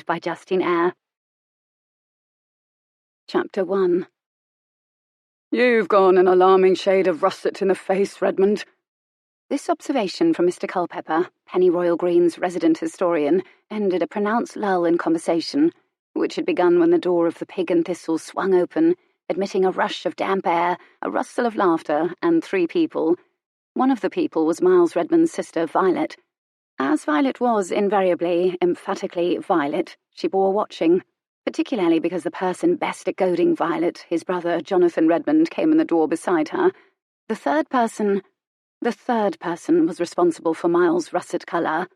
by Justine Eyre. Chapter 1. "You've gone an alarming shade of russet in the face, Redmond." This observation from Mr. Culpepper, Pennyroyal Green's resident historian, ended a pronounced lull in conversation, which had begun when the door of the Pig and Thistle swung open, admitting a rush of damp air, a rustle of laughter, and 3 people. One of the people was Miles Redmond's sister, Violet. As Violet was invariably, emphatically Violet, she bore watching, particularly because the person best at goading Violet, his brother Jonathan Redmond, came in the door beside her. The third person was responsible for Miles' russet colour.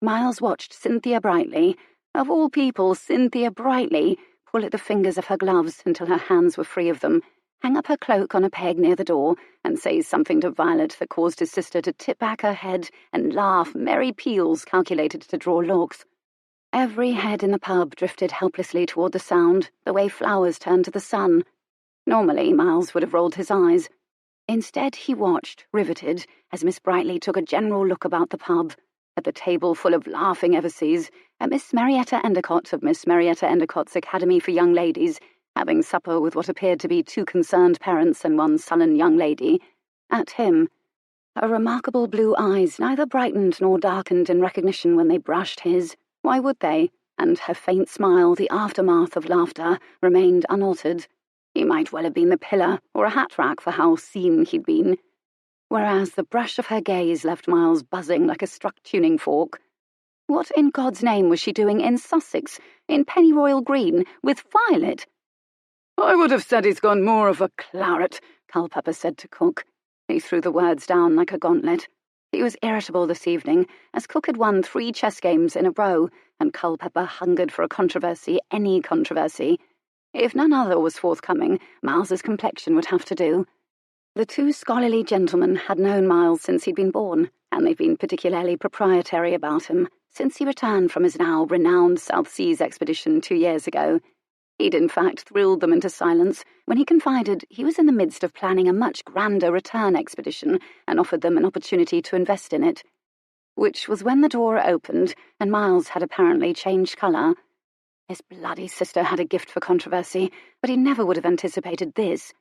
Miles watched Cynthia Brightly, of all people Cynthia Brightly, pull at the fingers of her gloves until her hands were free of them, hang up her cloak on a peg near the door, and say something to Violet that caused his sister to tip back her head and laugh merry peals calculated to draw looks. Every head in the pub drifted helplessly toward the sound, the way flowers turn to the sun. Normally, Miles would have rolled his eyes. Instead, he watched, riveted, as Miss Brightly took a general look about the pub, at the table full of laughing Everseas, at Miss Marietta Endicott of Miss Marietta Endicott's Academy for Young Ladies, having supper with what appeared to be 2 concerned parents and 1 sullen young lady, at him. Her remarkable blue eyes neither brightened nor darkened in recognition when they brushed his. Why would they? And her faint smile, the aftermath of laughter, remained unaltered. He might well have been the pillar or a hat rack for how seen he'd been. Whereas the brush of her gaze left Miles buzzing like a struck tuning fork. What in God's name was she doing in Sussex, in Pennyroyal Green, with Violet? "I would have said he's gone more of a Claret," Culpepper said to Cook. He threw the words down like a gauntlet. He was irritable this evening, as Cook had won 3 chess games in a row, and Culpepper hungered for a controversy, any controversy. If none other was forthcoming, Miles's complexion would have to do. The 2 scholarly gentlemen had known Miles since he'd been born, and they'd been particularly proprietary about him since he returned from his now renowned South Seas expedition 2 years ago. He'd in fact thrilled them into silence when he confided he was in the midst of planning a much grander return expedition and offered them an opportunity to invest in it. Which was when the door opened and Miles had apparently changed colour. His bloody sister had a gift for controversy, but he never would have anticipated this.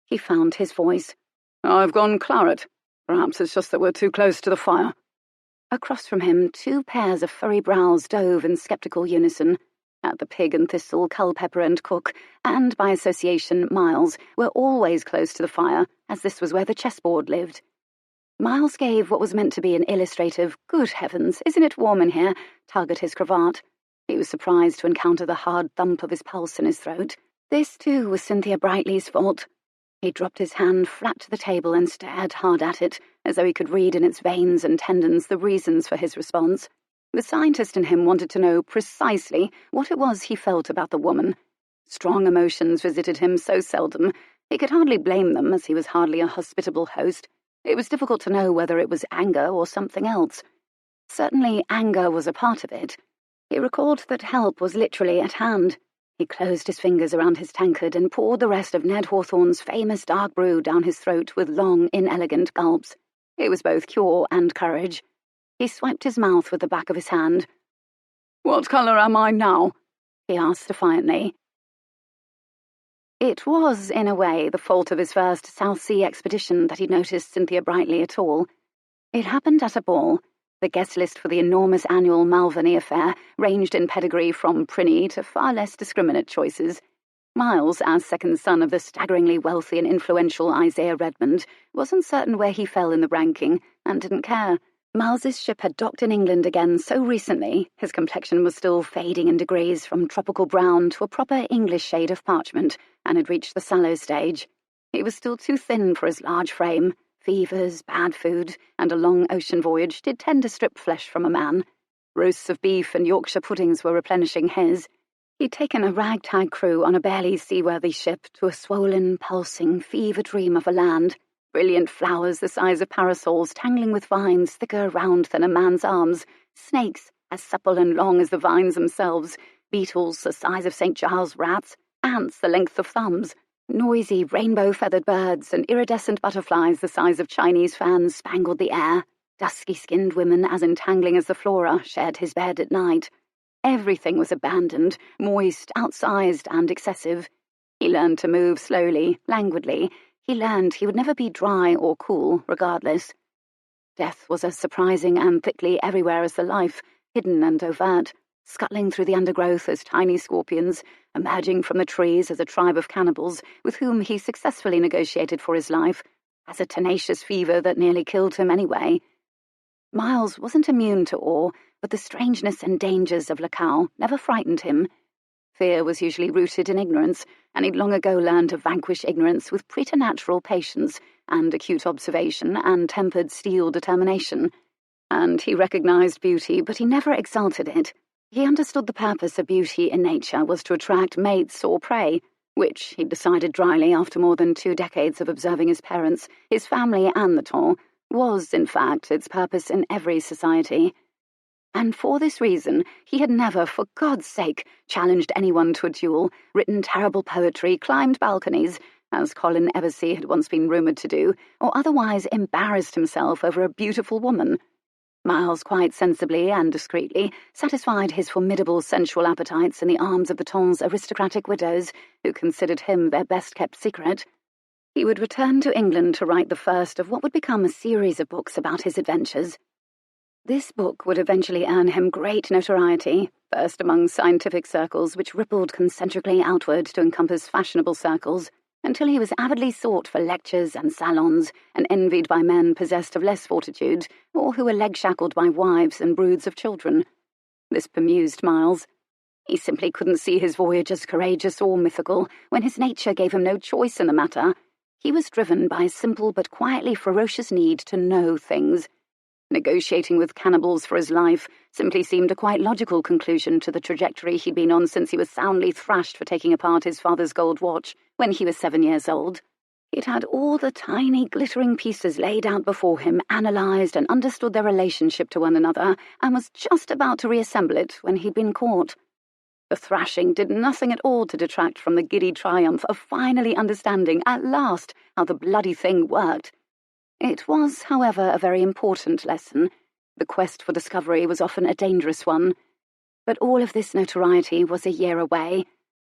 He found his voice. "I've gone claret. Perhaps it's just that we're too close to the fire." Across from him, 2 pairs of furry brows dove in sceptical unison. At the Pig and Thistle, Culpepper and Cook, and by association Miles, were always close to the fire, as this was where the chessboard lived. Miles gave what was meant to be an illustrative, "Good heavens, isn't it warm in here?" tug at his cravat. He was surprised to encounter the hard thump of his pulse in his throat. This, too, was Cynthia Brightly's fault. He dropped his hand flat to the table and stared hard at it, as though he could read in its veins and tendons the reasons for his response. The scientist in him wanted to know precisely what it was he felt about the woman. Strong emotions visited him so seldom, he could hardly blame them, as he was hardly a hospitable host. It was difficult to know whether it was anger or something else. Certainly anger was a part of it. He recalled that help was literally at hand. He closed his fingers around his tankard and poured the rest of Ned Hawthorne's famous dark brew down his throat with long, inelegant gulps. It was both cure and courage. He swiped his mouth with the back of his hand. "What colour am I now?" he asked defiantly. It was, in a way, the fault of his first South Sea expedition that he noticed Cynthia Brightly at all. It happened at a ball. The guest list for the enormous annual Malverney affair ranged in pedigree from Prinny to far less discriminate choices. Miles, as second son of the staggeringly wealthy and influential Isaiah Redmond, wasn't certain where he fell in the ranking, and didn't care. Miles's ship had docked in England again so recently, his complexion was still fading in degrees from tropical brown to a proper English shade of parchment, and had reached the sallow stage. He was still too thin for his large frame. Fevers, bad food, and a long ocean voyage did tend to strip flesh from a man. Roasts of beef and Yorkshire puddings were replenishing his. He'd taken a ragtag crew on a barely seaworthy ship to a swollen, pulsing, fever dream of a land. Brilliant flowers the size of parasols tangling with vines thicker round than a man's arms, snakes as supple and long as the vines themselves, beetles the size of St. Giles rats, ants the length of thumbs, noisy rainbow-feathered birds and iridescent butterflies the size of Chinese fans spangled the air. Dusky-skinned women as entangling as the flora shared his bed at night. Everything was abandoned, moist, outsized, and excessive. He learned to move slowly, languidly. He learned he would never be dry or cool, regardless. Death was as surprising and thickly everywhere as the life, hidden and overt, scuttling through the undergrowth as tiny scorpions, emerging from the trees as a tribe of cannibals with whom he successfully negotiated for his life, as a tenacious fever that nearly killed him anyway. Miles wasn't immune to awe, but the strangeness and dangers of Lacau never frightened him. Fear was usually rooted in ignorance, and he'd long ago learned to vanquish ignorance with preternatural patience and acute observation and tempered steel determination. And he recognized beauty, but he never exalted it. He understood the purpose of beauty in nature was to attract mates or prey, which, he'd decided dryly after more than 2 decades of observing his parents, his family and the Tor, was, in fact, its purpose in every society. And for this reason, he had never, for God's sake, challenged anyone to a duel, written terrible poetry, climbed balconies, as Colin Eversey had once been rumoured to do, or otherwise embarrassed himself over a beautiful woman. Miles quite sensibly and discreetly satisfied his formidable sensual appetites in the arms of the Ton's aristocratic widows, who considered him their best-kept secret. He would return to England to write the first of what would become a series of books about his adventures. This book would eventually earn him great notoriety, first among scientific circles which rippled concentrically outward to encompass fashionable circles, until he was avidly sought for lectures and salons, and envied by men possessed of less fortitude, or who were leg-shackled by wives and broods of children. This bemused Miles. He simply couldn't see his voyage as courageous or mythical, when his nature gave him no choice in the matter. He was driven by a simple but quietly ferocious need to know things. Negotiating with cannibals for his life simply seemed a quite logical conclusion to the trajectory he'd been on since he was soundly thrashed for taking apart his father's gold watch when he was 7 years old. He'd had all the tiny, glittering pieces laid out before him, analysed and understood their relationship to one another, and was just about to reassemble it when he'd been caught. The thrashing did nothing at all to detract from the giddy triumph of finally understanding, at last, how the bloody thing worked. It was, however, a very important lesson. The quest for discovery was often a dangerous one. But all of this notoriety was a year away.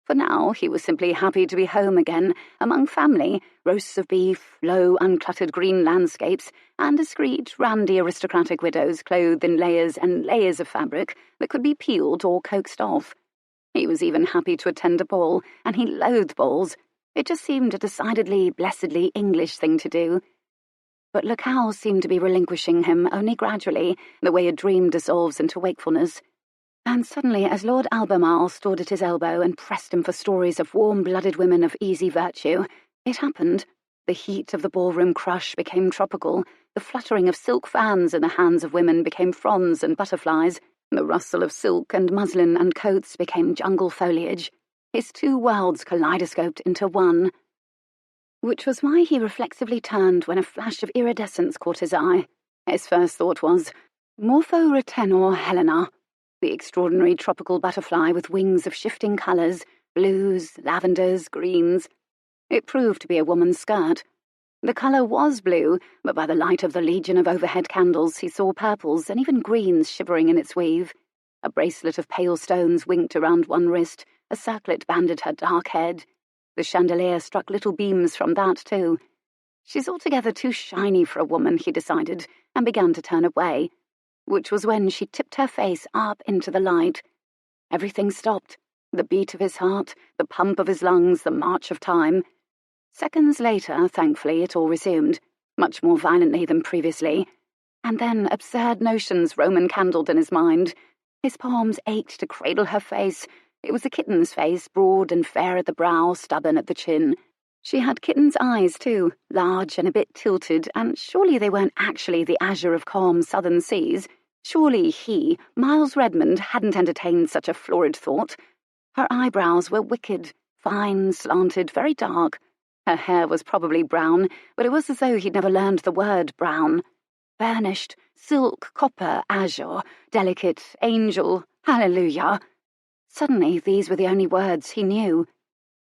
For now, he was simply happy to be home again, among family, roasts of beef, low, uncluttered green landscapes, and discreet, randy aristocratic widows clothed in layers and layers of fabric that could be peeled or coaxed off. He was even happy to attend a ball, and he loathed balls. It just seemed a decidedly, blessedly English thing to do. But Lacau seemed to be relinquishing him only gradually, the way a dream dissolves into wakefulness. And suddenly, as Lord Albemarle stood at his elbow and pressed him for stories of warm-blooded women of easy virtue, it happened. The heat of the ballroom crush became tropical, the fluttering of silk fans in the hands of women became fronds and butterflies, the rustle of silk and muslin and coats became jungle foliage. His 2 worlds kaleidoscoped into one. Which was why he reflexively turned when a flash of iridescence caught his eye. His first thought was, Morpho retenor Helena, the extraordinary tropical butterfly with wings of shifting colours, blues, lavenders, greens. It proved to be a woman's skirt. The colour was blue, but by the light of the legion of overhead candles he saw purples and even greens shivering in its weave. A bracelet of pale stones winked around one wrist, a circlet banded her dark head. The chandelier struck little beams from that, too. She's altogether too shiny for a woman, he decided, and began to turn away, which was when she tipped her face up into the light. Everything stopped. The beat of his heart, the pump of his lungs, the march of time. Seconds later, thankfully, it all resumed, much more violently than previously. And then absurd notions Roman-candled in his mind. His palms ached to cradle her face. It was a kitten's face, broad and fair at the brow, stubborn at the chin. She had kitten's eyes, too, large and a bit tilted, and surely they weren't actually the azure of calm southern seas. Surely he, Miles Redmond, hadn't entertained such a florid thought. Her eyebrows were wicked, fine, slanted, very dark. Her hair was probably brown, but it was as though he'd never learned the word brown. Burnished, silk, copper, azure, delicate, angel, hallelujah. Suddenly, these were the only words he knew.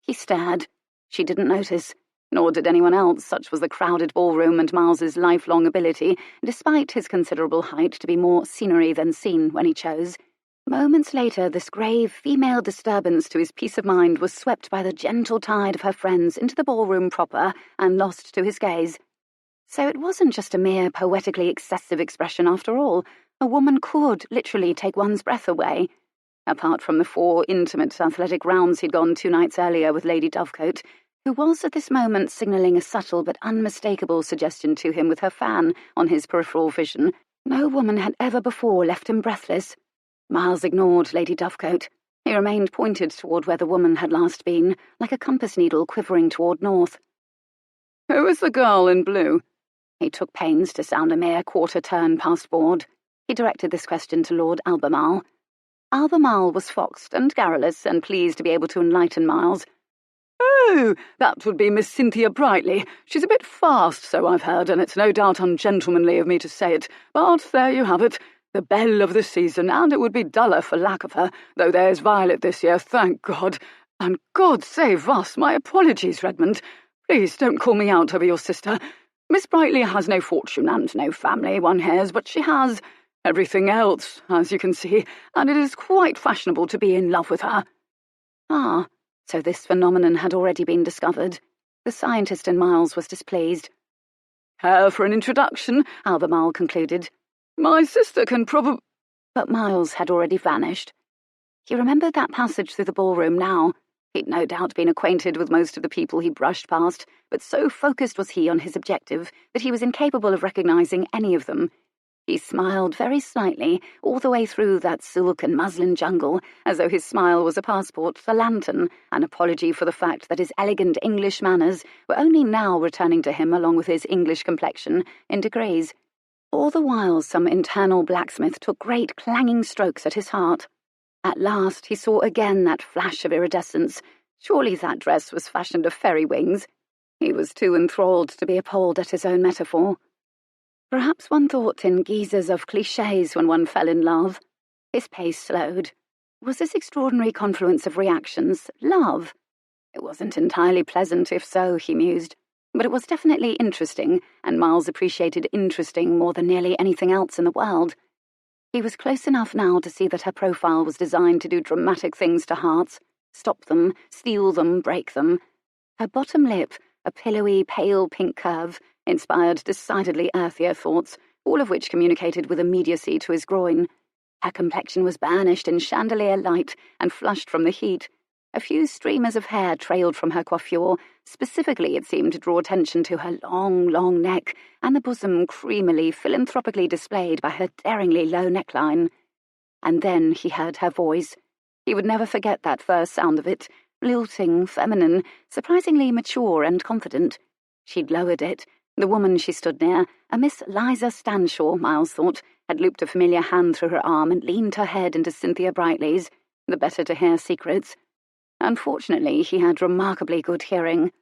He stared. She didn't notice, nor did anyone else, such was the crowded ballroom and Miles's lifelong ability, despite his considerable height, to be more scenery than scene when he chose. Moments later, this grave female disturbance to his peace of mind was swept by the gentle tide of her friends into the ballroom proper and lost to his gaze. So it wasn't just a mere poetically excessive expression after all. A woman could literally take one's breath away. Apart from the 4 intimate athletic rounds he'd gone 2 nights earlier with Lady Dovecote, who was at this moment signalling a subtle but unmistakable suggestion to him with her fan on his peripheral vision, no woman had ever before left him breathless. Miles ignored Lady Dovecote. He remained pointed toward where the woman had last been, like a compass needle quivering toward north. Who is the girl in blue? He took pains to sound a mere quarter turn past board. He directed this question to Lord Albemarle. Albemarle was foxed and garrulous and pleased to be able to enlighten Miles. Oh, that would be Miss Cynthia Brightly. She's a bit fast, so I've heard, and it's no doubt ungentlemanly of me to say it, but there you have it. The belle of the season, and it would be duller for lack of her, though there's Violet this year, thank God. And God save us, my apologies, Redmond. Please don't call me out over your sister. Miss Brightly has no fortune and no family, one hears, but she has everything else, as you can see, and it is quite fashionable to be in love with her. Ah, so this phenomenon had already been discovered. The scientist in Miles was displeased. Care for an introduction, Albemarle concluded. My sister can probably... But Miles had already vanished. He remembered that passage through the ballroom now. He'd no doubt been acquainted with most of the people he brushed past, but so focused was he on his objective that he was incapable of recognizing any of them. He smiled very slightly all the way through that silk and muslin jungle, as though his smile was a passport for Lantern, an apology for the fact that his elegant English manners were only now returning to him along with his English complexion in degrees. All the while some internal blacksmith took great clanging strokes at his heart. At last he saw again that flash of iridescence. Surely that dress was fashioned of fairy wings. He was too enthralled to be appalled at his own metaphor. Perhaps one thought in geysers of clichés when one fell in love. His pace slowed. Was this extraordinary confluence of reactions love? It wasn't entirely pleasant, if so, he mused. But it was definitely interesting, and Miles appreciated interesting more than nearly anything else in the world. He was close enough now to see that her profile was designed to do dramatic things to hearts, stop them, steal them, break them. Her bottom lip, a pillowy, pale pink curve, inspired decidedly earthier thoughts, all of which communicated with immediacy to his groin. Her complexion was burnished in chandelier light and flushed from the heat. A few streamers of hair trailed from her coiffure. Specifically, it seemed to draw attention to her long, long neck and the bosom creamily, philanthropically displayed by her daringly low neckline. And then he heard her voice. He would never forget that first sound of it, lilting, feminine, surprisingly mature and confident. She'd lowered it. The woman she stood near, a Miss Liza Stanshaw, Miles thought, had looped a familiar hand through her arm and leaned her head into Cynthia Brightly's, the better to hear secrets. Unfortunately, he had remarkably good hearing.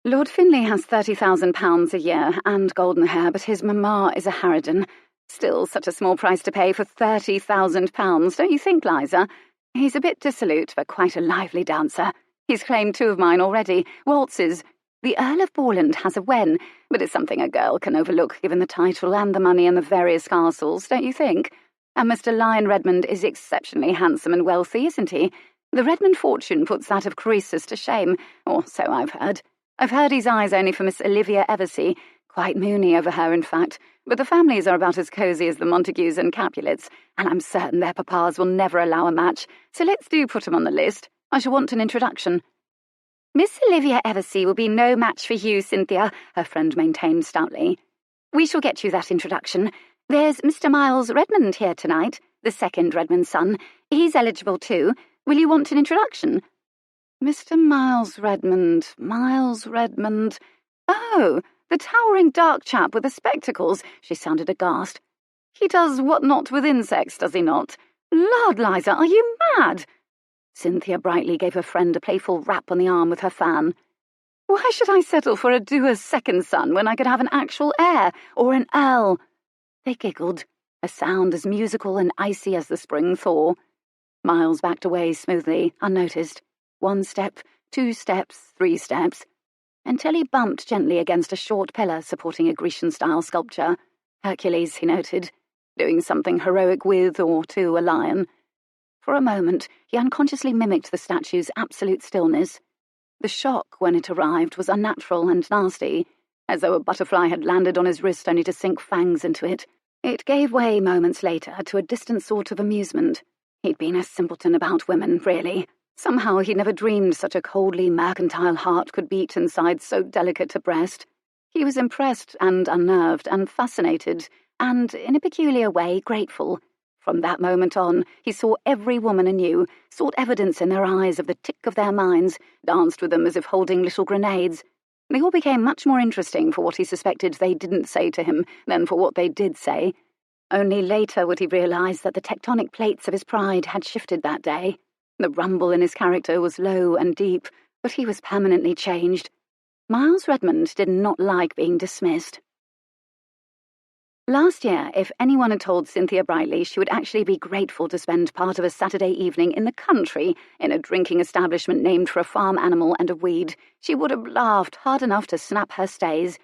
Lord Finlay has £30,000 a year and golden hair, but his mamma is a harridan. Still such a small price to pay for £30,000, don't you think, Liza? He's a bit dissolute, but quite a lively dancer. He's claimed 2 of mine already, waltzes. The Earl of Borland has a wen, but it's something a girl can overlook given the title and the money and the various castles, don't you think? And Mr. Lyon Redmond is exceptionally handsome and wealthy, isn't he? The Redmond fortune puts that of Croesus to shame, or so I've heard. I've heard he's eyes only for Miss Olivia Eversey, quite moony over her, in fact, but the families are about as cosy as the Montagues and Capulets, and I'm certain their papas will never allow a match, so let's do put 'em on the list. I shall want an introduction. Miss Olivia Eversey will be no match for you, Cynthia, her friend maintained stoutly. We shall get you that introduction. There's Mr. Miles Redmond here tonight, the second Redmond son. He's eligible too. Will you want an introduction? Mr. Miles Redmond, Miles Redmond. Oh, the towering dark chap with the spectacles, she sounded aghast. He does what not with insects, does he not? Lord, Liza, are you mad? Cynthia Brightly gave her friend a playful rap on the arm with her fan. Why should I settle for a doer's second son when I could have an actual heir, or an earl? They giggled, a sound as musical and icy as the spring thaw. Miles backed away smoothly, unnoticed. 1 step, 2 steps, 3 steps, until he bumped gently against a short pillar supporting a Grecian-style sculpture. Hercules, he noted, doing something heroic with or to a lion. For a moment, he unconsciously mimicked the statue's absolute stillness. The shock when it arrived was unnatural and nasty, as though a butterfly had landed on his wrist only to sink fangs into it. It gave way moments later to a distant sort of amusement. He'd been a simpleton about women, really. Somehow he'd never dreamed such a coldly mercantile heart could beat inside so delicate a breast. He was impressed and unnerved and fascinated, and, in a peculiar way, grateful. From that moment on, he saw every woman anew, sought evidence in their eyes of the tick of their minds, danced with them as if holding little grenades. They all became much more interesting for what he suspected they didn't say to him than for what they did say. Only later would he realise that the tectonic plates of his pride had shifted that day. The rumble in his character was low and deep, but he was permanently changed. Miles Redmond did not like being dismissed. Last year, if anyone had told Cynthia Brightly she would actually be grateful to spend part of a Saturday evening in the country in a drinking establishment named for a farm animal and a weed, she would have laughed hard enough to snap her stays.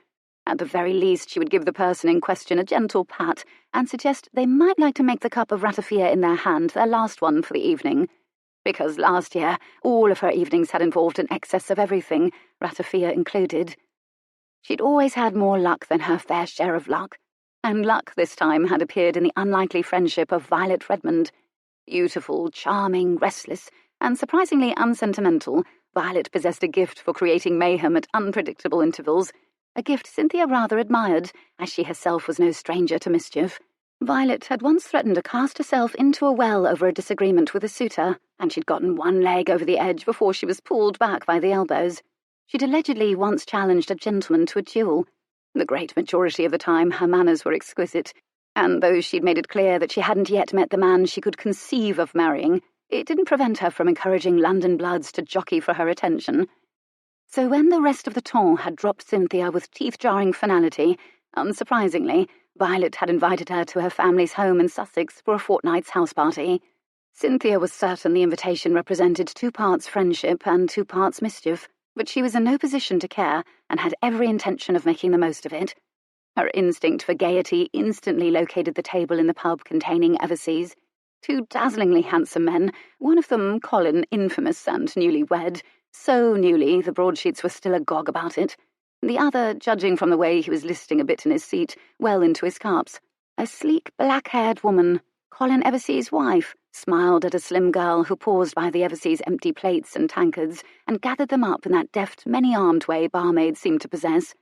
At the very least, she would give the person in question a gentle pat and suggest they might like to make the cup of ratafia in their hand their last one for the evening. Because last year, all of her evenings had involved an excess of everything, ratafia included. She'd always had more luck than her fair share of luck. And luck this time had appeared in the unlikely friendship of Violet Redmond. Beautiful, charming, restless, and surprisingly unsentimental, Violet possessed a gift for creating mayhem at unpredictable intervals, a gift Cynthia rather admired, as she herself was no stranger to mischief. Violet had once threatened to cast herself into a well over a disagreement with a suitor, and she'd gotten one leg over the edge before she was pulled back by the elbows. She'd allegedly once challenged a gentleman to a duel. The great majority of the time her manners were exquisite, and though she'd made it clear that she hadn't yet met the man she could conceive of marrying, it didn't prevent her from encouraging London bloods to jockey for her attention. So when the rest of the ton had dropped Cynthia with teeth-jarring finality, unsurprisingly, Violet had invited her to her family's home in Sussex for a fortnight's house party. Cynthia was certain the invitation represented 2 parts friendship and 2 parts mischief, but she was in no position to care and had every intention of making the most of it. Her instinct for gaiety instantly located the table in the pub containing Everseas. 2 dazzlingly handsome men, one of them Colin, infamous and newly-wed, so newly the broadsheets were still agog about it, the other, judging from the way he was listing a bit in his seat, well into his cups. A sleek, black-haired woman, Colin Everseas' wife, smiled at a slim girl who paused by the Everseas' empty plates and tankards and gathered them up in that deft, many-armed way barmaids seemed to possess.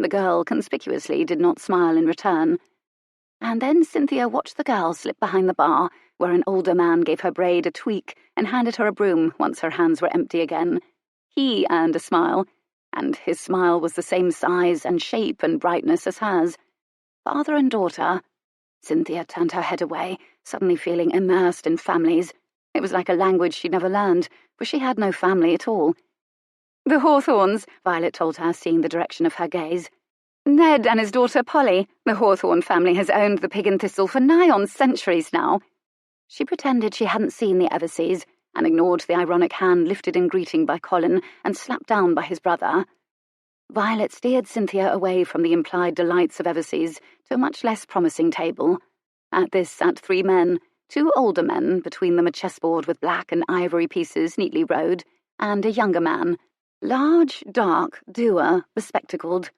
The girl conspicuously did not smile in return. And then Cynthia watched the girl slip behind the bar, where an older man gave her braid a tweak and handed her a broom once her hands were empty again. He earned a smile, and his smile was the same size and shape and brightness as hers. Father and daughter. Cynthia turned her head away, suddenly feeling immersed in families. It was like a language she'd never learned, for she had no family at all. "The Hawthorns," Violet told her, seeing the direction of her gaze. "Ned and his daughter Polly. The Hawthorn family has owned the Pig and Thistle for nigh on centuries now." She pretended she hadn't seen the Everseas, and ignored the ironic hand lifted in greeting by Colin and slapped down by his brother. Violet steered Cynthia away from the implied delights of Everseas to a much less promising table. At this sat 3 men, 2 older men, between them a chessboard with black and ivory pieces neatly rowed, and a younger man, large, dark, dour, bespectacled.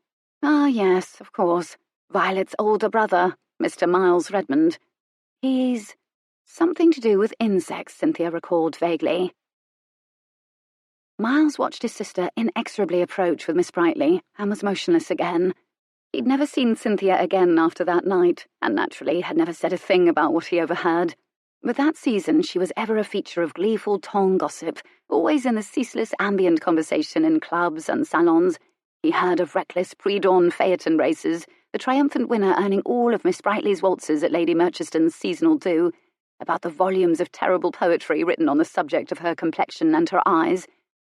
Ah, yes, of course, Violet's older brother, Mr. Miles Redmond. He's something to do with insects, Cynthia recalled vaguely. Miles watched his sister inexorably approach with Miss Brightly and was motionless again. He'd never seen Cynthia again after that night, and naturally had never said a thing about what he overheard. But that season she was ever a feature of gleeful tongue gossip, always in the ceaseless ambient conversation in clubs and salons. He heard of reckless pre-dawn phaeton races, the triumphant winner earning all of Miss Brightly's waltzes at Lady Merchiston's seasonal do, about the volumes of terrible poetry written on the subject of her complexion and her eyes.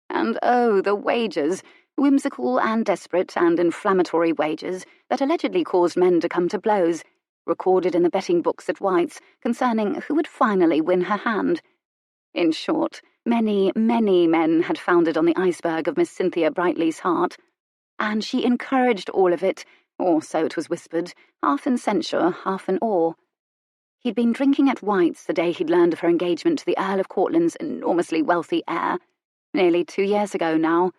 And oh, the wagers, whimsical and desperate and inflammatory wagers that allegedly caused men to come to blows, recorded in the betting books at White's concerning who would finally win her hand. In short, many, many men had foundered on the iceberg of Miss Cynthia Brightly's heart, and she encouraged all of it, or so it was whispered, half in censure, half in awe. He'd been drinking at White's the day he'd learned of her engagement to the Earl of Courtland's enormously wealthy heir, nearly 2 years ago now,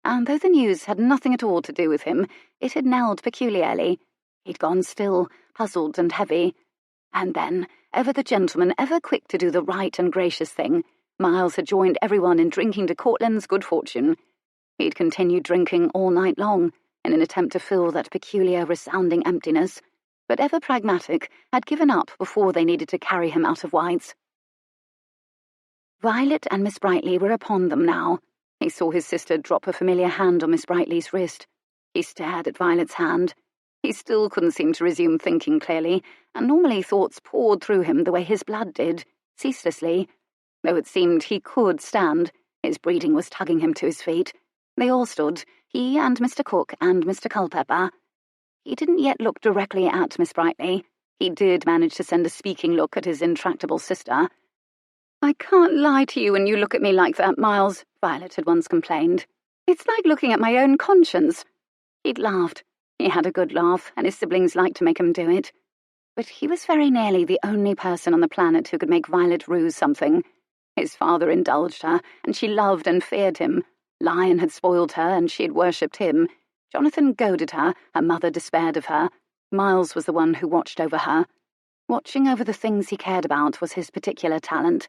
and though the news had nothing at all to do with him, it had knelled peculiarly. He'd gone still, puzzled and heavy. And then, ever the gentleman, ever quick to do the right and gracious thing, Miles had joined everyone in drinking to Courtland's good fortune. He'd continued drinking all night long, in an attempt to fill that peculiar resounding emptiness, but ever pragmatic, had given up before they needed to carry him out of White's. Violet and Miss Brightly were upon them now. He saw his sister drop a familiar hand on Miss Brightly's wrist. He stared at Violet's hand. He still couldn't seem to resume thinking clearly, and normally thoughts poured through him the way his blood did, ceaselessly. Though it seemed he could stand, his breeding was tugging him to his feet. They all stood, he and Mr. Cook and Mr. Culpepper. He didn't yet look directly at Miss Brightly. He did manage to send a speaking look at his intractable sister. "I can't lie to you when you look at me like that, Miles," Violet had once complained. "It's like looking at my own conscience." He'd laughed. He had a good laugh, and his siblings liked to make him do it. But he was very nearly the only person on the planet who could make Violet rue something. His father indulged her, and she loved and feared him. Lion had spoiled her, and she had worshipped him. Jonathan goaded her, her mother despaired of her. Miles was the one who watched over her. Watching over the things he cared about was his particular talent.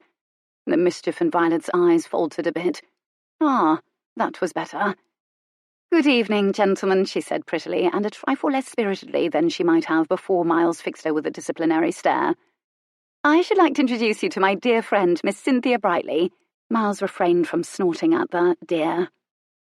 The mischief in Violet's eyes faltered a bit. Ah, that was better. "Good evening, gentlemen," she said prettily, and a trifle less spiritedly than she might have before Miles fixed her with a disciplinary stare. "I should like to introduce you to my dear friend, Miss Cynthia Brightly." Miles refrained from snorting at the dear.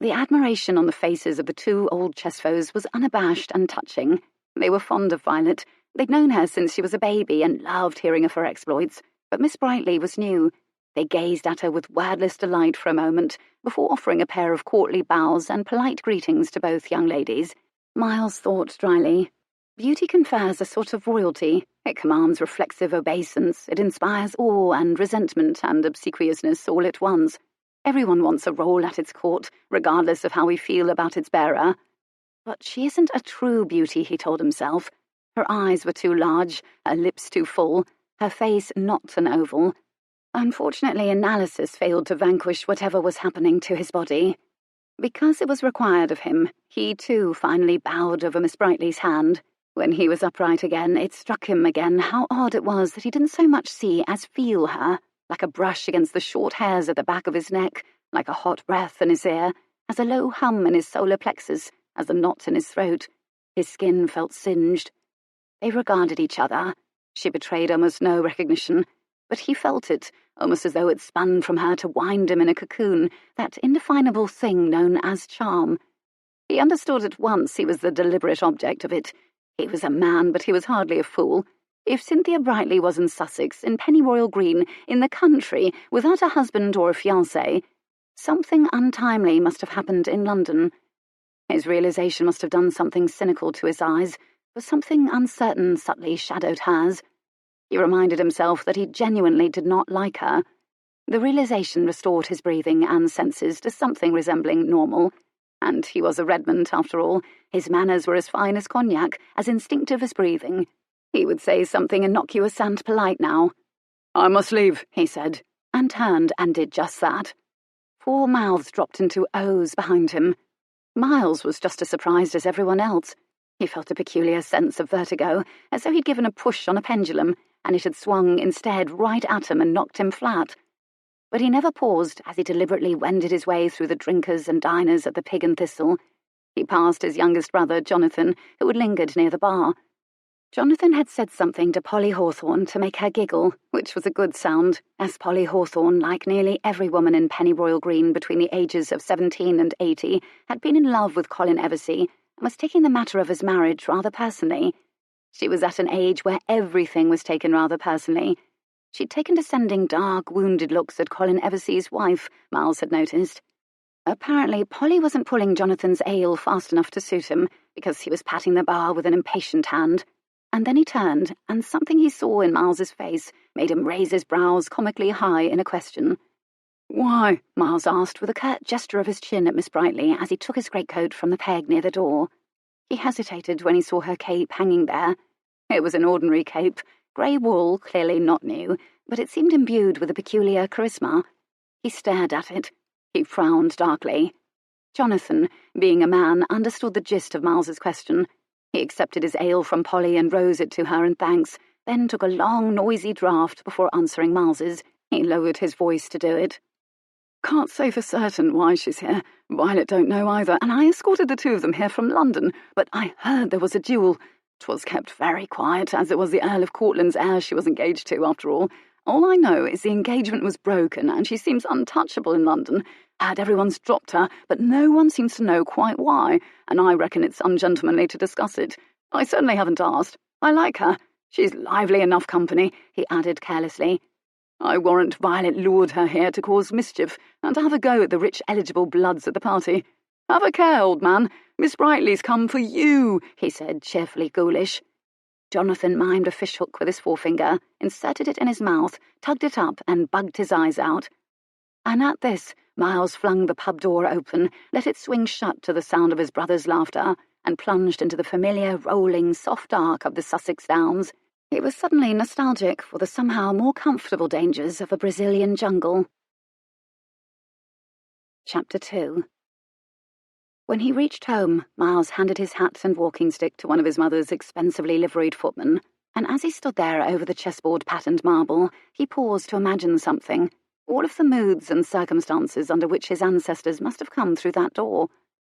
The admiration on the faces of the two old Chesfoes was unabashed and touching. They were fond of Violet. They'd known her since she was a baby and loved hearing of her exploits, but Miss Brightly was new. They gazed at her with wordless delight for a moment, before offering a pair of courtly bows and polite greetings to both young ladies. Miles thought dryly, "Beauty confers a sort of royalty. It commands reflexive obeisance. It inspires awe and resentment and obsequiousness all at once. Everyone wants a role at its court, regardless of how we feel about its bearer. But she isn't a true beauty," he told himself. Her eyes were too large, her lips too full, her face not an oval. Unfortunately, analysis failed to vanquish whatever was happening to his body. Because it was required of him, he too finally bowed over Miss Brightly's hand. When he was upright again, it struck him again how odd it was that he didn't so much see as feel her, like a brush against the short hairs at the back of his neck, like a hot breath in his ear, as a low hum in his solar plexus, as a knot in his throat. His skin felt singed. They regarded each other. She betrayed almost no recognition, but he felt it, almost as though it spun from her to wind him in a cocoon, that indefinable thing known as charm. He understood at once he was the deliberate object of it. He was a man, but he was hardly a fool. If Cynthia Brightly was in Sussex, in Pennyroyal Green, in the country, without a husband or a fiancé, something untimely must have happened in London. His realization must have done something cynical to his eyes, for something uncertain subtly shadowed hers. He reminded himself that he genuinely did not like her. The realization restored his breathing and senses to something resembling normal. And he was a Redmond, after all. His manners were as fine as cognac, as instinctive as breathing. He would say something innocuous and polite now. "I must leave," he said, and turned and did just that. 4 mouths dropped into O's behind him. Miles was just as surprised as everyone else. He felt a peculiar sense of vertigo, as though he'd given a push on a pendulum, and it had swung instead right at him and knocked him flat. But he never paused as he deliberately wended his way through the drinkers and diners at the Pig and Thistle. He passed his youngest brother, Jonathan, who had lingered near the bar. Jonathan had said something to Polly Hawthorne to make her giggle, which was a good sound, as Polly Hawthorne, like nearly every woman in Pennyroyal Green between the ages of 17 and 80, had been in love with Colin Eversey and was taking the matter of his marriage rather personally. She was at an age where everything was taken rather personally. She'd taken to sending dark, wounded looks at Colin Eversey's wife, Miles had noticed. Apparently, Polly wasn't pulling Jonathan's ale fast enough to suit him, because he was patting the bar with an impatient hand. And then he turned, and something he saw in Miles's face made him raise his brows comically high in a question. "Why?" Miles asked, with a curt gesture of his chin at Miss Brightly as he took his greatcoat from the peg near the door. He hesitated when he saw her cape hanging there. It was an ordinary cape. Grey wool, clearly not new, but it seemed imbued with a peculiar charisma. He stared at it. He frowned darkly. Jonathan, being a man, understood the gist of Miles's question. He accepted his ale from Polly and rose it to her in thanks, then took a long, noisy draught before answering Miles's. He lowered his voice to do it. Can't say for certain why she's here. Violet don't know either, and I escorted the two of them here from London, but I heard there was a duel. 'Twas kept very quiet, as it was the Earl of Courtland's heir she was engaged to, after all. All I know is the engagement was broken, and she seems untouchable in London. Everyone's dropped her, but no one seems to know quite why, and I reckon it's ungentlemanly to discuss it. I certainly haven't asked. I like her. She's lively enough company," he added carelessly. "I warrant Violet lured her here to cause mischief, and to have a go at the rich eligible bloods at the party. Have a care, old man. Miss Brightly's come for you," he said, cheerfully ghoulish. Jonathan mimed a fishhook with his forefinger, inserted it in his mouth, tugged it up, and bugged his eyes out. And at this, Miles flung the pub door open, let it swing shut to the sound of his brother's laughter, and plunged into the familiar, rolling, soft arc of the Sussex Downs. He was suddenly nostalgic for the somehow more comfortable dangers of a Brazilian jungle. Chapter 2. When he reached home, Miles handed his hat and walking stick to one of his mother's expensively liveried footmen, and as he stood there over the chessboard-patterned marble, he paused to imagine something, all of the moods and circumstances under which his ancestors must have come through that door,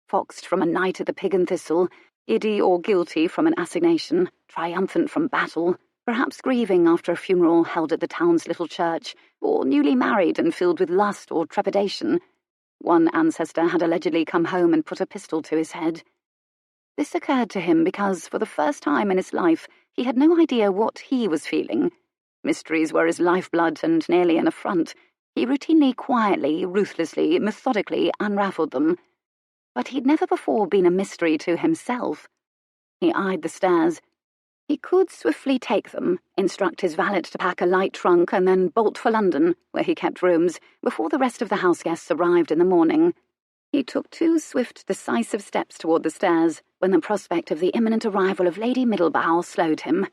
foxed from a night at the Pig and Thistle, giddy or guilty from an assignation, triumphant from battle, perhaps grieving after a funeral held at the town's little church, or newly married and filled with lust or trepidation. One ancestor had allegedly come home and put a pistol to his head. This occurred to him because, for the first time in his life, he had no idea what he was feeling. Mysteries were his lifeblood and nearly an affront. He routinely, quietly, ruthlessly, methodically unravelled them. But he'd never before been a mystery to himself. He eyed the stairs. He could swiftly take them, instruct his valet to pack a light trunk, and then bolt for London, where he kept rooms, before the rest of the house-guests arrived in the morning. He took 2 swift, decisive steps toward the stairs, when the prospect of the imminent arrival of Lady Middlebow slowed him.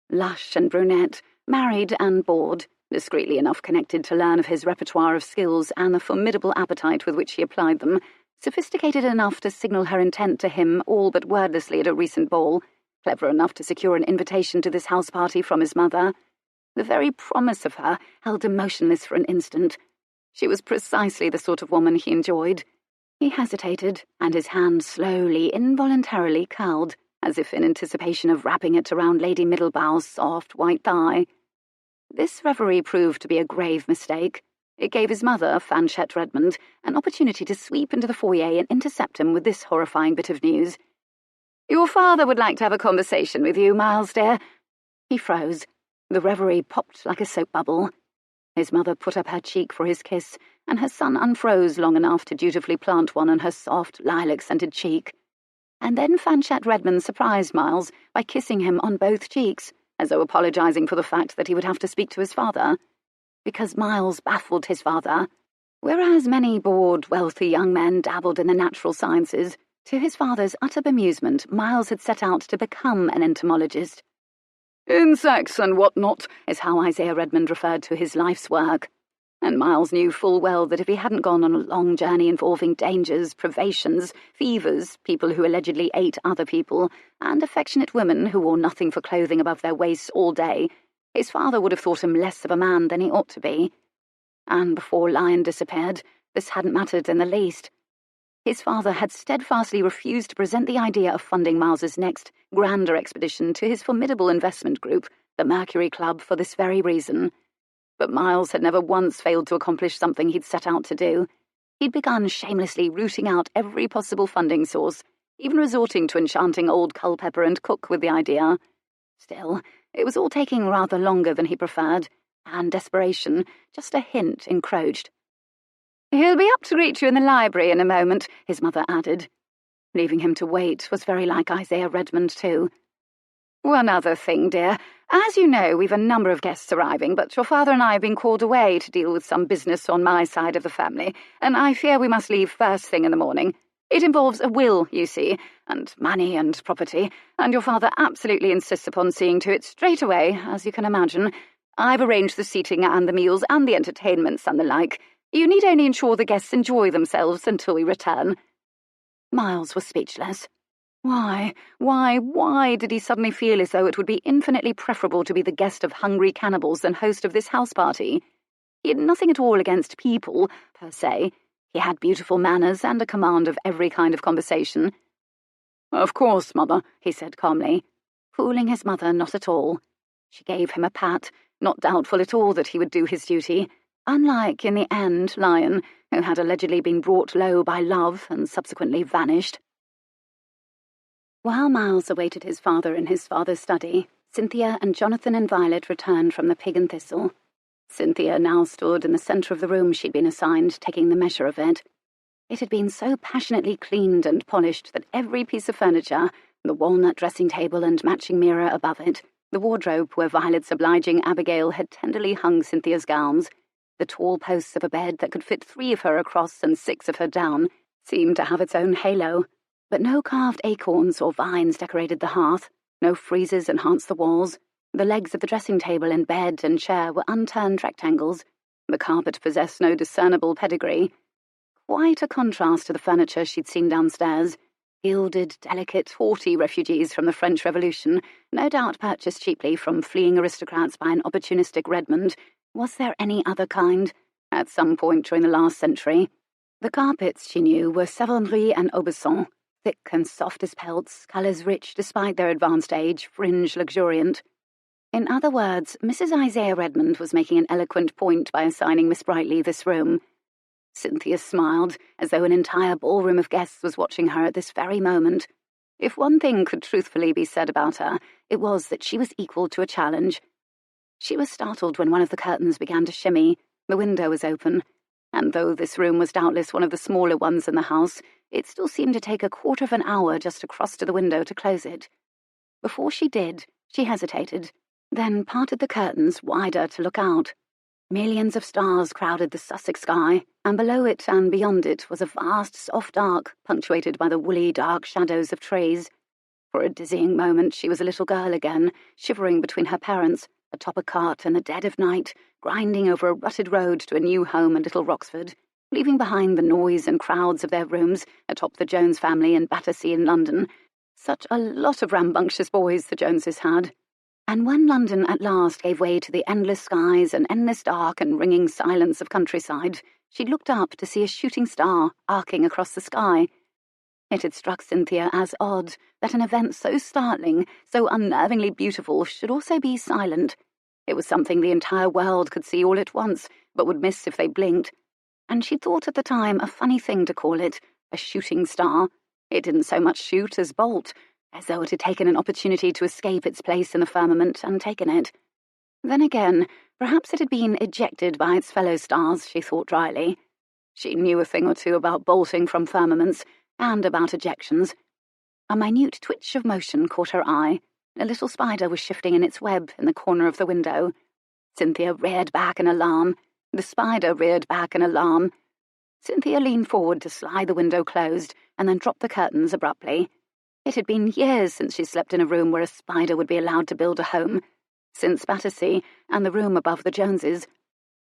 Lush and brunette, married and bored, discreetly enough connected to learn of his repertoire of skills and the formidable appetite with which he applied them, sophisticated enough to signal her intent to him all but wordlessly at a recent ball, clever enough to secure an invitation to this house party from his mother. The very promise of her held him motionless for an instant. She was precisely the sort of woman he enjoyed. He hesitated, and his hand slowly, involuntarily curled, as if in anticipation of wrapping it around Lady Middlebow's soft white thigh. This reverie proved to be a grave mistake. It gave his mother, Fanchette Redmond, an opportunity to sweep into the foyer and intercept him with this horrifying bit of news. "Your father would like to have a conversation with you, Miles, dear." He froze. The reverie popped like a soap bubble. His mother put up her cheek for his kiss, and her son unfroze long enough to dutifully plant one on her soft, lilac-scented cheek. And then Fanchette Redmond surprised Miles by kissing him on both cheeks, as though apologizing for the fact that he would have to speak to his father. Because Miles baffled his father. Whereas many bored, wealthy young men dabbled in the natural sciences, to his father's utter bemusement, Miles had set out to become an entomologist. "Insects and what not," is how Isaiah Redmond referred to his life's work. And Miles knew full well that if he hadn't gone on a long journey involving dangers, privations, fevers, people who allegedly ate other people, and affectionate women who wore nothing for clothing above their waists all day, his father would have thought him less of a man than he ought to be. And before Lion disappeared, this hadn't mattered in the least. His father had steadfastly refused to present the idea of funding Miles's next, grander expedition to his formidable investment group, the Mercury Club, for this very reason. But Miles had never once failed to accomplish something he'd set out to do. He'd begun shamelessly rooting out every possible funding source, even resorting to enchanting old Culpepper and Cook with the idea. Still, it was all taking rather longer than he preferred, and desperation, just a hint, encroached. "He'll be up to greet you in the library in a moment," his mother added. Leaving him to wait was very like Isaiah Redmond, too. "One other thing, dear. As you know, we've a number of guests arriving, but your father and I have been called away to deal with some business on my side of the family, and I fear we must leave first thing in the morning. It involves a will, you see, and money and property, and your father absolutely insists upon seeing to it straight away, as you can imagine. I've arranged the seating and the meals and the entertainments and the like. You need only ensure the guests enjoy themselves until we return." Miles was speechless. Why did he suddenly feel as though it would be infinitely preferable to be the guest of hungry cannibals than host of this house party? He had nothing at all against people, per se. He had beautiful manners and a command of every kind of conversation. "Of course, Mother," he said calmly. Fooling his mother not at all. She gave him a pat, not doubtful at all that he would do his duty, unlike, in the end, Lion, who had allegedly been brought low by love and subsequently vanished. While Miles awaited his father in his father's study, Cynthia and Jonathan and Violet returned from the Pig and Thistle. Cynthia now stood in the centre of the room she'd been assigned, taking the measure of it. It had been so passionately cleaned and polished that every piece of furniture, the walnut dressing table and matching mirror above it, the wardrobe where Violet's obliging Abigail had tenderly hung Cynthia's gowns, the tall posts of a bed that could fit 3 of her across and 6 of her down, seemed to have its own halo. But no carved acorns or vines decorated the hearth, no friezes enhanced the walls. The legs of the dressing table and bed and chair were unturned rectangles. The carpet possessed no discernible pedigree. Quite a contrast to the furniture she'd seen downstairs. Gilded, delicate, haughty refugees from the French Revolution, no doubt purchased cheaply from fleeing aristocrats by an opportunistic Redmond. Was there any other kind? At some point during the last century. The carpets, she knew, were Savonnerie and Aubusson, thick and soft as pelts, colours rich despite their advanced age, fringe luxuriant. In other words, Mrs. Isaiah Redmond was making an eloquent point by assigning Miss Brightly this room. Cynthia smiled, as though an entire ballroom of guests was watching her at this very moment. If one thing could truthfully be said about her, it was that she was equal to a challenge. She was startled when one of the curtains began to shimmy. The window was open, and though this room was doubtless one of the smaller ones in the house, it still seemed to take a quarter of an hour just to cross to the window to close it. Before she did, she hesitated, then parted the curtains wider to look out. Millions of stars crowded the Sussex sky, and below it and beyond it was a vast, soft arc, punctuated by the woolly, dark shadows of trees. For a dizzying moment she was a little girl again, shivering between her parents, atop a cart in the dead of night, grinding over a rutted road to a new home in Little Roxford, leaving behind the noise and crowds of their rooms atop the Jones family in Battersea in London. Such a lot of rambunctious boys the Joneses had. And when London at last gave way to the endless skies and endless dark and ringing silence of countryside, she looked up to see a shooting star arcing across the sky. It had struck Cynthia as odd that an event so startling, so unnervingly beautiful, should also be silent. It was something the entire world could see all at once, but would miss if they blinked. And she thought at the time a funny thing to call it, a shooting star. It didn't so much shoot as bolt, as though it had taken an opportunity to escape its place in the firmament and taken it. Then again, perhaps it had been ejected by its fellow stars, she thought dryly. She knew a thing or two about bolting from firmaments, and about ejections. A minute twitch of motion caught her eye. A little spider was shifting in its web in the corner of the window. Cynthia reared back in alarm. The spider reared back in alarm. Cynthia leaned forward to slide the window closed, and then dropped the curtains abruptly. It had been years since she slept in a room where a spider would be allowed to build a home, since Battersea and the room above the Joneses.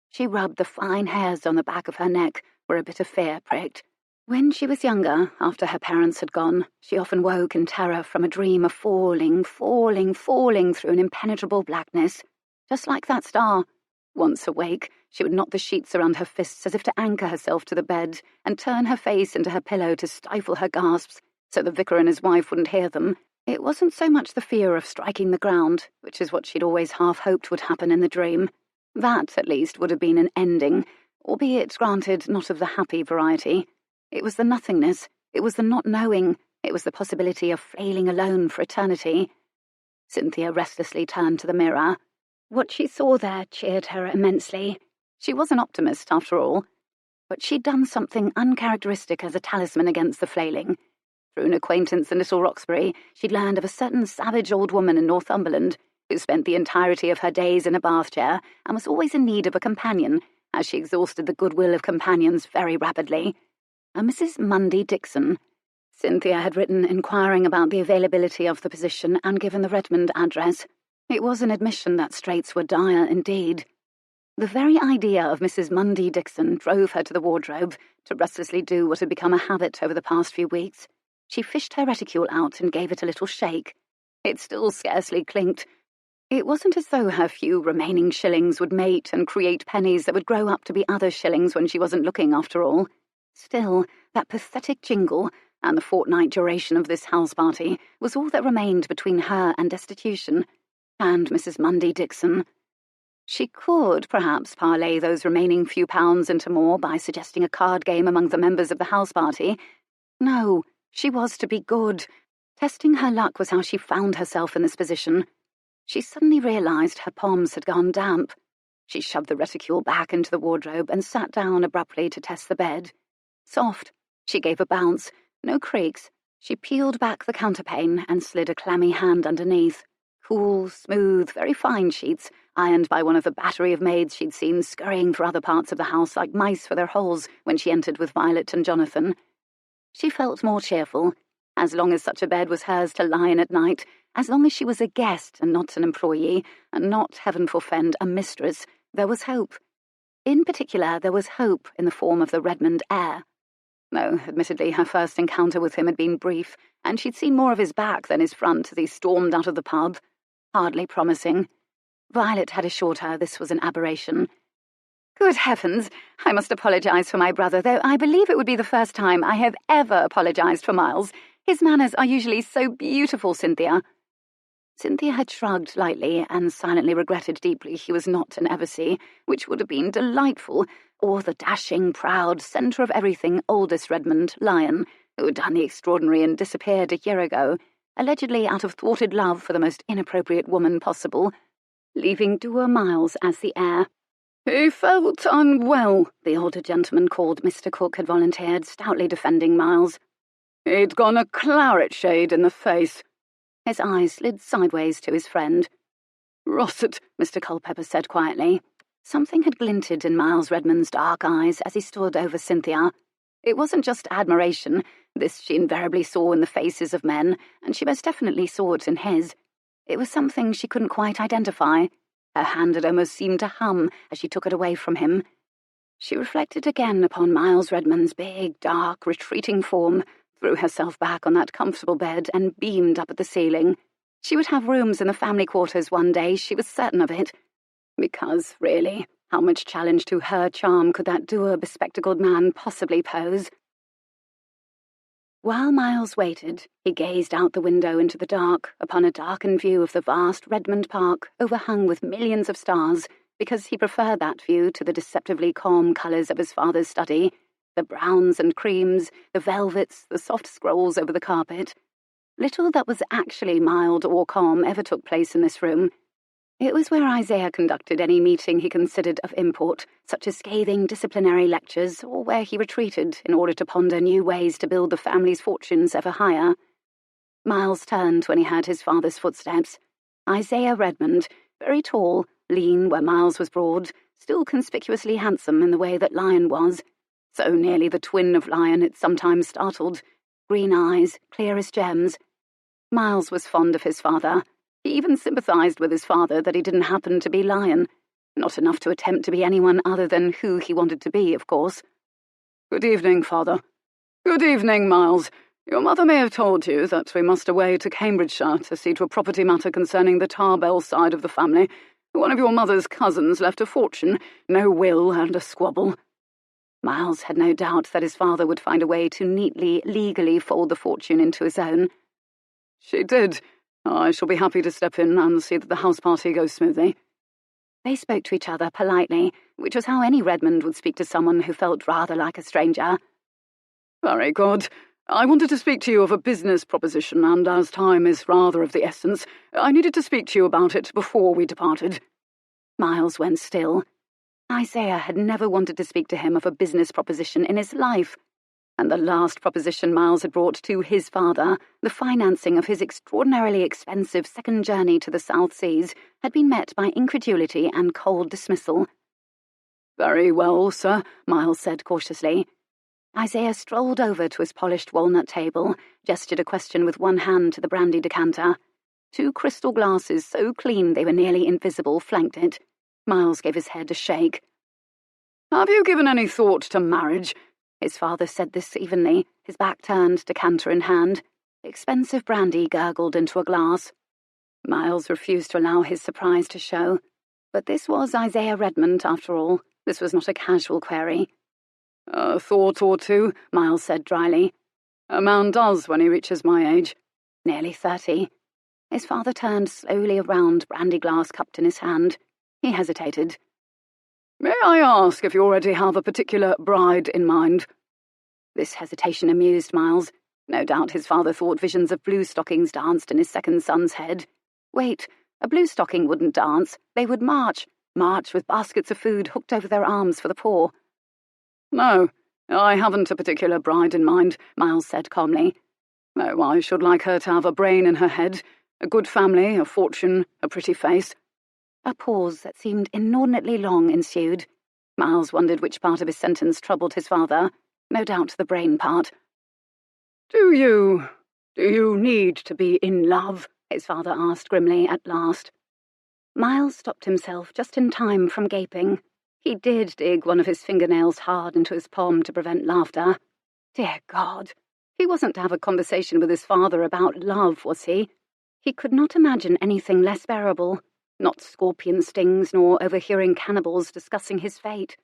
She rubbed the fine hairs on the back of her neck, where a bit of fear pricked. When she was younger, after her parents had gone, she often woke in terror from a dream of falling through an impenetrable blackness, just like that star. Once awake, she would knot the sheets around her fists as if to anchor herself to the bed, and turn her face into her pillow to stifle her gasps, so the vicar and his wife wouldn't hear them. It wasn't so much the fear of striking the ground, which is what she'd always half hoped would happen in the dream. That, at least, would have been an ending, albeit, granted, not of the happy variety. It was the nothingness, it was the not knowing, it was the possibility of flailing alone for eternity. Cynthia restlessly turned to the mirror. What she saw there cheered her immensely. She was an optimist, after all. But she'd done something uncharacteristic as a talisman against the flailing. Through an acquaintance in Little Roxbury, she'd learned of a certain savage old woman in Northumberland who spent the entirety of her days in a bath chair and was always in need of a companion, as she exhausted the goodwill of companions very rapidly. A Mrs. Mundy Dixon, Cynthia had written inquiring about the availability of the position and given the Redmond address. It was an admission that straits were dire indeed. The very idea of Mrs. Mundy Dixon drove her to the wardrobe to restlessly do what had become a habit over the past few weeks. She fished her reticule out and gave it a little shake. It still scarcely clinked. It wasn't as though her few remaining shillings would mate and create pennies that would grow up to be other shillings when she wasn't looking after all. Still, that pathetic jingle and the fortnight duration of this house party was all that remained between her and destitution, and Mrs. Mundy Dixon. She could, perhaps, parlay those remaining few pounds into more by suggesting a card game among the members of the house party. No, she was to be good. Testing her luck was how she found herself in this position. She suddenly realised her palms had gone damp. She shoved the reticule back into the wardrobe and sat down abruptly to test the bed. Soft. She gave a bounce. No creaks. She peeled back the counterpane and slid a clammy hand underneath. Cool, smooth, very fine sheets, ironed by one of the battery of maids she'd seen scurrying for other parts of the house like mice for their holes when she entered with Violet and Jonathan. She felt more cheerful. As long as such a bed was hers to lie in at night, as long as she was a guest and not an employee, and not, heaven forfend, a mistress, there was hope. In particular, there was hope in the form of the Redmond heir. No, admittedly, her first encounter with him had been brief, and she'd seen more of his back than his front as he stormed out of the pub. Hardly promising. Violet had assured her this was an aberration. Good heavens, I must apologise for my brother, though I believe it would be the first time I have ever apologised for Miles. His manners are usually so beautiful, Cynthia. Cynthia had shrugged lightly and silently regretted deeply he was not an Eversey, which would have been delightful, or the dashing, proud, centre of everything oldest Redmond, Lion, who had done the extraordinary and disappeared a year ago, allegedly out of thwarted love for the most inappropriate woman possible, leaving dour Miles as the heir. He felt unwell, the older gentleman called Mr. Cook had volunteered, stoutly defending Miles. He'd gone a claret shade in the face. His eyes slid sideways to his friend. Russet, Mr. Culpepper said quietly. Something had glinted in Miles Redmond's dark eyes as he stood over Cynthia. It wasn't just admiration. This she invariably saw in the faces of men, and she most definitely saw it in his. It was something she couldn't quite identify. Her hand had almost seemed to hum as she took it away from him. She reflected again upon Miles Redmond's big, dark, retreating form, threw herself back on that comfortable bed and beamed up at the ceiling. She would have rooms in the family quarters one day, she was certain of it. Because, really, how much challenge to her charm could that dour, bespectacled man possibly pose? While Miles waited, he gazed out the window into the dark, upon a darkened view of the vast Redmond Park overhung with millions of stars, because he preferred that view to the deceptively calm colours of his father's study, the browns and creams, the velvets, the soft scrolls over the carpet. Little that was actually mild or calm ever took place in this room. It was where Isaiah conducted any meeting he considered of import, such as scathing disciplinary lectures, or where he retreated in order to ponder new ways to build the family's fortunes ever higher. Miles turned when he heard his father's footsteps. Isaiah Redmond, very tall, lean where Miles was broad, still conspicuously handsome in the way that Lion was. So nearly the twin of Lion it sometimes startled. Green eyes, clear as gems. Miles was fond of his father. He even sympathised with his father that he didn't happen to be Lion. Not enough to attempt to be anyone other than who he wanted to be, of course. Good evening, Father. Good evening, Miles. Your mother may have told you that we must away to Cambridgeshire to see to a property matter concerning the Tarbell side of the family. One of your mother's cousins left a fortune, no will and a squabble. Miles had no doubt that his father would find a way to neatly, legally fold the fortune into his own. She did. I shall be happy to step in and see that the house party goes smoothly. They spoke to each other politely, which was how any Redmond would speak to someone who felt rather like a stranger. Very good. I wanted to speak to you of a business proposition, and as time is rather of the essence, I needed to speak to you about it before we departed. Miles went still. Isaiah had never wanted to speak to him of a business proposition in his life. And the last proposition Miles had brought to his father, the financing of his extraordinarily expensive second journey to the South Seas, had been met by incredulity and cold dismissal. Very well, sir, Miles said cautiously. Isaiah strolled over to his polished walnut table, gestured a question with one hand to the brandy decanter. 2 crystal glasses so clean they were nearly invisible flanked it. Miles gave his head a shake. "Have you given any thought to marriage?" His father said this evenly, his back turned, decanter in hand. Expensive brandy gurgled into a glass. Miles refused to allow his surprise to show. But this was Isaiah Redmond, after all. This was not a casual query. "A thought or two," Miles said dryly. "A man does when he reaches my age." Nearly 30. His father turned slowly around, brandy glass cupped in his hand. He hesitated. "May I ask if you already have a particular bride in mind?" This hesitation amused Miles. No doubt his father thought visions of blue stockings danced in his second son's head. Wait, a blue stocking wouldn't dance. They would march with baskets of food hooked over their arms for the poor. "No, I haven't a particular bride in mind," Miles said calmly. "No, I should like her to have a brain in her head, a good family, a fortune, a pretty face." A pause that seemed inordinately long ensued. Miles wondered which part of his sentence troubled his father. No doubt the brain part. Do you need to be in love?" his father asked grimly at last. Miles stopped himself just in time from gaping. He did dig one of his fingernails hard into his palm to prevent laughter. Dear God! He wasn't to have a conversation with his father about love, was he? He could not imagine anything less bearable. Not scorpion stings nor overhearing cannibals discussing his fate.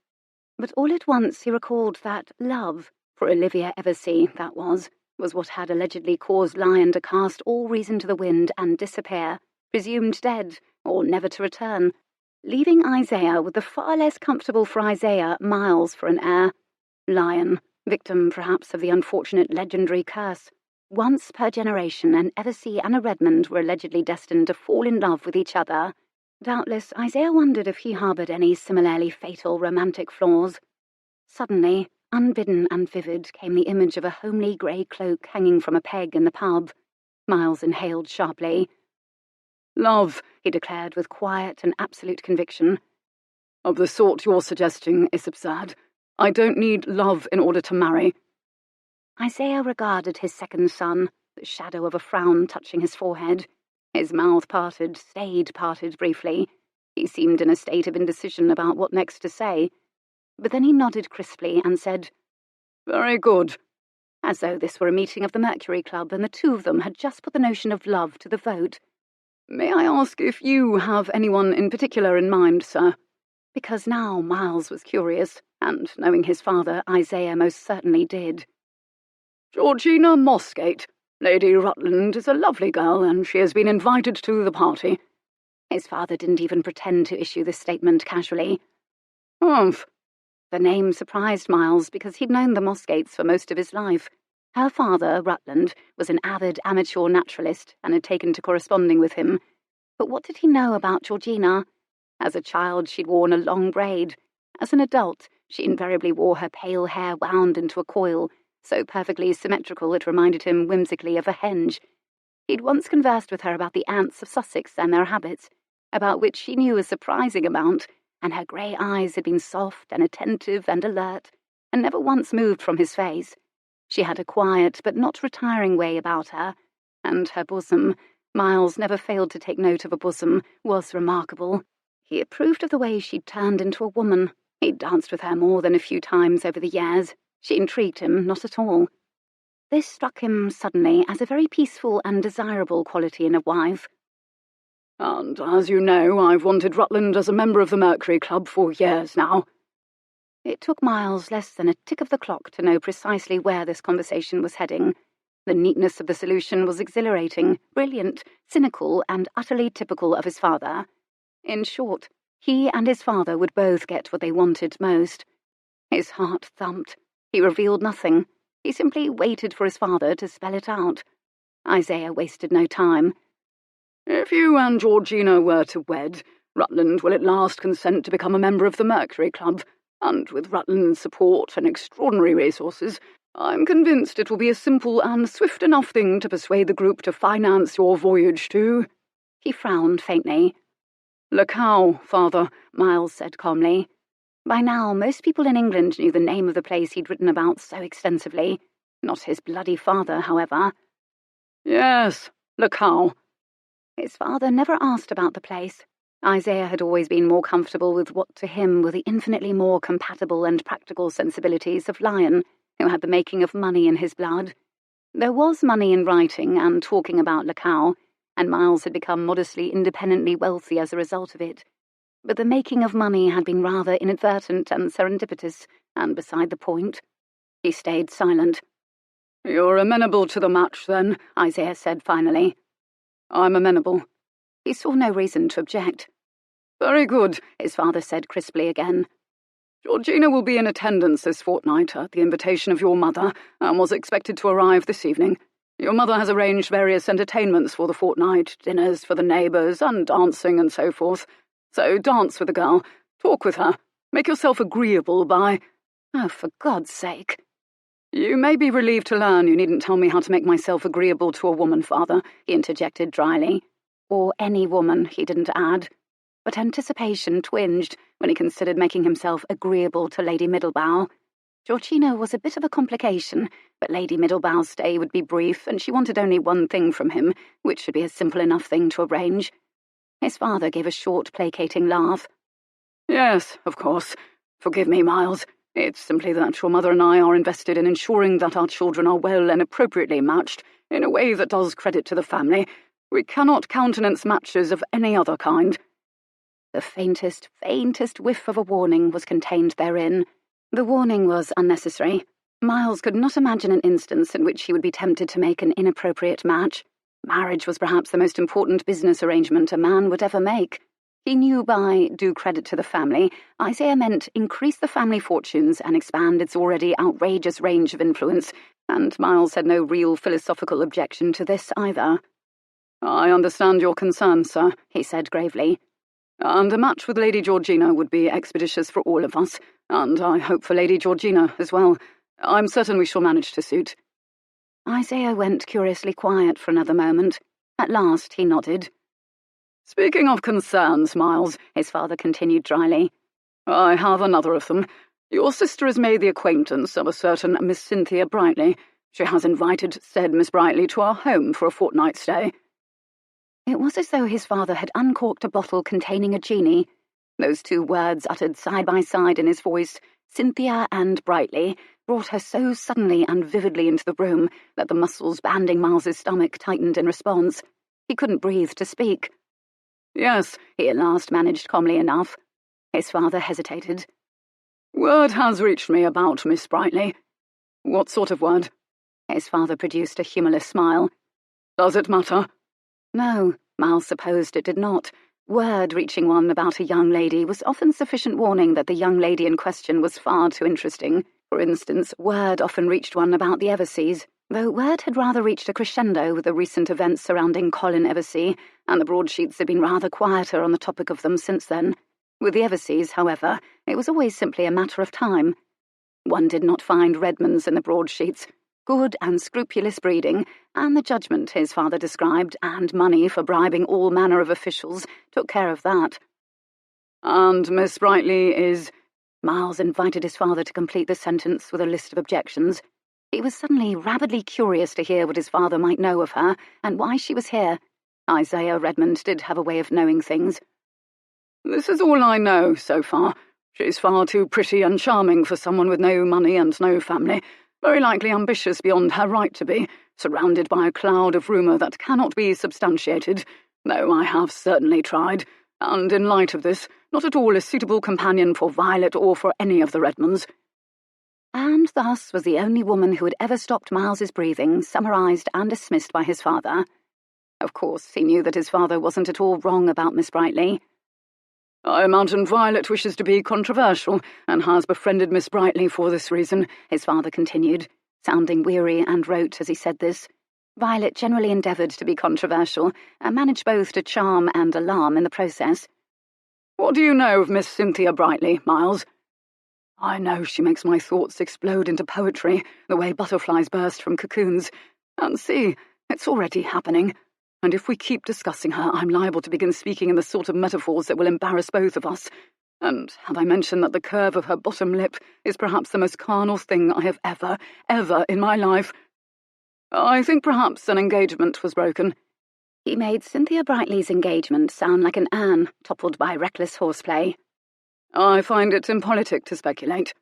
But all at once he recalled that love, for Olivia Eversea that was what had allegedly caused Lion to cast all reason to the wind and disappear, presumed dead, or never to return, leaving Isaiah with the far less comfortable for Isaiah Miles for an heir. Lion, victim perhaps of the unfortunate legendary curse. Once per generation, an Eversea and a Redmond were allegedly destined to fall in love with each other. Doubtless, Isaiah wondered if he harboured any similarly fatal romantic flaws. Suddenly, unbidden and vivid, came the image of a homely grey cloak hanging from a peg in the pub. Miles inhaled sharply. "Love," he declared with quiet and absolute conviction. "Of the sort you're suggesting is absurd. I don't need love in order to marry." Isaiah regarded his second son, the shadow of a frown touching his forehead. His mouth stayed parted briefly. He seemed in a state of indecision about what next to say. But then he nodded crisply and said, "Very good," as though this were a meeting of the Mercury Club and the two of them had just put the notion of love to the vote. "May I ask if you have anyone in particular in mind, sir?" Because now Miles was curious, and knowing his father, Isaiah most certainly did. "Georgina Mosgate. Lady Rutland is a lovely girl, and she has been invited to the party." His father didn't even pretend to issue this statement casually. "Humph." The name surprised Miles because he'd known the Mosgates for most of his life. Her father, Rutland, was an avid amateur naturalist and had taken to corresponding with him. But what did he know about Georgina? As a child, she'd worn a long braid. As an adult, she invariably wore her pale hair wound into a coil, so perfectly symmetrical it reminded him whimsically of a henge. He'd once conversed with her about the ants of Sussex and their habits, about which she knew a surprising amount, and her grey eyes had been soft and attentive and alert, and never once moved from his face. She had a quiet but not retiring way about her, and her bosom, Miles never failed to take note of a bosom, was remarkable. He approved of the way she'd turned into a woman. He'd danced with her more than a few times over the years. She intrigued him not at all. This struck him suddenly as a very peaceful and desirable quality in a wife. "And as you know, I've wanted Rutland as a member of the Mercury Club for years now." It took Miles less than a tick of the clock to know precisely where this conversation was heading. The neatness of the solution was exhilarating, brilliant, cynical, and utterly typical of his father. In short, he and his father would both get what they wanted most. His heart thumped. He revealed nothing. He simply waited for his father to spell it out. Isaiah wasted no time. "If you and Georgina were to wed, Rutland will at last consent to become a member of the Mercury Club, and with Rutland's support and extraordinary resources, I'm convinced it will be a simple and swift enough thing to persuade the group to finance your voyage to—" He frowned faintly. "Lacau, father," Miles said calmly. By now, most people in England knew the name of the place he'd written about so extensively. Not his bloody father, however. Yes, Lacau. His father never asked about the place. Isaiah had always been more comfortable with what to him were the infinitely more compatible and practical sensibilities of Lion, who had the making of money in his blood. There was money in writing and talking about Lacau, and Miles had become modestly independently wealthy as a result of it. But the making of money had been rather inadvertent and serendipitous, and beside the point. He stayed silent. "You're amenable to the match, then," Isaiah said finally. "I'm amenable." He saw no reason to object. "Very good," his father said crisply again. "Georgina will be in attendance this fortnight at the invitation of your mother, and was expected to arrive this evening. Your mother has arranged various entertainments for the fortnight, dinners for the neighbours, and dancing and so forth. So dance with the girl, talk with her, make yourself agreeable by—" "Oh, for God's sake." "You may be relieved to learn you needn't tell me how to make myself agreeable to a woman, father," he interjected dryly. Or any woman, he didn't add. But anticipation twinged when he considered making himself agreeable to Lady Middlebow. Georgina was a bit of a complication, but Lady Middlebow's stay would be brief, and she wanted only one thing from him, which should be a simple enough thing to arrange. His father gave a short, placating laugh. "Yes, of course. Forgive me, Miles. It's simply that your mother and I are invested in ensuring that our children are well and appropriately matched in a way that does credit to the family. We cannot countenance matches of any other kind." The faintest whiff of a warning was contained therein. The warning was unnecessary. Miles could not imagine an instance in which he would be tempted to make an inappropriate match. Marriage was perhaps the most important business arrangement a man would ever make. He knew by do credit to the family, Isaiah meant increase the family fortunes and expand its already outrageous range of influence, and Miles had no real philosophical objection to this either. "I understand your concern, sir," he said gravely. "And a match with Lady Georgina would be expeditious for all of us, and I hope for Lady Georgina as well. I'm certain we shall manage to suit." Isaiah went curiously quiet for another moment. At last he nodded. "Speaking of concerns, Miles," his father continued dryly, "I have another of them. Your sister has made the acquaintance of a certain Miss Cynthia Brightly. She has invited said Miss Brightly to our home for a fortnight's stay." It was as though his father had uncorked a bottle containing a genie. Those two words uttered side by side in his voice, Cynthia and Brightly, brought her so suddenly and vividly into the room that the muscles banding Miles's stomach tightened in response. He couldn't breathe to speak. "Yes," he at last managed calmly enough. His father hesitated. "Word has reached me about Miss Brightly." "What sort of word?" His father produced a humourless smile. "Does it matter?" No, Miles supposed it did not. Word reaching one about a young lady was often sufficient warning that the young lady in question was far too interesting. For instance, word often reached one about the Everseys, though word had rather reached a crescendo with the recent events surrounding Colin Eversey, and the broadsheets had been rather quieter on the topic of them since then. With the Everseys, however, it was always simply a matter of time. One did not find Redmonds in the broadsheets. Good and scrupulous breeding, and the judgment his father described, and money for bribing all manner of officials, took care of that. "And Miss Brightly is—" Miles invited his father to complete the sentence with a list of objections. He was suddenly rabidly curious to hear what his father might know of her, and why she was here. Isaiah Redmond did have a way of knowing things. "This is all I know, so far. She's far too pretty and charming for someone with no money and no family, very likely ambitious beyond her right to be, surrounded by a cloud of rumour that cannot be substantiated, though I have certainly tried, and in light of this, not at all a suitable companion for Violet or for any of the Redmonds." And thus was the only woman who had ever stopped Miles's breathing summarised and dismissed by his father. Of course, he knew that his father wasn't at all wrong about Miss Brightly. "I imagine Violet wishes to be controversial, and has befriended Miss Brightly for this reason," his father continued, sounding weary and rote as he said this. Violet generally endeavoured to be controversial, and managed both to charm and alarm in the process. "What do you know of Miss Cynthia Brightly, Miles?" "I know she makes my thoughts explode into poetry, the way butterflies burst from cocoons. And see, it's already happening. And if we keep discussing her, I'm liable to begin speaking in the sort of metaphors that will embarrass both of us. And have I mentioned that the curve of her bottom lip is perhaps the most carnal thing I have ever in my life? I think perhaps an engagement was broken." He made Cynthia Brightly's engagement sound like an Anne toppled by reckless horseplay. "I find it impolitic to speculate."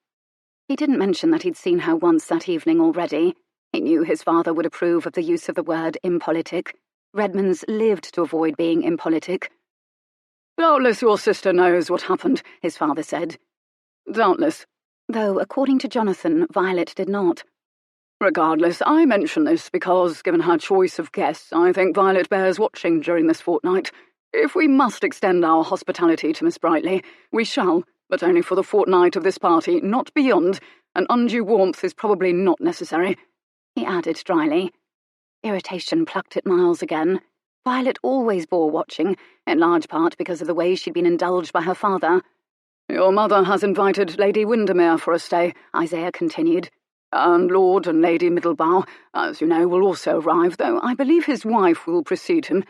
He didn't mention that he'd seen her once that evening already. He knew his father would approve of the use of the word impolitic. Redmonds lived to avoid being impolitic. "Doubtless your sister knows what happened," his father said. "Doubtless." Though, according to Jonathan, Violet did not. "Regardless, I mention this because, given her choice of guests, I think Violet bears watching during this fortnight. If we must extend our hospitality to Miss Brightly, we shall, but only for the fortnight of this party, not beyond. An undue warmth is probably not necessary," he added dryly. Irritation plucked at Miles again. Violet always bore watching, in large part because of the way she'd been indulged by her father. "Your mother has invited Lady Windermere for a stay," Isaiah continued. "And Lord and Lady Middlebow, as you know, will also arrive, though I believe his wife will precede him.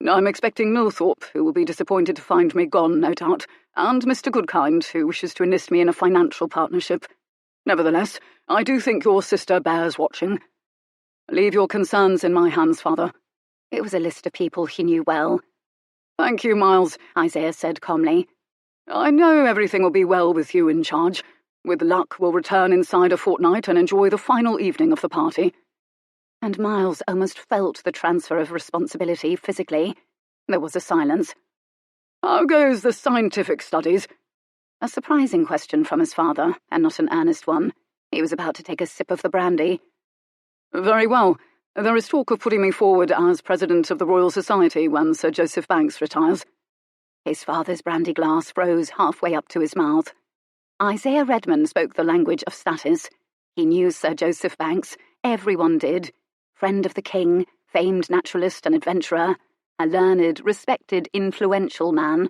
I'm expecting Millthorpe, who will be disappointed to find me gone, no doubt, and Mr. Goodkind, who wishes to enlist me in a financial partnership. Nevertheless, I do think your sister bears watching. Leave your concerns in my hands, Father." It was a list of people he knew well. "Thank you, Miles," Isaiah said calmly. "I know everything will be well with you in charge. With luck, we'll return inside a fortnight and enjoy the final evening of the party." And Miles almost felt the transfer of responsibility physically. There was a silence. "How goes the scientific studies?" A surprising question from his father, and not an earnest one. He was about to take a sip of the brandy. "Very well. There is talk of putting me forward as President of the Royal Society when Sir Joseph Banks retires." His father's brandy glass froze halfway up to his mouth. Isaiah Redmond spoke the language of status. He knew Sir Joseph Banks. Everyone did. Friend of the king, famed naturalist and adventurer, a learned, respected, influential man.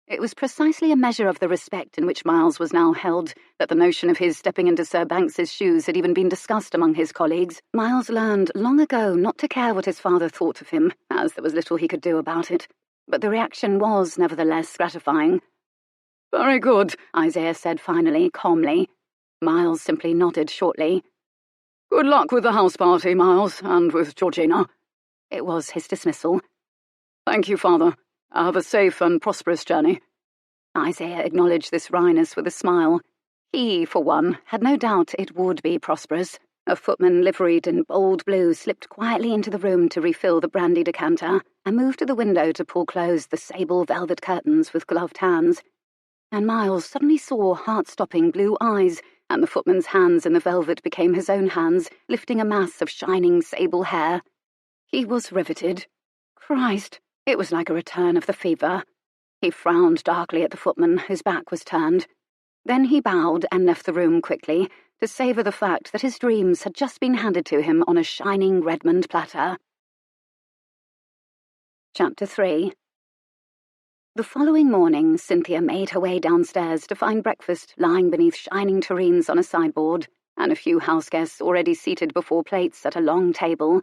It was precisely a measure of the respect in which Miles was now held that the notion of his stepping into Sir Banks's shoes had even been discussed among his colleagues. Miles learned long ago not to care what his father thought of him, as there was little he could do about it. But the reaction was, nevertheless, gratifying. "Very good," Isaiah said finally, calmly. Miles simply nodded shortly. "Good luck with the house party, Miles, and with Georgina." It was his dismissal. "Thank you, Father. Have a safe and prosperous journey." Isaiah acknowledged this wryness with a smile. He, for one, had no doubt it would be prosperous. A footman liveried in bold blue slipped quietly into the room to refill the brandy decanter and moved to the window to pull close the sable velvet curtains with gloved hands. And Miles suddenly saw heart-stopping blue eyes, and the footman's hands in the velvet became his own hands, lifting a mass of shining sable hair. He was riveted. Christ, it was like a return of the fever. He frowned darkly at the footman, whose back was turned. Then he bowed and left the room quickly, to savour the fact that his dreams had just been handed to him on a shining Redmond platter. Chapter 3. The following morning, Cynthia made her way downstairs to find breakfast lying beneath shining tureens on a sideboard, and a few houseguests already seated before plates at a long table.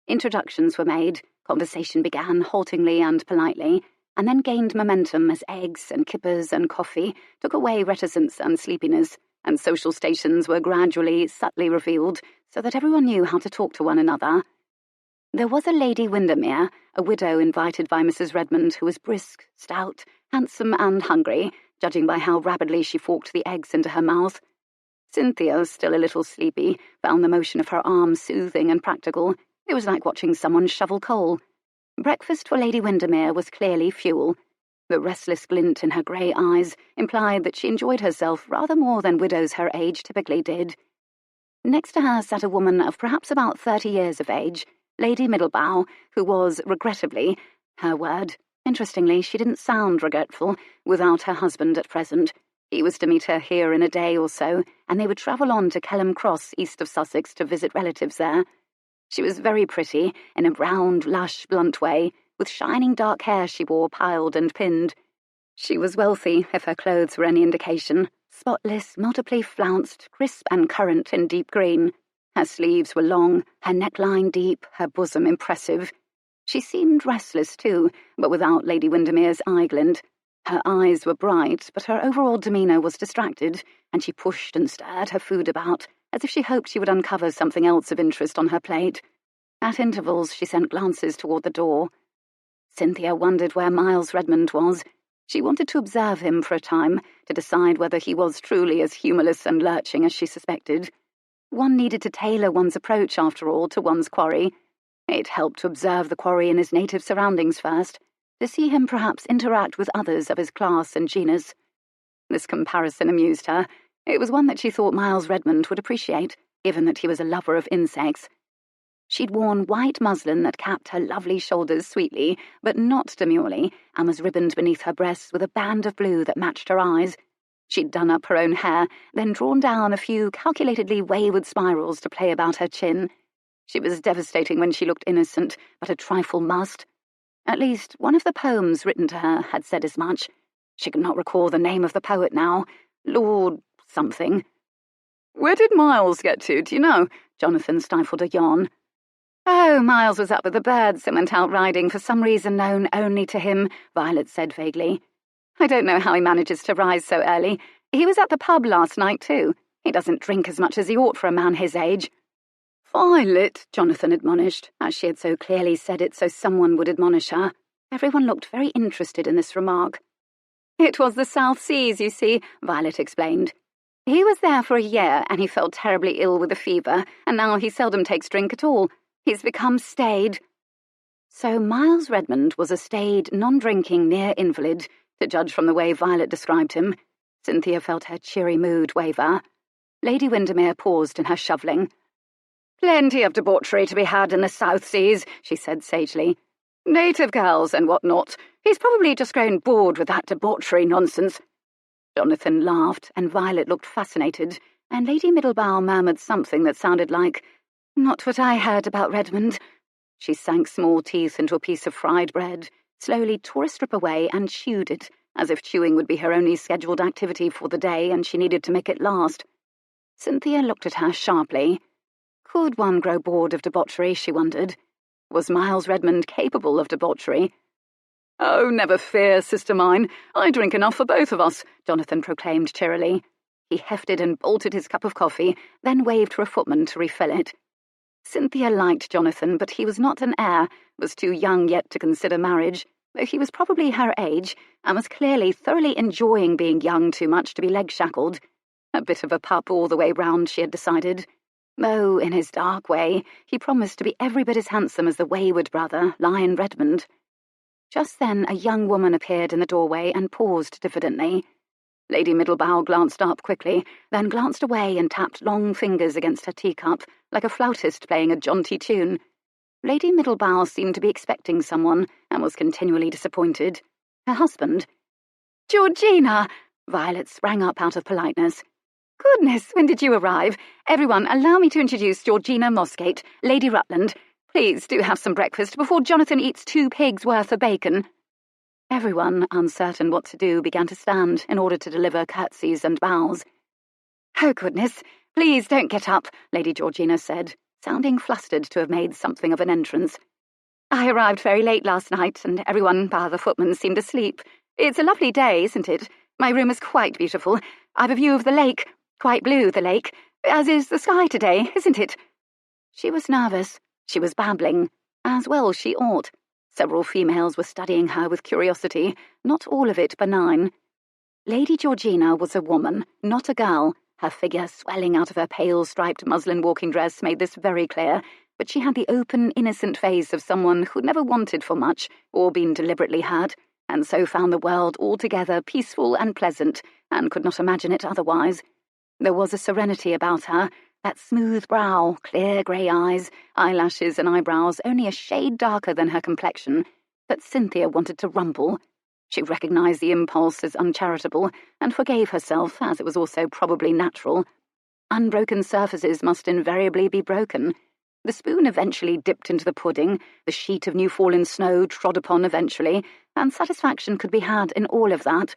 Introductions were made, conversation began haltingly and politely, and then gained momentum as eggs and kippers and coffee took away reticence and sleepiness, and social stations were gradually, subtly revealed, so that everyone knew how to talk to one another. There was a Lady Windermere, a widow invited by Mrs. Redmond, who was brisk, stout, handsome and hungry, judging by how rapidly she forked the eggs into her mouth. Cynthia, still a little sleepy, found the motion of her arm soothing and practical. It was like watching someone shovel coal. Breakfast for Lady Windermere was clearly fuel. The restless glint in her grey eyes implied that she enjoyed herself rather more than widows her age typically did. Next to her sat a woman of perhaps about 30 years of age, Lady Middlebow, who was, regrettably, her word. Interestingly, she didn't sound regretful, without her husband at present. He was to meet her here in a day or so, and they would travel on to Kelham Cross, east of Sussex, to visit relatives there. She was very pretty, in a round, lush, blunt way, with shining dark hair she wore piled and pinned. She was wealthy, if her clothes were any indication, spotless, multiply flounced, crisp and currant in deep green. Her sleeves were long, her neckline deep, her bosom impressive. She seemed restless, too, but without Lady Windermere's eye glint. Her eyes were bright, but her overall demeanour was distracted, and she pushed and stirred her food about, as if she hoped she would uncover something else of interest on her plate. At intervals, she sent glances toward the door. Cynthia wondered where Miles Redmond was. She wanted to observe him for a time, to decide whether he was truly as humorless and lurching as she suspected. One needed to tailor one's approach, after all, to one's quarry. It helped to observe the quarry in his native surroundings first, to see him perhaps interact with others of his class and genus. This comparison amused her. It was one that she thought Miles Redmond would appreciate, given that he was a lover of insects. She'd worn white muslin that capped her lovely shoulders sweetly, but not demurely, and was ribboned beneath her breasts with a band of blue that matched her eyes. She'd done up her own hair, then drawn down a few calculatedly wayward spirals to play about her chin. She was devastating when she looked innocent, but a trifle mussed. At least, one of the poems written to her had said as much. She could not recall the name of the poet now. Lord something. "Where did Miles get to, do you know?" Jonathan stifled a yawn. "Oh, Miles was up with the birds and went out riding for some reason known only to him," Violet said vaguely. "I don't know how he manages to rise so early. He was at the pub last night, too. He doesn't drink as much as he ought for a man his age." "Violet," Jonathan admonished, as she had so clearly said it so someone would admonish her. Everyone looked very interested in this remark. "It was the South Seas, you see," Violet explained. "He was there for a year, and he fell terribly ill with a fever, and now he seldom takes drink at all. He's become staid." So Miles Redmond was a staid, non-drinking near invalid, to judge from the way Violet described him. Cynthia felt her cheery mood waver. Lady Windermere paused in her shovelling. "Plenty of debauchery to be had in the South Seas," she said sagely. "Native girls and what not. He's probably just grown bored with that debauchery nonsense." Jonathan laughed, and Violet looked fascinated, and Lady Middlebow murmured something that sounded like, "Not what I heard about Redmond." She sank small teeth into a piece of fried bread, slowly tore a strip away and chewed it, as if chewing would be her only scheduled activity for the day and she needed to make it last. Cynthia looked at her sharply. Could one grow bored of debauchery, she wondered. Was Miles Redmond capable of debauchery? "Oh, never fear, sister mine. I drink enough for both of us," Jonathan proclaimed cheerily. He hefted and bolted his cup of coffee, then waved for a footman to refill it. Cynthia liked Jonathan, but he was not an heir, was too young yet to consider marriage, though he was probably her age, and was clearly thoroughly enjoying being young too much to be leg-shackled. A bit of a pup all the way round, she had decided. Though, in his dark way, he promised to be every bit as handsome as the wayward brother, Lion Redmond. Just then a young woman appeared in the doorway and paused diffidently. Lady Middlebow glanced up quickly, then glanced away and tapped long fingers against her teacup, like a flautist playing a jaunty tune. Lady Middlebow seemed to be expecting someone, and was continually disappointed. Her husband. "Georgina!" Violet sprang up out of politeness. "Goodness, when did you arrive? Everyone, allow me to introduce Georgina Mosgate, Lady Rutland. Please do have some breakfast before Jonathan eats 2 pigs' worth of bacon." Everyone, uncertain what to do, began to stand in order to deliver curtsies and bows. "Oh, goodness, please don't get up," Lady Georgina said, sounding flustered to have made something of an entrance. "I arrived very late last night, and everyone, bar the footman, seemed asleep. It's a lovely day, isn't it? My room is quite beautiful. I've a view of the lake, quite blue, the lake, as is the sky today, isn't it?" She was nervous. She was babbling, as well she ought. Several females were studying her with curiosity, not all of it benign. Lady Georgina was a woman, not a girl. Her figure swelling out of her pale striped muslin walking dress made this very clear, but she had the open, innocent face of someone who'd never wanted for much or been deliberately hurt, and so found the world altogether peaceful and pleasant, and could not imagine it otherwise. There was a serenity about her, that smooth brow, clear grey eyes, eyelashes and eyebrows only a shade darker than her complexion, that Cynthia wanted to rumple. She recognised the impulse as uncharitable, and forgave herself, as it was also probably natural. Unbroken surfaces must invariably be broken. The spoon eventually dipped into the pudding, the sheet of new-fallen snow trod upon eventually, and satisfaction could be had in all of that.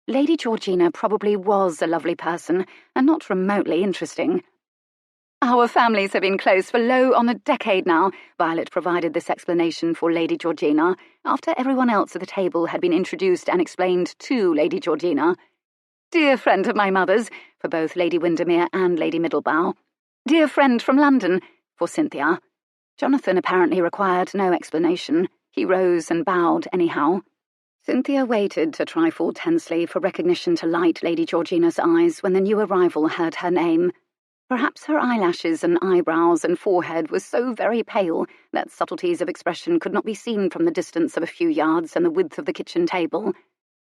Lady Georgina probably was a lovely person, and not remotely interesting. Our families have been close for low on a decade now, Violet provided this explanation for Lady Georgina, after everyone else at the table had been introduced and explained to Lady Georgina. Dear friend of my mother's, for both Lady Windermere and Lady Middlebow. Dear friend from London, for Cynthia. Jonathan apparently required no explanation. He rose and bowed anyhow. Cynthia waited a trifle tensely for recognition to light Lady Georgina's eyes when the new arrival heard her name. Perhaps her eyelashes and eyebrows and forehead were so very pale that subtleties of expression could not be seen from the distance of a few yards and the width of the kitchen table.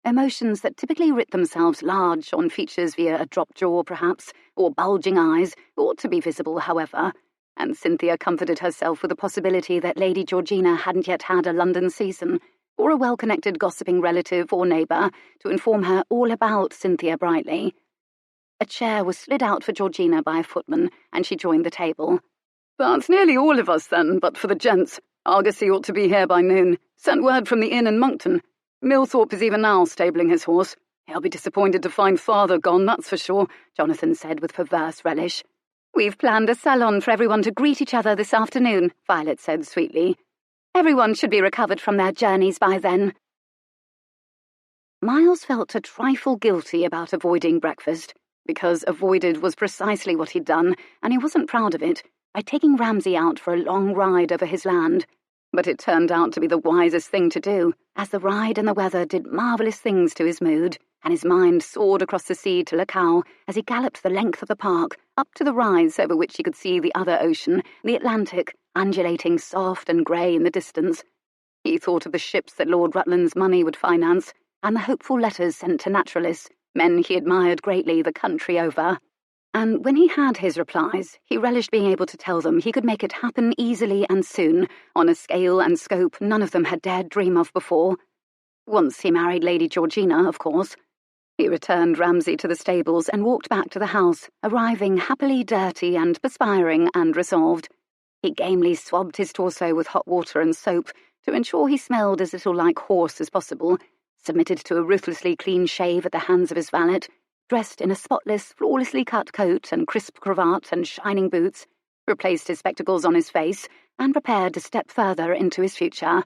Emotions that typically writ themselves large on features via a dropped jaw, perhaps, or bulging eyes, ought to be visible, however, and Cynthia comforted herself with the possibility that Lady Georgina hadn't yet had a London season, or a well-connected gossiping relative or neighbour to inform her all about Cynthia Brightly. A chair was slid out for Georgina by a footman, and she joined the table. That's nearly all of us, then, but for the gents. Argosy ought to be here by noon. Sent word from the inn in Monkton. Millthorpe is even now stabling his horse. He'll be disappointed to find father gone, that's for sure, Jonathan said with perverse relish. We've planned a salon for everyone to greet each other this afternoon, Violet said sweetly. Everyone should be recovered from their journeys by then. Miles felt a trifle guilty about avoiding breakfast, because avoided was precisely what he'd done, and he wasn't proud of it, by taking Ramsay out for a long ride over his land. But it turned out to be the wisest thing to do, as the ride and the weather did marvellous things to his mood, and his mind soared across the sea to Lecale as he galloped the length of the park, up to the rise over which he could see the other ocean, the Atlantic, undulating soft and grey in the distance. He thought of the ships that Lord Rutland's money would finance, and the hopeful letters sent to naturalists, men he admired greatly the country over. And when he had his replies, he relished being able to tell them he could make it happen easily and soon, on a scale and scope none of them had dared dream of before. Once he married Lady Georgina, of course. He returned Ramsay to the stables and walked back to the house, arriving happily dirty and perspiring and resolved. He gamely swabbed his torso with hot water and soap to ensure he smelled as little like horse as possible, submitted to a ruthlessly clean shave at the hands of his valet, dressed in a spotless, flawlessly cut coat and crisp cravat and shining boots, replaced his spectacles on his face, and prepared to step further into his future.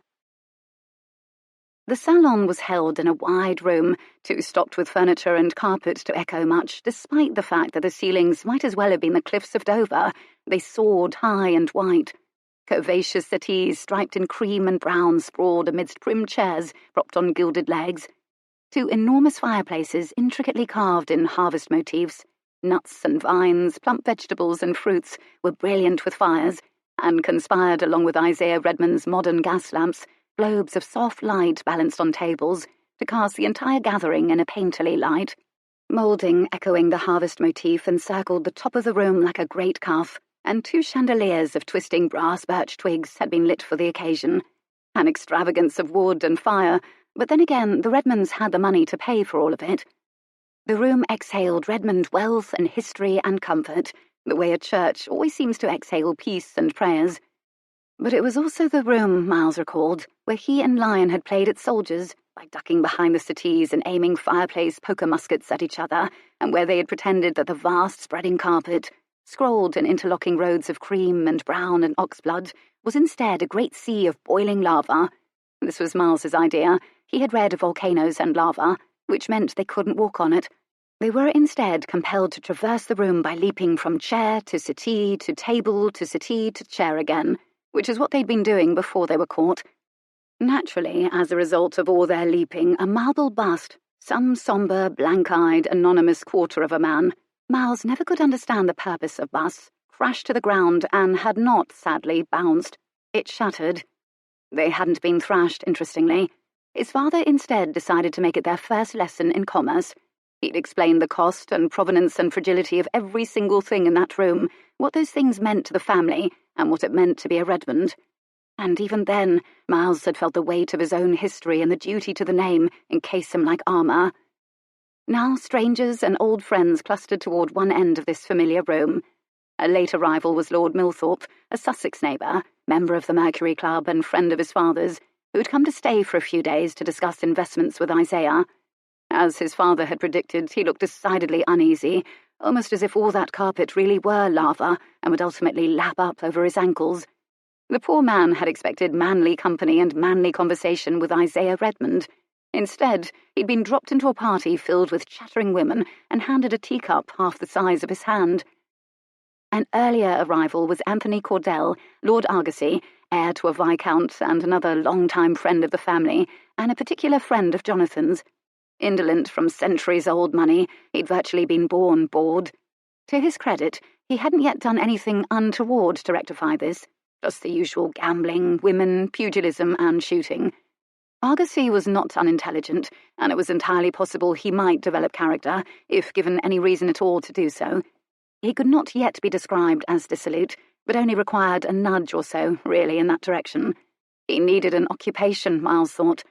The salon was held in a wide room, too stocked with furniture and carpet to echo much, despite the fact that the ceilings might as well have been the cliffs of Dover. They soared high and white. Curvaceous settees striped in cream and brown sprawled amidst prim chairs propped on gilded legs. Two enormous fireplaces intricately carved in harvest motifs, nuts and vines, plump vegetables and fruits, were brilliant with fires, and conspired along with Isaiah Redmond's modern gas lamps, globes of soft light balanced on tables, to cast the entire gathering in a painterly light. Moulding echoing the harvest motif encircled the top of the room like a great cuff, and two chandeliers of twisting brass birch twigs had been lit for the occasion. An extravagance of wood and fire, but then again the Redmonds had the money to pay for all of it. The room exhaled Redmond wealth and history and comfort, the way a church always seems to exhale peace and prayers. But it was also the room, Miles recalled, where he and Lion had played at soldiers, by ducking behind the settees and aiming fireplace poker muskets at each other, and where they had pretended that the vast spreading carpet, scrolled in interlocking roads of cream and brown and oxblood, was instead a great sea of boiling lava. This was Miles's idea. He had read of volcanoes and lava, which meant they couldn't walk on it. They were instead compelled to traverse the room by leaping from chair to settee to table to settee to chair again, which is what they'd been doing before they were caught. Naturally, as a result of all their leaping, a marble bust, some sombre, blank-eyed, anonymous quarter of a man, Miles never could understand the purpose of busts, crashed to the ground and had not, sadly, bounced. It shattered. They hadn't been thrashed, interestingly. His father instead decided to make it their first lesson in commerce. He'd explained the cost and provenance and fragility of every single thing in that room, what those things meant to the family, and what it meant to be a Redmond. And even then, Miles had felt the weight of his own history and the duty to the name encase him like armour. Now strangers and old friends clustered toward one end of this familiar room. A late arrival was Lord Millthorpe, a Sussex neighbour, member of the Mercury Club and friend of his father's, who had come to stay for a few days to discuss investments with Isaiah. As his father had predicted, he looked decidedly uneasy, almost as if all that carpet really were lava and would ultimately lap up over his ankles. The poor man had expected manly company and manly conversation with Isaiah Redmond. Instead, he'd been dropped into a party filled with chattering women and handed a teacup half the size of his hand. An earlier arrival was Anthony Cordell, Lord Argosy, heir to a viscount and another long-time friend of the family, and a particular friend of Jonathan's. Indolent from centuries-old money, he'd virtually been born bored. To his credit, he hadn't yet done anything untoward to rectify this, just the usual gambling, women, pugilism, and shooting. Argosy was not unintelligent, and it was entirely possible he might develop character, if given any reason at all to do so. He could not yet be described as dissolute, but only required a nudge or so, really, in that direction. He needed an occupation, Miles thought.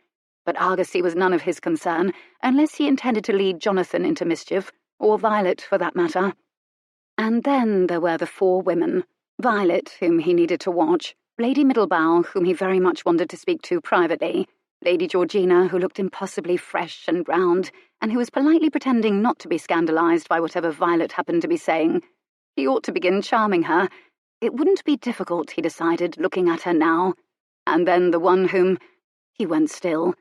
But Argosy was none of his concern, unless he intended to lead Jonathan into mischief, or Violet, for that matter. And then there were the 4 women. Violet, whom he needed to watch, Lady Middlebow, whom he very much wanted to speak to privately, Lady Georgina, who looked impossibly fresh and round, and who was politely pretending not to be scandalised by whatever Violet happened to be saying. He ought to begin charming her. It wouldn't be difficult, he decided, looking at her now. And then the one whom... He went still.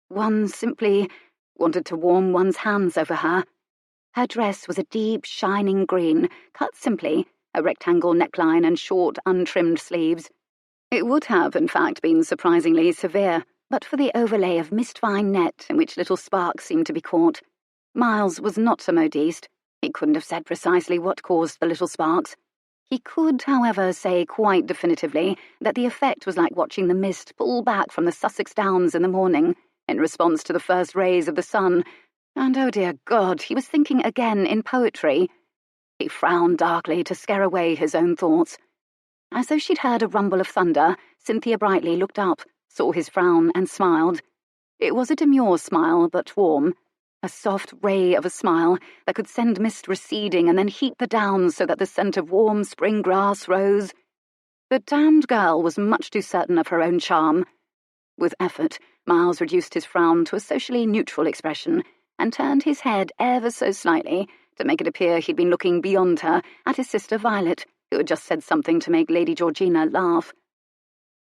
One simply wanted to warm one's hands over her. Her dress was a deep, shining green, cut simply, a rectangle neckline and short, untrimmed sleeves. It would have, in fact, been surprisingly severe, but for the overlay of mist-vine net in which little sparks seemed to be caught. Miles was not a modiste. He couldn't have said precisely what caused the little sparks. He could, however, say quite definitively that the effect was like watching the mist pull back from the Sussex Downs in the morning, in response to the first rays of the sun, and, oh dear God, he was thinking again in poetry. He frowned darkly to scare away his own thoughts. As though she'd heard a rumble of thunder, Cynthia Brightly looked up, saw his frown, and smiled. It was a demure smile, but warm. A soft ray of a smile that could send mist receding and then heat the downs so that the scent of warm spring grass rose. The damned girl was much too certain of her own charm. With effort, Miles reduced his frown to a socially neutral expression and turned his head ever so slightly to make it appear he'd been looking beyond her at his sister Violet, who had just said something to make Lady Georgina laugh.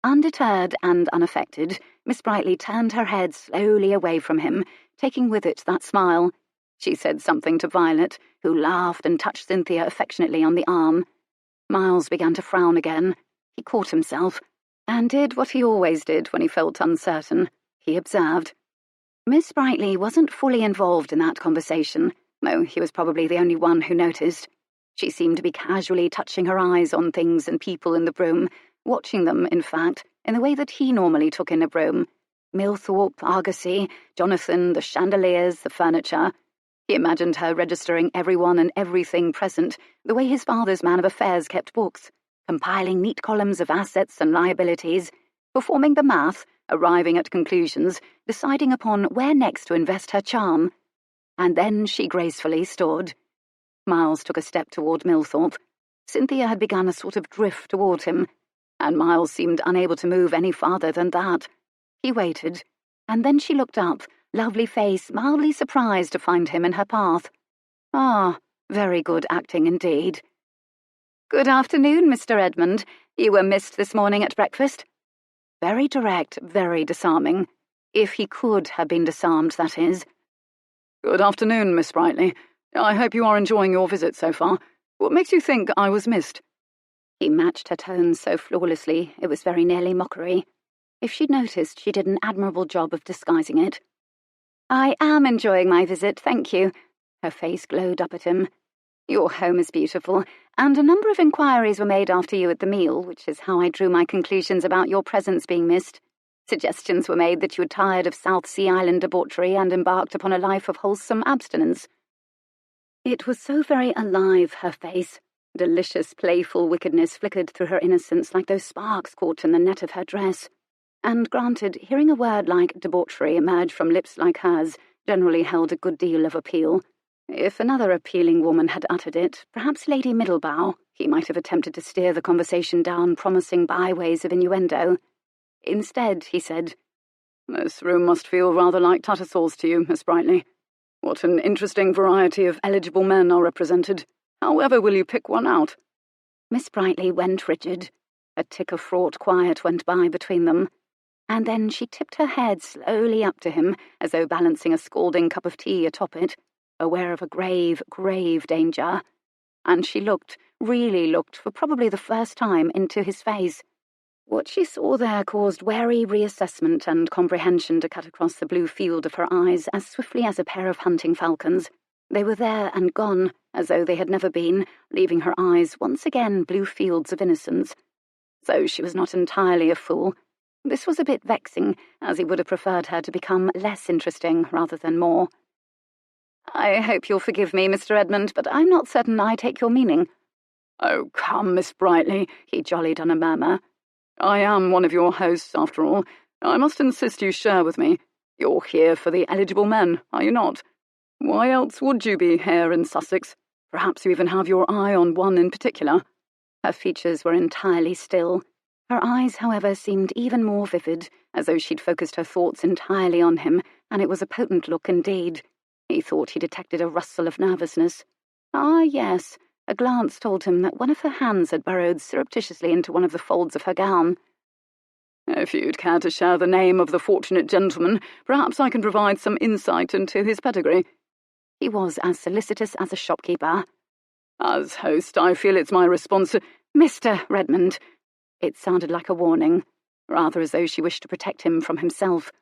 Undeterred and unaffected, Miss Brightly turned her head slowly away from him, taking with it that smile. She said something to Violet, who laughed and touched Cynthia affectionately on the arm. Miles began to frown again. He caught himself, and did what he always did when he felt uncertain. He observed. Miss Brightly wasn't fully involved in that conversation, though he was probably the only one who noticed. She seemed to be casually touching her eyes on things and people in the room, watching them, in fact, in the way that he normally took in a room. Millthorpe, Argosy, Jonathan, the chandeliers, the furniture. He imagined her registering everyone and everything present, the way his father's man of affairs kept books, compiling neat columns of assets and liabilities, performing the math, arriving at conclusions, deciding upon where next to invest her charm. And then she gracefully stood. Miles took a step toward Millthorpe. Cynthia had begun a sort of drift toward him, and Miles seemed unable to move any farther than that. He waited, and then she looked up, lovely face, mildly surprised to find him in her path. Ah, very good acting indeed. "Good afternoon, Mr. Redmond. You were missed this morning at breakfast." Very direct, very disarming. If he could have been disarmed, that is. "Good afternoon, Miss Brightly. I hope you are enjoying your visit so far. What makes you think I was missed?" He matched her tone so flawlessly, it was very nearly mockery. If she'd noticed, she did an admirable job of disguising it. "I am enjoying my visit, thank you." Her face glowed up at him. "Your home is beautiful, and a number of inquiries were made after you at the meal, which is how I drew my conclusions about your presence being missed. Suggestions were made that you had tired of South Sea Island debauchery and embarked upon a life of wholesome abstinence." It was so very alive, her face. Delicious, playful wickedness flickered through her innocence like those sparks caught in the net of her dress. And granted, hearing a word like debauchery emerge from lips like hers generally held a good deal of appeal. If another appealing woman had uttered it, perhaps Lady Middlebow, he might have attempted to steer the conversation down promising byways of innuendo. Instead, he said, "This room must feel rather like Tattersall's to you, Miss Brightly." What an interesting variety of eligible men are represented. However will you pick one out? Miss Brightly went rigid. A tick of fraught quiet went by between them, and then she tipped her head slowly up to him, as though balancing a scalding cup of tea atop it, aware of a grave, grave danger. And she looked, really looked, for probably the first time, into his face. What she saw there caused wary reassessment and comprehension to cut across the blue field of her eyes as swiftly as a pair of hunting falcons. They were there and gone, as though they had never been, leaving her eyes once again blue fields of innocence. So she was not entirely a fool. This was a bit vexing, as he would have preferred her to become less interesting rather than more. "I hope you'll forgive me, Mr. Redmond, but I'm not certain I take your meaning." "Oh, come, Miss Brightly," he jollied on a murmur. "I am one of your hosts, after all. I must insist you share with me. You're here for the eligible men, are you not? Why else would you be heir in Sussex? Perhaps you even have your eye on one in particular." Her features were entirely still. Her eyes, however, seemed even more vivid, as though she'd focused her thoughts entirely on him, and it was a potent look indeed. He thought he detected a rustle of nervousness. Ah, yes, a glance told him that one of her hands had burrowed surreptitiously into one of the folds of her gown. "If you'd care to share the name of the fortunate gentleman, perhaps I can provide some insight into his pedigree." He was as solicitous as a shopkeeper. "As host, I feel it's my Mr. Redmond." It sounded like a warning, rather as though she wished to protect him from himself.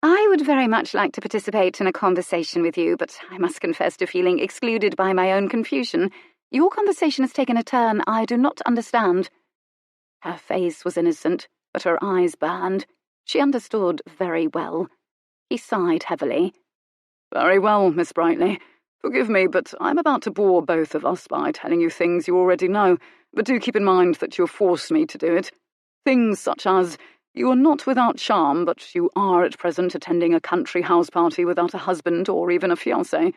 "I would very much like to participate in a conversation with you, but I must confess to feeling excluded by my own confusion. Your conversation has taken a turn I do not understand." Her face was innocent, but her eyes burned. She understood very well. He sighed heavily. "Very well, Miss Brightly. Forgive me, but I'm about to bore both of us by telling you things you already know, but do keep in mind that you've forced me to do it. Things such as, you are not without charm, but you are at present attending a country house party without a husband or even a fiancé,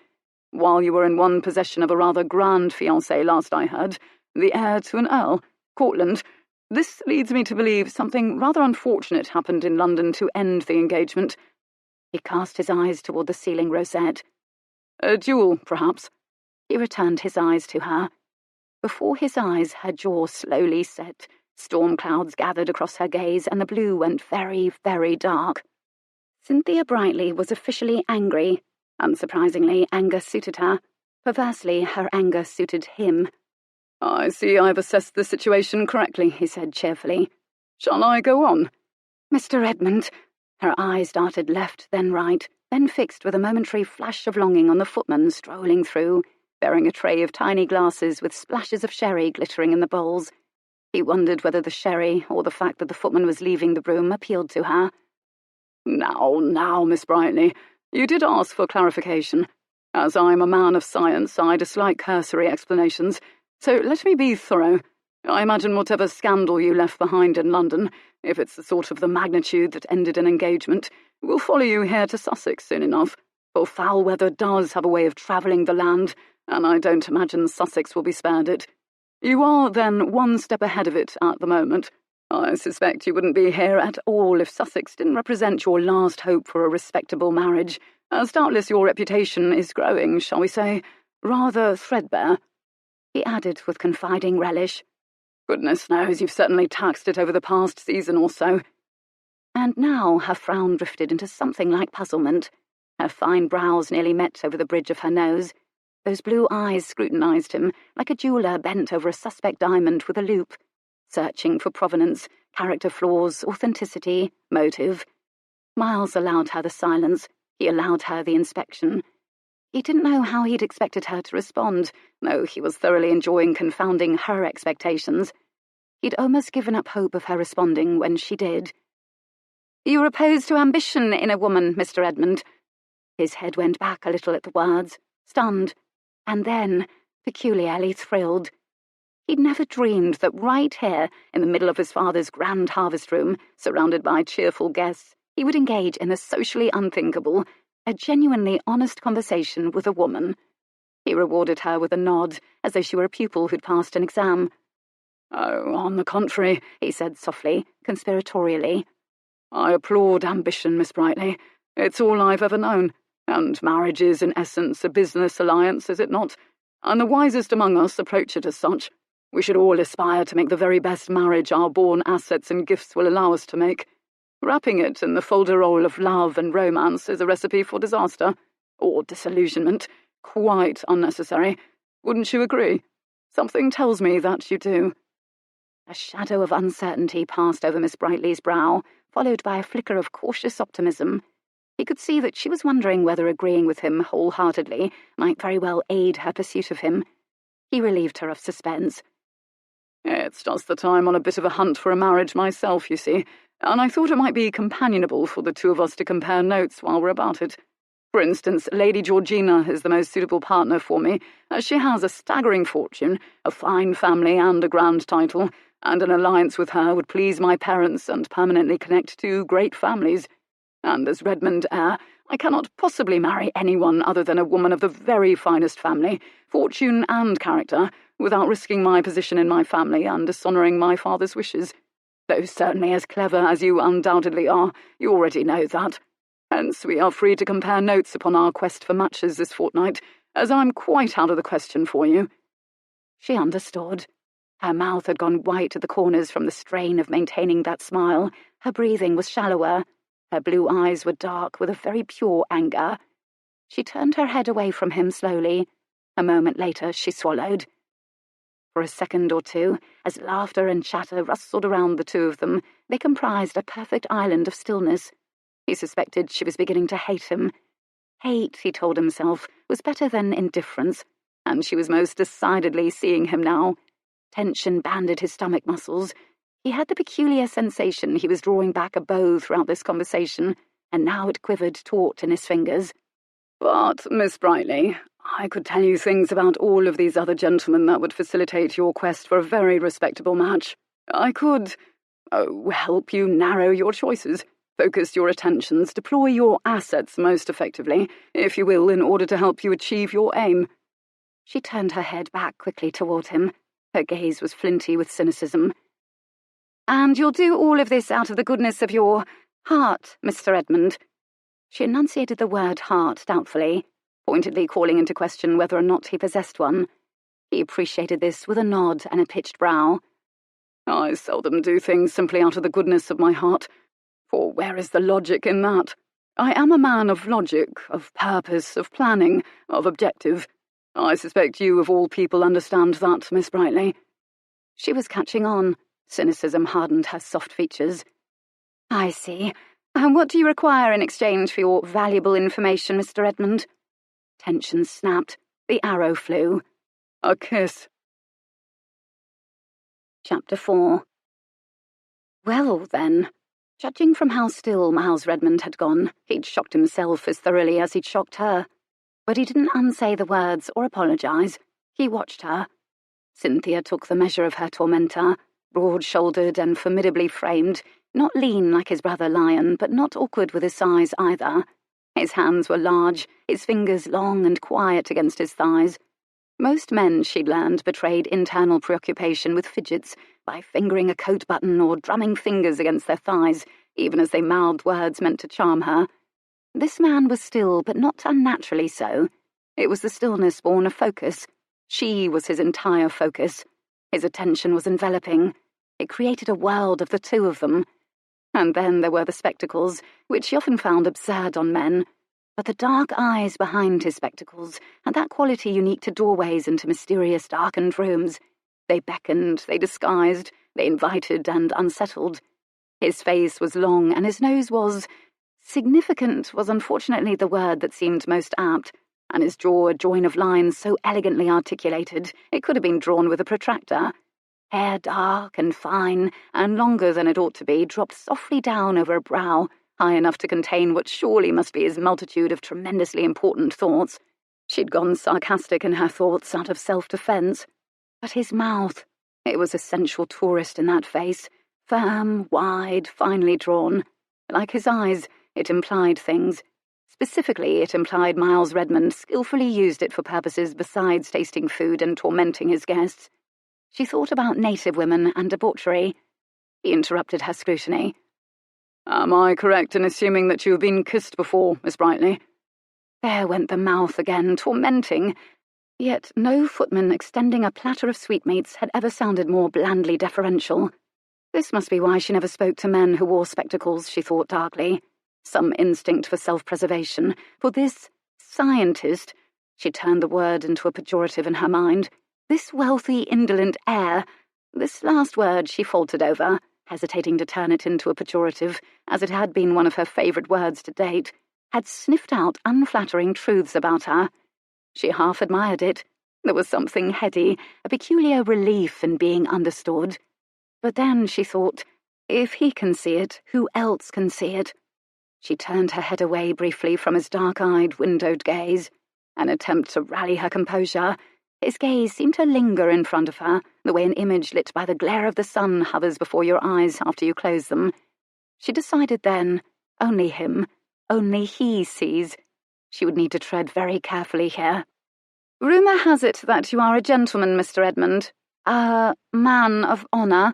while you were in one possession of a rather grand fiancé last I heard, the heir to an earl, Cortland. This leads me to believe something rather unfortunate happened in London to end the engagement." He cast his eyes toward the ceiling rosette. "A duel, perhaps?" He returned his eyes to her. Before his eyes, her jaw slowly set. Storm clouds gathered across her gaze, and the blue went very, very dark. Cynthia Brightly was officially angry. Unsurprisingly, anger suited her. Perversely, her anger suited him. "I see I've assessed the situation correctly," he said cheerfully. "Shall I go on?" "Mr. Redmond." Her eyes darted left, then right, then fixed with a momentary flash of longing on the footman strolling through, bearing a tray of tiny glasses with splashes of sherry glittering in the bowls. He wondered whether the sherry, or the fact that the footman was leaving the room, appealed to her. Now, Miss Brightly, you did ask for clarification. As I'm a man of science, I dislike cursory explanations, so let me be thorough. I imagine whatever scandal you left behind in London, if it's the sort of the magnitude that ended an engagement, will follow you here to Sussex soon enough, for foul weather does have a way of travelling the land, and I don't imagine Sussex will be spared it. You are, then, one step ahead of it at the moment. I suspect you wouldn't be here at all if Sussex didn't represent your last hope for a respectable marriage, as doubtless your reputation is growing, shall we say, rather threadbare." He added with confiding relish, "Goodness knows you've certainly taxed it over the past season or so." And now her frown drifted into something like puzzlement. Her fine brows nearly met over the bridge of her nose. Those blue eyes scrutinized him, like a jeweller bent over a suspect diamond with a loupe, searching for provenance, character flaws, authenticity, motive. Miles allowed her the silence. He allowed her the inspection. He didn't know how he'd expected her to respond, though he was thoroughly enjoying confounding her expectations. He'd almost given up hope of her responding when she did. "You're opposed to ambition in a woman, Mr. Redmond." His head went back a little at the words, stunned, and then peculiarly thrilled. He'd never dreamed that right here, in the middle of his father's grand harvest room, surrounded by cheerful guests, he would engage in the socially unthinkable, a genuinely honest conversation with a woman. He rewarded her with a nod, as though she were a pupil who'd passed an exam. "Oh, on the contrary," he said softly, conspiratorially. "I applaud ambition, Miss Brightly. It's all I've ever known, And marriage is, in essence, a business alliance, is it not? And the wisest among us approach it as such. We should all aspire to make the very best marriage our born assets and gifts will allow us to make. Wrapping it in the folderol of love and romance is a recipe for disaster, or disillusionment, quite unnecessary. Wouldn't you agree? Something tells me that you do." A shadow of uncertainty passed over Miss Brightly's brow, followed by a flicker of cautious optimism. He could see that she was wondering whether agreeing with him wholeheartedly might very well aid her pursuit of him. He relieved her of suspense. "It's just that I'm on a bit of a hunt for a marriage myself, you see, and I thought it might be companionable for the two of us to compare notes while we're about it. For instance, Lady Georgina is the most suitable partner for me, as she has a staggering fortune, a fine family and a grand title, and an alliance with her would please my parents and permanently connect two great families. And as Redmond heir, I cannot possibly marry anyone other than a woman of the very finest family, fortune and character, without risking my position in my family and dishonouring my father's wishes. Though certainly as clever as you undoubtedly are, you already know that. Hence we are free to compare notes upon our quest for matches this fortnight, as I'm quite out of the question for you." She understood. Her mouth had gone white at the corners from the strain of maintaining that smile. Her breathing was shallower. Her blue eyes were dark with a very pure anger. She turned her head away from him slowly. A moment later she swallowed. For a second or two, as laughter and chatter rustled around the two of them, they comprised a perfect island of stillness. He suspected she was beginning to hate him. Hate, he told himself, was better than indifference, and she was most decidedly seeing him now. Tension banded his stomach muscles. He had the peculiar sensation he was drawing back a bow throughout this conversation, and now it quivered taut in his fingers. "But, Miss Brightly, I could tell you things about all of these other gentlemen that would facilitate your quest for a very respectable match. I could, help you narrow your choices, focus your attentions, deploy your assets most effectively, if you will, in order to help you achieve your aim." She turned her head back quickly toward him. Her gaze was flinty with cynicism. "And you'll do all of this out of the goodness of your heart, Mr. Redmond." She enunciated the word heart doubtfully, pointedly calling into question whether or not he possessed one. He appreciated this with a nod and a pitched brow. "I seldom do things simply out of the goodness of my heart, for where is the logic in that? I am a man of logic, of purpose, of planning, of objective. I suspect you, of all people, understand that, Miss Brightly." She was catching on. Cynicism hardened her soft features. "I see. And what do you require in exchange for your valuable information, Mr. Redmond?" Tension snapped. The arrow flew. "A kiss." Chapter 4. Well, then. Judging from how still Miles Redmond had gone, he'd shocked himself as thoroughly as he'd shocked her. But he didn't unsay the words or apologize. He watched her. Cynthia took the measure of her tormentor, broad-shouldered and formidably framed, not lean like his brother Lion, but not awkward with his size either. His hands were large, his fingers long and quiet against his thighs. Most men, she'd learned, betrayed internal preoccupation with fidgets by fingering a coat button or drumming fingers against their thighs, even as they mouthed words meant to charm her. This man was still, but not unnaturally so. It was the stillness born of focus. She was his entire focus. His attention was enveloping. It created a world of the two of them. And then there were the spectacles, which she often found absurd on men. But the dark eyes behind his spectacles had that quality unique to doorways into mysterious darkened rooms. They beckoned, they disguised, they invited and unsettled. His face was long, and his nose was... significant was unfortunately the word that seemed most apt, and his jaw a join of lines so elegantly articulated it could have been drawn with a protractor. Hair dark and fine, and longer than it ought to be, dropped softly down over a brow, high enough to contain what surely must be his multitude of tremendously important thoughts. She'd gone sarcastic in her thoughts out of self-defense. But his mouth, it was a sensual tourist in that face, firm, wide, finely drawn. Like his eyes, it implied things. Specifically, it implied Miles Redmond skillfully used it for purposes besides tasting food and tormenting his guests. She thought about native women and debauchery. He interrupted her scrutiny. "Am I correct in assuming that you have been kissed before, Miss Brightly?" There went the mouth again, tormenting. Yet no footman extending a platter of sweetmeats had ever sounded more blandly deferential. This must be why she never spoke to men who wore spectacles, she thought darkly. Some instinct for self-preservation. For this scientist, she turned the word into a pejorative in her mind, this wealthy, indolent heir. This last word she faltered over, hesitating to turn it into a pejorative, as it had been one of her favourite words to date, had sniffed out unflattering truths about her. She half admired it. There was something heady, a peculiar relief in being understood. But then, she thought, if he can see it, who else can see it? She turned her head away briefly from his dark-eyed, windowed gaze. An attempt to rally her composure. His gaze seemed to linger in front of her, the way an image lit by the glare of the sun hovers before your eyes after you close them. She decided then, only him, only he sees. She would need to tread very carefully here. "Rumour has it that you are a gentleman, Mr. Redmond. A man of honour."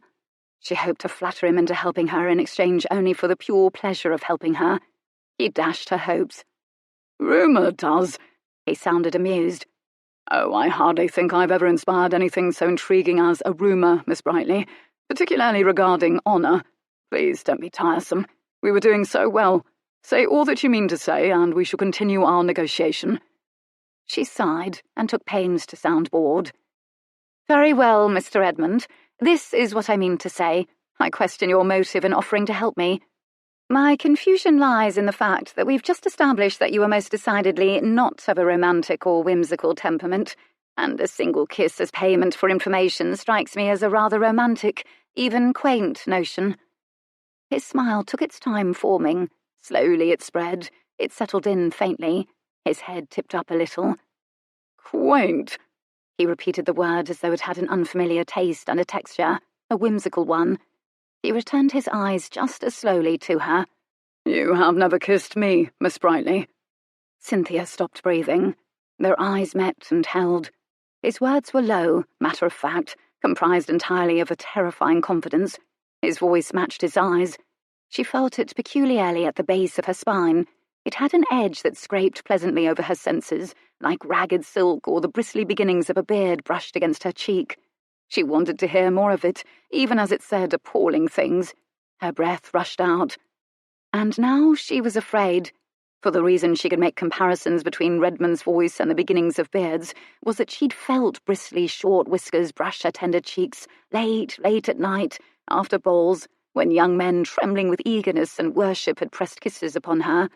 She hoped to flatter him into helping her in exchange only for the pure pleasure of helping her. He dashed her hopes. "Rumour does?" He sounded amused. "Oh, I hardly think I've ever inspired anything so intriguing as a rumour, Miss Brightly, particularly regarding honour. Please don't be tiresome. We were doing so well. Say all that you mean to say, and we shall continue our negotiation." She sighed and took pains to sound bored. "Very well, Mr. Redmond. This is what I mean to say. I question your motive in offering to help me. My confusion lies in the fact that we've just established that you are most decidedly not of a romantic or whimsical temperament, and a single kiss as payment for information strikes me as a rather romantic, even quaint notion." His smile took its time forming. Slowly it spread. It settled in faintly. His head tipped up a little. "Quaint." He repeated the word as though it had an unfamiliar taste and a texture, a whimsical one. He returned his eyes just as slowly to her. "You have never kissed me, Miss Brightly." Cynthia stopped breathing. Their eyes met and held. His words were low, matter-of-fact, comprised entirely of a terrifying confidence. His voice matched his eyes. She felt it peculiarly at the base of her spine. It had an edge that scraped pleasantly over her senses, like ragged silk or the bristly beginnings of a beard brushed against her cheek. She wanted to hear more of it, even as it said appalling things. Her breath rushed out. And now she was afraid. For the reason she could make comparisons between Redmond's voice and the beginnings of beards was that she'd felt bristly short whiskers brush her tender cheeks late at night, after balls, when young men trembling with eagerness and worship had pressed kisses upon her.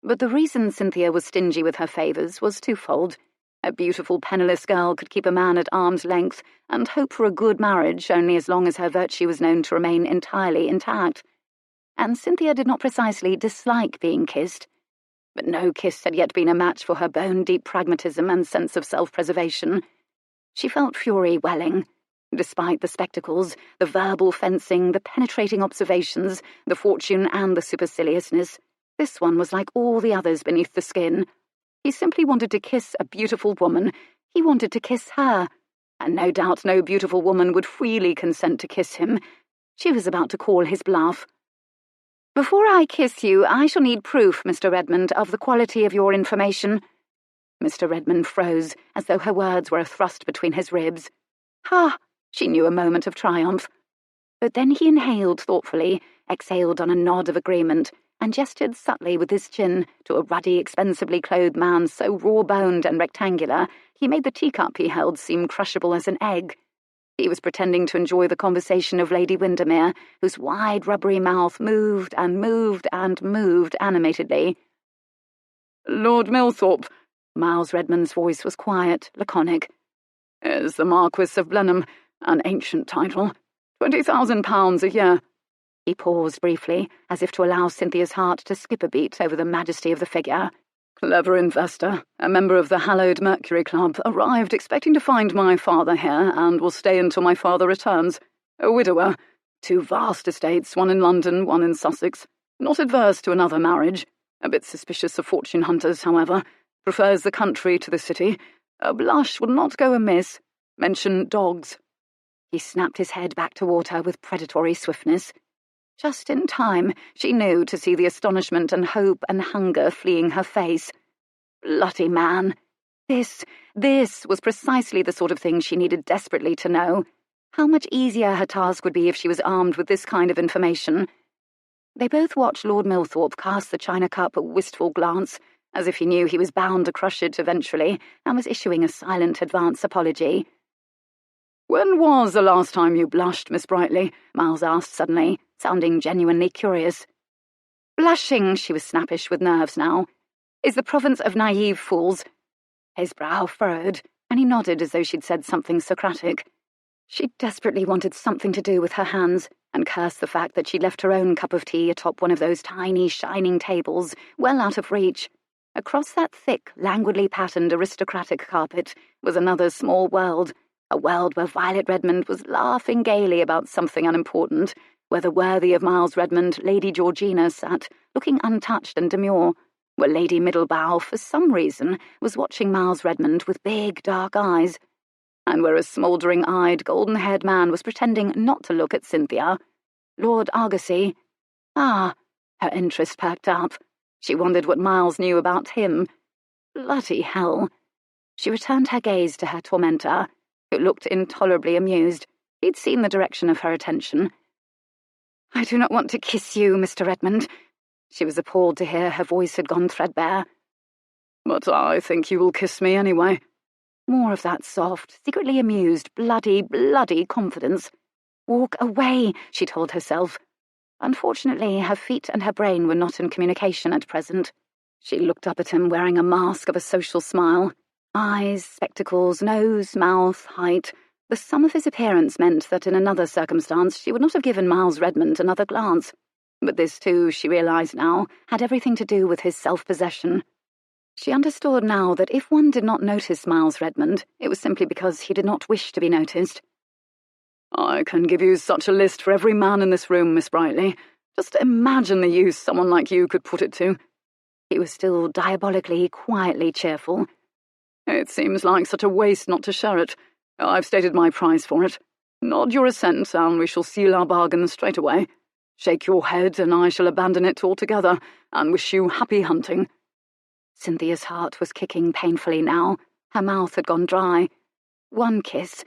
But the reason Cynthia was stingy with her favours was twofold. A beautiful penniless girl could keep a man at arm's length and hope for a good marriage only as long as her virtue was known to remain entirely intact. And Cynthia did not precisely dislike being kissed. But no kiss had yet been a match for her bone-deep pragmatism and sense of self-preservation. She felt fury welling. Despite the spectacles, the verbal fencing, the penetrating observations, the fortune and the superciliousness, this one was like all the others beneath the skin. He simply wanted to kiss a beautiful woman. He wanted to kiss her. And no doubt no beautiful woman would freely consent to kiss him. She was about to call his bluff. "Before I kiss you, I shall need proof, Mr. Redmond, of the quality of your information." Mr. Redmond froze, as though her words were a thrust between his ribs. "Ha!" She knew a moment of triumph. But then he inhaled thoughtfully, exhaled on a nod of agreement, and gestured subtly with his chin to a ruddy, expensively clothed man so raw-boned and rectangular he made the teacup he held seem crushable as an egg. He was pretending to enjoy the conversation of Lady Windermere, whose wide, rubbery mouth moved and moved and moved animatedly. "Lord Milthorpe," Miles Redmond's voice was quiet, laconic, "is the Marquis of Blenheim, an ancient title. £20,000 a year." He paused briefly, as if to allow Cynthia's heart to skip a beat over the majesty of the figure. "Clever investor, a member of the hallowed Mercury Club, arrived expecting to find my father here and will stay until my father returns. A widower, 2 vast estates, one in London, one in Sussex. Not adverse to another marriage. A bit suspicious of fortune hunters, however. Prefers the country to the city. A blush would not go amiss. Mention dogs." He snapped his head back toward her with predatory swiftness. Just in time, she knew, to see the astonishment and hope and hunger fleeing her face. Bloody man. This was precisely the sort of thing she needed desperately to know. How much easier her task would be if she was armed with this kind of information. They both watched Lord Milthorpe cast the china cup a wistful glance, as if he knew he was bound to crush it eventually, and was issuing a silent advance apology. "When was the last time you blushed, Miss Brightly?" Miles asked suddenly, sounding genuinely curious. Blushing, she was snappish with nerves now, is the province of naive fools. His brow furrowed, and he nodded as though she'd said something Socratic. She desperately wanted something to do with her hands, and cursed the fact that she'd left her own cup of tea atop one of those tiny, shining tables, well out of reach. Across that thick, languidly patterned aristocratic carpet was another small world, a world where Violet Redmond was laughing gaily about something unimportant, where the worthy of Miles Redmond, Lady Georgina, sat, looking untouched and demure, where Lady Middlebow, for some reason, was watching Miles Redmond with big, dark eyes, and where a smouldering-eyed, golden-haired man was pretending not to look at Cynthia. Lord Argosy. Ah, her interest perked up. She wondered what Miles knew about him. Bloody hell. She returned her gaze to her tormentor, who looked intolerably amused. He'd seen the direction of her attention. "I do not want to kiss you, Mr. Redmond." She was appalled to hear her voice had gone threadbare. "But I think you will kiss me anyway." More of that soft, secretly amused, bloody confidence. Walk away, she told herself. Unfortunately, her feet and her brain were not in communication at present. She looked up at him wearing a mask of a social smile. Eyes, spectacles, nose, mouth, height. The sum of his appearance meant that in another circumstance she would not have given Miles Redmond another glance. But this, too, she realized now, had everything to do with his self-possession. She understood now that if one did not notice Miles Redmond, it was simply because he did not wish to be noticed. "I can give you such a list for every man in this room, Miss Brightly. Just imagine the use someone like you could put it to." He was still diabolically, quietly cheerful. "It seems like such a waste not to share it. I've stated my price for it. Nod your assent, and we shall seal our bargain straight away. Shake your head, and I shall abandon it altogether, and wish you happy hunting." Cynthia's heart was kicking painfully now. Her mouth had gone dry. One kiss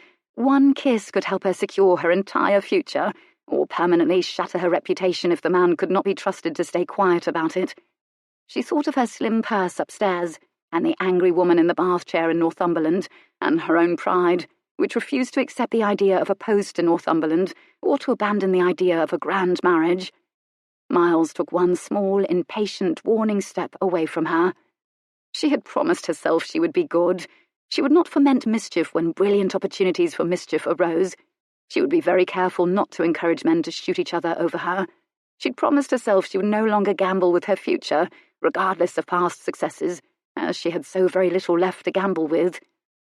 could help her secure her entire future, or permanently shatter her reputation if the man could not be trusted to stay quiet about it. She thought of her slim purse upstairs, and the angry woman in the bath chair in Northumberland, and her own pride, which refused to accept the idea of a post in Northumberland, or to abandon the idea of a grand marriage. Miles took one small, impatient, warning step away from her. She had promised herself she would be good. She would not foment mischief when brilliant opportunities for mischief arose. She would be very careful not to encourage men to shoot each other over her. She'd promised herself she would no longer gamble with her future, regardless of past successes, as she had so very little left to gamble with,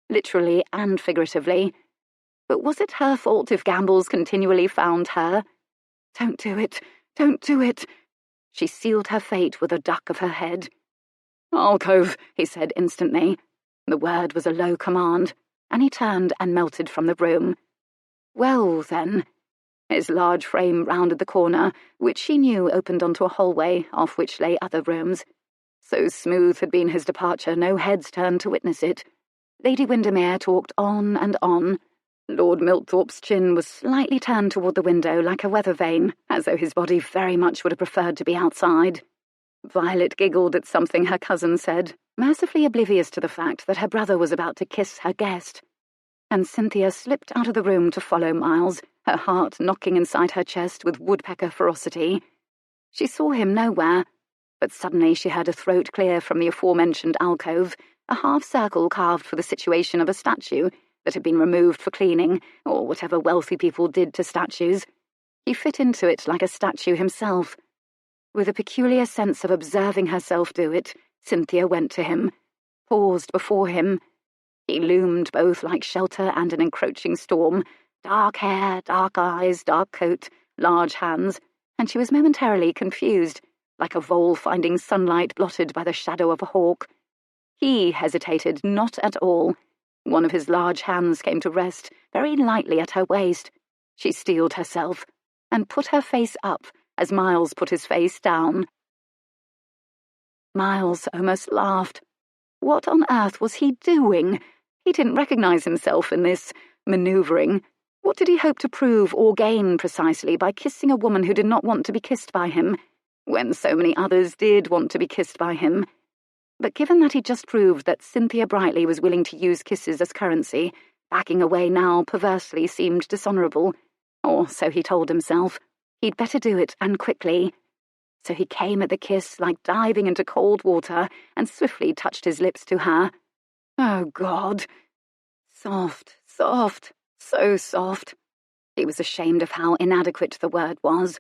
literally and figuratively. But was it her fault if gambles continually found her? Don't do it. Don't do it. She sealed her fate with a duck of her head. "Alcove," he said instantly. The word was a low command, and he turned and melted from the room. Well, then. His large frame rounded the corner, which she knew opened onto a hallway, off which lay other rooms. So smooth had been his departure, no heads turned to witness it. Lady Windermere talked on and on. Lord Milthorpe's chin was slightly turned toward the window like a weather vane, as though his body very much would have preferred to be outside. Violet giggled at something her cousin said, mercifully oblivious to the fact that her brother was about to kiss her guest. And Cynthia slipped out of the room to follow Miles, her heart knocking inside her chest with woodpecker ferocity. She saw him nowhere, but suddenly she heard a throat clear from the aforementioned alcove, a half-circle carved for the situation of a statue that had been removed for cleaning, or whatever wealthy people did to statues. He fit into it like a statue himself. With a peculiar sense of observing herself do it, Cynthia went to him, paused before him. He loomed both like shelter and an encroaching storm, dark hair, dark eyes, dark coat, large hands, and she was momentarily confused, like a vole finding sunlight blotted by the shadow of a hawk. He hesitated not at all. One of his large hands came to rest very lightly at her waist. She steeled herself, and put her face up as Miles put his face down. Miles almost laughed. What on earth was he doing? He didn't recognize himself in this manoeuvring. What did he hope to prove or gain precisely by kissing a woman who did not want to be kissed by him, when so many others did want to be kissed by him? But given that he just proved that Cynthia Brightly was willing to use kisses as currency, backing away now perversely seemed dishonourable. Or so he told himself. He'd better do it, and quickly. So he came at the kiss like diving into cold water and swiftly touched his lips to her. Oh, God. Soft, soft, so soft. He was ashamed of how inadequate the word was.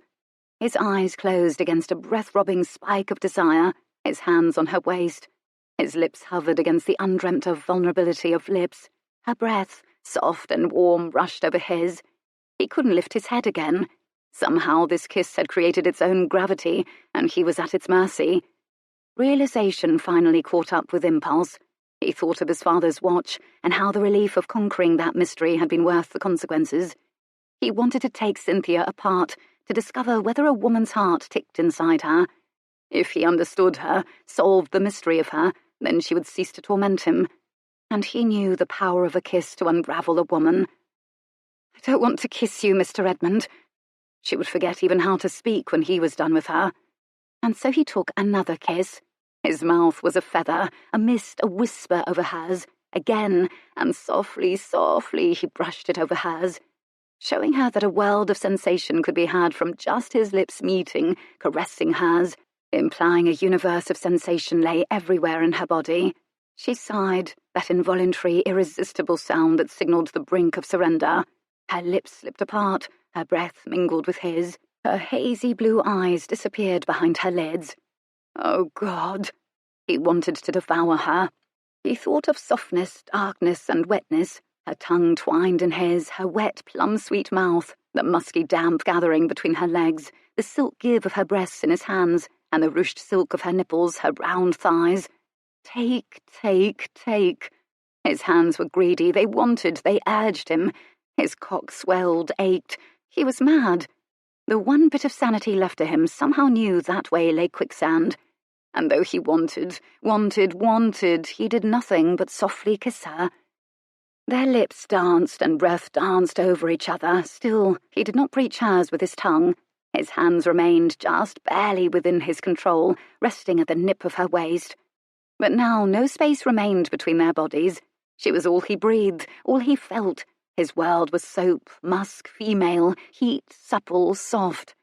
His eyes closed against a breath-robbing spike of desire, his hands on her waist. His lips hovered against the undreamt-of vulnerability of lips. Her breath, soft and warm, rushed over his. He couldn't lift his head again. Somehow this kiss had created its own gravity, and he was at its mercy. Realization finally caught up with impulse. He thought of his father's watch, and how the relief of conquering that mystery had been worth the consequences. He wanted to take Cynthia apart, to discover whether a woman's heart ticked inside her. If he understood her, solved the mystery of her, then she would cease to torment him. And he knew the power of a kiss to unravel a woman. "I don't want to kiss you, Mr. Redmond." She would forget even how to speak when he was done with her. And so he took another kiss. His mouth was a feather, a mist, a whisper over hers. Again, and softly, softly he brushed it over hers, showing her that a world of sensation could be had from just his lips meeting, caressing hers, implying a universe of sensation lay everywhere in her body. She sighed, that involuntary, irresistible sound that signalled the brink of surrender. Her lips slipped apart, her breath mingled with his. Her hazy blue eyes disappeared behind her lids. Oh, God! He wanted to devour her. He thought of softness, darkness, and wetness, her tongue twined in his, her wet, plum-sweet mouth, the musky damp gathering between her legs, the silk give of her breasts in his hands, and the ruched silk of her nipples, her round thighs. Take, take, take. His hands were greedy, they wanted, they urged him. His cock swelled, ached. He was mad. The one bit of sanity left to him somehow knew that way lay quicksand. And though he wanted, he did nothing but softly kiss her. Their lips danced and breath danced over each other. Still, he did not breach hers with his tongue. His hands remained just barely within his control, resting at the nip of her waist. But now no space remained between their bodies. She was all he breathed, all he felt. His world was soap, musk, female, heat, supple, soft.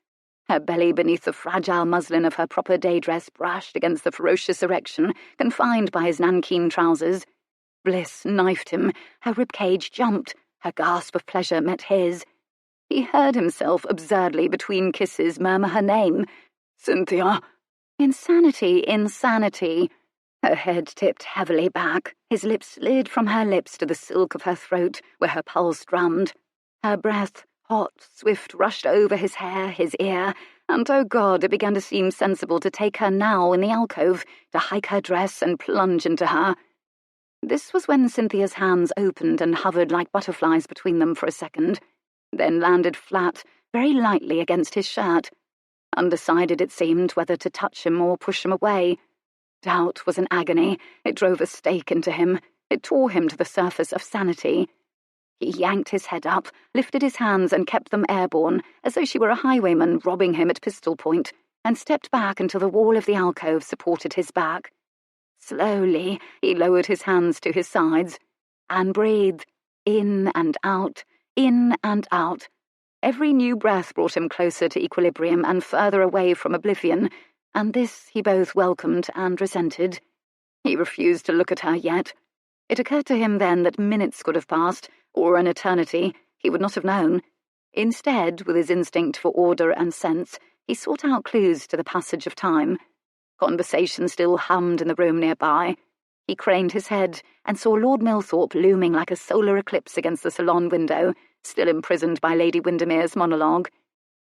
Her belly beneath the fragile muslin of her proper day dress brushed against the ferocious erection, confined by his nankeen trousers. Bliss knifed him, her ribcage jumped, her gasp of pleasure met his. He heard himself absurdly between kisses murmur her name. "Cynthia!" Insanity, insanity. Her head tipped heavily back. His lips slid from her lips to the silk of her throat, where her pulse drummed. Her breath, hot, swift, rushed over his hair, his ear, and, oh God, it began to seem sensible to take her now in the alcove, to hike her dress and plunge into her. This was when Cynthia's hands opened and hovered like butterflies between them for a second, then landed flat, very lightly against his shirt. Undecided, it seemed, whether to touch him or push him away. Doubt was an agony. It drove a stake into him. It tore him to the surface of sanity. He yanked his head up, lifted his hands and kept them airborne, as though she were a highwayman robbing him at pistol point, and stepped back until the wall of the alcove supported his back. Slowly, he lowered his hands to his sides, and breathed, in and out, in and out. Every new breath brought him closer to equilibrium and further away from oblivion, and this he both welcomed and resented. He refused to look at her yet. It occurred to him then that minutes could have passed, or an eternity. He would not have known. Instead, with his instinct for order and sense, he sought out clues to the passage of time. Conversation still hummed in the room nearby. He craned his head and saw Lord Milthorpe looming like a solar eclipse against the salon window, still imprisoned by Lady Windermere's monologue.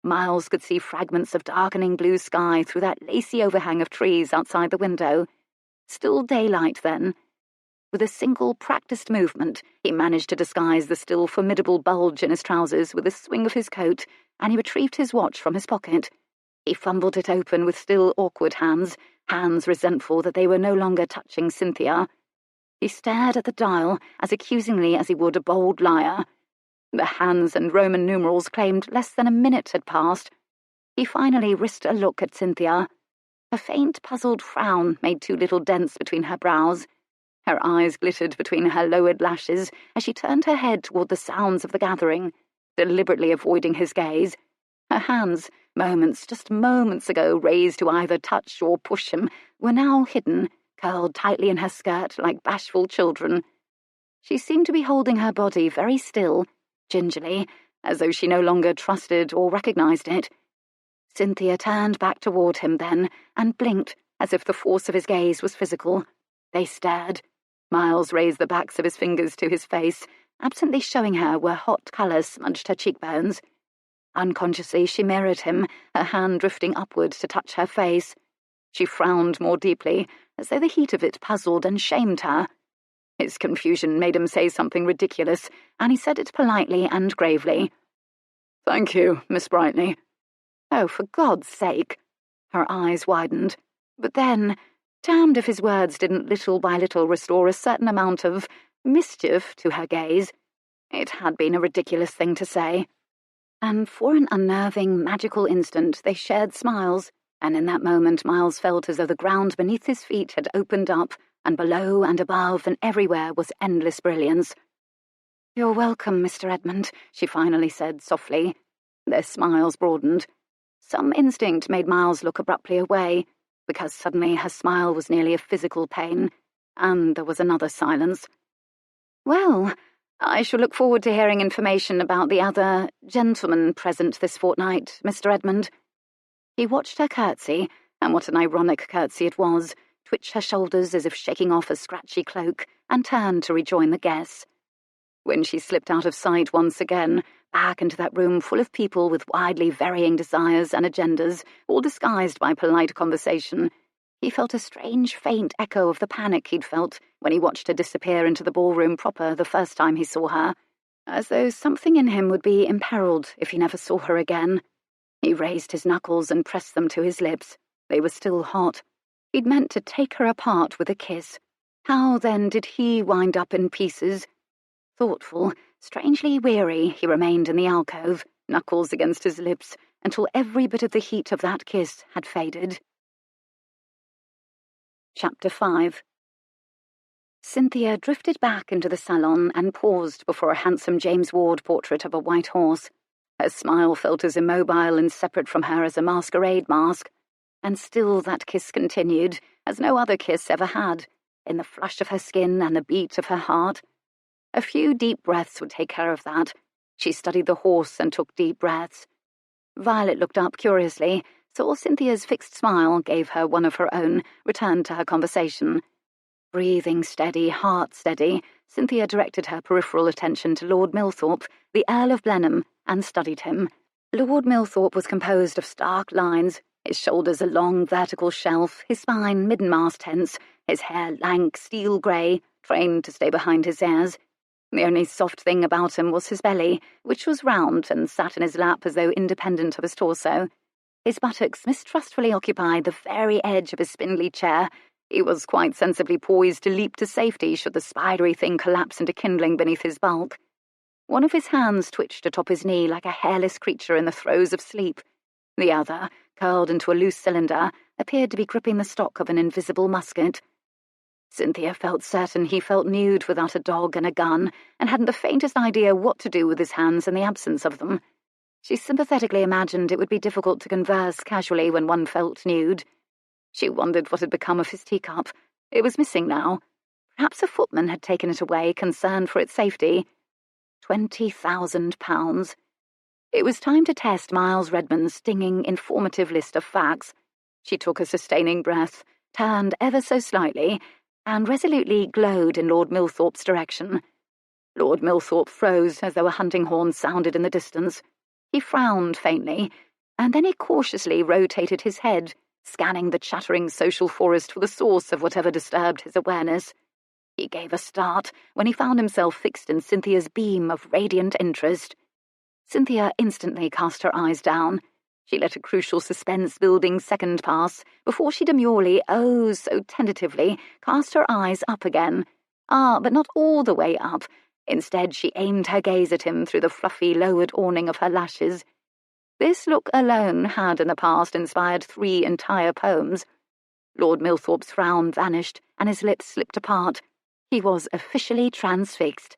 Miles could see fragments of darkening blue sky through that lacy overhang of trees outside the window. Still daylight then. With a single practised movement, he managed to disguise the still formidable bulge in his trousers with a swing of his coat, and he retrieved his watch from his pocket. He fumbled it open with still awkward hands, hands resentful that they were no longer touching Cynthia. He stared at the dial as accusingly as he would a bold liar. The hands and Roman numerals claimed less than a minute had passed. He finally risked a look at Cynthia. A faint, puzzled frown made two little dents between her brows. Her eyes glittered between her lowered lashes as she turned her head toward the sounds of the gathering, deliberately avoiding his gaze. Her hands, just moments ago raised to either touch or push him, were now hidden, curled tightly in her skirt like bashful children. She seemed to be holding her body very still, gingerly, as though she no longer trusted or recognized it. Cynthia turned back toward him then and blinked as if the force of his gaze was physical. They stared. Miles raised the backs of his fingers to his face, absently showing her where hot colour smudged her cheekbones. Unconsciously she mirrored him, her hand drifting upward to touch her face. She frowned more deeply, as though the heat of it puzzled and shamed her. His confusion made him say something ridiculous, and he said it politely and gravely. "Thank you, Miss Brightly." Oh, for God's sake! Her eyes widened. But then, damned if his words didn't little by little restore a certain amount of mischief to her gaze. It had been a ridiculous thing to say. And for an unnerving, magical instant they shared smiles, and in that moment Miles felt as though the ground beneath his feet had opened up, and below and above and everywhere was endless brilliance. "You're welcome, Mr. Redmond," she finally said softly. Their smiles broadened. Some instinct made Miles look abruptly away, because suddenly her smile was nearly a physical pain, and there was another silence. "Well, I shall look forward to hearing information about the other gentlemen present this fortnight, Mr. Redmond." He watched her curtsy, and what an ironic curtsy it was, twitch her shoulders as if shaking off a scratchy cloak, and turned to rejoin the guests. When she slipped out of sight once again, back into that room full of people with widely varying desires and agendas, all disguised by polite conversation, he felt a strange, faint echo of the panic he'd felt when he watched her disappear into the ballroom proper the first time he saw her, as though something in him would be imperiled if he never saw her again. He raised his knuckles and pressed them to his lips. They were still hot. He'd meant to take her apart with a kiss. How, then, did he wind up in pieces? Thoughtful, strangely weary, he remained in the alcove, knuckles against his lips, until every bit of the heat of that kiss had faded. Chapter 5. Cynthia drifted back into the salon and paused before a handsome James Ward portrait of a white horse. Her smile felt as immobile and separate from her as a masquerade mask, and still that kiss continued, as no other kiss ever had, in the flush of her skin and the beat of her heart. A few deep breaths would take care of that. She studied the horse and took deep breaths. Violet looked up curiously, saw Cynthia's fixed smile, gave her one of her own, returned to her conversation. Breathing steady, heart steady, Cynthia directed her peripheral attention to Lord Milthorpe, the Earl of Blenheim, and studied him. Lord Milthorpe was composed of stark lines, his shoulders a long vertical shelf, his spine midden-mast tense, his hair lank, steel grey, trained to stay behind his ears. The only soft thing about him was his belly, which was round and sat in his lap as though independent of his torso. His buttocks mistrustfully occupied the very edge of his spindly chair. He was quite sensibly poised to leap to safety should the spidery thing collapse into kindling beneath his bulk. One of his hands twitched atop his knee like a hairless creature in the throes of sleep. The other, curled into a loose cylinder, appeared to be gripping the stock of an invisible musket. Cynthia felt certain he felt nude without a dog and a gun, and hadn't the faintest idea what to do with his hands in the absence of them. She sympathetically imagined it would be difficult to converse casually when one felt nude. She wondered what had become of his teacup. It was missing now. Perhaps a footman had taken it away, concerned for its safety. £20,000. It was time to test Miles Redmond's stinging, informative list of facts. She took a sustaining breath, turned ever so slightly, and resolutely glowed in Lord Milthorpe's direction. Lord Milthorpe froze as though a hunting horn sounded in the distance. He frowned faintly, and then he cautiously rotated his head, scanning the chattering social forest for the source of whatever disturbed his awareness. He gave a start when he found himself fixed in Cynthia's beam of radiant interest. Cynthia instantly cast her eyes down. She let a crucial suspense-building second pass before she demurely, oh so tentatively, cast her eyes up again, but not all the way up. Instead, she aimed her gaze at him through the fluffy lowered awning of her lashes. This look alone had in the past inspired 3 entire poems. Lord Milthorpe's frown vanished, and his lips slipped apart. He was officially transfixed.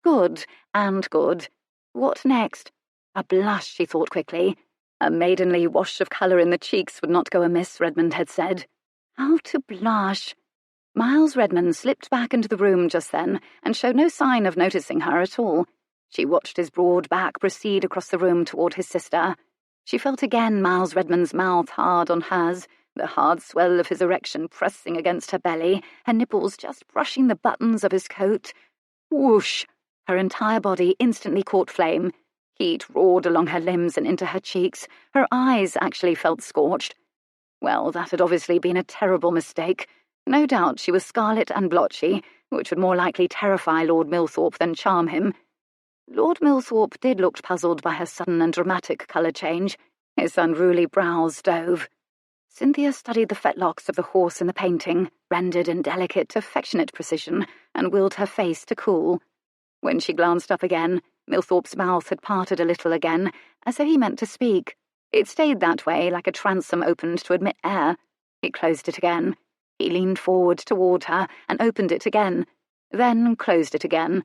Good, and good. What next? A blush, she thought quickly. A maidenly wash of colour in the cheeks would not go amiss, Redmond had said. How to blush? Miles Redmond slipped back into the room just then and showed no sign of noticing her at all. She watched his broad back proceed across the room toward his sister. She felt again Miles Redmond's mouth hard on hers, the hard swell of his erection pressing against her belly, her nipples just brushing the buttons of his coat. Whoosh! Her entire body instantly caught flame. Heat roared along her limbs and into her cheeks. Her eyes actually felt scorched. Well, that had obviously been a terrible mistake. No doubt she was scarlet and blotchy, which would more likely terrify Lord Milthorpe than charm him. Lord Milthorpe did look puzzled by her sudden and dramatic colour change. His unruly brows dove. Cynthia studied the fetlocks of the horse in the painting, rendered in delicate, affectionate precision, and willed her face to cool. When she glanced up again, Milthorpe's mouth had parted a little again, as though he meant to speak. It stayed that way, like a transom opened to admit air. He closed it again. He leaned forward toward her and opened it again, then closed it again.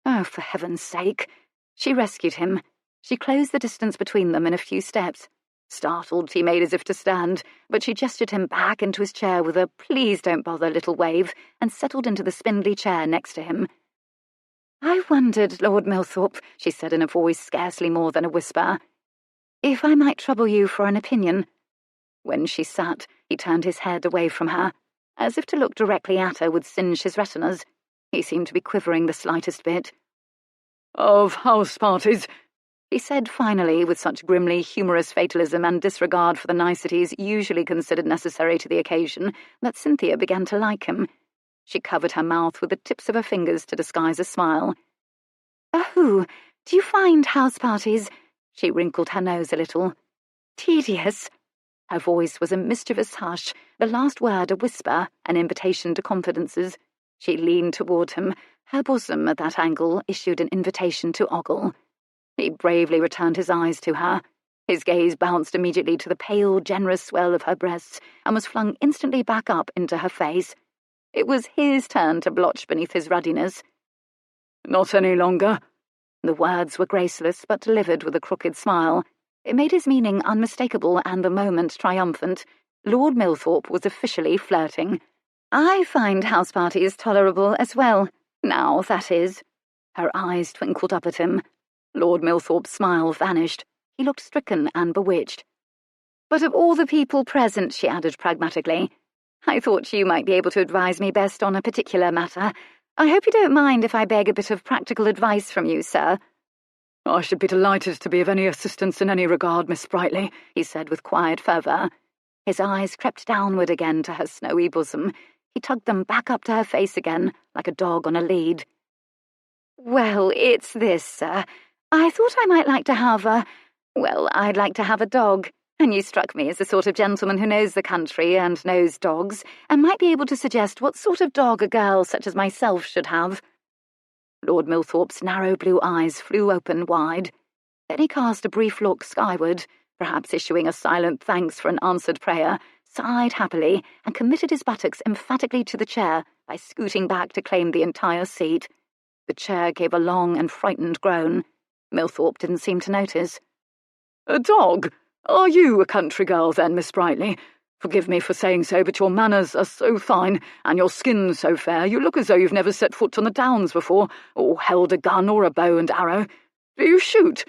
Oh, for heaven's sake! She rescued him. She closed the distance between them in a few steps. Startled, he made as if to stand, but she gestured him back into his chair with a "please don't bother" little wave and settled into the spindly chair next to him. "I wondered, Lord Milthorpe," she said in a voice scarcely more than a whisper, "if I might trouble you for an opinion." When she sat, he turned his head away from her. As if to look directly at her would singe his retinas. He seemed to be quivering the slightest bit. "Of house parties," he said finally, with such grimly humorous fatalism and disregard for the niceties usually considered necessary to the occasion that Cynthia began to like him. She covered her mouth with the tips of her fingers to disguise a smile. "Oh, do you find house parties—" she wrinkled her nose a little. "Tedious?" Her voice was a mischievous hush, the last word a whisper, an invitation to confidences. She leaned toward him. Her bosom, at that angle, issued an invitation to ogle. He bravely returned his eyes to her. His gaze bounced immediately to the pale, generous swell of her breasts and was flung instantly back up into her face. It was his turn to blotch beneath his ruddiness. "Not any longer." The words were graceless, but delivered with a crooked smile. It made his meaning unmistakable and the moment triumphant. Lord Milthorpe was officially flirting. "I find house parties tolerable as well. Now, that is." Her eyes twinkled up at him. Lord Milthorpe's smile vanished. He looked stricken and bewitched. "But of all the people present," she added pragmatically, "I thought you might be able to advise me best on a particular matter. I hope you don't mind if I beg a bit of practical advice from you, sir." "I should be delighted to be of any assistance in any regard, Miss Brightly," he said with quiet fervour. His eyes crept downward again to her snowy bosom. He tugged them back up to her face again, like a dog on a lead. "Well, it's this, sir. I thought I might like to have I'd like to have a dog, and you struck me as the sort of gentleman who knows the country and knows dogs, and might be able to suggest what sort of dog a girl such as myself should have." Lord Milthorpe's narrow blue eyes flew open wide. Then he cast a brief look skyward, perhaps issuing a silent thanks for an answered prayer, sighed happily, and committed his buttocks emphatically to the chair by scooting back to claim the entire seat. The chair gave a long and frightened groan. Milthorpe didn't seem to notice. "A dog? Are you a country girl, then, Miss Brightly? Forgive me for saying so, but your manners are so fine, and your skin so fair, you look as though you've never set foot on the downs before, or held a gun or a bow and arrow. Do you shoot?"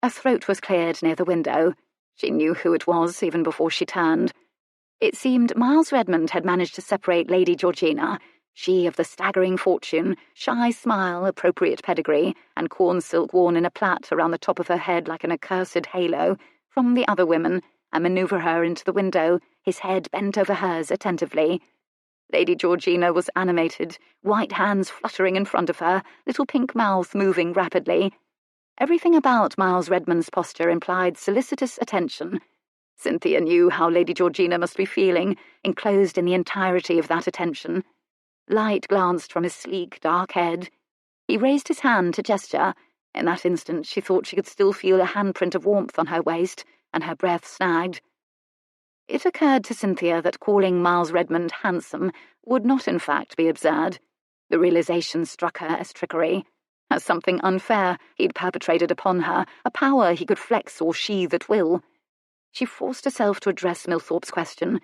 A throat was cleared near the window. She knew who it was, even before she turned. It seemed Miles Redmond had managed to separate Lady Georgina, she of the staggering fortune, shy smile, appropriate pedigree, and corn silk worn in a plait around the top of her head like an accursed halo, from the other women, and manoeuvre her into the window, his head bent over hers attentively. Lady Georgina was animated, white hands fluttering in front of her, little pink mouth moving rapidly. Everything about Miles Redmond's posture implied solicitous attention. Cynthia knew how Lady Georgina must be feeling, enclosed in the entirety of that attention. Light glanced from his sleek, dark head. He raised his hand to gesture. In that instant she thought she could still feel a handprint of warmth on her waist, and her breath snagged. It occurred to Cynthia that calling Miles Redmond handsome would not in fact be absurd. The realization struck her as trickery, as something unfair he'd perpetrated upon her, a power he could flex or sheathe at will. She forced herself to address Milthorpe's question.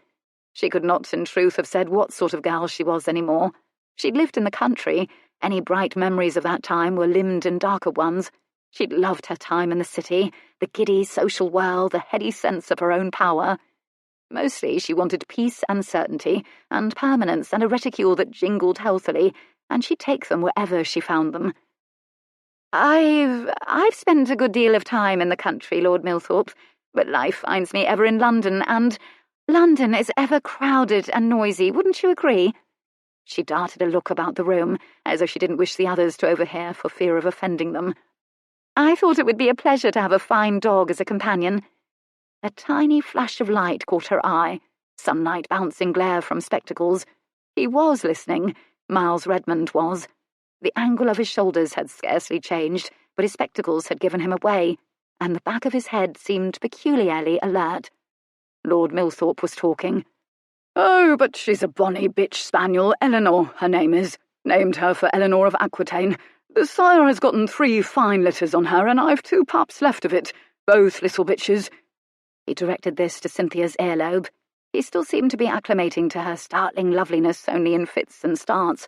She could not, in truth, have said what sort of gal she was any more. She'd lived in the country. Any bright memories of that time were limned in darker ones. She'd loved her time in the city, the giddy social whirl, the heady sense of her own power. Mostly she wanted peace and certainty, and permanence and a reticule that jingled healthily, and she'd take them wherever she found them. I've spent a good deal of time in the country, Lord Milthorpe, but life finds me ever in London, and London is ever crowded and noisy, wouldn't you agree? She darted a look about the room, as if she didn't wish the others to overhear for fear of offending them. I thought it would be a pleasure to have a fine dog as a companion. A tiny flash of light caught her eye, sunlight bouncing glare from spectacles. He was listening, Miles Redmond was. The angle of his shoulders had scarcely changed, but his spectacles had given him away, and the back of his head seemed peculiarly alert. Lord Milthorpe was talking. Oh, but she's a bonny bitch spaniel, Eleanor, her name is. Named her for Eleanor of Aquitaine. The sire has gotten 3 fine litters on her, and I've 2 pups left of it, both little bitches. He directed this to Cynthia's earlobe. He still seemed to be acclimating to her startling loveliness only in fits and starts,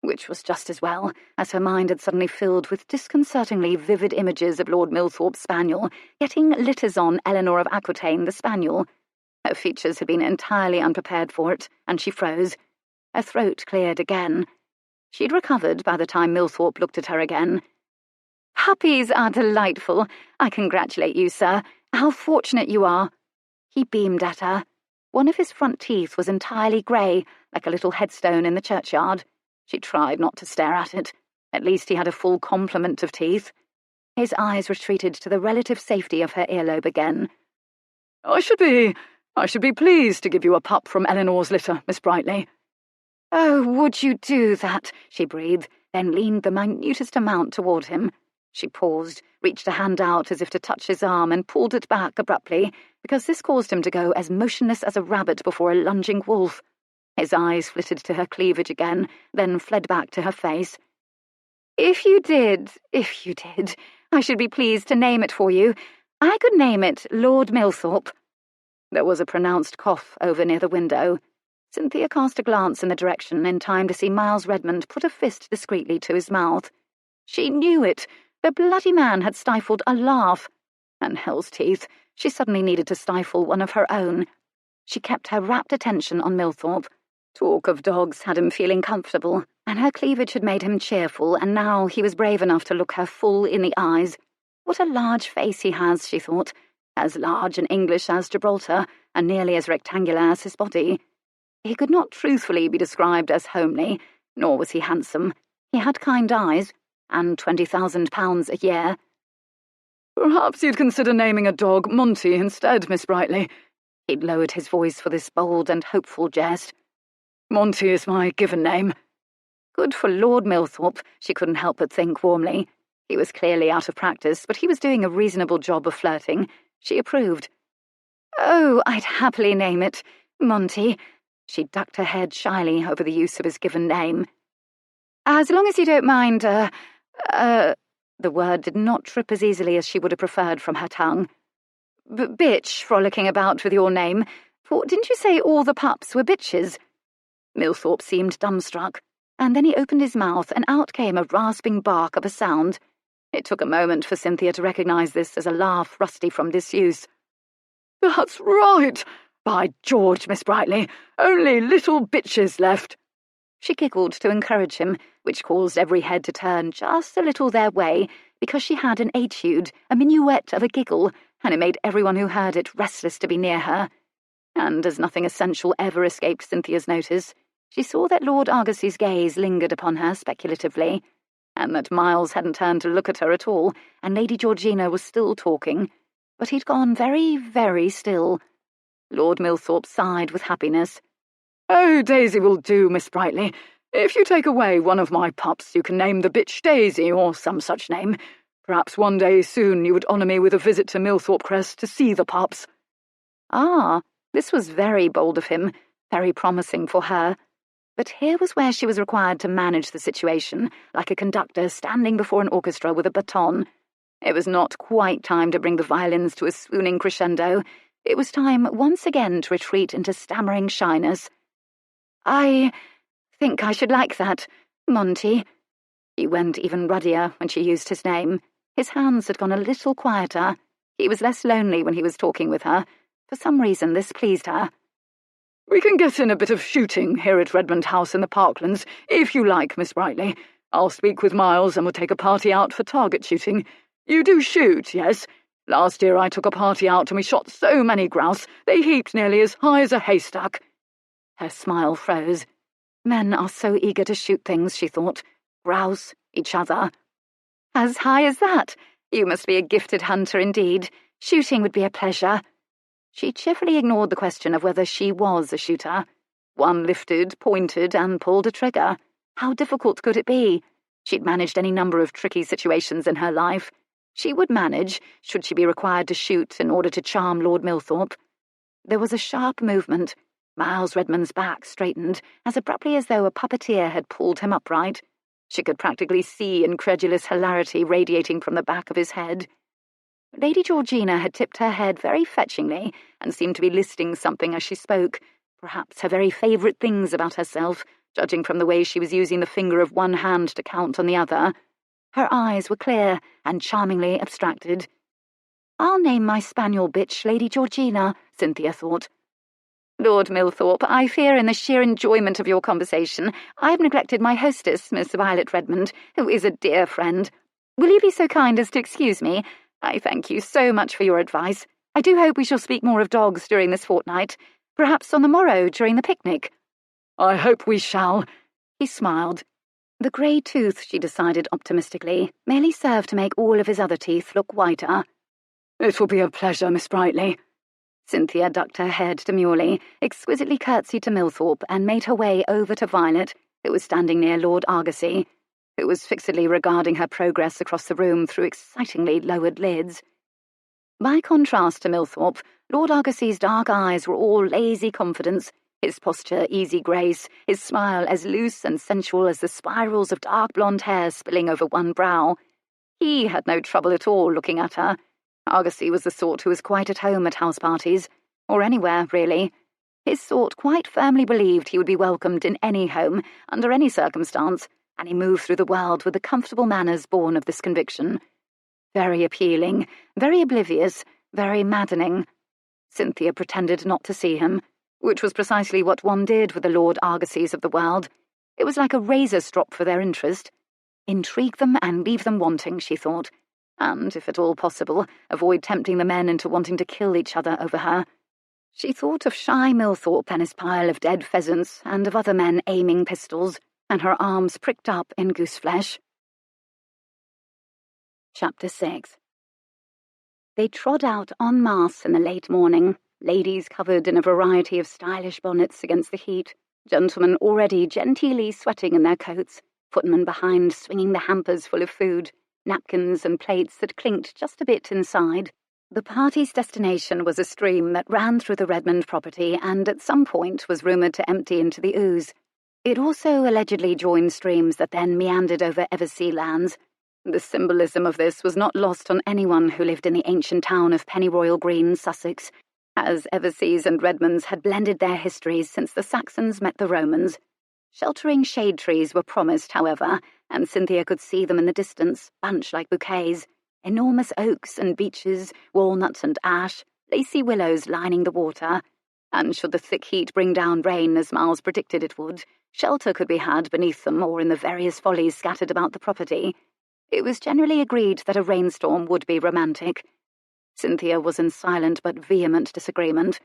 which was just as well, as her mind had suddenly filled with disconcertingly vivid images of Lord Milthorpe's spaniel getting litters on Eleanor of Aquitaine the spaniel. Her features had been entirely unprepared for it, and she froze. Her throat cleared again. She'd recovered by the time Milthorpe looked at her again. Puppies are delightful. I congratulate you, sir. How fortunate you are. He beamed at her. One of his front teeth was entirely grey, like a little headstone in the churchyard. She tried not to stare at it. At least he had a full complement of teeth. His eyes retreated to the relative safety of her earlobe again. I should be pleased to give you a pup from Eleanor's litter, Miss Brightly. Oh, would you do that? She breathed, then leaned the minutest amount toward him. She paused, reached a hand out as if to touch his arm, and pulled it back abruptly, because this caused him to go as motionless as a rabbit before a lunging wolf. His eyes flitted to her cleavage again, then fled back to her face. If you did, I should be pleased to name it for you. I could name it Lord Milthorpe. There was a pronounced cough over near the window. Cynthia cast a glance in the direction in time to see Miles Redmond put a fist discreetly to his mouth. She knew it. The bloody man had stifled a laugh. And hell's teeth, she suddenly needed to stifle one of her own. She kept her rapt attention on Milthorpe. Talk of dogs had him feeling comfortable, and her cleavage had made him cheerful, and now he was brave enough to look her full in the eyes. What a large face he has, she thought, as large and English as Gibraltar, and nearly as rectangular as his body. He could not truthfully be described as homely, nor was he handsome. He had kind eyes, and £20,000 a year. Perhaps you'd consider naming a dog Monty instead, Miss Brightly. He'd lowered his voice for this bold and hopeful jest. Monty is my given name. Good for Lord Milthorpe, she couldn't help but think warmly. He was clearly out of practice, but he was doing a reasonable job of flirting. She approved. Oh, I'd happily name it Monty. She ducked her head shyly over the use of his given name. As long as you don't mind, the word did not trip as easily as she would have preferred from her tongue. Bitch frolicking about with your name, for didn't you say all the pups were bitches? Milthorpe seemed dumbstruck, and then he opened his mouth and out came a rasping bark of a sound. It took a moment for Cynthia to recognise this as a laugh rusty from disuse. That's right! By George, Miss Brightly, only little bitches left. She giggled to encourage him, which caused every head to turn just a little their way, because she had an etude, a minuet of a giggle, and it made everyone who heard it restless to be near her. And as nothing essential ever escaped Cynthia's notice, she saw that Lord Argos's gaze lingered upon her speculatively, and that Miles hadn't turned to look at her at all, and Lady Georgina was still talking, but he'd gone very, very still. Lord Milthorpe sighed with happiness. Oh, Daisy will do, Miss Brightly. If you take away one of my pups, you can name the bitch Daisy or some such name. Perhaps one day soon you would honour me with a visit to Millthorpe Crest to see the pups." Ah, this was very bold of him, very promising for her. But here was where she was required to manage the situation, like a conductor standing before an orchestra with a baton. It was not quite time to bring the violins to a swooning crescendo. It was time once again to retreat into stammering shyness. "I think I should like that, Monty." He went even ruddier when she used his name. His hands had gone a little quieter. He was less lonely when he was talking with her. For some reason, this pleased her. "We can get in a bit of shooting here at Redmond House in the Parklands, if you like, Miss Brightly. I'll speak with Miles and we'll take a party out for target shooting. You do shoot, yes? Last year I took a party out and we shot so many grouse, they heaped nearly as high as a haystack." Her smile froze. Men are so eager to shoot things, she thought. Grouse, each other. "As high as that? You must be a gifted hunter indeed. Shooting would be a pleasure." She cheerfully ignored the question of whether she was a shooter. One lifted, pointed, and pulled a trigger. How difficult could it be? She'd managed any number of tricky situations in her life. She would manage, should she be required to shoot in order to charm Lord Millthorpe. There was a sharp movement. Miles Redmond's back straightened, as abruptly as though a puppeteer had pulled him upright. She could practically see incredulous hilarity radiating from the back of his head. Lady Georgina had tipped her head very fetchingly and seemed to be listing something as she spoke, perhaps her very favourite things about herself, judging from the way she was using the finger of one hand to count on the other. Her eyes were clear and charmingly abstracted. "I'll name my spaniel bitch Lady Georgina," Cynthia thought. "Lord Millthorpe, I fear in the sheer enjoyment of your conversation I have neglected my hostess, Miss Violet Redmond, who is a dear friend. Will you be so kind as to excuse me? I thank you so much for your advice. I do hope we shall speak more of dogs during this fortnight, perhaps on the morrow during the picnic." "I hope we shall." He smiled. The grey tooth, she decided optimistically, merely served to make all of his other teeth look whiter. "It will be a pleasure, Miss Brightly." Cynthia ducked her head demurely, exquisitely curtsied to Millthorpe, and made her way over to Violet, who was standing near Lord Argosy, who was fixedly regarding her progress across the room through excitingly lowered lids. By contrast to Millthorpe, Lord Argosy's dark eyes were all lazy confidence, his posture easy grace, his smile as loose and sensual as the spirals of dark blonde hair spilling over one brow. He had no trouble at all looking at her. Argosy was the sort who was quite at home at house parties, or anywhere, really. His sort quite firmly believed he would be welcomed in any home, under any circumstance, and he moved through the world with the comfortable manners born of this conviction. Very appealing, very oblivious, very maddening. Cynthia pretended not to see him, which was precisely what one did with the Lord Argosys of the world. It was like a razor strop for their interest. Intrigue them and leave them wanting, she thought, and, if at all possible, avoid tempting the men into wanting to kill each other over her. She thought of shy Millthorpe and his pile of dead pheasants, and of other men aiming pistols, and her arms pricked up in gooseflesh. Chapter 6. They trod out en masse in the late morning, ladies covered in a variety of stylish bonnets against the heat, gentlemen already genteelly sweating in their coats, footmen behind swinging the hampers full of food, napkins and plates that clinked just a bit inside. The party's destination was a stream that ran through the Redmond property and at some point was rumoured to empty into the Ouse. It also allegedly joined streams that then meandered over Eversea lands. The symbolism of this was not lost on anyone who lived in the ancient town of Pennyroyal Green, Sussex, as Everseas and Redmonds had blended their histories since the Saxons met the Romans. Sheltering shade trees were promised, however, and Cynthia could see them in the distance, bunched like bouquets. Enormous oaks and beeches, walnut and ash, lacy willows lining the water. And should the thick heat bring down rain, as Miles predicted it would, shelter could be had beneath them or in the various follies scattered about the property. It was generally agreed that a rainstorm would be romantic. Cynthia was in silent but vehement disagreement.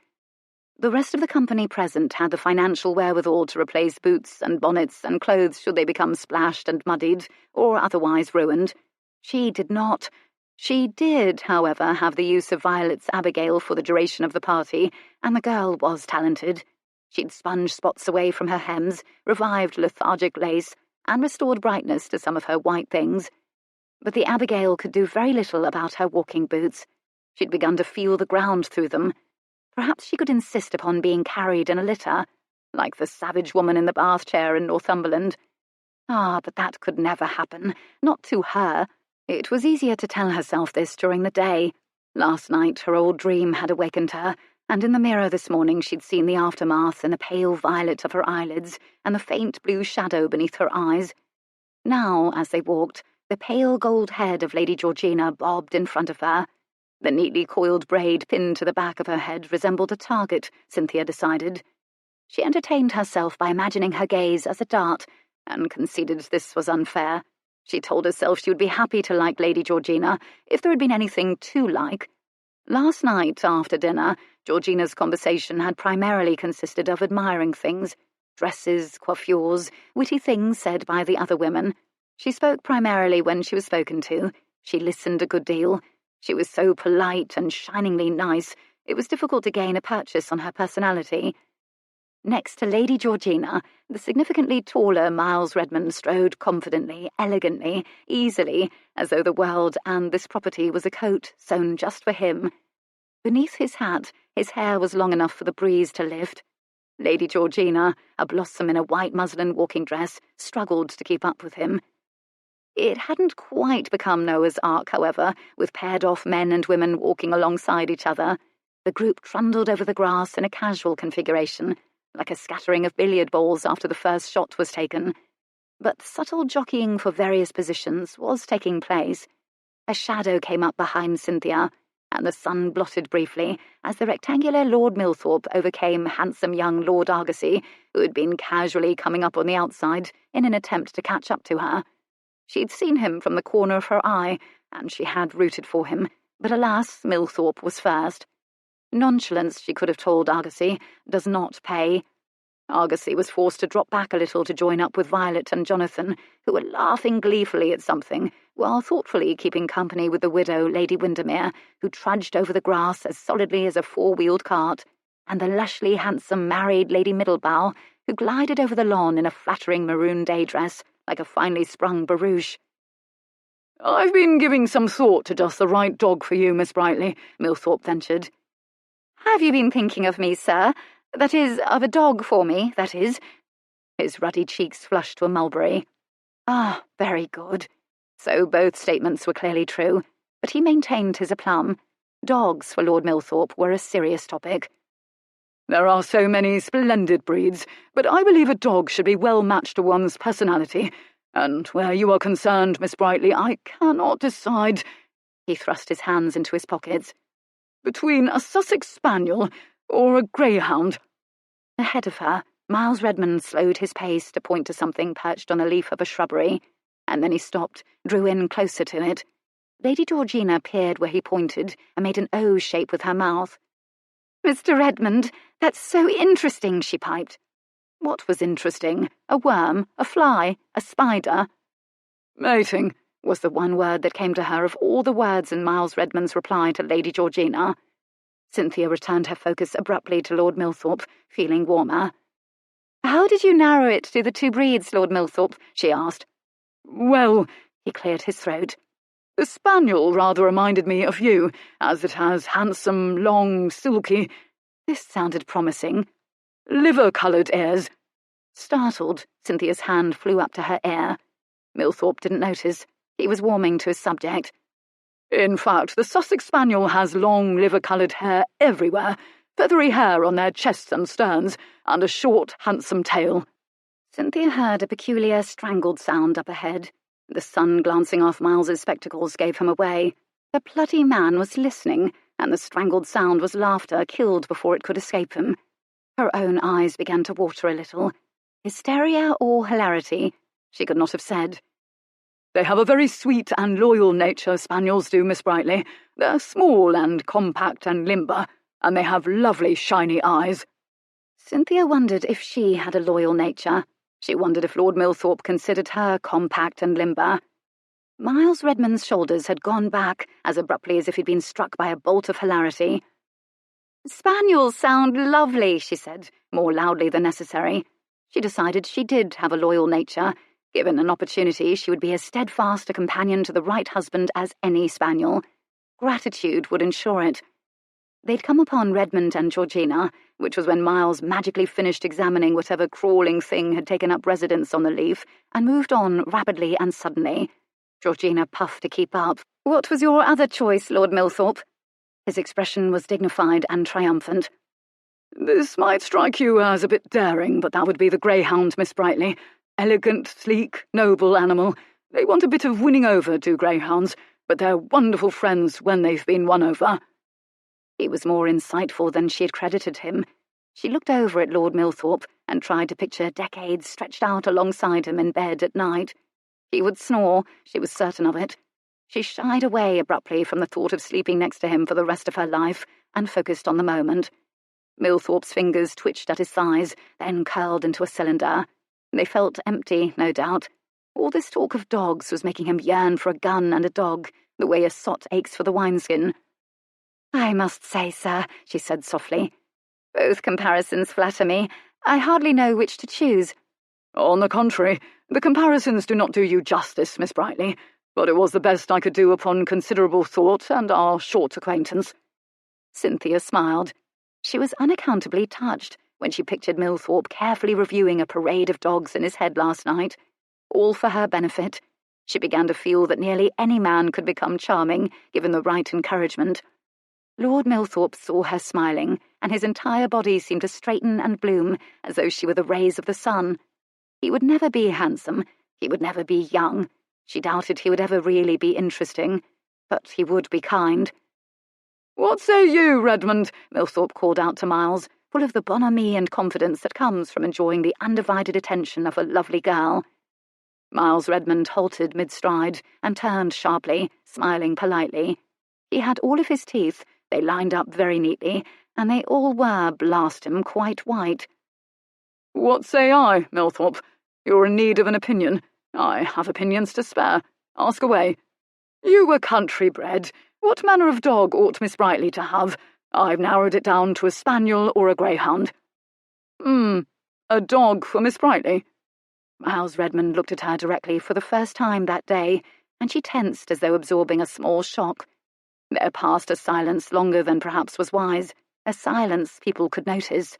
The rest of the company present had the financial wherewithal to replace boots and bonnets and clothes should they become splashed and muddied, or otherwise ruined. She did not. She did, however, have the use of Violet's Abigail for the duration of the party, and the girl was talented. She'd sponged spots away from her hems, revived lethargic lace, and restored brightness to some of her white things. But the Abigail could do very little about her walking boots. She'd begun to feel the ground through them. Perhaps she could insist upon being carried in a litter, like the savage woman in the bath chair in Northumberland. But that could never happen, not to her. It was easier to tell herself this during the day. Last night her old dream had awakened her, and in the mirror this morning she'd seen the aftermath in the pale violet of her eyelids and the faint blue shadow beneath her eyes. Now, as they walked, the pale gold head of Lady Georgina bobbed in front of her. The neatly coiled braid pinned to the back of her head resembled a target, Cynthia decided. She entertained herself by imagining her gaze as a dart, and conceded this was unfair. She told herself she would be happy to like Lady Georgina if there had been anything to like. Last night, after dinner, Georgina's conversation had primarily consisted of admiring things, dresses, coiffures, witty things said by the other women. She spoke primarily when she was spoken to. She listened a good deal. She was so polite and shiningly nice, it was difficult to gain a purchase on her personality. Next to Lady Georgina, the significantly taller Miles Redmond strode confidently, elegantly, easily, as though the world and this property was a coat sewn just for him. Beneath his hat, his hair was long enough for the breeze to lift. Lady Georgina, a blossom in a white muslin walking dress, struggled to keep up with him. It hadn't quite become Noah's Ark, however, with paired-off men and women walking alongside each other. The group trundled over the grass in a casual configuration, like a scattering of billiard balls after the first shot was taken. But subtle jockeying for various positions was taking place. A shadow came up behind Cynthia, and the sun blotted briefly as the rectangular Lord Milthorpe overcame handsome young Lord Argosy, who had been casually coming up on the outside in an attempt to catch up to her. She'd seen him from the corner of her eye, and she had rooted for him, but alas, Milthorpe was first. Nonchalance, she could have told Argosy, does not pay. Argosy was forced to drop back a little to join up with Violet and Jonathan, who were laughing gleefully at something, while thoughtfully keeping company with the widow, Lady Windermere, who trudged over the grass as solidly as a four-wheeled cart, and the lushly handsome married Lady Middlebow, who glided over the lawn in a flattering maroon day dress, like a finely sprung barouche. "I've been giving some thought to just the right dog for you, Miss Brightly," Milthorpe ventured. "Have you been thinking of me, sir? That is, of a dog for me, that is." His ruddy cheeks flushed to a mulberry. Very good. So both statements were clearly true, but he maintained his aplomb. Dogs for Lord Milthorpe were a serious topic. "There are so many splendid breeds, but I believe a dog should be well matched to one's personality, and where you are concerned, Miss Brightly, I cannot decide—" he thrust his hands into his pockets— "between a Sussex Spaniel or a greyhound." Ahead of her, Miles Redmond slowed his pace to point to something perched on a leaf of a shrubbery, and then he stopped, drew in closer to it. Lady Georgina peered where he pointed and made an O shape with her mouth. "Mr. Redmond, that's so interesting," she piped. What was interesting? A worm? A fly? A spider? "Mating," was the one word that came to her of all the words in Miles Redmond's reply to Lady Georgina. Cynthia returned her focus abruptly to Lord Milthorpe, feeling warmer. "How did you narrow it to the two breeds, Lord Milthorpe?" she asked. "Well," he cleared his throat, "the spaniel rather reminded me of you, as it has handsome, long, silky—" This sounded promising. "liver-coloured ears." Startled, Cynthia's hand flew up to her ear. Milthorpe didn't notice. He was warming to his subject. "In fact, the Sussex Spaniel has long, liver-coloured hair everywhere, feathery hair on their chests and sterns, and a short, handsome tail." Cynthia heard a peculiar, strangled sound up ahead. The sun glancing off Miles's spectacles gave him away. The bloody man was listening, and the strangled sound was laughter killed before it could escape him. Her own eyes began to water a little. Hysteria or hilarity? She could not have said. "They have a very sweet and loyal nature, spaniels do, Miss Brightly. They're small and compact and limber, and they have lovely shiny eyes." Cynthia wondered if she had a loyal nature. She wondered if Lord Milthorpe considered her compact and limber. Miles Redmond's shoulders had gone back as abruptly as if he'd been struck by a bolt of hilarity. "Spaniels sound lovely," she said, more loudly than necessary. She decided she did have a loyal nature. Given an opportunity, she would be as steadfast a companion to the right husband as any spaniel. Gratitude would ensure it. They'd come upon Redmond and Georgina, which was when Miles magically finished examining whatever crawling thing had taken up residence on the leaf, and moved on rapidly and suddenly. Georgina puffed to keep up. "What was your other choice, Lord Milthorpe?" His expression was dignified and triumphant. "This might strike you as a bit daring, but that would be the greyhound, Miss Brightly. Elegant, sleek, noble animal. They want a bit of winning over, do greyhounds, but they're wonderful friends when they've been won over." He was more insightful than she had credited him. She looked over at Lord Milthorpe and tried to picture decades stretched out alongside him in bed at night. He would snore, she was certain of it. She shied away abruptly from the thought of sleeping next to him for the rest of her life and focused on the moment. Milthorpe's fingers twitched at his thighs, then curled into a cylinder. They felt empty, no doubt. All this talk of dogs was making him yearn for a gun and a dog, the way a sot aches for the wineskin. "I must say, sir," she said softly, "both comparisons flatter me. I hardly know which to choose." "On the contrary, the comparisons do not do you justice, Miss Brightly, but it was the best I could do upon considerable thought and our short acquaintance." Cynthia smiled. She was unaccountably touched when she pictured Milthorpe carefully reviewing a parade of dogs in his head last night. All for her benefit. She began to feel that nearly any man could become charming, given the right encouragement. Lord Milthorpe saw her smiling, and his entire body seemed to straighten and bloom as though she were the rays of the sun. He would never be handsome. He would never be young. She doubted he would ever really be interesting. But he would be kind. "What say you, Redmond?" Milthorpe called out to Miles, full of the bonhomie and confidence that comes from enjoying the undivided attention of a lovely girl. Miles Redmond halted mid-stride and turned sharply, smiling politely. He had all of his teeth. They lined up very neatly, and they all were, blast him, quite white. "What say I, Milthorpe? You're in need of an opinion. I have opinions to spare. Ask away. You were country-bred. What manner of dog ought Miss Brightly to have? I've narrowed it down to a spaniel or a greyhound." A dog for Miss Brightly?" Miles Redmond looked at her directly for the first time that day, and she tensed as though absorbing a small shock. There passed a silence longer than perhaps was wise, a silence people could notice.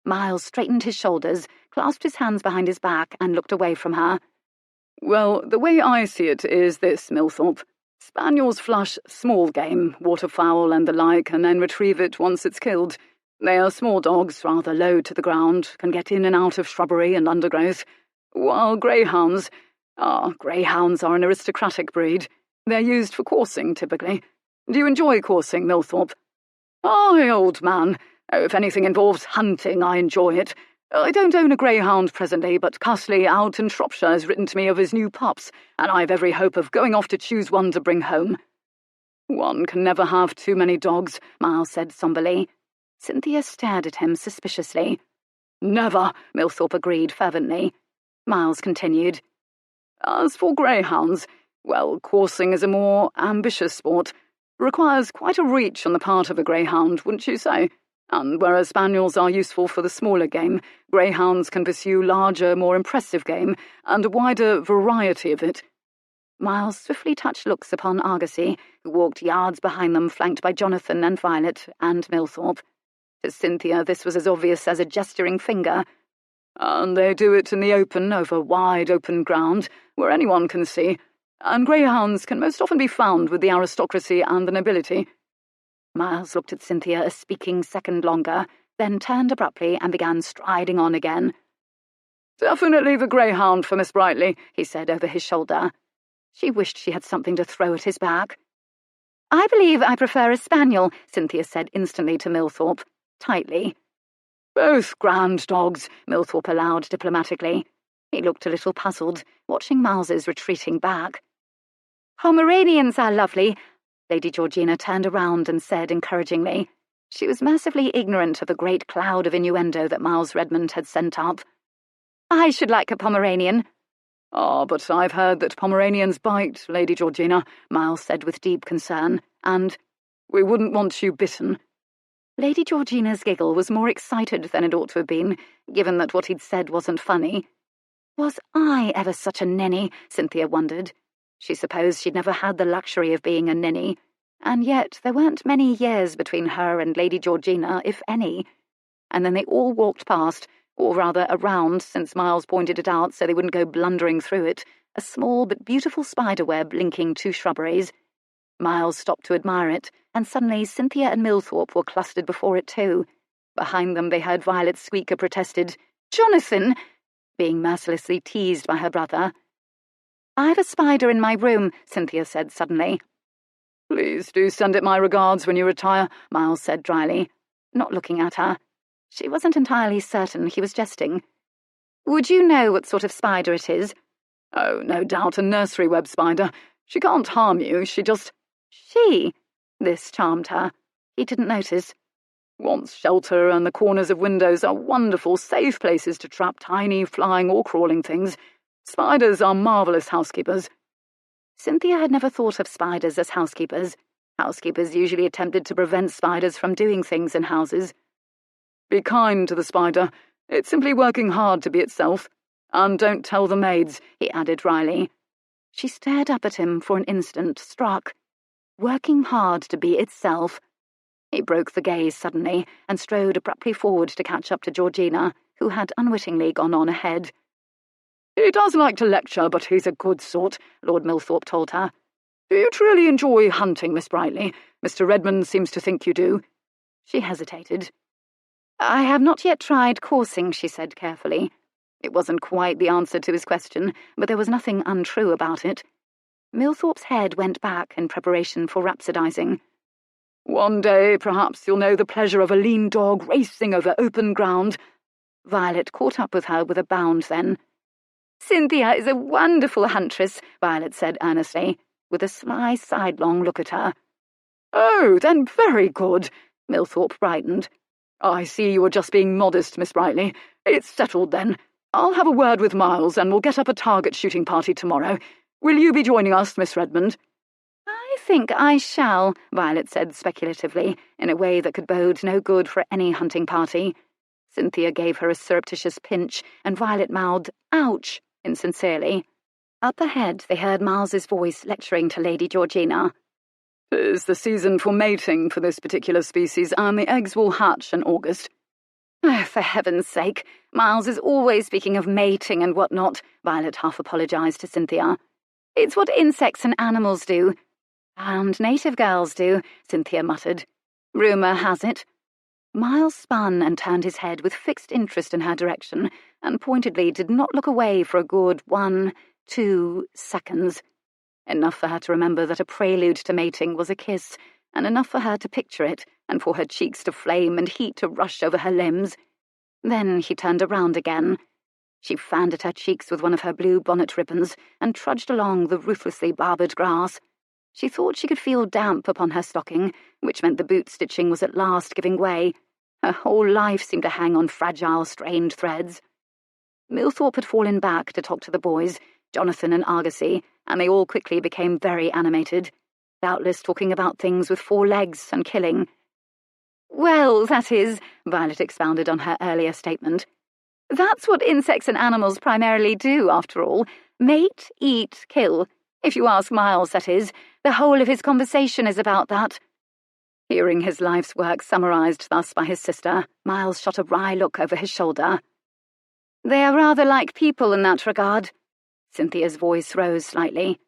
Miles straightened his shoulders, clasped his hands behind his back, and looked away from her. "Well, the way I see it is this, Milthorpe. Spaniels flush small game, waterfowl and the like, and then retrieve it once it's killed. They are small dogs, rather low to the ground, can get in and out of shrubbery and undergrowth, while greyhounds are an aristocratic breed. They're used for coursing, typically. Do you enjoy coursing, Milthorpe?" "Aye, old man. If anything involves hunting, I enjoy it. I don't own a greyhound presently, but Cusley out in Shropshire has written to me of his new pups, and I've every hope of going off to choose one to bring home." "One can never have too many dogs," Miles said somberly. Cynthia stared at him suspiciously. "Never," Milthorpe agreed fervently. Miles continued. "As for greyhounds, well, coursing is a more ambitious sport. Requires quite a reach on the part of a greyhound, wouldn't you say? And whereas spaniels are useful for the smaller game, greyhounds can pursue larger, more impressive game, and a wider variety of it." Miles swiftly touched looks upon Argosy, who walked yards behind them, flanked by Jonathan and Violet and Milthorpe. To Cynthia this was as obvious as a gesturing finger. "And they do it in the open, over wide open ground, where anyone can see, and greyhounds can most often be found with the aristocracy and the nobility." Miles looked at Cynthia a speaking second longer, then turned abruptly and began striding on again. "Definitely the greyhound for Miss Brightly," he said over his shoulder. She wished she had something to throw at his back. "I believe I prefer a spaniel," Cynthia said instantly to Milthorpe, tightly. "Both grand dogs," Milthorpe allowed diplomatically. He looked a little puzzled, watching Miles's retreating back. "Pomeranians are lovely," Lady Georgina turned around and said encouragingly. She was mercifully ignorant of the great cloud of innuendo that Miles Redmond had sent up. "I should like a Pomeranian." "Ah, but I've heard that Pomeranians bite, Lady Georgina," Miles said with deep concern, "and we wouldn't want you bitten." Lady Georgina's giggle was more excited than it ought to have been, given that what he'd said wasn't funny. Was I ever such a ninny? Cynthia wondered. She supposed she'd never had the luxury of being a ninny, and yet there weren't many years between her and Lady Georgina, if any. And then they all walked past, or rather around, since Miles pointed it out so they wouldn't go blundering through it, a small but beautiful spiderweb linking two shrubberies. Miles stopped to admire it, and suddenly Cynthia and Millthorpe were clustered before it too. Behind them they heard Violet squeak a protested, "Jonathan!" being mercilessly teased by her brother. "I've a spider in my room," Cynthia said suddenly. "Please do send it my regards when you retire," Miles said dryly, not looking at her. She wasn't entirely certain he was jesting. "Would you know what sort of spider it is?" "Oh, no doubt a nursery web spider. She can't harm you, she just—" She? This charmed her. He didn't notice. "Wants shelter, and the corners of windows are wonderful, safe places to trap tiny, flying or crawling things. Spiders are marvellous housekeepers." Cynthia had never thought of spiders as housekeepers. Housekeepers usually attempted to prevent spiders from doing things in houses. "Be kind to the spider. It's simply working hard to be itself. And don't tell the maids," he added wryly. She stared up at him for an instant, struck. Working hard to be itself. He broke the gaze suddenly and strode abruptly forward to catch up to Georgina, who had unwittingly gone on ahead. "He does like to lecture, but he's a good sort," Lord Millthorpe told her. "Do you truly enjoy hunting, Miss Brightly? Mr. Redmond seems to think you do." She hesitated. "I have not yet tried coursing," she said carefully. It wasn't quite the answer to his question, but there was nothing untrue about it. Millthorpe's head went back in preparation for rhapsodizing. "One day, perhaps, you'll know the pleasure of a lean dog racing over open ground." Violet caught up with her with a bound then. "Cynthia is a wonderful huntress," Violet said earnestly, with a sly sidelong look at her. "Oh, then very good," Millthorpe brightened. "I see you were just being modest, Miss Brightly. It's settled then. I'll have a word with Miles, and we'll get up a target shooting party tomorrow. Will you be joining us, Miss Redmond?" "I think I shall," Violet said speculatively, in a way that could bode no good for any hunting party. Cynthia gave her a surreptitious pinch, and Violet mouthed, "Ouch," insincerely. Up ahead they heard Miles's voice lecturing to Lady Georgina. "'Tis the season for mating for this particular species, and the eggs will hatch in August." "Oh, for heaven's sake, Miles is always speaking of mating and what-not," Violet half apologized to Cynthia. "It's what insects and animals do." "And native girls do," Cynthia muttered. "Rumour has it." Miles spun and turned his head with fixed interest in her direction, and pointedly did not look away for a good 1, 2 seconds. Enough for her to remember that a prelude to mating was a kiss, and enough for her to picture it, and for her cheeks to flame and heat to rush over her limbs. Then he turned around again. She fanned at her cheeks with one of her blue bonnet ribbons and trudged along the ruthlessly barbered grass. She thought she could feel damp upon her stocking, which meant the boot stitching was at last giving way. Her whole life seemed to hang on fragile, strained threads. Millthorpe had fallen back to talk to the boys, Jonathan and Argosy, and they all quickly became very animated, doubtless talking about things with 4 legs and killing. "Well, that is," Violet expounded on her earlier statement. "That's what insects and animals primarily do, after all. Mate, eat, kill. If you ask Miles, that is. The whole of his conversation is about that." Hearing his life's work summarized thus by his sister, Miles shot a wry look over his shoulder. "They are rather like people in that regard." Cynthia's voice rose slightly.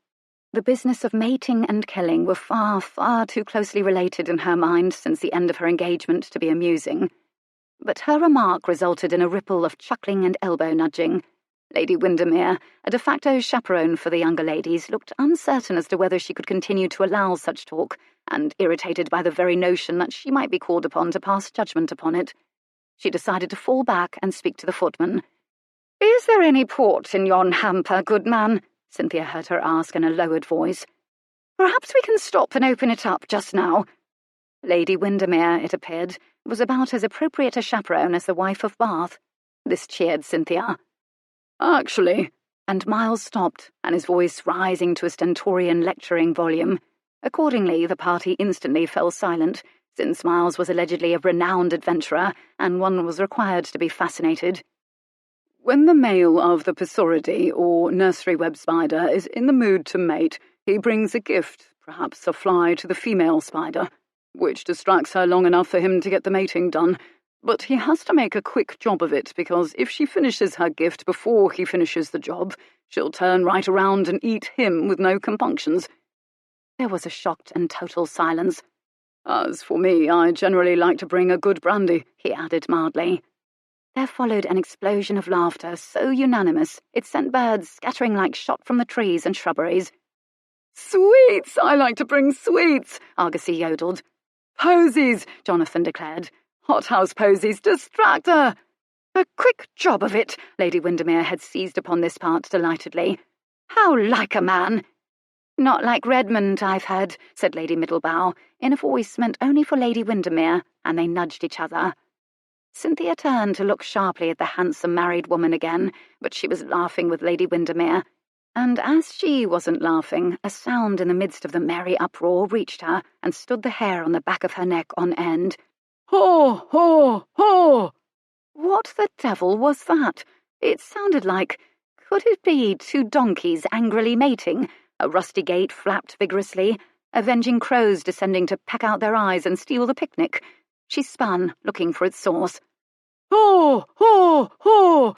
The business of mating and killing were far, far too closely related in her mind since the end of her engagement to be amusing. But her remark resulted in a ripple of chuckling and elbow-nudging. Lady Windermere, a de facto chaperone for the younger ladies, looked uncertain as to whether she could continue to allow such talk, and irritated by the very notion that she might be called upon to pass judgment upon it. She decided to fall back and speak to the footman. "Is there any port in yon hamper, good man?" Cynthia heard her ask in a lowered voice. "Perhaps we can stop and open it up just now." Lady Windermere, it appeared, was about as appropriate a chaperone as the wife of Bath. This cheered Cynthia. "Actually—" and Miles stopped, and his voice rising to a stentorian lecturing volume. Accordingly, the party instantly fell silent, since Miles was allegedly a renowned adventurer, and one was required to be fascinated. When the male of the Pisoridae, or nursery web spider, is in the mood to mate, he brings a gift, perhaps a fly, to the female spider, which distracts her long enough for him to get the mating done. But he has to make a quick job of it, because if she finishes her gift before he finishes the job, she'll turn right around and eat him with no compunctions. There was a shocked and total silence. As for me, I generally like to bring a good brandy, he added mildly. There followed an explosion of laughter so unanimous it sent birds scattering like shot from the trees and shrubberies. "Sweets! I like to bring sweets," Argosy yodeled. "Posies," Jonathan declared. "Hothouse posies, distract her!" "A quick job of it," Lady Windermere had seized upon this part delightedly. "How like a man!" "Not like Redmond, I've heard," said Lady Middlebow, in a voice meant only for Lady Windermere, and they nudged each other. Cynthia turned to look sharply at the handsome married woman again, but she was laughing with Lady Windermere, and as she wasn't laughing, a sound in the midst of the merry uproar reached her and stood the hair on the back of her neck on end. "Haw, haw, haw!" What the devil was that? It sounded like... Could it be 2 donkeys angrily mating? A rusty gate flapped vigorously, avenging crows descending to peck out their eyes and steal the picnic. She spun, looking for its source. "Haw, haw, haw!"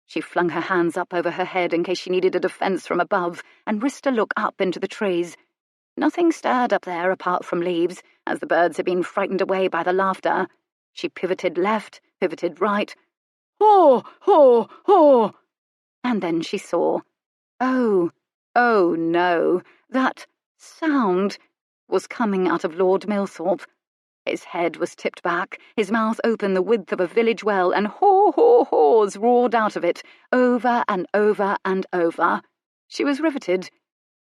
She flung her hands up over her head in case she needed a defense from above, and risked a look up into the trees. Nothing stirred up there apart from leaves, as the birds had been frightened away by the laughter. She pivoted left, pivoted right. "Haw, haw, haw!" And then she saw. Oh no, that sound was coming out of Lord Milthorpe. His head was tipped back, his mouth open the width of a village well, and haw-haw-haws roared out of it, over and over and over. She was riveted.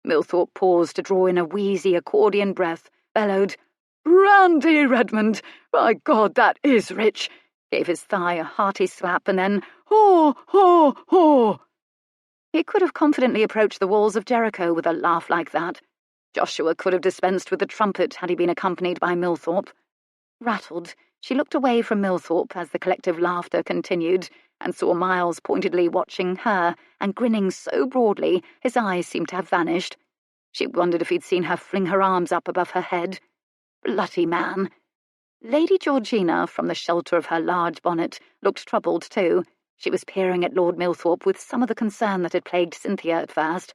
Milthorpe paused to draw in a wheezy accordion breath, bellowed, "Brandy, Redmond! By God, that is rich!" Gave his thigh a hearty slap, and then, "Haw, haw, haw!" He could have confidently approached the walls of Jericho with a laugh like that. Joshua could have dispensed with the trumpet had he been accompanied by Milthorpe. Rattled, she looked away from Milthorpe as the collective laughter continued, and saw Miles pointedly watching her and grinning so broadly his eyes seemed to have vanished. She wondered if he'd seen her fling her arms up above her head. Bloody man! Lady Georgina, from the shelter of her large bonnet, looked troubled too. She was peering at Lord Milthorpe with some of the concern that had plagued Cynthia at first.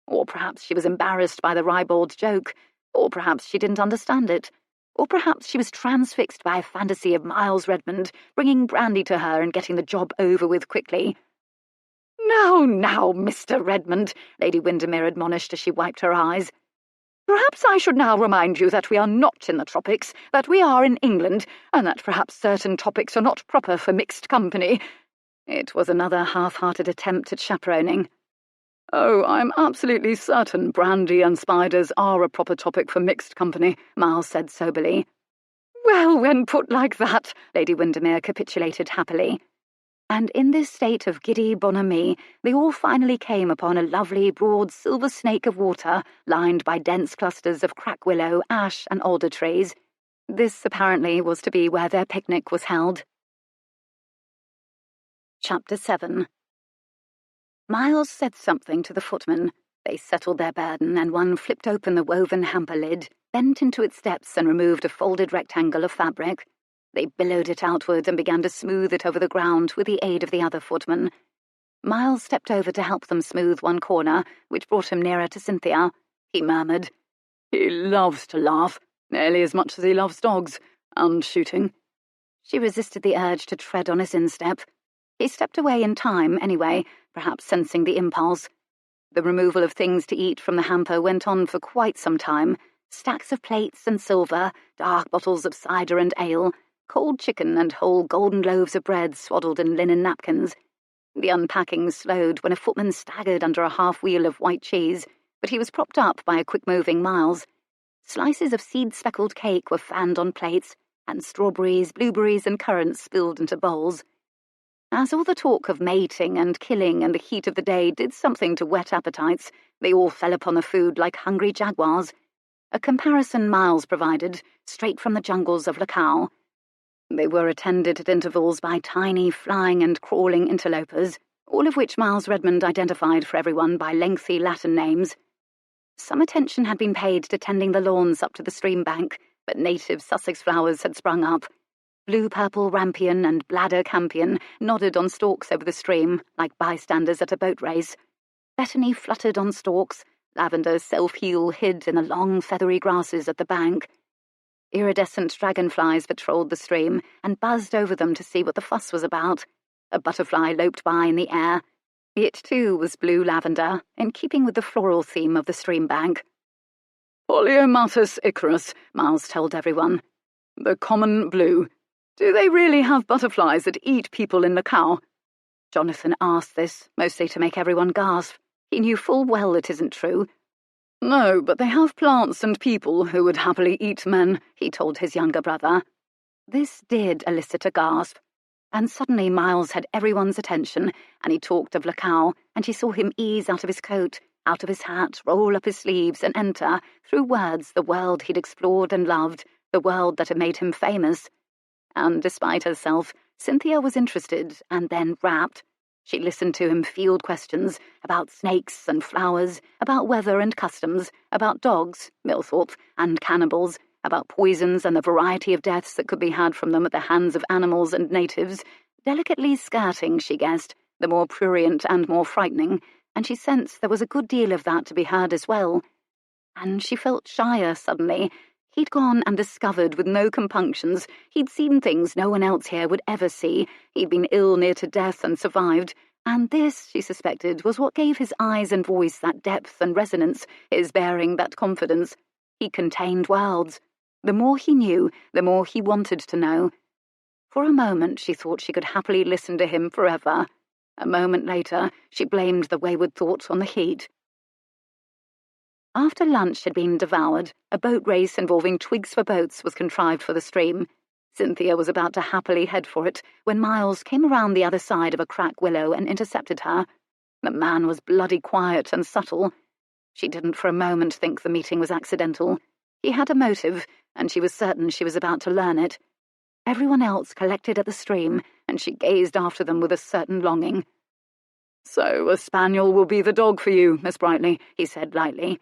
Or perhaps she was embarrassed by the ribald joke, or perhaps she didn't understand it. Or perhaps she was transfixed by a fantasy of Miles Redmond bringing brandy to her and getting the job over with quickly. Now, Mr. Redmond," Lady Windermere admonished as she wiped her eyes. "Perhaps I should now remind you that we are not in the tropics, that we are in England, and that perhaps certain topics are not proper for mixed company." It was another half-hearted attempt at chaperoning. "Oh, I'm absolutely certain brandy and spiders are a proper topic for mixed company," Miles said soberly. "Well, when put like that," Lady Windermere capitulated happily. And in this state of giddy bonhomie, they all finally came upon a lovely, broad silver snake of water, lined by dense clusters of crack willow, ash, and alder trees. This, apparently, was to be where their picnic was held. Chapter 7. Miles said something to the footman. They settled their burden, and one flipped open the woven hamper lid, bent into its depths and removed a folded rectangle of fabric. They billowed it outward and began to smooth it over the ground with the aid of the other footman. Miles stepped over to help them smooth one corner, which brought him nearer to Cynthia. He murmured, "He loves to laugh, nearly as much as he loves dogs, and shooting." She resisted the urge to tread on his instep. He stepped away in time, anyway, perhaps sensing the impulse. The removal of things to eat from the hamper went on for quite some time. Stacks of plates and silver, dark bottles of cider and ale, cold chicken and whole golden loaves of bread swaddled in linen napkins. The unpacking slowed when a footman staggered under a half-wheel of white cheese, but he was propped up by a quick-moving Miles. Slices of seed-speckled cake were fanned on plates, and strawberries, blueberries, and currants spilled into bowls. As all the talk of mating and killing and the heat of the day did something to whet appetites, they all fell upon the food like hungry jaguars. a comparison Miles provided, straight from the jungles of Lacau. They were attended at intervals by tiny flying and crawling interlopers, all of which Miles Redmond identified for everyone by lengthy Latin names. Some attention had been paid to tending the lawns up to the stream bank, but native Sussex flowers had sprung up. Blue-purple rampion and bladder campion nodded on stalks over the stream, like bystanders at a boat race. Bethany fluttered on stalks, lavender self-heal hid in the long feathery grasses at the bank. Iridescent dragonflies patrolled the stream and buzzed over them to see what the fuss was about. A butterfly loped by in the air. It, too, was blue lavender, in keeping with the floral theme of the stream bank. Poliomatus icarus, Miles told everyone. The common blue. Do they really have butterflies that eat people in Lacau? Jonathan asked this, mostly to make everyone gasp. He knew full well it isn't true. No, but they have plants and people who would happily eat men, he told his younger brother. This did elicit a gasp, and suddenly Miles had everyone's attention, and he talked of Lacau, and she saw him ease out of his coat, out of his hat, roll up his sleeves, and enter, through words, the world he'd explored and loved, the world that had made him famous. And despite herself, Cynthia was interested, and then rapt. She listened to him field questions about snakes and flowers, about weather and customs, about dogs, Millthorpe, and cannibals, about poisons and the variety of deaths that could be had from them at the hands of animals and natives, delicately skirting, she guessed, the more prurient and more frightening, and she sensed there was a good deal of that to be heard as well. And she felt shyer suddenly. He'd gone and discovered with no compunctions. He'd seen things no one else here would ever see. He'd been ill near to death and survived. And this, she suspected, was what gave his eyes and voice that depth and resonance, his bearing that confidence. He contained worlds. The more he knew, the more he wanted to know. For a moment she thought she could happily listen to him forever. A moment later, she blamed the wayward thought on the heat. After lunch had been devoured, a boat race involving twigs for boats was contrived for the stream. Cynthia was about to happily head for it when Miles came around the other side of a crack willow and intercepted her. The man was bloody quiet and subtle. She didn't for a moment think the meeting was accidental. He had a motive, and she was certain she was about to learn it. Everyone else collected at the stream, and she gazed after them with a certain longing. "So a spaniel will be the dog for you, Miss Brightly," he said lightly.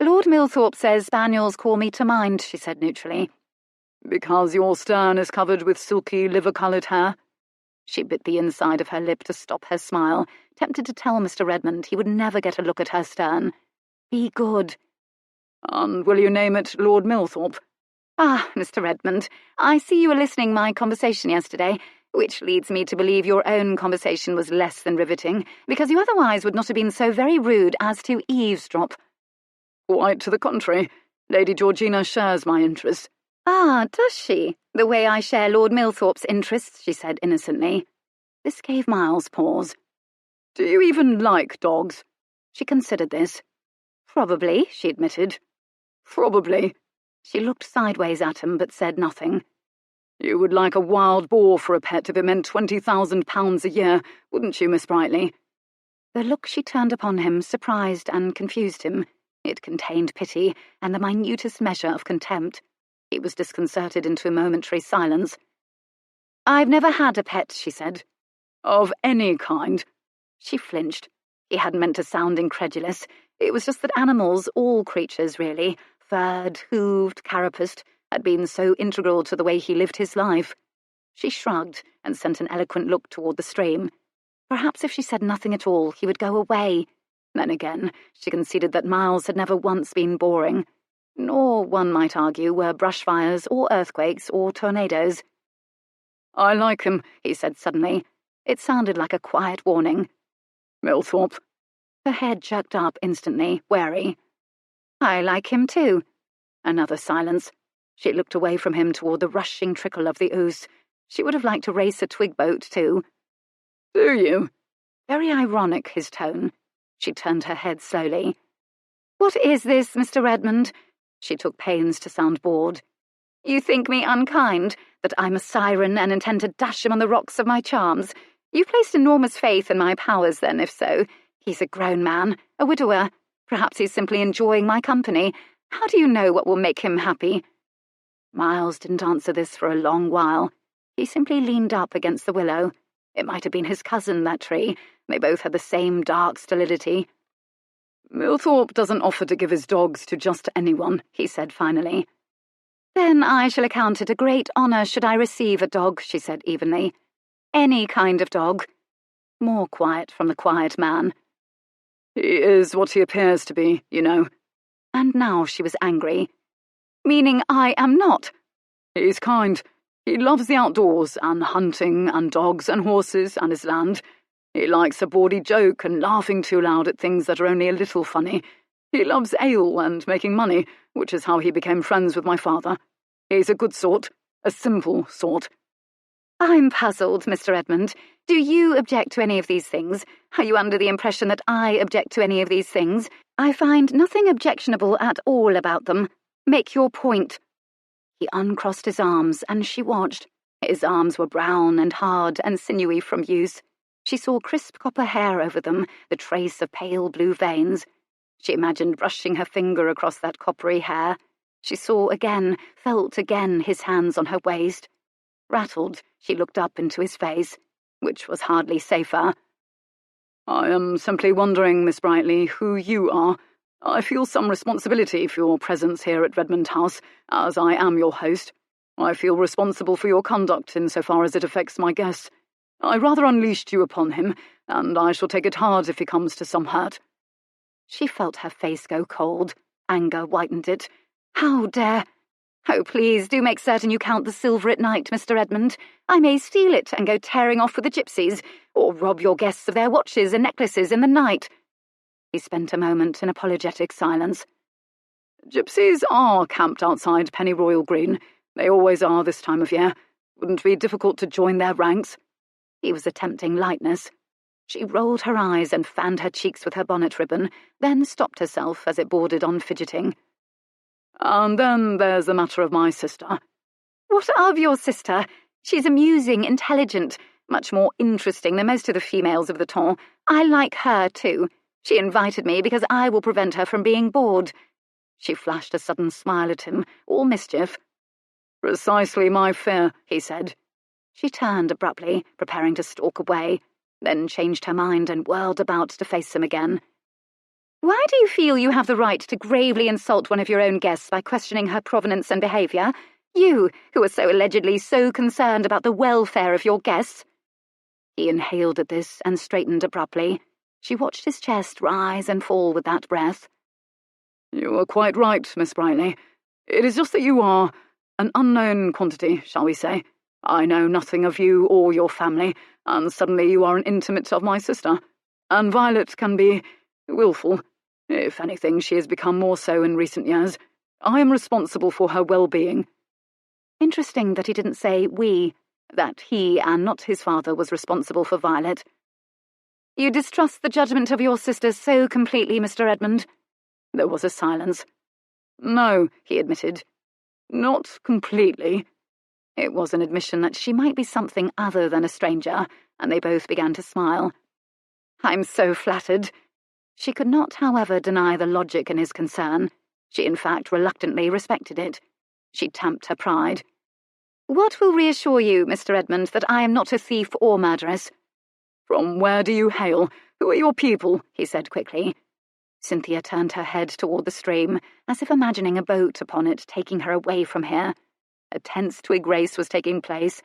"Lord Millthorpe says spaniels call me to mind," she said neutrally. "Because your stern is covered with silky, liver-coloured hair?" She bit the inside of her lip to stop her smile, tempted to tell Mr. Redmond he would never get a look at her stern. Be good. "And will you name it Lord Millthorpe?" "Ah, Mr. Redmond, I see you were listening my conversation yesterday, which leads me to believe your own conversation was less than riveting, because you otherwise would not have been so very rude as to eavesdrop." "Quite to the contrary. Lady Georgina shares my interests." "Ah, does she? The way I share Lord Millthorpe's interests," she said innocently. This gave Miles pause. "Do you even like dogs?" She considered this. "Probably," she admitted. "Probably." She looked sideways at him but said nothing. "You would like a wild boar for a pet if it meant £20,000 a year, wouldn't you, Miss Brightly?" The look she turned upon him surprised and confused him. It contained pity and the minutest measure of contempt. He was disconcerted into a momentary silence. "I've never had a pet," she said. "Of any kind?" She flinched. He hadn't meant to sound incredulous. It was just that animals, all creatures really, furred, hooved, carapaced, had been so integral to the way he lived his life. She shrugged and sent an eloquent look toward the stream. Perhaps if she said nothing at all, he would go away. Then again, she conceded that Miles had never once been boring. Nor, one might argue, were brushfires or earthquakes or tornadoes. "I like him," he said suddenly. It sounded like a quiet warning. "Millthorpe." Her head jerked up instantly, wary. "I like him too." Another silence. She looked away from him toward the rushing trickle of the Ouse. She would have liked to race a twig boat too. "Do you?" Very ironic, his tone. She turned her head slowly. "What is this, Mr. Redmond?" She took pains to sound bored. "You think me unkind, that I'm a siren and intend to dash him on the rocks of my charms? You placed enormous faith in my powers, then, if so. He's a grown man, a widower. Perhaps he's simply enjoying my company. How do you know what will make him happy?" Miles didn't answer this for a long while. He simply leaned up against the willow. It might have been his cousin, that tree. They both had the same dark stolidity. "Milthorpe doesn't offer to give his dogs to just anyone," he said finally. "Then I shall account it a great honour should I receive a dog," she said evenly. "Any kind of dog." More quiet from the quiet man. "He is what he appears to be, you know." And now she was angry. "Meaning I am not?" "He's kind. He loves the outdoors, and hunting, and dogs, and horses, and his land. He likes a bawdy joke and laughing too loud at things that are only a little funny. He loves ale and making money, which is how he became friends with my father. He's a good sort, a simple sort." "I'm puzzled, Mr. Redmond. Do you object to any of these things? Are you under the impression that I object to any of these things? I find nothing objectionable at all about them. Make your point." He uncrossed his arms, and she watched. His arms were brown and hard and sinewy from use. She saw crisp copper hair over them, the trace of pale blue veins. She imagined brushing her finger across that coppery hair. She saw again, felt again his hands on her waist. Rattled, she looked up into his face, which was hardly safer. "I am simply wondering, Miss Brightly, who you are. I feel some responsibility for your presence here at Redmond House, as I am your host. I feel responsible for your conduct insofar as it affects my guests. I rather unleashed you upon him, and I shall take it hard if he comes to some hurt." She felt her face go cold. Anger whitened it. "How dare—" "Oh, please do make certain you count the silver at night, Mr. Redmond. I may steal it and go tearing off with the gypsies, or rob your guests of their watches and necklaces in the night." He spent a moment in apologetic silence. "Gypsies are camped outside Pennyroyal Green. They always are this time of year. Wouldn't it be difficult to join their ranks?" He was attempting lightness. She rolled her eyes and fanned her cheeks with her bonnet ribbon, then stopped herself as it bordered on fidgeting. "And then there's the matter of my sister." "What of your sister? She's amusing, intelligent, much more interesting than most of the females of the ton. I like her, too. She invited me because I will prevent her from being bored." She flashed a sudden smile at him, all mischief. "Precisely my fear," he said. She turned abruptly, preparing to stalk away, then changed her mind and whirled about to face him again. "Why do you feel you have the right to gravely insult one of your own guests by questioning her provenance and behaviour? You, who are so allegedly so concerned about the welfare of your guests." He inhaled at this and straightened abruptly. She watched his chest rise and fall with that breath. "You are quite right, Miss Brightly. It is just that you are an unknown quantity, shall we say. I know nothing of you or your family, and suddenly you are an intimate of my sister. And Violet can be willful. If anything, she has become more so in recent years. I am responsible for her well-being." Interesting that he didn't say we, that he and not his father was responsible for Violet. "You distrust the judgment of your sister so completely, Mr. Redmond?" There was a silence. "No," he admitted. "Not completely." It was an admission that she might be something other than a stranger, and they both began to smile. "I'm so flattered." She could not, however, deny the logic in his concern. She, in fact, reluctantly respected it. She tamped her pride. "What will reassure you, Mr. Redmond, that I am not a thief or murderess?" "From where do you hail? Who are your people?" he said quickly. Cynthia turned her head toward the stream, as if imagining a boat upon it taking her away from here. A tense twig race was taking place.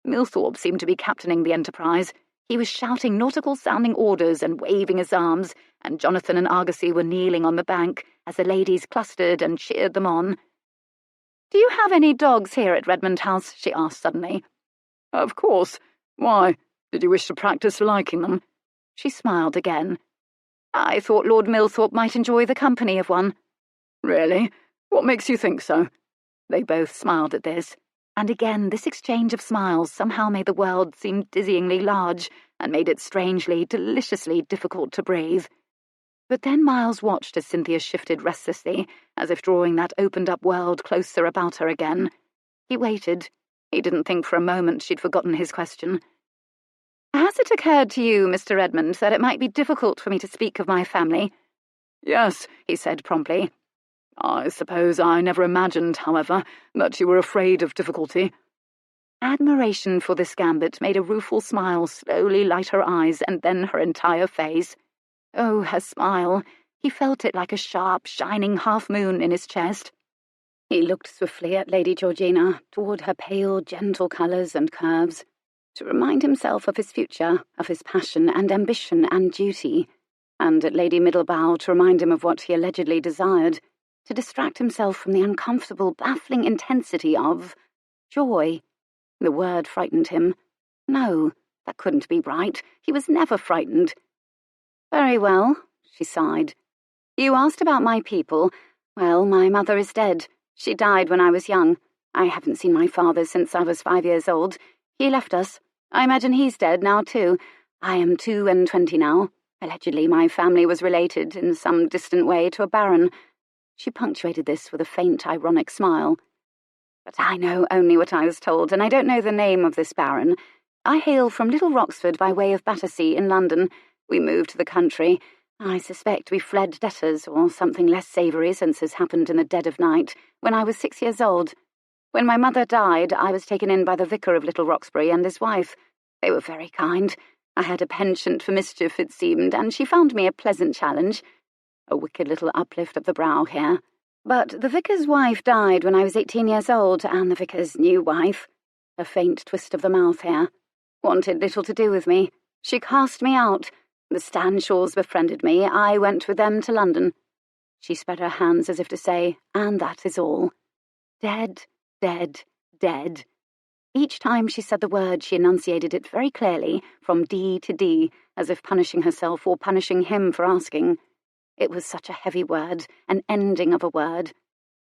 Milthorpe seemed to be captaining the enterprise. He was shouting nautical-sounding orders and waving his arms, and Jonathan and Argosy were kneeling on the bank as the ladies clustered and cheered them on. "Do you have any dogs here at Redmond House?" she asked suddenly. "Of course. Why? Did you wish to practice liking them?" She smiled again. "I thought Lord Milthorpe might enjoy the company of one." "Really? What makes you think so?" They both smiled at this, and again this exchange of smiles somehow made the world seem dizzyingly large and made it strangely, deliciously difficult to breathe. But then Miles watched as Cynthia shifted restlessly, as if drawing that opened-up world closer about her again. He waited. He didn't think for a moment she'd forgotten his question. "Has it occurred to you, Mr. Redmond, that it might be difficult for me to speak of my family?" "Yes," he said promptly. I suppose I never imagined, however, that you were afraid of difficulty." Admiration for this gambit made a rueful smile slowly light her eyes and then her entire face. Oh, her smile! He felt it like a sharp, shining half-moon in his chest. He looked swiftly at Lady Georgina, toward her pale, gentle colours and curves, to remind himself of his future, of his passion and ambition and duty, and at Lady Middlebow to remind him of what he allegedly desired, to distract himself from the uncomfortable, baffling intensity of joy. The word frightened him. No, that couldn't be right. He was never frightened. "Very well," she sighed. "You asked about my people. Well, my mother is dead. She died when I was young. I haven't seen my father since I was 5 years old. He left us. I imagine he's dead now, too. I am 22 now. Allegedly, my family was related, in some distant way, to a baron." She punctuated this with a faint, ironic smile. "But I know only what I was told, and I don't know the name of this baron. I hail from Little Roxford by way of Battersea in London. We moved to the country. I suspect we fled debtors, or something less savoury since has happened in the dead of night, when I was 6 years old. When my mother died, I was taken in by the vicar of Little Roxbury and his wife. They were very kind. I had a penchant for mischief, it seemed, and she found me a pleasant challenge." A wicked little uplift of the brow here. "But the vicar's wife died when I was 18 years old, and the vicar's new wife," a faint twist of the mouth here, "wanted little to do with me. She cast me out. The Stanshaws befriended me. I went with them to London." She spread her hands as if to say, "And that is all." Dead, dead, dead. Each time she said the word, she enunciated it very clearly, from D to D, as if punishing herself or punishing him for asking. It was such a heavy word, an ending of a word.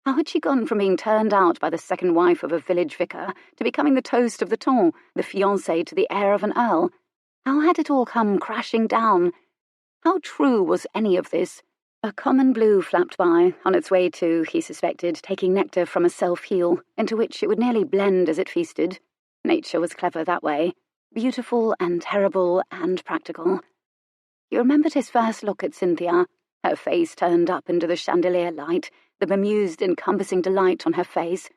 How had she gone from being turned out by the second wife of a village vicar to becoming the toast of the ton, the fiancée to the heir of an earl? How had it all come crashing down? How true was any of this? A common blue flapped by, on its way to, he suspected, taking nectar from a self-heal, into which it would nearly blend as it feasted. Nature was clever that way, beautiful and terrible and practical. He remembered his first look at Cynthia, her face turned up into the chandelier light, the bemused, encompassing delight on her face.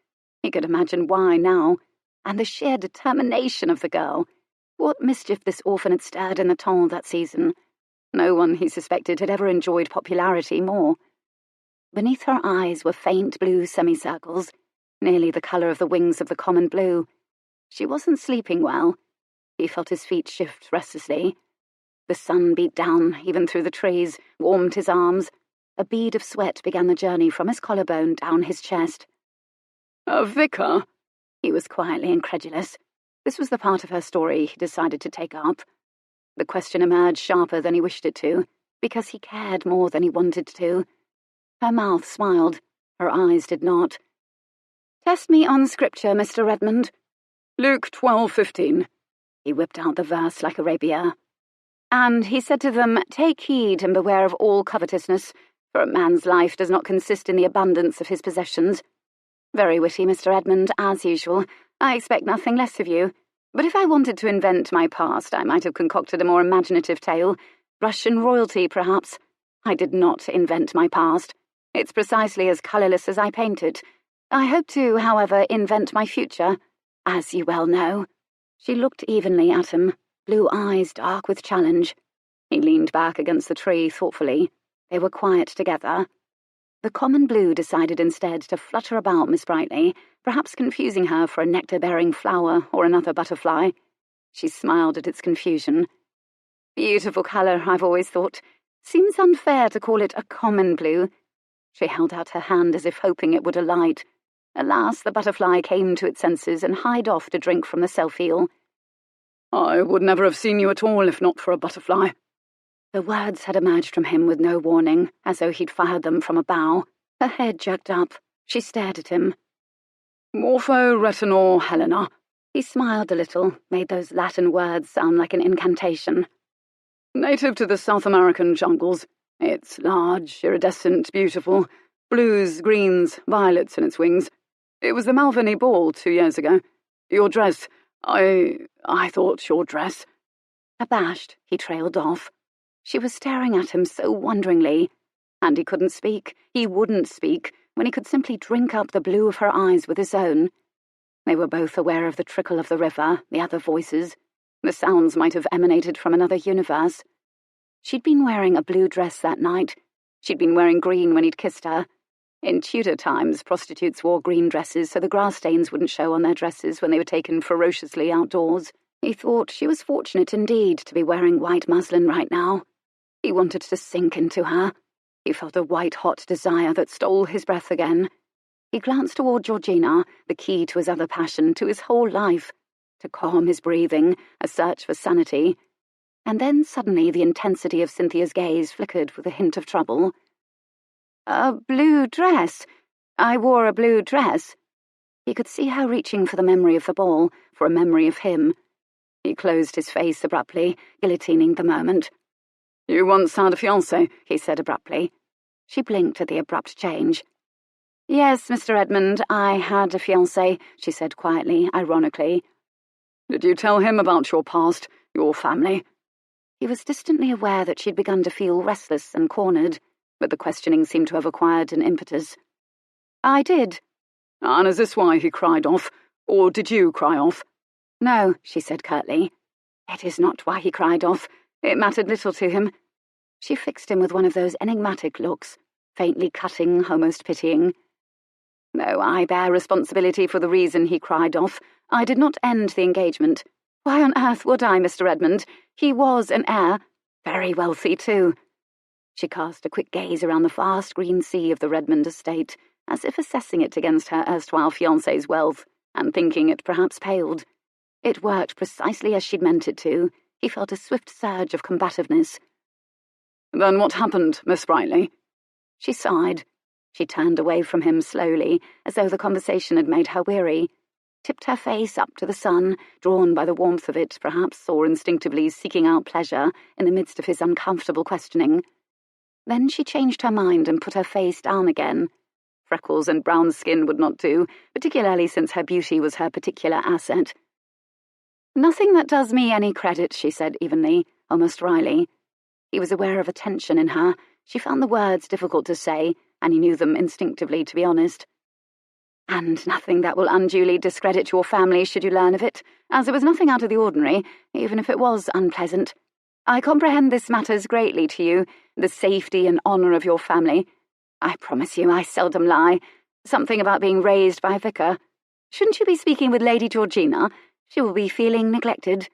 He could imagine why now, and the sheer determination of the girl. What mischief this orphan had stirred in the ton that season. No one, he suspected, had ever enjoyed popularity more. Beneath her eyes were faint blue semicircles, nearly the colour of the wings of the common blue. She wasn't sleeping well. He felt his feet shift restlessly. The sun beat down, even through the trees, warmed his arms. A bead of sweat began the journey from his collarbone down his chest. "A vicar?" He was quietly incredulous. This was the part of her story he decided to take up. The question emerged sharper than he wished it to, because he cared more than he wanted to. Her mouth smiled. Her eyes did not. "Test me on scripture, Mr. Redmond." "Luke 12:15. He whipped out the verse like a rapier. "And he said to them, 'Take heed and beware of all covetousness, for a man's life does not consist in the abundance of his possessions.' Very witty, Mr. Redmond, as usual. I expect nothing less of you. But if I wanted to invent my past, I might have concocted a more imaginative tale. Russian royalty, perhaps. I did not invent my past. It's precisely as colourless as I paint it. I hope to, however, invent my future, as you well know." She looked evenly at him, blue eyes dark with challenge. He leaned back against the tree thoughtfully. They were quiet together. The common blue decided instead to flutter about Miss Brightly, perhaps confusing her for a nectar-bearing flower or another butterfly. She smiled at its confusion. "Beautiful colour, I've always thought. Seems unfair to call it a common blue." She held out her hand as if hoping it would alight. Alas, the butterfly came to its senses and hied off to drink from the self-heal. "I would never have seen you at all if not for a butterfly." The words had emerged from him with no warning, as though he'd fired them from a bow. Her head jerked up. She stared at him. "Morpho retinor Helena." He smiled a little, made those Latin words sound like an incantation. "Native to the South American jungles. It's large, iridescent, beautiful. Blues, greens, violets in its wings. It was the Malviny ball 2 years ago. Your dress, I thought your dress." Abashed, he trailed off. She was staring at him so wonderingly, and he couldn't speak. He wouldn't speak. when he could simply drink up the blue of her eyes with his own. They were both aware of the trickle of the river, the other voices. The sounds might have emanated from another universe. She'd been wearing a blue dress that night. She'd been wearing green when he'd kissed her. In Tudor times, prostitutes wore green dresses so the grass stains wouldn't show on their dresses when they were taken ferociously outdoors. He thought she was fortunate indeed to be wearing white muslin right now. He wanted to sink into her. He felt a white-hot desire that stole his breath again. He glanced toward Georgina, the key to his other passion, to his whole life, to calm his breathing, a search for sanity. And then suddenly the intensity of Cynthia's gaze flickered with a hint of trouble. "A blue dress? I wore a blue dress." He could see her reaching for the memory of the ball, for a memory of him. He closed his face abruptly, guillotining the moment. "You once had a fiancé," he said abruptly. She blinked at the abrupt change. "Yes, Mr. Redmond, I had a fiancé," she said quietly, ironically. "Did you tell him about your past, your family?" He was distantly aware that she'd begun to feel restless and cornered, but the questioning seemed to have acquired an impetus. "I did." "And is this why he cried off? Or did you cry off?" "No," she said curtly. "It is not why he cried off. It mattered little to him." She fixed him with one of those enigmatic looks, faintly cutting, almost pitying. "No, I bear responsibility for the reason he cried off. I did not end the engagement. Why on earth would I, Mr. Redmond? He was an heir. Very wealthy, too." She cast a quick gaze around the vast green sea of the Redmond estate, as if assessing it against her erstwhile fiancé's wealth, and thinking it perhaps paled. It worked precisely as she'd meant it to. He felt a swift surge of combativeness. "Then what happened, Miss Brightly?" She sighed. She turned away from him slowly, as though the conversation had made her weary, tipped her face up to the sun, drawn by the warmth of it, perhaps, or instinctively seeking out pleasure in the midst of his uncomfortable questioning. Then she changed her mind and put her face down again. Freckles and brown skin would not do, particularly since her beauty was her particular asset. "Nothing that does me any credit," she said evenly, almost wryly. He was aware of a tension in her. She found the words difficult to say, and he knew them instinctively, to be honest. "And nothing that will unduly discredit your family should you learn of it, as it was nothing out of the ordinary, even if it was unpleasant. I comprehend this matters greatly to you, the safety and honour of your family. I promise you I seldom lie. Something about being raised by a vicar. Shouldn't you be speaking with Lady Georgina? She will be feeling neglected."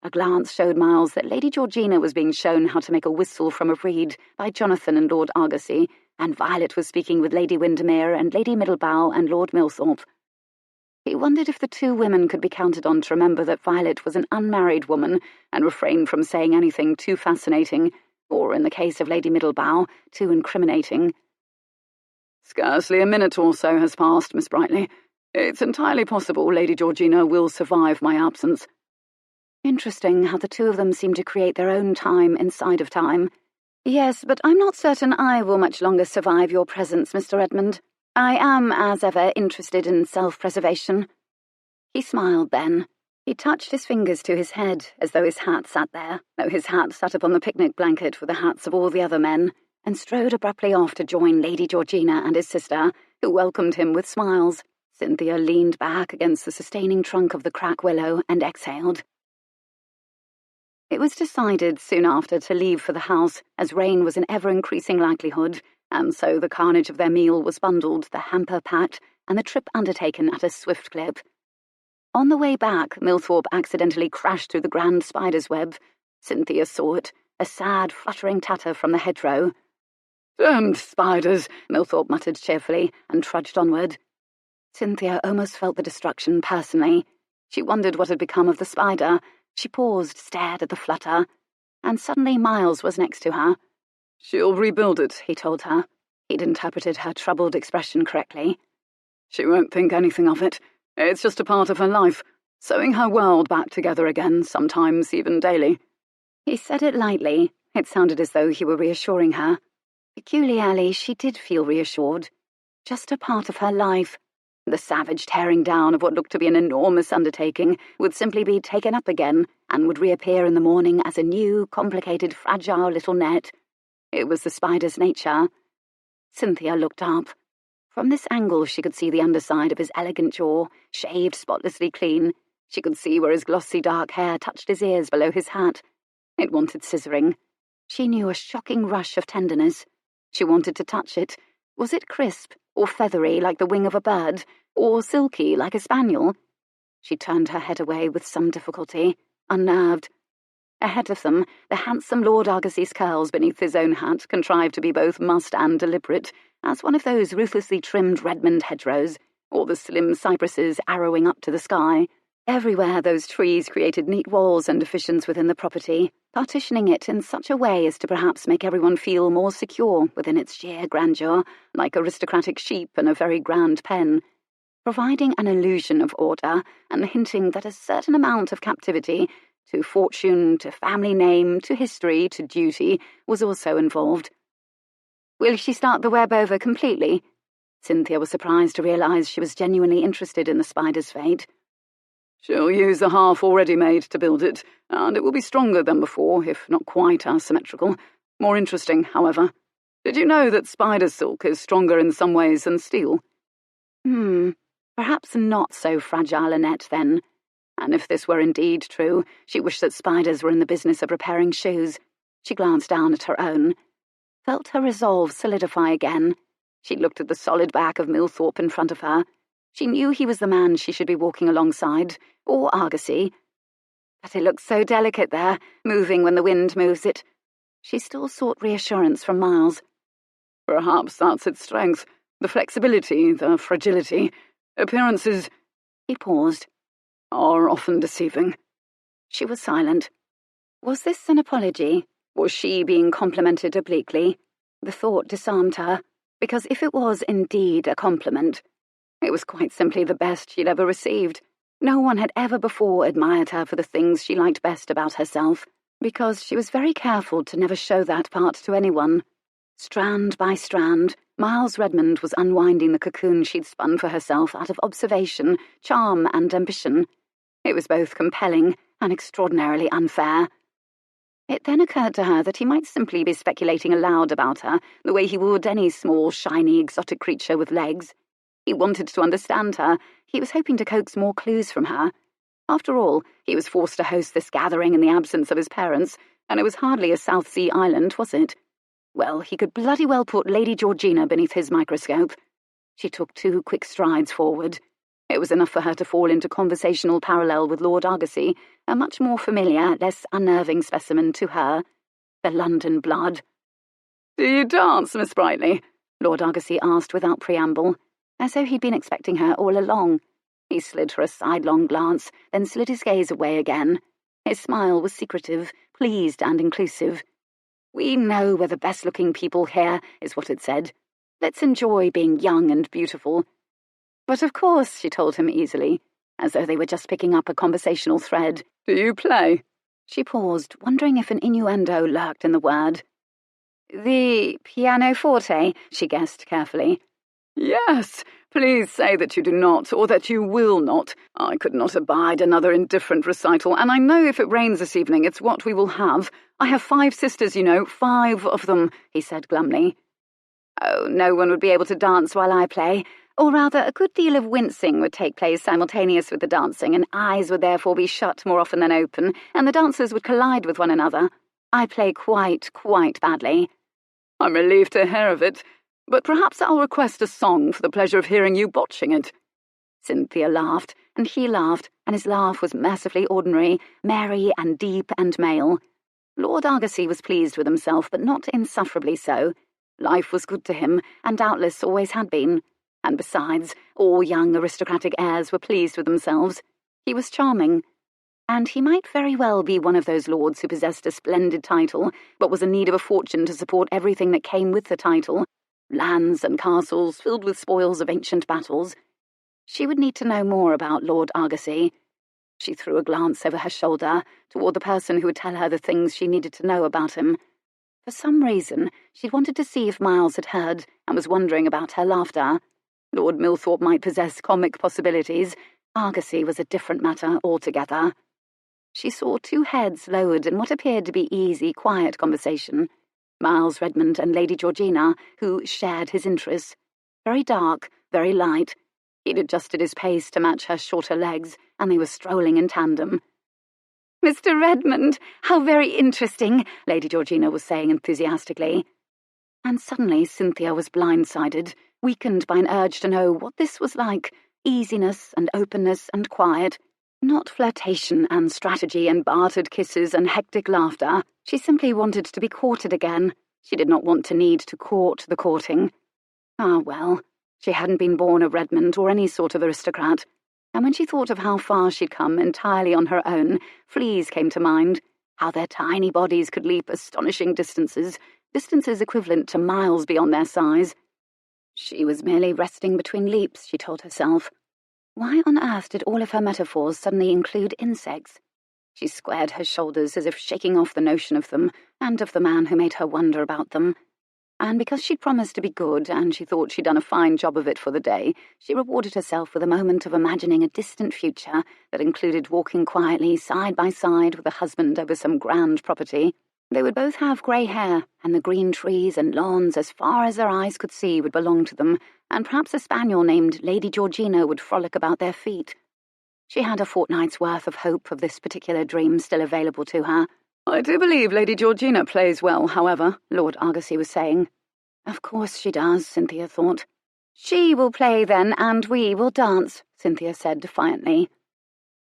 A glance showed Miles that Lady Georgina was being shown how to make a whistle from a reed by Jonathan and Lord Argosy, and Violet was speaking with Lady Windermere and Lady Middlebow and Lord Millthorpe. He wondered if the two women could be counted on to remember that Violet was an unmarried woman and refrain from saying anything too fascinating, or, in the case of Lady Middlebow, too incriminating. "Scarcely a minute or so has passed, Miss Brightly. It's entirely possible Lady Georgina will survive my absence." Interesting how the two of them seem to create their own time inside of time. "Yes, but I'm not certain I will much longer survive your presence, Mr. Redmond. I am, as ever, interested in self-preservation." He smiled then. He touched his fingers to his head, as though his hat sat there, though his hat sat upon the picnic blanket with the hats of all the other men, and strode abruptly off to join Lady Georgina and his sister, who welcomed him with smiles. Cynthia leaned back against the sustaining trunk of the crack willow and exhaled. It was decided soon after to leave for the house, as rain was an ever-increasing likelihood, and so the carnage of their meal was bundled, the hamper packed, and the trip undertaken at a swift clip. On the way back, Millthorpe accidentally crashed through the grand spider's web. Cynthia saw it, a sad, fluttering tatter from the hedgerow. "Damned spiders," Millthorpe muttered cheerfully, and trudged onward. Cynthia almost felt the destruction personally. She wondered what had become of the spider. She paused, stared at the flutter, and suddenly Miles was next to her. "She'll rebuild it," he told her. He'd interpreted her troubled expression correctly. "She won't think anything of it. It's just a part of her life, sewing her world back together again, sometimes even daily." He said it lightly. It sounded as though he were reassuring her. Peculiarly, she did feel reassured. Just a part of her life. The savage tearing down of what looked to be an enormous undertaking would simply be taken up again and would reappear in the morning as a new, complicated, fragile little net. It was the spider's nature. Cynthia looked up. From this angle she could see the underside of his elegant jaw, shaved spotlessly clean. She could see where his glossy dark hair touched his ears below his hat. It wanted scissoring. She knew a shocking rush of tenderness. She wanted to touch it. Was it crisp, or feathery like the wing of a bird, or silky like a spaniel? She turned her head away with some difficulty, unnerved. Ahead of them, the handsome Lord Argosy's curls beneath his own hat contrived to be both must and deliberate, as one of those ruthlessly trimmed Redmond hedgerows, or the slim cypresses arrowing up to the sky. Everywhere those trees created neat walls and divisions within the property, partitioning it in such a way as to perhaps make everyone feel more secure within its sheer grandeur, like aristocratic sheep in a very grand pen, providing an illusion of order and hinting that a certain amount of captivity to fortune, to family name, to history, to duty, was also involved. Will she start the web over completely? Cynthia was surprised to realise she was genuinely interested in the spider's fate. She'll use a half already made to build it, and it will be stronger than before, if not quite as symmetrical. More interesting, however. Did you know that spider silk is stronger in some ways than steel? Perhaps not so fragile a net, then. And if this were indeed true, she wished that spiders were in the business of repairing shoes. She glanced down at her own, felt her resolve solidify again. She looked at the solid back of Millthorpe in front of her. She knew he was the man she should be walking alongside, or Argosy. But it looked so delicate there, moving when the wind moves it. She still sought reassurance from Miles. Perhaps that's its strength, the flexibility, the fragility. Appearances— He paused. —are often deceiving. She was silent. Was this an apology? Was she being complimented obliquely? The thought disarmed her, because if it was indeed a compliment, it was quite simply the best she'd ever received. No one had ever before admired her for the things she liked best about herself, because she was very careful to never show that part to anyone. Strand by strand, Miles Redmond was unwinding the cocoon she'd spun for herself out of observation, charm, and ambition. It was both compelling and extraordinarily unfair. It then occurred to her that he might simply be speculating aloud about her, the way he would any small, shiny, exotic creature with legs. He wanted to understand her. He was hoping to coax more clues from her. After all, he was forced to host this gathering in the absence of his parents, and it was hardly a South Sea island, was it? Well, he could bloody well put Lady Georgina beneath his microscope. She took 2 quick strides forward. It was enough for her to fall into conversational parallel with Lord Argosy, a much more familiar, less unnerving specimen to her. The London blood. "Do you dance, Miss Brightly?" Lord Argosy asked without preamble, as though he'd been expecting her all along. He slid her a sidelong glance, then slid his gaze away again. His smile was secretive, pleased and inclusive. "We know we're the best-looking people here," is what it said. "Let's enjoy being young and beautiful." But of course, she told him easily, as though they were just picking up a conversational thread. "Do you play?" She paused, wondering if an innuendo lurked in the word. "The pianoforte," she guessed carefully. "Yes, please say that you do not, or that you will not. I could not abide another indifferent recital, and I know if it rains this evening it's what we will have. I have 5 sisters, you know, 5 of them," he said glumly. "Oh, no one would be able to dance while I play. Or rather, a good deal of wincing would take place simultaneous with the dancing, and eyes would therefore be shut more often than open, and the dancers would collide with one another. I play quite badly." "I'm relieved to hear of it. But perhaps I'll request a song for the pleasure of hearing you botching it." Cynthia laughed, and he laughed, and his laugh was mercifully ordinary, merry and deep and male. Lord Argosy was pleased with himself, but not insufferably so. Life was good to him, and doubtless always had been. And besides, all young aristocratic heirs were pleased with themselves. He was charming. And he might very well be one of those lords who possessed a splendid title, but was in need of a fortune to support everything that came with the title. Lands and castles filled with spoils of ancient battles. She would need to know more about Lord Argosy. She threw a glance over her shoulder toward the person who would tell her the things she needed to know about him. For some reason, she'd wanted to see if Miles had heard and was wondering about her laughter. Lord Millthorpe might possess comic possibilities. Argosy was a different matter altogether. She saw 2 heads lowered in what appeared to be easy, quiet conversation. Miles Redmond and Lady Georgina, who shared his interests. very dark, very light. He'd adjusted his pace to match her shorter legs, and they were strolling in tandem. "Mr. Redmond, how very interesting," Lady Georgina was saying enthusiastically. And suddenly Cynthia was blindsided, weakened by an urge to know what this was like, easiness and openness and quiet. Not flirtation and strategy and bartered kisses and hectic laughter. She simply wanted to be courted again. She did not want to need to court the courting. Ah, well, she hadn't been born a Redmond or any sort of aristocrat. And when she thought of how far she'd come entirely on her own, fleas came to mind, how their tiny bodies could leap astonishing distances equivalent to miles beyond their size. She was merely resting between leaps, she told herself. Why on earth did all of her metaphors suddenly include insects? She squared her shoulders as if shaking off the notion of them, and of the man who made her wonder about them. And because she'd promised to be good, and she thought she'd done a fine job of it for the day, she rewarded herself with a moment of imagining a distant future that included walking quietly side by side with a husband over some grand property. They would both have grey hair, and the green trees and lawns as far as their eyes could see would belong to them, and perhaps a spaniel named Lady Georgina would frolic about their feet. She had a fortnight's worth of hope of this particular dream still available to her. "I do believe Lady Georgina plays well, however," Lord Argosy was saying. Of course she does, Cynthia thought. "She will play then, and we will dance," Cynthia said defiantly.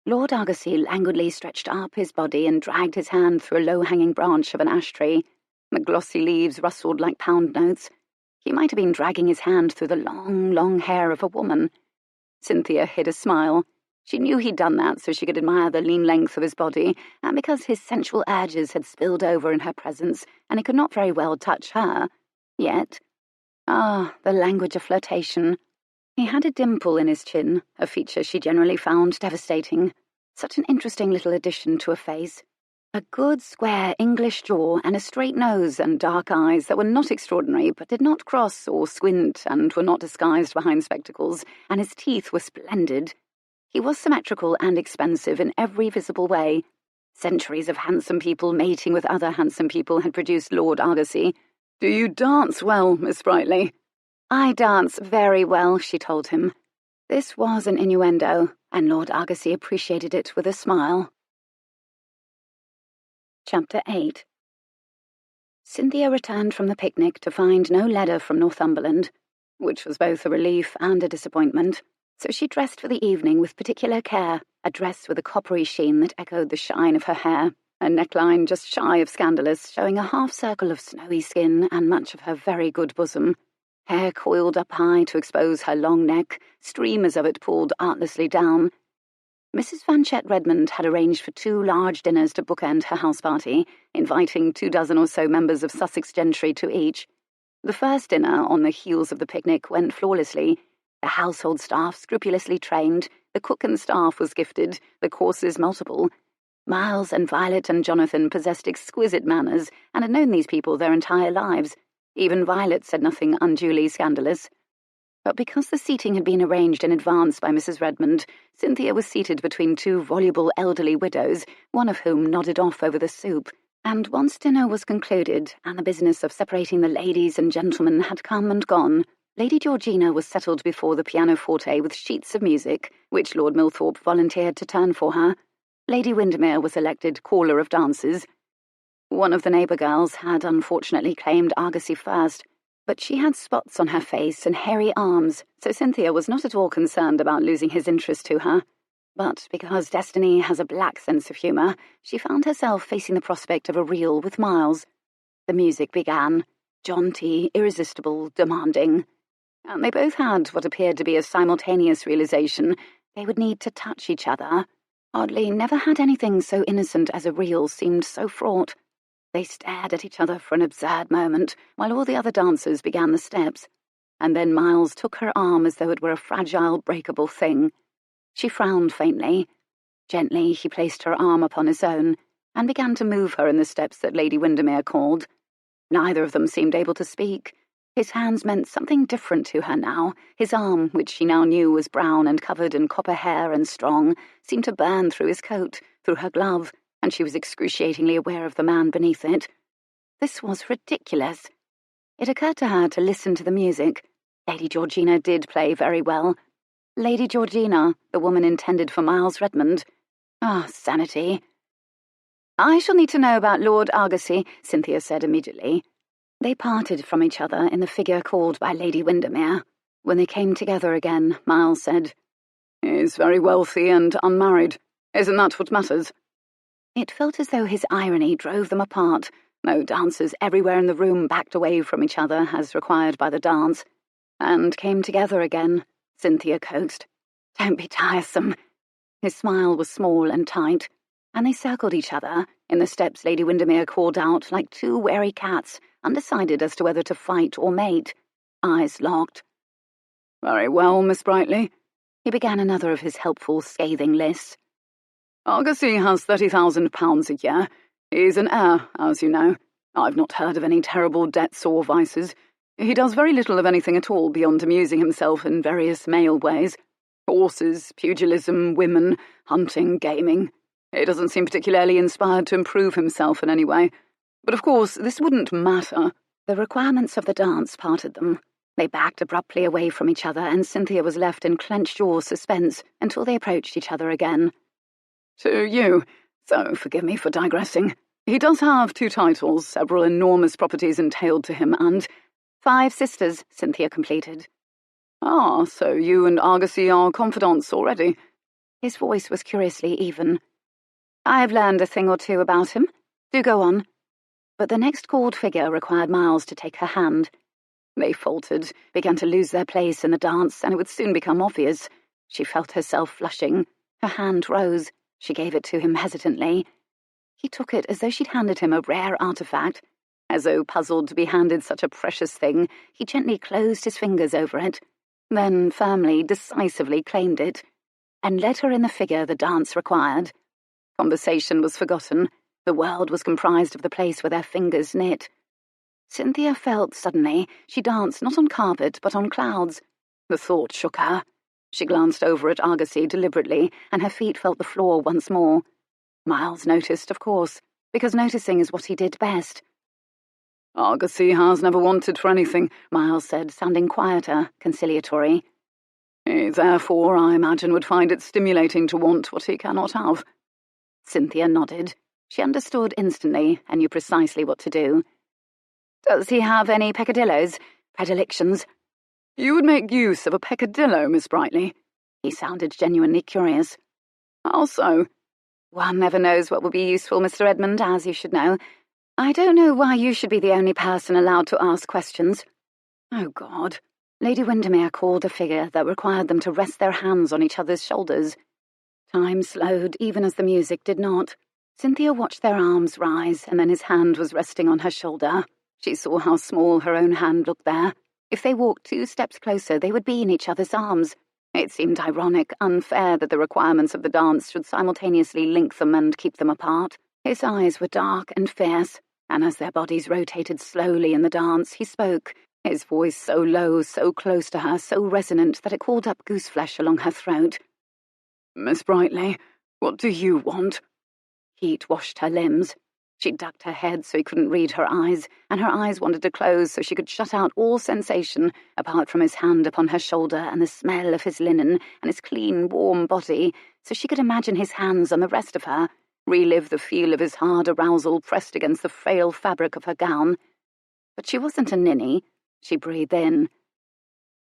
Lord Argosy languidly stretched up his body and dragged his hand through a low-hanging branch of an ash tree. The glossy leaves rustled like pound notes. He might have been dragging his hand through the long, long hair of a woman. Cynthia hid a smile. She knew he'd done that so she could admire the lean length of his body, and because his sensual urges had spilled over in her presence, and he could not very well touch her. Yet. Ah, the language of flirtation. He had a dimple in his chin, a feature she generally found devastating. Such an interesting little addition to a face. A good square English jaw and a straight nose and dark eyes that were not extraordinary but did not cross or squint and were not disguised behind spectacles, and his teeth were splendid. He was symmetrical and expensive in every visible way. Centuries of handsome people mating with other handsome people had produced Lord Argosy. "Do you dance well, Miss Brightly?" "I dance very well," she told him. This was an innuendo, and Lord Argosy appreciated it with a smile. Chapter 8. Cynthia returned from the picnic to find no letter from Northumberland, which was both a relief and a disappointment. So she dressed for the evening with particular care, a dress with a coppery sheen that echoed the shine of her hair, a neckline just shy of scandalous, showing a half-circle of snowy skin and much of her very good bosom, hair coiled up high to expose her long neck, streamers of it pulled artlessly down. Mrs. Fanchette Redmond had arranged for 2 large dinners to bookend her house party, inviting 24 or so members of Sussex gentry to each. The first dinner, on the heels of the picnic, went flawlessly. The household staff scrupulously trained, the cook and staff was gifted, the courses multiple. Miles and Violet and Jonathan possessed exquisite manners and had known these people their entire lives. Even Violet said nothing unduly scandalous. But because the seating had been arranged in advance by Mrs. Redmond, Cynthia was seated between 2 voluble elderly widows, one of whom nodded off over the soup. And once dinner was concluded, and the business of separating the ladies and gentlemen had come and gone, Lady Georgina was settled before the pianoforte with sheets of music, which Lord Milthorpe volunteered to turn for her. Lady Windermere was elected caller of dances. One of the neighbour girls had unfortunately claimed Argosy first, but she had spots on her face and hairy arms, so Cynthia was not at all concerned about losing his interest to her. But because Destiny has a black sense of humour, she found herself facing the prospect of a reel with Miles. The music began, jaunty, irresistible, demanding. And they both had what appeared to be a simultaneous realization they would need to touch each other. Oddly, never had anything so innocent as a reel seemed so fraught. They stared at each other for an absurd moment, while all the other dancers began the steps. And then Miles took her arm as though it were a fragile, breakable thing. She frowned faintly. Gently, he placed her arm upon his own, and began to move her in the steps that Lady Windermere called. Neither of them seemed able to speak. His hands meant something different to her now. His arm, which she now knew was brown and covered in copper hair and strong, seemed to burn through his coat, through her glove, and she was excruciatingly aware of the man beneath it. This was ridiculous. It occurred to her to listen to the music. Lady Georgina did play very well. Lady Georgina, the woman intended for Miles Redmond. Ah, sanity. "I shall need to know about Lord Argosy," Cynthia said immediately. They parted from each other in the figure called by Lady Windermere. When they came together again, Miles said, "He's very wealthy and unmarried. Isn't that what matters?" It felt as though his irony drove them apart, though dancers everywhere in the room backed away from each other as required by the dance, and came together again, Cynthia coaxed. "Don't be tiresome." His smile was small and tight, and they circled each other in the steps Lady Windermere called out like two wary cats, undecided as to whether to fight or mate, eyes locked. "Very well, Miss Brightly." He began another of his helpful, scathing lists. "Argosy has £30,000 a year. He's an heir, as you know. I've not heard of any terrible debts or vices. He does very little of anything at all beyond amusing himself in various male ways. Horses, pugilism, women, hunting, gaming. He doesn't seem particularly inspired to improve himself in any way. But of course, this wouldn't matter." The requirements of the dance parted them. They backed abruptly away from each other, and Cynthia was left in clenched jaw suspense until they approached each other again. "To you, so forgive me for digressing. He does have 2 titles, several enormous properties entailed to him, and 5 sisters," Cynthia completed. "Ah, so you and Argosy are confidants already." His voice was curiously even. "I've learned a thing or two about him. Do go on." But the next called figure required Miles to take her hand. They faltered, began to lose their place in the dance, and it would soon become obvious. She felt herself flushing. Her hand rose. She gave it to him hesitantly. He took it as though she'd handed him a rare artifact. As though puzzled to be handed such a precious thing, he gently closed his fingers over it, then firmly, decisively claimed it, and led her in the figure the dance required. Conversation was forgotten. The world was comprised of the place where their fingers knit. Cynthia felt suddenly she danced not on carpet but on clouds. The thought shook her. She glanced over at Argosy deliberately, and her feet felt the floor once more. Miles noticed, of course, because noticing is what he did best. "Argosy has never wanted for anything," Miles said, sounding quieter, conciliatory. "He therefore, I imagine, would find it stimulating to want what he cannot have." Cynthia nodded. She understood instantly and knew precisely what to do. "Does he have any peccadillos, predilections?" "You would make use of a peccadillo, Miss Brightly?" He sounded genuinely curious. "How so?" "One never knows what will be useful, Mr. Redmond, as you should know. I don't know why you should be the only person allowed to ask questions." Oh, God. Lady Windermere called a figure that required them to rest their hands on each other's shoulders. Time slowed, even as the music did not. Cynthia watched their arms rise, and then his hand was resting on her shoulder. She saw how small her own hand looked there. If they walked 2 steps closer, they would be in each other's arms. It seemed ironic, unfair that the requirements of the dance should simultaneously link them and keep them apart. His eyes were dark and fierce, and as their bodies rotated slowly in the dance, he spoke, his voice so low, so close to her, so resonant that it called up gooseflesh along her throat. "Miss Brightly, what do you want?" Heat washed her limbs. She ducked her head so he couldn't read her eyes, and her eyes wanted to close so she could shut out all sensation, apart from his hand upon her shoulder and the smell of his linen and his clean, warm body, so she could imagine his hands on the rest of her, relive the feel of his hard arousal pressed against the frail fabric of her gown. But she wasn't a ninny. She breathed in.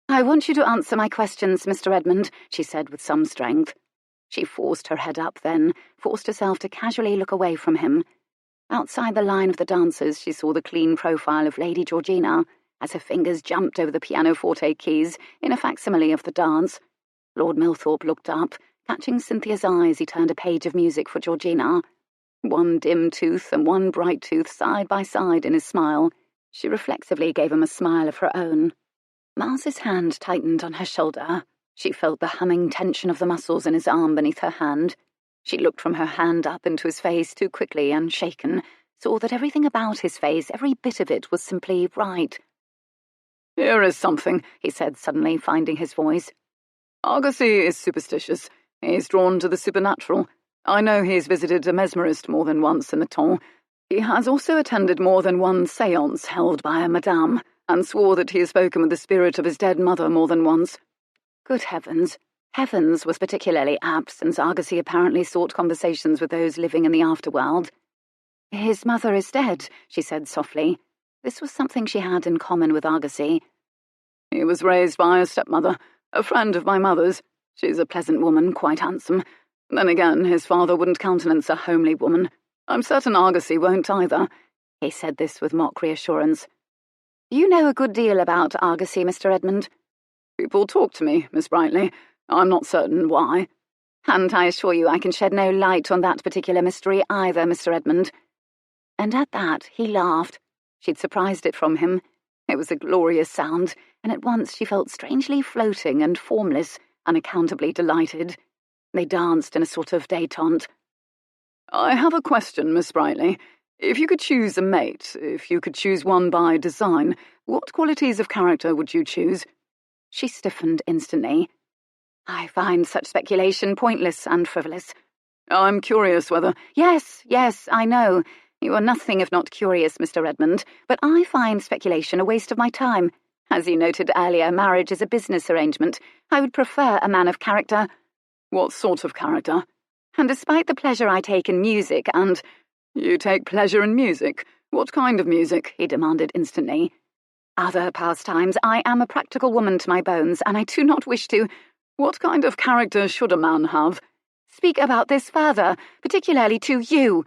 "I want you to answer my questions, Mr. Redmond," she said with some strength. She forced her head up then, forced herself to casually look away from him. Outside the line of the dancers, she saw the clean profile of Lady Georgina, as her fingers jumped over the pianoforte keys in a facsimile of the dance. Lord Milthorpe looked up, catching Cynthia's eye as he turned a page of music for Georgina. One dim tooth and one bright tooth side by side in his smile. She reflexively gave him a smile of her own. Miles's hand tightened on her shoulder. She felt the humming tension of the muscles in his arm beneath her hand. She looked from her hand up into his face too quickly and, shaken, saw that everything about his face, every bit of it, was simply right. "Here is something," he said, suddenly finding his voice. "Argosy is superstitious. He's drawn to the supernatural. I know he's visited a mesmerist more than once in the temps. He has also attended more than one séance held by a madame, and swore that he had spoken with the spirit of his dead mother more than once. Good heavens. Heavens was particularly apt, since Argosy apparently sought conversations with those living in the afterworld. His mother is dead, she said softly. This was something she had in common with Argosy. He was raised by a stepmother, a friend of my mother's. She's a pleasant woman, quite handsome. Then again, his father wouldn't countenance a homely woman. I'm certain Argosy won't either. He said this with mock reassurance. You know a good deal about Argosy, Mr. Redmond. People talk to me, Miss Brightly. I'm not certain why. And I assure you I can shed no light on that particular mystery either, Mr. Redmond. And at that he laughed. She'd surprised it from him. It was a glorious sound, and at once she felt strangely floating and formless, unaccountably delighted. They danced in a sort of détente. I have a question, Miss Brightly. If you could choose a mate, if you could choose one by design, what qualities of character would you choose? She stiffened instantly. I find such speculation pointless and frivolous. I'm curious whether— Yes, I know. You are nothing if not curious, Mr. Redmond, but I find speculation a waste of my time. As you noted earlier, marriage is a business arrangement. I would prefer a man of character. What sort of character? And despite the pleasure I take in music and— You take pleasure in music? What kind of music? He demanded instantly. Other pastimes. I am a practical woman to my bones, and I do not wish to— What kind of character should a man have? Speak about this further, particularly to you.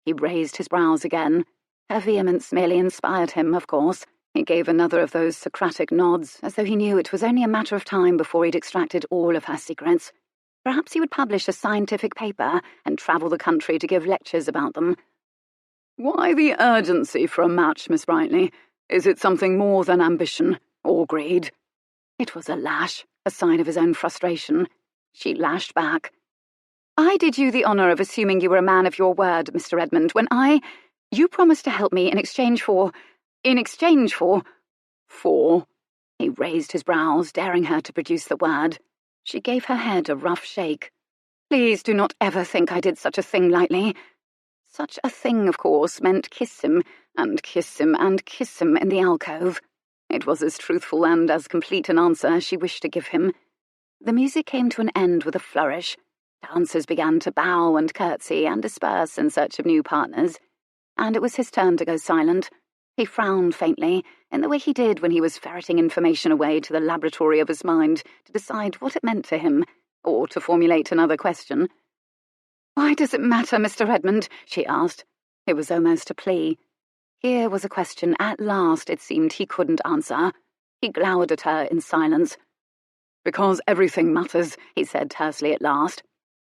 He raised his brows again. Her vehemence merely inspired him, of course. He gave another of those Socratic nods, as though he knew it was only a matter of time before he'd extracted all of her secrets. Perhaps he would publish a scientific paper and travel the country to give lectures about them. Why the urgency for a match, Miss Brightly? Is it something more than ambition or greed? It was a lash, a sign of his own frustration. She lashed back. I did you the honour of assuming you were a man of your word, Mr. Redmond, when you promised to help me in exchange for— For? He raised his brows, daring her to produce the word. She gave her head a rough shake. Please do not ever think I did such a thing lightly. Such a thing, of course, meant kiss him, and kiss him, and kiss him in the alcove. It was as truthful and as complete an answer as she wished to give him. The music came to an end with a flourish. Dancers began to bow and curtsy and disperse in search of new partners, and it was his turn to go silent. He frowned faintly, in the way he did when he was ferreting information away to the laboratory of his mind to decide what it meant to him, or to formulate another question. Why does it matter, Mr. Redmond? She asked. It was almost a plea. Here was a question at last it seemed he couldn't answer. He glowered at her in silence. Because everything matters, he said tersely at last.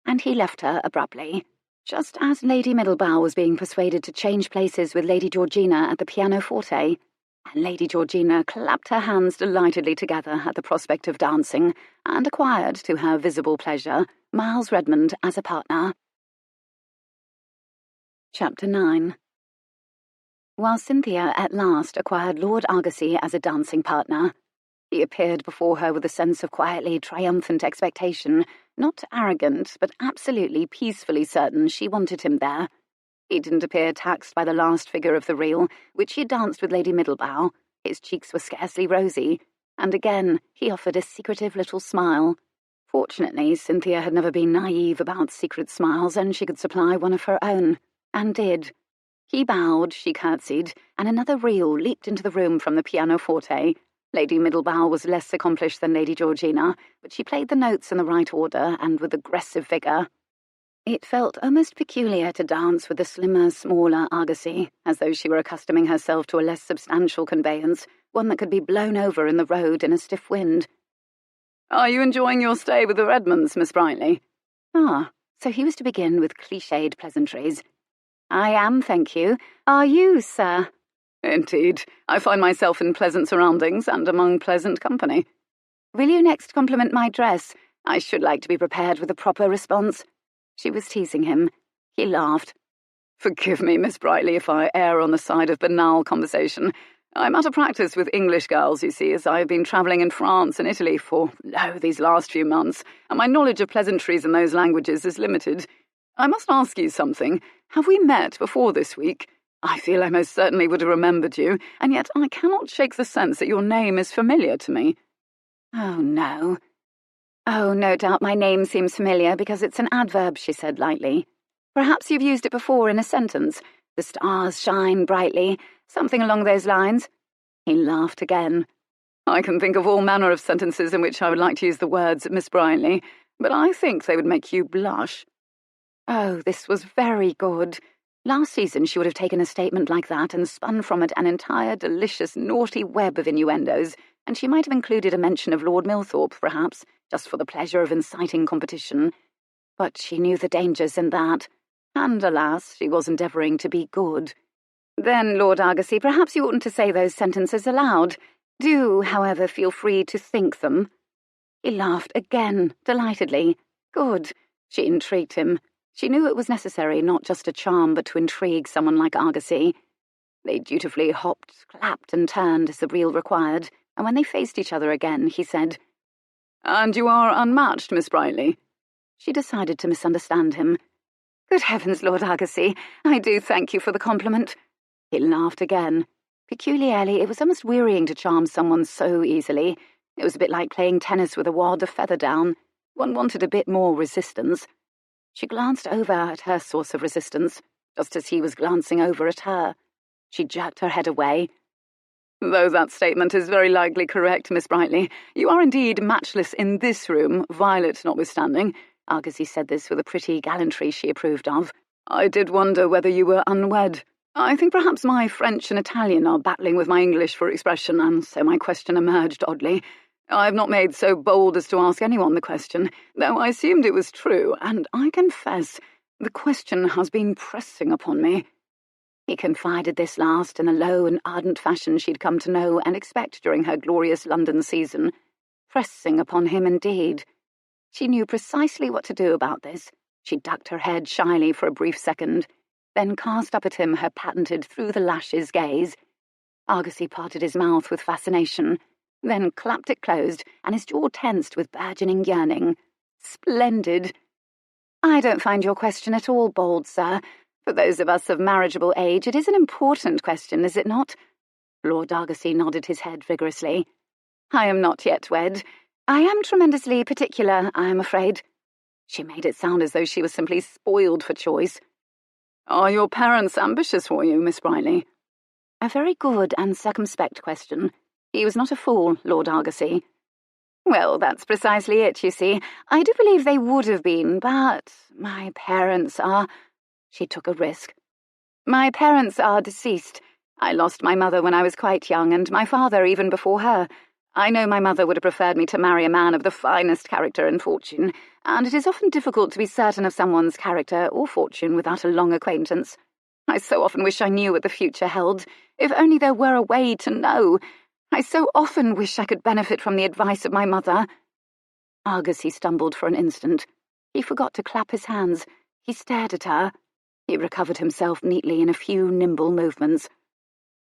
And he left her abruptly, just as Lady Middlebow was being persuaded to change places with Lady Georgina at the pianoforte, and Lady Georgina clapped her hands delightedly together at the prospect of dancing, and acquired, to her visible pleasure, Miles Redmond as a partner. Chapter 9. While Cynthia at last acquired Lord Argosy as a dancing partner, he appeared before her with a sense of quietly triumphant expectation, not arrogant, but absolutely peacefully certain she wanted him there. He didn't appear taxed by the last figure of the reel, which he had danced with Lady Middlebow. His cheeks were scarcely rosy, and again he offered a secretive little smile. Fortunately, Cynthia had never been naive about secret smiles, and she could supply one of her own, and did. He bowed, she curtsied, and another reel leaped into the room from the pianoforte. Lady Middlebow was less accomplished than Lady Georgina, but she played the notes in the right order and with aggressive vigour. It felt almost peculiar to dance with the slimmer, smaller Argosy, as though she were accustoming herself to a less substantial conveyance, one that could be blown over in the road in a stiff wind. Are you enjoying your stay with the Redmonds, Miss Brightly? Ah, so he was to begin with clichéd pleasantries. I am, thank you. Are you, sir? Indeed. I find myself in pleasant surroundings and among pleasant company. Will you next compliment my dress? I should like to be prepared with a proper response. She was teasing him. He laughed. Forgive me, Miss Brightly, if I err on the side of banal conversation. I'm out of practice with English girls, you see, as I have been travelling in France and Italy for, these last few months, and my knowledge of pleasantries in those languages is limited. I must ask you something. Have we met before this week? I feel I most certainly would have remembered you, and yet I cannot shake the sense that your name is familiar to me." "Oh, no. Oh, no doubt my name seems familiar because it's an adverb," she said lightly. "Perhaps you've used it before in a sentence. The stars shine brightly. Something along those lines." He laughed again. "I can think of all manner of sentences in which I would like to use the words Miss Brightly, but I think they would make you blush." Oh, this was very good. Last season she would have taken a statement like that and spun from it an entire delicious naughty web of innuendos, and she might have included a mention of Lord Milthorpe, perhaps, just for the pleasure of inciting competition. But she knew the dangers in that, and alas, she was endeavouring to be good. "Then, Lord Argosy, perhaps you oughtn't to say those sentences aloud. Do, however, feel free to think them." He laughed again, delightedly. Good. She intrigued him. She knew it was necessary not just to charm but to intrigue someone like Argosy. They dutifully hopped, clapped and turned as the reel required, and when they faced each other again, he said, "And you are unmatched, Miss Brightly." She decided to misunderstand him. "Good heavens, Lord Argosy, I do thank you for the compliment." He laughed again. Peculiarly, it was almost wearying to charm someone so easily. It was a bit like playing tennis with a wad of feather down. One wanted a bit more resistance. She glanced over at her source of resistance, just as he was glancing over at her. She jerked her head away. "Though that statement is very likely correct, Miss Brightly, you are indeed matchless in this room, Violet notwithstanding." Argosy said this with a pretty gallantry she approved of. "I did wonder whether you were unwed. I think perhaps my French and Italian are battling with my English for expression, and so my question emerged oddly. I have not made so bold as to ask anyone the question, though I assumed it was true, and I confess the question has been pressing upon me." He confided this last in the low and ardent fashion she'd come to know and expect during her glorious London season. Pressing upon him indeed. She knew precisely what to do about this. She ducked her head shyly for a brief second, then cast up at him her patented through-the-lashes gaze. Argosy parted his mouth with fascination, then clapped it closed, and his jaw tensed with burgeoning yearning. "Splendid. I don't find your question at all bold, sir. For those of us of marriageable age, it is an important question, is it not?" Lord Argosy nodded his head vigorously. "I am not yet wed. I am tremendously particular, I am afraid." She made it sound as though she was simply spoiled for choice. "Are your parents ambitious for you, Miss Brightly?" A very good and circumspect question. He was not a fool, Lord Argosy. "Well, that's precisely it, you see. I do believe they would have been, but my parents are—" She took a risk. "My parents are deceased. I lost my mother when I was quite young, and my father even before her. I know my mother would have preferred me to marry a man of the finest character and fortune, and it is often difficult to be certain of someone's character or fortune without a long acquaintance. I so often wish I knew what the future held. If only there were a way to know. I so often wish I could benefit from the advice of my mother." Argosy stumbled for an instant. He forgot to clap his hands. He stared at her. He recovered himself neatly in a few nimble movements.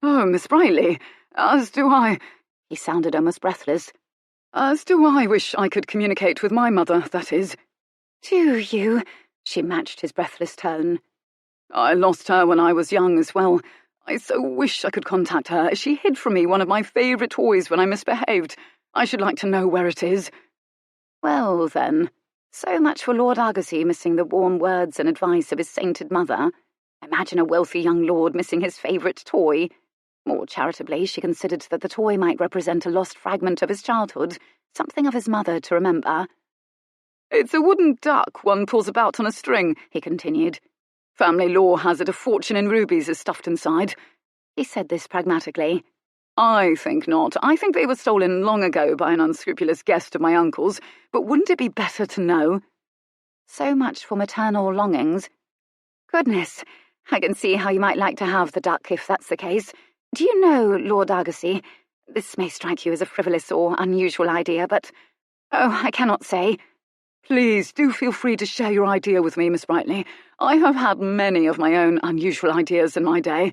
"Oh, Miss Brightly, as do I—" He sounded almost breathless. "As do I wish I could communicate with my mother, that is." "Do you?" She matched his breathless tone. "I lost her when I was young as well. I so wish I could contact her, as she hid from me one of my favourite toys when I misbehaved. I should like to know where it is." Well, then, so much for Lord Argosy missing the warm words and advice of his sainted mother. Imagine a wealthy young lord missing his favourite toy. More charitably, she considered that the toy might represent a lost fragment of his childhood, something of his mother to remember. "It's a wooden duck one pulls about on a string," he continued. "Family law has it a fortune in rubies is stuffed inside." He said this pragmatically. "I think not. I think they were stolen long ago by an unscrupulous guest of my uncle's, but wouldn't it be better to know?" So much for maternal longings. "Goodness, I can see how you might like to have the duck if that's the case. Do you know, Lord Argosy, this may strike you as a frivolous or unusual idea, but, oh, I cannot say." "Please do feel free to share your idea with me, Miss Brightly. I have had many of my own unusual ideas in my day."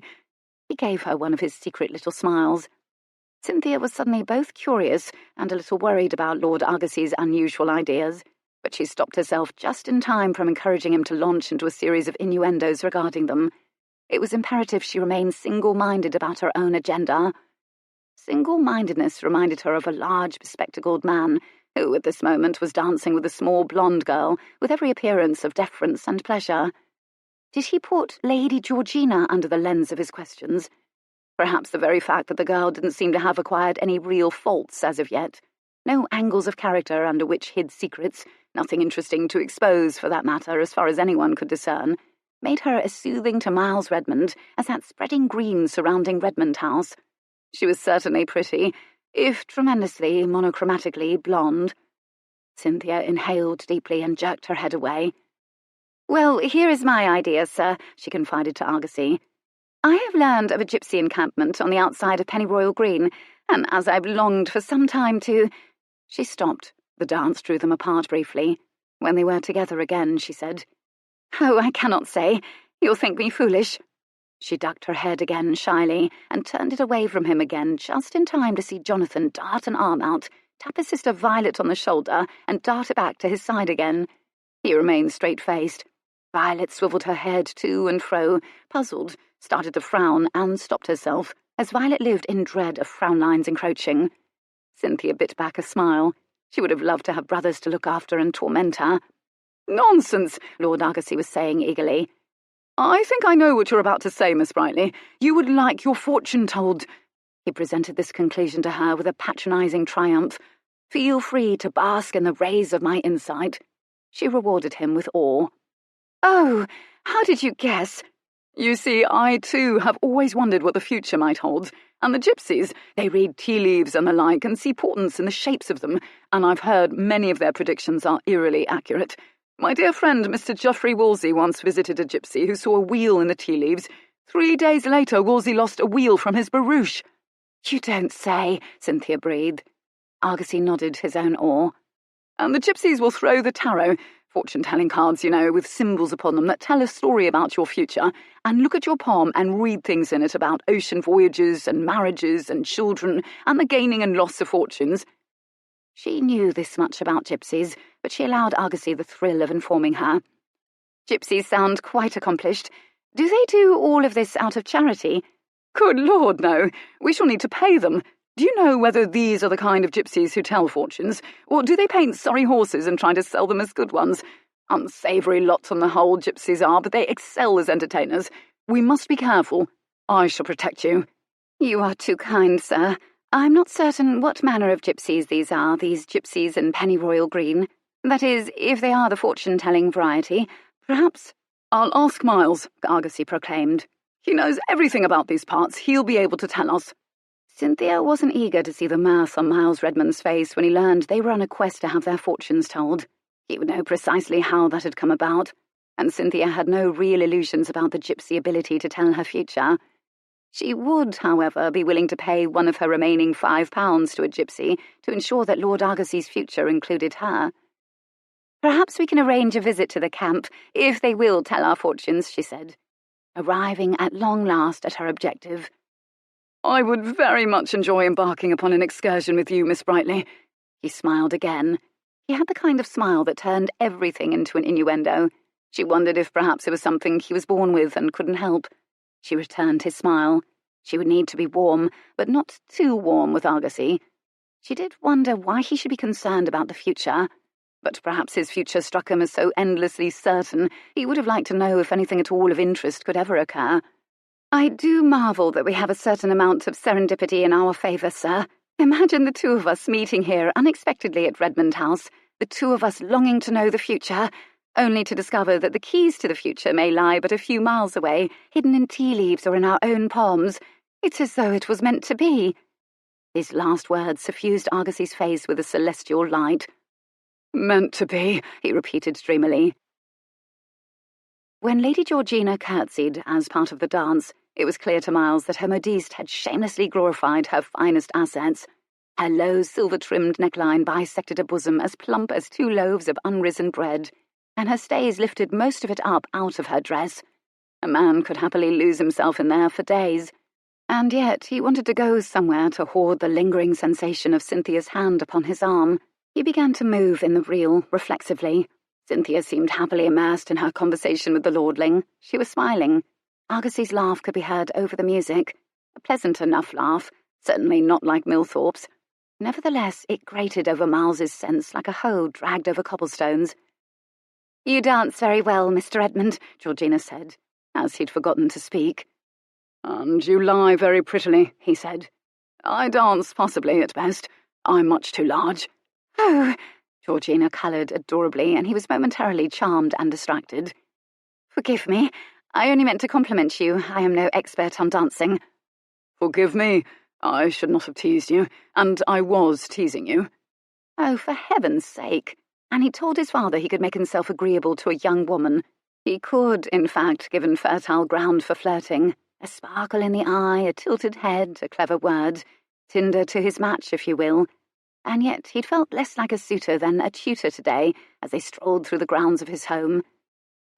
He gave her one of his secret little smiles. Cynthia was suddenly both curious and a little worried about Lord Argosy's unusual ideas, but she stopped herself just in time from encouraging him to launch into a series of innuendos regarding them. It was imperative she remain single-minded about her own agenda. Single-mindedness reminded her of a large, bespectacled man who, at this moment, was dancing with a small blonde girl with every appearance of deference and pleasure. Did he put Lady Georgina under the lens of his questions? Perhaps the very fact that the girl didn't seem to have acquired any real faults as of yet. No angles of character under which hid secrets, nothing interesting to expose for that matter as far as anyone could discern, made her as soothing to Miles Redmond as that spreading green surrounding Redmond House. She was certainly pretty, if tremendously monochromatically blonde. Cynthia inhaled deeply and jerked her head away. "Well, here is my idea, sir," she confided to Argosy. "I have learned of a gypsy encampment on the outside of Pennyroyal Green, and as I've longed for some time to—" She stopped. The dance drew them apart briefly. When they were together again, she said, "Oh, I cannot say. You'll think me foolish." She ducked her head again shyly and turned it away from him again just in time to see Jonathan dart an arm out, tap his sister Violet on the shoulder, and dart it back to his side again. He remained straight-faced. Violet swiveled her head to and fro, puzzled, started to frown, and stopped herself, as Violet lived in dread of Frownline's encroaching. Cynthia bit back a smile. She would have loved to have brothers to look after and torment her. "Nonsense," Lord Argosy was saying eagerly. "I think I know what you're about to say, Miss Brightly. You would like your fortune told." He presented this conclusion to her with a patronising triumph. "Feel free to bask in the rays of my insight." She rewarded him with awe. "Oh, how did you guess?" "You see, I, too, have always wondered what the future might hold. And the gypsies, they read tea leaves and the like and see portents in the shapes of them, and I've heard many of their predictions are eerily accurate. My dear friend Mr. Geoffrey Wolsey once visited a gypsy who saw a wheel in the tea leaves. 3 days later, Wolsey lost a wheel from his barouche." "You don't say," Cynthia breathed. Argosy nodded his own awe. "And the gypsies will throw the tarot, fortune-telling cards, you know, with symbols upon them that tell a story about your future, and look at your palm and read things in it about ocean voyages and marriages and children and the gaining and loss of fortunes." She knew this much about gypsies, but she allowed Argosy the thrill of informing her. "Gypsies sound quite accomplished. Do they do all of this out of charity?" "Good Lord, no. We shall need to pay them. Do you know whether these are the kind of gypsies who tell fortunes, or do they paint sorry horses and try to sell them as good ones? Unsavoury lots on the whole, gypsies are, but they excel as entertainers. We must be careful. I shall protect you." "You are too kind, sir. I'm not certain what manner of gypsies these are, these gypsies in Pennyroyal Green. That is, if they are the fortune-telling variety, perhaps—" "I'll ask Miles," Argosy proclaimed. "He knows everything about these parts. He'll be able to tell us." Cynthia wasn't eager to see the mirth on Miles Redmond's face when he learned they were on a quest to have their fortunes told. He would know precisely how that had come about, and Cynthia had no real illusions about the gypsy ability to tell her future. She would, however, be willing to pay one of her remaining £5 to a gypsy to ensure that Lord Argosy's future included her. "Perhaps we can arrange a visit to the camp, if they will tell our fortunes," she said, arriving at long last at her objective. "I would very much enjoy embarking upon an excursion with you, Miss Brightly." He smiled again. He had the kind of smile that turned everything into an innuendo. She wondered if perhaps it was something he was born with and couldn't help. She returned his smile. She would need to be warm, but not too warm with Argosy. She did wonder why he should be concerned about the future, but perhaps his future struck him as so endlessly certain he would have liked to know if anything at all of interest could ever occur. "I do marvel that we have a certain amount of serendipity in our favour, sir. Imagine the two of us meeting here unexpectedly at Redmond House, the two of us longing to know the future, only to discover that the keys to the future may lie but a few miles away, hidden in tea leaves or in our own palms. It's as though it was meant to be." His last words suffused Argosy's face with a celestial light. "Meant to be," he repeated dreamily. When Lady Georgina curtsied as part of the dance, it was clear to Miles that her modiste had shamelessly glorified her finest assets. Her low, silver-trimmed neckline bisected a bosom as plump as 2 loaves of unrisen bread, and her stays lifted most of it up out of her dress. A man could happily lose himself in there for days. And yet he wanted to go somewhere to hoard the lingering sensation of Cynthia's hand upon his arm. He began to move in the reel, reflexively. Cynthia seemed happily immersed in her conversation with the lordling. She was smiling. Argosy's laugh could be heard over the music. A pleasant enough laugh, certainly not like Millthorpe's. Nevertheless, it grated over Miles's sense like a hoe dragged over cobblestones. "You dance very well, Mr. Redmond," Georgina said, as he'd forgotten to speak. "And you lie very prettily," he said. "I dance passably at best. I'm much too large." "Oh!" Georgina coloured adorably, and he was momentarily charmed and distracted. "Forgive me. I only meant to compliment you. I am no expert on dancing." "Forgive me. I should not have teased you, and I was teasing you." Oh, for heaven's sake. And he told his father he could make himself agreeable to a young woman. He could, in fact, given fertile ground for flirting. A sparkle in the eye, a tilted head, a clever word. Tinder to his match, if you will. And yet he'd felt less like a suitor than a tutor today as they strolled through the grounds of his home.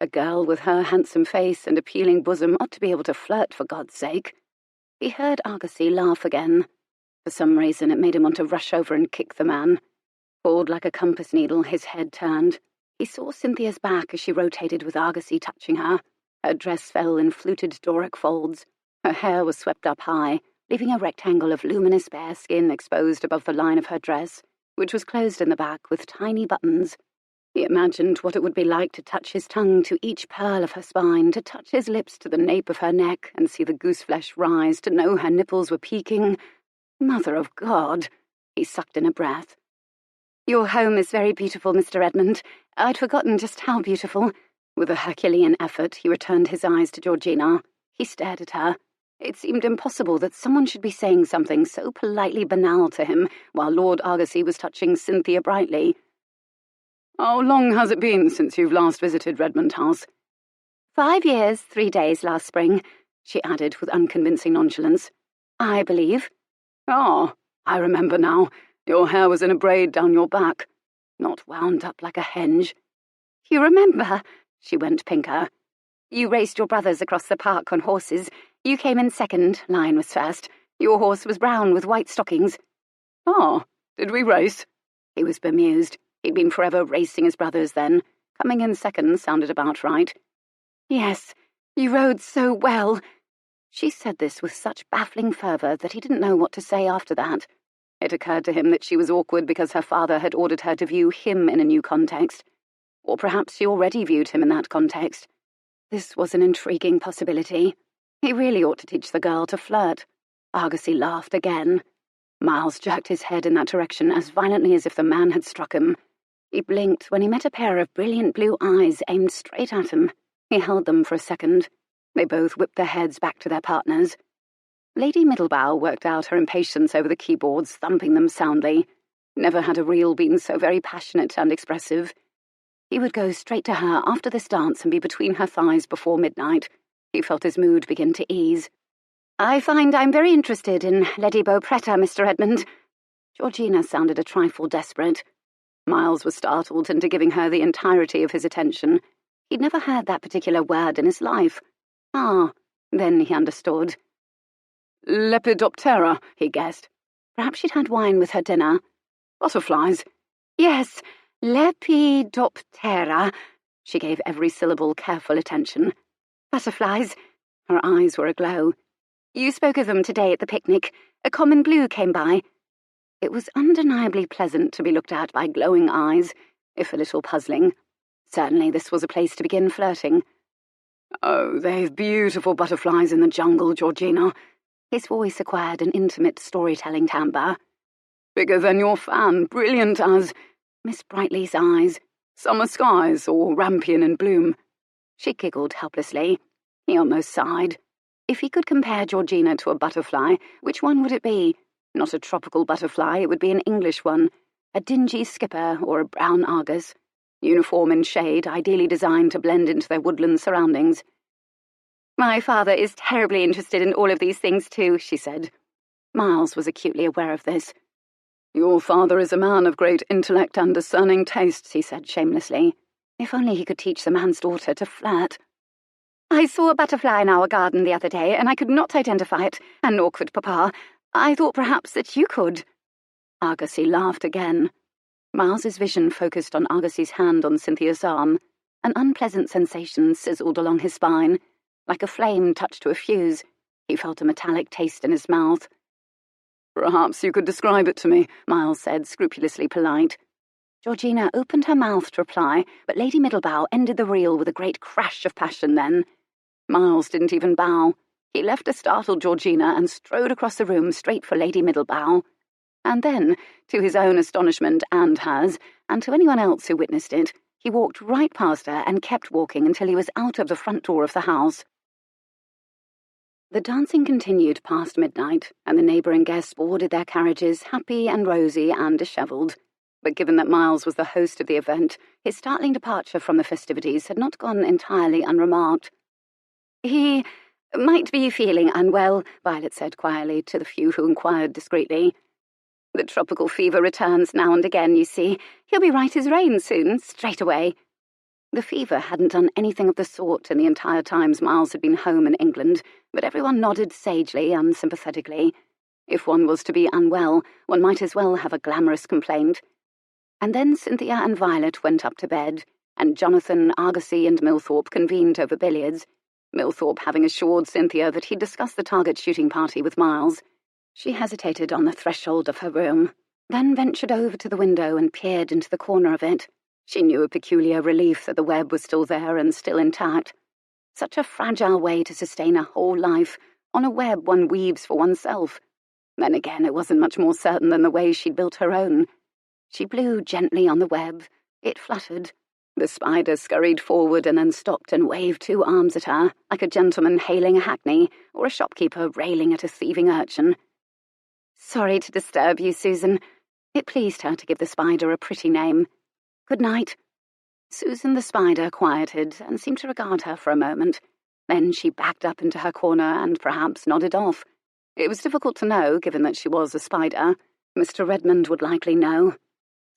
A girl with her handsome face and appealing bosom ought to be able to flirt, for God's sake. He heard Argosy laugh again. For some reason it made him want to rush over and kick the man. Pulled like a compass needle, his head turned. He saw Cynthia's back as she rotated with Argosy touching her. Her dress fell in fluted Doric folds. Her hair was swept up high, leaving a rectangle of luminous bare skin exposed above the line of her dress, which was closed in the back with tiny buttons. He imagined what it would be like to touch his tongue to each pearl of her spine, to touch his lips to the nape of her neck and see the gooseflesh rise, to know her nipples were peaking. Mother of God! He sucked in a breath. "Your home is very beautiful, Mr. Redmond. I'd forgotten just how beautiful." With a Herculean effort, he returned his eyes to Georgina. He stared at her. It seemed impossible that someone should be saying something so politely banal to him while Lord Argosy was touching Cynthia Brightly. "How long has it been since you've last visited Redmond House?" 5 years, 3 days last spring," she added with unconvincing nonchalance. "I believe." "Ah, I remember now. Your hair was in a braid down your back, not wound up like a henge." "You remember?" She went pinker. "You raced your brothers across the park on horses. You came in second, Lion was first. Your horse was brown with white stockings." "Ah, did we race?" He was bemused. He'd been forever racing his brothers then. Coming in second sounded about right. "Yes, you rode so well." She said this with such baffling fervour that he didn't know what to say after that. It occurred to him that she was awkward because her father had ordered her to view him in a new context. Or perhaps she already viewed him in that context. This was an intriguing possibility. He really ought to teach the girl to flirt. Argosy laughed again. Miles jerked his head in that direction as violently as if the man had struck him. He blinked when he met a pair of brilliant blue eyes aimed straight at him. He held them for a second. They both whipped their heads back to their partners. Lady Middlebow worked out her impatience over the keyboards, thumping them soundly. Never had a reel been so very passionate and expressive. He would go straight to her after this dance and be between her thighs before midnight. He felt his mood begin to ease. "I find I'm very interested in Lady Beaupretta, Mr. Redmond." Georgina sounded a trifle desperate. Miles was startled into giving her the entirety of his attention. He'd never heard that particular word in his life. Ah, then he understood. "Lepidoptera," he guessed. Perhaps she'd had wine with her dinner. "Butterflies." "Yes, Lepidoptera." She gave every syllable careful attention. "Butterflies." Her eyes were aglow. "You spoke of them today at the picnic. A common blue came by." It was undeniably pleasant to be looked at by glowing eyes, if a little puzzling. Certainly this was a place to begin flirting. "Oh, they've beautiful butterflies in the jungle, Georgina." His voice acquired an intimate storytelling timbre. "Bigger than your fan, brilliant as—" Miss Brightly's eyes. "Summer skies or rampion in bloom." She giggled helplessly. He almost sighed. If he could compare Georgina to a butterfly, which one would it be? Not a tropical butterfly, it would be an English one. A dingy skipper or a brown argus. Uniform in shade, ideally designed to blend into their woodland surroundings. "My father is terribly interested in all of these things too," she said. Miles was acutely aware of this. "Your father is a man of great intellect and discerning tastes," he said shamelessly. If only he could teach the man's daughter to flirt. "I saw a butterfly in our garden the other day, and I could not identify it. An awkward papa. I thought perhaps that you could." Argosy laughed again. Miles's vision focused on Argosy's hand on Cynthia's arm. An unpleasant sensation sizzled along his spine. like a flame touched to a fuse. He felt a metallic taste in his mouth. "Perhaps you could describe it to me," Miles said, scrupulously polite. Georgina opened her mouth to reply, but Lady Middlebow ended the reel with a great crash of passion then. Miles didn't even bow. He left a startled Georgina and strode across the room straight for Lady Middlebow. And then, to his own astonishment and hers, and to anyone else who witnessed it, he walked right past her and kept walking until he was out of the front door of the house. The dancing continued past midnight, and the neighbouring guests boarded their carriages, happy and rosy and dishevelled. But given that Miles was the host of the event, his startling departure from the festivities had not gone entirely unremarked. "He might be feeling unwell," Violet said quietly to the few who inquired discreetly. "The tropical fever returns now and again, you see. He'll be right as rain soon, straight away." The fever hadn't done anything of the sort in the entire times Miles had been home in England, but everyone nodded sagely and sympathetically. If one was to be unwell, one might as well have a glamorous complaint. And then Cynthia and Violet went up to bed, and Jonathan, Argosy, and Millthorpe convened over billiards, Millthorpe having assured Cynthia that he'd discussed the target shooting party with Miles. She hesitated on the threshold of her room, then ventured over to the window and peered into the corner of it. She knew a peculiar relief that the web was still there and still intact. Such a fragile way to sustain a whole life, on a web one weaves for oneself. Then again, it wasn't much more certain than the way she'd built her own. She blew gently on the web. It fluttered. The spider scurried forward and then stopped and waved 2 arms at her, like a gentleman hailing a hackney or a shopkeeper railing at a thieving urchin. "Sorry to disturb you, Susan." It pleased her to give the spider a pretty name. "Good night." Susan the spider quieted and seemed to regard her for a moment. Then she backed up into her corner and perhaps nodded off. It was difficult to know, given that she was a spider. Mr. Redmond would likely know.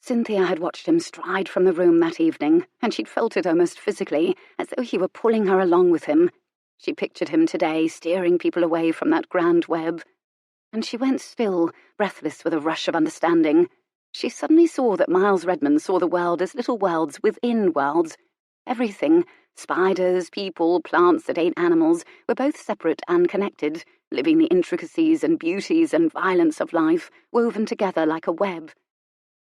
Cynthia had watched him stride from the room that evening, and she'd felt it almost physically, as though he were pulling her along with him. She pictured him today, steering people away from that grand web. And she went still, breathless with a rush of understanding. She suddenly saw that Miles Redmond saw the world as little worlds within worlds. Everything, spiders, people, plants that ate animals, were both separate and connected, living the intricacies and beauties and violence of life, woven together like a web.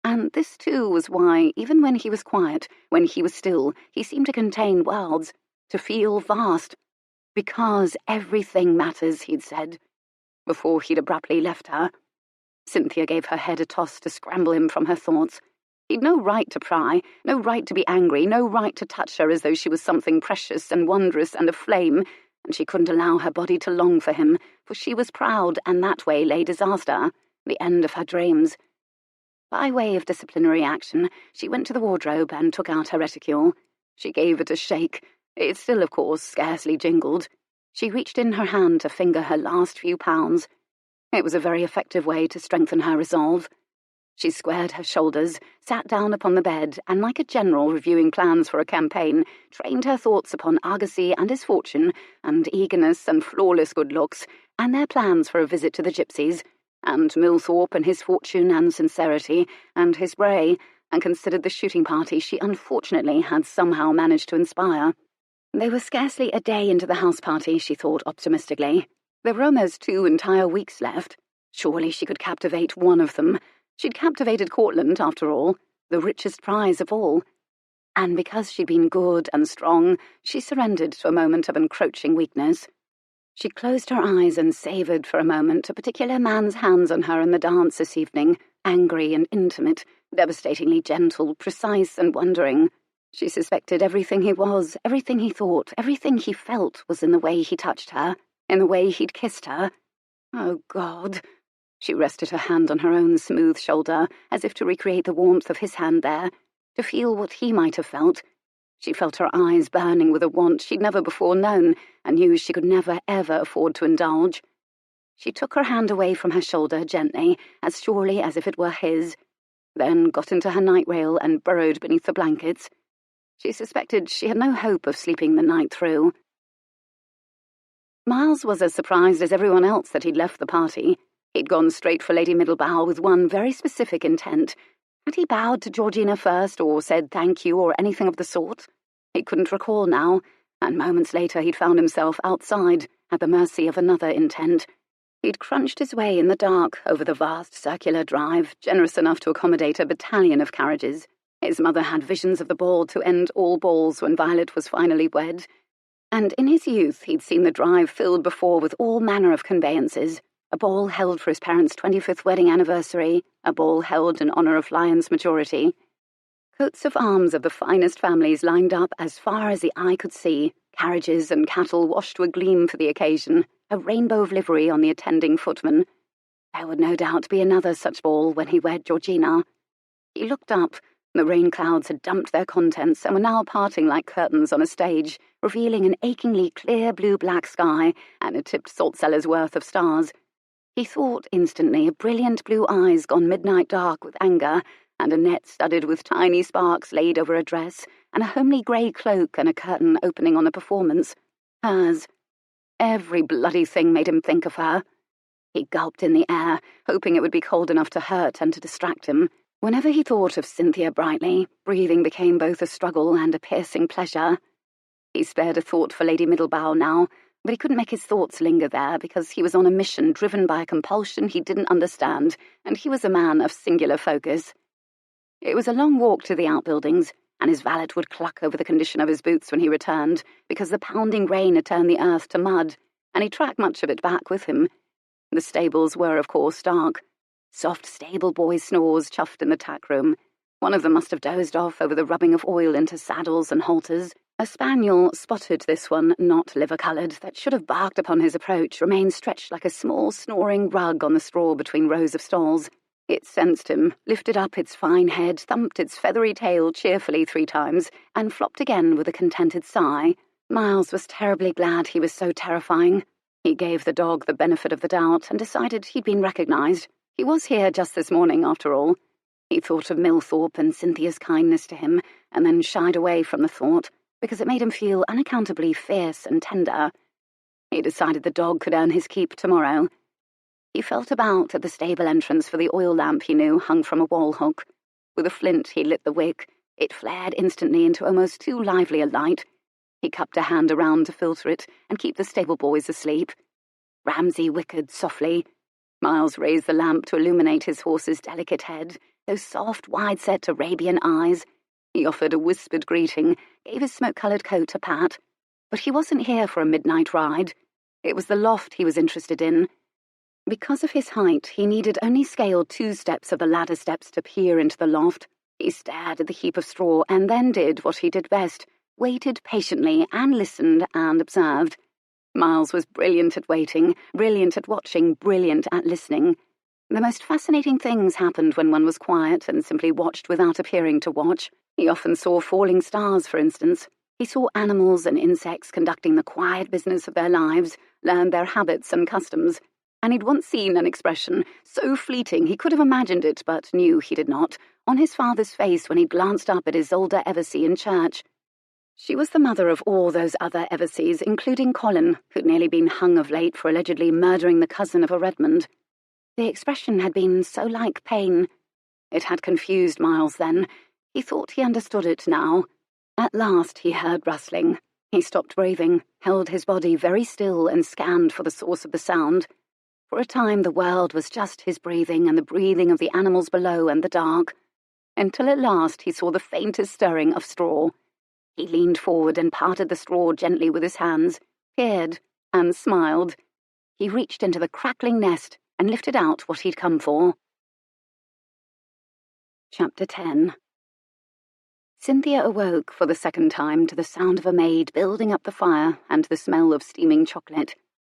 And this, too, was why, even when he was quiet, when he was still, he seemed to contain worlds, to feel vast. Because everything matters, he'd said, before he'd abruptly left her. Cynthia gave her head a toss to scramble him from her thoughts. He'd no right to pry, no right to be angry, no right to touch her as though she was something precious and wondrous and aflame, and she couldn't allow her body to long for him, for she was proud, and that way lay disaster, the end of her dreams. By way of disciplinary action, she went to the wardrobe and took out her reticule. She gave it a shake. It still, of course, scarcely jingled. She reached in her hand to finger her last few pounds. It was a very effective way to strengthen her resolve. She squared her shoulders, sat down upon the bed, and like a general reviewing plans for a campaign, trained her thoughts upon Argosy and his fortune, and eagerness and flawless good looks, and their plans for a visit to the gypsies, and Millthorpe and his fortune and sincerity, and his bray, and considered the shooting party she unfortunately had somehow managed to inspire. They were scarcely a day into the house party, she thought optimistically. There were almost 2 entire weeks left. Surely she could captivate one of them. She'd captivated Cortland, after all, the richest prize of all. And because she'd been good and strong, she surrendered to a moment of encroaching weakness. She closed her eyes and savoured for a moment a particular man's hands on her in the dance this evening, angry and intimate, devastatingly gentle, precise and wondering. She suspected everything he was, everything he thought, everything he felt was in the way he touched her, in the way he'd kissed her. Oh, God! She rested her hand on her own smooth shoulder, as if to recreate the warmth of his hand there, to feel what he might have felt. She felt her eyes burning with a want she'd never before known, and knew she could never, ever afford to indulge. She took her hand away from her shoulder gently, as surely as if it were his, then got into her night rail and burrowed beneath the blankets. She suspected she had no hope of sleeping the night through. Miles was as surprised as everyone else that he'd left the party. He'd gone straight for Lady Middlebow with one very specific intent. Had he bowed to Georgina first, or said thank you, or anything of the sort? He couldn't recall now. and moments later he'd found himself outside, at the mercy of another intent. He'd crunched his way in the dark over the vast circular drive, generous enough to accommodate a battalion of carriages. His mother had visions of the ball to end all balls when Violet was finally wed, and in his youth he'd seen the drive filled before with all manner of conveyances. A ball held for his parents' 25th wedding anniversary, a ball held in honour of Lion's majority. Coats of arms of the finest families lined up as far as the eye could see, carriages and cattle washed to a gleam for the occasion, a rainbow of livery on the attending footmen. There would no doubt be another such ball when he wed Georgina. He looked up. The rain clouds had dumped their contents and were now parting like curtains on a stage, revealing an achingly clear blue-black sky and a tipped salt-cellar's worth of stars. He thought instantly of brilliant blue eyes gone midnight dark with anger, and a net studded with tiny sparks laid over a dress, and a homely grey cloak and a curtain opening on the performance. Hers. Every bloody thing made him think of her. He gulped in the air, hoping it would be cold enough to hurt and to distract him. Whenever he thought of Cynthia Brightly, breathing became both a struggle and a piercing pleasure. He spared a thought for Lady Middlebow now, but he couldn't make his thoughts linger there because he was on a mission driven by a compulsion he didn't understand, and he was a man of singular focus. It was a long walk to the outbuildings, and his valet would cluck over the condition of his boots when he returned, because the pounding rain had turned the earth to mud, and he tracked much of it back with him. The stables were, of course, dark. Soft stable boys' snores chuffed in the tack room. One of them must have dozed off over the rubbing of oil into saddles and halters. A spaniel spotted this one, not liver-coloured, that should have barked upon his approach, remained stretched like a small snoring rug on the straw between rows of stalls. It sensed him, lifted up its fine head, thumped its feathery tail cheerfully 3 times, and flopped again with a contented sigh. Miles was terribly glad he was so terrifying. He gave the dog the benefit of the doubt and decided he'd been recognised. He was here just this morning, after all. He thought of Millthorpe and Cynthia's kindness to him, and then shied away from the thought, because it made him feel unaccountably fierce and tender. He decided the dog could earn his keep tomorrow. He felt about at the stable entrance for the oil lamp he knew hung from a wall hook. With a flint he lit the wick. It flared instantly into almost too lively a light. He cupped a hand around to filter it and keep the stable boys asleep. Ramsay whickered softly. Miles raised the lamp to illuminate his horse's delicate head, those soft, wide-set Arabian eyes. He offered a whispered greeting, gave his smoke-coloured coat a pat. But he wasn't here for a midnight ride. It was the loft he was interested in. Because of his height, he needed only scale 2 steps of the ladder steps to peer into the loft. He stared at the heap of straw and then did what he did best, waited patiently and listened and observed. Miles was brilliant at waiting, brilliant at watching, brilliant at listening. The most fascinating things happened when one was quiet and simply watched without appearing to watch. He often saw falling stars, for instance. He saw animals and insects conducting the quiet business of their lives, learned their habits and customs. And he'd once seen an expression, so fleeting he could have imagined it, but knew he did not, on his father's face when he glanced up at Isolde Eversey in church. She was the mother of all those other Everseys, including Colin, who'd nearly been hung of late for allegedly murdering the cousin of a Redmond. The expression had been so like pain. It had confused Miles then. He thought he understood it now. At last he heard rustling. He stopped breathing, held his body very still and scanned for the source of the sound. For a time the world was just his breathing and the breathing of the animals below and the dark, until at last he saw the faintest stirring of straw. He leaned forward and parted the straw gently with his hands, peered, and smiled. He reached into the crackling nest and lifted out what he'd come for. Chapter 10. Cynthia awoke for the second time to the sound of a maid building up the fire and the smell of steaming chocolate.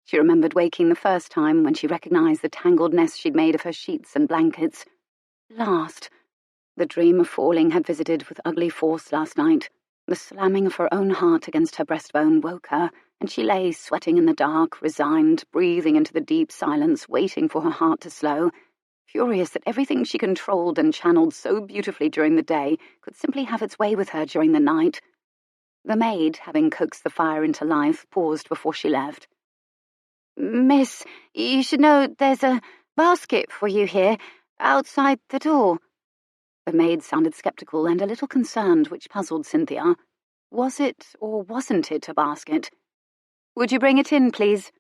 She remembered waking the first time when she recognized the tangled nest she'd made of her sheets and blankets. Last. The dream of falling had visited with ugly force last night. The slamming of her own heart against her breastbone woke her, and she lay sweating in the dark, resigned, breathing into the deep silence, waiting for her heart to slow, furious that everything she controlled and channeled so beautifully during the day could simply have its way with her during the night. The maid, having coaxed the fire into life, paused before she left. "Miss, you should know there's a basket for you here, outside the door." The maid sounded sceptical and a little concerned, which puzzled Cynthia. Was it or wasn't it a basket? "Would you bring it in, please?"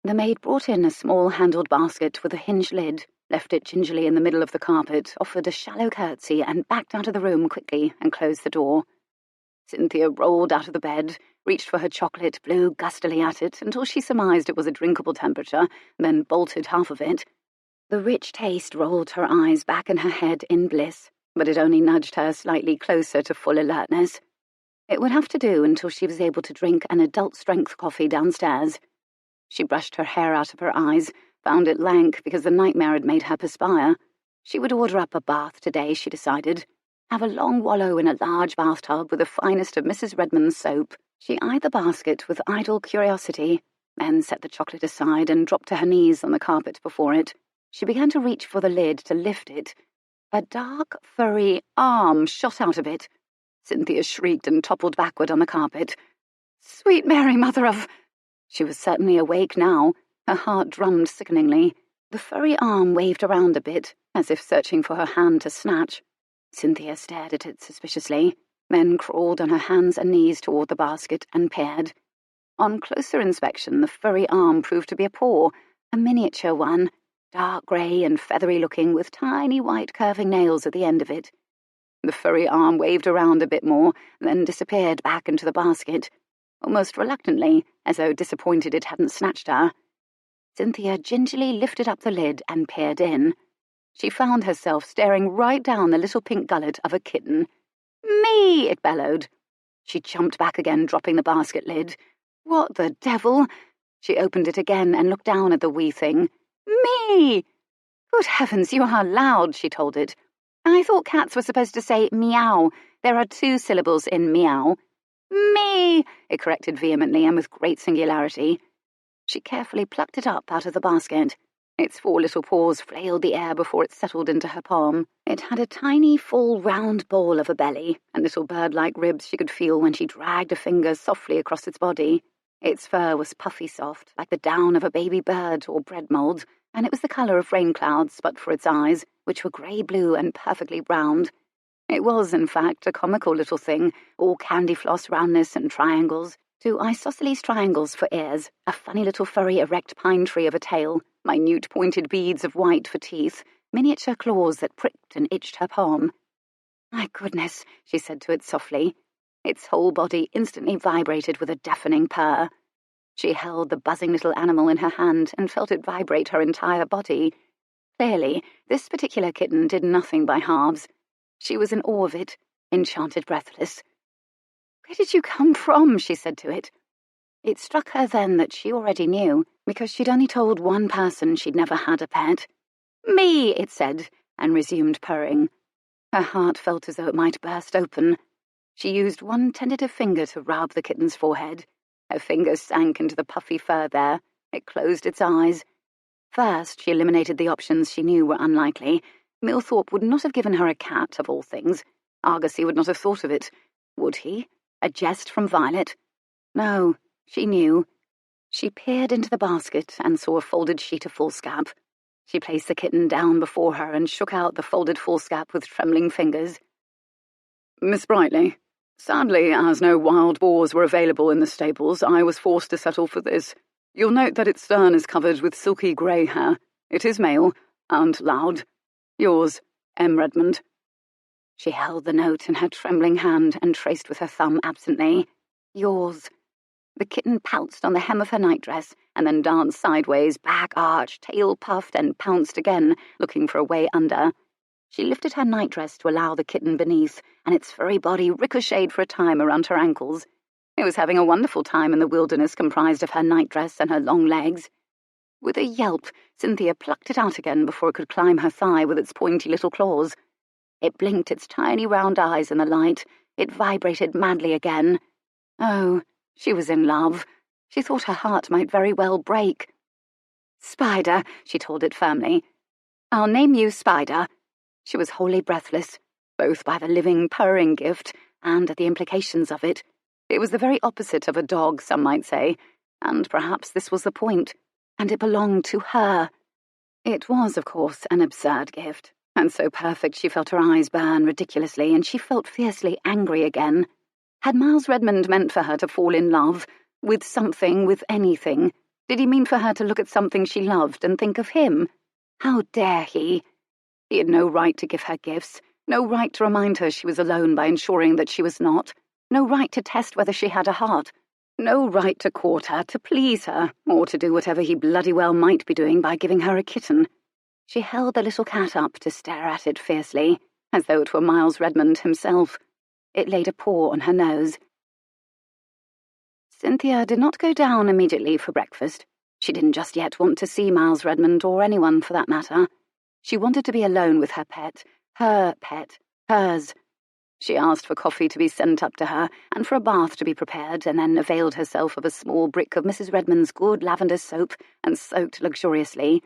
The maid brought in a small-handled basket with a hinged lid, left it gingerly in the middle of the carpet, offered a shallow curtsy, and backed out of the room quickly and closed the door. Cynthia rolled out of the bed, reached for her chocolate, blew gustily at it until she surmised it was a drinkable temperature, then bolted half of it. The rich taste rolled her eyes back in her head in bliss, but it only nudged her slightly closer to full alertness. It would have to do until she was able to drink an adult-strength coffee downstairs. She brushed her hair out of her eyes, found it lank because the nightmare had made her perspire. She would order up a bath today, she decided. Have a long wallow in a large bathtub with the finest of Mrs. Redmond's soap. She eyed the basket with idle curiosity, then set the chocolate aside and dropped to her knees on the carpet before it. She began to reach for the lid to lift it. A dark, furry arm shot out of it. Cynthia shrieked and toppled backward on the carpet. "Sweet Mary, mother of—" She was certainly awake now. Her heart drummed sickeningly. The furry arm waved around a bit, as if searching for her hand to snatch. Cynthia stared at it suspiciously, then crawled on her hands and knees toward the basket and peered. On closer inspection, the furry arm proved to be a paw, a miniature one, dark grey and feathery-looking with tiny white curving nails at the end of it. The furry arm waved around a bit more, then disappeared back into the basket, almost reluctantly, as though disappointed it hadn't snatched her. Cynthia gingerly lifted up the lid and peered in. She found herself staring right down the little pink gullet of a kitten. "Me!" it bellowed. She jumped back again, dropping the basket lid. "What the devil?" She opened it again and looked down at the wee thing. "Me!" "Good heavens, you are loud," she told it. "I thought cats were supposed to say meow. There are 2 syllables in meow." "Me!" it corrected vehemently and with great singularity. She carefully plucked it up out of the basket. Its 4 little paws flailed the air before it settled into her palm. It had a tiny, full, round ball of a belly, and little bird-like ribs she could feel when she dragged a finger softly across its body. Its fur was puffy soft, like the down of a baby bird or bread mould, and it was the colour of rain clouds but for its eyes, which were grey-blue and perfectly round. It was, in fact, a comical little thing, all candy floss roundness and triangles, 2 isosceles triangles for ears, a funny little furry erect pine tree of a tail, minute pointed beads of white for teeth, miniature claws that pricked and itched her palm. "My goodness," she said to it softly. Its whole body instantly vibrated with a deafening purr. She held the buzzing little animal in her hand and felt it vibrate her entire body. Clearly, this particular kitten did nothing by halves. She was in awe of it, enchanted breathless. "Where did you come from?" she said to it. It struck her then that she already knew, because she'd only told one person she'd never had a pet. "Me," it said, and resumed purring. Her heart felt as though it might burst open. She used one tentative finger to rub the kitten's forehead. Her fingers sank into the puffy fur there. It closed its eyes. First, she eliminated the options she knew were unlikely. Millthorpe would not have given her a cat, of all things. Argosy would not have thought of it. Would he? A jest from Violet? No, she knew. She peered into the basket and saw a folded sheet of foolscap. She placed the kitten down before her and shook out the folded foolscap with trembling fingers. "Miss Brightly, sadly, as no wild boars were available in the stables, I was forced to settle for this. You'll note that its stern is covered with silky grey hair. It is male, and loud. Yours, M. Redmond." She held the note in her trembling hand and traced with her thumb absently. "Yours." The kitten pounced on the hem of her nightdress, and then danced sideways, back arched, tail puffed, and pounced again, looking for a way under. She lifted her nightdress to allow the kitten beneath, and its furry body ricocheted for a time around her ankles. It was having a wonderful time in the wilderness comprised of her nightdress and her long legs. With a yelp, Cynthia plucked it out again before it could climb her thigh with its pointy little claws. It blinked its tiny round eyes in the light. It vibrated madly again. Oh, she was in love. She thought her heart might very well break. "Spider," she told it firmly. "I'll name you Spider." She was wholly breathless, both by the living, purring gift and at the implications of it. It was the very opposite of a dog, some might say, and perhaps this was the point, and it belonged to her. It was, of course, an absurd gift, and so perfect she felt her eyes burn ridiculously, and she felt fiercely angry again. Had Miles Redmond meant for her to fall in love? With something, with anything? Did he mean for her to look at something she loved and think of him? How dare he? He had no right to give her gifts, no right to remind her she was alone by ensuring that she was not, no right to test whether she had a heart, no right to court her, to please her, or to do whatever he bloody well might be doing by giving her a kitten. She held the little cat up to stare at it fiercely, as though it were Miles Redmond himself. It laid a paw on her nose. Cynthia did not go down immediately for breakfast. She didn't just yet want to see Miles Redmond, or anyone for that matter. She wanted to be alone with her pet, hers. She asked for coffee to be sent up to her, and for a bath to be prepared, and then availed herself of a small brick of Mrs. Redmond's good lavender soap, and soaked luxuriously.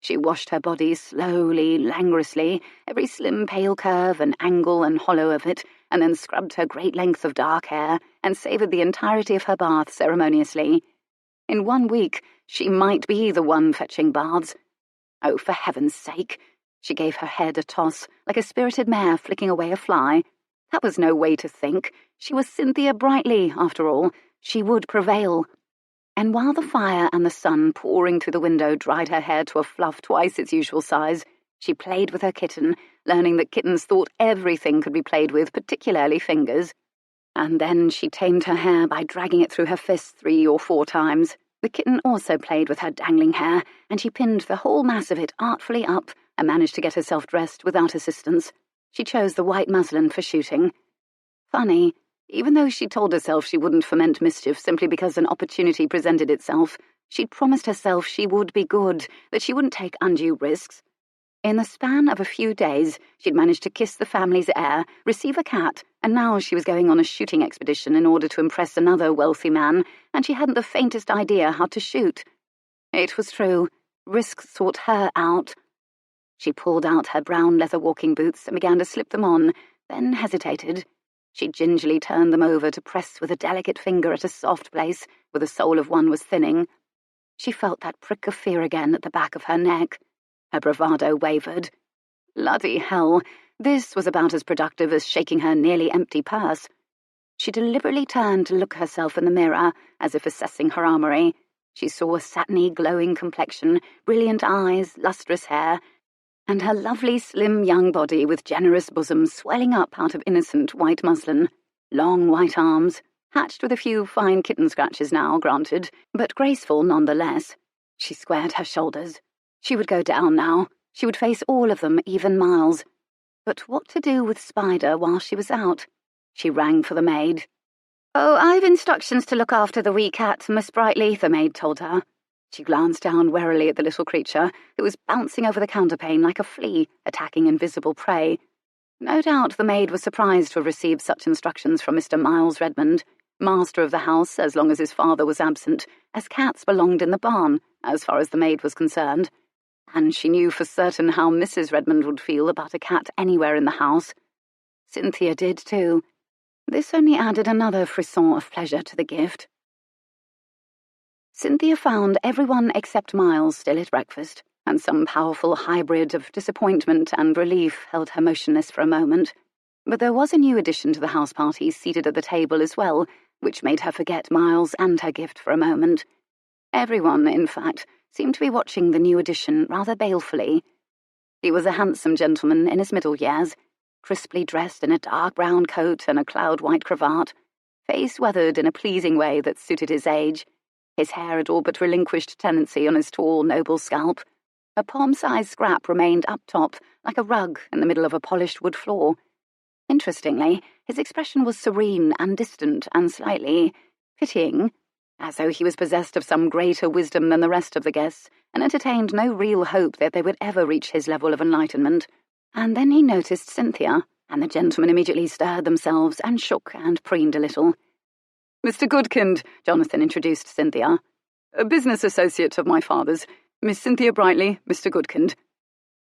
She washed her body slowly, languorously, every slim pale curve and angle and hollow of it, and then scrubbed her great length of dark hair, and savoured the entirety of her bath ceremoniously. In 1 week, she might be the one fetching baths. Oh, for heaven's sake! She gave her head a toss, like a spirited mare flicking away a fly. That was no way to think. She was Cynthia Brightly, after all. She would prevail. And while the fire and the sun pouring through the window dried her hair to a fluff twice its usual size, she played with her kitten, learning that kittens thought everything could be played with, particularly fingers. And then she tamed her hair by dragging it through her fists 3 or 4 times. The kitten also played with her dangling hair, and she pinned the whole mass of it artfully up and managed to get herself dressed without assistance. She chose the white muslin for shooting. Funny, even though she told herself she wouldn't foment mischief simply because an opportunity presented itself, she'd promised herself she would be good, that she wouldn't take undue risks. In the span of a few days, she'd managed to kiss the family's heir, receive a cat, and now she was going on a shooting expedition in order to impress another wealthy man, and she hadn't the faintest idea how to shoot. It was true. Risk sought her out. She pulled out her brown leather walking boots and began to slip them on, then hesitated. She gingerly turned them over to press with a delicate finger at a soft place where the sole of one was thinning. She felt that prick of fear again at the back of her neck. Her bravado wavered. Bloody hell, this was about as productive as shaking her nearly empty purse. She deliberately turned to look herself in the mirror, as if assessing her armoury. She saw a satiny, glowing complexion, brilliant eyes, lustrous hair, and her lovely, slim young body with generous bosom swelling up out of innocent white muslin. Long white arms, hatched with a few fine kitten scratches now, granted, but graceful nonetheless. She squared her shoulders. She would go down now. She would face all of them, even Miles. But what to do with Spider while she was out? She rang for the maid. "Oh, I've instructions to look after the wee cat, Miss Brightly," the maid told her. She glanced down warily at the little creature, who was bouncing over the counterpane like a flea, attacking invisible prey. No doubt the maid was surprised to have received such instructions from Mr. Miles Redmond, master of the house as long as his father was absent, as cats belonged in the barn, as far as the maid was concerned. And she knew for certain how Mrs. Redmond would feel about a cat anywhere in the house. Cynthia did too. This only added another frisson of pleasure to the gift. Cynthia found everyone except Miles still at breakfast, and some powerful hybrid of disappointment and relief held her motionless for a moment. But there was a new addition to the house party seated at the table as well, which made her forget Miles and her gift for a moment. Everyone, in fact, seemed to be watching the new addition rather balefully. He was a handsome gentleman in his middle years, crisply dressed in a dark brown coat and a cloud-white cravat, face weathered in a pleasing way that suited his age. His hair had all but relinquished tenancy on his tall, noble scalp. A palm-sized scrap remained up top, like a rug in the middle of a polished wood floor. Interestingly, his expression was serene and distant and slightly pitying, as though he was possessed of some greater wisdom than the rest of the guests, and entertained no real hope that they would ever reach his level of enlightenment. And then he noticed Cynthia, and the gentlemen immediately stirred themselves and shook and preened a little. "Mr. Goodkind," Jonathan introduced Cynthia. "A business associate of my father's. Miss Cynthia Brightly, Mr. Goodkind."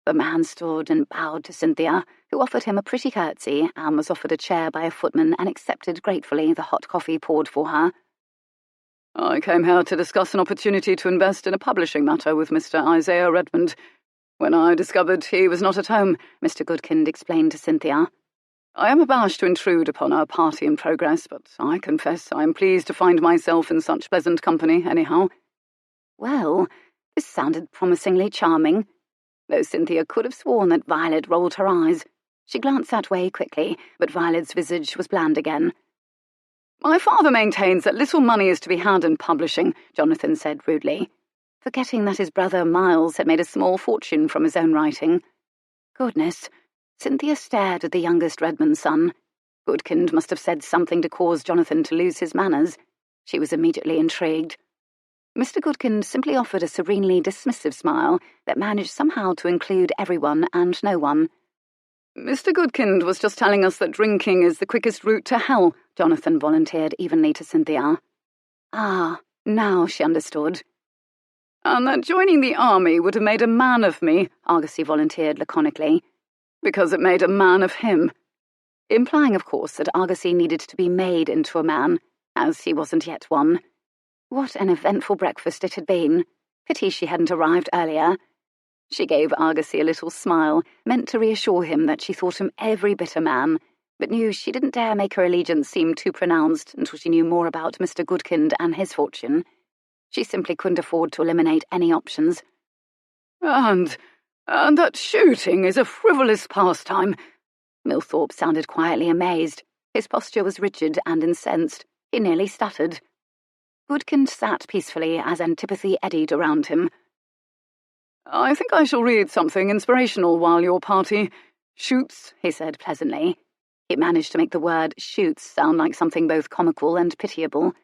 The man stood and bowed to Cynthia, who offered him a pretty curtsy and was offered a chair by a footman and accepted gratefully the hot coffee poured for her. "I came here to discuss an opportunity to invest in a publishing matter with Mr. Isaiah Redmond. When I discovered he was not at home," Mr. Goodkind explained to Cynthia, I am abashed to intrude upon our party in progress, but I confess I am pleased to find myself in such pleasant company, anyhow." Well, this sounded promisingly charming, though Cynthia could have sworn that Violet rolled her eyes. She glanced that way quickly, but Violet's visage was bland again. "My father maintains that little money is to be had in publishing," Jonathan said rudely, forgetting that his brother Miles had made a small fortune from his own writing. Goodness, Cynthia stared at the youngest Redmond son. Goodkind must have said something to cause Jonathan to lose his manners. She was immediately intrigued. Mr. Goodkind simply offered a serenely dismissive smile that managed somehow to include everyone and no one. "Mr. Goodkind was just telling us that drinking is the quickest route to hell," Jonathan volunteered evenly to Cynthia. Ah, now she understood. "And that joining the army would have made a man of me," Argosy volunteered laconically, "because it made a man of him." Implying, of course, that Argosy needed to be made into a man, as he wasn't yet one. What an eventful breakfast it had been. Pity she hadn't arrived earlier. She gave Argosy a little smile, meant to reassure him that she thought him every bit a man, but knew she didn't dare make her allegiance seem too pronounced until she knew more about Mr. Goodkind and his fortune. She simply couldn't afford to eliminate any options. And that shooting is a frivolous pastime." Milthorpe sounded quietly amazed. His posture was rigid and incensed. He nearly stuttered. Goodkind sat peacefully as antipathy eddied around him. "I think I shall read something inspirational while your party shoots," he said pleasantly. He managed to make the word shoots sound like something both comical and pitiable,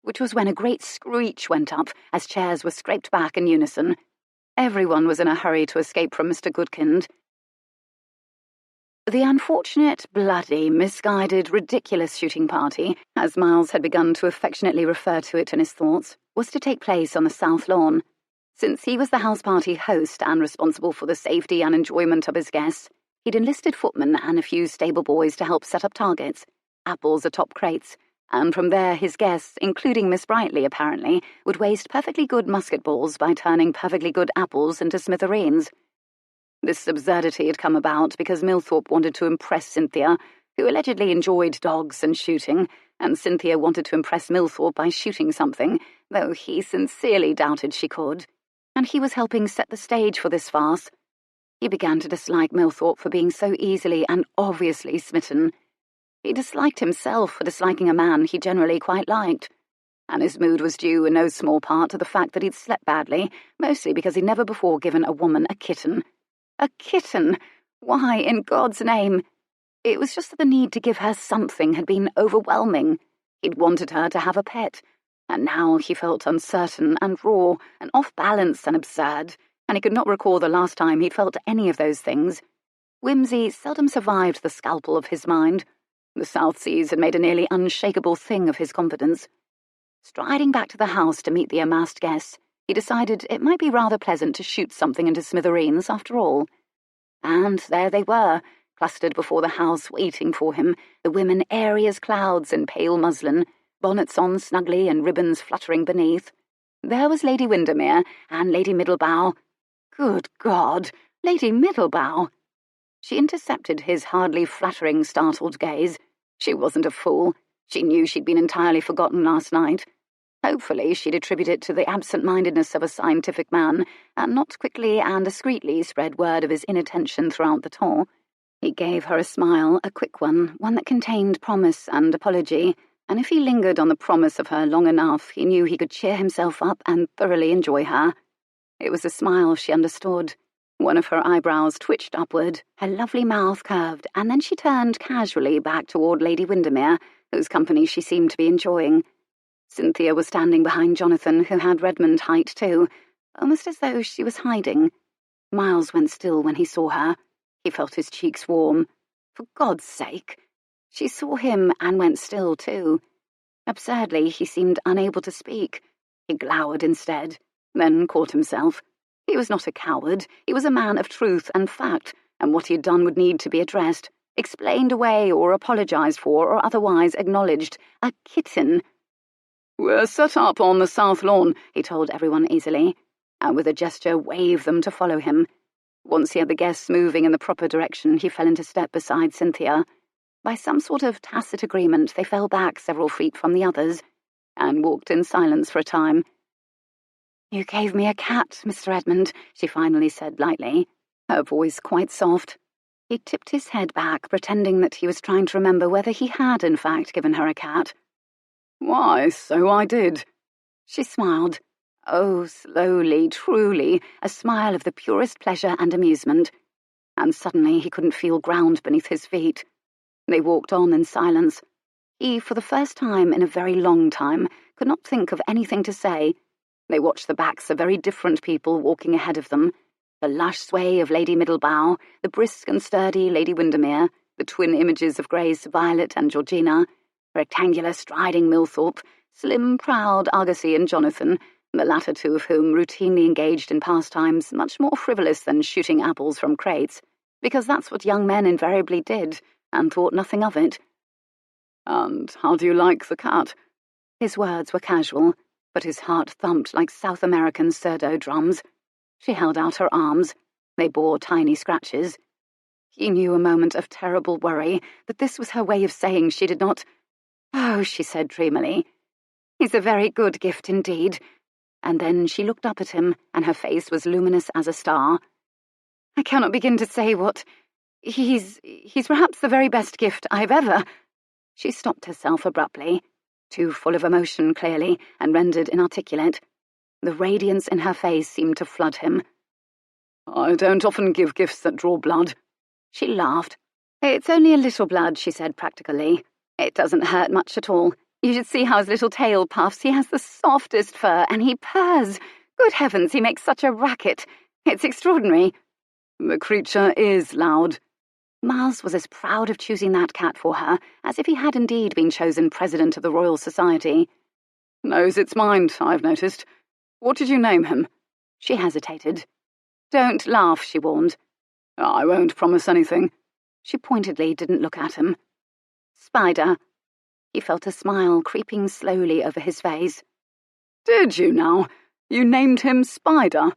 which was when a great screech went up as chairs were scraped back in unison. Everyone was in a hurry to escape from Mr. Goodkind. The unfortunate, bloody, misguided, ridiculous shooting party, as Miles had begun to affectionately refer to it in his thoughts, was to take place on the south lawn. Since he was the house party host and responsible for the safety and enjoyment of his guests, he'd enlisted footmen and a few stable boys to help set up targets, apples atop crates, and from there his guests, including Miss Brightly apparently, would waste perfectly good musket balls by turning perfectly good apples into smithereens. This absurdity had come about because Milthorpe wanted to impress Cynthia, who allegedly enjoyed dogs and shooting, and Cynthia wanted to impress Milthorpe by shooting something, though he sincerely doubted she could. And he was helping set the stage for this farce. He began to dislike Milthorpe for being so easily and obviously smitten. He disliked himself for disliking a man he generally quite liked. And his mood was due in no small part to the fact that he'd slept badly, mostly because he'd never before given a woman a kitten. A kitten! Why, in God's name? It was just that the need to give her something had been overwhelming. He'd wanted her to have a pet, and now he felt uncertain and raw and off-balance and absurd, and he could not recall the last time he'd felt any of those things. Whimsy seldom survived the scalpel of his mind. The South Seas had made a nearly unshakable thing of his confidence. Striding back to the house to meet the amassed guests, he decided it might be rather pleasant to shoot something into smithereens after all. And there they were, clustered before the house waiting for him, the women airy as clouds in pale muslin, bonnets on snugly and ribbons fluttering beneath. There was Lady Windermere and Lady Middlebow. Good God, Lady Middlebow! She intercepted his hardly flattering, startled gaze. She wasn't a fool. She knew she'd been entirely forgotten last night. Hopefully she'd attribute it to the absent-mindedness of a scientific man, and not quickly and discreetly spread word of his inattention throughout the tour. He gave her a smile, a quick one that contained promise and apology, and if he lingered on the promise of her long enough, he knew he could cheer himself up and thoroughly enjoy her. It was a smile she understood. One of her eyebrows twitched upward, her lovely mouth curved, and then she turned casually back toward Lady Windermere, whose company she seemed to be enjoying. Cynthia was standing behind Jonathan, who had Redmond height too, almost as though she was hiding. Miles went still when he saw her. He felt his cheeks warm. For God's sake! She saw him and went still too. Absurdly, he seemed unable to speak. He glowered instead, then caught himself. He was not a coward. He was a man of truth and fact, and what he had done would need to be addressed, explained away or apologized for or otherwise acknowledged. A kitten! "We're set up on the south lawn," he told everyone easily, and with a gesture waved them to follow him. Once he had the guests moving in the proper direction, he fell into step beside Cynthia. By some sort of tacit agreement, they fell back several feet from the others and walked in silence for a time. "You gave me a cat, Mr. Redmond," she finally said lightly, her voice quite soft. He tipped his head back, pretending that he was trying to remember whether he had in fact given her a cat. "Why, so I did." She smiled. Oh, slowly, truly, a smile of the purest pleasure and amusement. And suddenly he couldn't feel ground beneath his feet. They walked on in silence. He, for the first time in a very long time, could not think of anything to say. They watched the backs of very different people walking ahead of them. The lush sway of Lady Middlebow, the brisk and sturdy Lady Windermere, the twin images of Grace, Violet and Georgina, rectangular striding Millthorpe, slim, proud Argosy and Jonathan, the latter two of whom routinely engaged in pastimes much more frivolous than shooting apples from crates, because that's what young men invariably did, and thought nothing of it. "And how do you like the cat?" His words were casual, but his heart thumped like South American surdo drums. She held out her arms. They bore tiny scratches. He knew a moment of terrible worry that this was her way of saying she did not. "Oh," she said dreamily, "he's a very good gift indeed." And then she looked up at him, and her face was luminous as a star. "I cannot begin to say what... He's perhaps the very best gift I've ever..." She stopped herself abruptly, too full of emotion, clearly, and rendered inarticulate. The radiance in her face seemed to flood him. "I don't often give gifts that draw blood." She laughed. "It's only a little blood," she said practically. "It doesn't hurt much at all. You should see how his little tail puffs. He has the softest fur, and he purrs. Good heavens, he makes such a racket. It's extraordinary." "The creature is loud." Miles was as proud of choosing that cat for her as if he had indeed been chosen president of the Royal Society. "Knows its mind, I've noticed. What did you name him?" She hesitated. "Don't laugh," she warned. "I won't promise anything." She pointedly didn't look at him. "Spider." He felt a smile creeping slowly over his face. "Did you now? You named him Spider?"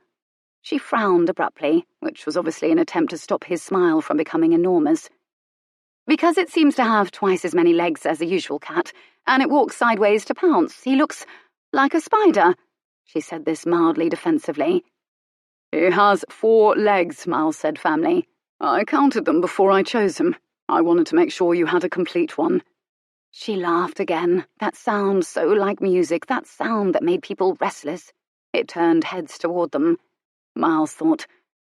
She frowned abruptly, which was obviously an attempt to stop his smile from becoming enormous. "Because it seems to have twice as many legs as the usual cat, and it walks sideways to pounce. He looks like a spider." She said this mildly defensively. "He has 4 legs," Miles said firmly. "I counted them before I chose him. I wanted to make sure you had a complete one." She laughed again, that sound so like music, that sound that made people restless. It turned heads toward them. Miles thought,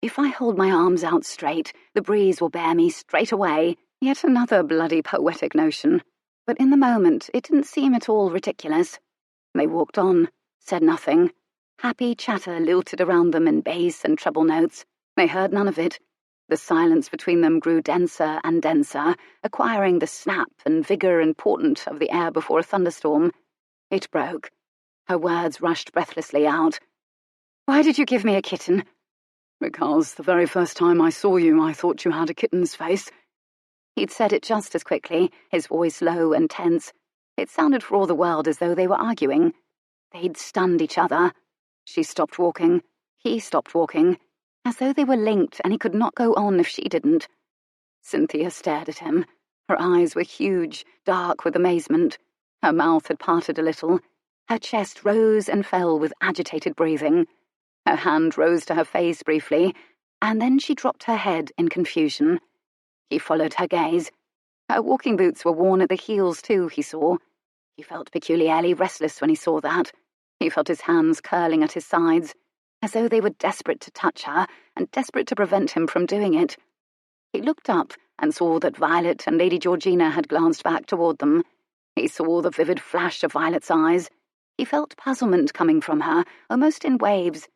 if I hold my arms out straight, the breeze will bear me straight away. Yet another bloody poetic notion. But in the moment, it didn't seem at all ridiculous. They walked on, said nothing. Happy chatter lilted around them in bass and treble notes. They heard none of it. The silence between them grew denser and denser, acquiring the snap and vigour and portent of the air before a thunderstorm. It broke. Her words rushed breathlessly out. "Why did you give me a kitten?" "Because the very first time I saw you, I thought you had a kitten's face." He'd said it just as quickly, his voice low and tense. It sounded for all the world as though they were arguing. They'd stunned each other. She stopped walking. He stopped walking. As though they were linked and he could not go on if she didn't. Cynthia stared at him. Her eyes were huge, dark with amazement. Her mouth had parted a little. Her chest rose and fell with agitated breathing. Her hand rose to her face briefly, and then she dropped her head in confusion. He followed her gaze. Her walking boots were worn at the heels too, he saw. He felt peculiarly restless when he saw that. He felt his hands curling at his sides, as though they were desperate to touch her and desperate to prevent him from doing it. He looked up and saw that Violet and Lady Georgina had glanced back toward them. He saw the vivid flash of Violet's eyes. He felt puzzlement coming from her, almost in waves.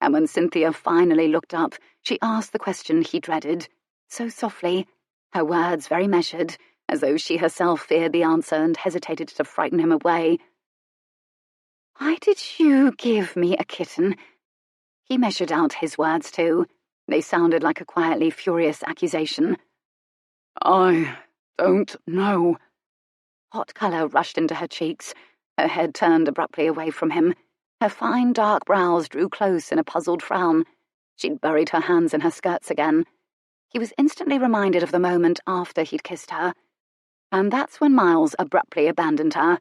And when Cynthia finally looked up, she asked the question he dreaded, so softly, her words very measured, as though she herself feared the answer and hesitated to frighten him away. "Why did you give me a kitten?" He measured out his words too. They sounded like a quietly furious accusation. "I don't know." Hot colour rushed into her cheeks. Her head turned abruptly away from him. Her fine dark brows drew close in a puzzled frown. She'd buried her hands in her skirts again. He was instantly reminded of the moment after he'd kissed her. And that's when Miles abruptly abandoned her.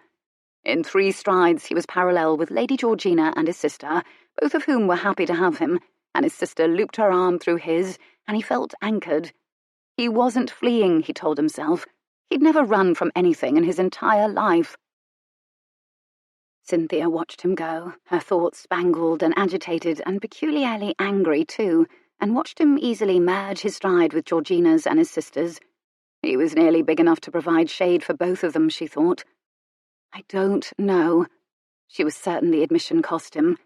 In 3 strides he was parallel with Lady Georgina and his sister, both of whom were happy to have him, and his sister looped her arm through his, and he felt anchored. He wasn't fleeing, he told himself. He'd never run from anything in his entire life. Cynthia watched him go, her thoughts spangled and agitated and peculiarly angry too, and watched him easily merge his stride with Georgina's and his sister's. He was nearly big enough to provide shade for both of them, she thought. I don't know. She was certain the admission cost him.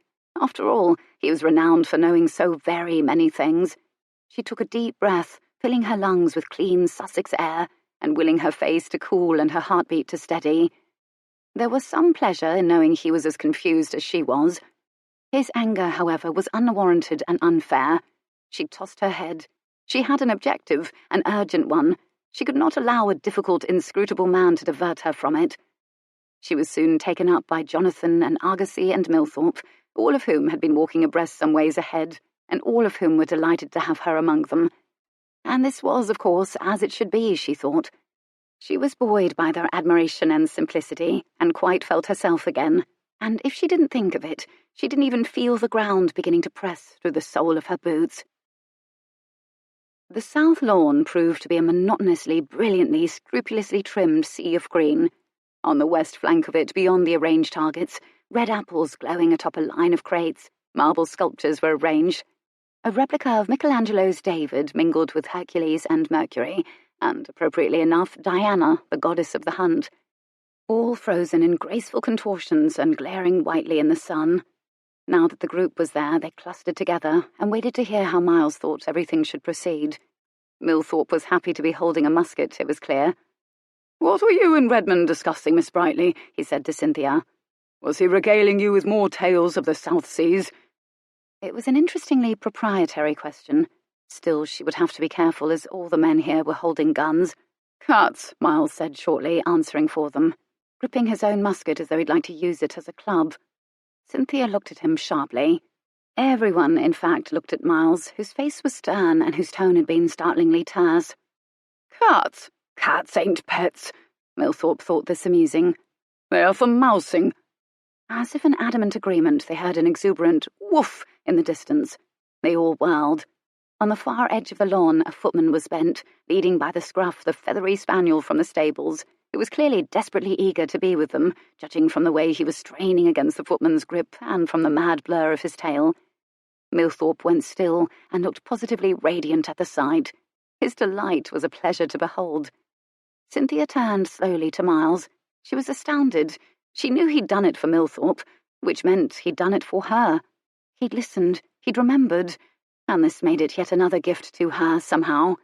After all, he was renowned for knowing so very many things. She took a deep breath, filling her lungs with clean Sussex air, and willing her face to cool and her heartbeat to steady. There was some pleasure in knowing he was as confused as she was. His anger, however, was unwarranted and unfair. She tossed her head. She had an objective, an urgent one. She could not allow a difficult, inscrutable man to divert her from it. She was soon taken up by Jonathan and Argosy and Millthorpe, all of whom had been walking abreast some ways ahead, and all of whom were delighted to have her among them. And this was, of course, as it should be, she thought. She was buoyed by their admiration and simplicity, and quite felt herself again, and if she didn't think of it, she didn't even feel the ground beginning to press through the sole of her boots. The south lawn proved to be a monotonously, brilliantly, scrupulously trimmed sea of green. On the west flank of it, beyond the arranged targets, red apples glowing atop a line of crates, marble sculptures were arranged. A replica of Michelangelo's David mingled with Hercules and Mercury, and, appropriately enough, Diana, the goddess of the hunt, all frozen in graceful contortions and glaring whitely in the sun. Now that the group was there, they clustered together and waited to hear how Miles thought everything should proceed. Millthorpe was happy to be holding a musket, it was clear. "What were you and Redmond discussing, Miss Brightly?" he said to Cynthia. "Was he regaling you with more tales of the South Seas?" It was an interestingly proprietary question. Still, she would have to be careful, as all the men here were holding guns. "Cats," Miles said shortly, answering for them, gripping his own musket as though he'd like to use it as a club. Cynthia looked at him sharply. Everyone, in fact, looked at Miles, whose face was stern and whose tone had been startlingly terse. "Cats? Cats ain't pets." Millthorpe thought this amusing. "They are for mousing." As if in adamant agreement, they heard an exuberant woof in the distance. They all whirled. On the far edge of the lawn, a footman was bent, leading by the scruff the feathery spaniel from the stables, who was clearly desperately eager to be with them, judging from the way he was straining against the footman's grip and from the mad blur of his tail. Millthorpe went still and looked positively radiant at the sight. His delight was a pleasure to behold. Cynthia turned slowly to Miles. She was astounded. She knew he'd done it for Millthorpe, which meant he'd done it for her. He'd listened, he'd remembered, and this made it yet another gift to her somehow.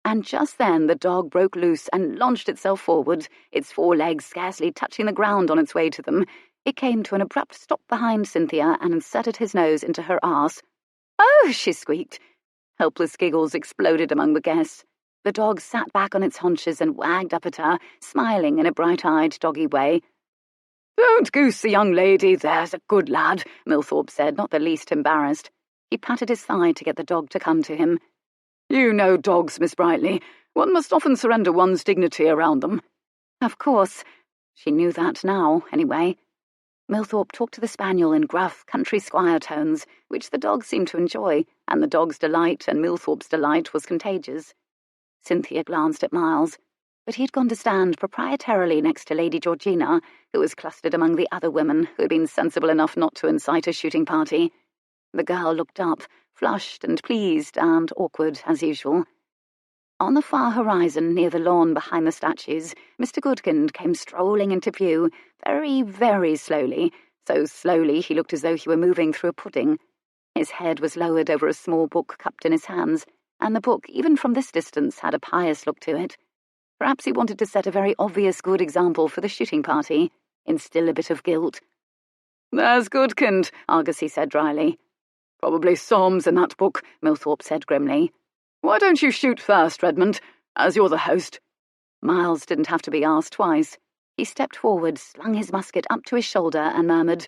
And just then the dog broke loose and launched itself forward, its 4 legs scarcely touching the ground on its way to them. It came to an abrupt stop behind Cynthia and inserted his nose into her arse. "Oh!" she squeaked. Helpless giggles exploded among the guests. The dog sat back on its haunches and wagged up at her, smiling in a bright-eyed, doggy way. "Don't goose the young lady, there's a good lad," Millthorpe said, not the least embarrassed. He patted his thigh to get the dog to come to him. "You know dogs, Miss Brightly. One must often surrender one's dignity around them." Of course. She knew that now, anyway. Millthorpe talked to the spaniel in gruff, country squire tones, which the dog seemed to enjoy, and the dog's delight and Millthorpe's delight was contagious. Cynthia glanced at Miles, but he had gone to stand proprietarily next to Lady Georgina, who was clustered among the other women who had been sensible enough not to incite a shooting party. The girl looked up, flushed and pleased and awkward as usual. On the far horizon, near the lawn behind the statues, Mr. Goodkind came strolling into view, very, very slowly, so slowly he looked as though he were moving through a pudding. His head was lowered over a small book cupped in his hands, and the book, even from this distance, had a pious look to it. Perhaps he wanted to set a very obvious good example for the shooting party, instill a bit of guilt. "There's Goodkind," Argosy said dryly. "Probably Psalms in that book," Millthorpe said grimly. "Why don't you shoot first, Redmond, as you're the host?" Miles didn't have to be asked twice. He stepped forward, slung his musket up to his shoulder, and murmured,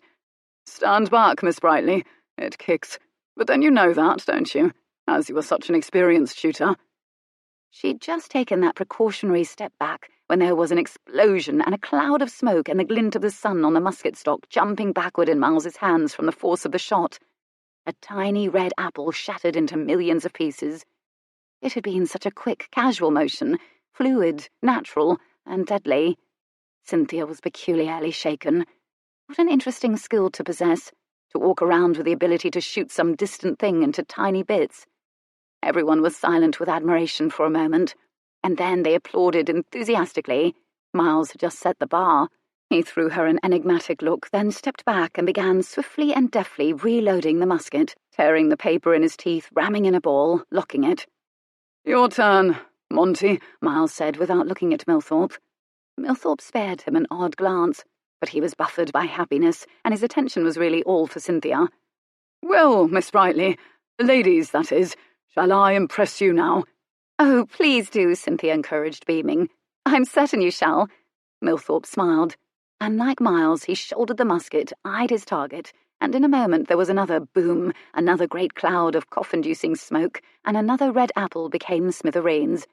"Stand back, Miss Brightly. It kicks. But then you know that, don't you, as you are such an experienced shooter?" She'd just taken that precautionary step back when there was an explosion and a cloud of smoke and the glint of the sun on the musket stock jumping backward in Miles's hands from the force of the shot. A tiny red apple shattered into millions of pieces. It had been such a quick, casual motion, fluid, natural, and deadly. Cynthia was peculiarly shaken. What an interesting skill to possess, to walk around with the ability to shoot some distant thing into tiny bits. Everyone was silent with admiration for a moment, and then they applauded enthusiastically. Miles had just set the bar. He threw her an enigmatic look, then stepped back and began swiftly and deftly reloading the musket, tearing the paper in his teeth, ramming in a ball, locking it. "Your turn, Monty," Miles said without looking at Milthorpe. Milthorpe spared him an odd glance, but he was buffered by happiness, and his attention was really all for Cynthia. "Well, Miss Brightly, ladies, that is, shall I impress you now?" "Oh, please do," Cynthia encouraged, beaming. "I'm certain you shall." Milthorpe smiled, and like Miles, he shouldered the musket, eyed his target, and in a moment there was another boom, another great cloud of cough-inducing smoke, and another red apple became smithereens.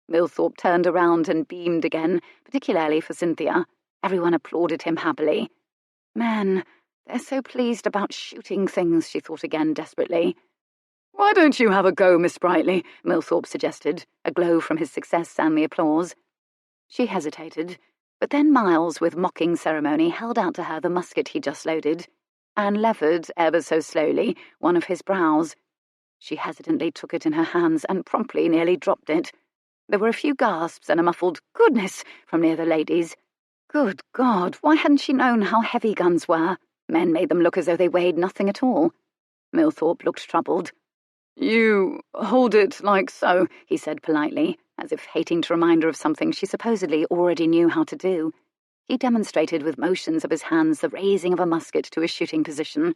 Milthorpe turned around and beamed again, particularly for Cynthia. Everyone applauded him happily. "Man, they're so pleased about shooting things," she thought again desperately. "Why don't you have a go, Miss Brightly?" Milthorpe suggested, a glow from his success and the applause. She hesitated, but then Miles, with mocking ceremony, held out to her the musket he just loaded, and levered, ever so slowly, one of his brows. She hesitantly took it in her hands and promptly nearly dropped it. There were a few gasps and a muffled "goodness" from near the ladies. Good God, why hadn't she known how heavy guns were? Men made them look as though they weighed nothing at all. Milthorpe looked troubled. "You hold it like so," he said politely, as if hating to remind her of something she supposedly already knew how to do. He demonstrated with motions of his hands the raising of a musket to a shooting position.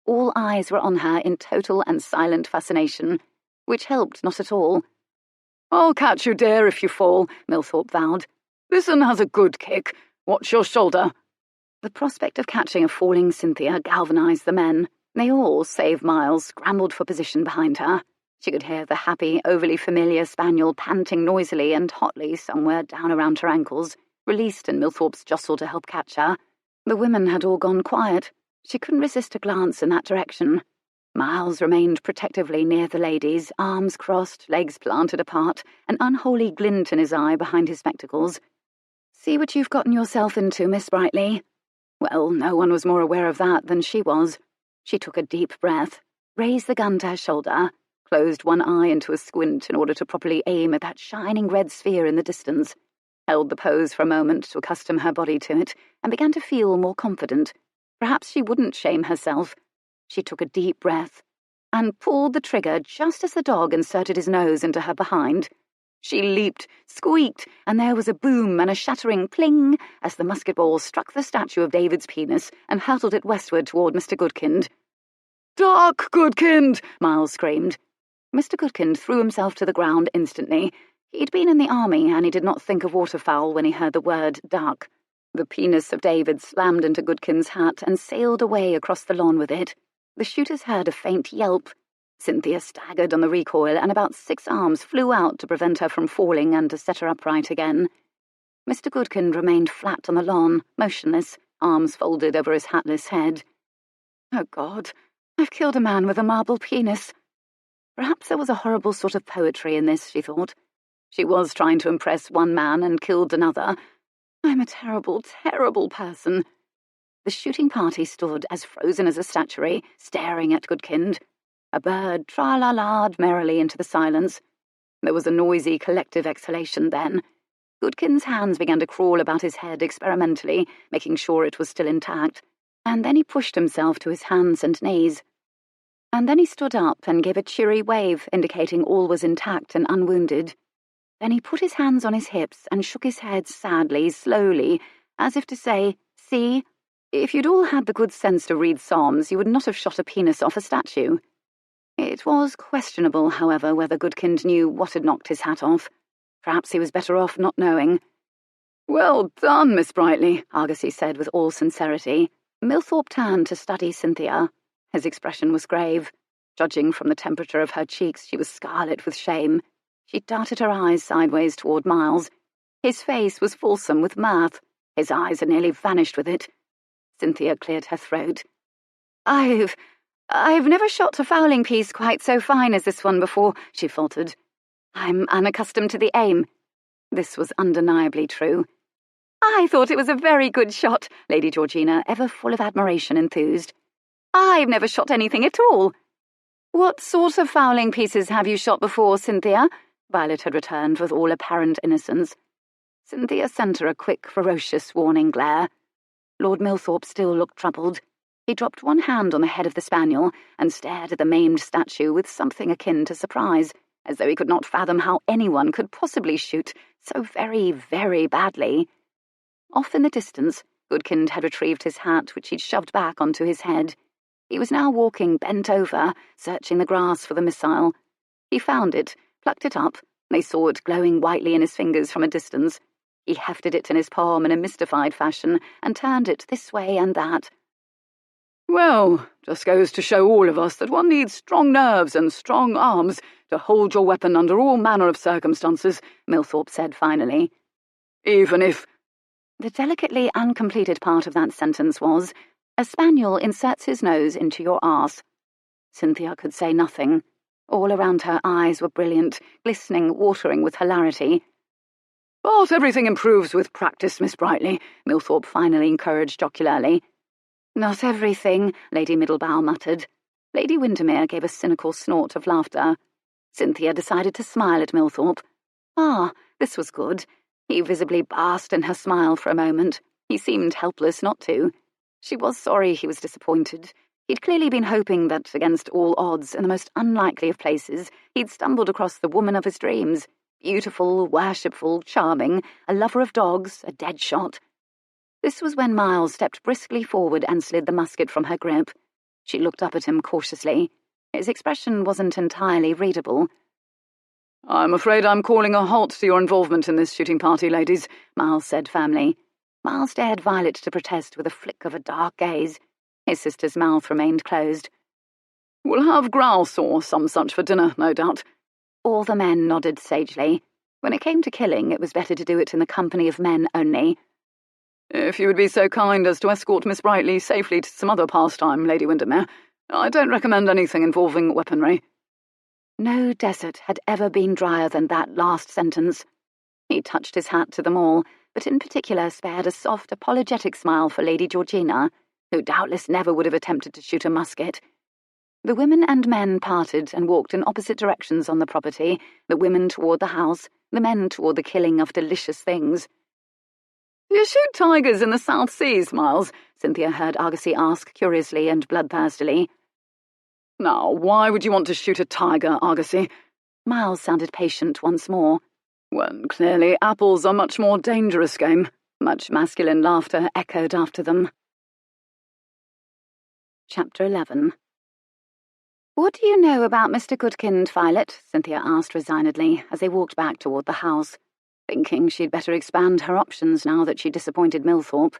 All eyes were on her in total and silent fascination, which helped not at all. "I'll catch you, dear, if you fall," Milthorpe vowed. "This one has a good kick. Watch your shoulder." The prospect of catching a falling Cynthia galvanized the men. They all, save Miles, scrambled for position behind her. She could hear the happy, overly familiar spaniel panting noisily and hotly somewhere down around her ankles, released in Milthorpe's jostle to help catch her. The women had all gone quiet. She couldn't resist a glance in that direction. Miles remained protectively near the ladies, arms crossed, legs planted apart, an unholy glint in his eye behind his spectacles. "See what you've gotten yourself into, Miss Brightly." Well, no one was more aware of that than she was. She took a deep breath, raised the gun to her shoulder, closed one eye into a squint in order to properly aim at that shining red sphere in the distance, held the pose for a moment to accustom her body to it, and began to feel more confident. Perhaps she wouldn't shame herself. She took a deep breath, and pulled the trigger just as the dog inserted his nose into her behind. She leaped, squeaked, and there was a boom and a shattering pling as the musket ball struck the statue of David's penis and hurtled it westward toward Mr. Goodkind. "Duck, Goodkind!" Miles screamed. Mr. Goodkind threw himself to the ground instantly. He'd been in the army, and he did not think of waterfowl when he heard the word duck. The penis of David slammed into Goodkind's hat and sailed away across the lawn with it. The shooters heard a faint yelp. Cynthia staggered on the recoil, and about 6 arms flew out to prevent her from falling and to set her upright again. Mr. Goodkind remained flat on the lawn, motionless, arms folded over his hatless head. "Oh, God, I've killed a man with a marble penis." Perhaps there was a horrible sort of poetry in this, she thought. She was trying to impress one man and killed another. I'm a terrible, terrible person. The shooting party stood as frozen as a statue, staring at Goodkind. A bird tra-la-la'd merrily into the silence. There was a noisy collective exhalation then. Goodkind's hands began to crawl about his head experimentally, making sure it was still intact, and then he pushed himself to his hands and knees. And then he stood up and gave a cheery wave, indicating all was intact and unwounded. Then he put his hands on his hips and shook his head sadly, slowly, as if to say, "See, if you'd all had the good sense to read Psalms, you would not have shot a penis off a statue." It was questionable, however, whether Goodkind knew what had knocked his hat off. Perhaps he was better off not knowing. "Well done, Miss Brightly," Argosy said with all sincerity. Milthorpe turned to study Cynthia. His expression was grave. Judging from the temperature of her cheeks, she was scarlet with shame. She darted her eyes sideways toward Miles. His face was fulsome with mirth. His eyes had nearly vanished with it. Cynthia cleared her throat. I've never shot a fowling piece quite so fine as this one before, she faltered. I'm unaccustomed to the aim. This was undeniably true. I thought it was a very good shot, Lady Georgina, ever full of admiration, enthused. I've never shot anything at all. What sort of fowling pieces have you shot before, Cynthia? Violet had returned with all apparent innocence. Cynthia sent her a quick, ferocious warning glare. Lord Milthorpe still looked troubled. He dropped one hand on the head of the spaniel and stared at the maimed statue with something akin to surprise, as though he could not fathom how anyone could possibly shoot so very, very badly. Off in the distance, Goodkind had retrieved his hat, which he'd shoved back onto his head. He was now walking bent over, searching the grass for the missile. He found it, plucked it up, and they saw it glowing whitely in his fingers from a distance. He hefted it in his palm in a mystified fashion and turned it this way and that. Well, just goes to show all of us that one needs strong nerves and strong arms to hold your weapon under all manner of circumstances, Milthorpe said finally. Even if— The delicately uncompleted part of that sentence was, a spaniel inserts his nose into your arse. Cynthia could say nothing. All around her eyes were brilliant, glistening, watering with hilarity. But everything improves with practice, Miss Brightly, Milthorpe finally encouraged jocularly. Not everything, Lady Middlebow muttered. Lady Windermere gave a cynical snort of laughter. Cynthia decided to smile at Milthorpe. This was good. He visibly basked in her smile for a moment. He seemed helpless not to. She was sorry he was disappointed. He'd clearly been hoping that, against all odds, in the most unlikely of places, he'd stumbled across the woman of his dreams. Beautiful, worshipful, charming, a lover of dogs, a dead shot. This was when Miles stepped briskly forward and slid the musket from her grip. She looked up at him cautiously. His expression wasn't entirely readable. I'm afraid I'm calling a halt to your involvement in this shooting party, ladies, Miles said firmly. Miles dared Violet to protest with a flick of a dark gaze. His sister's mouth remained closed. We'll have grouse or some such for dinner, no doubt. All the men nodded sagely. When it came to killing, it was better to do it in the company of men only. If you would be so kind as to escort Miss Brightly safely to some other pastime, Lady Windermere. I don't recommend anything involving weaponry. No desert had ever been drier than that last sentence. He touched his hat to them all, but in particular spared a soft, apologetic smile for Lady Georgina, who doubtless never would have attempted to shoot a musket. The women and men parted and walked in opposite directions on the property, the women toward the house, the men toward the killing of delicious things. You shoot tigers in the South Seas, Miles? Cynthia heard Argosy ask curiously and bloodthirstily. Now, why would you want to shoot a tiger, Argosy? Miles sounded patient once more. When clearly apples are much more dangerous game. Much masculine laughter echoed after them. Chapter 11. What do you know about Mr. Goodkind, Violet? Cynthia asked resignedly as they walked back toward the house, thinking she'd better expand her options now that she'd disappointed Milthorpe.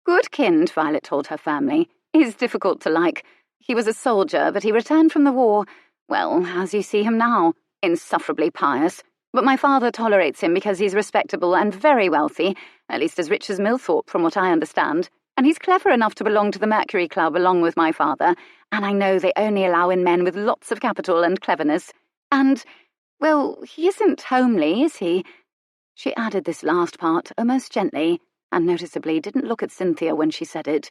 Goodkind, Violet told her firmly, is difficult to like. He was a soldier, but he returned from the war, well, as you see him now, insufferably pious. But my father tolerates him because he's respectable and very wealthy, at least as rich as Milthorpe, from what I understand. And he's clever enough to belong to the Mercury Club along with my father, and I know they only allow in men with lots of capital and cleverness. And, well, he isn't homely, is he? She added this last part almost gently, and noticeably didn't look at Cynthia when she said it.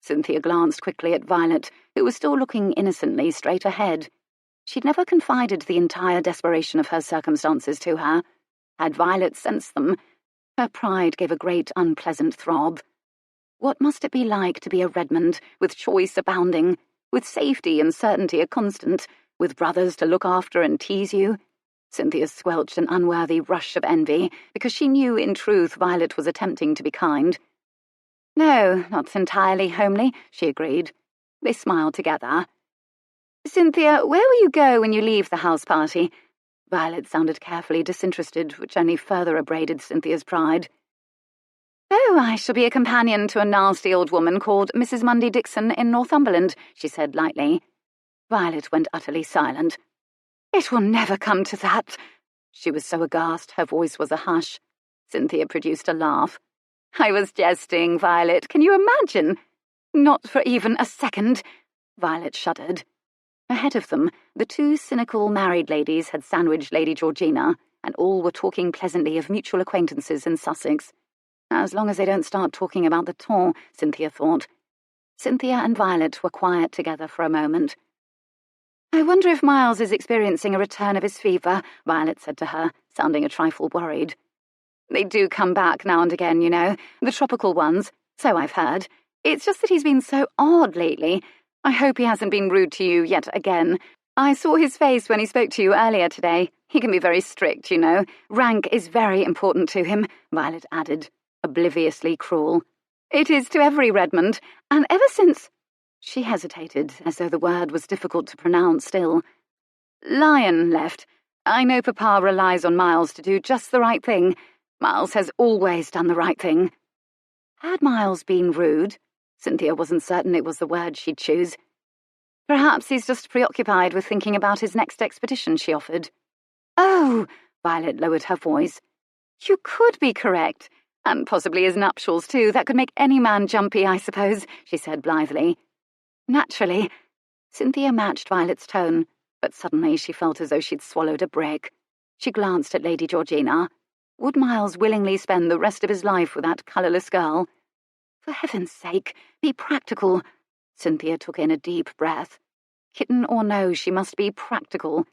Cynthia glanced quickly at Violet, who was still looking innocently straight ahead. She'd never confided the entire desperation of her circumstances to her. Had Violet sensed them, her pride gave a great unpleasant throb. What must it be like to be a Redmond, with choice abounding, with safety and certainty a constant, with brothers to look after and tease you? Cynthia squelched an unworthy rush of envy, because she knew in truth Violet was attempting to be kind. No, not entirely homely, she agreed. They smiled together. Cynthia, where will you go when you leave the house party? Violet sounded carefully disinterested, which only further abraded Cynthia's pride. Oh, I shall be a companion to a nasty old woman called Mrs. Mundy Dixon in Northumberland, she said lightly. Violet went utterly silent. It will never come to that. She was so aghast her voice was a hush. Cynthia produced a laugh. I was jesting, Violet. Can you imagine? Not for even a second. Violet shuddered. Ahead of them, the two cynical married ladies had sandwiched Lady Georgina, and all were talking pleasantly of mutual acquaintances in Sussex. As long as they don't start talking about the ton, Cynthia thought. Cynthia and Violet were quiet together for a moment. I wonder if Miles is experiencing a return of his fever, Violet said to her, sounding a trifle worried. They do come back now and again, you know, the tropical ones, so I've heard. It's just that he's been so odd lately. I hope he hasn't been rude to you yet again. I saw his face when he spoke to you earlier today. He can be very strict, you know. Rank is very important to him, Violet added, obliviously cruel. It is to every Redmond, and ever since— She hesitated, as though the word was difficult to pronounce still. Lion left. I know Papa relies on Miles to do just the right thing. Miles has always done the right thing. Had Miles been rude? Cynthia wasn't certain it was the word she'd choose. Perhaps he's just preoccupied with thinking about his next expedition, she offered. Oh, Violet lowered her voice. You could be correct. And possibly his nuptials, too. That could make any man jumpy, I suppose, she said blithely. Naturally. Cynthia matched Violet's tone, but suddenly she felt as though she'd swallowed a brick. She glanced at Lady Georgina. Would Miles willingly spend the rest of his life with that colourless girl? For heaven's sake, be practical. Cynthia took in a deep breath. Kitten or no, she must be practical.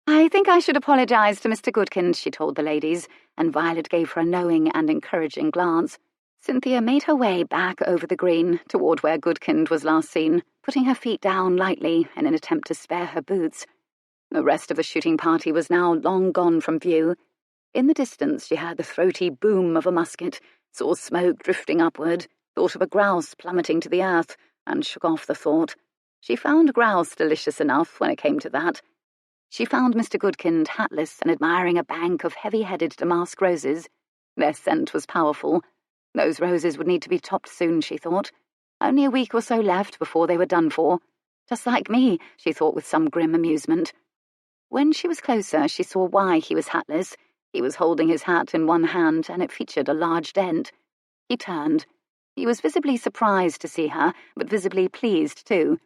I think I should apologise to Mr. Goodkind, she told the ladies, and Violet gave her a knowing and encouraging glance. Cynthia made her way back over the green, toward where Goodkind was last seen, putting her feet down lightly in an attempt to spare her boots. The rest of the shooting party was now long gone from view. In the distance she heard the throaty boom of a musket, saw smoke drifting upward, thought of a grouse plummeting to the earth, and shook off the thought. She found grouse delicious enough when it came to that. She found Mr. Goodkind hatless and admiring a bank of heavy-headed damask roses. Their scent was powerful. Those roses would need to be topped soon, she thought. Only a week or so left before they were done for. Just like me, she thought with some grim amusement. When she was closer, she saw why he was hatless. He was holding his hat in one hand, and it featured a large dent. He turned. He was visibly surprised to see her, but visibly pleased too.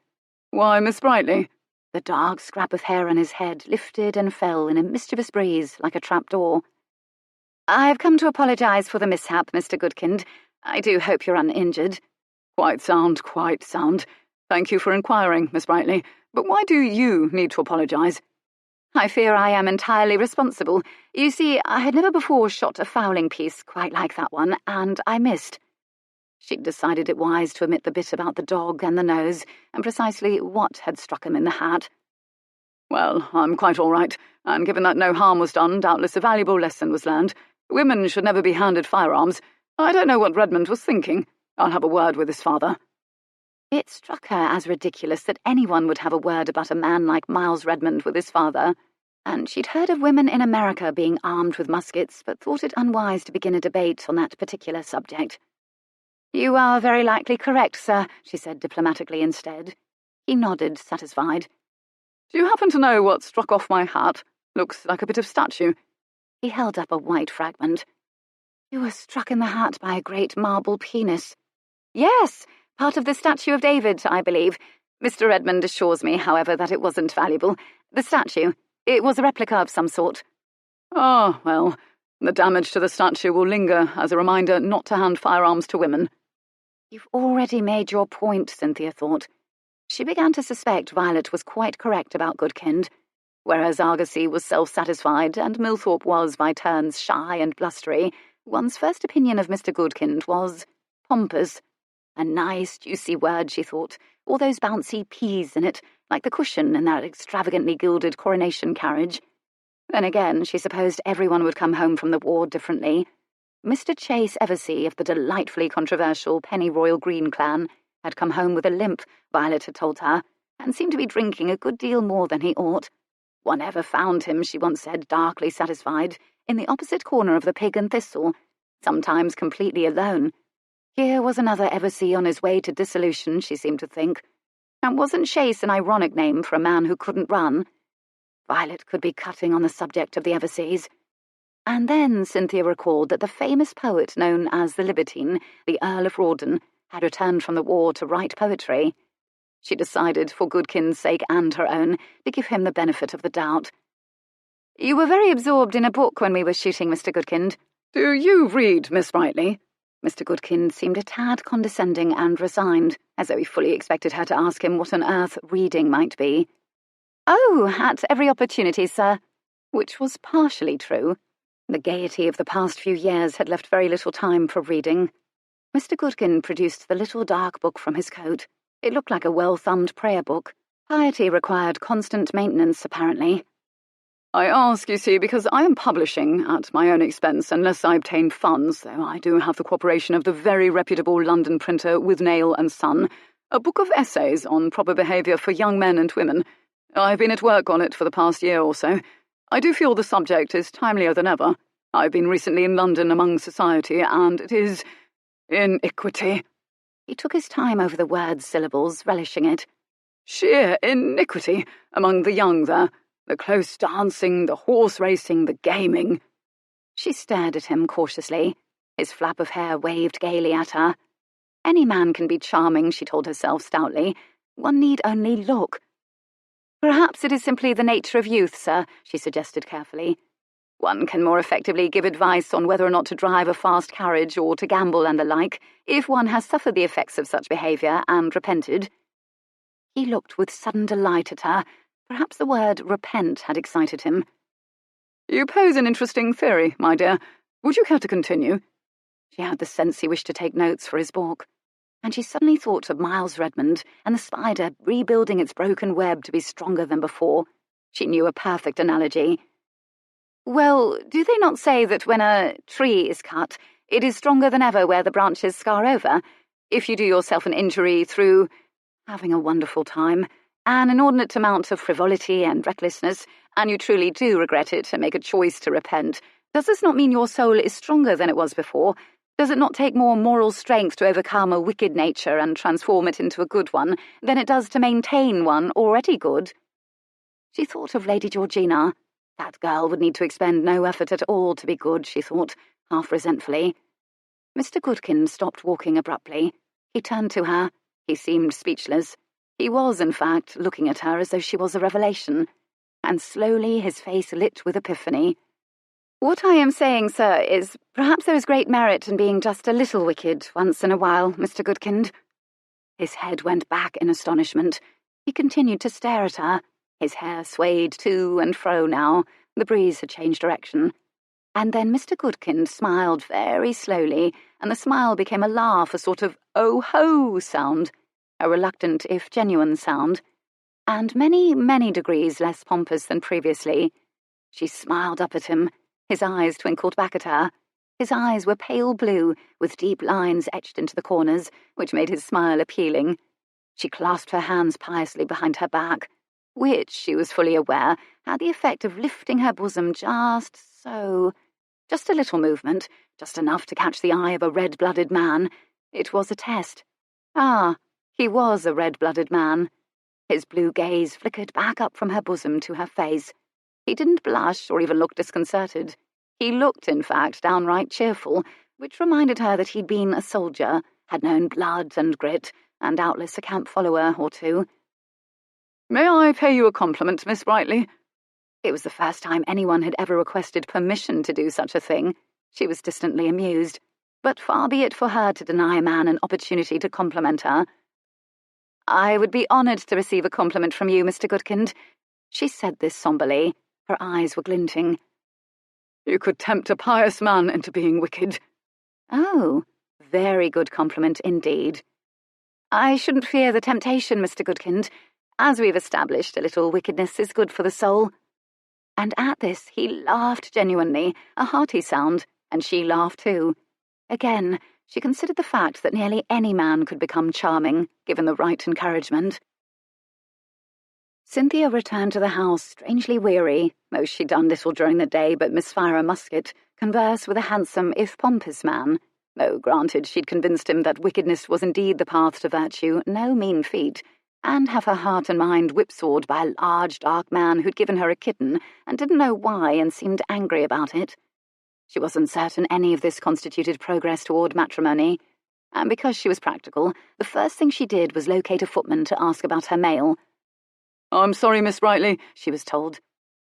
Why, Miss Brightly? The dark scrap of hair on his head lifted and fell in a mischievous breeze like a trapdoor. I've come to apologise for the mishap, Mr. Goodkind. I do hope you're uninjured. Quite sound, quite sound. Thank you for inquiring, Miss Brightly. But why do you need to apologise? I fear I am entirely responsible. You see, I had never before shot a fowling piece quite like that one, and I missed. She'd decided it wise to omit the bit about the dog and the nose, and precisely what had struck him in the hat. Well, I'm quite all right, and given that no harm was done, doubtless a valuable lesson was learned. Women should never be handed firearms. I don't know what Redmond was thinking. I'll have a word with his father. It struck her as ridiculous that anyone would have a word about a man like Miles Redmond with his father, and she'd heard of women in America being armed with muskets, but thought it unwise to begin a debate on that particular subject. You are very likely correct, sir, she said diplomatically instead. He nodded, satisfied. Do you happen to know what struck off my hat? Looks like a bit of statue. He held up a white fragment. You were struck in the hat by a great marble penis. Yes, part of the statue of David, I believe. Mr. Redmond assures me, however, that it wasn't valuable. The statue. It was a replica of some sort. Ah, well, the damage to the statue will linger as a reminder not to hand firearms to women. You've already made your point, Cynthia thought. She began to suspect Violet was quite correct about Goodkind. Whereas Argosy was self-satisfied and Millthorpe was, by turns, shy and blustery, one's first opinion of Mr. Goodkind was pompous. A nice, juicy word, she thought, all those bouncy peas in it, like the cushion in that extravagantly gilded coronation carriage. Then again, she supposed everyone would come home from the war differently. Mr. Chase Eversey of the delightfully controversial Pennyroyal Green clan had come home with a limp, Violet had told her, and seemed to be drinking a good deal more than he ought. One ever found him, she once said, darkly satisfied, in the opposite corner of the Pig and Thistle, sometimes completely alone. Here was another Eversey on his way to dissolution, she seemed to think. And wasn't Chase an ironic name for a man who couldn't run? Violet could be cutting on the subject of the Everseys. And then Cynthia recalled that the famous poet known as the Libertine, the Earl of Rawdon, had returned from the war to write poetry. She decided, for Goodkin's sake and her own, to give him the benefit of the doubt. "You were very absorbed in a book when we were shooting, Mr. Goodkind." "Do you read, Miss Brightly?" Mr. Goodkind seemed a tad condescending and resigned, as though he fully expected her to ask him what on earth reading might be. "Oh, at every opportunity, sir," which was partially true. The gaiety of the past few years had left very little time for reading. Mr. Goodkin produced the little dark book from his coat. It looked like a well-thumbed prayer book. Piety required constant maintenance, apparently. "I ask, you see, because I am publishing, at my own expense, unless I obtain funds, though I do have the cooperation of the very reputable London printer Withnail and Son, a book of essays on proper behaviour for young men and women. I've been at work on it for the past year or so. I do feel the subject is timelier than ever. I've been recently in London among society, and it is iniquity." He took his time over the word's syllables, relishing it. "Sheer iniquity among the young there. The close dancing, the horse racing, the gaming." She stared at him cautiously. His flap of hair waved gaily at her. Any man can be charming, she told herself stoutly. One need only look. "Perhaps it is simply the nature of youth, sir," she suggested carefully. "One can more effectively give advice on whether or not to drive a fast carriage or to gamble and the like, if one has suffered the effects of such behaviour and repented." He looked with sudden delight at her. Perhaps the word repent had excited him. "You pose an interesting theory, my dear. Would you care to continue?" She had the sense he wished to take notes for his book. And she suddenly thought of Miles Redmond and the spider rebuilding its broken web to be stronger than before. She knew a perfect analogy. "Well, do they not say that when a tree is cut, it is stronger than ever where the branches scar over? If you do yourself an injury through having a wonderful time, an inordinate amount of frivolity and recklessness, and you truly do regret it and make a choice to repent, does this not mean your soul is stronger than it was before? Does it not take more moral strength to overcome a wicked nature and transform it into a good one than it does to maintain one already good?" She thought of Lady Georgina. That girl would need to expend no effort at all to be good, she thought, half resentfully. Mr. Goodkin stopped walking abruptly. He turned to her. He seemed speechless. He was, in fact, looking at her as though she was a revelation. And slowly his face lit with epiphany. "What I am saying, sir, is perhaps there is great merit in being just a little wicked once in a while, Mr. Goodkind." His head went back in astonishment. He continued to stare at her. His hair swayed to and fro now. The breeze had changed direction. And then Mr. Goodkind smiled very slowly, and the smile became a laugh, a sort of oh-ho sound, a reluctant if genuine sound, and many, many degrees less pompous than previously. She smiled up at him. His eyes twinkled back at her. His eyes were pale blue, with deep lines etched into the corners, which made his smile appealing. She clasped her hands piously behind her back, which, she was fully aware, had the effect of lifting her bosom just so. Just a little movement, just enough to catch the eye of a red-blooded man. It was a test. Ah, he was a red-blooded man. His blue gaze flickered back up from her bosom to her face. He didn't blush or even look disconcerted. He looked, in fact, downright cheerful, which reminded her that he'd been a soldier, had known blood and grit, and doubtless a camp follower or two. "May I pay you a compliment, Miss Brightly?" It was the first time anyone had ever requested permission to do such a thing. She was distantly amused, but far be it for her to deny a man an opportunity to compliment her. "I would be honoured to receive a compliment from you, Mr. Goodkind." She said this somberly. Her eyes were glinting. "You could tempt a pious man into being wicked." "Oh, very good compliment indeed." "I shouldn't fear the temptation, Mr. Goodkind. As we've established, a little wickedness is good for the soul." And at this he laughed genuinely, a hearty sound, and she laughed too. Again, she considered the fact that nearly any man could become charming, given the right encouragement. Cynthia returned to the house strangely weary, though she'd done little during the day but misfire a musket, converse with a handsome if pompous man, though granted she'd convinced him that wickedness was indeed the path to virtue, no mean feat, and have her heart and mind whipsawed by a large, dark man who'd given her a kitten and didn't know why and seemed angry about it. She wasn't certain any of this constituted progress toward matrimony, and because she was practical, the first thing she did was locate a footman to ask about her mail. "I'm sorry, Miss Brightly," she was told.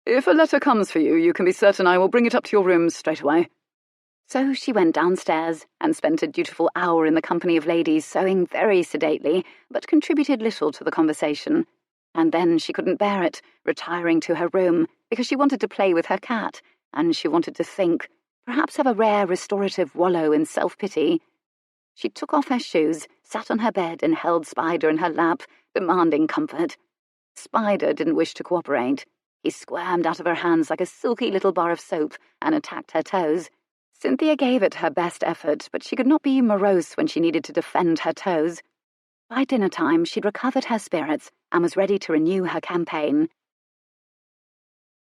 "If a letter comes for you, you can be certain I will bring it up to your rooms straight away." So she went downstairs and spent a dutiful hour in the company of ladies sewing very sedately, but contributed little to the conversation. And then she couldn't bear it, retiring to her room, because she wanted to play with her cat, and she wanted to think, perhaps have a rare restorative wallow in self-pity. She took off her shoes, sat on her bed and held Spider in her lap, demanding comfort. Spider didn't wish to cooperate. He squirmed out of her hands like a silky little bar of soap and attacked her toes. Cynthia gave it her best effort, but she could not be morose when she needed to defend her toes. By dinner time, she'd recovered her spirits and was ready to renew her campaign.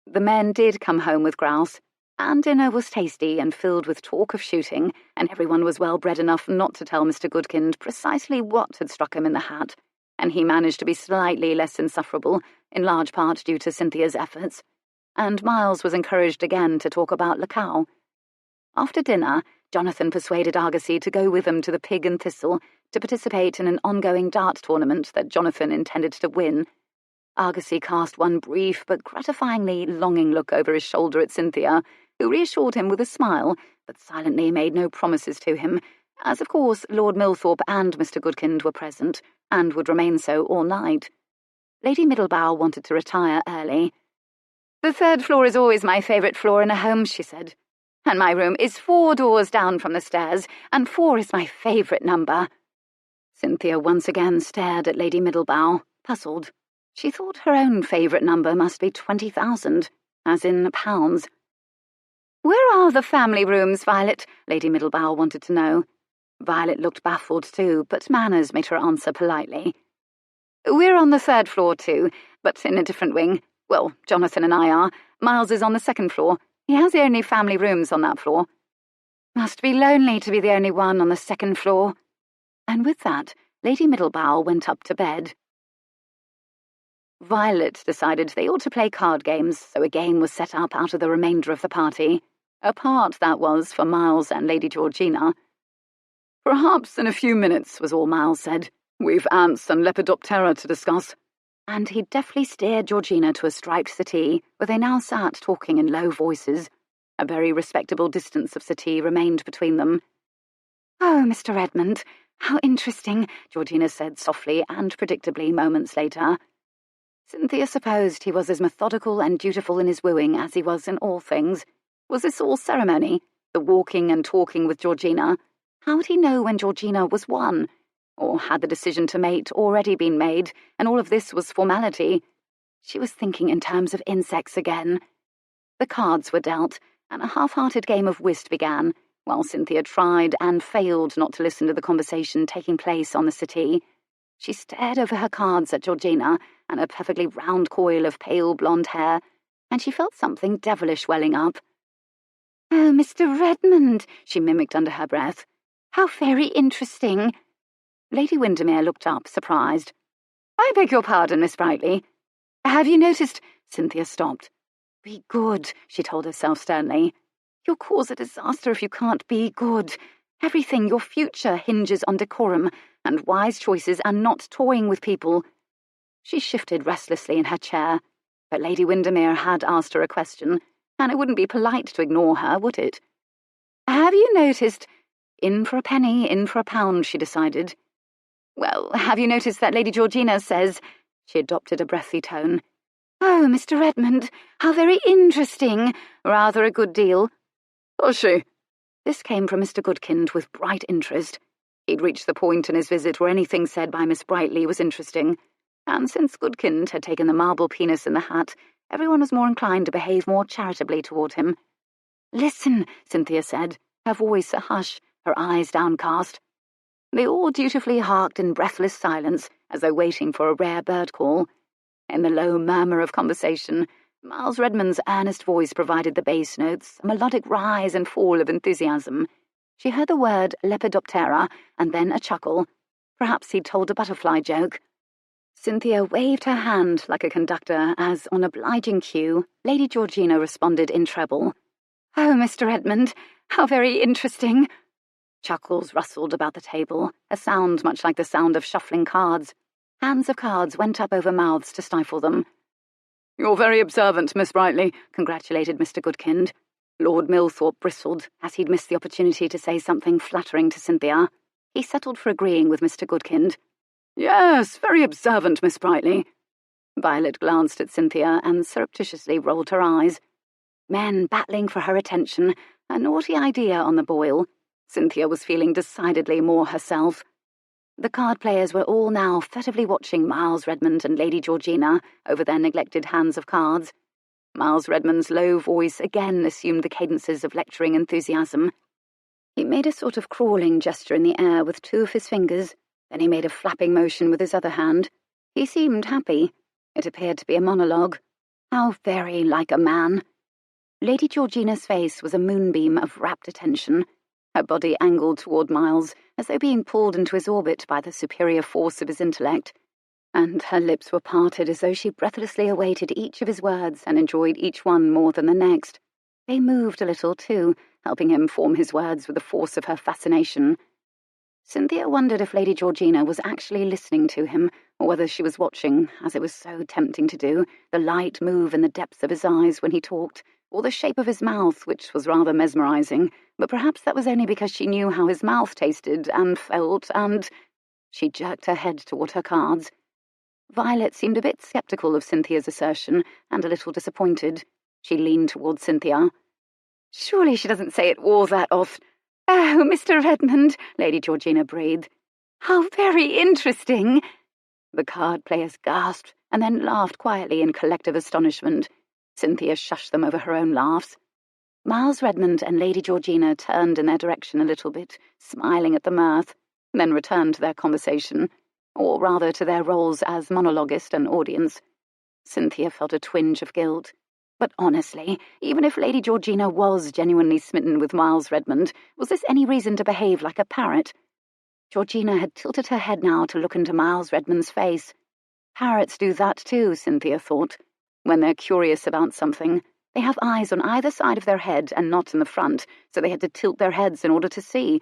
The men did come home with grouse, and dinner was tasty and filled with talk of shooting, and everyone was well bred enough not to tell Mr. Goodkind precisely what had struck him in the hat, and he managed to be slightly less insufferable, in large part due to Cynthia's efforts, and Miles was encouraged again to talk about Lacau. After dinner, Jonathan persuaded Argosy to go with them to the Pig and Thistle to participate in an ongoing dart tournament that Jonathan intended to win. Argosy cast one brief but gratifyingly longing look over his shoulder at Cynthia, who reassured him with a smile, but silently made no promises to him, as of course Lord Millthorpe and Mr. Goodkind were present, and would remain so all night. Lady Middlebow wanted to retire early. "The third floor is always my favourite floor in a home," she said. "And my room is 4 doors down from the stairs, and 4 is my favourite number." Cynthia once again stared at Lady Middlebow, puzzled. She thought her own favourite number must be 20,000, as in pounds. "Where are the family rooms, Violet?" Lady Middlebow wanted to know. Violet looked baffled too, but manners made her answer politely. "We're on the 3rd floor too, but in a different wing. Well, Jonathan and I are. Miles is on the 2nd floor. He has the only family rooms on that floor." "Must be lonely to be the only one on the 2nd floor." And with that, Lady Middlebow went up to bed. Violet decided they ought to play card games, so a game was set up out of the remainder of the party. A part, that was, for Miles and Lady Georgina. "Perhaps in a few minutes," was all Miles said. "We've ants and Lepidoptera to discuss." And he deftly steered Georgina to a striped settee, where they now sat talking in low voices. A very respectable distance of settee remained between them. "Oh, Mr. Redmond, how interesting," Georgina said softly and predictably moments later. Cynthia supposed he was as methodical and dutiful in his wooing as he was in all things. Was this all ceremony, the walking and talking with Georgina? How would he know when Georgina was won? Or had the decision to mate already been made, and all of this was formality? She was thinking in terms of insects again. The cards were dealt, and a half-hearted game of whist began, while Cynthia tried and failed not to listen to the conversation taking place on the settee. She stared over her cards at Georgina and her perfectly round coil of pale blonde hair, and she felt something devilish welling up. "Oh, Mr. Redmond," she mimicked under her breath. "How very interesting." Lady Windermere looked up, surprised. "I beg your pardon, Miss Brightly. Have you noticed—" Cynthia stopped. "Be good," she told herself sternly. "You'll cause a disaster if you can't be good. Everything, your future, hinges on decorum and wise choices and not toying with people." She shifted restlessly in her chair, but Lady Windermere had asked her a question, and it wouldn't be polite to ignore her, would it? "Have you noticed—" "In for a penny, in for a pound," she decided. "Well, have you noticed that Lady Georgina says—" She adopted a breathy tone. "Oh, Mr. Redmond, how very interesting. Rather a good deal." "Does she?" This came from Mr. Goodkind with bright interest. He'd reached the point in his visit where anything said by Miss Brightly was interesting, and since Goodkind had taken the marble penis in the hat, everyone was more inclined to behave more charitably toward him. "Listen," Cynthia said, her voice a hush, her eyes downcast. They all dutifully harked in breathless silence, as though waiting for a rare bird call. In the low murmur of conversation, Miles Redmond's earnest voice provided the bass notes, a melodic rise and fall of enthusiasm. She heard the word Lepidoptera, and then a chuckle. Perhaps he'd told a butterfly joke. Cynthia waved her hand like a conductor as, on obliging cue, Lady Georgina responded in treble. "Oh, Mr. Redmond, how very interesting." Chuckles rustled about the table, a sound much like the sound of shuffling cards. Hands of cards went up over mouths to stifle them. "You're very observant, Miss Brightly," congratulated Mr. Goodkind. Lord Millthorpe bristled, as he'd missed the opportunity to say something flattering to Cynthia. He settled for agreeing with Mr. Goodkind. "Yes, very observant, Miss Brightly." Violet glanced at Cynthia and surreptitiously rolled her eyes. Men battling for her attention, a naughty idea on the boil. Cynthia was feeling decidedly more herself. The card players were all now furtively watching Miles Redmond and Lady Georgina over their neglected hands of cards. Miles Redmond's low voice again assumed the cadences of lecturing enthusiasm. He made a sort of crawling gesture in the air with two of his fingers, then he made a flapping motion with his other hand. He seemed happy. It appeared to be a monologue. How very like a man. Lady Georgina's face was a moonbeam of rapt attention. Her body angled toward Miles, as though being pulled into his orbit by the superior force of his intellect, and her lips were parted as though she breathlessly awaited each of his words and enjoyed each one more than the next. They moved a little, too, helping him form his words with the force of her fascination. Cynthia wondered if Lady Georgina was actually listening to him, or whether she was watching, as it was so tempting to do, the light move in the depths of his eyes when he talked, or the shape of his mouth, which was rather mesmerizing, but perhaps that was only because she knew how his mouth tasted and felt, and— She jerked her head toward her cards. Violet seemed a bit sceptical of Cynthia's assertion, and a little disappointed. She leaned toward Cynthia. "Surely she doesn't say it all that often." "Oh, Mr. Redmond," Lady Georgina breathed. "How very interesting." The card players gasped, and then laughed quietly in collective astonishment. Cynthia shushed them over her own laughs. Miles Redmond and Lady Georgina turned in their direction a little bit, smiling at the mirth, then returned to their conversation, or rather to their roles as monologuist and audience. Cynthia felt a twinge of guilt. But honestly, even if Lady Georgina was genuinely smitten with Miles Redmond, was this any reason to behave like a parrot? Georgina had tilted her head now to look into Miles Redmond's face. Parrots do that too, Cynthia thought. When they're curious about something, they have eyes on either side of their head and not in the front, so they had to tilt their heads in order to see.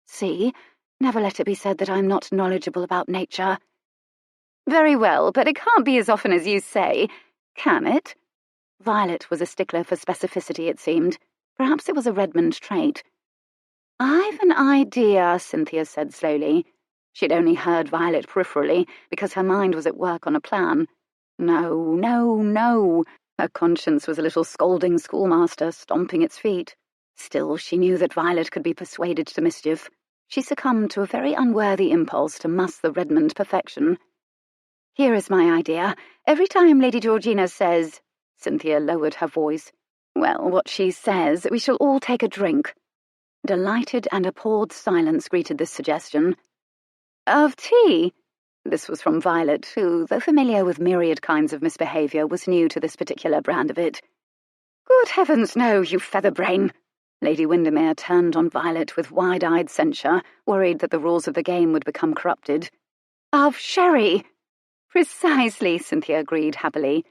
"See? Never let it be said that I'm not knowledgeable about nature." "Very well, but it can't be as often as you say, can it?" Violet was a stickler for specificity, it seemed. Perhaps it was a Redmond trait. "I've an idea," Cynthia said slowly. She'd only heard Violet peripherally, because her mind was at work on a plan. No, no, no. Her conscience was a little scolding schoolmaster, stomping its feet. Still, she knew that Violet could be persuaded to mischief. She succumbed to a very unworthy impulse to muss the Redmond perfection. "Here is my idea. Every time Lady Georgina says—" Cynthia lowered her voice. "Well, what she says, we shall all take a drink." Delighted and appalled silence greeted this suggestion. "Of tea?" This was from Violet, who, though familiar with myriad kinds of misbehaviour, was new to this particular brand of it. "Good heavens, no, you featherbrain!" Lady Windermere turned on Violet with wide-eyed censure, worried that the rules of the game would become corrupted. "Of sherry!" "Precisely," Cynthia agreed happily.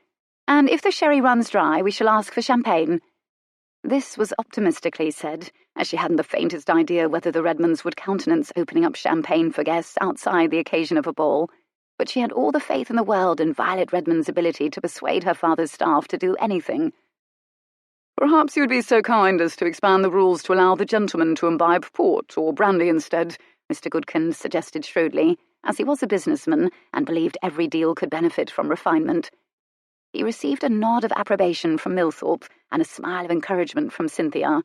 "And if the sherry runs dry, we shall ask for champagne." This was optimistically said, as she hadn't the faintest idea whether the Redmonds would countenance opening up champagne for guests outside the occasion of a ball, but she had all the faith in the world in Violet Redmond's ability to persuade her father's staff to do anything. "Perhaps you would be so kind as to expand the rules to allow the gentlemen to imbibe port or brandy instead," Mr. Goodkind suggested shrewdly, as he was a businessman and believed every deal could benefit from refinement. He received a nod of approbation from Millthorpe and a smile of encouragement from Cynthia.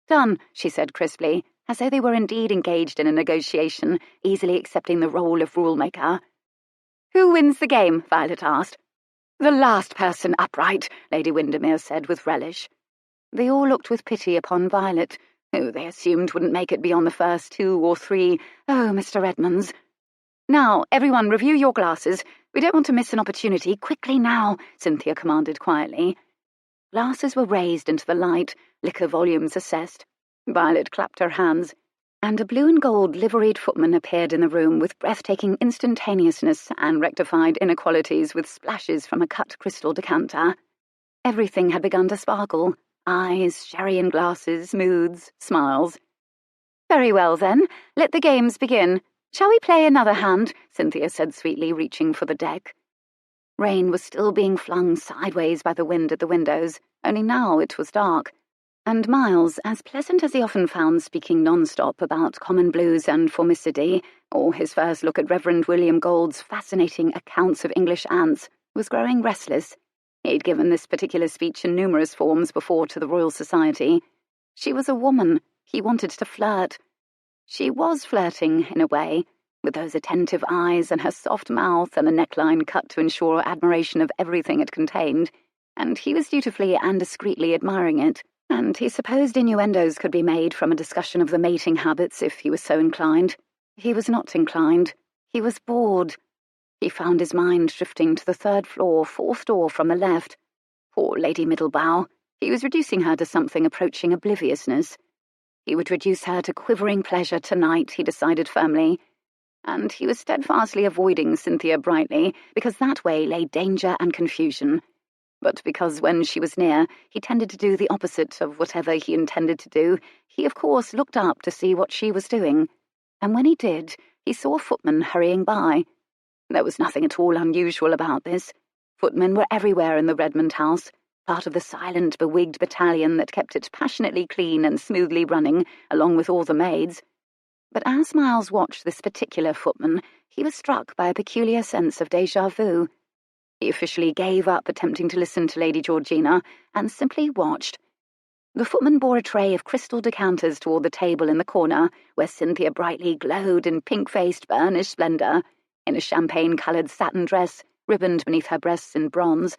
"Done," she said crisply, as though they were indeed engaged in a negotiation, easily accepting the role of rule-maker. "Who wins the game?" Violet asked. "The last person upright," Lady Windermere said with relish. They all looked with pity upon Violet, who they assumed wouldn't make it beyond the first 2 or 3 "Oh, Mr. Redmonds." "Now, everyone review your glasses. We don't want to miss an opportunity. Quickly now," Cynthia commanded quietly. Glasses were raised into the light, liquor volumes assessed. Violet clapped her hands, and a blue and gold liveried footman appeared in the room with breathtaking instantaneousness and rectified inequalities with splashes from a cut crystal decanter. Everything had begun to sparkle. Eyes, sherry in glasses, moods, smiles. "Very well, then. Let the games begin. Shall we play another hand?" Cynthia said sweetly, reaching for the deck. Rain was still being flung sideways by the wind at the windows, only now it was dark, and Miles, as pleasant as he often found speaking non-stop about common blues and formicidae, or his first look at Reverend William Gould's fascinating accounts of English ants, was growing restless. He'd given this particular speech in numerous forms before to the Royal Society. She was a woman. He wanted to flirt. She was flirting, in a way, with those attentive eyes and her soft mouth and the neckline cut to ensure admiration of everything it contained, and he was dutifully and discreetly admiring it, and he supposed innuendos could be made from a discussion of the mating habits if he was so inclined. He was not inclined. He was bored. He found his mind drifting to the third floor, fourth door from the left. Poor Lady Middlebow. He was reducing her to something approaching obliviousness. He would reduce her to quivering pleasure tonight, he decided firmly, and he was steadfastly avoiding Cynthia Brightly, because that way lay danger and confusion. But because when she was near, he tended to do the opposite of whatever he intended to do, he of course looked up to see what she was doing, and when he did, he saw a footman hurrying by. There was nothing at all unusual about this. Footmen were everywhere in the Redmond house, part of the silent, bewigged battalion that kept it passionately clean and smoothly running, along with all the maids. But as Miles watched this particular footman, he was struck by a peculiar sense of déjà vu. He officially gave up attempting to listen to Lady Georgina and simply watched. The footman bore a tray of crystal decanters toward the table in the corner, where Cynthia Brightly glowed in pink-faced burnished splendour, in a champagne-coloured satin dress, ribboned beneath her breasts in bronze.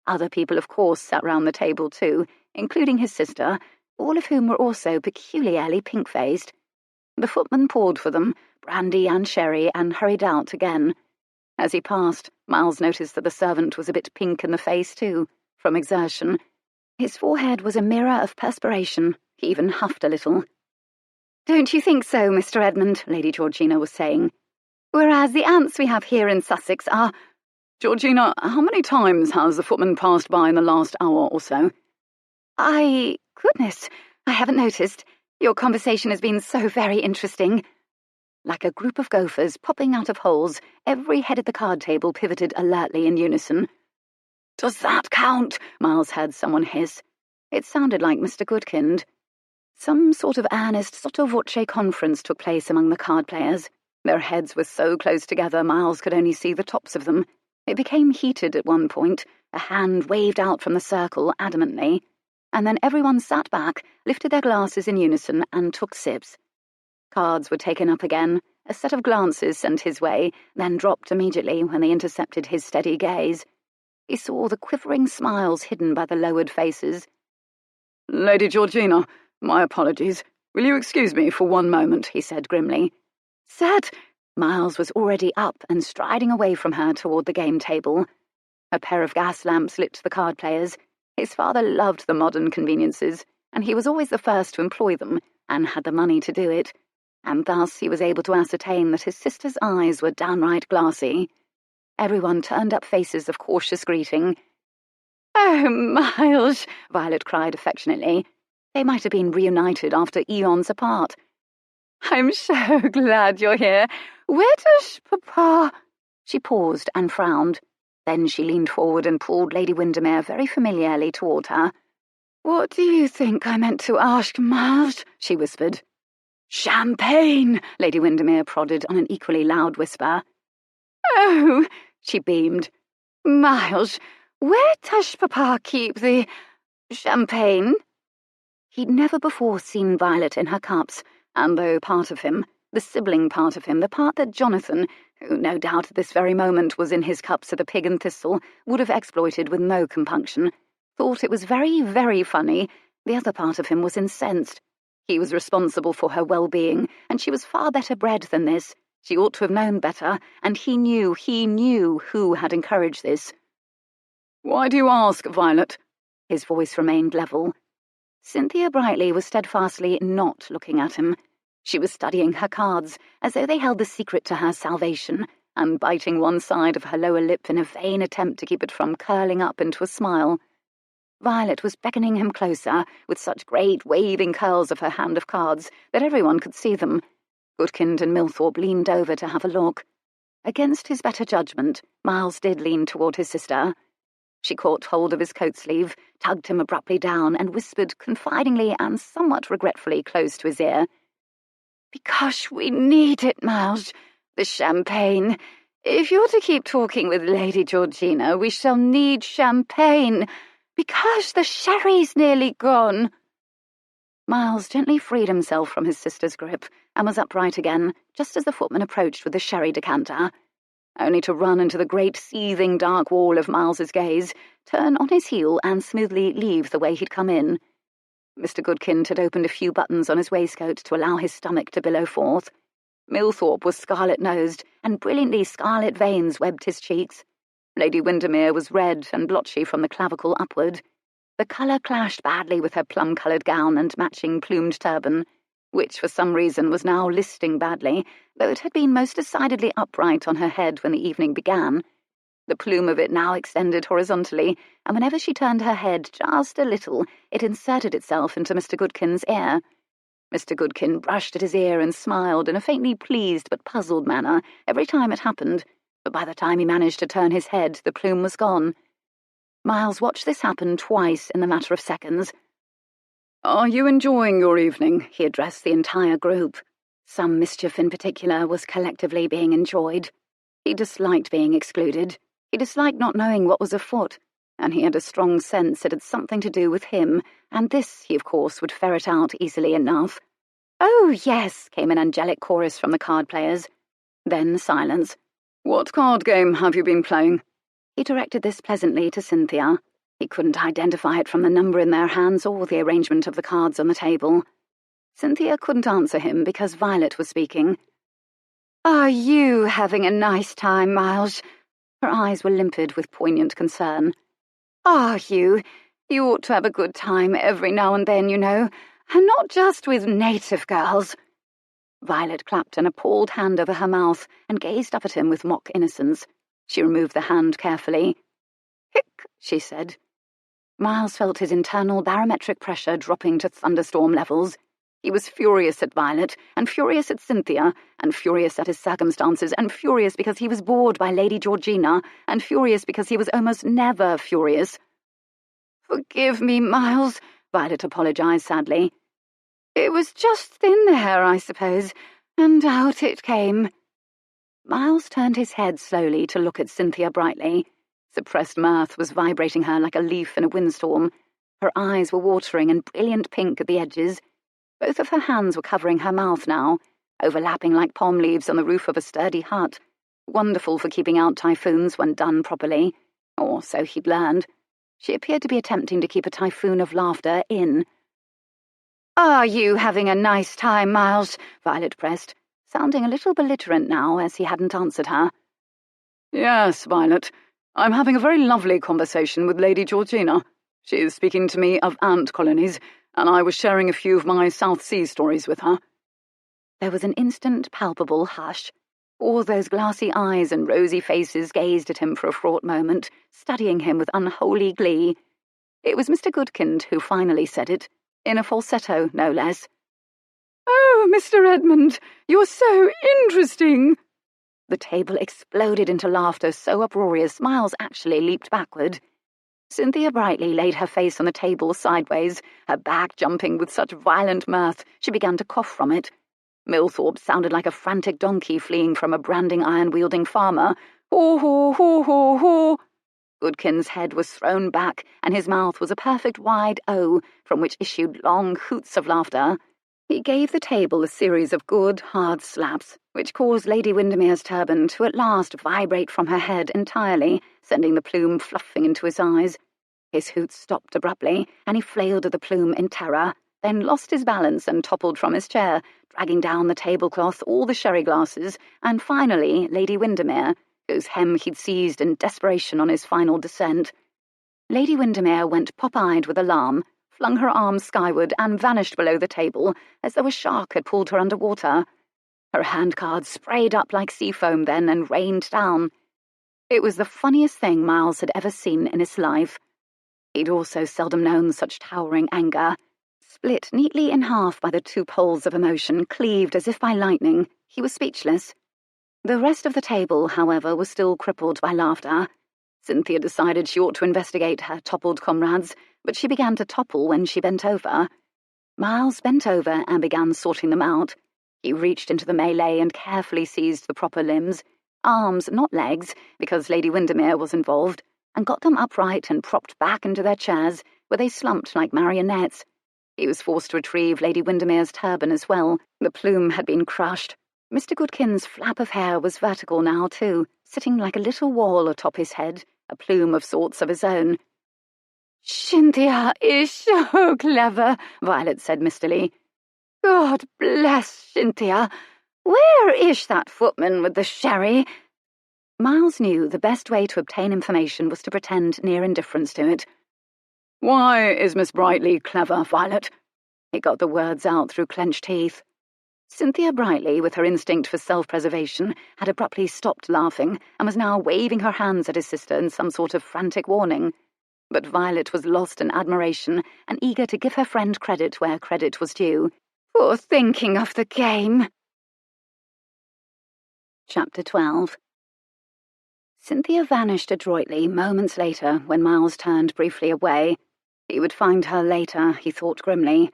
Other people, of course, sat round the table too, including his sister, all of whom were also peculiarly pink-faced. The footman poured for them, brandy and sherry, and hurried out again. As he passed, Miles noticed that the servant was a bit pink in the face too, from exertion. His forehead was a mirror of perspiration. He even huffed a little. "Don't you think so, Mr. Redmond?" Lady Georgina was saying. "Whereas the ants we have here in Sussex are—" "Georgina, how many times has the footman passed by in the last hour or so?" Goodness, I haven't noticed. Your conversation has been so very interesting." Like a group of gophers popping out of holes, every head at the card table pivoted alertly in unison. "Does that count?" Miles heard someone hiss. It sounded like Mr. Goodkind. Some sort of earnest sotto voce conference took place among the card players. Their heads were so close together Miles could only see the tops of them. It became heated at one point. A hand waved out from the circle adamantly, and then everyone sat back, lifted their glasses in unison, and took sips. Cards were taken up again, a set of glances sent his way, then dropped immediately when they intercepted his steady gaze. He saw the quivering smiles hidden by the lowered faces. "Lady Georgina, my apologies. Will you excuse me for one moment?" he said grimly. "Sat!" Miles was already up and striding away from her toward the game table. A pair of gas lamps lit the card players. His father loved the modern conveniences, and he was always the first to employ them, and had the money to do it, and thus he was able to ascertain that his sister's eyes were downright glassy. Everyone turned up faces of cautious greeting. "Oh, Miles," Violet cried affectionately. They might have been reunited after eons apart. "I'm so glad you're here. Where does Papa—" She paused and frowned. Then she leaned forward and pulled Lady Windermere very familiarly toward her. "What do you think I meant to ask, Miles?" she whispered. "Champagne!" Lady Windermere prodded on an equally loud whisper. "Oh," she beamed. "Miles, where does Papa keep the champagne?" He'd never before seen Violet in her cups, and though part of him, the sibling part of him, the part that Jonathan, who no doubt at this very moment was in his cups at the Pig and Thistle, would have exploited with no compunction, thought it was very, very funny, the other part of him was incensed. He was responsible for her well-being, and she was far better bred than this. She ought to have known better, and he knew who had encouraged this. "Why do you ask, Violet?" His voice remained level. Cynthia Brightly was steadfastly not looking at him. She was studying her cards, as though they held the secret to her salvation, and biting one side of her lower lip in a vain attempt to keep it from curling up into a smile. Violet was beckoning him closer, with such great waving curls of her hand of cards that everyone could see them. Goodkind and Milthorpe leaned over to have a look. Against his better judgment, Miles did lean toward his sister. She caught hold of his coat sleeve, tugged him abruptly down, and whispered confidingly and somewhat regretfully close to his ear, "Because we need it, Miles. The champagne. If you're to keep talking with Lady Georgina, we shall need champagne. Because the sherry's nearly gone." Miles gently freed himself from his sister's grip and was upright again, just as the footman approached with the sherry decanter, only to run into the great seething dark wall of Miles's gaze, turn on his heel and smoothly leave the way he'd come in. Mr. Goodkind had opened a few buttons on his waistcoat to allow his stomach to billow forth. Milthorpe was scarlet-nosed, and brilliantly scarlet veins webbed his cheeks. Lady Windermere was red and blotchy from the clavicle upward. The colour clashed badly with her plum-coloured gown and matching plumed turban, which for some reason was now listing badly, though it had been most decidedly upright on her head when the evening began. The plume of it now extended horizontally, and whenever she turned her head just a little, it inserted itself into Mr. Goodkind's ear. Mr. Goodkind brushed at his ear and smiled in a faintly pleased but puzzled manner every time it happened, but by the time he managed to turn his head, the plume was gone. Miles watched this happen twice in the matter of seconds. "Are you enjoying your evening?" He addressed the entire group. Some mischief in particular was collectively being enjoyed. He disliked being excluded. He disliked not knowing what was afoot, and he had a strong sense it had something to do with him, and this he, of course, would ferret out easily enough. "Oh, yes," came an angelic chorus from the card players. Then silence. "What card game have you been playing?" He directed this pleasantly to Cynthia. He couldn't identify it from the number in their hands or the arrangement of the cards on the table. Cynthia couldn't answer him because Violet was speaking. "Are you having a nice time, Miles?" Her eyes were limpid with poignant concern. "Are you? You ought to have a good time every now and then, you know, and not just with native girls." Violet clapped an appalled hand over her mouth and gazed up at him with mock innocence. She removed the hand carefully. "Hick," she said. Miles felt his internal barometric pressure dropping to thunderstorm levels. He was furious at Violet, and furious at Cynthia, and furious at his circumstances, and furious because he was bored by Lady Georgina, and furious because he was almost never furious. "Forgive me, Miles," Violet apologized sadly. "It was just thin there, I suppose, and out it came." Miles turned his head slowly to look at Cynthia Brightly. Suppressed mirth was vibrating her like a leaf in a windstorm. Her eyes were watering and brilliant pink at the edges. Both of her hands were covering her mouth now, overlapping like palm leaves on the roof of a sturdy hut. Wonderful for keeping out typhoons when done properly, or so he'd learned. She appeared to be attempting to keep a typhoon of laughter in. "Are you having a nice time, Miles?" Violet pressed, sounding a little belligerent now as he hadn't answered her. "Yes, Violet. I'm having a very lovely conversation with Lady Georgina. She is speaking to me of ant colonies, and I was sharing a few of my South Sea stories with her." There was an instant, palpable hush. All those glassy eyes and rosy faces gazed at him for a fraught moment, studying him with unholy glee. It was Mr. Goodkind who finally said it, in a falsetto, no less. "Oh, Mr. Redmond, you're so interesting!" The table exploded into laughter so uproarious Miles actually leaped backward. Cynthia Brightly laid her face on the table sideways, her back jumping with such violent mirth she began to cough from it. Milthorpe sounded like a frantic donkey fleeing from a branding iron-wielding farmer. "Haw, haw, haw, haw, haw!" Goodkind's head was thrown back, and his mouth was a perfect wide O, from which issued long hoots of laughter. He gave the table a series of good, hard slaps, which caused Lady Windermere's turban to at last vibrate from her head entirely, sending the plume fluffing into his eyes. His hoots stopped abruptly, and he flailed at the plume in terror, then lost his balance and toppled from his chair, dragging down the tablecloth, all the sherry glasses, and finally Lady Windermere, whose hem he'd seized in desperation on his final descent. Lady Windermere went pop-eyed with alarm, flung her arms skyward, and vanished below the table, as though a shark had pulled her under water. Her handcards sprayed up like sea foam then and rained down. It was the funniest thing Miles had ever seen in his life. He'd also seldom known such towering anger. Split neatly in half by the two poles of emotion, cleaved as if by lightning, he was speechless. The rest of the table, however, was still crippled by laughter. Cynthia decided she ought to investigate her toppled comrades, but she began to topple when she bent over. Miles bent over and began sorting them out. He reached into the melee and carefully seized the proper limbs, arms, not legs, because Lady Windermere was involved, and got them upright and propped back into their chairs, where they slumped like marionettes. He was forced to retrieve Lady Windermere's turban as well. The plume had been crushed. Mr. Goodkin's flap of hair was vertical now, too, sitting like a little wall atop his head, a plume of sorts of his own. "Cynthia is so clever," Violet said mistily. "God bless Cynthia. Where is that footman with the sherry?" Miles knew the best way to obtain information was to pretend near indifference to it. "Why is Miss Brightly clever, Violet?" He got the words out through clenched teeth. Cynthia Brightly, with her instinct for self-preservation, had abruptly stopped laughing and was now waving her hands at his sister in some sort of frantic warning. But Violet was lost in admiration and eager to give her friend credit where credit was due. "For thinking of the game." Chapter 12. Cynthia vanished adroitly moments later when Miles turned briefly away. He would find her later, he thought grimly.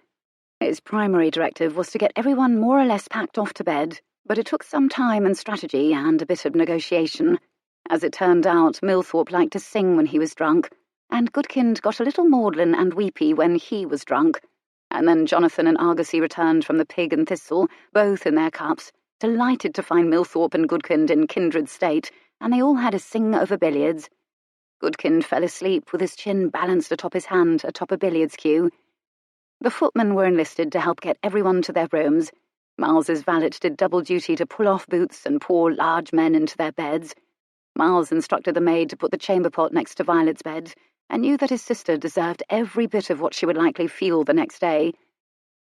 His primary directive was to get everyone more or less packed off to bed, but it took some time and strategy and a bit of negotiation. As it turned out, Millthorpe liked to sing when he was drunk, and Goodkind got a little maudlin and weepy when he was drunk. And then Jonathan and Argosy returned from the Pig and Thistle, both in their cups, delighted to find Millthorpe and Goodkind in kindred state, and they all had a sing over billiards. Goodkind fell asleep with his chin balanced atop his hand atop a billiards cue. The footmen were enlisted to help get everyone to their rooms. Miles's valet did double duty to pull off boots and pour large men into their beds. Miles instructed the maid to put the chamber pot next to Violet's bed, and knew that his sister deserved every bit of what she would likely feel the next day.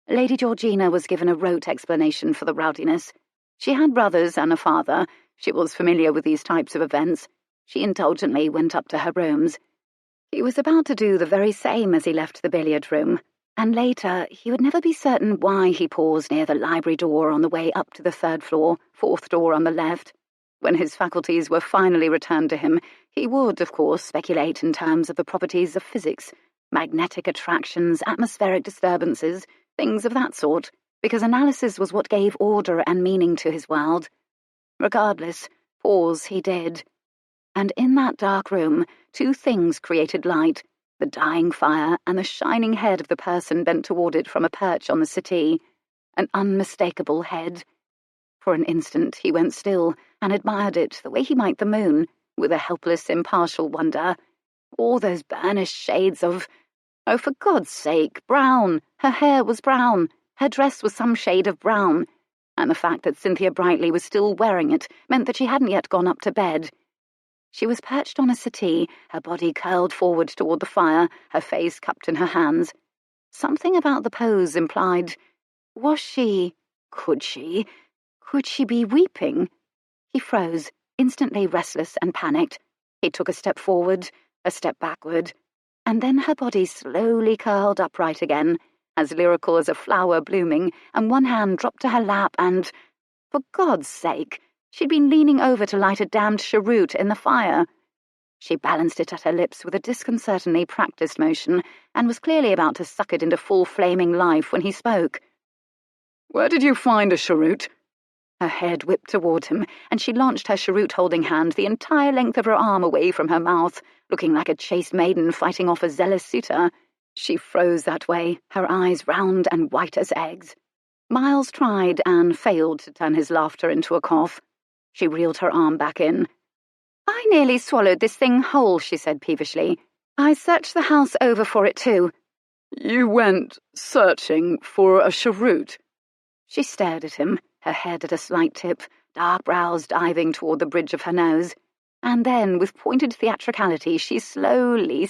Lady Georgina was given a rote explanation for the rowdiness. She had brothers and a father. She was familiar with these types of events. She indulgently went up to her rooms. He was about to do the very same as he left the billiard room, and later he would never be certain why he paused near the library door on the way up to the third floor, fourth door on the left. When his faculties were finally returned to him, he would, of course, speculate in terms of the properties of physics, magnetic attractions, atmospheric disturbances, things of that sort, because analysis was what gave order and meaning to his world. Regardless, pause he did. And in that dark room, two things created light, the dying fire and the shining head of the person bent toward it from a perch on the settee, an unmistakable head. For an instant he went still and admired it the way he might the moon, with a helpless, impartial wonder. All those burnished shades of... Oh, for God's sake, brown! Her hair was brown, her dress was some shade of brown, and the fact that Cynthia Brightly was still wearing it meant that she hadn't yet gone up to bed. She was perched on a settee, her body curled forward toward the fire, her face cupped in her hands. Something about the pose implied... Was she... Could she be weeping? He froze, instantly restless and panicked. He took a step forward, a step backward, and then her body slowly curled upright again, as lyrical as a flower blooming, and one hand dropped to her lap and... For God's sake, she'd been leaning over to light a damned cheroot in the fire. She balanced it at her lips with a disconcertingly practiced motion, and was clearly about to suck it into full flaming life when he spoke. "Where did you find a cheroot?" Her head whipped toward him, and she launched her cheroot-holding hand the entire length of her arm away from her mouth, looking like a chaste maiden fighting off a zealous suitor. She froze that way, her eyes round and white as eggs. Miles tried and failed to turn his laughter into a cough. She reeled her arm back in. "I nearly swallowed this thing whole," she said peevishly. "I searched the house over for it too." "You went searching for a cheroot?" She stared at him, her head at a slight tip, dark brows diving toward the bridge of her nose. And then, with pointed theatricality, she slowly,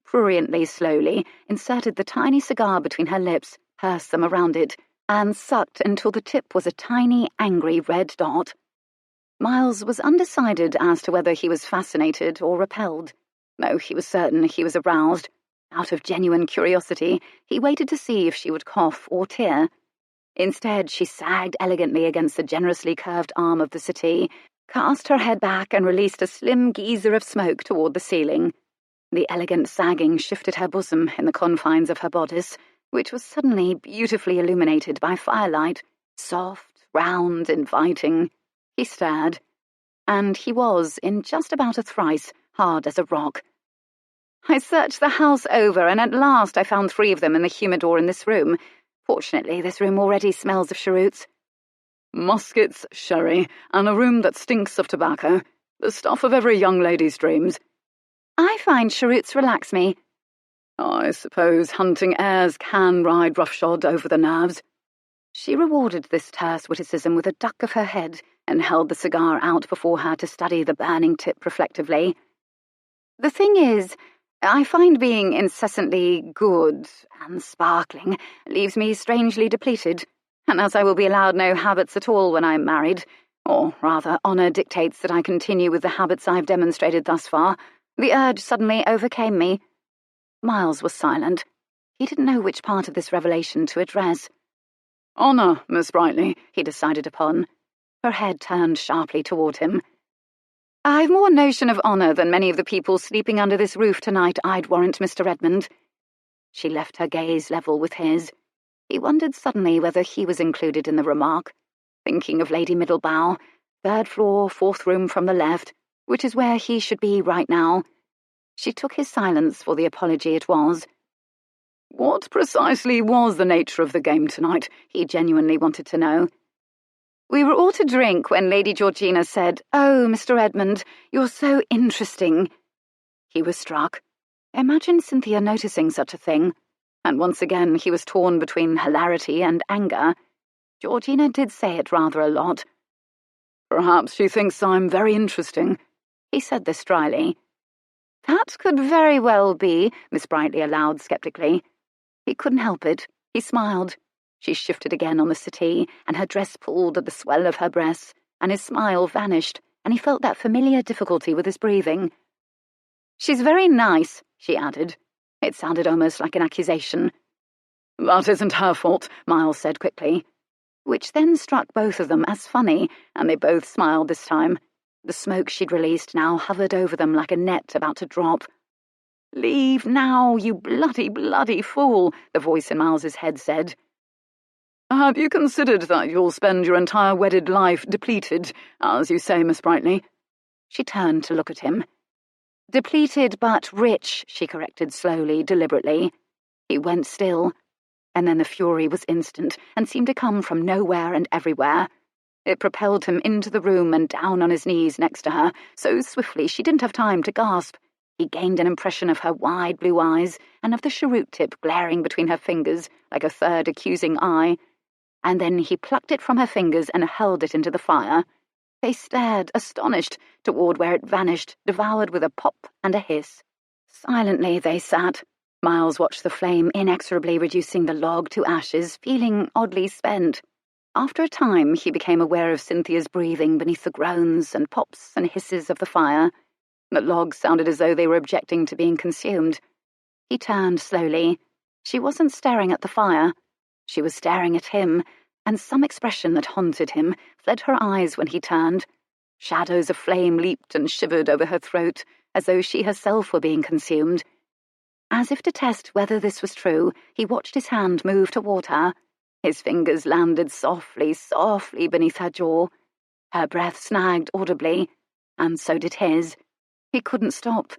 pruriently slowly, inserted the tiny cigar between her lips, pursed them around it, and sucked until the tip was a tiny, angry red dot. Miles was undecided as to whether he was fascinated or repelled. Though he was certain he was aroused. Out of genuine curiosity, he waited to see if she would cough or tear. Instead, she sagged elegantly against the generously curved arm of the settee, cast her head back and released a slim geyser of smoke toward the ceiling. The elegant sagging shifted her bosom in the confines of her bodice, which was suddenly beautifully illuminated by firelight, soft, round, inviting. He stared, and he was, in just about a thrice, hard as a rock. I searched the house over, and at last I found 3 of them in the humidor in this room. Fortunately, this room already smells of cheroots. Muskets, sherry, and a room that stinks of tobacco. The stuff of every young lady's dreams. I find cheroots relax me. I suppose hunting heirs can ride roughshod over the nerves. She rewarded this terse witticism with a duck of her head and held the cigar out before her to study the burning tip reflectively. The thing is, I find being incessantly good and sparkling leaves me strangely depleted, and as I will be allowed no habits at all when I am married, or rather honour dictates that I continue with the habits I've demonstrated thus far, the urge suddenly overcame me. Miles was silent. He didn't know which part of this revelation to address. "Honour, Miss Brightly," he decided upon. Her head turned sharply toward him. "I've more notion of honour than many of the people sleeping under this roof tonight, I'd warrant, Mr. Redmond." She left her gaze level with his. He wondered suddenly whether he was included in the remark, thinking of Lady Middlebow, 3rd floor, 4th room from the left, which is where he should be right now. She took his silence for the apology it was. What precisely was the nature of the game tonight? He genuinely wanted to know. We were all to drink when Lady Georgina said, "Oh, Mr. Redmond, you're so interesting." He was struck. Imagine Cynthia noticing such a thing. And once again he was torn between hilarity and anger. Georgina did say it rather a lot. "Perhaps she thinks I'm very interesting." He said this dryly. "That could very well be," Miss Brightly allowed sceptically. He couldn't help it. He smiled. She shifted again on the settee, and her dress pulled at the swell of her breasts, and his smile vanished, and he felt that familiar difficulty with his breathing. "She's very nice," she added. It sounded almost like an accusation. "That isn't her fault," Miles said quickly, which then struck both of them as funny, and they both smiled this time. The smoke she'd released now hovered over them like a net about to drop. "Leave now, you bloody, bloody fool," the voice in Miles's head said. "Have you considered that you'll spend your entire wedded life depleted, as you say, Miss Brightly?" She turned to look at him. "Depleted but rich," she corrected slowly, deliberately. He went still, and then the fury was instant and seemed to come from nowhere and everywhere. It propelled him into the room and down on his knees next to her, so swiftly she didn't have time to gasp. He gained an impression of her wide blue eyes and of the cheroot tip glaring between her fingers like a third accusing eye. And then he plucked it from her fingers and hurled it into the fire. They stared, astonished, toward where it vanished, devoured with a pop and a hiss. Silently they sat. Miles watched the flame inexorably reducing the log to ashes, feeling oddly spent. After a time he became aware of Cynthia's breathing beneath the groans and pops and hisses of the fire. The logs sounded as though they were objecting to being consumed. He turned slowly. She wasn't staring at the fire. She was staring at him, and some expression that haunted him fled her eyes when he turned. Shadows of flame leaped and shivered over her throat, as though she herself were being consumed. As if to test whether this was true, he watched his hand move toward her. His fingers landed softly, softly beneath her jaw. Her breath snagged audibly, and so did his. He couldn't stop.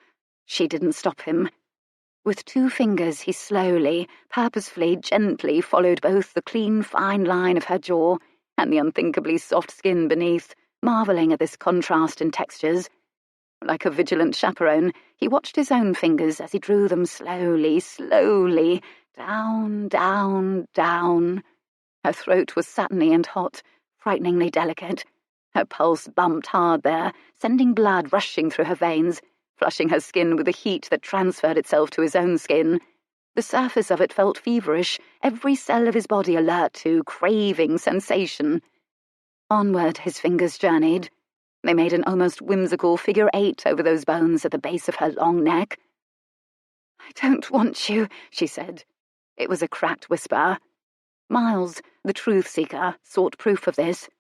She didn't stop him. With 2 fingers he slowly, purposefully, gently followed both the clean, fine line of her jaw and the unthinkably soft skin beneath, marvelling at this contrast in textures. Like a vigilant chaperone, he watched his own fingers as he drew them slowly, slowly, down, down, down. Her throat was satiny and hot, frighteningly delicate. Her pulse bumped hard there, sending blood rushing through her veins, flushing her skin with the heat that transferred itself to his own skin. The surface of it felt feverish, every cell of his body alert to, craving sensation. Onward his fingers journeyed. They made an almost whimsical figure 8 over those bones at the base of her long neck. "I don't want you," she said. It was a cracked whisper. Miles, the truth-seeker, sought proof of this.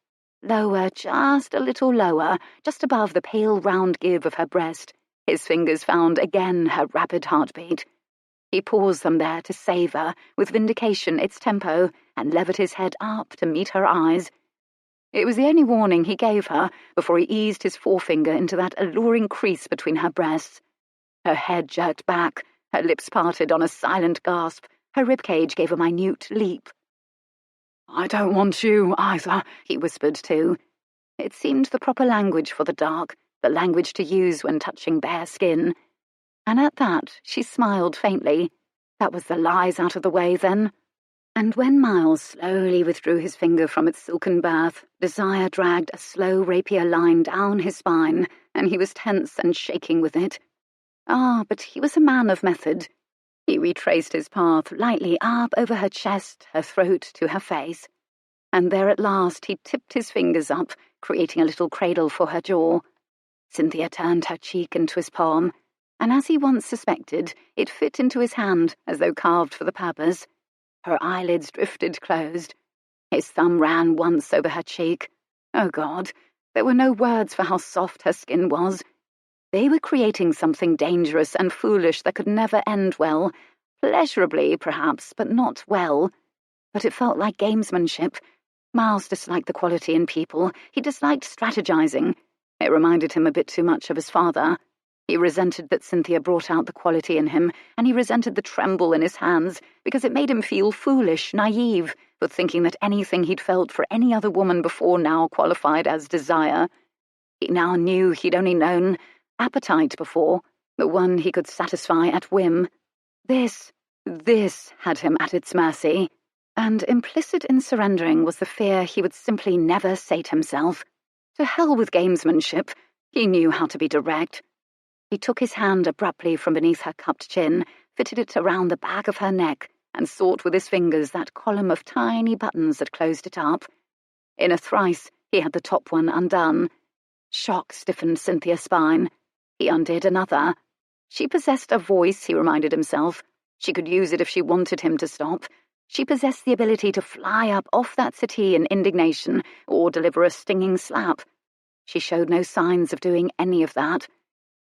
Lower, just a little lower, just above the pale round give of her breast, his fingers found again her rapid heartbeat. He paused them there to savour, with vindication, its tempo, and levered his head up to meet her eyes. It was the only warning he gave her before he eased his forefinger into that alluring crease between her breasts. Her head jerked back, her lips parted on a silent gasp, her ribcage gave a minute leap. "I don't want you either," he whispered too. It seemed the proper language for the dark, the language to use when touching bare skin. And at that she smiled faintly. That was the lies out of the way then. And when Miles slowly withdrew his finger from its silken berth, desire dragged a slow rapier line down his spine, and he was tense and shaking with it. But he was a man of method. He retraced his path lightly up over her chest, her throat, to her face. And there at last he tipped his fingers up, creating a little cradle for her jaw. Cynthia turned her cheek into his palm, and as he once suspected, it fit into his hand as though carved for the purpose. Her eyelids drifted closed. His thumb ran once over her cheek. Oh, God, there were no words for how soft her skin was. They were creating something dangerous and foolish that could never end well. Pleasurably, perhaps, but not well. But it felt like gamesmanship. Miles disliked the quality in people. He disliked strategizing. It reminded him a bit too much of his father. He resented that Cynthia brought out the quality in him, and he resented the tremble in his hands, because it made him feel foolish, naive, for thinking that anything he'd felt for any other woman before now qualified as desire. He now knew he'd only known appetite before, the one he could satisfy at whim. This had him at its mercy, and implicit in surrendering was the fear he would simply never sate himself. To hell with gamesmanship. He knew how to be direct. He took his hand abruptly from beneath her cupped chin, fitted it around the back of her neck, and sought with his fingers that column of tiny buttons that closed it up. In a thrice, he had the top one undone. Shock stiffened Cynthia's spine. He undid another. She possessed a voice, he reminded himself. She could use it if she wanted him to stop. She possessed the ability to fly up off that settee in indignation or deliver a stinging slap. She showed no signs of doing any of that.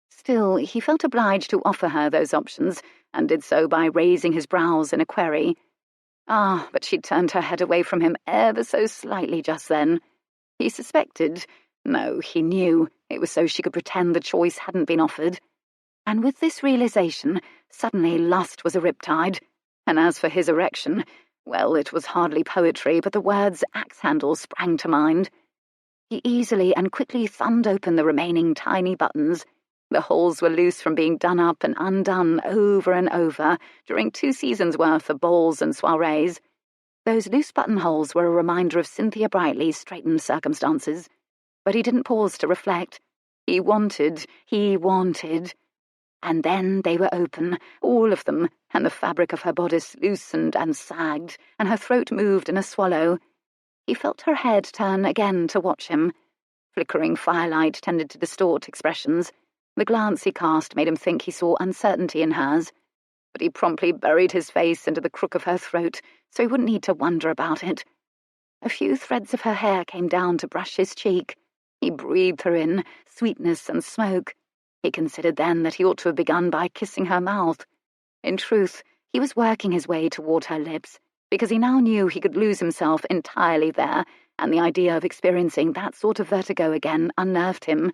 Still, he felt obliged to offer her those options, and did so by raising his brows in a query. But she'd turned her head away from him ever so slightly just then. He suspected, no, he knew, it was so she could pretend the choice hadn't been offered. And with this realization, suddenly lust was a riptide. And as for his erection, well, it was hardly poetry, but the words axe-handle sprang to mind. He easily and quickly thumbed open the remaining tiny buttons. The holes were loose from being done up and undone over and over during 2 seasons' worth of balls and soirees. Those loose buttonholes were a reminder of Cynthia Brightly's straitened circumstances. But he didn't pause to reflect. He wanted. And then they were open, all of them, and the fabric of her bodice loosened and sagged, and her throat moved in a swallow. He felt her head turn again to watch him. Flickering firelight tended to distort expressions. The glance he cast made him think he saw uncertainty in hers. But he promptly buried his face into the crook of her throat, so he wouldn't need to wonder about it. A few threads of her hair came down to brush his cheek. He breathed her in, sweetness and smoke. He considered then that he ought to have begun by kissing her mouth. In truth, he was working his way toward her lips, because he now knew he could lose himself entirely there, and the idea of experiencing that sort of vertigo again unnerved him.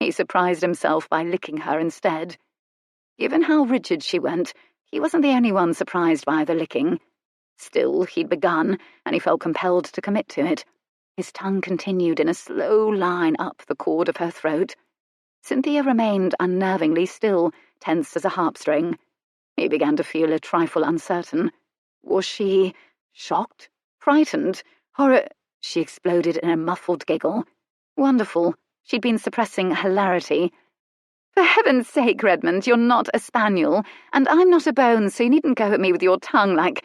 He surprised himself by licking her instead. Given how rigid she went, he wasn't the only one surprised by the licking. Still, he'd begun, and he felt compelled to commit to it. His tongue continued in a slow line up the chord of her throat. Cynthia remained unnervingly still, tense as a harp-string. He began to feel a trifle uncertain. Was she shocked? Frightened? Horror? She exploded in a muffled giggle. Wonderful. She'd been suppressing hilarity. For heaven's sake, Redmond, you're not a spaniel, and I'm not a bone, so you needn't go at me with your tongue like—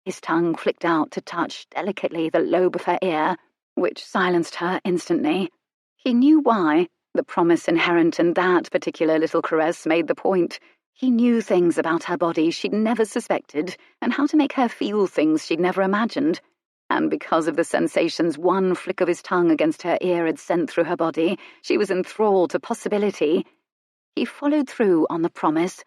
His tongue flicked out to touch delicately the lobe of her ear, which silenced her instantly. He knew why. The promise inherent in that particular little caress made the point. He knew things about her body she'd never suspected, and how to make her feel things she'd never imagined. And because of the sensations one flick of his tongue against her ear had sent through her body, she was enthralled to possibility. He followed through on the promise.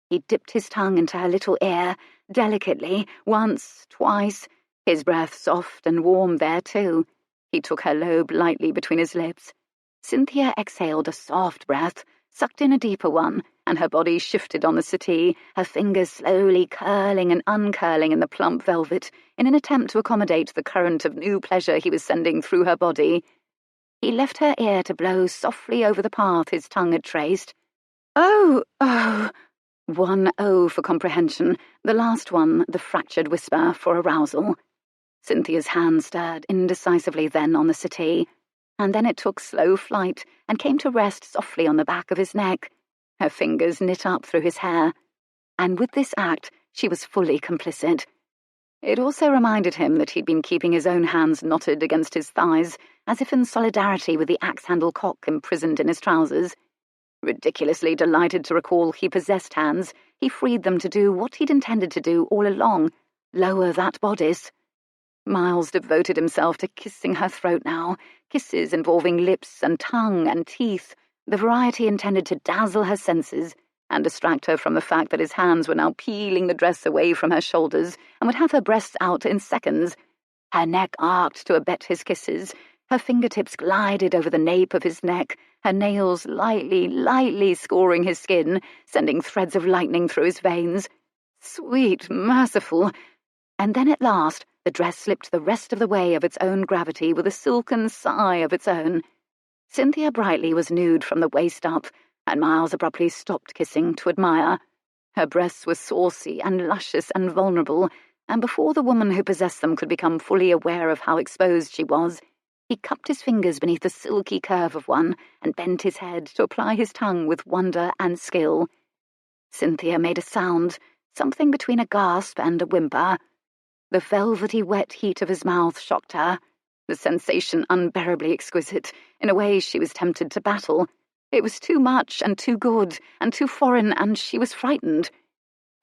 He dipped his tongue into her little ear, delicately, once, twice, his breath soft and warm there too. He took her lobe lightly between his lips. Cynthia exhaled a soft breath, sucked in a deeper one, and her body shifted on the settee, her fingers slowly curling and uncurling in the plump velvet in an attempt to accommodate the current of new pleasure he was sending through her body. He left her ear to blow softly over the path his tongue had traced. "Oh, oh!" One O for comprehension, the last one the fractured whisper for arousal. Cynthia's hand stirred indecisively then on the settee, and then it took slow flight and came to rest softly on the back of his neck. Her fingers knit up through his hair, and with this act she was fully complicit. It also reminded him that he'd been keeping his own hands knotted against his thighs, as if in solidarity with the axe-handle cock imprisoned in his trousers. Ridiculously delighted to recall he possessed hands, he freed them to do what he'd intended to do all along, lower that bodice. Miles devoted himself to kissing her throat now, kisses involving lips and tongue and teeth, the variety intended to dazzle her senses and distract her from the fact that his hands were now peeling the dress away from her shoulders and would have her breasts out in seconds. Her neck arced to abet his kisses, her fingertips glided over the nape of his neck, her nails lightly scoring his skin, sending threads of lightning through his veins. Sweet, merciful. And then at last the dress slipped the rest of the way of its own gravity with a silken sigh of its own. Cynthia Brightly was nude from the waist up, and Miles abruptly stopped kissing to admire. Her breasts were saucy and luscious and vulnerable, and before the woman who possessed them could become fully aware of how exposed she was, he cupped his fingers beneath the silky curve of one and bent his head to apply his tongue with wonder and skill. Cynthia made a sound, something between a gasp and a whimper. The velvety wet heat of his mouth shocked her, the sensation unbearably exquisite, in a way she was tempted to battle. It was too much and too good and too foreign, and she was frightened.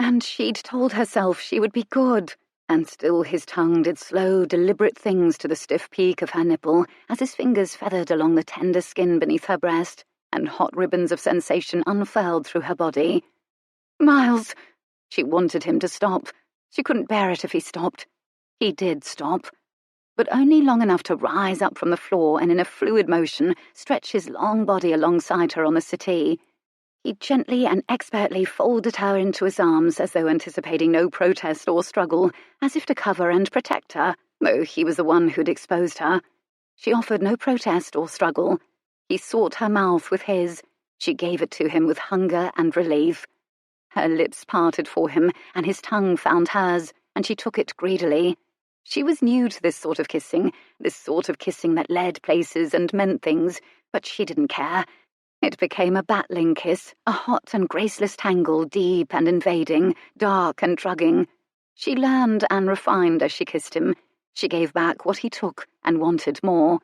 And she'd told herself she would be good. And still his tongue did slow, deliberate things to the stiff peak of her nipple as his fingers feathered along the tender skin beneath her breast, and hot ribbons of sensation unfurled through her body. "Miles!" She wanted him to stop. She couldn't bear it if he stopped. He did stop, but only long enough to rise up from the floor and in a fluid motion stretch his long body alongside her on the settee. He gently and expertly folded her into his arms as though anticipating no protest or struggle, as if to cover and protect her, though he was the one who'd exposed her. She offered no protest or struggle. He sought her mouth with his. She gave it to him with hunger and relief. Her lips parted for him, and his tongue found hers, and she took it greedily. She was new to this sort of kissing that led places and meant things, but she didn't care. It became a battling kiss, a hot and graceless tangle, deep and invading, dark and drugging. She learned and refined as she kissed him. She gave back what he took and wanted more.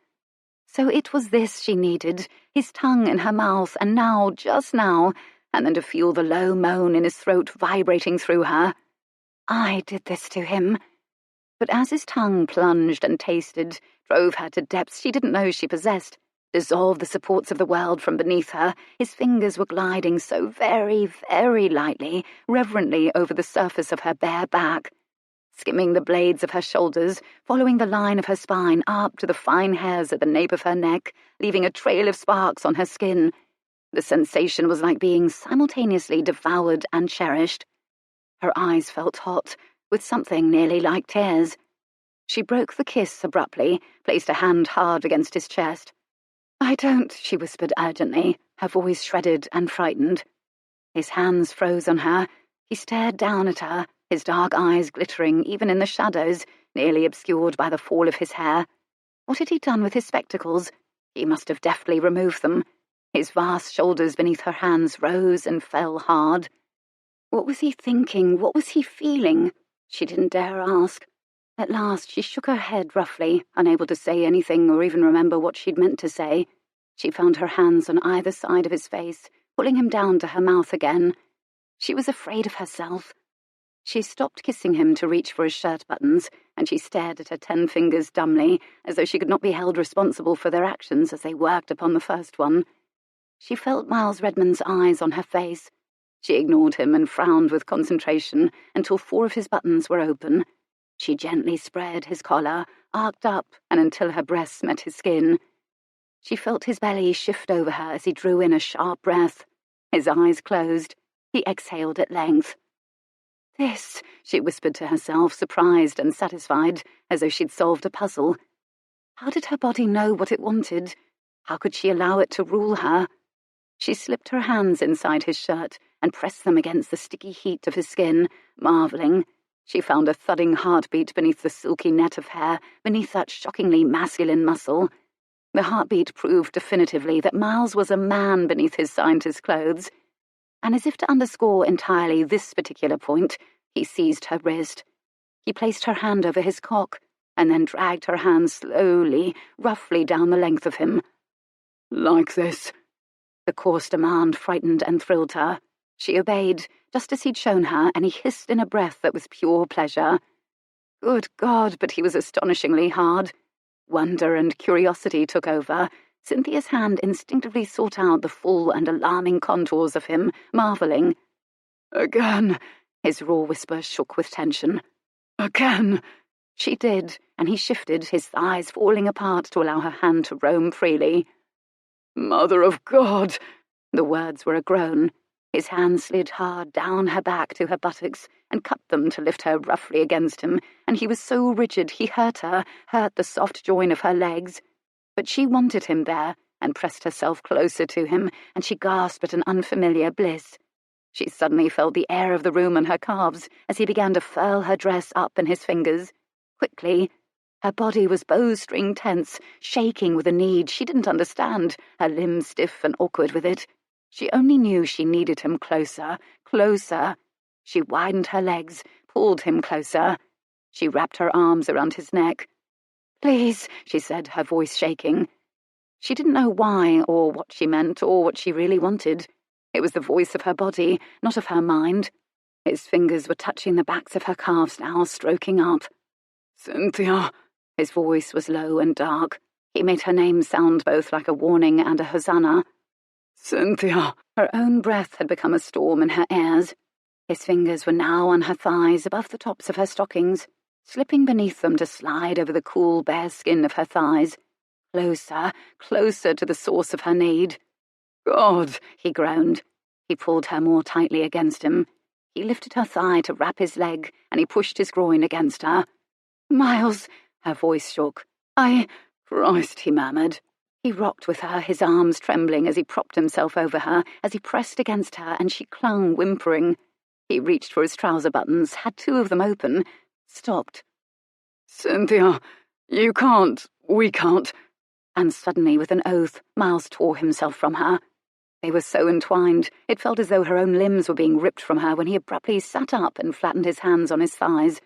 So it was this she needed, his tongue in her mouth, and now, just now, and then to feel the low moan in his throat vibrating through her. I did this to him. But as his tongue plunged and tasted, drove her to depths she didn't know she possessed, dissolved the supports of the world from beneath her, his fingers were gliding so very, very lightly, reverently over the surface of her bare back, skimming the blades of her shoulders, following the line of her spine up to the fine hairs at the nape of her neck, leaving a trail of sparks on her skin. The sensation was like being simultaneously devoured and cherished. Her eyes felt hot, with something nearly like tears. She broke the kiss abruptly, placed a hand hard against his chest. "I don't," she whispered urgently, her voice shredded and frightened. His hands froze on her. He stared down at her, his dark eyes glittering even in the shadows, nearly obscured by the fall of his hair. What had he done with his spectacles? He must have deftly removed them. His vast shoulders beneath her hands rose and fell hard. What was he thinking? What was he feeling? She didn't dare ask. At last she shook her head roughly, unable to say anything or even remember what she'd meant to say. She found her hands on either side of his face, pulling him down to her mouth again. She was afraid of herself. She stopped kissing him to reach for his shirt buttons, and she stared at her 10 fingers dumbly, as though she could not be held responsible for their actions as they worked upon the first one. She felt Miles Redmond's eyes on her face. She ignored him and frowned with concentration until 4 of his buttons were open. She gently spread his collar, arced up, and until her breasts met his skin. She felt his belly shift over her as he drew in a sharp breath. His eyes closed. He exhaled at length. "This," she whispered to herself, surprised and satisfied, as though she'd solved a puzzle. How did her body know what it wanted? How could she allow it to rule her? She slipped her hands inside his shirt and pressed them against the sticky heat of his skin, marveling. She found a thudding heartbeat beneath the silky net of hair, beneath that shockingly masculine muscle. The heartbeat proved definitively that Miles was a man beneath his scientist clothes. And as if to underscore entirely this particular point, he seized her wrist. He placed her hand over his cock, and then dragged her hand slowly, roughly down the length of him. "Like this." The coarse demand frightened and thrilled her. She obeyed, just as he'd shown her, and he hissed in a breath that was pure pleasure. Good God, but he was astonishingly hard. Wonder and curiosity took over. Cynthia's hand instinctively sought out the full and alarming contours of him, marveling. "Again," his raw whisper shook with tension. "Again." She did, and he shifted, his thighs falling apart to allow her hand to roam freely. "Mother of God!" The words were a groan. His hand slid hard down her back to her buttocks and cupped them to lift her roughly against him, and he was so rigid he hurt her, hurt the soft join of her legs. But she wanted him there, and pressed herself closer to him, and she gasped at an unfamiliar bliss. She suddenly felt the air of the room on her calves as he began to furl her dress up in his fingers. Quickly. Her body was bowstring tense, shaking with a need she didn't understand, her limbs stiff and awkward with it. She only knew she needed him closer, closer. She widened her legs, pulled him closer. She wrapped her arms around his neck. "Please," she said, her voice shaking. She didn't know why, or what she meant, or what she really wanted. It was the voice of her body, not of her mind. His fingers were touching the backs of her calves now, stroking up. "Cynthia." His voice was low and dark. He made her name sound both like a warning and a hosanna. "Cynthia." Her own breath had become a storm in her ears. His fingers were now on her thighs, above the tops of her stockings, slipping beneath them to slide over the cool, bare skin of her thighs. Closer, closer to the source of her need. "God," he groaned. He pulled her more tightly against him. He lifted her thigh to wrap his leg, and he pushed his groin against her. "Miles," her voice shook. Christ," he murmured. He rocked with her, his arms trembling as he propped himself over her, as he pressed against her, and she clung, whimpering. He reached for his trouser buttons, had 2 of them open, stopped. "Cynthia, you can't, we can't." And suddenly, with an oath, Miles tore himself from her. They were so entwined, it felt as though her own limbs were being ripped from her when he abruptly sat up and flattened his hands on his thighs.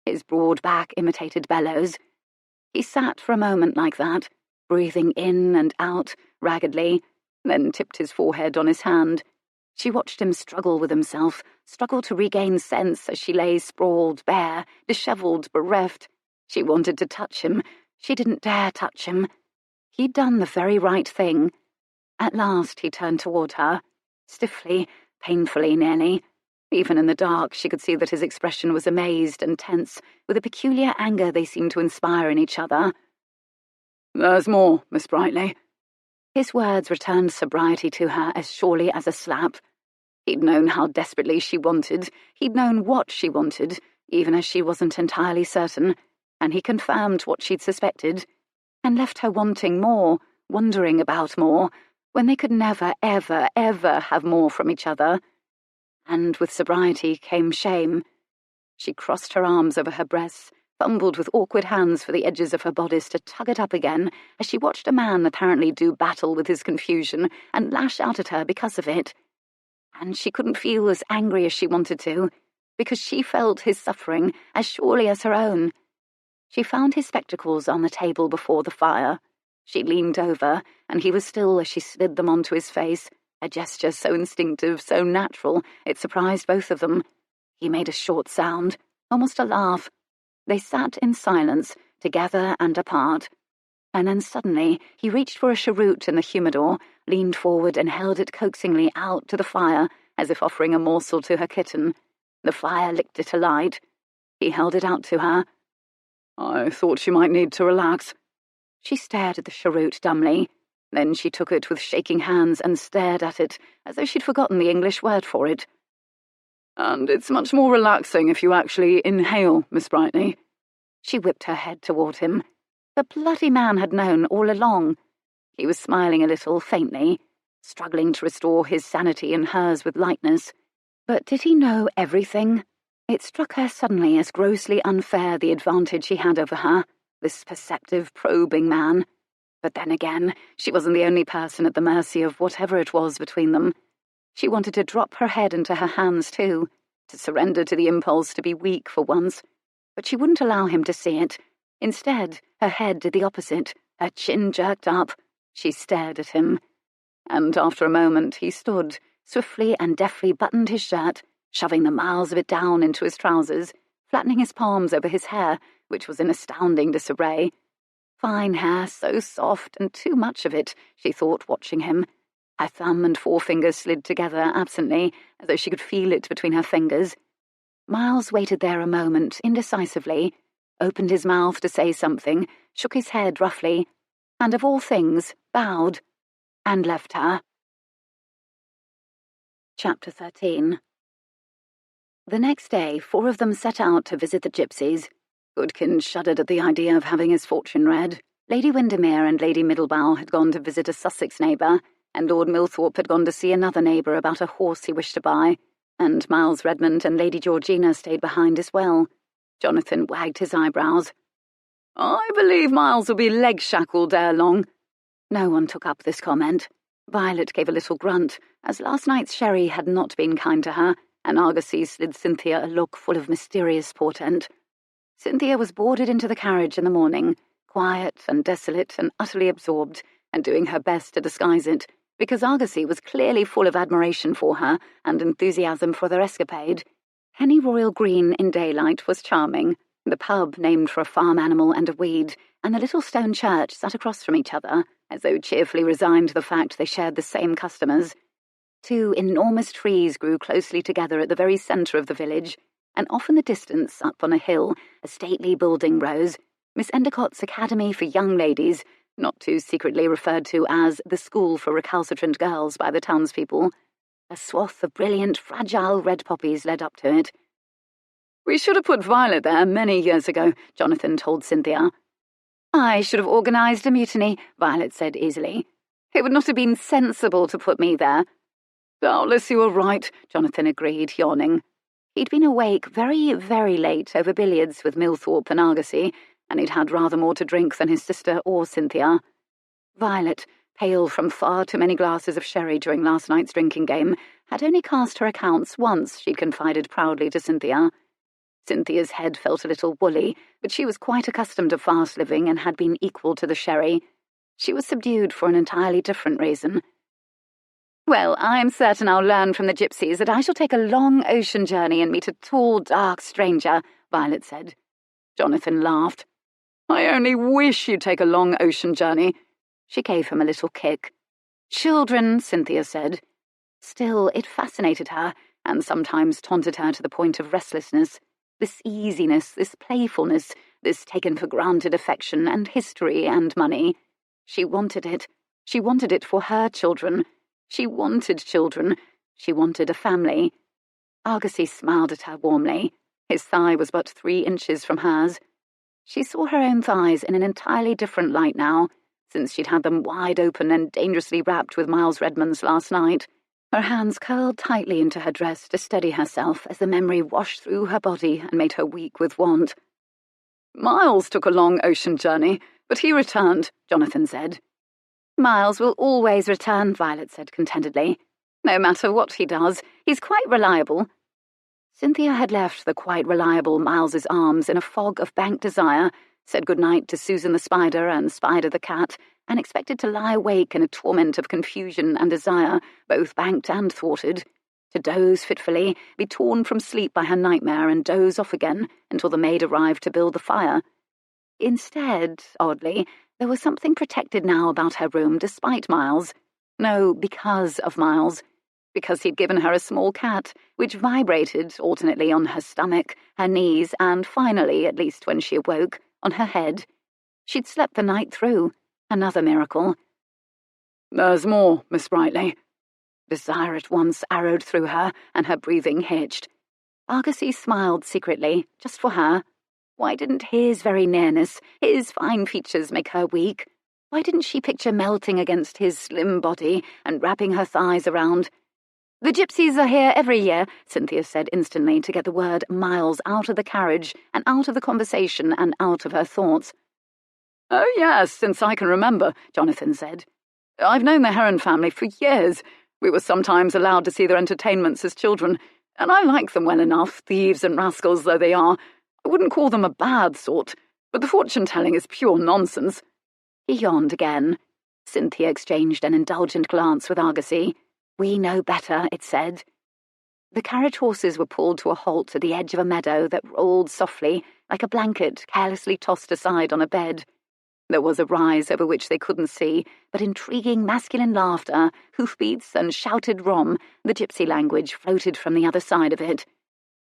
His broad back imitated bellows. He sat for a moment like that, breathing in and out, raggedly, then tipped his forehead on his hand. She watched him struggle with himself, struggle to regain sense as she lay sprawled, bare, dishevelled, bereft. She wanted to touch him. She didn't dare touch him. He'd done the very right thing. At last he turned toward her, stiffly, painfully nearly. Even in the dark, she could see that his expression was amazed and tense, with a peculiar anger they seemed to inspire in each other. "There's more, Miss Brightly." His words returned sobriety to her as surely as a slap. He'd known how desperately she wanted. He'd known what she wanted, even as she wasn't entirely certain, and he confirmed what she'd suspected, and left her wanting more, wondering about more, when they could never, ever, ever have more from each other. And with sobriety came shame. She crossed her arms over her breasts, fumbled with awkward hands for the edges of her bodice to tug it up again, as she watched a man apparently do battle with his confusion and lash out at her because of it. And she couldn't feel as angry as she wanted to, because she felt his suffering as surely as her own. She found his spectacles on the table before the fire. She leaned over, and he was still as she slid them onto his face, a gesture so instinctive, so natural, it surprised both of them. He made a short sound, almost a laugh. They sat in silence, together and apart. And then suddenly he reached for a cheroot in the humidor, leaned forward and held it coaxingly out to the fire, as if offering a morsel to her kitten. The fire licked it alight. He held it out to her. "I thought she might need to relax." She stared at the cheroot dumbly. Then she took it with shaking hands and stared at it, as though she'd forgotten the English word for it. "And it's much more relaxing if you actually inhale, Miss Brightly." She whipped her head toward him. The bloody man had known all along. He was smiling a little, faintly, struggling to restore his sanity and hers with lightness. But did he know everything? It struck her suddenly as grossly unfair, the advantage he had over her, this perceptive, probing man. But then again, she wasn't the only person at the mercy of whatever it was between them. She wanted to drop her head into her hands too, to surrender to the impulse to be weak for once. But she wouldn't allow him to see it. Instead, her head did the opposite, her chin jerked up. She stared at him. And after a moment he stood, swiftly and deftly buttoned his shirt, shoving the miles of it down into his trousers, flattening his palms over his hair, which was in astounding disarray. Fine hair, so soft, and too much of it, she thought, watching him. Her thumb and forefinger slid together absently, as though she could feel it between her fingers. Miles waited there a moment, indecisively, opened his mouth to say something, shook his head roughly, and of all things, bowed, and left her. Chapter 13. The next day, 4 of them set out to visit the gypsies. Goodkin shuddered at the idea of having his fortune read. Lady Windermere and Lady Middlebow had gone to visit a Sussex neighbour, and Lord Milthorpe had gone to see another neighbour about a horse he wished to buy, and Miles Redmond and Lady Georgina stayed behind as well. Jonathan wagged his eyebrows. "I believe Miles will be leg-shackled ere long." No one took up this comment. Violet gave a little grunt, as last night's sherry had not been kind to her, and Argosy slid Cynthia a look full of mysterious portent. Cynthia was boarded into the carriage in the morning, quiet and desolate and utterly absorbed, and doing her best to disguise it, because Argosy was clearly full of admiration for her and enthusiasm for their escapade. Pennyroyal Green in daylight was charming, the pub named for a farm animal and a weed, and the little stone church sat across from each other, as though cheerfully resigned to the fact they shared the same customers. 2 enormous trees grew closely together at the very centre of the village, and off in the distance, up on a hill, a stately building rose, Miss Endicott's Academy for Young Ladies, not too secretly referred to as the School for Recalcitrant Girls by the townspeople. A swath of brilliant, fragile red poppies led up to it. "We should have put Violet there many years ago," Jonathan told Cynthia. "I should have organised a mutiny," Violet said easily. "It would not have been sensible to put me there." "Doubtless you are right," Jonathan agreed, yawning. He'd been awake very, very late over billiards with Milthorpe and Argosy, and he'd had rather more to drink than his sister or Cynthia. Violet, pale from far too many glasses of sherry during last night's drinking game, had only cast her accounts once, she'd confided proudly to Cynthia. Cynthia's head felt a little woolly, but she was quite accustomed to fast living and had been equal to the sherry. She was subdued for an entirely different reason. "Well, I'm certain I'll learn from the gypsies that I shall take a long ocean journey and meet a tall, dark stranger," Violet said. Jonathan laughed. "I only wish you'd take a long ocean journey." She gave him a little kick. "Children," Cynthia said. Still, it fascinated her, and sometimes taunted her to the point of restlessness. This easiness, this playfulness, this taken-for-granted affection and history and money. She wanted it. She wanted it for her children. She wanted children. She wanted a family. Argosy smiled at her warmly. His thigh was but 3 inches from hers. She saw her own thighs in an entirely different light now, since she'd had them wide open and dangerously wrapped with Miles Redmond's last night. Her hands curled tightly into her dress to steady herself as the memory washed through her body and made her weak with want. "Miles took a long ocean journey, but he returned," Jonathan said. "Miles will always return," Violet said contentedly. "No matter what he does, he's quite reliable." Cynthia had left the quite reliable Miles's arms in a fog of bank desire, said good-night to Susan the spider and Spider the cat, and expected to lie awake in a torment of confusion and desire, both banked and thwarted, to doze fitfully, be torn from sleep by her nightmare and doze off again until the maid arrived to build the fire. Instead, oddly, there was something protected now about her room despite Miles. No, because of Miles. Because he'd given her a small cat, which vibrated alternately on her stomach, her knees, and finally, at least when she awoke, on her head. She'd slept the night through. Another miracle. "There's more, Miss Brightly." Desire at once arrowed through her, and her breathing hitched. Argosy smiled secretly, just for her. Why didn't his very nearness, his fine features, make her weak? Why didn't she picture melting against his slim body and wrapping her thighs around? "The gypsies are here every year," Cynthia said instantly to get the word Miles out of the carriage and out of the conversation and out of her thoughts. "Oh, yes, since I can remember," Jonathan said. "I've known the Heron family for years. We were sometimes allowed to see their entertainments as children, and I like them well enough, thieves and rascals though they are. I wouldn't call them a bad sort, but the fortune-telling is pure nonsense." He yawned again. Cynthia exchanged an indulgent glance with Argosy. "We know better," it said. The carriage horses were pulled to a halt at the edge of a meadow that rolled softly, like a blanket carelessly tossed aside on a bed. There was a rise over which they couldn't see, but intriguing masculine laughter, hoofbeats, and shouted rom, the gypsy language, floated from the other side of it.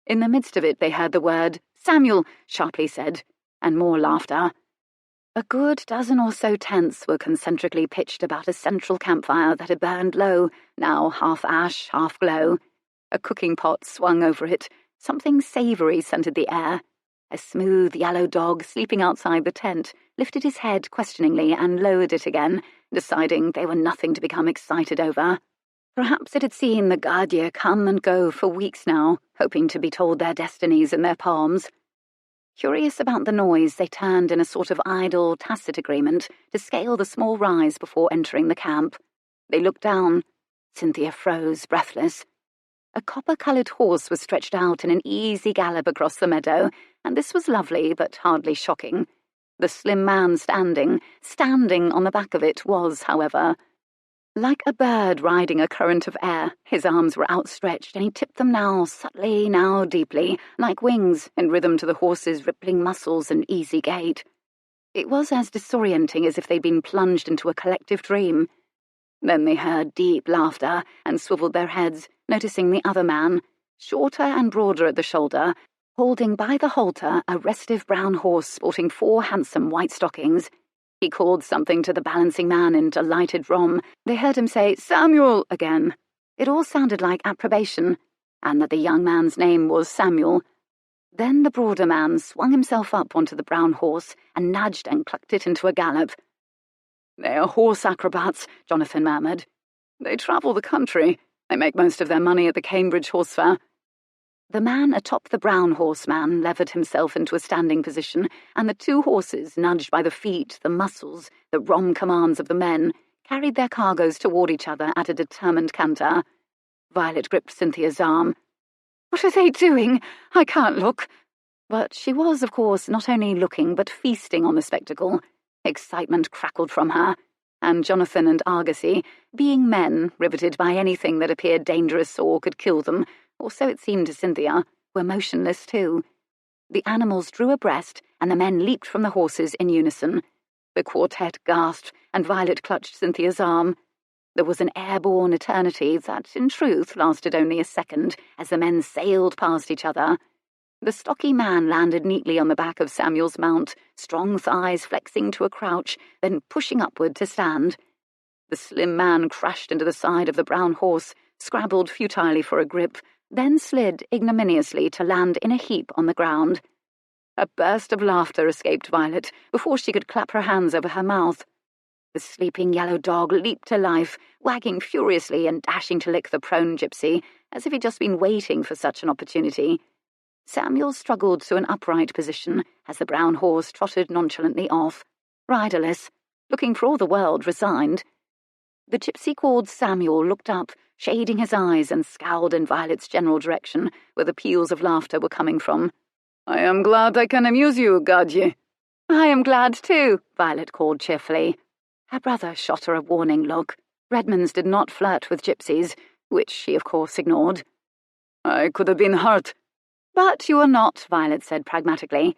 In the midst of it they heard the word, "Samuel," sharply said, and more laughter. A good dozen or so tents were concentrically pitched about a central campfire that had burned low, now half ash, half glow. A cooking pot swung over it. Something savoury scented the air. A smooth yellow dog sleeping outside the tent lifted his head questioningly and lowered it again, deciding they were nothing to become excited over. Perhaps it had seen the Guardian come and go for weeks now, hoping to be told their destinies in their palms. Curious about the noise, they turned in a sort of idle, tacit agreement to scale the small rise before entering the camp. They looked down. Cynthia froze, breathless. A copper-coloured horse was stretched out in an easy gallop across the meadow, and this was lovely but hardly shocking. The slim man standing on the back of it was, however, like a bird riding a current of air. His arms were outstretched, and he tipped them now subtly, now deeply, like wings, in rhythm to the horse's rippling muscles and easy gait. It was as disorienting as if they'd been plunged into a collective dream. Then they heard deep laughter and swiveled their heads, noticing the other man, shorter and broader at the shoulder, holding by the halter a restive brown horse sporting 4 handsome white stockings. He called something to the balancing man in delighted rom. They heard him say, "Samuel," again. It all sounded like approbation, and that the young man's name was Samuel. Then the broader man swung himself up onto the brown horse and nudged and clucked it into a gallop. "They are horse acrobats," Jonathan murmured. "They travel the country. They make most of their money at the Cambridge Horse Fair." The man atop the brown horseman levered himself into a standing position, and the 2 horses, nudged by the feet, the muscles, the rom commands of the men, carried their cargoes toward each other at a determined canter. Violet gripped Cynthia's arm. "What are they doing? I can't look." But she was, of course, not only looking but feasting on the spectacle. Excitement crackled from her, and Jonathan and Argosy, being men riveted by anything that appeared dangerous or could kill them, or so it seemed to Cynthia, were motionless too. The animals drew abreast, and the men leaped from the horses in unison. The quartet gasped, and Violet clutched Cynthia's arm. There was an airborne eternity that, in truth, lasted only a second, as the men sailed past each other. The stocky man landed neatly on the back of Samuel's mount, strong thighs flexing to a crouch, then pushing upward to stand. The slim man crashed into the side of the brown horse, scrabbled futilely for a grip, then slid ignominiously to land in a heap on the ground. A burst of laughter escaped Violet before she could clap her hands over her mouth. The sleeping yellow dog leaped to life, wagging furiously and dashing to lick the prone gypsy, as if he'd just been waiting for such an opportunity. Samuel struggled to an upright position as the brown horse trotted nonchalantly off, riderless, looking for all the world resigned. The gypsy called Samuel looked up, shading his eyes, and scowled in Violet's general direction, where the peals of laughter were coming from. "I am glad I can amuse you, Guardian." I am glad too, Violet called cheerfully. Her brother shot her a warning look. Redmonds did not flirt with gypsies, which she of course ignored. I could have been hurt. But you are not, Violet said pragmatically.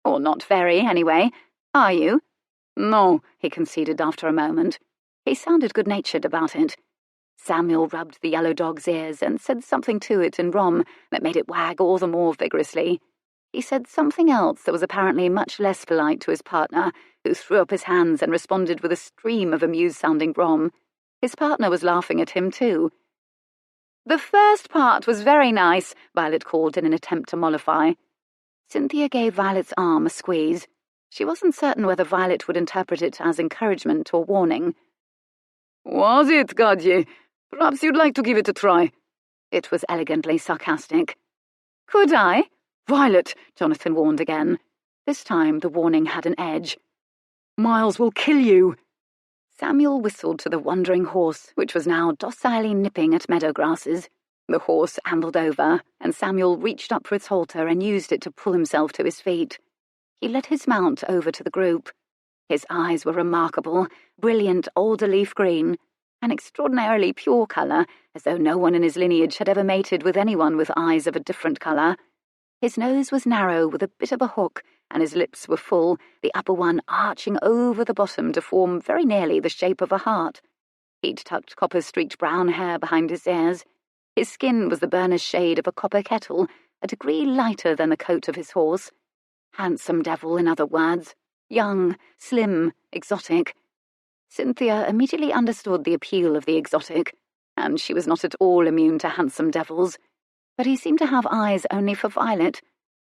Or not very, anyway. Are you? No, he conceded after a moment. He sounded good-natured about it. Samuel rubbed the yellow dog's ears and said something to it in Rom that made it wag all the more vigorously. He said something else that was apparently much less polite to his partner, who threw up his hands and responded with a stream of amused-sounding Rom. His partner was laughing at him too. The first part was very nice, Violet called in an attempt to mollify. Cynthia gave Violet's arm a squeeze. She wasn't certain whether Violet would interpret it as encouragement or warning. Was it, Gadye? Perhaps you'd like to give it a try. It was elegantly sarcastic. Could I? Violet, Jonathan warned again. This time the warning had an edge. Miles will kill you. Samuel whistled to the wandering horse, which was now docilely nipping at meadow grasses. The horse ambled over, and Samuel reached up for its halter and used it to pull himself to his feet. He led his mount over to the group. His eyes were remarkable, brilliant alder leaf green, an extraordinarily pure colour, as though no one in his lineage had ever mated with anyone with eyes of a different colour. His nose was narrow with a bit of a hook, and his lips were full, the upper one arching over the bottom to form very nearly the shape of a heart. He'd tucked copper-streaked brown hair behind his ears. His skin was the burnished shade of a copper kettle, a degree lighter than the coat of his horse. Handsome devil, in other words. Young, slim, exotic. Cynthia immediately understood the appeal of the exotic, and she was not at all immune to handsome devils. But he seemed to have eyes only for Violet,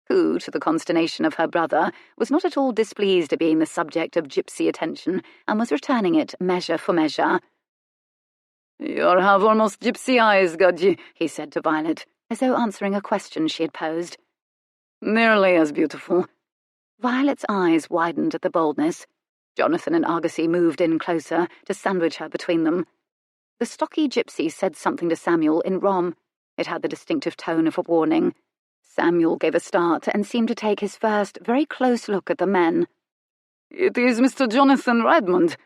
who, to the consternation of her brother, was not at all displeased at being the subject of gypsy attention, and was returning it measure for measure. You have almost gypsy eyes, Gadye, he said to Violet, as though answering a question she had posed. Nearly as beautiful. Violet's eyes widened at the boldness. Jonathan and Argosy moved in closer to sandwich her between them. The stocky gypsy said something to Samuel in Rom. It had the distinctive tone of a warning. Samuel gave a start and seemed to take his first very close look at the men. It is Mr. Jonathan Redmond.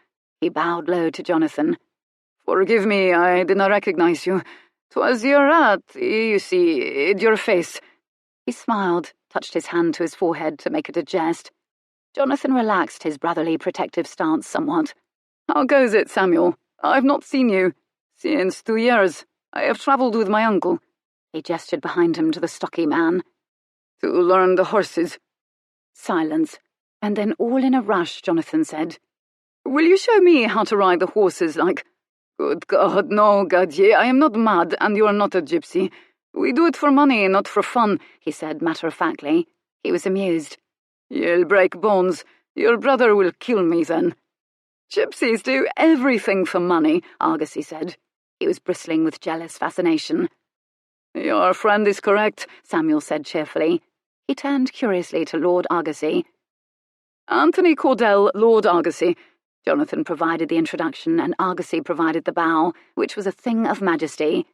He bowed low to Jonathan. Forgive me, I did not recognize you. 'Twas your hat, you see, your face. He smiled, touched his hand to his forehead to make it a jest. Jonathan relaxed his brotherly protective stance somewhat. How goes it, Samuel? I've not seen you since 2 years. I have travelled with my uncle. He gestured behind him to the stocky man. To learn the horses. Silence, and then all in a rush, Jonathan said. Will you show me how to ride the horses like... Good God, no, Gadye, I am not mad, and you are not a gypsy. We do it for money, not for fun, he said matter-of-factly. He was amused. You'll break bones. Your brother will kill me then. Gypsies do everything for money, Argosy said. He was bristling with jealous fascination. Your friend is correct, Samuel said cheerfully. He turned curiously to Lord Argosy. Anthony Cordell, Lord Argosy. Jonathan provided the introduction, and Argosy provided the bow, which was a thing of majesty.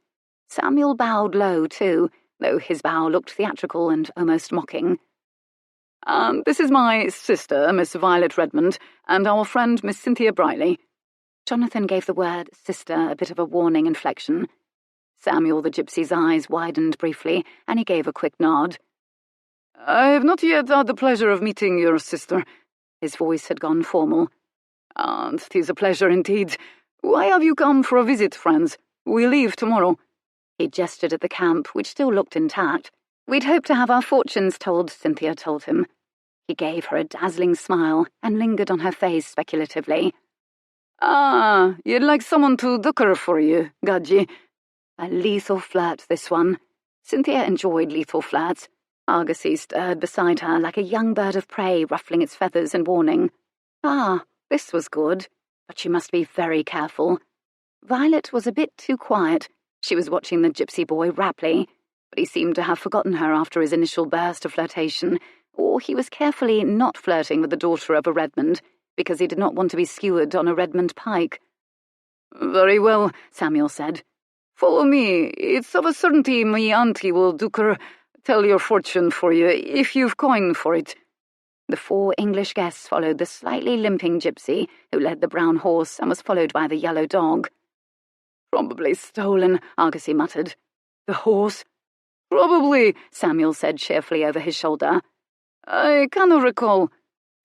Samuel bowed low, too, though his bow looked theatrical and almost mocking. This is my sister, Miss Violet Redmond, and our friend, Miss Cynthia Brightly. Jonathan gave the word sister a bit of a warning inflection. Samuel the gypsy's eyes widened briefly, and he gave a quick nod. I have not yet had the pleasure of meeting your sister. His voice had gone formal. And 'tis a pleasure indeed. Why have you come for a visit, friends? We leave tomorrow. He gestured at the camp, which still looked intact. We'd hoped to have our fortunes told, Cynthia told him. He gave her a dazzling smile and lingered on her face speculatively. Ah, you'd like someone to ducker for you, Gadye. A lethal flirt, this one. Cynthia enjoyed lethal flirts. Argosy stirred beside her like a young bird of prey ruffling its feathers in warning. Ah, this was good, but she must be very careful. Violet was a bit too quiet. She was watching the gypsy boy raptly, but he seemed to have forgotten her after his initial burst of flirtation, or he was carefully not flirting with the daughter of a Redmond, because he did not want to be skewered on a Redmond pike. Very well, Samuel said. Follow me. It's of a certainty me auntie will tell your fortune for you, if you've coin for it. The 4 English guests followed the slightly limping gypsy, who led the brown horse and was followed by the yellow dog. "Probably stolen," Argosy muttered. "The horse?" "Probably," Samuel said cheerfully over his shoulder. "I cannot recall."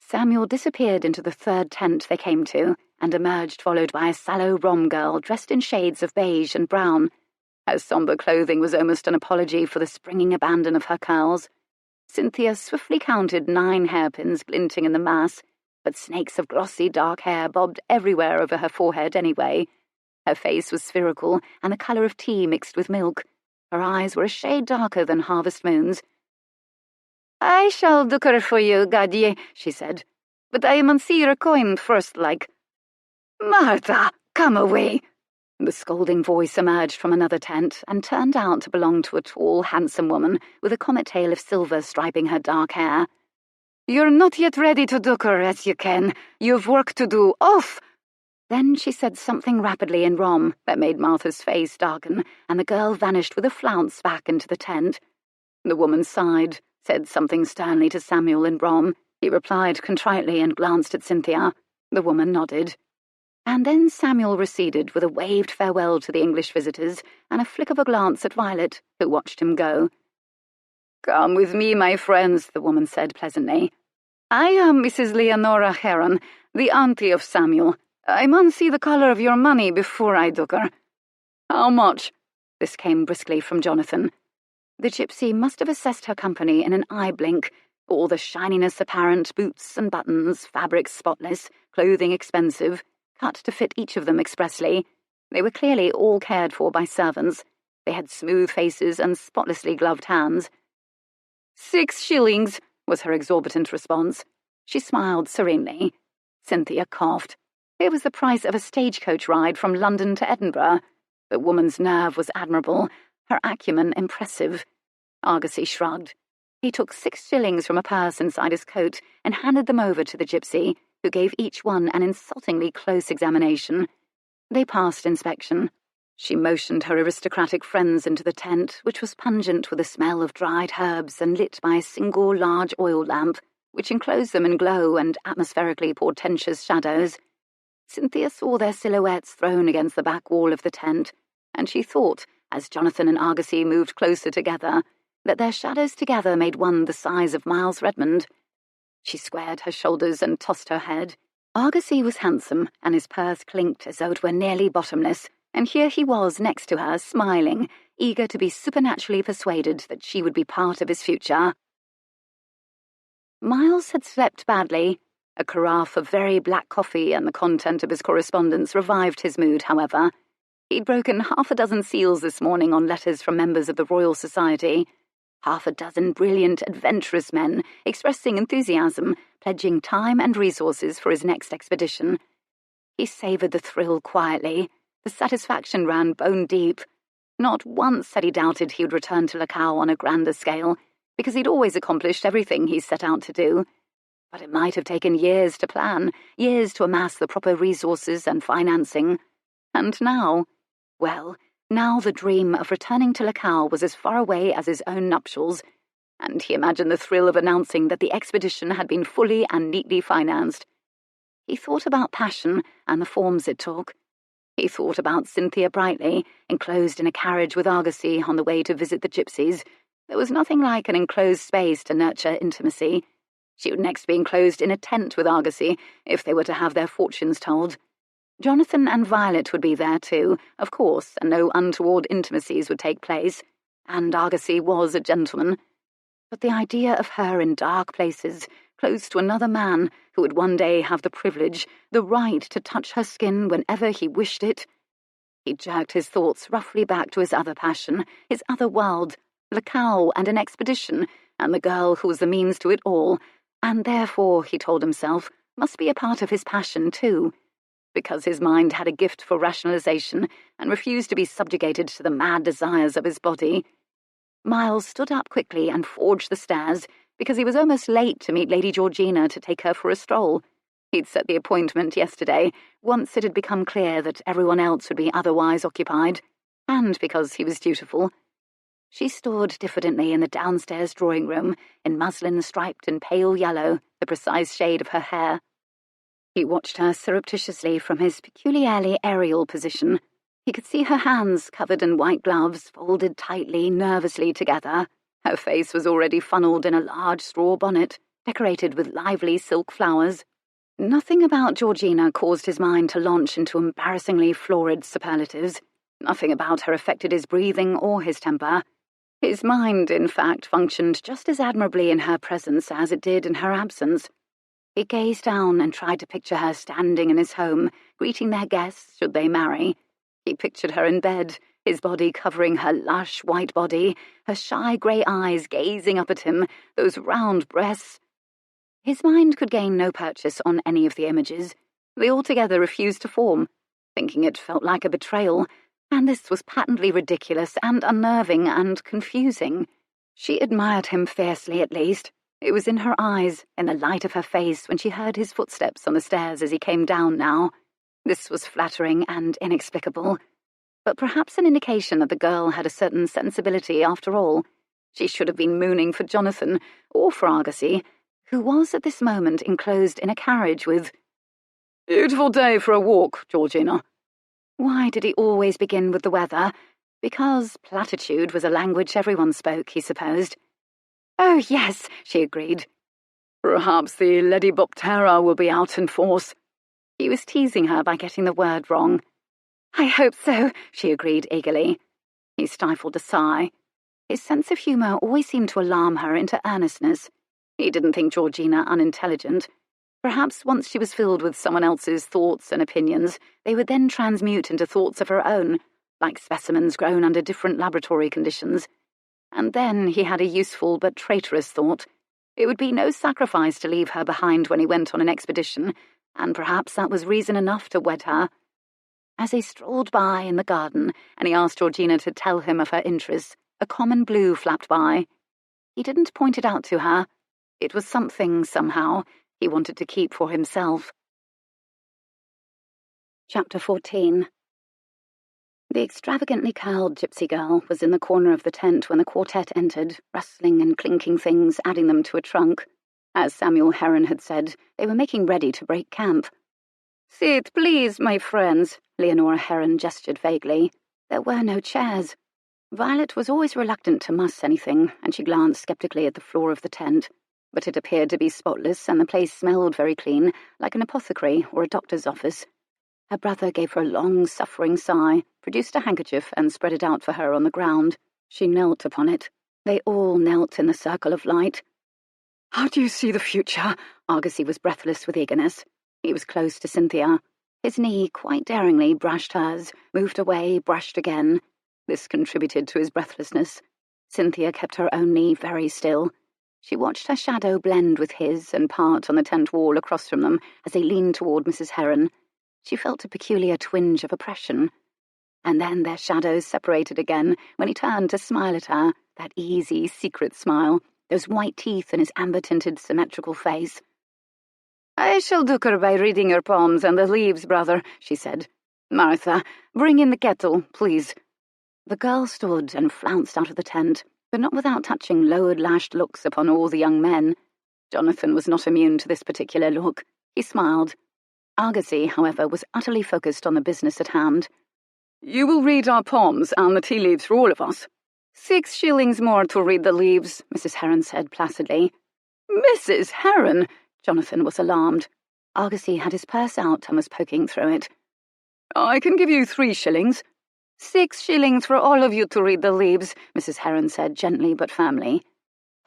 Samuel disappeared into the 3rd tent they came to, and emerged followed by a sallow rom girl dressed in shades of beige and brown. Her sombre clothing was almost an apology for the springing abandon of her curls. Cynthia swiftly counted 9 hairpins glinting in the mass, but snakes of glossy dark hair bobbed everywhere over her forehead anyway. Her face was spherical and the colour of tea mixed with milk. Her eyes were a shade darker than harvest moons. "I shall ducker for you, Gadye," she said, "but I mun see your coin first, like." "Martha, come away!" The scolding voice emerged from another tent and turned out to belong to a tall, handsome woman with a comet tail of silver striping her dark hair. "You're not yet ready to ducker, as you can. You've work to do. Off!" Then she said something rapidly in Rom that made Martha's face darken, and the girl vanished with a flounce back into the tent. The woman sighed, said something sternly to Samuel in Rom. He replied contritely and glanced at Cynthia. The woman nodded. And then Samuel receded with a waved farewell to the English visitors and a flick of a glance at Violet, who watched him go. "Come with me, my friends," the woman said pleasantly. "I am Mrs. Leonora Heron, the auntie of Samuel. I mun see the colour of your money before I ducker." "How much?" This came briskly from Jonathan. The gypsy must have assessed her company in an eye blink. All the shininess apparent, boots and buttons, fabrics spotless, clothing expensive, cut to fit each of them expressly. They were clearly all cared for by servants. They had smooth faces and spotlessly gloved hands. 6 shillings, was her exorbitant response. She smiled serenely. Cynthia coughed. It was the price of a stagecoach ride from London to Edinburgh. The woman's nerve was admirable, her acumen impressive. Argosy shrugged. He took 6 shillings from a purse inside his coat and handed them over to the gypsy, who gave each one an insultingly close examination. They passed inspection. She motioned her aristocratic friends into the tent, which was pungent with the smell of dried herbs and lit by a single large oil lamp, which enclosed them in glow and atmospherically portentous shadows. Cynthia saw their silhouettes thrown against the back wall of the tent, and she thought, as Jonathan and Argosy moved closer together, that their shadows together made one the size of Miles Redmond. She squared her shoulders and tossed her head. Argosy was handsome, and his purse clinked as though it were nearly bottomless, and here he was next to her, smiling, eager to be supernaturally persuaded that she would be part of his future. Miles had slept badly. A carafe of very black coffee and the content of his correspondence revived his mood, however. He'd broken 6 seals this morning on letters from members of the Royal Society. 6 brilliant, adventurous men expressing enthusiasm, pledging time and resources for his next expedition. He savoured the thrill quietly. The satisfaction ran bone deep. Not once had he doubted he would return to Lacau on a grander scale, because he'd always accomplished everything he set out to do. But it might have taken years to plan, years to amass the proper resources and financing. And now, well, now the dream of returning to Lacau was as far away as his own nuptials, and he imagined the thrill of announcing that the expedition had been fully and neatly financed. He thought about passion and the forms it took. He thought about Cynthia Brightly, enclosed in a carriage with Argosy on the way to visit the gypsies. There was nothing like an enclosed space to nurture intimacy. She would next be enclosed in a tent with Argosy, if they were to have their fortunes told. Jonathan and Violet would be there too, of course, and no untoward intimacies would take place, and Argosy was a gentleman. But the idea of her in dark places, close to another man who would one day have the privilege, the right to touch her skin whenever he wished it. He jerked his thoughts roughly back to his other passion, his other world, Lacau and an expedition, and the girl who was the means to it all, and therefore, he told himself, must be a part of his passion too, because his mind had a gift for rationalization and refused to be subjugated to the mad desires of his body. Miles stood up quickly and forged the stairs, because he was almost late to meet Lady Georgina to take her for a stroll. He'd set the appointment yesterday, once it had become clear that everyone else would be otherwise occupied, and because he was dutiful. She stood diffidently in the downstairs drawing room, in muslin striped in pale yellow, the precise shade of her hair. He watched her surreptitiously from his peculiarly aerial position. He could see her hands covered in white gloves, folded tightly, nervously together. Her face was already funneled in a large straw bonnet, decorated with lively silk flowers. Nothing about Georgina caused his mind to launch into embarrassingly florid superlatives. Nothing about her affected his breathing or his temper. His mind, in fact, functioned just as admirably in her presence as it did in her absence. He gazed down and tried to picture her standing in his home, greeting their guests should they marry. He pictured her in bed, his body covering her lush white body, her shy grey eyes gazing up at him, those round breasts. His mind could gain no purchase on any of the images. They altogether refused to form, thinking it felt like a betrayal, and this was patently ridiculous and unnerving and confusing. She admired him fiercely, at least. It was in her eyes, in the light of her face, when she heard his footsteps on the stairs as he came down now. This was flattering and inexplicable, but perhaps an indication that the girl had a certain sensibility after all. She should have been mooning for Jonathan, or for Argosy, who was at this moment enclosed in a carriage with, "Beautiful day for a walk, Georgina." Why did he always begin with the weather? Because platitude was a language everyone spoke, he supposed. "Oh, yes," she agreed. "Perhaps the Lediboptera will be out in force." He was teasing her by getting the word wrong. "I hope so," she agreed eagerly. He stifled a sigh. His sense of humour always seemed to alarm her into earnestness. He didn't think Georgina unintelligent. Perhaps once she was filled with someone else's thoughts and opinions, they would then transmute into thoughts of her own, like specimens grown under different laboratory conditions. And then he had a useful but traitorous thought. It would be no sacrifice to leave her behind when he went on an expedition, and perhaps that was reason enough to wed her. As they strolled by in the garden, and he asked Georgina to tell him of her interests, a common blue flapped by. He didn't point it out to her. It was something, somehow, he wanted to keep for himself. Chapter 14. The extravagantly curled gypsy girl was in the corner of the tent when the quartet entered, rustling and clinking things, adding them to a trunk. As Samuel Heron had said, they were making ready to break camp. "Sit, please, my friends," Leonora Heron gestured vaguely. There were no chairs. Violet was always reluctant to muss anything, and she glanced sceptically at the floor of the tent. But it appeared to be spotless, and the place smelled very clean, like an apothecary or a doctor's office. Her brother gave her a long, suffering sigh, produced a handkerchief, and spread it out for her on the ground. She knelt upon it. They all knelt in the circle of light. "How do you see the future?" Argosy was breathless with eagerness. He was close to Cynthia. His knee, quite daringly, brushed hers, moved away, brushed again. This contributed to his breathlessness. Cynthia kept her own knee very still. She watched her shadow blend with his and part on the tent wall across from them as they leaned toward Mrs. Heron. She felt a peculiar twinge of oppression. And then their shadows separated again when he turned to smile at her, that easy, secret smile, those white teeth in his amber-tinted, symmetrical face. "I shall duke her by reading your poems and the leaves, brother," she said. "Martha, bring in the kettle, please." The girl stood and flounced out of the tent, but not without touching lowered lashed looks upon all the young men. Jonathan was not immune to this particular look. He smiled. Argosy, however, was utterly focused on the business at hand. "You will read our poems and the tea leaves for all of us." 6 shillings more to read the leaves," Mrs. Heron said placidly. "Mrs. Heron!" Jonathan was alarmed. Argosy had his purse out and was poking through it. "I can give you 3 shillings. 6 shillings for all of you to read the leaves," Mrs. Heron said gently but firmly.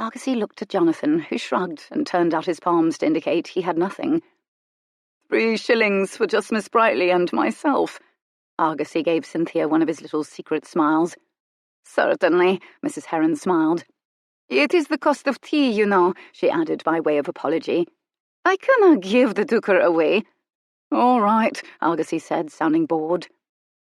Argosy looked at Jonathan, who shrugged and turned out his palms to indicate he had nothing. 3 shillings for just Miss Brightly and myself. Argosy gave Cynthia one of his little secret smiles. "Certainly," Mrs. Heron smiled. "It is the cost of tea, you know," she added by way of apology. "I cannot give the duker away." "All right," Argosy said, sounding bored.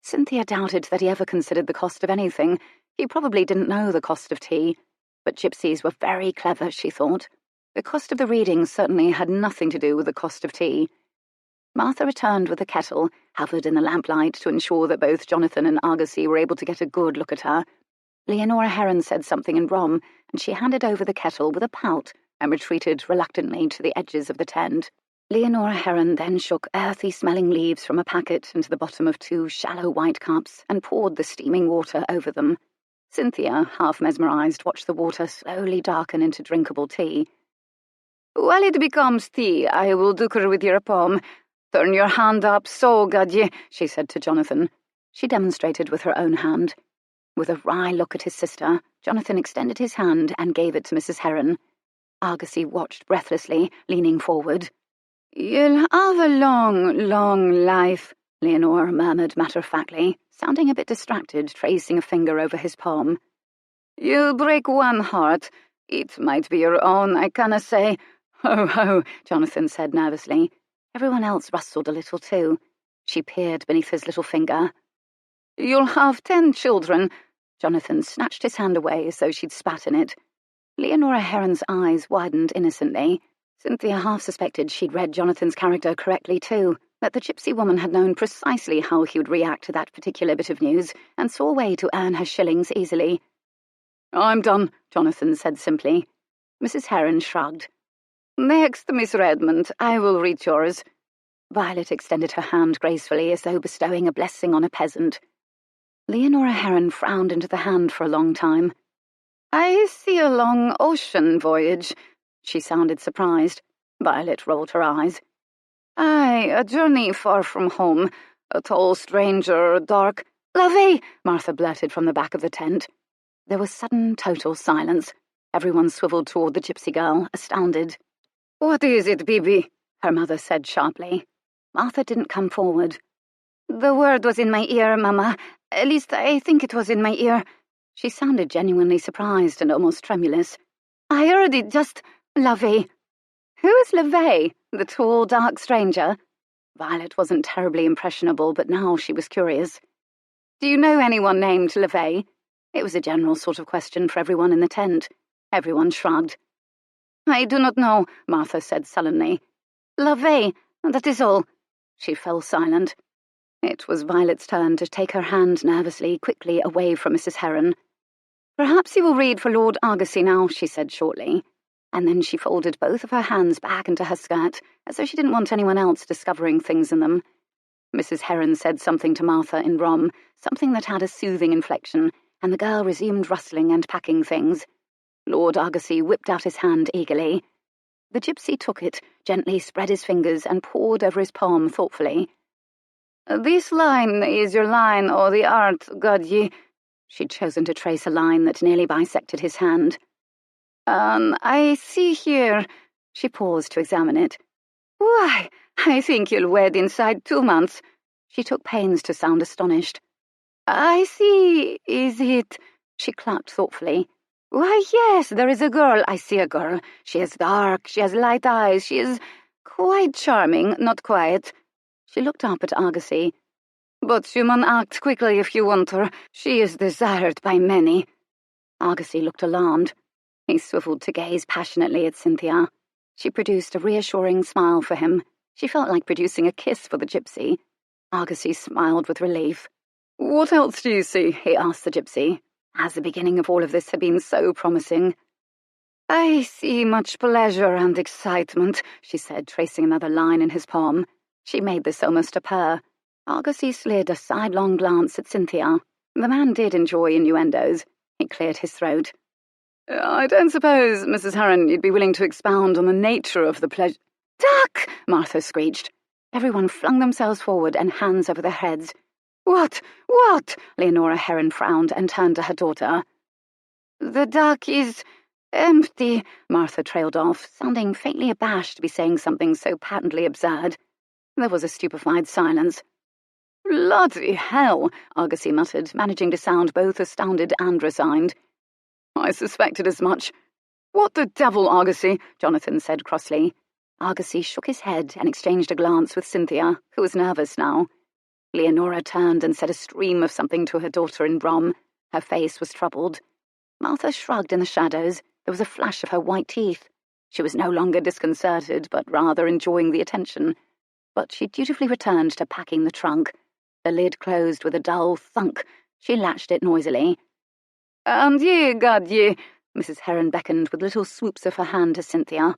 Cynthia doubted that he ever considered the cost of anything. He probably didn't know the cost of tea. But gypsies were very clever, she thought. The cost of the reading certainly had nothing to do with the cost of tea. Martha returned with the kettle, hovered in the lamplight to ensure that both Jonathan and Argosy were able to get a good look at her. Leonora Heron said something in Rom, and she handed over the kettle with a pout and retreated reluctantly to the edges of the tent. Leonora Heron then shook earthy-smelling leaves from a packet into the bottom of 2 shallow white cups and poured the steaming water over them. Cynthia, half mesmerized, watched the water slowly darken into drinkable tea. "While it becomes tea, I will duker with your poem. Turn your hand up, so, gadye," she said to Jonathan. She demonstrated with her own hand. With a wry look at his sister, Jonathan extended his hand and gave it to Mrs. Heron. Argosy watched breathlessly, leaning forward. "You'll have a long, long life," Leonora murmured matter-of-factly, sounding a bit distracted, tracing a finger over his palm. "You'll break one heart. It might be your own, I canna say." "Ho, ho," Jonathan said nervously. Everyone else rustled a little too. She peered beneath his little finger. "You'll have 10 children." Jonathan snatched his hand away as though she'd spat in it. Leonora Heron's eyes widened innocently. Cynthia half suspected she'd read Jonathan's character correctly too, that the gypsy woman had known precisely how he would react to that particular bit of news, and saw a way to earn her shillings easily. "I'm done," Jonathan said simply. Mrs. Heron shrugged. "Next, Miss Redmond, I will read yours." Violet extended her hand gracefully as though bestowing a blessing on a peasant. Leonora Heron frowned into the hand for a long time. "I see a long ocean voyage." She sounded surprised. Violet rolled her eyes. "Aye, a journey far from home. A tall stranger, dark—" "Lovey!" Martha blurted from the back of the tent. There was sudden, total silence. Everyone swiveled toward the gypsy girl, astounded. "What is it, Bibi?" her mother said sharply. Martha didn't come forward. "The word was in my ear, Mama. At least, I think it was in my ear." She sounded genuinely surprised and almost tremulous. "I heard it just... Lovey." "Who is Lovey? The tall, dark stranger?" Violet wasn't terribly impressionable, but now she was curious. "Do you know anyone named Lovey?" It was a general sort of question for everyone in the tent. Everyone shrugged. "I do not know," Martha said sullenly. "Lovey, that is all." She fell silent. It was Violet's turn to take her hand nervously, quickly away from Mrs. Heron. "Perhaps you will read for Lord Argosy now," she said shortly. And then she folded both of her hands back into her skirt, as though she didn't want anyone else discovering things in them. Mrs. Heron said something to Martha in Rom, something that had a soothing inflection, and the girl resumed rustling and packing things. Lord Argosy whipped out his hand eagerly. The gypsy took it, gently spread his fingers, and pored over his palm thoughtfully. "This line is your line o' the art, gadye." She'd chosen to trace a line that nearly bisected his hand. I see here." She paused to examine it. "Why, I think you'll wed inside 2 months." She took pains to sound astonished. "I see, is it—" She clucked thoughtfully. "Why, yes, there is a girl. I see a girl. She is dark, she has light eyes, she is quite charming, not quiet." She looked up at Argosy. "But you mun act quickly if you want her. She is desired by many." Argosy looked alarmed. He swiveled to gaze passionately at Cynthia. She produced a reassuring smile for him. She felt like producing a kiss for the gypsy. Argosy smiled with relief. "What else do you see?" he asked the gypsy, as the beginning of all of this had been so promising. "I see much pleasure and excitement," she said, tracing another line in his palm. She made this almost a purr. Argosy slid a sidelong glance at Cynthia. The man did enjoy innuendos. He cleared his throat. "I don't suppose, Mrs. Heron, you'd be willing to expound on the nature of the pleasure—" "Duck!" Martha screeched. Everyone flung themselves forward and hands over their heads. What? What?" Leonora Heron frowned and turned to her daughter. "The duck is empty," Martha trailed off, sounding faintly abashed to be saying something so patently absurd. There was a stupefied silence. "Bloody hell," Argosy muttered, managing to sound both astounded and resigned. "I suspected as much. What the devil, Argosy?" Jonathan said crossly. Argosy shook his head and exchanged a glance with Cynthia, who was nervous now. Leonora turned and said a stream of something to her daughter in Brom. Her face was troubled. Martha shrugged in the shadows. There was a flash of her white teeth. She was no longer disconcerted, but rather enjoying the attention. But she dutifully returned to packing the trunk. The lid closed with a dull thunk. She latched it noisily. And ye, God ye, Mrs. Heron beckoned with little swoops of her hand to Cynthia.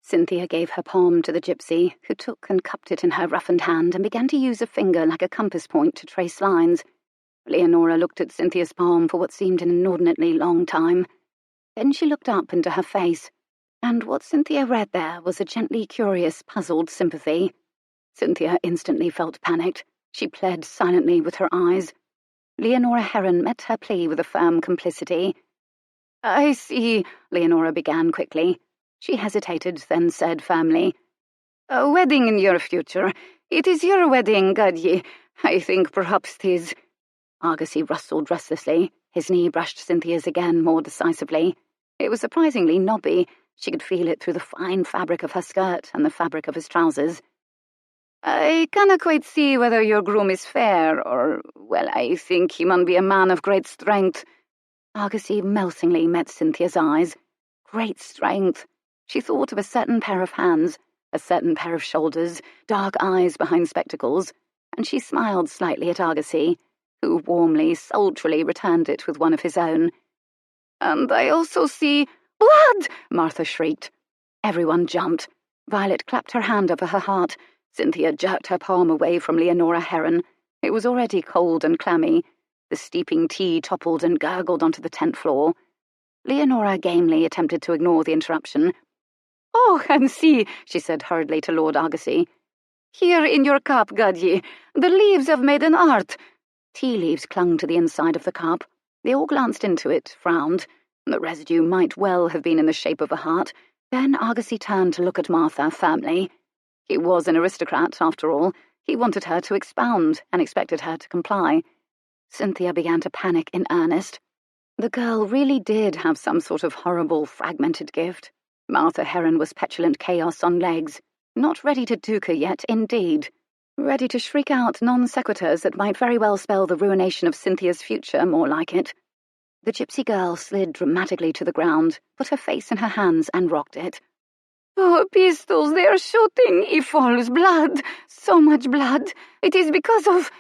Cynthia gave her palm to the gypsy, who took and cupped it in her roughened hand and began to use a finger like a compass point to trace lines. Leonora looked at Cynthia's palm for what seemed an inordinately long time. Then she looked up into her face, and what Cynthia read there was a gently curious, puzzled sympathy. Cynthia instantly felt panicked. She pled silently with her eyes. Leonora Heron met her plea with a firm complicity. I see, Leonora began quickly. She hesitated, then said firmly, A wedding in your future. It is your wedding, God ye. I think perhaps 'tis. Argosy rustled restlessly. His knee brushed Cynthia's again more decisively. It was surprisingly knobby. She could feel it through the fine fabric of her skirt and the fabric of his trousers. I cannot quite see whether your groom is fair, or, well, I think he mun be a man of great strength. Argosy meltingly met Cynthia's eyes. Great strength. She thought of a certain pair of hands, a certain pair of shoulders, dark eyes behind spectacles, and she smiled slightly at Argosy, who warmly, sultrily returned it with one of his own. And I also see blood! Martha shrieked. Everyone jumped. Violet clapped her hand over her heart. Cynthia jerked her palm away from Leonora Heron. It was already cold and clammy. The steeping tea toppled and gurgled onto the tent floor. Leonora gamely attempted to ignore the interruption. Oh, and see, she said hurriedly to Lord Argosy. Here in your cup, God ye, the leaves of maiden art. Tea leaves clung to the inside of the cup. They all glanced into it, frowned. The residue might well have been in the shape of a heart. Then Argosy turned to look at Martha firmly. He was an aristocrat, after all. He wanted her to expound and expected her to comply. Cynthia began to panic in earnest. The girl really did have some sort of horrible, fragmented gift. Martha Heron was petulant chaos on legs. Not ready to duke her yet, indeed. Ready to shriek out non-sequiturs that might very well spell the ruination of Cynthia's future, more like it. The gypsy girl slid dramatically to the ground, put her face in her hands and rocked it. Oh, pistols, they are shooting. It falls blood. So much blood. It is because of...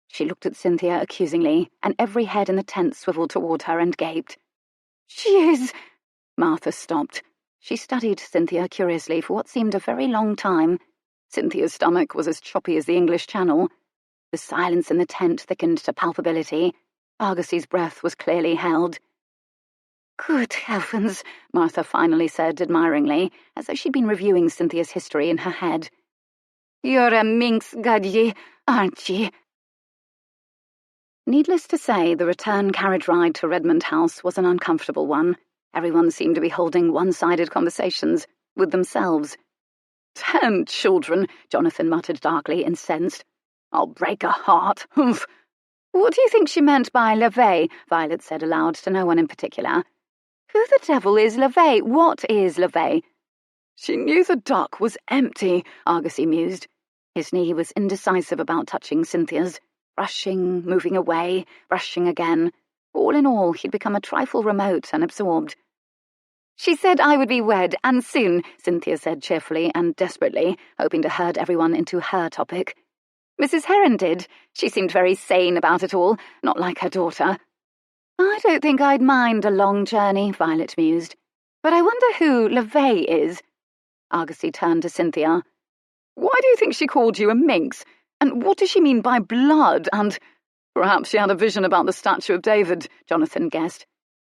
She looked at Cynthia accusingly, and every head in the tent swiveled toward her and gaped. She is... Martha stopped. She studied Cynthia curiously for what seemed a very long time. Cynthia's stomach was as choppy as the English Channel. The silence in the tent thickened to palpability. Argosy's breath was clearly held. Good heavens, Martha finally said admiringly, as though she'd been reviewing Cynthia's history in her head. You're a minx, God ye, aren't ye? Needless to say, the return carriage ride to Redmond House was an uncomfortable one. Everyone seemed to be holding one-sided conversations with themselves. 10 children, Jonathan muttered darkly, incensed. I'll break a heart. Humph. What do you think she meant by levee? Violet said aloud to no one in particular. Who the devil is levee? What is levee? She knew the duck was empty, Argosy mused. His knee was indecisive about touching Cynthia's. Brushing, moving away, brushing again. All in all, he'd become a trifle remote and absorbed. She said I would be wed, and soon, Cynthia said cheerfully and desperately, hoping to herd everyone into her topic. Mrs. Heron did. She seemed very sane about it all, not like her daughter. I don't think I'd mind a long journey, Violet mused. But I wonder who levee is. Argosy turned to Cynthia. Why do you think she called you a minx? And what does she mean by blood? And perhaps she had a vision about the statue of David, Jonathan guessed.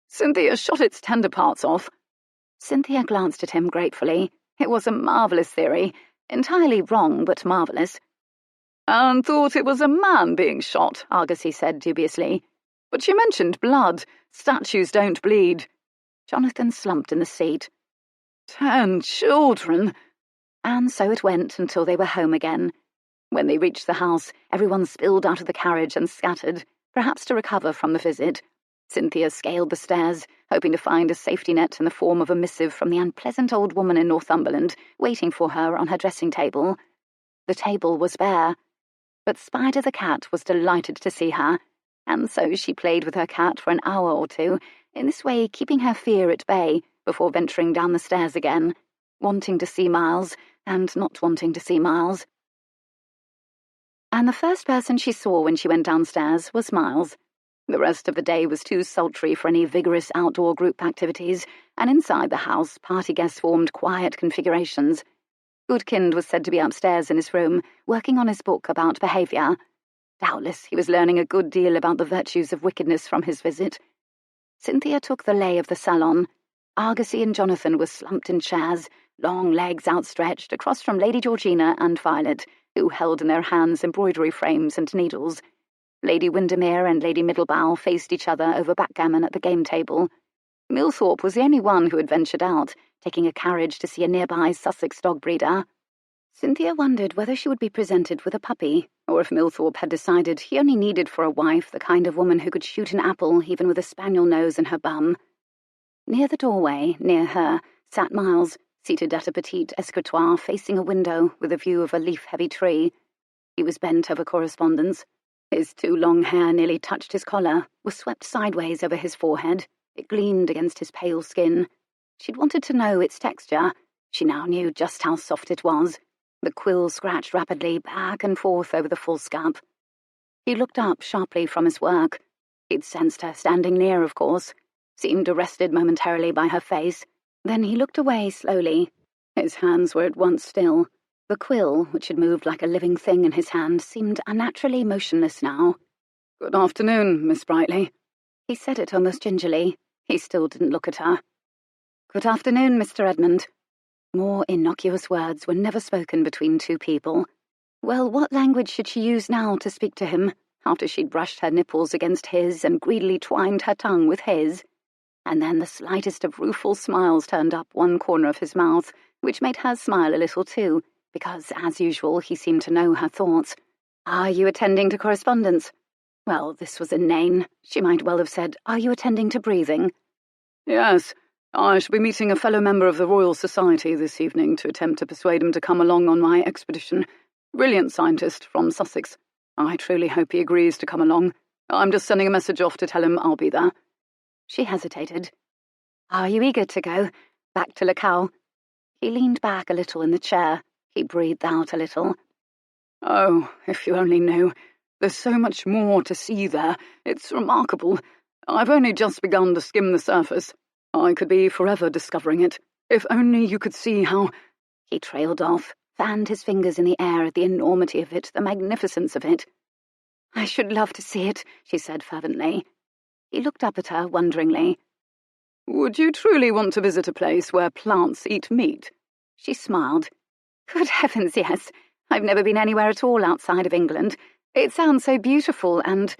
Cynthia shot its tender parts off. Cynthia glanced at him gratefully. It was a marvellous theory. Entirely wrong, but marvellous. And thought it was a man being shot, Argosy said dubiously. But she mentioned blood. Statues don't bleed. Jonathan slumped in the seat. 10 children. And so it went until they were home again. When they reached the house, everyone spilled out of the carriage and scattered, perhaps to recover from the visit. Cynthia scaled the stairs, hoping to find a safety net in the form of a missive from the unpleasant old woman in Northumberland, waiting for her on her dressing table. The table was bare, but Spider the cat was delighted to see her, and so she played with her cat for an hour or two, in this way keeping her fear at bay before venturing down the stairs again, wanting to see Miles and not wanting to see Miles. And the first person she saw when she went downstairs was Miles. The rest of the day was too sultry for any vigorous outdoor group activities, and inside the house, party guests formed quiet configurations. Goodkind was said to be upstairs in his room, working on his book about behaviour. Doubtless he was learning a good deal about the virtues of wickedness from his visit. Cynthia took the lay of the salon. Argosy and Jonathan were slumped in chairs, long legs outstretched, across from Lady Georgina and Violet, who held in their hands embroidery frames and needles. Lady Windermere and Lady Middlebow faced each other over backgammon at the game table. Millthorpe was the only one who had ventured out, taking a carriage to see a nearby Sussex dog breeder. Cynthia wondered whether she would be presented with a puppy, or if Millthorpe had decided he only needed for a wife the kind of woman who could shoot an apple even with a spaniel nose in her bum. Near the doorway, near her, sat Miles, seated at a petite escritoire facing a window with a view of a leaf-heavy tree. He was bent over correspondence. His too long hair nearly touched his collar, was swept sideways over his forehead. It gleamed against his pale skin. She'd wanted to know its texture. She now knew just how soft it was. The quill scratched rapidly back and forth over the foolscap. He looked up sharply from his work. He'd sensed her standing near, of course, seemed arrested momentarily by her face. Then he looked away slowly. His hands were at once still. The quill, which had moved like a living thing in his hand, seemed unnaturally motionless now. "Good afternoon, Miss Brightly." He said it almost gingerly. He still didn't look at her. "Good afternoon, Mr. Redmond." More innocuous words were never spoken between two people. Well, what language should she use now to speak to him, after she'd brushed her nipples against his and greedily twined her tongue with his? And then the slightest of rueful smiles turned up one corner of his mouth, which made her smile a little too, because, as usual, he seemed to know her thoughts. "Are you attending to correspondence?" Well, this was inane. She might well have said, "Are you attending to breathing?" "Yes, I shall be meeting a fellow member of the Royal Society this evening to attempt to persuade him to come along on my expedition. Brilliant scientist from Sussex. I truly hope he agrees to come along. I'm just sending a message off to tell him I'll be there." She hesitated. "Are you eager to go? Back to Lacau?" He leaned back a little in the chair. He breathed out a little. "Oh, if you only knew. There's so much more to see there. It's remarkable. I've only just begun to skim the surface. I could be forever discovering it. If only you could see how—" He trailed off, fanned his fingers in the air at the enormity of it, the magnificence of it. "I should love to see it," she said fervently. He looked up at her wonderingly. "Would you truly want to visit a place where plants eat meat?" She smiled. "Good heavens, yes. I've never been anywhere at all outside of England. It sounds so beautiful and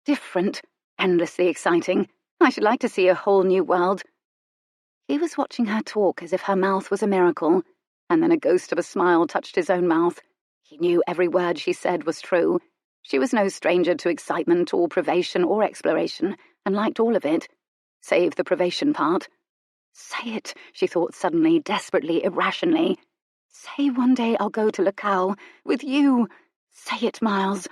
different, endlessly exciting. I should like to see a whole new world." He was watching her talk as if her mouth was a miracle, and then a ghost of a smile touched his own mouth. He knew every word she said was true. She was no stranger to excitement or privation or exploration, and liked all of it, save the privation part. Say it, she thought suddenly, desperately, irrationally. Say one day I'll go to Lacau, with you. Say it, Miles.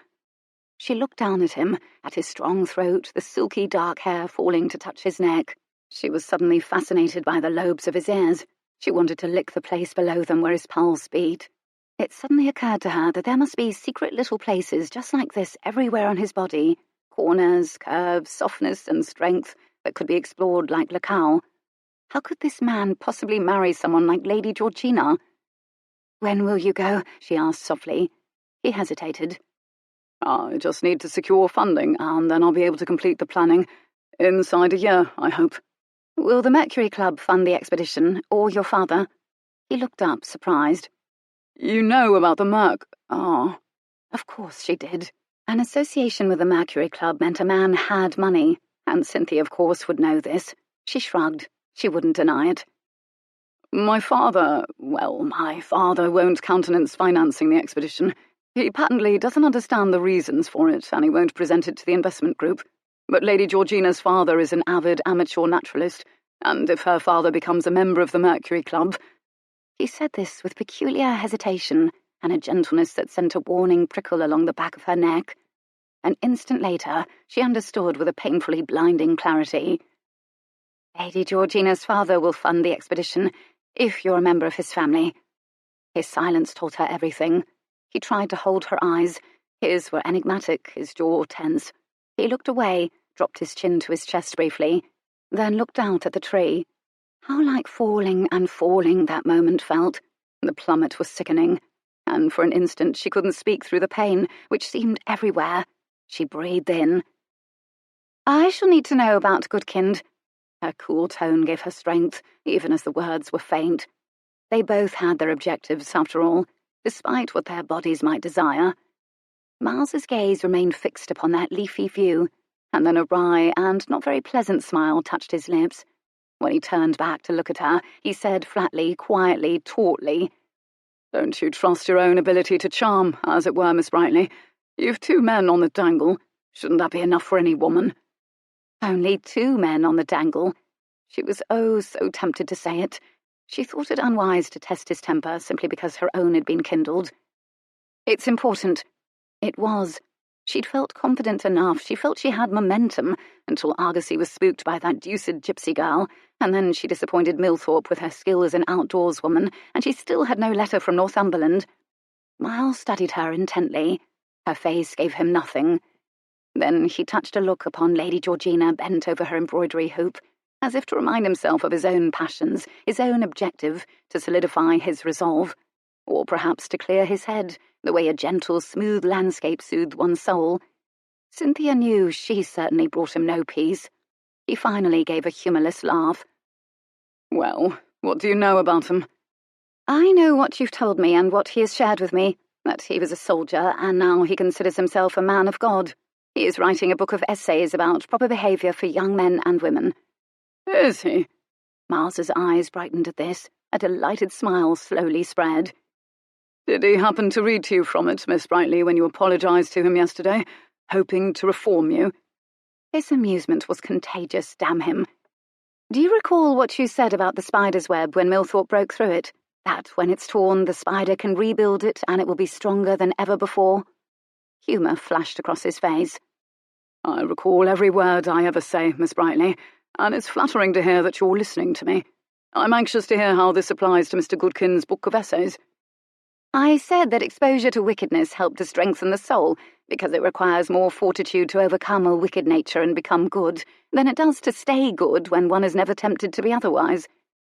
She looked down at him, at his strong throat, the silky dark hair falling to touch his neck. She was suddenly fascinated by the lobes of his ears. She wanted to lick the place below them where his pulse beat. It suddenly occurred to her that there must be secret little places just like this everywhere on his body, corners, curves, softness and strength that could be explored like Lacau. How could this man possibly marry someone like Lady Georgina? "When will you go?" she asked softly. He hesitated. "I just need to secure funding, and then I'll be able to complete the planning. Inside a year, I hope." "Will the Mercury Club fund the expedition, or your father?" He looked up, surprised. "You know about the Merc—" "Ah." Of course she did. An association with the Mercury Club meant a man had money, and Cynthia, of course, would know this. She shrugged. She wouldn't deny it. My father won't countenance financing the expedition. He patently doesn't understand the reasons for it, and he won't present it to the investment group. But Lady Georgina's father is an avid amateur naturalist, and if her father becomes a member of the Mercury Club—" He said this with peculiar hesitation and a gentleness that sent a warning prickle along the back of her neck. An instant later, she understood with a painfully blinding clarity. "Lady Georgina's father will fund the expedition, if you're a member of his family." His silence told her everything. He tried to hold her eyes. His were enigmatic, his jaw tense. He looked away, dropped his chin to his chest briefly, then looked out at the tree. How like falling and falling that moment felt. The plummet was sickening, and for an instant she couldn't speak through the pain, which seemed everywhere. She breathed in. "I shall need to know about Goodkind." Her cool tone gave her strength, even as the words were faint. They both had their objectives, after all, despite what their bodies might desire. Miles's gaze remained fixed upon that leafy view, and then a wry and not very pleasant smile touched his lips. When he turned back to look at her, he said flatly, quietly, tautly, "Don't you trust your own ability to charm, as it were, Miss Brightly? You've 2 men on the dangle. Shouldn't that be enough for any woman?" Only 2 men on the dangle. She was oh so tempted to say it. She thought it unwise to test his temper simply because her own had been kindled. "It's important." It was. She'd felt confident enough. She felt she had momentum until Argosy was spooked by that deuced gypsy girl, and then she disappointed Millthorpe with her skill as an outdoors woman, and she still had no letter from Northumberland. Miles studied her intently. Her face gave him nothing. Then he touched a look upon Lady Georgina bent over her embroidery hoop, as if to remind himself of his own passions, his own objective, to solidify his resolve, or perhaps to clear his head, the way a gentle, smooth landscape soothed one's soul. Cynthia knew she certainly brought him no peace. He finally gave a humourless laugh. "Well, what do you know about him?" "I know what you've told me and what he has shared with me, that he was a soldier and now he considers himself a man of God. He is writing a book of essays about proper behaviour for young men and women." "Is he?" Miles's eyes brightened at this. A delighted smile slowly spread. "Did he happen to read to you from it, Miss Brightly, when you apologised to him yesterday, hoping to reform you?" His amusement was contagious, damn him. "Do you recall what you said about the spider's web when Millthorpe broke through it? That when it's torn, the spider can rebuild it and it will be stronger than ever before?" Humour flashed across his face. "I recall every word I ever say, Miss Brightly, and it's flattering to hear that you're listening to me. I'm anxious to hear how this applies to Mr. Goodkin's book of essays." "I said that exposure to wickedness helped to strengthen the soul, because it requires more fortitude to overcome a wicked nature and become good than it does to stay good when one is never tempted to be otherwise.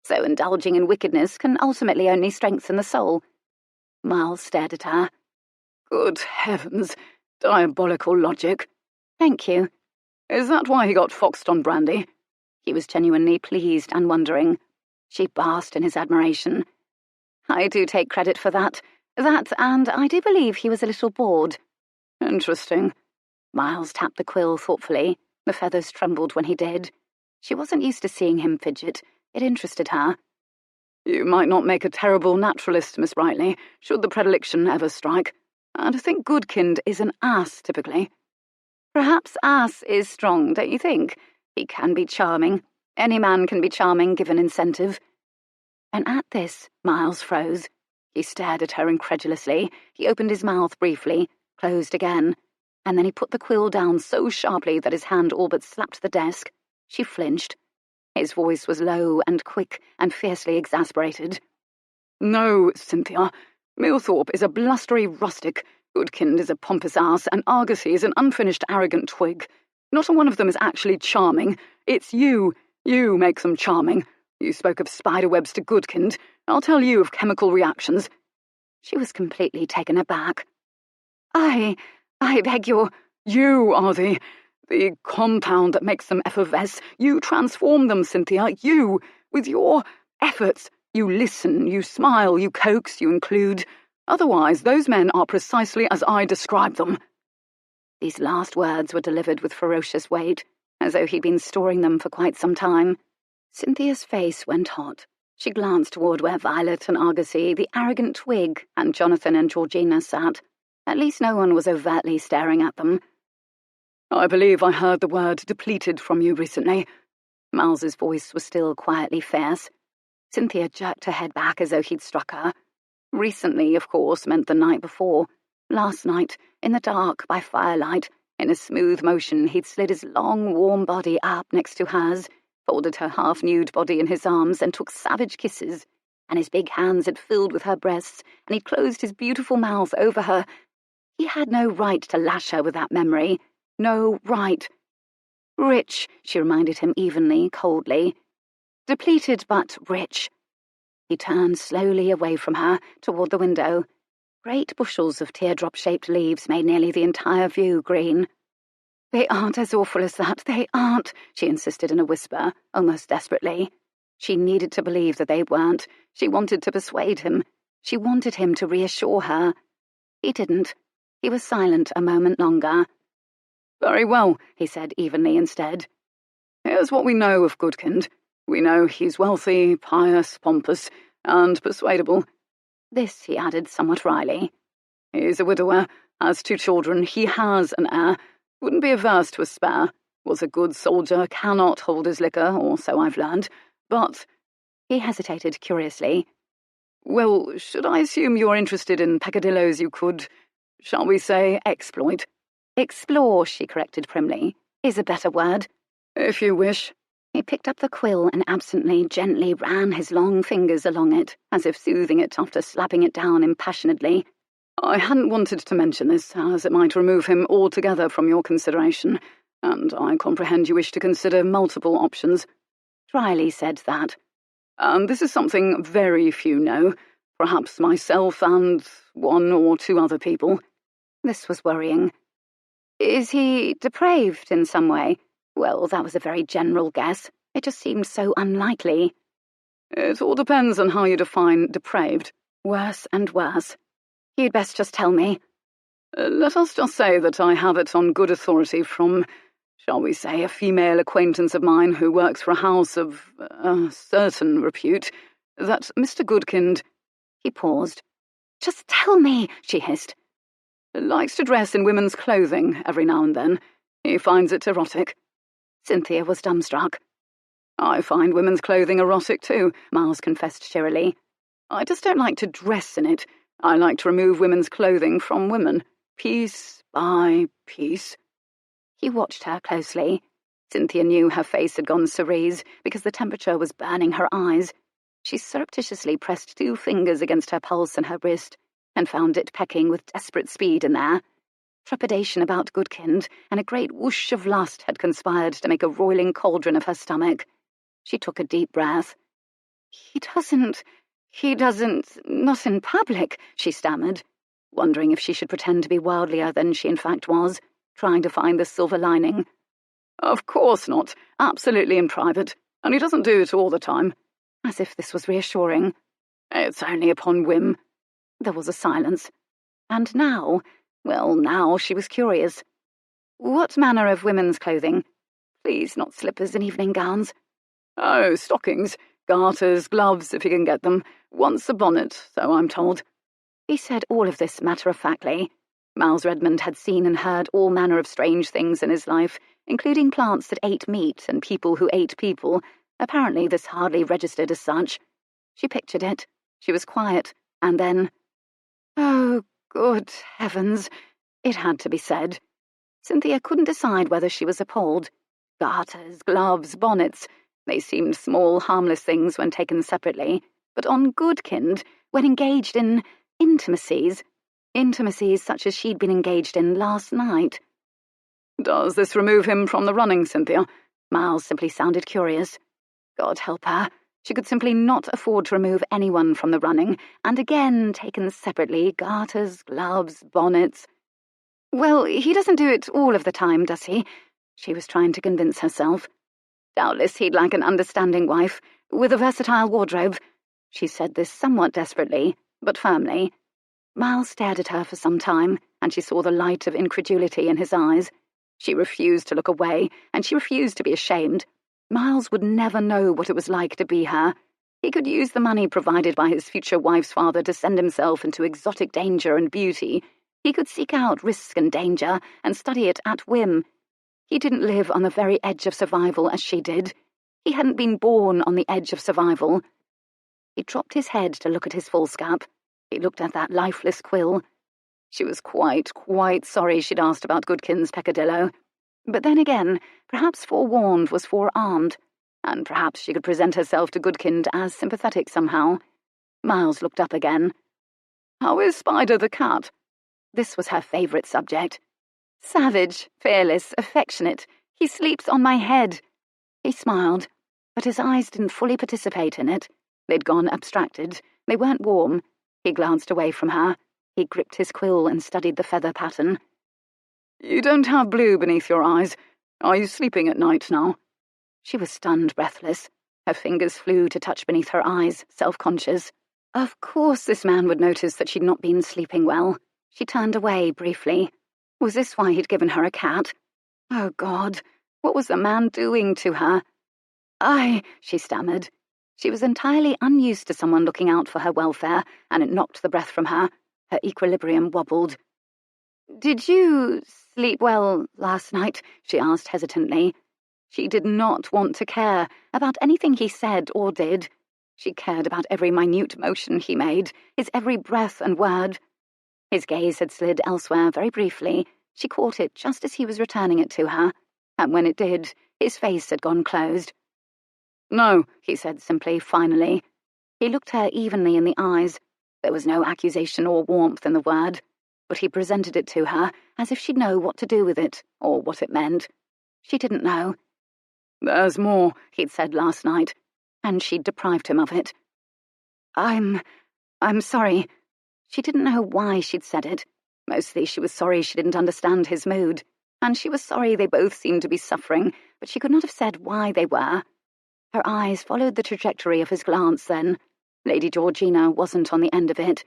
So indulging in wickedness can ultimately only strengthen the soul." Miles stared at her. "Good heavens, diabolical logic." "Thank you." "Is that why he got foxed on brandy?" He was genuinely pleased and wondering. She basked in his admiration. "I do take credit for that, and I do believe he was a little bored." "Interesting." Miles tapped the quill thoughtfully. The feathers trembled when he did. She wasn't used to seeing him fidget. It interested her. "You might not make a terrible naturalist, Miss Brightly, should the predilection ever strike. And I think Goodkind is an ass, typically." "Perhaps ass is strong, don't you think? He can be charming. Any man can be charming, given incentive." And at this, Miles froze. He stared at her incredulously. He opened his mouth briefly, closed again, and then he put the quill down so sharply that his hand all but slapped the desk. She flinched. His voice was low and quick and fiercely exasperated. "No, Cynthia. Millthorpe is a blustery rustic. Goodkind is a pompous ass, and Argosy is an unfinished, arrogant twig. Not a one of them is actually charming. It's you. You make them charming. You spoke of spiderwebs to Goodkind. I'll tell you of chemical reactions." She was completely taken aback. I beg your—" "You are the compound that makes them effervesce. You transform them, Cynthia. You, with your efforts. You listen, you smile, you coax, you include. Otherwise, those men are precisely as I describe them." These last words were delivered with ferocious weight, as though he'd been storing them for quite some time. Cynthia's face went hot. She glanced toward where Violet and Argosy, the arrogant twig, and Jonathan and Georgina sat. At least no one was overtly staring at them. "I believe I heard the word depleted from you recently." Miles's voice was still quietly fierce. Cynthia jerked her head back as though he'd struck her. Recently, of course, meant the night before. Last night, in the dark, by firelight, in a smooth motion, he'd slid his long, warm body up next to hers, folded her half-nude body in his arms, and took savage kisses, and his big hands had filled with her breasts, and he'd closed his beautiful mouth over her. He had no right to lash her with that memory. No right. Rich, she reminded him evenly, coldly. Depleted, but rich. He turned slowly away from her, toward the window. Great bushels of teardrop-shaped leaves made nearly the entire view green. "They aren't as awful as that, they aren't," she insisted in a whisper, almost desperately. She needed to believe that they weren't. She wanted to persuade him. She wanted him to reassure her. He didn't. He was silent a moment longer. "Very well," he said evenly instead. "Here's what we know of Goodkind. We know he's wealthy, pious, pompous, and persuadable." This, he added somewhat wryly. "He's a widower, has 2 children, he has an heir, wouldn't be averse to a spare, was a good soldier, cannot hold his liquor, or so I've learned, but—" He hesitated curiously. "Well, should I assume you're interested in peccadillos you could, shall we say, exploit?" "Explore," she corrected primly, "is a better word." "If you wish." He picked up the quill and absently, gently ran his long fingers along it, as if soothing it after slapping it down impassionedly. "I hadn't wanted to mention this, as it might remove him altogether from your consideration, and I comprehend you wish to consider multiple options." Dryly said that. "And this is something very few know, perhaps myself and 1 or 2 other people." This was worrying. "Is he depraved in some way?" Well, that was a very general guess. It just seemed so unlikely. "It all depends on how you define depraved." Worse and worse. "You'd best just tell me." Let us just say that I have it on good authority from, shall we say, a female acquaintance of mine who works for a house of certain repute, that Mr. Goodkind—" He paused. "Just tell me," she hissed. "Likes to dress in women's clothing every now and then. He finds it erotic." Cynthia was dumbstruck. "I find women's clothing erotic too," Miles confessed cheerily. "I just don't like to dress in it. I like to remove women's clothing from women, piece by piece." He watched her closely. Cynthia knew her face had gone cerise because the temperature was burning her eyes. She surreptitiously pressed 2 fingers against her pulse and her wrist, and found it pecking with desperate speed in there. Trepidation about Goodkind and a great whoosh of lust had conspired to make a roiling cauldron of her stomach. She took a deep breath. He doesn't, not in public," she stammered, wondering if she should pretend to be worldlier than she in fact was, trying to find the silver lining. "Of course not. Absolutely in private. And he doesn't do it all the time." As if this was reassuring. "It's only upon whim." There was a silence. And now, well, now she was curious. "What manner of women's clothing? Please, not slippers and evening gowns." "Oh, stockings, garters, gloves, if he can get them. Once a bonnet, so I'm told." He said all of this matter-of-factly. Miles Redmond had seen and heard all manner of strange things in his life, including plants that ate meat and people who ate people. Apparently this hardly registered as such. She pictured it. She was quiet. And then— "Oh, good heavens," it had to be said. Cynthia couldn't decide whether she was appalled. Garters, gloves, bonnets, they seemed small, harmless things when taken separately, but on Goodkind, when engaged in intimacies such as she'd been engaged in last night. "Does this remove him from the running, Cynthia?" Miles simply sounded curious. God help her. She could simply not afford to remove anyone from the running, and again, taken separately, garters, gloves, bonnets. "Well, he doesn't do it all of the time, does he?" She was trying to convince herself. "Doubtless he'd like an understanding wife, with a versatile wardrobe." She said this somewhat desperately, but firmly. Miles stared at her for some time, and she saw the light of incredulity in his eyes. She refused to look away, and she refused to be ashamed. Miles would never know what it was like to be her. He could use the money provided by his future wife's father to send himself into exotic danger and beauty. He could seek out risk and danger and study it at whim. He didn't live on the very edge of survival as she did. He hadn't been born on the edge of survival. He dropped his head to look at his foolscap. He looked at that lifeless quill. She was quite sorry she'd asked about Goodkind's peccadillo. But then again, perhaps forewarned was forearmed, and perhaps she could present herself to Goodkind as sympathetic somehow. Miles looked up again. "How is Spider the cat?" This was her favourite subject. "Savage, fearless, affectionate. He sleeps on my head." He smiled, but his eyes didn't fully participate in it. They'd gone abstracted. They weren't warm. He glanced away from her. He gripped his quill and studied the feather pattern. "You don't have blue beneath your eyes. Are you sleeping at night now?" She was stunned, breathless. Her fingers flew to touch beneath her eyes, self-conscious. Of course this man would notice that she'd not been sleeping well. She turned away briefly. Was this why he'd given her a cat? Oh, God, what was the man doing to her? She stammered. She was entirely unused to someone looking out for her welfare, and it knocked the breath from her. Her equilibrium wobbled. "Did you sleep well last night?" she asked hesitantly. She did not want to care about anything he said or did. She cared about every minute motion he made, his every breath and word. His gaze had slid elsewhere very briefly. She caught it just as he was returning it to her, and when it did, his face had gone closed. "No," he said simply, finally. He looked her evenly in the eyes. There was no accusation or warmth in the word, but he presented it to her as if she'd know what to do with it, or what it meant. She didn't know. "There's more," he'd said last night, and she'd deprived him of it. I'm sorry." She didn't know why she'd said it. Mostly she was sorry she didn't understand his mood, and she was sorry they both seemed to be suffering, but she could not have said why they were. Her eyes followed the trajectory of his glance then. Lady Georgina wasn't on the end of it.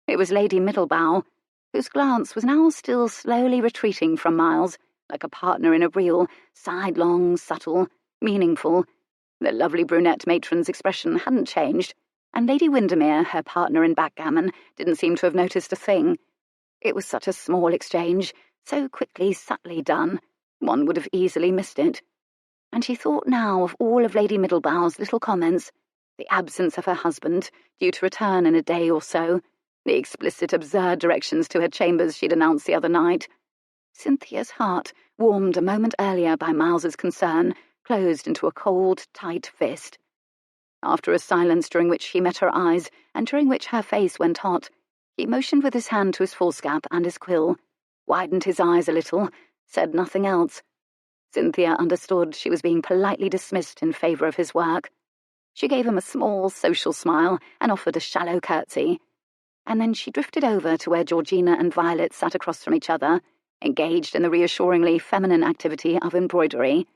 It was Lady Middlebow, whose glance was now still slowly retreating from Miles, like a partner in a reel, sidelong, subtle, meaningful. The lovely brunette matron's expression hadn't changed, and Lady Windermere, her partner in backgammon, didn't seem to have noticed a thing. It was such a small exchange, so quickly, subtly done. One would have easily missed it. And she thought now of all of Lady Middlebow's little comments, the absence of her husband, due to return in a day or so, the explicit, absurd directions to her chambers she'd announced the other night. Cynthia's heart, warmed a moment earlier by Miles's concern, closed into a cold, tight fist. After a silence during which he met her eyes, and during which her face went hot, he motioned with his hand to his foolscap and his quill, widened his eyes a little, said nothing else. Cynthia understood she was being politely dismissed in favour of his work. She gave him a small, social smile and offered a shallow curtsy. And then she drifted over to where Georgina and Violet sat across from each other, engaged in the reassuringly feminine activity of embroidery.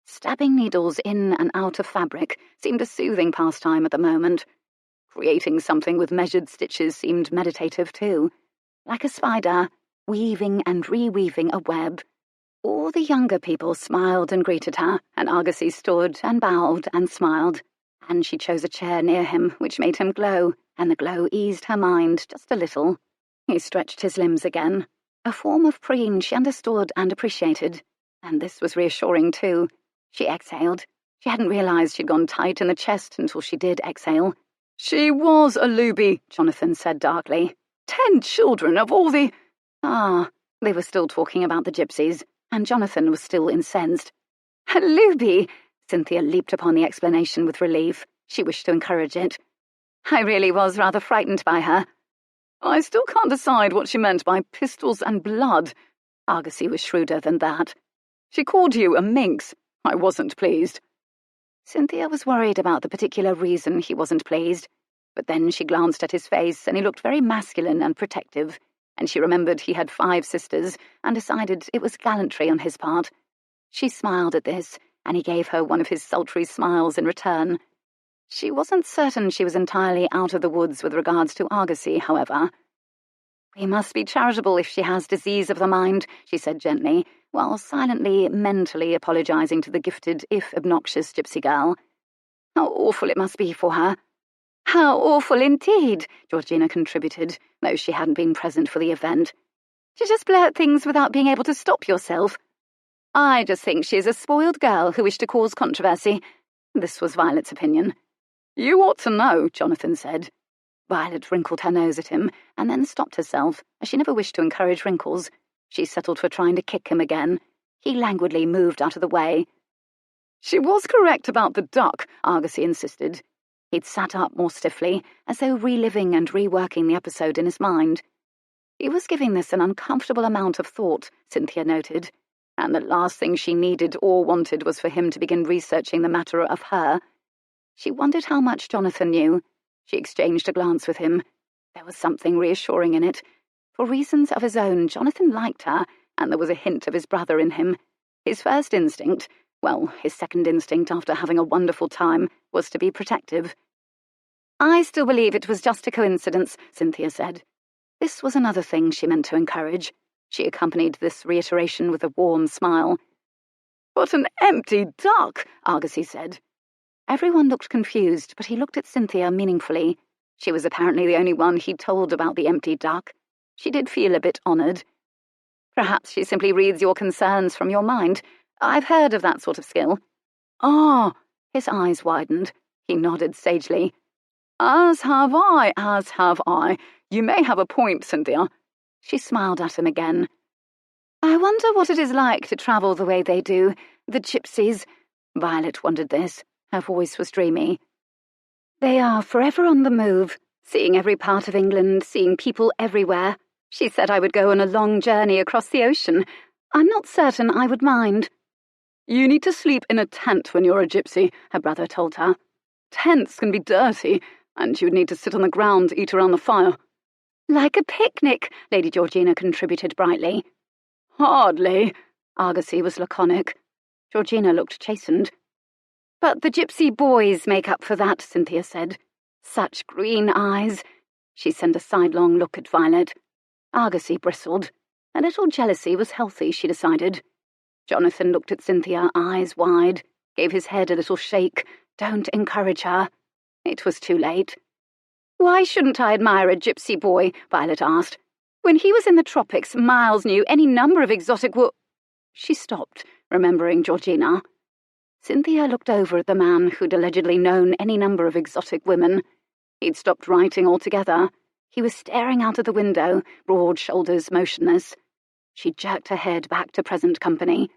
Stabbing needles in and out of fabric seemed a soothing pastime at the moment. Creating something with measured stitches seemed meditative too, like a spider, weaving and reweaving a web. All the younger people smiled and greeted her, and Argosy stood and bowed and smiled, and she chose a chair near him, which made him glow, and the glow eased her mind just a little. He stretched his limbs again, a form of preen she understood and appreciated, and this was reassuring too. She exhaled. She hadn't realised she'd gone tight in the chest until she did exhale. "She was a looby," Jonathan said darkly. 10 children of all the— They were still talking about the gypsies, and Jonathan was still incensed. "A looby!" Cynthia leaped upon the explanation with relief. She wished to encourage it. "I really was rather frightened by her." "I still can't decide what she meant by pistols and blood." Argosy was shrewder than that. "She called you a minx. I wasn't pleased." Cynthia was worried about the particular reason he wasn't pleased, but then she glanced at his face and he looked very masculine and protective, and she remembered he had 5 sisters and decided it was gallantry on his part. She smiled at this, and he gave her one of his sultry smiles in return. She wasn't certain she was entirely out of the woods with regards to Argosy, however. "We must be charitable if she has disease of the mind," she said gently, while silently, mentally apologising to the gifted, if obnoxious, gypsy girl. "How awful it must be for her." "How awful indeed," Georgina contributed, though she hadn't been present for the event. "To just blurt things without being able to stop yourself." "I just think she is a spoiled girl who wished to cause controversy." This was Violet's opinion. "You ought to know," Jonathan said. Violet wrinkled her nose at him, and then stopped herself, as she never wished to encourage wrinkles. She settled for trying to kick him again. He languidly moved out of the way. "She was correct about the duck," Argosy insisted. He'd sat up more stiffly, as though reliving and reworking the episode in his mind. He was giving this an uncomfortable amount of thought, Cynthia noted. and the last thing she needed or wanted was for him to begin researching the matter of her. She wondered how much Jonathan knew. She exchanged a glance with him. There was something reassuring in it. For reasons of his own, Jonathan liked her, and there was a hint of his brother in him. His first instinct, well, his second instinct after having a wonderful time, was to be protective. "I still believe it was just a coincidence," Cynthia said. This was another thing she meant to encourage. She accompanied this reiteration with a warm smile. "But an empty duck," Argosy said. Everyone looked confused, but he looked at Cynthia meaningfully. She was apparently the only one he'd told about the empty duck. She did feel a bit honoured. "Perhaps she simply reads your concerns from your mind. I've heard of that sort of skill." "Ah!" His eyes widened. He nodded sagely. As have I. You may have a point, Cynthia." She smiled at him again. "I wonder what it is like to travel the way they do, the gypsies." Violet wondered this. Her voice was dreamy. "They are forever on the move, seeing every part of England, seeing people everywhere. She said I would go on a long journey across the ocean. I'm not certain I would mind." "You need to sleep in a tent when you're a gypsy," her brother told her. "Tents can be dirty, and you would need to sit on the ground to eat around the fire." "Like a picnic," Lady Georgina contributed brightly. "Hardly." Argosy was laconic. Georgina looked chastened. "But the gypsy boys make up for that," Cynthia said. "Such green eyes." She sent a sidelong look at Violet. Argosy bristled. A little jealousy was healthy, she decided. Jonathan looked at Cynthia, eyes wide, gave his head a little shake. Don't encourage her. It was too late. "Why shouldn't I admire a gypsy boy?" Violet asked. "When he was in the tropics, Miles knew any number of exotic She stopped, remembering Georgina. Cynthia looked over at the man who'd allegedly known any number of exotic women. He'd stopped writing altogether. He was staring out of the window, broad shoulders motionless. She jerked her head back to present company.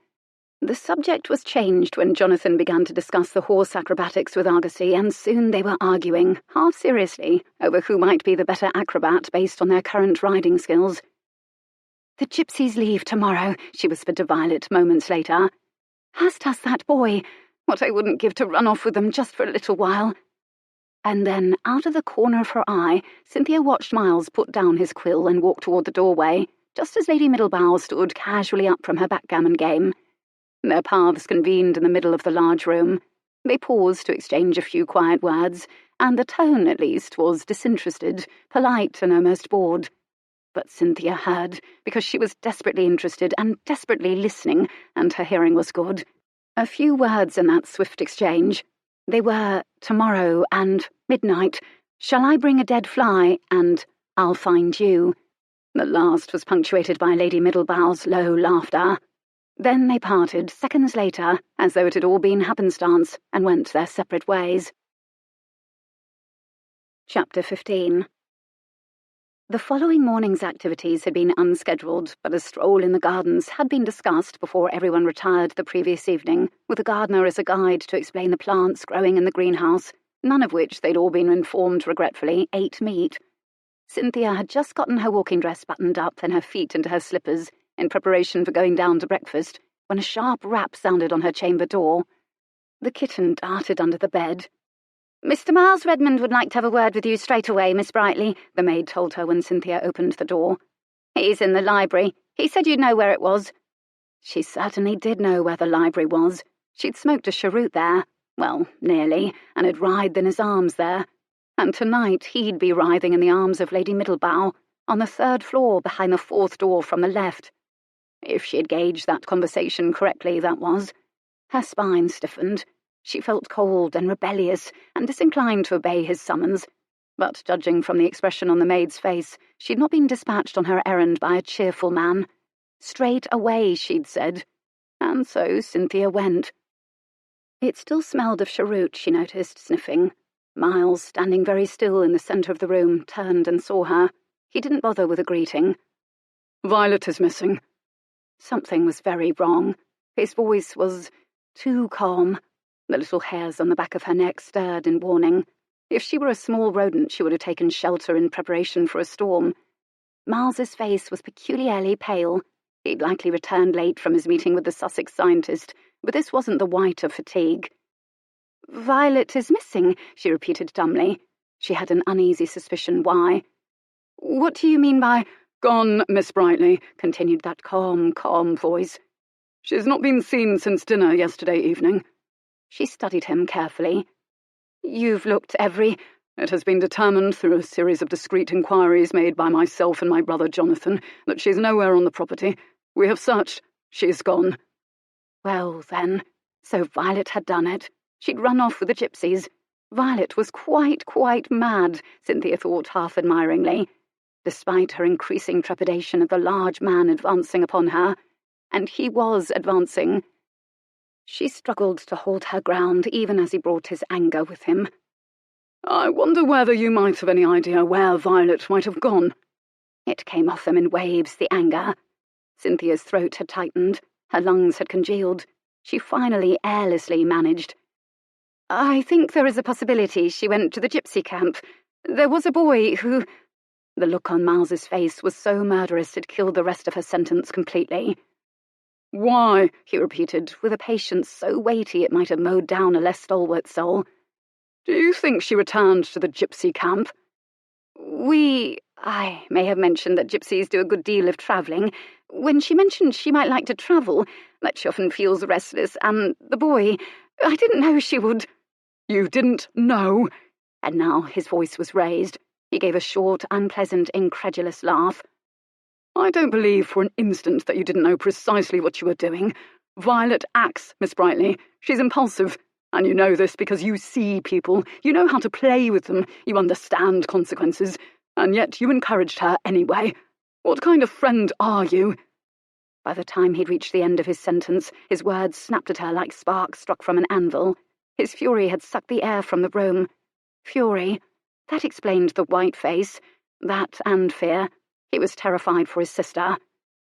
The subject was changed when Jonathan began to discuss the horse acrobatics with Argosy, and soon they were arguing, half seriously, over who might be the better acrobat based on their current riding skills. "The gypsies leave tomorrow," she whispered to Violet moments later. "As does that boy. What I wouldn't give to run off with them just for a little while." And then, out of the corner of her eye, Cynthia watched Miles put down his quill and walk toward the doorway, just as Lady Middlebow stood casually up from her backgammon game. Their paths convened in the middle of the large room. They paused to exchange a few quiet words, and the tone, at least, was disinterested, polite and almost bored. But Cynthia heard, because she was desperately interested and desperately listening, and her hearing was good. A few words in that swift exchange. They were tomorrow and midnight, shall I bring a dead fly, and I'll find you. The last was punctuated by Lady Middlebow's low laughter. Then they parted, seconds later, as though it had all been happenstance, and went their separate ways. Chapter 15. The following morning's activities had been unscheduled, but a stroll in the gardens had been discussed before everyone retired the previous evening, with a gardener as a guide to explain the plants growing in the greenhouse, none of which, they'd all been informed regretfully, ate meat. Cynthia had just gotten her walking dress buttoned up and her feet into her slippers, in preparation for going down to breakfast, when a sharp rap sounded on her chamber door. The kitten darted under the bed. "Mr. Miles Redmond would like to have a word with you straight away, Miss Brightly," the maid told her when Cynthia opened the door. "He's in the library. He said you'd know where it was." She certainly did know where the library was. She'd smoked a cheroot there. Well, nearly, and had writhed in his arms there. And tonight he'd be writhing in the arms of Lady Middlebow, on the 3rd floor behind the 4th door from the left. If she had gauged that conversation correctly, that was. Her spine stiffened. She felt cold and rebellious and disinclined to obey his summons, but judging from the expression on the maid's face, she'd not been dispatched on her errand by a cheerful man. Straight away, she'd said. And so Cynthia went. It still smelled of cheroot, she noticed, sniffing. Miles, standing very still in the centre of the room, turned and saw her. He didn't bother with a greeting. "Violet is missing." Something was very wrong. His voice was too calm. The little hairs on the back of her neck stirred in warning. If she were a small rodent, she would have taken shelter in preparation for a storm. Miles's face was peculiarly pale. He'd likely returned late from his meeting with the Sussex scientist, but this wasn't the white of fatigue. "Violet is missing," she repeated dumbly. She had an uneasy suspicion why. "What do you mean by—" "Gone, Miss Brightly," continued that calm voice. "She's not been seen since dinner yesterday evening." She studied him carefully. "You've looked every—" "It has been determined through a series of discreet inquiries made by myself and my brother Jonathan that she's nowhere on the property. We have searched. She's gone." Well, then, so Violet had done it. She'd run off with the gypsies. Violet was quite mad, Cynthia thought half-admiringly, despite her increasing trepidation of the large man advancing upon her. And he was advancing. She struggled to hold her ground even as he brought his anger with him. "I wonder whether you might have any idea where Violet might have gone." It came off him in waves, the anger. Cynthia's throat had tightened. Her lungs had congealed. She finally airlessly managed. "I think there is a possibility she went to the gypsy camp. There was a boy who—" The look on Miles's face was so murderous it killed the rest of her sentence completely. "Why?" he repeated, with a patience so weighty it might have mowed down a less stalwart soul. "Do you think she returned to the gypsy camp?" I may have mentioned that gypsies do a good deal of travelling. When she mentioned she might like to travel, that she often feels restless, and the boy, I didn't know she would—" "You didn't know?" And now his voice was raised. He gave a short, unpleasant, incredulous laugh. "I don't believe for an instant that you didn't know precisely what you were doing. Violet acts, Miss Brightly. She's impulsive. And you know this because you see people. You know how to play with them. You understand consequences. And yet you encouraged her anyway. What kind of friend are you?" By the time he'd reached the end of his sentence, his words snapped at her like sparks struck from an anvil. His fury had sucked the air from the room. Fury. That explained the white face. That and fear. He was terrified for his sister.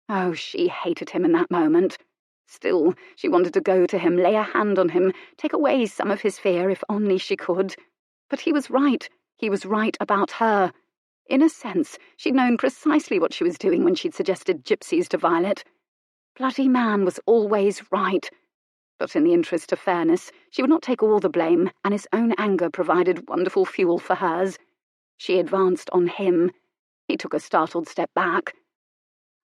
Oh, she hated him in that moment. Still, she wanted to go to him, lay a hand on him, take away some of his fear if only she could. But he was right. He was right about her. In a sense, she'd known precisely what she was doing when she'd suggested gypsies to Violet. Bloody man was always right. But in the interest of fairness, she would not take all the blame, and his own anger provided wonderful fuel for hers. She advanced on him. He took a startled step back.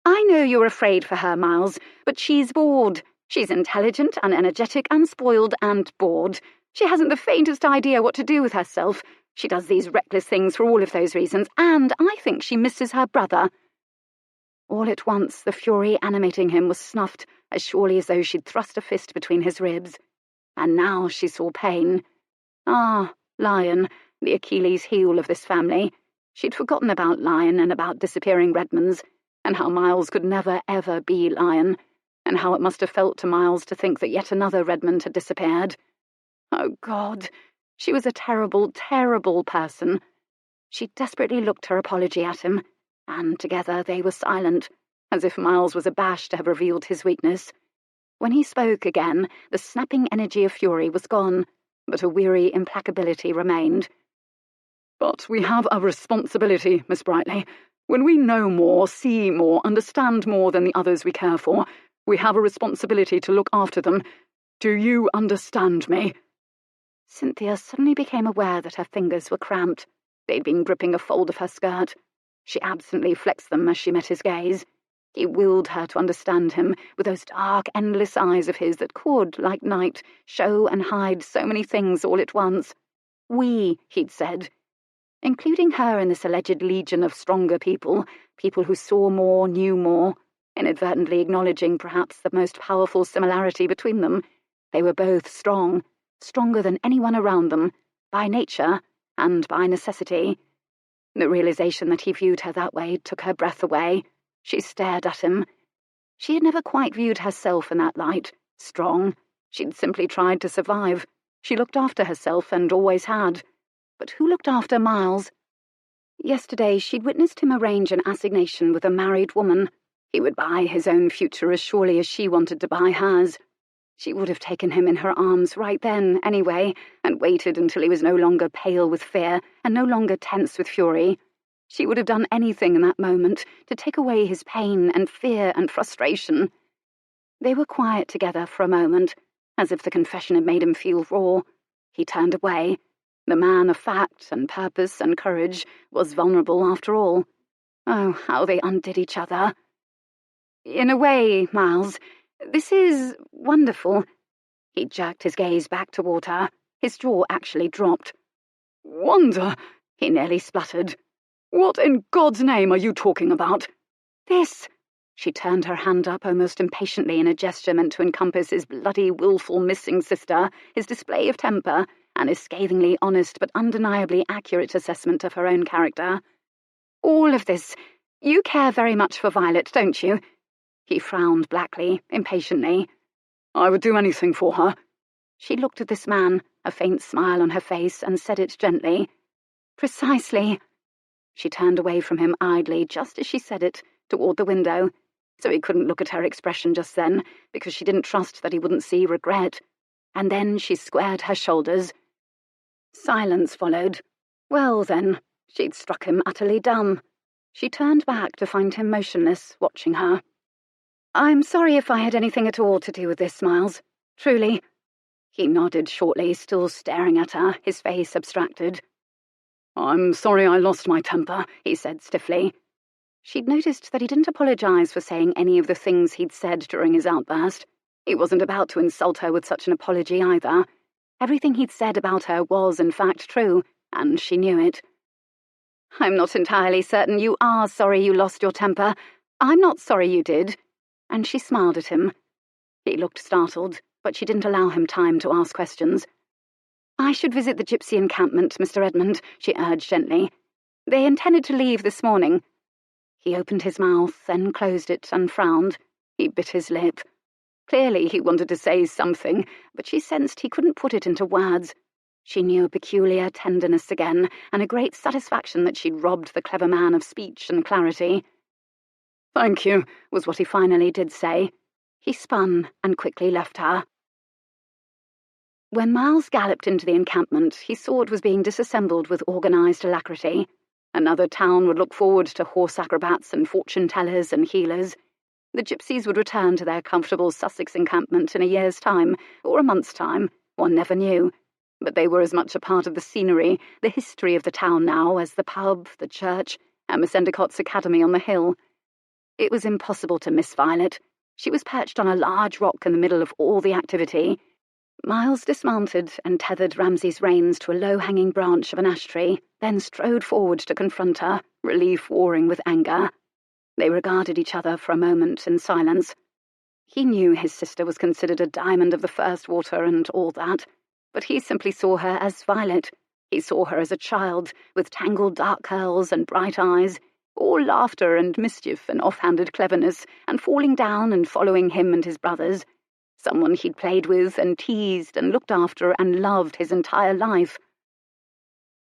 "I know you're afraid for her, Miles, but she's bored. She's intelligent and energetic and spoiled and bored. She hasn't the faintest idea what to do with herself. She does these reckless things for all of those reasons, and I think she misses her brother." All at once, the fury animating him was snuffed, as surely as though she'd thrust a fist between his ribs. And now she saw pain. Ah, Lion, the Achilles heel of this family. She'd forgotten about Lion and about disappearing Redmonds, and how Miles could never, ever be Lion, and how it must have felt to Miles to think that yet another Redmond had disappeared. Oh, God, she was a terrible, terrible person. She desperately looked her apology at him, and together they were silent, as if Miles was abashed to have revealed his weakness. When he spoke again, the snapping energy of fury was gone, but a weary implacability remained. "But we have a responsibility, Miss Brightly. When we know more, see more, understand more than the others we care for, we have a responsibility to look after them. Do you understand me?" Cynthia suddenly became aware that her fingers were cramped. They'd been gripping a fold of her skirt. She absently flexed them as she met his gaze. He willed her to understand him, with those dark, endless eyes of his that could, like night, show and hide so many things all at once. "We," he'd said, including her in this alleged legion of stronger people, people who saw more, knew more, inadvertently acknowledging perhaps the most powerful similarity between them. They were both strong, stronger than anyone around them, by nature and by necessity. The realization that he viewed her that way took her breath away. She stared at him. She had never quite viewed herself in that light, strong. She'd simply tried to survive. She looked after herself and always had. But who looked after Miles? Yesterday she'd witnessed him arrange an assignation with a married woman. He would buy his own future as surely as she wanted to buy hers. She would have taken him in her arms right then, anyway, and waited until he was no longer pale with fear and no longer tense with fury. She would have done anything in that moment to take away his pain and fear and frustration. They were quiet together for a moment, as if the confession had made him feel raw. He turned away. The man of fact and purpose and courage was vulnerable after all. Oh, how they undid each other. In a way, Miles, this is wonderful. He jerked his gaze back toward her. His jaw actually dropped. Wonder, he nearly spluttered. What in God's name are you talking about? This. She turned her hand up almost impatiently in a gesture meant to encompass his bloody, willful missing sister, his display of temper, and his scathingly honest but undeniably accurate assessment of her own character. All of this. You care very much for Violet, don't you? He frowned blackly, impatiently. I would do anything for her. She looked at this man, a faint smile on her face, and said it gently. Precisely. She turned away from him idly just as she said it, toward the window, so he couldn't look at her expression just then, because she didn't trust that he wouldn't see regret. And then she squared her shoulders. Silence followed. Well, then, she'd struck him utterly dumb. She turned back to find him motionless, watching her. I'm sorry if I had anything at all to do with this, Miles. Truly. He nodded shortly, still staring at her, his face abstracted. I'm sorry I lost my temper, he said stiffly. She'd noticed that he didn't apologize for saying any of the things he'd said during his outburst. He wasn't about to insult her with such an apology either. Everything he'd said about her was, in fact, true, and she knew it. I'm not entirely certain you are sorry you lost your temper. I'm not sorry you did. And she smiled at him. He looked startled, but she didn't allow him time to ask questions. I should visit the gypsy encampment, Mr. Redmond, she urged gently. They intended to leave this morning. He opened his mouth, then closed it and frowned. He bit his lip. Clearly he wanted to say something, but she sensed he couldn't put it into words. She knew a peculiar tenderness again, and a great satisfaction that she'd robbed the clever man of speech and clarity. Thank you, was what he finally did say. He spun and quickly left her. When Miles galloped into the encampment, he saw it was being disassembled with organised alacrity. Another town would look forward to horse acrobats and fortune-tellers and healers. The gypsies would return to their comfortable Sussex encampment in a year's time, or a month's time, one never knew. But they were as much a part of the scenery, the history of the town now, as the pub, the church, and Miss Endicott's academy on the hill. It was impossible to miss Violet. She was perched on a large rock in the middle of all the activity. Miles dismounted and tethered Ramsay's reins to a low-hanging branch of an ash tree, then strode forward to confront her, relief warring with anger. They regarded each other for a moment in silence. He knew his sister was considered a diamond of the first water and all that, but he simply saw her as Violet. He saw her as a child, with tangled dark curls and bright eyes, all laughter and mischief and off-handed cleverness, and falling down and following him and his brothers. Someone he'd played with and teased and looked after and loved his entire life.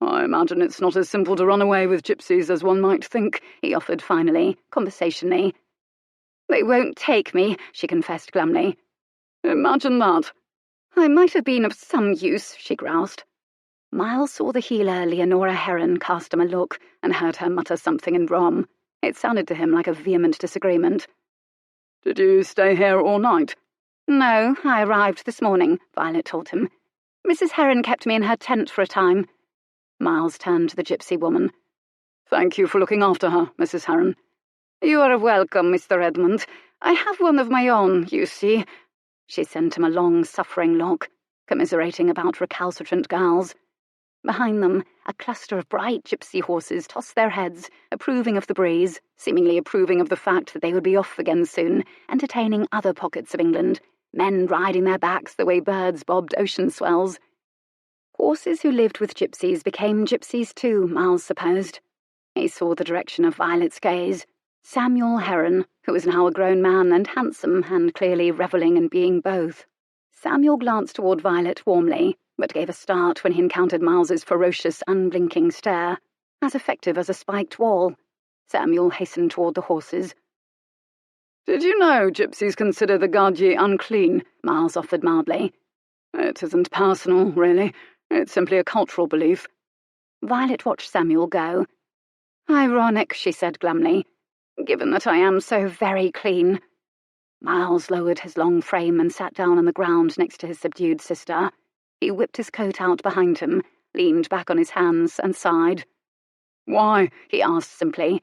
I imagine it's not as simple to run away with gypsies as one might think, he offered finally, conversationally. They won't take me, she confessed glumly. Imagine that. I might have been of some use, she groused. Miles saw the healer Leonora Heron cast him a look and heard her mutter something in Rom. It sounded to him like a vehement disagreement. Did you stay here all night? No, I arrived this morning, Violet told him. Mrs. Heron kept me in her tent for a time. Miles turned to the gypsy woman. Thank you for looking after her, Mrs. Heron. You are welcome, Mr. Redmond. I have one of my own, you see. She sent him a long, suffering look, commiserating about recalcitrant girls. Behind them, a cluster of bright gypsy horses tossed their heads, approving of the breeze, seemingly approving of the fact that they would be off again soon, entertaining other pockets of England, men riding their backs the way birds bobbed ocean swells. Horses who lived with gypsies became gypsies too, Miles supposed. He saw the direction of Violet's gaze. Samuel Heron, who was now a grown man and handsome and clearly revelling in being both. Samuel glanced toward Violet warmly, but gave a start when he encountered Miles's ferocious, unblinking stare, as effective as a spiked wall. Samuel hastened toward the horses. Did you know gypsies consider the Gardier unclean? Miles offered mildly. It isn't personal, really. It's simply a cultural belief. Violet watched Samuel go. Ironic, she said glumly, given that I am so very clean. Miles lowered his long frame and sat down on the ground next to his subdued sister. He whipped his coat out behind him, leaned back on his hands, and sighed. Why? He asked simply.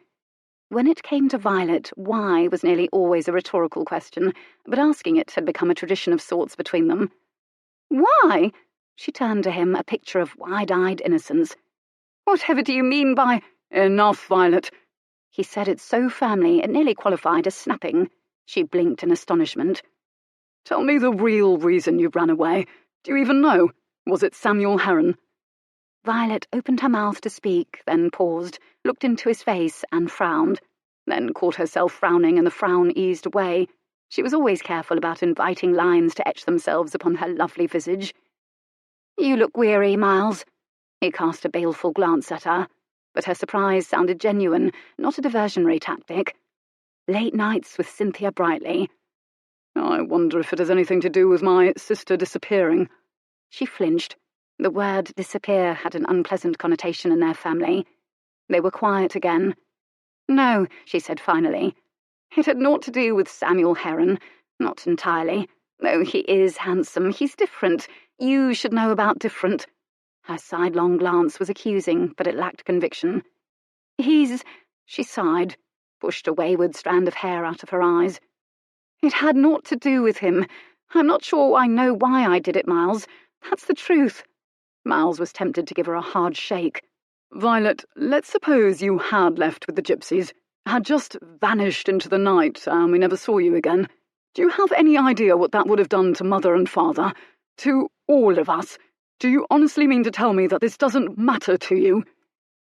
When it came to Violet, why was nearly always a rhetorical question, but asking it had become a tradition of sorts between them. Why? She turned to him, a picture of wide-eyed innocence. Whatever do you mean by— Enough, Violet. He said it so firmly it nearly qualified as snapping. She blinked in astonishment. Tell me the real reason you ran away. Do you even know? Was it Samuel Heron? Violet opened her mouth to speak, then paused, looked into his face and frowned, then caught herself frowning and the frown eased away. She was always careful about inviting lines to etch themselves upon her lovely visage. You look weary, Miles. He cast a baleful glance at her, but her surprise sounded genuine, not a diversionary tactic. Late nights with Cynthia Brightly. I wonder if it has anything to do with my sister disappearing. She flinched. The word disappear had an unpleasant connotation in their family. They were quiet again. No, she said finally. It had naught to do with Samuel Heron. Not entirely. Though he is handsome, he's different. You should know about different. Her sidelong glance was accusing, but it lacked conviction. She sighed, pushed a wayward strand of hair out of her eyes. It had naught to do with him. I'm not sure I know why I did it, Miles. That's the truth. Miles was tempted to give her a hard shake. Violet, let's suppose you had left with the gypsies, had just vanished into the night, and we never saw you again. Do you have any idea what that would have done to Mother and Father? To all of us? Do you honestly mean to tell me that this doesn't matter to you?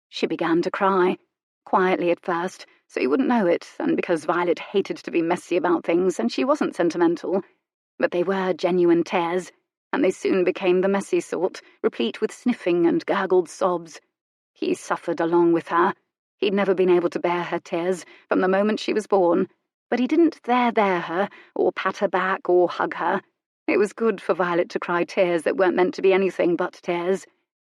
She began to cry, quietly at first, so you wouldn't know it, and because Violet hated to be messy about things, and she wasn't sentimental. But they were genuine tears, and they soon became the messy sort, replete with sniffing and gurgled sobs. He suffered along with her. He'd never been able to bear her tears from the moment she was born, but he didn't there her, or pat her back, or hug her. It was good for Violet to cry tears that weren't meant to be anything but tears.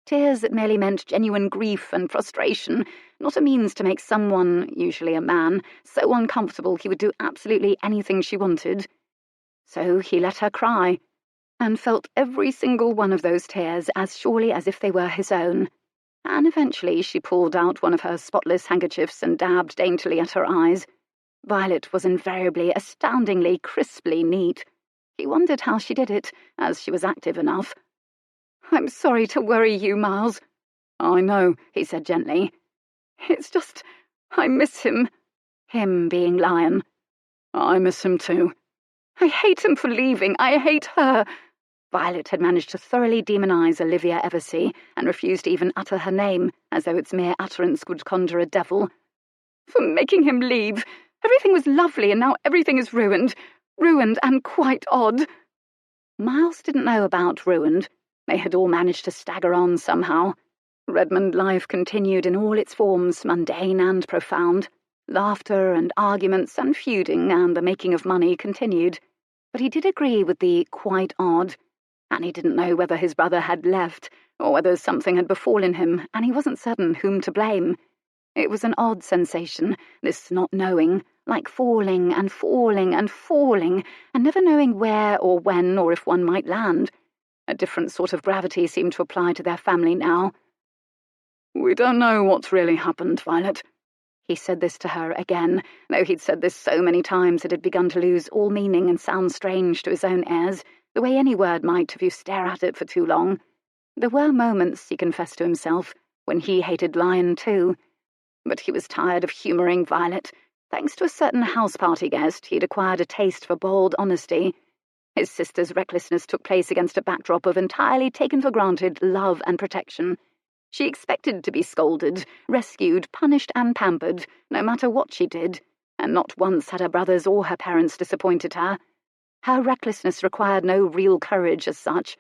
Tears that merely meant genuine grief and frustration, not a means to make someone, usually a man, so uncomfortable he would do absolutely anything she wanted. So he let her cry, and felt every single one of those tears as surely as if they were his own. And eventually she pulled out one of her spotless handkerchiefs and dabbed daintily at her eyes. Violet was invariably astoundingly, crisply neat. He wondered how she did it, as she was active enough. I'm sorry to worry you, Miles. I know, he said gently. It's just, I miss him. Him being Lion. I miss him too. I hate him for leaving. I hate her. Violet had managed to thoroughly demonize Olivia Eversey and refused to even utter her name, as though its mere utterance would conjure a devil. For making him leave. Everything was lovely, and now everything is ruined. Ruined and quite odd. Miles didn't know about ruined. They had all managed to stagger on somehow. Redmond life continued in all its forms, mundane and profound. Laughter and arguments and feuding and the making of money continued. But he did agree with the quite odd. And he didn't know whether his brother had left, or whether something had befallen him, and he wasn't certain whom to blame. It was an odd sensation, this not knowing, like falling and falling and falling, and never knowing where or when or if one might land. A different sort of gravity seemed to apply to their family now. We don't know what's really happened, Violet. He said this to her again, though he'd said this so many times it had begun to lose all meaning and sound strange to his own ears, the way any word might if you stare at it for too long. There were moments, he confessed to himself, when he hated Lion too. But he was tired of humouring Violet. Thanks to a certain house-party guest, he'd acquired a taste for bold honesty. His sister's recklessness took place against a backdrop of entirely taken-for-granted love and protection. She expected to be scolded, rescued, punished and pampered, no matter what she did, and not once had her brothers or her parents disappointed her. Her recklessness required no real courage as such,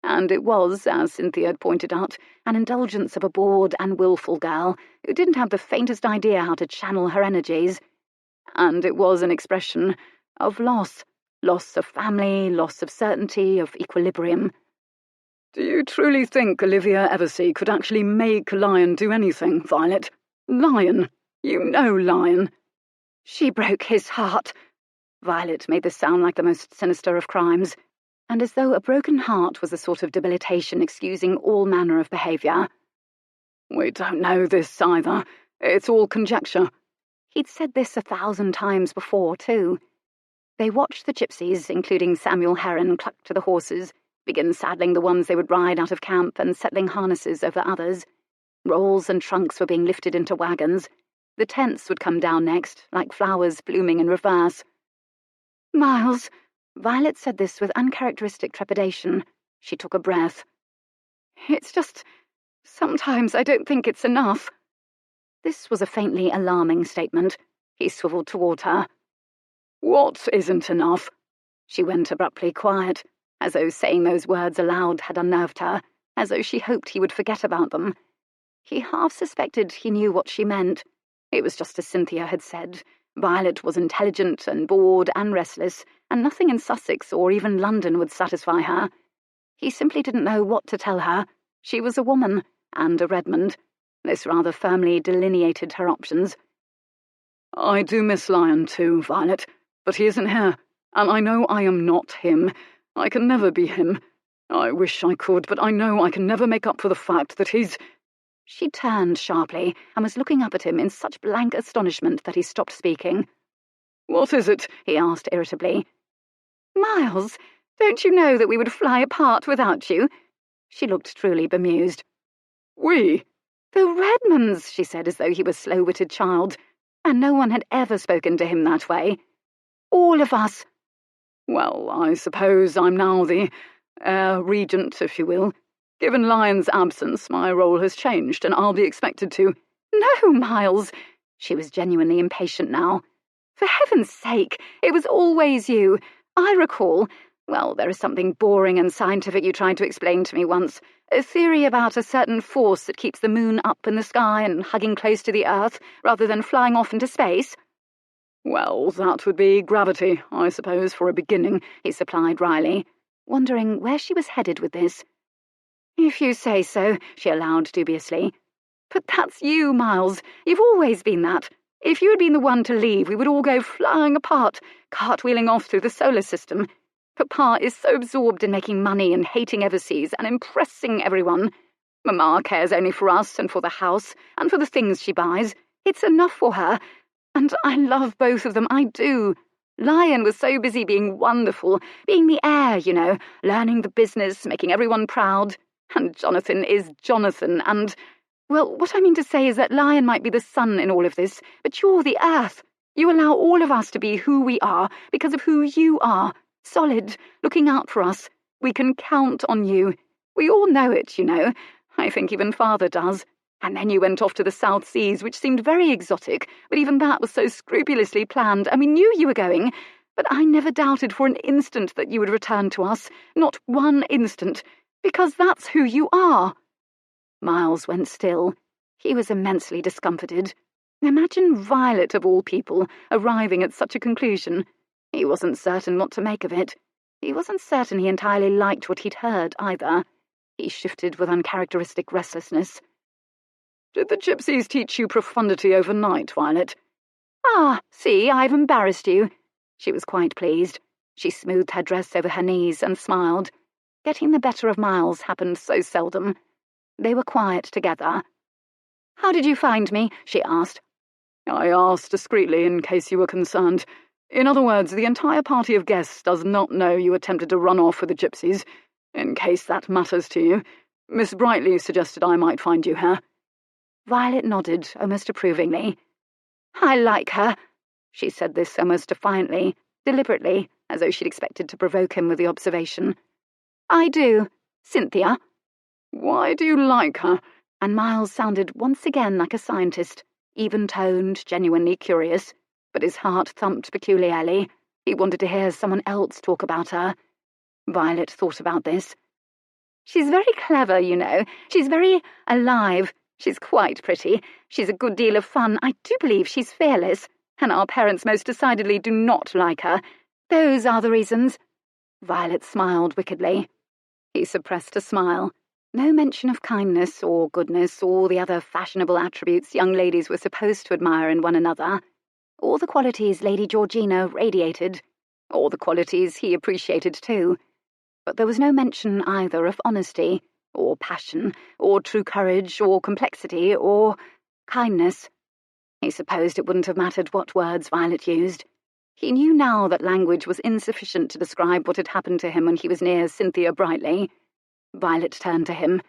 and it was, as Cynthia had pointed out, an indulgence of a bored and willful girl who didn't have the faintest idea how to channel her energies. And it was an expression of loss of family, loss of certainty, of equilibrium. Do you truly think Olivia Eversey could actually make Lion do anything, Violet? Lion. You know Lion. She broke his heart. Violet made this sound like the most sinister of crimes, and as though a broken heart was a sort of debilitation excusing all manner of behaviour. We don't know this either. It's all conjecture. He'd said this 1,000 times before, too. They watched the gypsies, including Samuel Heron, cluck to the horses, begin saddling the ones they would ride out of camp and settling harnesses over others. Rolls and trunks were being lifted into wagons. The tents would come down next, like flowers blooming in reverse. Miles, Violet said this with uncharacteristic trepidation. She took a breath. It's just, sometimes I don't think it's enough. This was a faintly alarming statement. He swivelled toward her. What isn't enough? She went abruptly quiet, as though saying those words aloud had unnerved her, as though she hoped he would forget about them. He half suspected he knew what she meant. It was just as Cynthia had said. Violet was intelligent and bored and restless, and nothing in Sussex or even London would satisfy her. He simply didn't know what to tell her. She was a woman, and a Redmond. This rather firmly delineated her options. I do miss Lion too, Violet, but he isn't here, and I know I am not him. I can never be him. I wish I could, but I know I can never make up for the fact that he's... She turned sharply and was looking up at him in such blank astonishment that he stopped speaking. What is it? He asked irritably. Miles, don't you know that we would fly apart without you? She looked truly bemused. We? The Redmonds, she said as though he was a slow-witted child, and no one had ever spoken to him that way. All of us. Well, I suppose I'm now the heir regent, if you will. Given Lion's absence, my role has changed, and I'll be expected to... No, Miles. She was genuinely impatient now. For heaven's sake, it was always you. I recall... Well, there is something boring and scientific you tried to explain to me once. A theory about a certain force that keeps the moon up in the sky and hugging close to the Earth, rather than flying off into space. Well, that would be gravity, I suppose, for a beginning, he supplied wryly, wondering where she was headed with this. If you say so, she allowed dubiously. But that's you, Miles. You've always been that. If you had been the one to leave, we would all go flying apart, cartwheeling off through the solar system. Papa is so absorbed in making money and hating overseas and impressing everyone. Mamma cares only for us and for the house and for the things she buys. It's enough for her. And I love both of them, I do. Lion was so busy being wonderful, being the heir, you know, learning the business, making everyone proud. And Jonathan is Jonathan, and... Well, what I mean to say is that Lion might be the sun in all of this, but you're the earth. You allow all of us to be who we are because of who you are. Solid, looking out for us. We can count on you. We all know it, you know. I think even Father does. And then you went off to the South Seas, which seemed very exotic, but even that was so scrupulously planned, and we knew you were going. But I never doubted for an instant that you would return to us. Not one instant. Because that's who you are. Miles went still. He was immensely discomfited. Imagine Violet, of all people, arriving at such a conclusion. He wasn't certain what to make of it. He wasn't certain he entirely liked what he'd heard, either. He shifted with uncharacteristic restlessness. Did the gypsies teach you profundity overnight, Violet? Ah, see, I've embarrassed you. She was quite pleased. She smoothed her dress over her knees and smiled. Getting the better of Miles happened so seldom. They were quiet together. How did you find me? She asked. I asked discreetly in case you were concerned. In other words, the entire party of guests does not know you attempted to run off with the gypsies. In case that matters to you, Miss Brightly suggested I might find you here. Violet nodded, almost approvingly. I like her. She said this almost defiantly, deliberately, as though she'd expected to provoke him with the observation. I do. Cynthia. Why do you like her? And Miles sounded once again like a scientist, even-toned, genuinely curious, but his heart thumped peculiarly. He wanted to hear someone else talk about her. Violet thought about this. She's very clever, you know. She's very alive. She's quite pretty. She's a good deal of fun. I do believe she's fearless. And our parents most decidedly do not like her. Those are the reasons. Violet smiled wickedly. He suppressed a smile. No mention of kindness or goodness or the other fashionable attributes young ladies were supposed to admire in one another, or the qualities Lady Georgina radiated, or the qualities he appreciated too. But there was no mention either of honesty, or passion, or true courage, or complexity, or kindness. He supposed it wouldn't have mattered what words Violet used. He knew now that language was insufficient to describe what had happened to him when he was near Cynthia Brightly. Violet turned to him.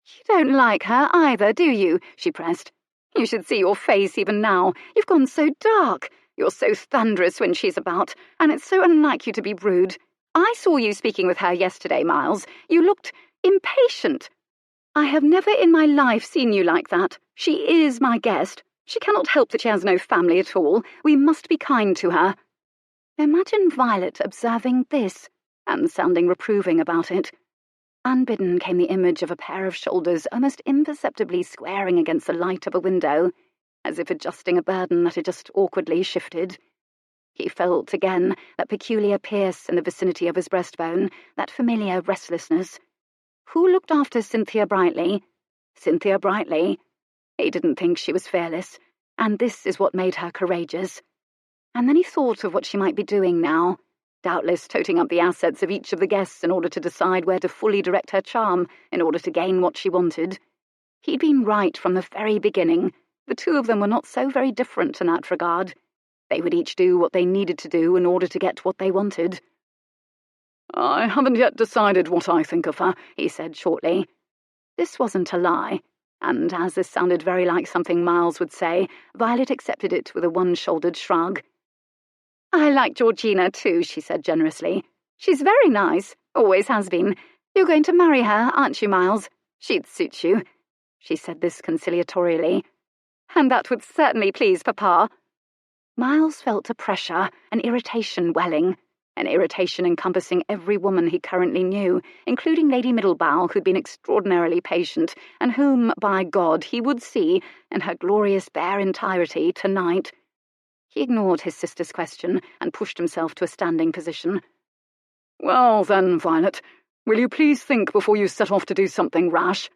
"You don't like her either, do you?" she pressed. "You should see your face even now. You've gone so dark. You're so thunderous when she's about, and it's so unlike you to be rude. I saw you speaking with her yesterday, Miles. You looked impatient. I have never in my life seen you like that. She is my guest. She cannot help that she has no family at all. We must be kind to her." Imagine Violet observing this, and sounding reproving about it. Unbidden came the image of a pair of shoulders almost imperceptibly squaring against the light of a window, as if adjusting a burden that had just awkwardly shifted. He felt again that peculiar pierce in the vicinity of his breastbone, that familiar restlessness. Who looked after Cynthia Brightly? Cynthia Brightly. He didn't think she was fearless, and this is what made her courageous. And then he thought of what she might be doing now, doubtless toting up the assets of each of the guests in order to decide where to fully direct her charm in order to gain what she wanted. He'd been right from the very beginning. The two of them were not so very different in that regard. They would each do what they needed to do in order to get what they wanted. "I haven't yet decided what I think of her," he said shortly. This wasn't a lie, and as this sounded very like something Miles would say, Violet accepted it with a one-shouldered shrug. "I like Georgina too," she said generously. "She's very nice, always has been. You're going to marry her, aren't you, Miles? She'd suit you." She said this conciliatorily. "And that would certainly please Papa." Miles felt a pressure, an irritation welling, an irritation encompassing every woman he currently knew, including Lady Middlebow, who'd been extraordinarily patient, and whom, by God, he would see, in her glorious bare entirety, tonight. He ignored his sister's question and pushed himself to a standing position. "Well then, Violet, will you please think before you set off to do something rash?"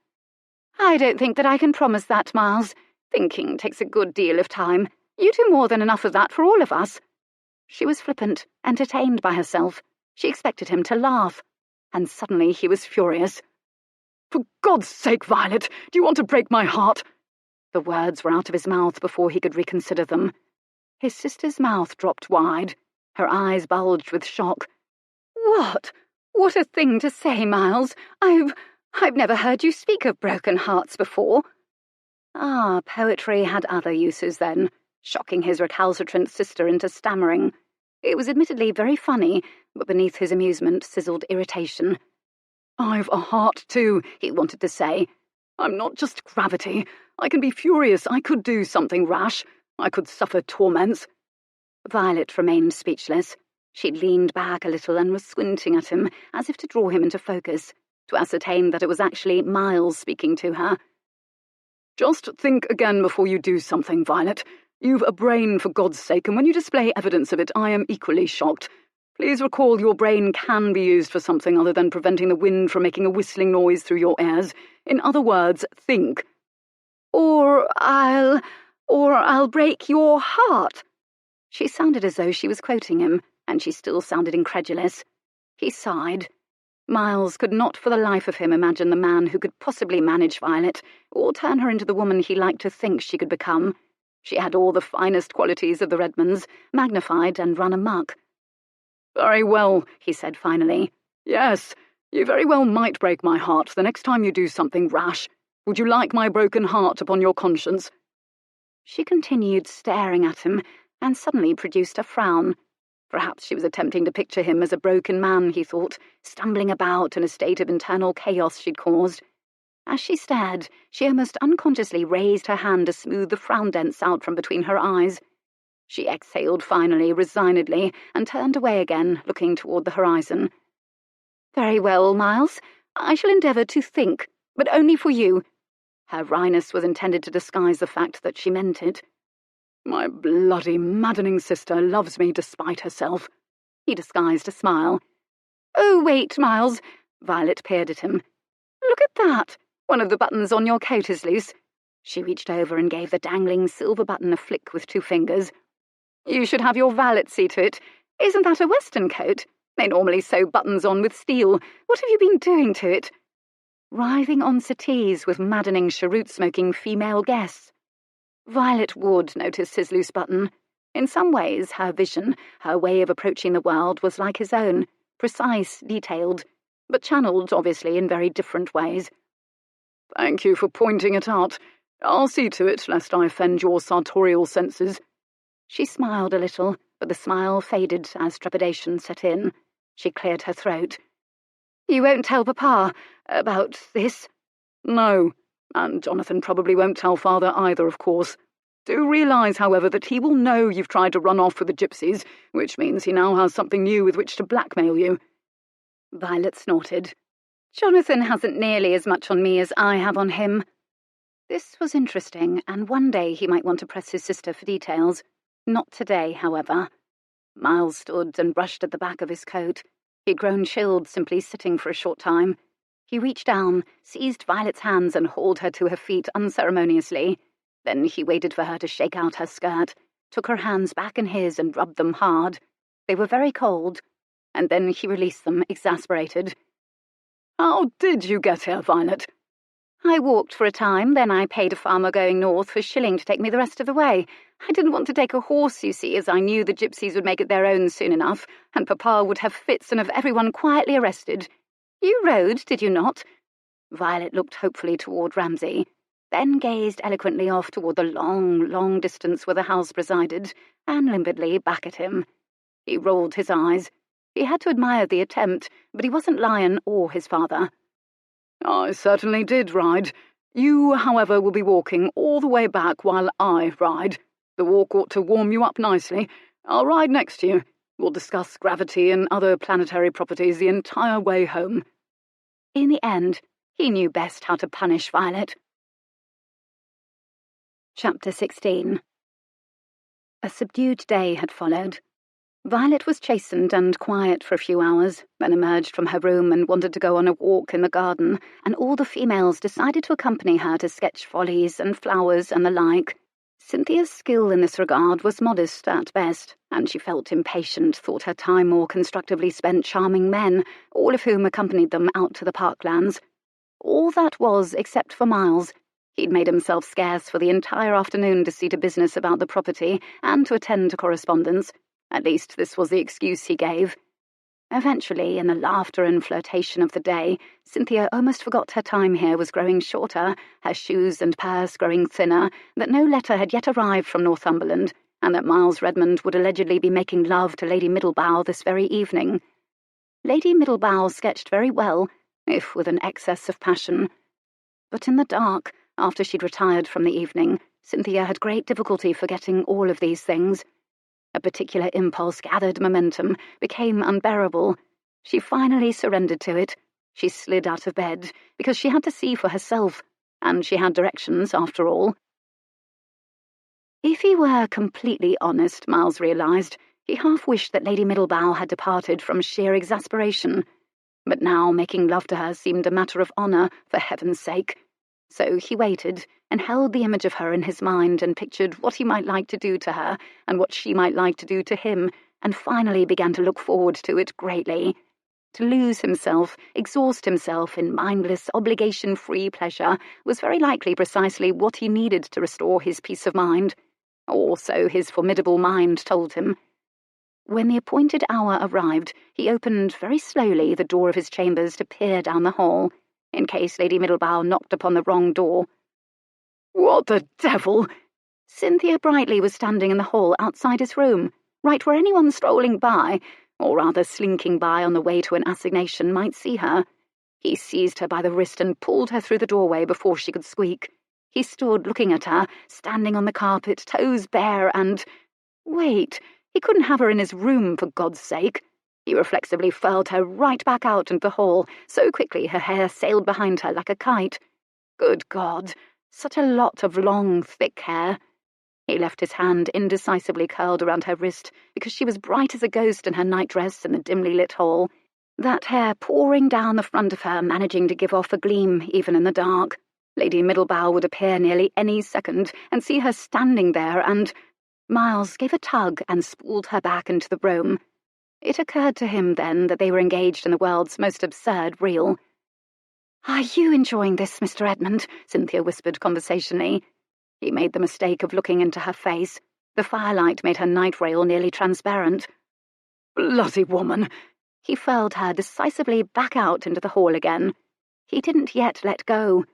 "I don't think that I can promise that, Miles. Thinking takes a good deal of time. You do more than enough of that for all of us." She was flippant, entertained by herself. She expected him to laugh. And suddenly he was furious. "For God's sake, Violet, do you want to break my heart?" The words were out of his mouth before he could reconsider them. His sister's mouth dropped wide. Her eyes bulged with shock. "What? What a thing to say, Miles. I've never heard you speak of broken hearts before." Ah, poetry had other uses then, shocking his recalcitrant sister into stammering. It was admittedly very funny, but beneath his amusement sizzled irritation. "I've a heart too," he wanted to say. "I'm not just gravity. I can be furious. I could do something rash. I could suffer torments." Violet remained speechless. She'd leaned back a little and was squinting at him, as if to draw him into focus, to ascertain that it was actually Miles speaking to her. "Just think again before you do something, Violet. You've a brain, for God's sake, and when you display evidence of it, I am equally shocked. Please recall your brain can be used for something other than preventing the wind from making a whistling noise through your ears. In other words, think." Or I'll break your heart." She sounded as though she was quoting him, and she still sounded incredulous. He sighed. Miles could not for the life of him imagine the man who could possibly manage Violet, or turn her into the woman he liked to think she could become. She had all the finest qualities of the Redmonds, magnified and run amok. "Very well," he said finally. "Yes, you very well might break my heart the next time you do something rash. Would you like my broken heart upon your conscience?" She continued staring at him, and suddenly produced a frown. Perhaps she was attempting to picture him as a broken man, he thought, stumbling about in a state of internal chaos she'd caused. As she stared, she almost unconsciously raised her hand to smooth the frown dents out from between her eyes. She exhaled finally, resignedly, and turned away again, looking toward the horizon. "Very well, Miles. I shall endeavour to think, but only for you." Her wryness was intended to disguise the fact that she meant it. "My bloody, maddening sister loves me despite herself." He disguised a smile. "Oh, wait, Miles." Violet peered at him. "Look at at that! One of the buttons on your coat is loose." She reached over and gave the dangling silver button a flick with 2 fingers. "You should have your valet see to it. Isn't that a Western coat? They normally sew buttons on with steel. What have you been doing to it?" Writhing on settees with maddening cheroot-smoking female guests. Violet Wood noticed his loose button. In some ways, her vision, her way of approaching the world was like his own, precise, detailed, but channeled, obviously, in very different ways. "Thank you for pointing it out. I'll see to it, lest I offend your sartorial senses." She smiled a little, but the smile faded as trepidation set in. She cleared her throat. "You won't tell Papa about this?" "No, and Jonathan probably won't tell Father either, of course. Do realise, however, that he will know you've tried to run off with the gypsies, which means he now has something new with which to blackmail you." Violet snorted. "Jonathan hasn't nearly as much on me as I have on him." This was interesting, and one day he might want to press his sister for details. Not today, however. Miles stood and brushed at the back of his coat. He'd grown chilled simply sitting for a short time. He reached down, seized Violet's hands and hauled her to her feet unceremoniously. Then he waited for her to shake out her skirt, took her hands back in his and rubbed them hard. They were very cold. And then he released them, exasperated. "How did you get here, Violet?" "I walked for a time, then I paid a farmer going north for a shilling to take me the rest of the way. I didn't want to take a horse, you see, as I knew the gypsies would make it their own soon enough, and Papa would have fits and have everyone quietly arrested. You rode, did you not?" Violet looked hopefully toward Ramsay, then gazed eloquently off toward the long, long distance where the house presided, and limpidly back at him. He rolled his eyes. He had to admire the attempt, but he wasn't Lion or his father. "I certainly did ride. You, however, will be walking all the way back while I ride. The walk ought to warm you up nicely. I'll ride next to you. We'll discuss gravity and other planetary properties the entire way home." In the end, he knew best how to punish Violet. Chapter 16. A subdued day had followed. Violet was chastened and quiet for a few hours, then emerged from her room and wanted to go on a walk in the garden, and all the females decided to accompany her to sketch follies and flowers and the like. Cynthia's skill in this regard was modest at best, and she felt impatient, thought her time more constructively spent charming men, all of whom accompanied them out to the parklands. All that was, except for Miles. He'd made himself scarce for the entire afternoon to see to business about the property and to attend to correspondence. At least this was the excuse he gave. Eventually, in the laughter and flirtation of the day, Cynthia almost forgot her time here was growing shorter, her shoes and purse growing thinner, that no letter had yet arrived from Northumberland, and that Miles Redmond would allegedly be making love to Lady Middlebow this very evening. Lady Middlebow sketched very well, if with an excess of passion. But in the dark, after she'd retired from the evening, Cynthia had great difficulty forgetting all of these things. A particular impulse gathered momentum, became unbearable. She finally surrendered to it. She slid out of bed, because she had to see for herself, and she had directions, after all. If he were completely honest, Miles realised, he half wished that Lady Middlebow had departed from sheer exasperation. But now making love to her seemed a matter of honour, for heaven's sake. So he waited, and held the image of her in his mind, and pictured what he might like to do to her, and what she might like to do to him, and finally began to look forward to it greatly. To lose himself, exhaust himself in mindless, obligation-free pleasure was very likely precisely what he needed to restore his peace of mind. Or so his formidable mind told him. When the appointed hour arrived, he opened very slowly the door of his chambers to peer down the hall, in case Lady Middlebow knocked upon the wrong door. "What the devil?" Cynthia Brightly was standing in the hall outside his room, right where anyone strolling by, or rather slinking by on the way to an assignation, might see her. He seized her by the wrist and pulled her through the doorway before she could squeak. He stood looking at her, standing on the carpet, toes bare, and— Wait, he couldn't have her in his room, for God's sake. He reflexively furled her right back out into the hall, so quickly her hair sailed behind her like a kite. Good God, such a lot of long, thick hair. He left his hand indecisively curled around her wrist, because she was bright as a ghost in her nightdress in the dimly lit hall. that hair pouring down the front of her, managing to give off a gleam even in the dark. Lady Middlebow would appear nearly any second and see her standing there, and Miles gave a tug and spooled her back into the room. It occurred to him then that they were engaged in the world's most absurd reel. "Are you enjoying this, Mr. Redmond?" Cynthia whispered conversationally. He made the mistake of looking into her face. The firelight made her night rail nearly transparent. "Bloody woman!" He furled her decisively back out into the hall again. He didn't yet let go.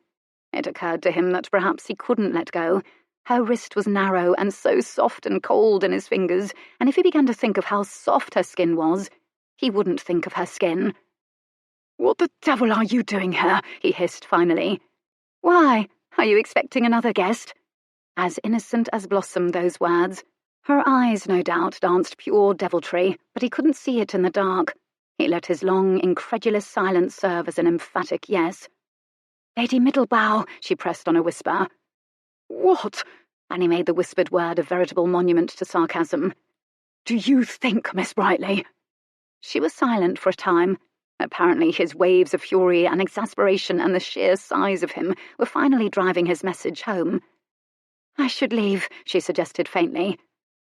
It occurred to him that perhaps he couldn't let go. Her wrist was narrow and so soft and cold in his fingers, and if he began to think of how soft her skin was, he wouldn't think of her skin. "What the devil are you doing here?" he hissed finally. "Why, are you expecting another guest?" As innocent as blossom, those words. Her eyes, no doubt, danced pure deviltry, but he couldn't see it in the dark. He let his long, incredulous silence serve as an emphatic yes. "Lady Middlebow," she pressed on a whisper. "What?" And he made the whispered word a veritable monument to sarcasm. "Do you think, Miss Brightly?" She was silent for a time. Apparently his waves of fury and exasperation and the sheer size of him were finally driving his message home. "I should leave," she suggested faintly.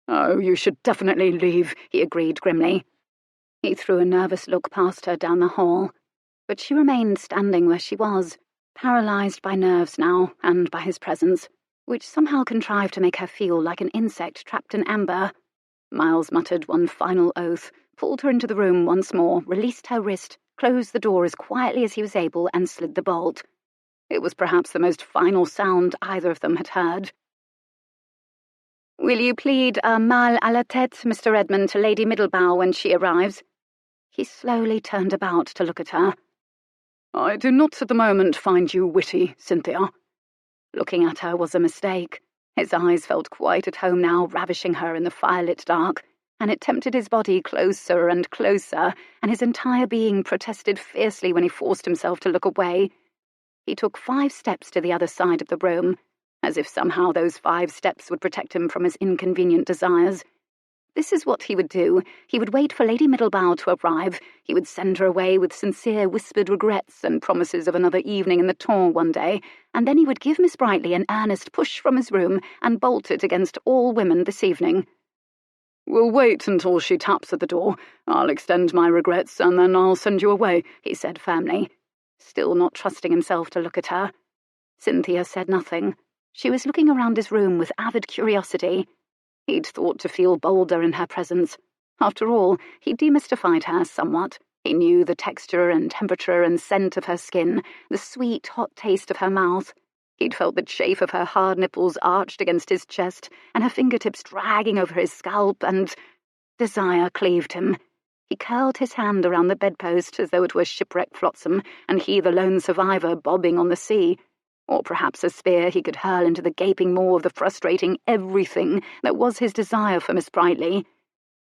"Oh, you should definitely leave," he agreed grimly. He threw a nervous look past her down the hall, but she remained standing where she was, paralysed by nerves now and by his presence, which somehow contrived to make her feel like an insect trapped in amber. Miles muttered one final oath, pulled her into the room once more, released her wrist, closed the door as quietly as he was able, and slid the bolt. It was perhaps the most final sound either of them had heard. "Will you plead a mal à la tête, Mr. Redmond, to Lady Middlebow when she arrives?" He slowly turned about to look at her. "I do not at the moment find you witty, Cynthia." Looking at her was a mistake. His eyes felt quite at home now, ravishing her in the firelit dark, and it tempted his body closer and closer, and his entire being protested fiercely when he forced himself to look away. He took 5 steps to the other side of the room, as if somehow those 5 steps would protect him from his inconvenient desires. This is what he would do. He would wait for Lady Middlebow to arrive. He would send her away with sincere whispered regrets and promises of another evening in the Tongue one day, and then he would give Miss Brightly an earnest push from his room and bolt it against all women this evening. "We'll wait until she taps at the door. I'll extend my regrets, and then I'll send you away," he said firmly, still not trusting himself to look at her. Cynthia said nothing. She was looking around his room with avid curiosity. He'd thought to feel bolder in her presence. After all, he demystified her somewhat. He knew the texture and temperature and scent of her skin, the sweet, hot taste of her mouth. He'd felt the chafe of her hard nipples arched against his chest, and her fingertips dragging over his scalp, and desire cleaved him. He curled his hand around the bedpost as though it were shipwreck flotsam, and he the lone survivor bobbing on the sea. Or perhaps a spear he could hurl into the gaping maw of the frustrating everything that was his desire for Miss Brightly.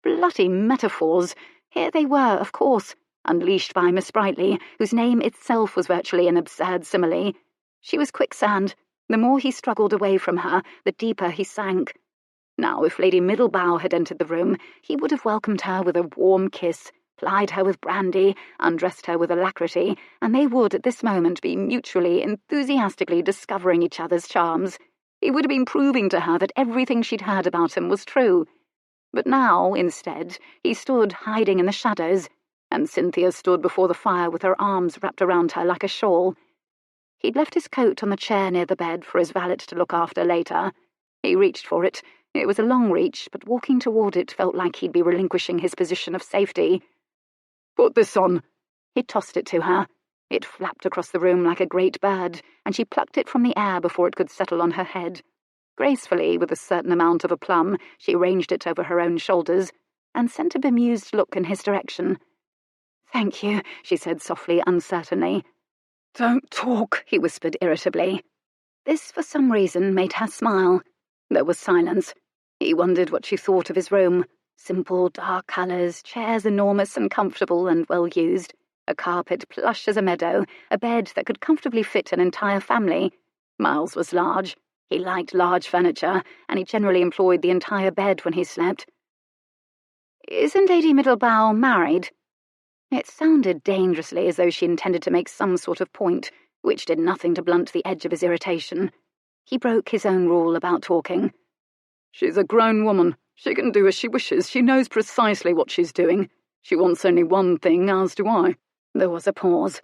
Bloody metaphors! Here they were, of course, unleashed by Miss Brightly, whose name itself was virtually an absurd simile. She was quicksand. The more he struggled away from her, the deeper he sank. Now, if Lady Middlebow had entered the room, he would have welcomed her with a warm kiss, plied her with brandy, undressed her with alacrity, and they would at this moment be mutually, enthusiastically discovering each other's charms. He would have been proving to her that everything she'd heard about him was true. But now, instead, he stood hiding in the shadows, and Cynthia stood before the fire with her arms wrapped around her like a shawl. He'd left his coat on the chair near the bed for his valet to look after later. He reached for it. It was a long reach, but walking toward it felt like he'd be relinquishing his position of safety. "Put this on." He tossed it to her. It flapped across the room like a great bird, and she plucked it from the air before it could settle on her head. Gracefully, with a certain amount of aplomb, she arranged it over her own shoulders, and sent a bemused look in his direction. "Thank you," she said softly, uncertainly. "Don't talk," he whispered irritably. This, for some reason, made her smile. There was silence. He wondered what she thought of his room. Simple, dark colours, chairs enormous and comfortable and well-used, a carpet plush as a meadow, a bed that could comfortably fit an entire family. Miles was large. He liked large furniture, and he generally employed the entire bed when he slept. "Isn't Lady Middlebow married?" It sounded dangerously as though she intended to make some sort of point, which did nothing to blunt the edge of his irritation. He broke his own rule about talking. She's a grown woman. She can do as she wishes. She knows precisely what she's doing. She wants only one thing, as do I. There was a pause.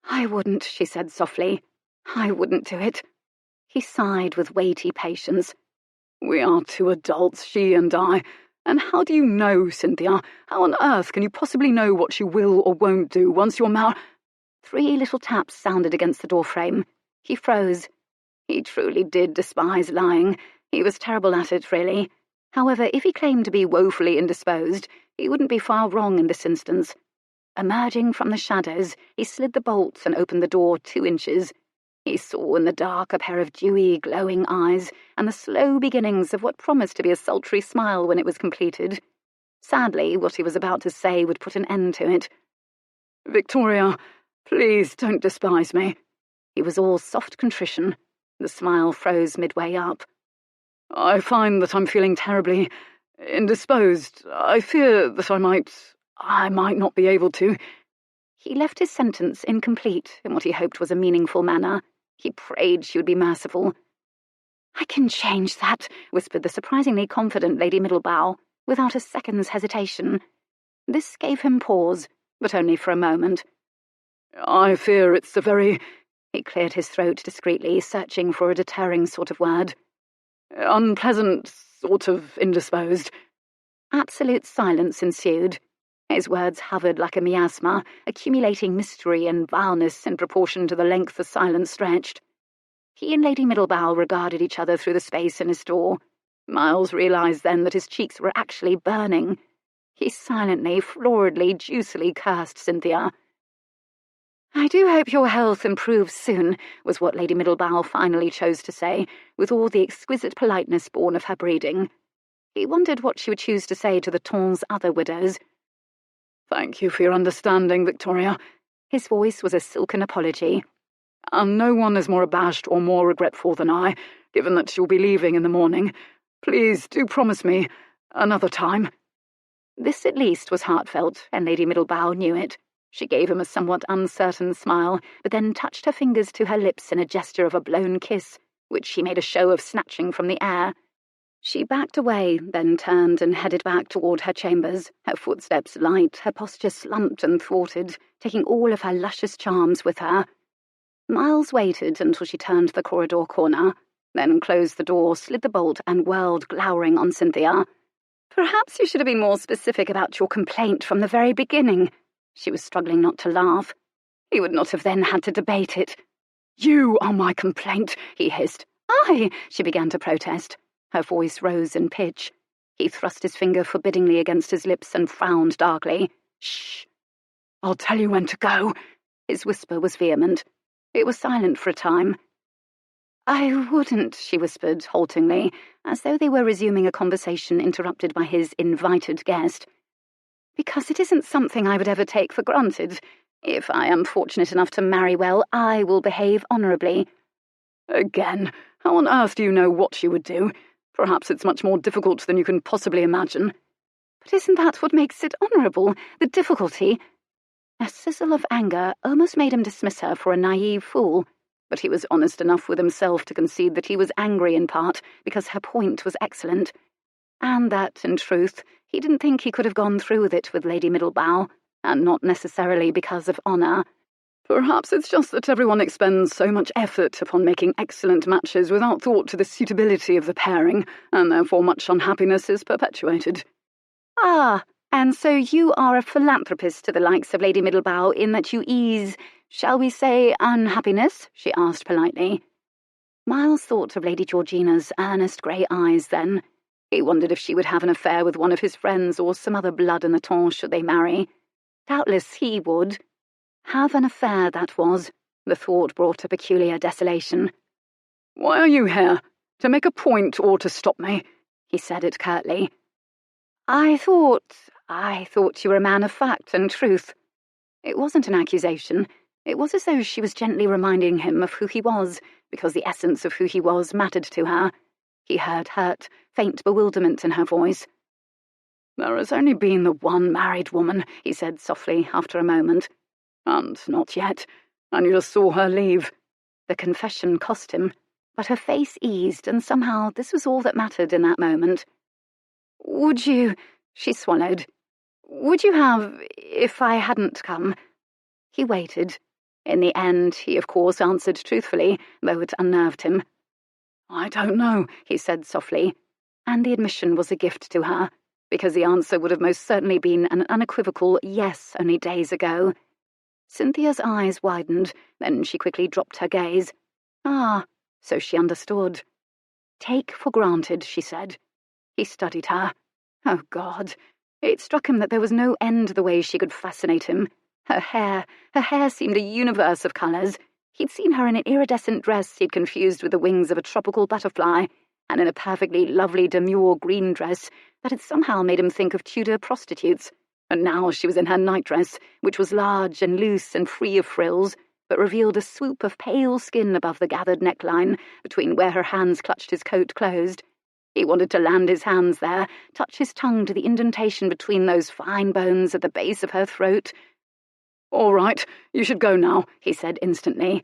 I wouldn't, she said softly. I wouldn't do it. He sighed with weighty patience. We are two adults, she and I. And how do you know, Cynthia? How on earth can you possibly know what she will or won't do once you're married? 3 little taps sounded against the doorframe. He froze. He truly did despise lying. He was terrible at it, really. However, if he claimed to be woefully indisposed, he wouldn't be far wrong in this instance. Emerging from the shadows, he slid the bolts and opened the door 2 inches. He saw in the dark a pair of dewy, glowing eyes and the slow beginnings of what promised to be a sultry smile when it was completed. Sadly, what he was about to say would put an end to it. Victoria, please don't despise me. He was all soft contrition. The smile froze midway up. I find that I'm feeling terribly indisposed. I fear that I might not be able to. He left his sentence incomplete in what he hoped was a meaningful manner. He prayed she would be merciful. I can change that, whispered the surprisingly confident Lady Middlebow, without a second's hesitation. This gave him pause, but only for a moment. I fear it's a very... He cleared his throat discreetly, searching for a deterring sort of word. Unpleasant sort of indisposed. Absolute silence ensued. His words hovered like a miasma, accumulating mystery and vileness in proportion to the length the silence stretched. He and Lady Middlebow regarded each other through the space in his door. Miles realised then that his cheeks were actually burning. He silently, floridly, juicily cursed Cynthia. I do hope your health improves soon, was what Lady Middlebow finally chose to say, with all the exquisite politeness born of her breeding. He wondered what she would choose to say to the Ton's other widows. Thank you for your understanding, Victoria. His voice was a silken apology. And no one is more abashed or more regretful than I, given that she'll be leaving in the morning. Please do promise me another time. This at least was heartfelt, and Lady Middlebow knew it. She gave him a somewhat uncertain smile, but then touched her fingers to her lips in a gesture of a blown kiss, which she made a show of snatching from the air. She backed away, then turned and headed back toward her chambers, her footsteps light, her posture slumped and thwarted, taking all of her luscious charms with her. Miles waited until she turned the corridor corner, then closed the door, slid the bolt, and whirled glowering on Cynthia. Perhaps you should have been more specific about your complaint from the very beginning. She was struggling not to laugh. He would not have then had to debate it. You are my complaint, he hissed. I, she began to protest. Her voice rose in pitch. He thrust his finger forbiddingly against his lips and frowned darkly. Shh! I'll tell you when to go. His whisper was vehement. It was silent for a time. I wouldn't, she whispered haltingly, as though they were resuming a conversation interrupted by his invited guest. Because it isn't something I would ever take for granted. If I am fortunate enough to marry well, I will behave honourably. Again, how on earth do you know what you would do? Perhaps it's much more difficult than you can possibly imagine. But isn't that what makes it honourable, the difficulty? A sizzle of anger almost made him dismiss her for a naive fool, but he was honest enough with himself to concede that he was angry in part because her point was excellent, and that, in truth, he didn't think he could have gone through with it with Lady Middlebow, and not necessarily because of honour. Perhaps it's just that everyone expends so much effort upon making excellent matches without thought to the suitability of the pairing, and therefore much unhappiness is perpetuated. Ah, and so you are a philanthropist to the likes of Lady Middlebow in that you ease, shall we say, unhappiness? She asked politely. Miles thought of Lady Georgina's earnest grey eyes then. He wondered if she would have an affair with one of his friends or some other blood in the Tonge should they marry. Doubtless he would. Have an affair, that was. The thought brought a peculiar desolation. Why are you here? To make a point or to stop me? He said it curtly. I thought you were a man of fact and truth. It wasn't an accusation. It was as though she was gently reminding him of who he was, because the essence of who he was mattered to her. He heard hurt, faint bewilderment in her voice. There has only been the one married woman, he said softly after a moment. And not yet. And you just saw her leave. The confession cost him, but her face eased, and somehow this was all that mattered in that moment. Would you, she swallowed, would you have, if I hadn't come? He waited. In the end, he of course answered truthfully, though it unnerved him. I don't know, he said softly, and the admission was a gift to her, because the answer would have most certainly been an unequivocal yes only days ago. Cynthia's eyes widened, then she quickly dropped her gaze. Ah, so she understood. Take for granted, she said. He studied her. Oh, God. It struck him that there was no end to the way she could fascinate him. Her hair seemed a universe of colours. He'd seen her in an iridescent dress he'd confused with the wings of a tropical butterfly, and in a perfectly lovely demure green dress that had somehow made him think of Tudor prostitutes. And now she was in her nightdress, which was large and loose and free of frills, but revealed a swoop of pale skin above the gathered neckline, between where her hands clutched his coat closed. He wanted to land his hands there, touch his tongue to the indentation between those fine bones at the base of her throat. All right, you should go now, he said instantly.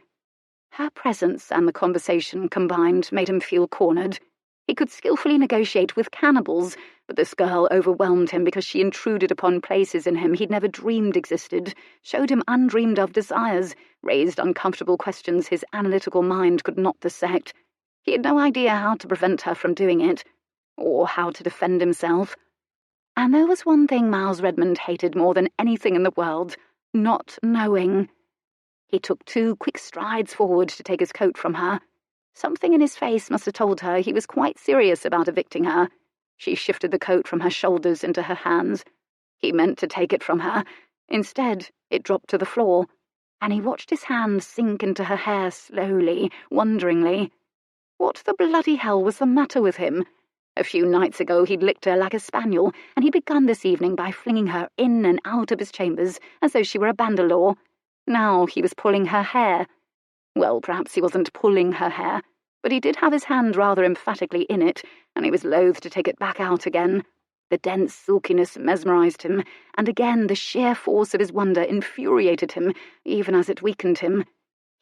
Her presence and the conversation combined made him feel cornered. He could skillfully negotiate with cannibals, but this girl overwhelmed him because she intruded upon places in him he'd never dreamed existed, showed him undreamed-of desires, raised uncomfortable questions his analytical mind could not dissect. He had no idea how to prevent her from doing it, or how to defend himself. And there was one thing Miles Redmond hated more than anything in the world, not knowing. He took 2 quick strides forward to take his coat from her. Something in his face must have told her he was quite serious about evicting her. She shifted the coat from her shoulders into her hands. He meant to take it from her. Instead, it dropped to the floor, and he watched his hand sink into her hair slowly, wonderingly. What the bloody hell was the matter with him? A few nights ago he'd licked her like a spaniel, and he'd begun this evening by flinging her in and out of his chambers as though she were a bandolier. Now he was pulling her hair. Well, perhaps he wasn't pulling her hair, but he did have his hand rather emphatically in it, and he was loath to take it back out again. The dense silkiness mesmerized him, and again the sheer force of his wonder infuriated him, even as it weakened him.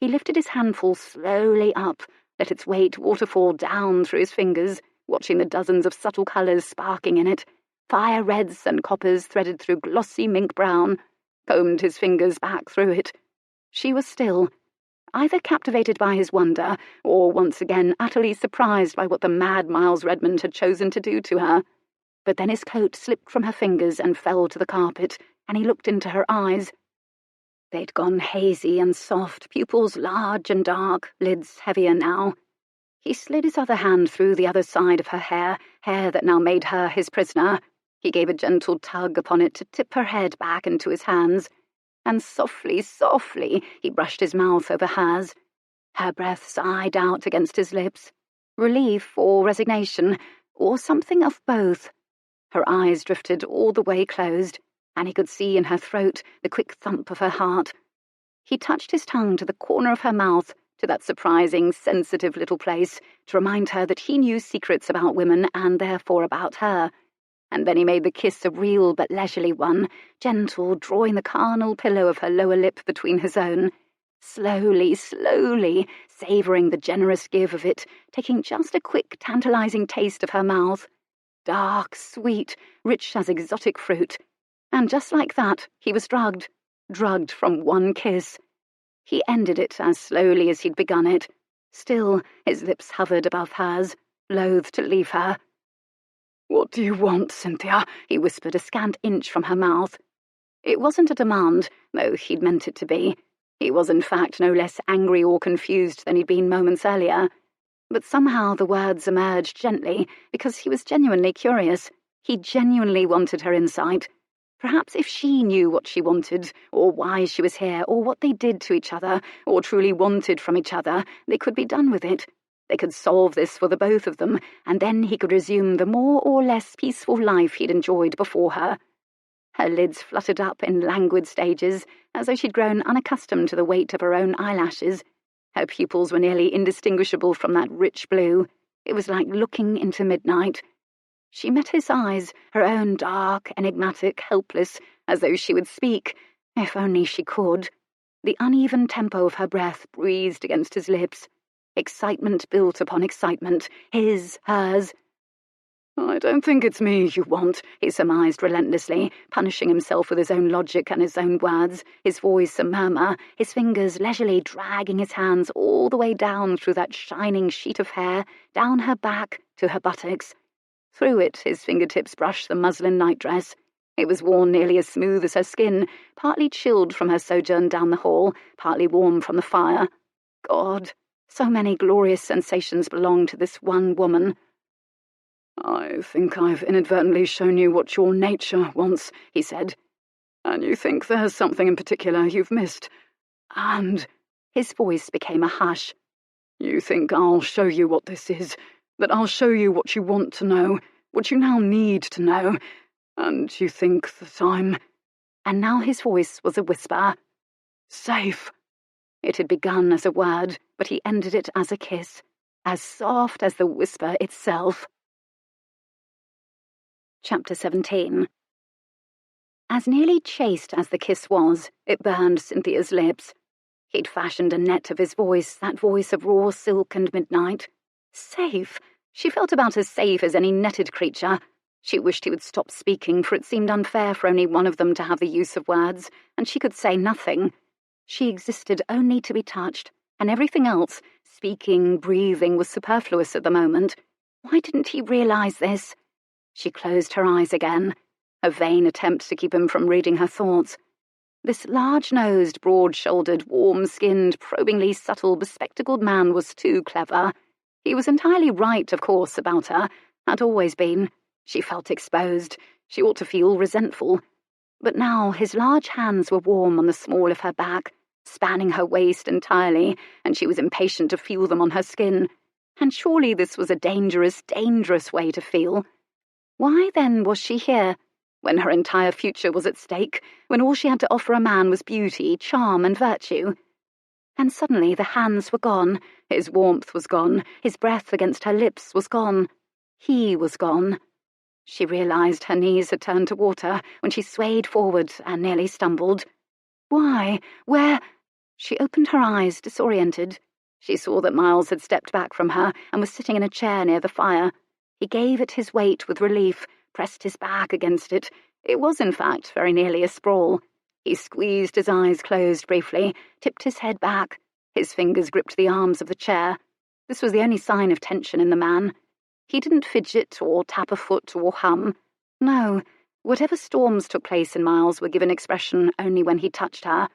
He lifted his handful slowly up, let its weight waterfall down through his fingers, watching the dozens of subtle colours sparking in it, fire reds and coppers threaded through glossy mink brown, combed his fingers back through it. She was still, either captivated by his wonder, or once again utterly surprised by what the mad Miles Redmond had chosen to do to her. But then his coat slipped from her fingers and fell to the carpet, and he looked into her eyes. They'd gone hazy and soft, pupils large and dark, lids heavier now. He slid his other hand through the other side of her hair that now made her his prisoner. He gave a gentle tug upon it to tip her head back into his hands, and softly, softly, he brushed his mouth over hers. Her breath sighed out against his lips. Relief or resignation, or something of both. Her eyes drifted all the way closed, and he could see in her throat the quick thump of her heart. He touched his tongue to the corner of her mouth, to that surprising, sensitive little place, to remind her that he knew secrets about women and therefore about her. And then he made the kiss a real but leisurely one, gentle, drawing the carnal pillow of her lower lip between his own. Slowly, slowly, savouring the generous give of it, taking just a quick, tantalizing taste of her mouth. Dark, sweet, rich as exotic fruit. And just like that, he was drugged from one kiss. He ended it as slowly as he'd begun it. Still, his lips hovered above hers, loath to leave her. "What do you want, Cynthia?" he whispered a scant inch from her mouth. It wasn't a demand, though he'd meant it to be. He was, in fact, no less angry or confused than he'd been moments earlier. But somehow the words emerged gently, because he was genuinely curious. He genuinely wanted her insight. Perhaps if she knew what she wanted, or why she was here, or what they did to each other, or truly wanted from each other, they could be done with it. They could solve this for the both of them, and then he could resume the more or less peaceful life he'd enjoyed before her. Her lids fluttered up in languid stages, as though she'd grown unaccustomed to the weight of her own eyelashes. Her pupils were nearly indistinguishable from that rich blue. It was like looking into midnight. She met his eyes, her own dark, enigmatic, helpless, as though she would speak, if only she could. The uneven tempo of her breath breathed against his lips. Excitement built upon excitement, his, hers. "I don't think it's me you want," he surmised relentlessly, punishing himself with his own logic and his own words, his voice a murmur, his fingers leisurely dragging his hands all the way down through that shining sheet of hair, down her back to her buttocks. Through it his fingertips brushed the muslin nightdress. It was worn nearly as smooth as her skin, partly chilled from her sojourn down the hall, partly warm from the fire. God, so many glorious sensations belonged to this one woman. "I think I've inadvertently shown you what your nature wants," he said. "And you think there's something in particular you've missed. And—" his voice became a hush. "You think I'll show you what this is, that I'll show you what you want to know, what you now need to know, and you think that I'm—" And now his voice was a whisper. "Safe." It had begun as a word, but he ended it as a kiss, as soft as the whisper itself. Chapter 17. As nearly chaste as the kiss was, it burned Cynthia's lips. He'd fashioned a net of his voice, that voice of raw silk and midnight. Safe! She felt about as safe as any netted creature. She wished he would stop speaking, for it seemed unfair for only one of them to have the use of words, and she could say nothing. She existed only to be touched, and everything else, speaking, breathing, was superfluous at the moment. Why didn't he realize this? She closed her eyes again, a vain attempt to keep him from reading her thoughts. This large-nosed, broad-shouldered, warm-skinned, probingly subtle, bespectacled man was too clever. He was entirely right, of course, about her, had always been. She felt exposed. She ought to feel resentful. But now his large hands were warm on the small of her back, spanning her waist entirely, and she was impatient to feel them on her skin. And surely this was a dangerous, dangerous way to feel. Why, then, was she here, when her entire future was at stake, when all she had to offer a man was beauty, charm, and virtue? And suddenly the hands were gone, his warmth was gone, his breath against her lips was gone. He was gone. She realized her knees had turned to water when she swayed forward and nearly stumbled. Why? Where? She opened her eyes, disoriented. She saw that Miles had stepped back from her and was sitting in a chair near the fire. He gave it his weight with relief, pressed his back against it. It was, in fact, very nearly a sprawl. He squeezed his eyes closed briefly, tipped his head back. His fingers gripped the arms of the chair. This was the only sign of tension in the man. He didn't fidget or tap a foot or hum. No, whatever storms took place in Miles were given expression only when he touched her.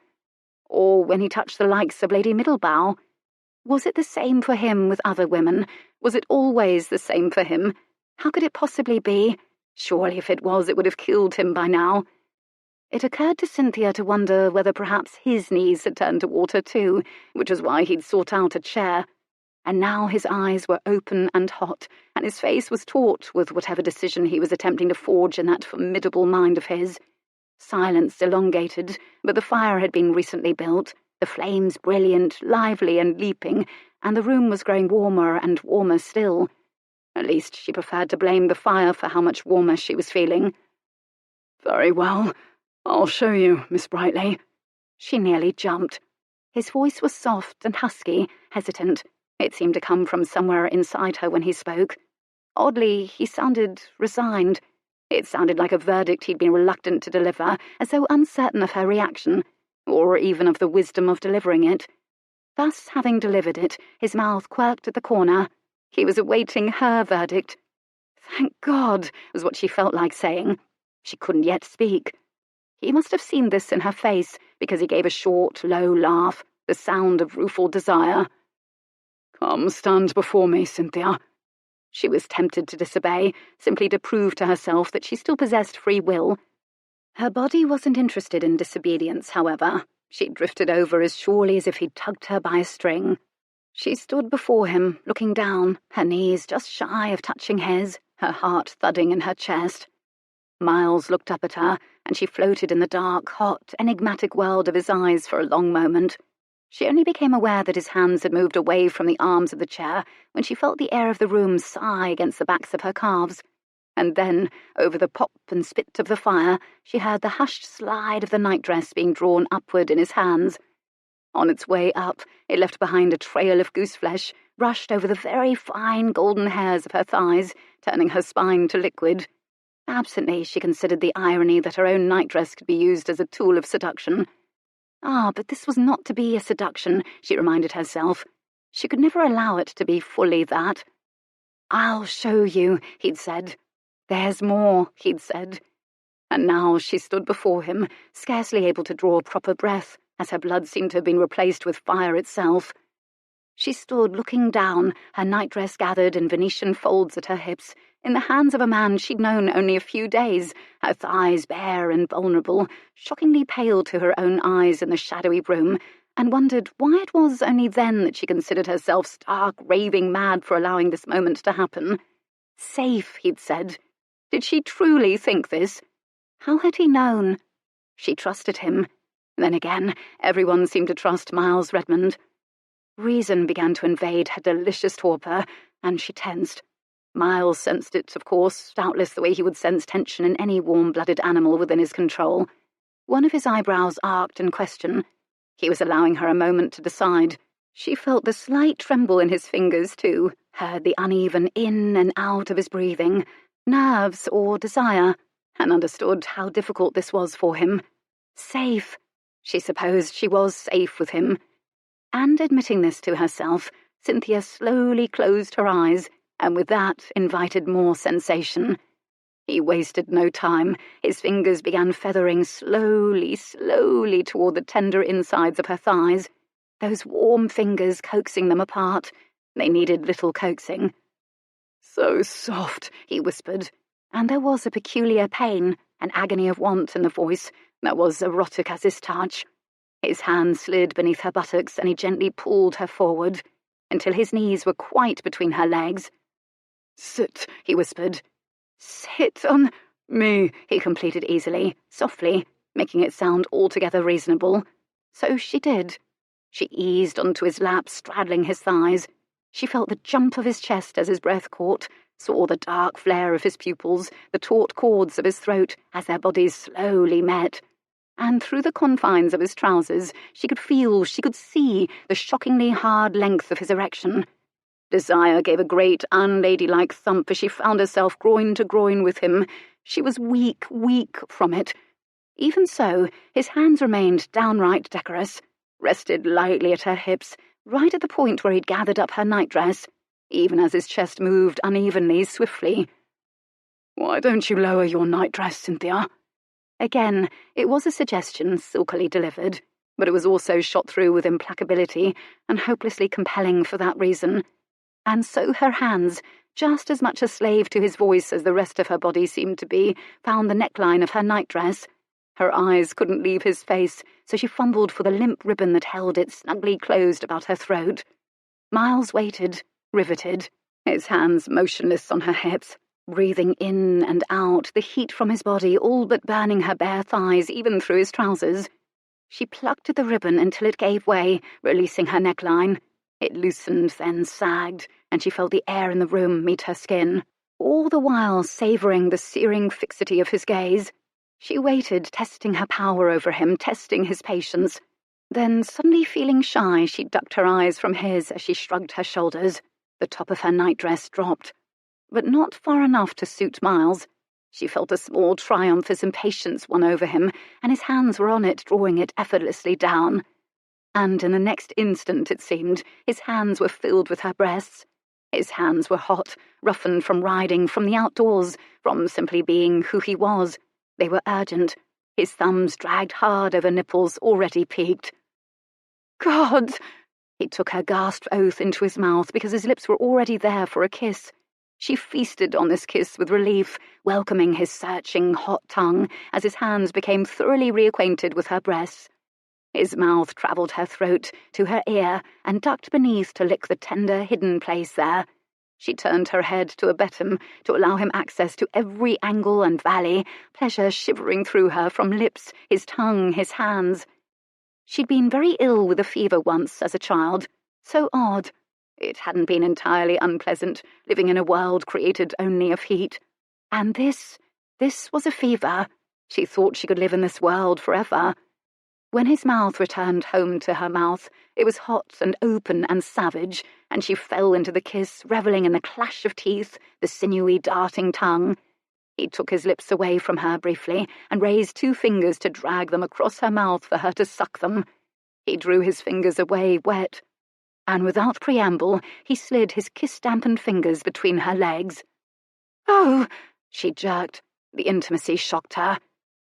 Or when he touched the likes of Lady Middlebow. Was it the same for him with other women? Was it always the same for him? How could it possibly be? Surely if it was, it would have killed him by now. It occurred to Cynthia to wonder whether perhaps his knees had turned to water too, which was why he'd sought out a chair. And now his eyes were open and hot, and his face was taut with whatever decision he was attempting to forge in that formidable mind of his. Silence elongated, but the fire had been recently built, the flames brilliant, lively, and leaping, and the room was growing warmer and warmer still. At least she preferred to blame the fire for how much warmer she was feeling. "Very well. I'll show you, Miss Brightly." She nearly jumped. His voice was soft and husky, hesitant. It seemed to come from somewhere inside her when he spoke. Oddly, he sounded resigned. It sounded like a verdict he'd been reluctant to deliver, as though uncertain of her reaction, or even of the wisdom of delivering it. Thus, having delivered it, his mouth quirked at the corner. He was awaiting her verdict. Thank God, was what she felt like saying. She couldn't yet speak. He must have seen this in her face, because he gave a short, low laugh, the sound of rueful desire. "Come, stand before me, Cynthia." She was tempted to disobey, simply to prove to herself that she still possessed free will. Her body wasn't interested in disobedience, however. She drifted over as surely as if he'd tugged her by a string. She stood before him, looking down, her knees just shy of touching his, her heart thudding in her chest. Miles looked up at her, and she floated in the dark, hot, enigmatic world of his eyes for a long moment. She only became aware that his hands had moved away from the arms of the chair when she felt the air of the room sigh against the backs of her calves. And then, over the pop and spit of the fire, she heard the hushed slide of the nightdress being drawn upward in his hands. On its way up, it left behind a trail of gooseflesh, rushed over the very fine golden hairs of her thighs, turning her spine to liquid. Absently, she considered the irony that her own nightdress could be used as a tool of seduction. But this was not to be a seduction, she reminded herself. She could never allow it to be fully that. "I'll show you," he'd said. "There's more," he'd said. And now she stood before him, scarcely able to draw a proper breath, as her blood seemed to have been replaced with fire itself. She stood looking down, her nightdress gathered in Venetian folds at her hips, in the hands of a man she'd known only a few days, her thighs bare and vulnerable, shockingly pale to her own eyes in the shadowy room, and wondered why it was only then that she considered herself stark, raving mad for allowing this moment to happen. Safe, he'd said. Did she truly think this? How had he known? She trusted him. Then again, everyone seemed to trust Miles Redmond. Reason began to invade her delicious torpor, and she tensed. Miles sensed it, of course, doubtless the way he would sense tension in any warm-blooded animal within his control. One of his eyebrows arched in question. He was allowing her a moment to decide. She felt the slight tremble in his fingers, too, heard the uneven in and out of his breathing, nerves or desire, and understood how difficult this was for him. Safe. She supposed she was safe with him. And admitting this to herself, Cynthia slowly closed her eyes, and with that invited more sensation. He wasted no time. His fingers began feathering slowly toward the tender insides of her thighs, those warm fingers coaxing them apart. They needed little coaxing. "So soft," he whispered, and there was a peculiar pain, an agony of want in the voice that was erotic as his touch. His hand slid beneath her buttocks, and he gently pulled her forward, until his knees were quite between her legs. "Sit," he whispered. "Sit on me," he completed easily, softly, making it sound altogether reasonable. So she did. She eased onto his lap, straddling his thighs. She felt the jump of his chest as his breath caught, saw the dark flare of his pupils, the taut chords of his throat as their bodies slowly met. And through the confines of his trousers, she could feel, she could see the shockingly hard length of his erection. Desire gave a great, unladylike thump as she found herself groin to groin with him. She was weak from it. Even so, his hands remained downright decorous, rested lightly at her hips, right at the point where he'd gathered up her nightdress, even as his chest moved unevenly, swiftly. "Why don't you lower your nightdress, Cynthia?" Again, it was a suggestion silkily delivered, but it was also shot through with implacability and hopelessly compelling for that reason. And so her hands, just as much a slave to his voice as the rest of her body seemed to be, found the neckline of her nightdress. Her eyes couldn't leave his face, so she fumbled for the limp ribbon that held it snugly closed about her throat. Miles waited, riveted, his hands motionless on her hips, breathing in and out, the heat from his body all but burning her bare thighs even through his trousers. She plucked at the ribbon until it gave way, releasing her neckline. It loosened, then sagged, and she felt the air in the room meet her skin, all the while savouring the searing fixity of his gaze. She waited, testing her power over him, testing his patience. Then, suddenly feeling shy, she ducked her eyes from his as she shrugged her shoulders. The top of her nightdress dropped, but not far enough to suit Miles. She felt a small triumph as impatience won over him, and his hands were on it, drawing it effortlessly down. And in the next instant, it seemed, his hands were filled with her breasts. His hands were hot, roughened from riding, from the outdoors, from simply being who he was. They were urgent. His thumbs dragged hard over nipples already peaked. "God!" He took her gasped oath into his mouth because his lips were already there for a kiss. She feasted on this kiss with relief, welcoming his searching, hot tongue as his hands became thoroughly reacquainted with her breasts. His mouth travelled her throat to her ear and ducked beneath to lick the tender, hidden place there. She turned her head to abet him, to allow him access to every angle and valley, pleasure shivering through her from lips, his tongue, his hands. She'd been very ill with a fever once as a child. So odd. It hadn't been entirely unpleasant, living in a world created only of heat. And this was a fever. She thought she could live in this world forever. When his mouth returned home to her mouth, it was hot and open and savage, and she fell into the kiss, revelling in the clash of teeth, the sinewy, darting tongue. He took his lips away from her briefly and raised 2 fingers to drag them across her mouth for her to suck them. He drew his fingers away wet, and without preamble, he slid his kiss-dampened fingers between her legs. "Oh!" she jerked. The intimacy shocked her,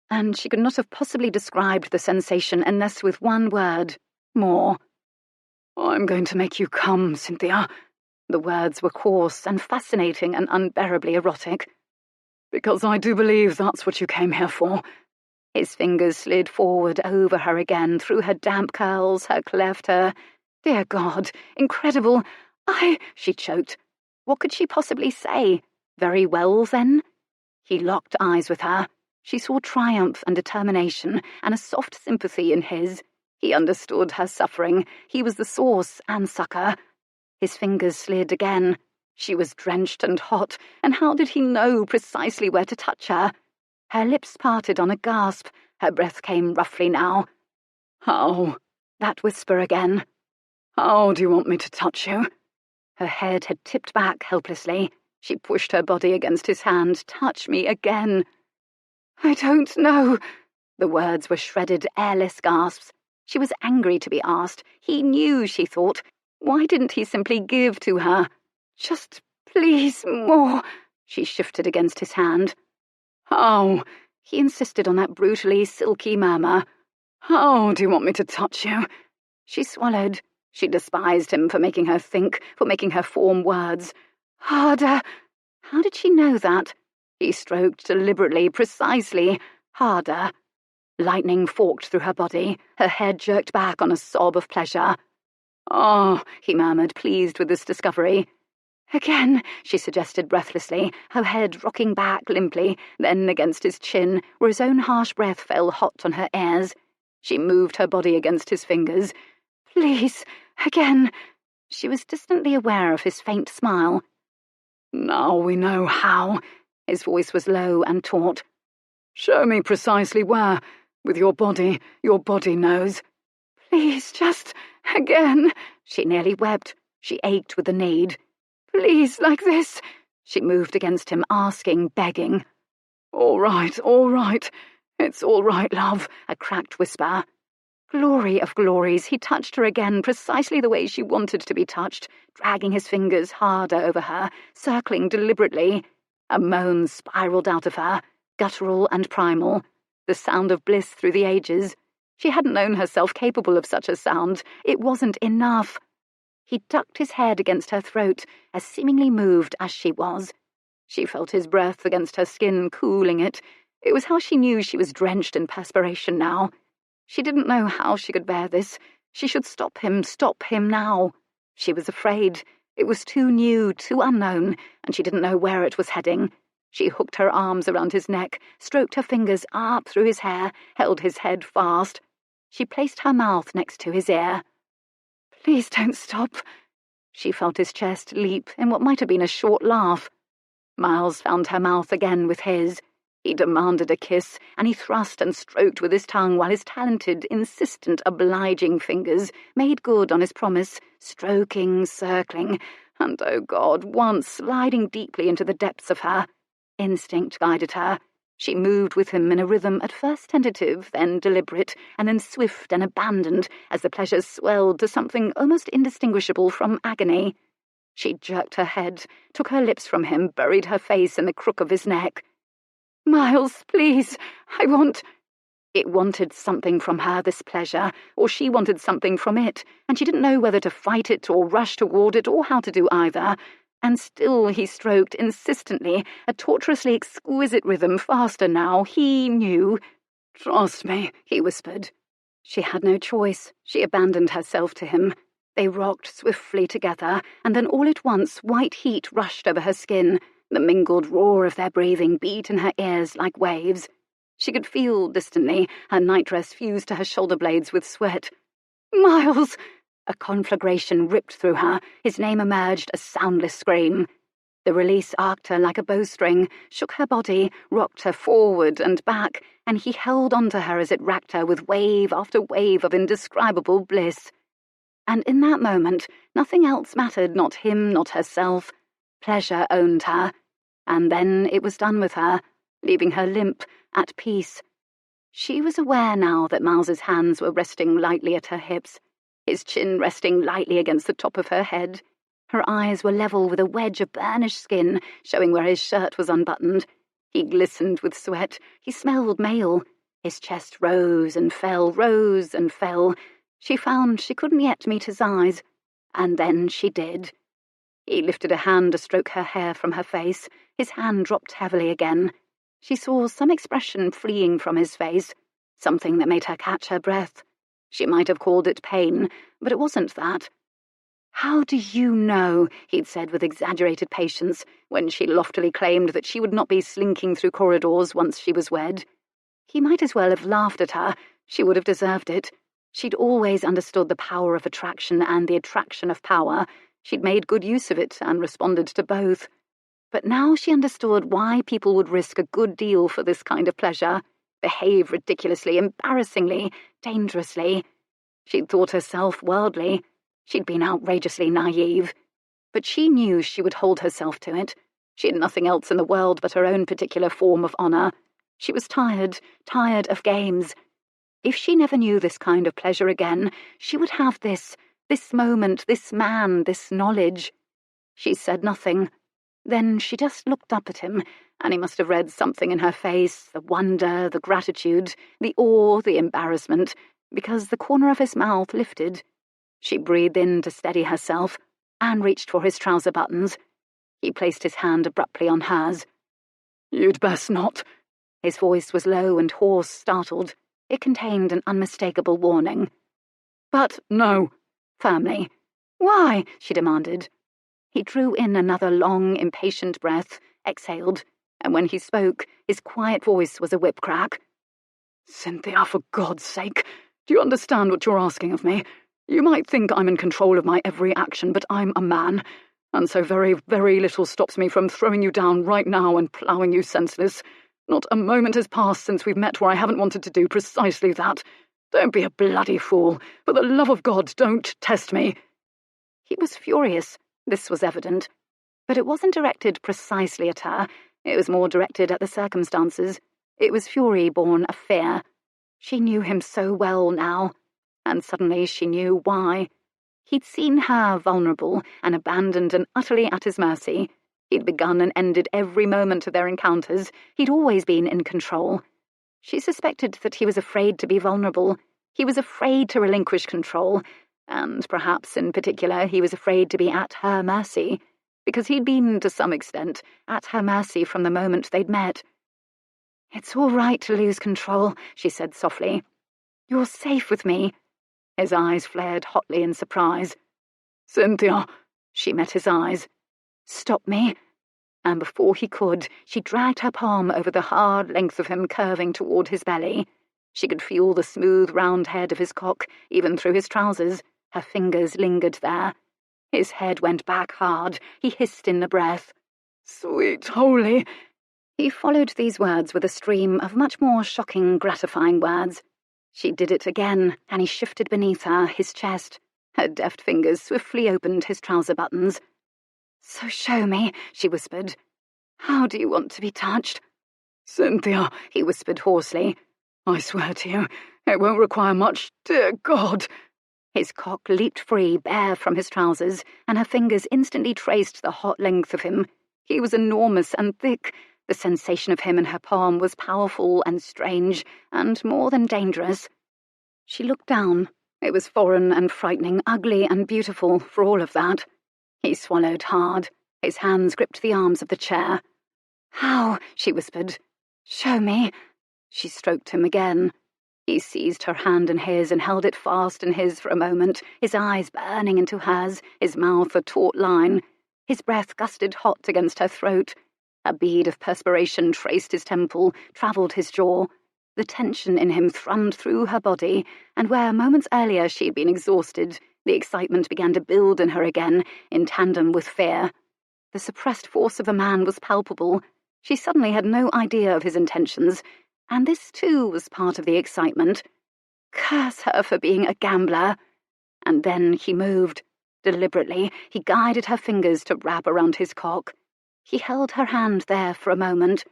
and she could not have possibly described the sensation unless with one word: more. "I'm going to make you come, Cynthia." The words were coarse and fascinating and unbearably erotic. "Because I do believe that's what you came here for." His fingers slid forward over her again, through her damp curls, her cleft, her... Dear God, incredible. She choked. What could she possibly say? Very well, then? He locked eyes with her. She saw triumph and determination and a soft sympathy in his. He understood her suffering. He was the source and succor. His fingers slid again. She was drenched and hot, and how did he know precisely where to touch her? Her lips parted on a gasp. Her breath came roughly now. "How?" That whisper again. "How do you want me to touch you?" Her head had tipped back helplessly. She pushed her body against his hand. "Touch me again." "I don't know." The words were shredded, airless gasps. She was angry to be asked. He knew, she thought. Why didn't he simply give to her? "Just please, more." She shifted against his hand. "How?" He insisted on that brutally silky murmur. "How do you want me to touch you?" She swallowed. She despised him for making her think, for making her form words. "Harder." How did she know that? He stroked deliberately, precisely. Harder. Lightning forked through her body. Her head jerked back on a sob of pleasure. "Ah," he murmured, pleased with this discovery. "Again," she suggested breathlessly, her head rocking back limply, then against his chin, where his own harsh breath fell hot on her ears. She moved her body against his fingers. "Please, again." She was distantly aware of his faint smile. "Now we know how." His voice was low and taut. "Show me precisely where. With your body knows." "Please, just again." She nearly wept. She ached with the need. "Please, like this." She moved against him, asking, begging. All right. It's all right, love," a cracked whisper. Glory of glories, he touched her again precisely the way she wanted to be touched, dragging his fingers harder over her, circling deliberately. A moan spiraled out of her, guttural and primal, the sound of bliss through the ages. She hadn't known herself capable of such a sound. It wasn't enough. He ducked his head against her throat, as seemingly moved as she was. She felt his breath against her skin, cooling it. It was how she knew she was drenched in perspiration now. She didn't know how she could bear this. She should stop him now. She was afraid. It was too new, too unknown, and she didn't know where it was heading. She hooked her arms around his neck, stroked her fingers up through his hair, held his head fast. She placed her mouth next to his ear. "Please don't stop." She felt his chest leap in what might have been a short laugh. Miles found her mouth again with his. He demanded a kiss, and he thrust and stroked with his tongue while his talented, insistent, obliging fingers made good on his promise, stroking, circling, and, oh God, once sliding deeply into the depths of her. Instinct guided her. She moved with him in a rhythm at first tentative, then deliberate, and then swift and abandoned as the pleasure swelled to something almost indistinguishable from agony. She jerked her head, took her lips from him, buried her face in the crook of his neck. "Miles, please, I want—" It wanted something from her, this pleasure, or she wanted something from it, and she didn't know whether to fight it or rush toward it or how to do either. And still he stroked insistently, a torturously exquisite rhythm, faster now. He knew. "Trust me," he whispered. She had no choice. She abandoned herself to him. They rocked swiftly together, and then all at once white heat rushed over her skin. The mingled roar of their breathing beat in her ears like waves. She could feel, distantly, her nightdress fused to her shoulder blades with sweat. "Miles!" A conflagration ripped through her. His name emerged, a soundless scream. The release arced her like a bowstring, shook her body, rocked her forward and back, and he held onto her as it racked her with wave after wave of indescribable bliss. And in that moment, nothing else mattered, not him, not herself. Pleasure owned her. And then it was done with her, leaving her limp, at peace. She was aware now that Miles's hands were resting lightly at her hips, his chin resting lightly against the top of her head. Her eyes were level with a wedge of burnished skin, showing where his shirt was unbuttoned. He glistened with sweat. He smelled male. His chest rose and fell, rose and fell. She found she couldn't yet meet his eyes. And then she did. He lifted a hand to stroke her hair from her face. His hand dropped heavily again. She saw some expression fleeing from his face, something that made her catch her breath. She might have called it pain, but it wasn't that. "How do you know?" he'd said with exaggerated patience, when she loftily claimed that she would not be slinking through corridors once she was wed. He might as well have laughed at her. She would have deserved it. She'd always understood the power of attraction and the attraction of power. She'd made good use of it and responded to both. But now she understood why people would risk a good deal for this kind of pleasure, behave ridiculously, embarrassingly, dangerously. She'd thought herself worldly. She'd been outrageously naive. But she knew she would hold herself to it. She had nothing else in the world but her own particular form of honour. She was tired of games. If she never knew this kind of pleasure again, she would have this moment, this man, this knowledge. She said nothing. Then she just looked up at him, and he must have read something in her face, the wonder, the gratitude, the awe, the embarrassment, because the corner of his mouth lifted. She breathed in to steady herself, and reached for his trouser buttons. He placed his hand abruptly on hers. "You'd best not." His voice was low and hoarse, startled. It contained an unmistakable warning. "But no," firmly. "Why?" she demanded. He drew in another long, impatient breath, exhaled, and when he spoke, his quiet voice was a whip-crack. "Cynthia, for God's sake, do you understand what you're asking of me? You might think I'm in control of my every action, but I'm a man, and so very, very little stops me from throwing you down right now and ploughing you senseless. Not a moment has passed since we've met where I haven't wanted to do precisely that. Don't be a bloody fool. For the love of God, don't test me." He was furious, this was evident. But it wasn't directed precisely at her. It was more directed at the circumstances. It was fury born of fear. She knew him so well now. And suddenly she knew why. He'd seen her vulnerable and abandoned and utterly at his mercy. He'd begun and ended every moment of their encounters. He'd always been in control. She suspected that he was afraid to be vulnerable. He was afraid to relinquish control, and perhaps in particular he was afraid to be at her mercy, because he'd been, to some extent, at her mercy from the moment they'd met. "It's all right to lose control," she said softly. "You're safe with me." His eyes flared hotly in surprise. "Cynthia!" She met his eyes. "Stop me." And before he could, she dragged her palm over the hard length of him curving toward his belly. She could feel the smooth round head of his cock, even through his trousers. Her fingers lingered there. His head went back hard. He hissed in a breath. "Sweet holy—" He followed these words with a stream of much more shocking, gratifying words. She did it again, and he shifted beneath her, his chest. Her deft fingers swiftly opened his trouser buttons. "So show me," she whispered. "How do you want to be touched?" "Cynthia," he whispered hoarsely. "I swear to you, it won't require much. Dear God!" His cock leaped free, bare from his trousers, and her fingers instantly traced the hot length of him. He was enormous and thick. The sensation of him in her palm was powerful and strange, and more than dangerous. She looked down. It was foreign and frightening, ugly and beautiful, for all of that. He swallowed hard. His hands gripped the arms of the chair. "How?" she whispered. "Show me." She stroked him again. He seized her hand in his and held it fast in his for a moment, his eyes burning into hers, his mouth a taut line. His breath gusted hot against her throat. A bead of perspiration traced his temple, travelled his jaw. The tension in him thrummed through her body, and where moments earlier she had been exhausted, the excitement began to build in her again, in tandem with fear. The suppressed force of the man was palpable. She suddenly had no idea of his intentions, and this too was part of the excitement. Curse her for being a gambler. And then he moved. Deliberately, he guided her fingers to wrap around his cock. He held her hand there for a moment,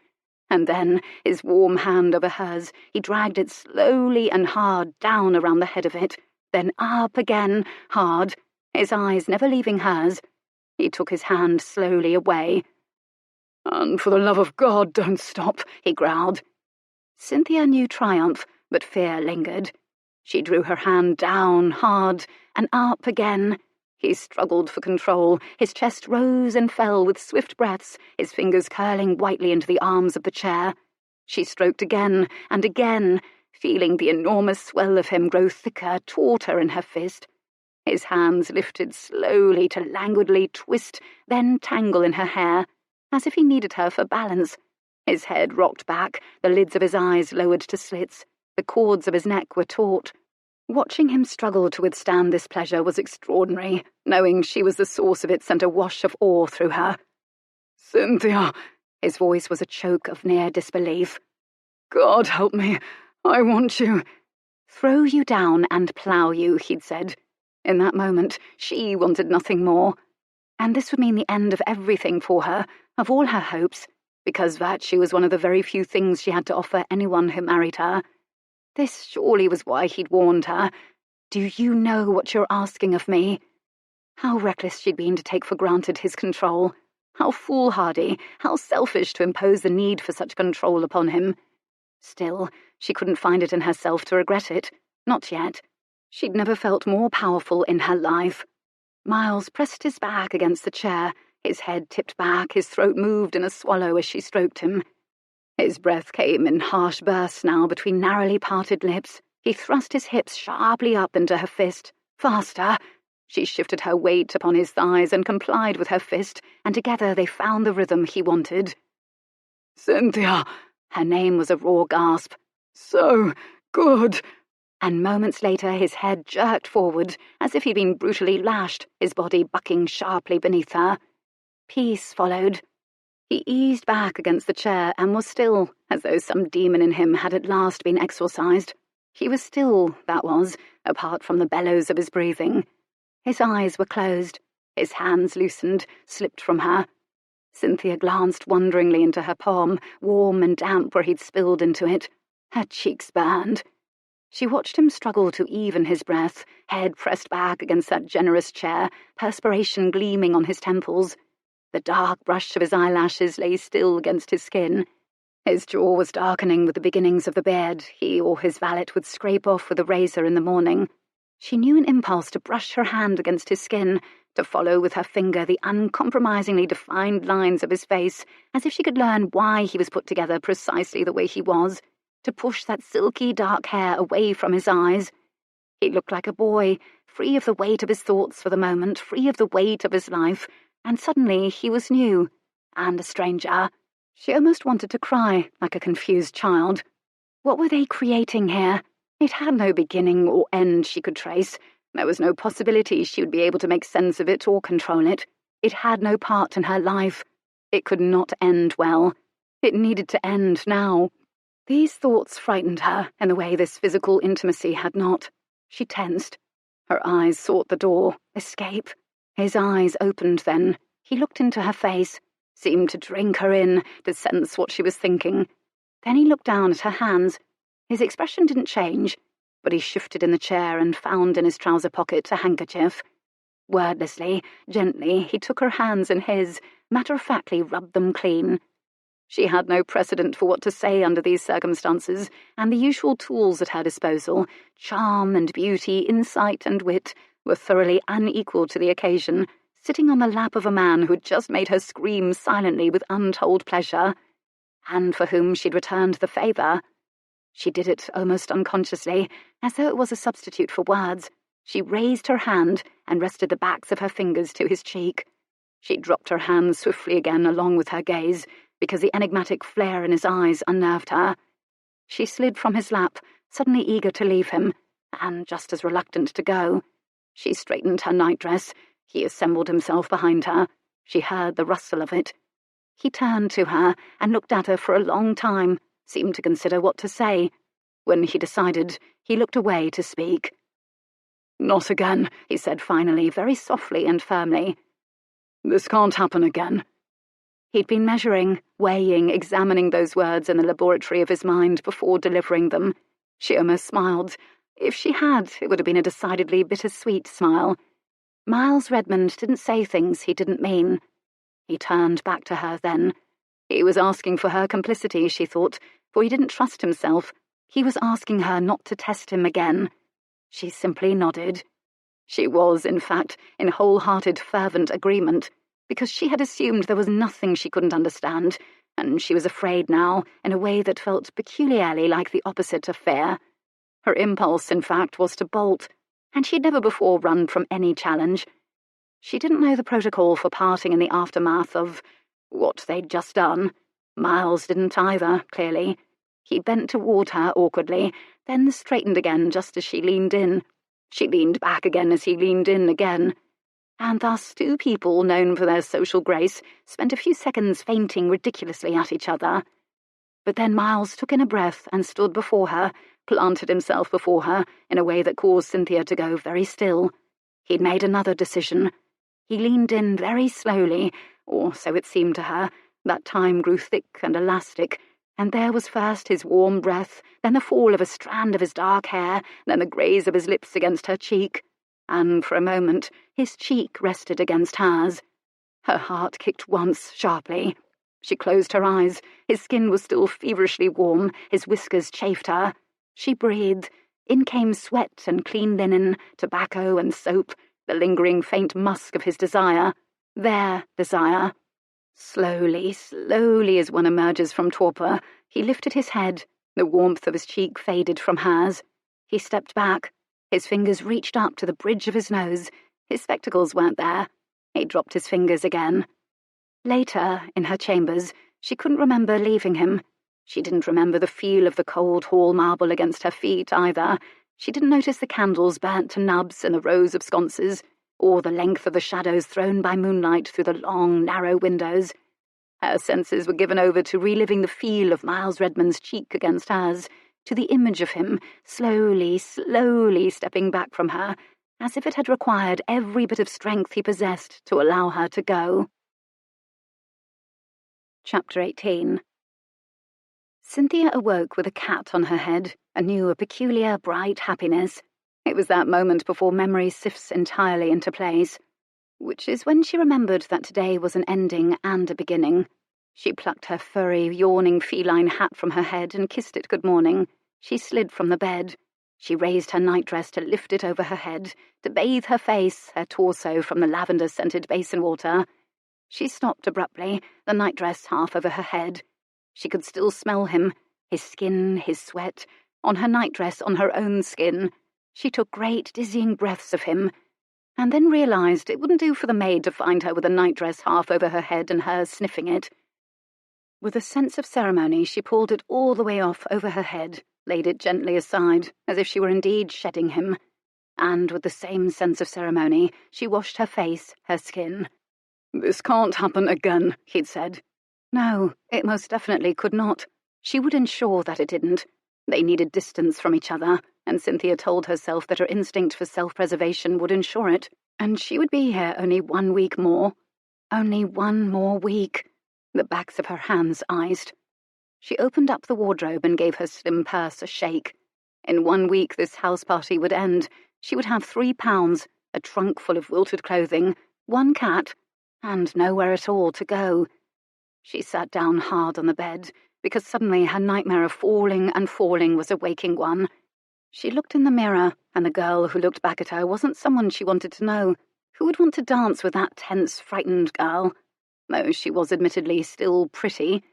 and then, his warm hand over hers, he dragged it slowly and hard down around the head of it, then up again, hard, his eyes never leaving hers. He took his hand slowly away. "And for the love of God, don't stop," he growled. Cynthia knew triumph, but fear lingered. She drew her hand down, hard, and up again. He struggled for control. His chest rose and fell with swift breaths, his fingers curling whitely into the arms of the chair. She stroked again and again, feeling the enormous swell of him grow thicker, tauter in her fist. His hands lifted slowly to languidly twist, then tangle in her hair, as if he needed her for balance. His head rocked back, the lids of his eyes lowered to slits. The cords of his neck were taut. Watching him struggle to withstand this pleasure was extraordinary. Knowing she was the source of it sent a wash of awe through her. "Cynthia," his voice was a choke of near disbelief. "God help me, I want you." "Throw you down and plough you," he'd said. In that moment, she wanted nothing more. And this would mean the end of everything for her, of all her hopes, because virtue was one of the very few things she had to offer anyone who married her. This surely was why he'd warned her. "Do you know what you're asking of me?" How reckless she'd been to take for granted his control. How foolhardy, how selfish to impose the need for such control upon him. Still, she couldn't find it in herself to regret it. Not yet. She'd never felt more powerful in her life. Miles pressed his back against the chair. His head tipped back, his throat moved in a swallow as she stroked him. His breath came in harsh bursts now between narrowly parted lips. He thrust his hips sharply up into her fist. Faster! She shifted her weight upon his thighs and complied with her fist, and together they found the rhythm he wanted. "Cynthia!" Her name was a raw gasp. "So good!" And moments later his head jerked forward, as if he'd been brutally lashed, his body bucking sharply beneath her. Peace followed. He eased back against the chair and was still, as though some demon in him had at last been exorcised. He was still, that was, apart from the bellows of his breathing. His eyes were closed. His hands loosened, slipped from her. Cynthia glanced wonderingly into her palm, warm and damp where he'd spilled into it. Her cheeks burned. She watched him struggle to even his breath, head pressed back against that generous chair, perspiration gleaming on his temples. The dark brush of his eyelashes lay still against his skin. His jaw was darkening with the beginnings of the beard he or his valet would scrape off with a razor in the morning. She knew an impulse to brush her hand against his skin, to follow with her finger the uncompromisingly defined lines of his face, as if she could learn why he was put together precisely the way he was, to push that silky dark hair away from his eyes. He looked like a boy, free of the weight of his thoughts for the moment, free of the weight of his life, and suddenly he was new, and a stranger. She almost wanted to cry, like a confused child. What were they creating here? It had no beginning or end she could trace. There was no possibility she would be able to make sense of it or control it. It had no part in her life. It could not end well. It needed to end now. These thoughts frightened her in the way this physical intimacy had not. She tensed. Her eyes sought the door. Escape. His eyes opened then. He looked into her face, seemed to drink her in, to sense what she was thinking. Then he looked down at her hands. His expression didn't change, but he shifted in the chair and found in his trouser pocket a handkerchief. Wordlessly, gently, he took her hands in his, matter-of-factly rubbed them clean. She had no precedent for what to say under these circumstances, and the usual tools at her disposal, charm and beauty, insight and wit, were thoroughly unequal to the occasion, sitting on the lap of a man who had just made her scream silently with untold pleasure, and for whom she'd returned the favour. She did it almost unconsciously, as though it was a substitute for words. She raised her hand and rested the backs of her fingers to his cheek. She dropped her hand swiftly again along with her gaze, because the enigmatic flare in his eyes unnerved her. She slid from his lap, suddenly eager to leave him, and just as reluctant to go. She straightened her nightdress. He assembled himself behind her. She heard the rustle of it. He turned to her and looked at her for a long time, seemed to consider what to say. When he decided, he looked away to speak. "Not again," he said finally, very softly and firmly. "This can't happen again." He'd been measuring, weighing, examining those words in the laboratory of his mind before delivering them. She almost smiled. If she had, it would have been a decidedly bittersweet smile. Miles Redmond didn't say things he didn't mean. He turned back to her then. He was asking for her complicity, she thought, for he didn't trust himself. He was asking her not to test him again. She simply nodded. She was, in fact, in wholehearted, fervent agreement, because she had assumed there was nothing she couldn't understand, and she was afraid now in a way that felt peculiarly like the opposite of fear. Her impulse, in fact, was to bolt, and she had never before run from any challenge. She didn't know the protocol for parting in the aftermath of what they'd just done. Miles didn't either, clearly. He bent toward her awkwardly, then straightened again just as she leaned in. She leaned back again as he leaned in again. And thus two people known for their social grace spent a few seconds fainting ridiculously at each other. But then Miles took in a breath and stood before her, planted himself before her in a way that caused Cynthia to go very still. He'd made another decision. He leaned in very slowly, or so it seemed to her. That time grew thick and elastic, and there was first his warm breath, then the fall of a strand of his dark hair, then the graze of his lips against her cheek, and for a moment his cheek rested against hers. Her heart kicked once, sharply. She closed her eyes. His skin was still feverishly warm, his whiskers chafed her. She breathed. In came sweat and clean linen, tobacco and soap, the lingering faint musk of his desire. Their desire. Slowly, slowly, as one emerges from torpor, he lifted his head. The warmth of his cheek faded from hers. He stepped back. His fingers reached up to the bridge of his nose. His spectacles weren't there. He dropped his fingers again. Later, in her chambers, she couldn't remember leaving him. She didn't remember the feel of the cold hall marble against her feet, either. She didn't notice the candles burnt to nubs in the rows of sconces, or the length of the shadows thrown by moonlight through the long, narrow windows. Her senses were given over to reliving the feel of Miles Redmond's cheek against hers, to the image of him, slowly, slowly stepping back from her, as if it had required every bit of strength he possessed to allow her to go. Chapter 18. Cynthia awoke with a cat on her head, and knew a peculiar, bright happiness. It was that moment before memory sifts entirely into place, which is when she remembered that today was an ending and a beginning. She plucked her furry, yawning feline hat from her head and kissed it good morning. She slid from the bed. She raised her nightdress to lift it over her head, to bathe her face, her torso from the lavender-scented basin water. She stopped abruptly, the nightdress half over her head. She could still smell him, his skin, his sweat, on her nightdress, on her own skin. She took great, dizzying breaths of him, and then realized it wouldn't do for the maid to find her with a nightdress half over her head and hers sniffing it. With a sense of ceremony, she pulled it all the way off over her head, laid it gently aside, as if she were indeed shedding him, and with the same sense of ceremony, she washed her face, her skin. "This can't happen again," he'd said. No, it most definitely could not. She would ensure that it didn't. They needed distance from each other, and Cynthia told herself that her instinct for self-preservation would ensure it, and she would be here only 1 week more. Only 1 more week. The backs of her hands iced. She opened up the wardrobe and gave her slim purse a shake. In 1 week this house party would end. She would have £3, a trunk full of wilted clothing, 1 cat, and nowhere at all to go. She sat down hard on the bed, because suddenly her nightmare of falling and falling was a waking one. She looked in the mirror, and the girl who looked back at her wasn't someone she wanted to know. Who would want to dance with that tense, frightened girl? Though she was admittedly still pretty.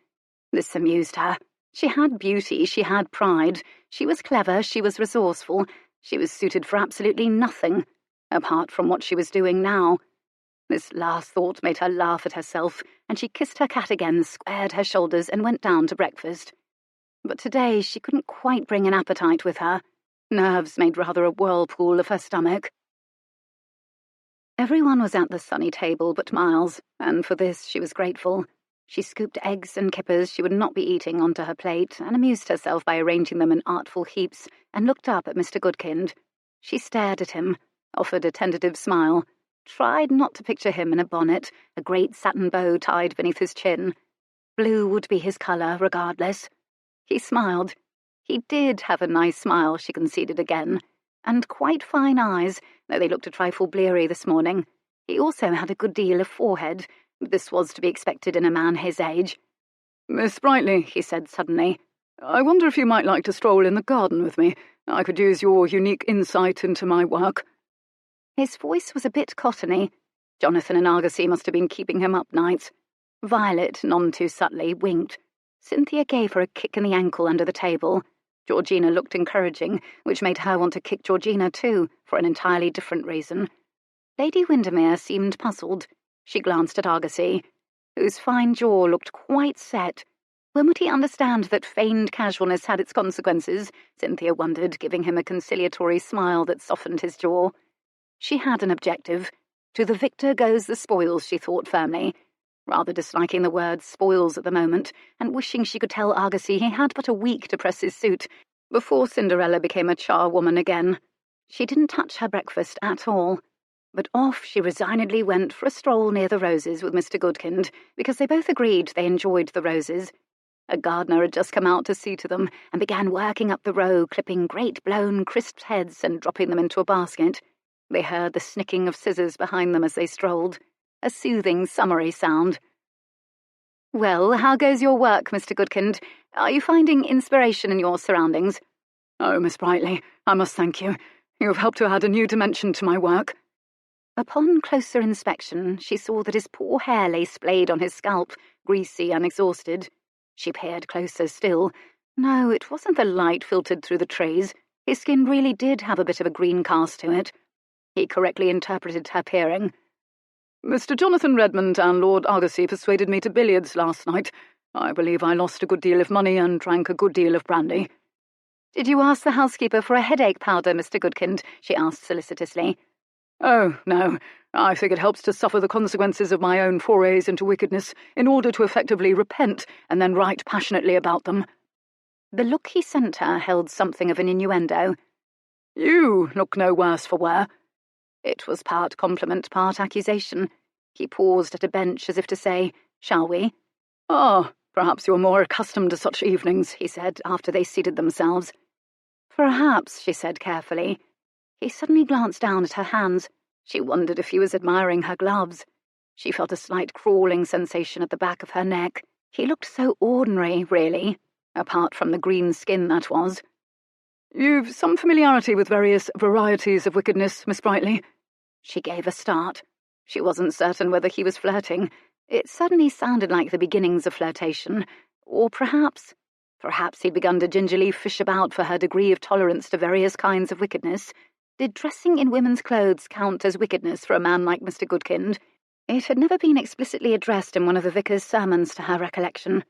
This amused her. She had beauty, she had pride, she was clever, she was resourceful, she was suited for absolutely nothing, apart from what she was doing now. This last thought made her laugh at herself, and she kissed her cat again, squared her shoulders, and went down to breakfast. But today she couldn't quite bring an appetite with her. Nerves made rather a whirlpool of her stomach. Everyone was at the sunny table but Miles, and for this she was grateful. She scooped eggs and kippers she would not be eating onto her plate and amused herself by arranging them in artful heaps and looked up at Mr. Goodkind. She stared at him, offered a tentative smile, tried not to picture him in a bonnet, a great satin bow tied beneath his chin. Blue would be his colour, regardless. He smiled. He did have a nice smile, she conceded again, and quite fine eyes, though they looked a trifle bleary this morning. He also had a good deal of forehead. This was to be expected in a man his age. "Miss Brightly," he said suddenly, "I wonder if you might like to stroll in the garden with me. I could use your unique insight into my work." His voice was a bit cottony. Jonathan and Argosy must have been keeping him up nights. Violet, none too subtly, winked. Cynthia gave her a kick in the ankle under the table. Georgina looked encouraging, which made her want to kick Georgina too, for an entirely different reason. Lady Windermere seemed puzzled. She glanced at Argosy, whose fine jaw looked quite set. When would he understand that feigned casualness had its consequences? Cynthia wondered, giving him a conciliatory smile that softened his jaw. She had an objective. To the victor goes the spoils, she thought firmly, rather disliking the word spoils at the moment, and wishing she could tell Argosy he had but a week to press his suit, before Cinderella became a charwoman again. She didn't touch her breakfast at all, but off she resignedly went for a stroll near the roses with Mr. Goodkind, because they both agreed they enjoyed the roses. A gardener had just come out to see to them, and began working up the row, clipping great blown, crisped heads and dropping them into a basket. They heard the snicking of scissors behind them as they strolled, a soothing, summery sound. "Well, how goes your work, Mr. Goodkind? Are you finding inspiration in your surroundings?" "Oh, Miss Brightly, I must thank you. You have helped to add a new dimension to my work." Upon closer inspection, she saw that his poor hair lay splayed on his scalp, greasy and exhausted. She peered closer still. No, it wasn't the light filtered through the trees. His skin really did have a bit of a green cast to it. He correctly interpreted her peering. "Mr. Jonathan Redmond and Lord Argosy persuaded me to billiards last night. I believe I lost a good deal of money and drank a good deal of brandy." "Did you ask the housekeeper for a headache powder, Mr. Goodkind?" she asked solicitously. "Oh, no. I think it helps to suffer the consequences of my own forays into wickedness in order to effectively repent and then write passionately about them." The look he sent her held something of an innuendo. "You look no worse for wear." It was part compliment, part accusation. He paused at a bench as if to say, "Shall we?" "Ah, perhaps you're more accustomed to such evenings," he said after they seated themselves. "Perhaps," she said carefully. He suddenly glanced down at her hands. She wondered if he was admiring her gloves. She felt a slight crawling sensation at the back of her neck. He looked so ordinary, really, apart from the green skin that was. "You've some familiarity with various varieties of wickedness, Miss Brightly." She gave a start. She wasn't certain whether he was flirting. It suddenly sounded like the beginnings of flirtation. Or perhaps he'd begun to gingerly fish about for her degree of tolerance to various kinds of wickedness. Did dressing in women's clothes count as wickedness for a man like Mr. Goodkind? It had never been explicitly addressed in one of the vicar's sermons to her recollection.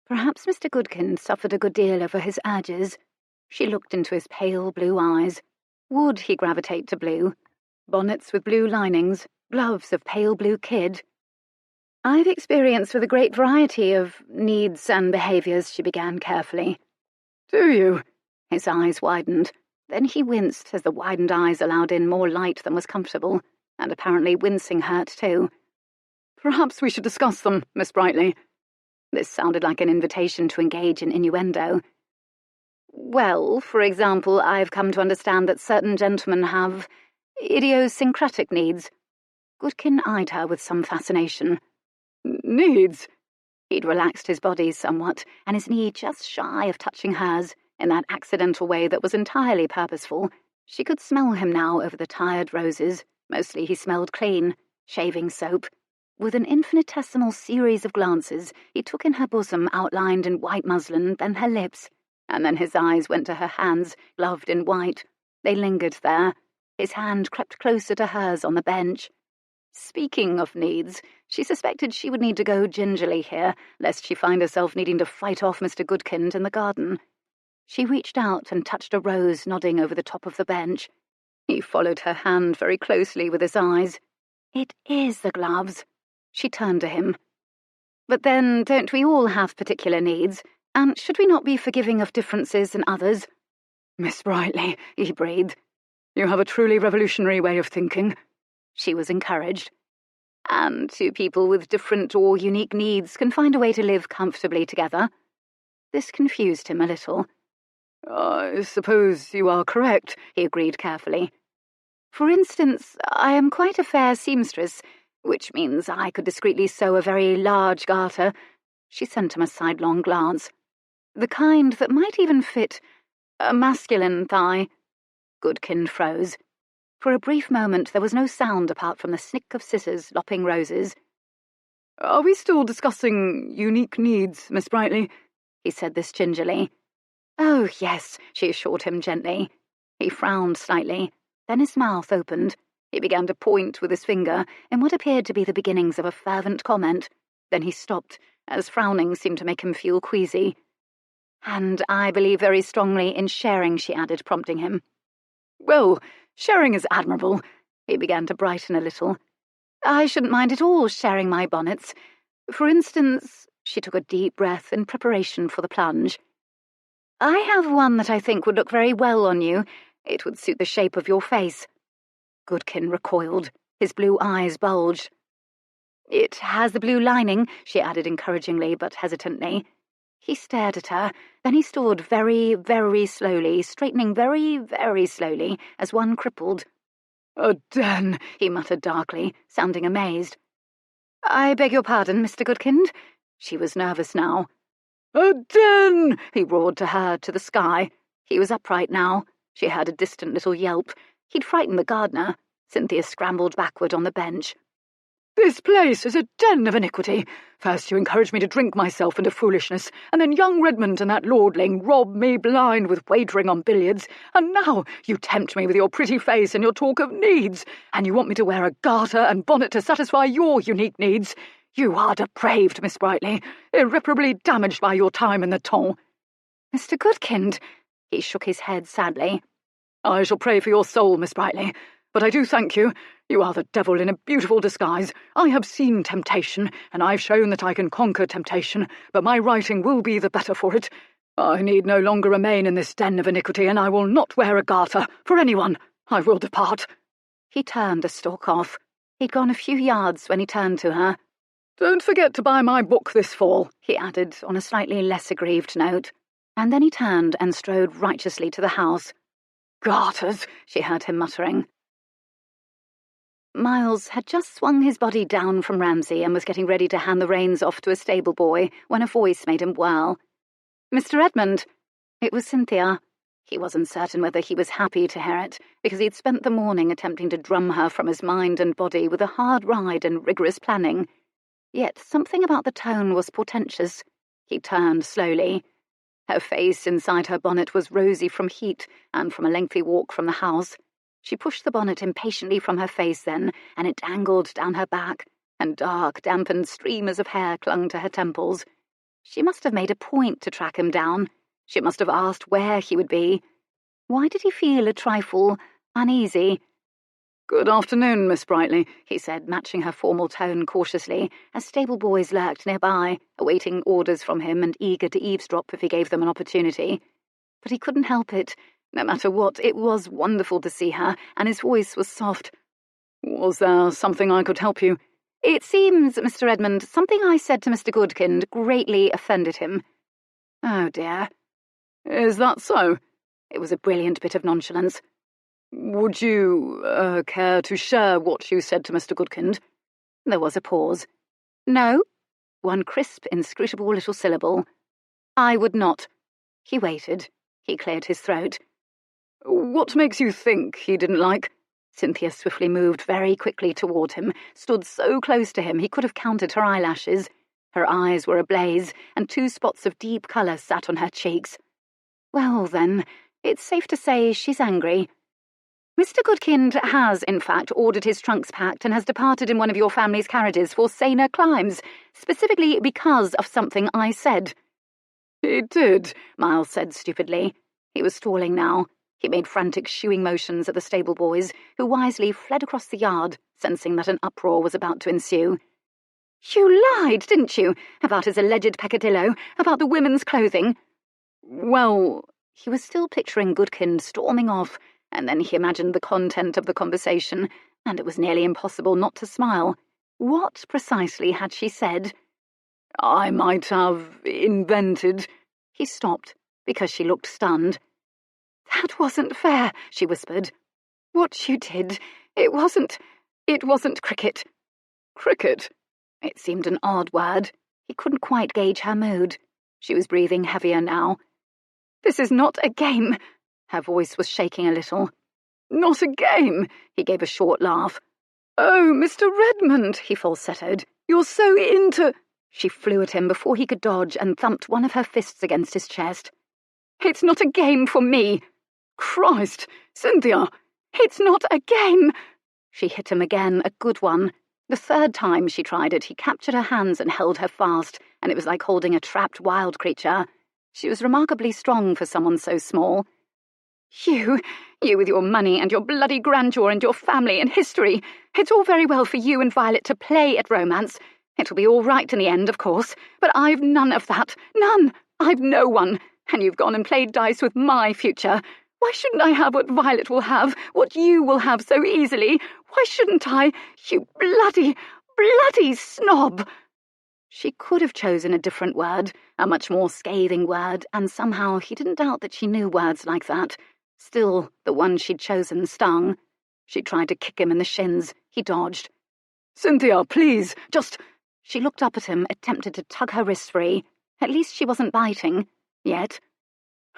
Perhaps Mr. Goodkind suffered a good deal over his urges. She looked into his pale blue eyes. Would he gravitate to blue? Bonnets with blue linings, gloves of pale blue kid. "I've experience with a great variety of needs and behaviours," she began carefully. "Do you?" His eyes widened. Then he winced as the widened eyes allowed in more light than was comfortable, and apparently wincing hurt too. "Perhaps we should discuss them, Miss Brightly." This sounded like an invitation to engage in innuendo. "Well, for example, I've come to understand that certain gentlemen have idiosyncratic needs." Goodkin eyed her with some fascination. "Needs?" He'd relaxed his body somewhat, and his knee just shy of touching hers, in that accidental way that was entirely purposeful. She could smell him now over the tired roses. Mostly he smelled clean, shaving soap. With an infinitesimal series of glances, he took in her bosom outlined in white muslin, then her lips, and then his eyes went to her hands, gloved in white. They lingered there. His hand crept closer to hers on the bench. Speaking of needs, she suspected she would need to go gingerly here, lest she find herself needing to fight off Mr. Goodkind in the garden. She reached out and touched a rose nodding over the top of the bench. He followed her hand very closely with his eyes. "It is the gloves." She turned to him. "But then, don't we all have particular needs? And should we not be forgiving of differences in others?" "Miss Brightly," he breathed, "you have a truly revolutionary way of thinking." She was encouraged. "And two people with different or unique needs can find a way to live comfortably together." This confused him a little. "I suppose you are correct," he agreed carefully. "For instance, I am quite a fair seamstress, which means I could discreetly sew a very large garter." She sent him a sidelong glance. "The kind that might even fit a masculine thigh." Goodkin froze. For a brief moment there was no sound apart from the snick of scissors lopping roses. "Are we still discussing unique needs, Miss Brightly?" He said this gingerly. "Oh, yes," she assured him gently. He frowned slightly. Then his mouth opened. He began to point with his finger in what appeared to be the beginnings of a fervent comment. Then he stopped, as frowning seemed to make him feel queasy. "And I believe very strongly in sharing," she added, prompting him. "Well, sharing is admirable." He began to brighten a little. "I shouldn't mind at all sharing my bonnets. For instance," she took a deep breath in preparation for the plunge. "I have one that I think would look very well on you. It would suit the shape of your face." Goodkin recoiled. His blue eyes bulged. "It has the blue lining," she added encouragingly but hesitantly. He stared at her. Then he stood very, very slowly, straightening very, very slowly, as one crippled. "A den," he muttered darkly, sounding amazed. "I beg your pardon, Mr. Goodkind." She was nervous now. "A den!" he roared to her, to the sky. He was upright now. She heard a distant little yelp. He'd frightened the gardener. Cynthia scrambled backward on the bench. "This place is a den of iniquity. First you encouraged me to drink myself into foolishness, and then young Redmond and that lordling robbed me blind with wagering on billiards, and now you tempt me with your pretty face and your talk of needs, and you want me to wear a garter and bonnet to satisfy your unique needs. You are depraved, Miss Brightly, irreparably damaged by your time in the ton." "Mr. Goodkind," he shook his head sadly. "I shall pray for your soul, Miss Brightly. But I do thank you. You are the devil in a beautiful disguise. I have seen temptation, and I've shown that I can conquer temptation, but my writing will be the better for it. I need no longer remain in this den of iniquity, and I will not wear a garter for anyone. I will depart." He turned to stalk off. He'd gone a few yards when he turned to her. "Don't forget to buy my book this fall," he added on a slightly less aggrieved note. And then he turned and strode righteously to the house. "Garters," she heard him muttering. Miles had just swung his body down from Ramsay and was getting ready to hand the reins off to a stable boy when a voice made him whirl. "Mr. Redmond!" It was Cynthia. He wasn't certain whether he was happy to hear it, because he'd spent the morning attempting to drum her from his mind and body with a hard ride and rigorous planning. Yet something about the tone was portentous. He turned slowly. Her face inside her bonnet was rosy from heat and from a lengthy walk from the house. She pushed the bonnet impatiently from her face then, and it dangled down her back, and dark, dampened streamers of hair clung to her temples. She must have made a point to track him down. She must have asked where he would be. Why did he feel a trifle uneasy? "Good afternoon, Miss Brightly," he said, matching her formal tone cautiously, as stable boys lurked nearby, awaiting orders from him and eager to eavesdrop if he gave them an opportunity. But he couldn't help it. No matter what, it was wonderful to see her, and his voice was soft. "Was there something I could help you?" "It seems, Mr. Redmond, something I said to Mr. Goodkind greatly offended him." "Oh, dear." "Is that so?" It was a brilliant bit of nonchalance. "Would you, care to share what you said to Mr. Goodkind?" There was a pause. "No." One crisp, inscrutable little syllable. "I would not." He waited. He cleared his throat. "What makes you think he didn't like?" Cynthia swiftly moved very quickly toward him, stood so close to him he could have counted her eyelashes. Her eyes were ablaze, and 2 spots of deep colour sat on her cheeks. "Well, then, it's safe to say she's angry. Mr. Goodkind has, in fact, ordered his trunks packed and has departed in one of your family's carriages for saner climes, specifically because of something I said." "He did," Miles said stupidly. He was stalling now. He made frantic shooing motions at the stable boys, who wisely fled across the yard, sensing that an uproar was about to ensue. "You lied, didn't you, about his alleged peccadillo, about the women's clothing?" Well, he was still picturing Goodkind storming off, and then he imagined the content of the conversation, and it was nearly impossible not to smile. What precisely had she said? I might have invented... He stopped, because she looked stunned. "That wasn't fair," she whispered. "What you did, it wasn't cricket." Cricket? It seemed an odd word. He couldn't quite gauge her mood. She was breathing heavier now. "This is not a game." Her voice was shaking a little. Not a game? He gave a short laugh. "Oh, Mr. Redmond," he falsettoed. "You're so into—" She flew at him before he could dodge and thumped one of her fists against his chest. "It's not a game for me." "Christ, Cynthia, it's not a game." She hit him again, a good one. The third time she tried it, he captured her hands and held her fast, and it was like holding a trapped wild creature. She was remarkably strong for someone so small. You with your money and your bloody grandeur and your family and history. It's all very well for you and Violet to play at romance. It'll be all right in the end, of course, but I've none of that. None. I've no one. And you've gone and played dice with my future. Why shouldn't I have what Violet will have, what you will have so easily? Why shouldn't I? You bloody snob!" She could have chosen a different word, a much more scathing word, and somehow he didn't doubt that she knew words like that. Still, the one she'd chosen stung. She tried to kick him in the shins. He dodged. "Cynthia, please, just—" She looked up at him, attempted to tug her wrist free. At least she wasn't biting. Yet.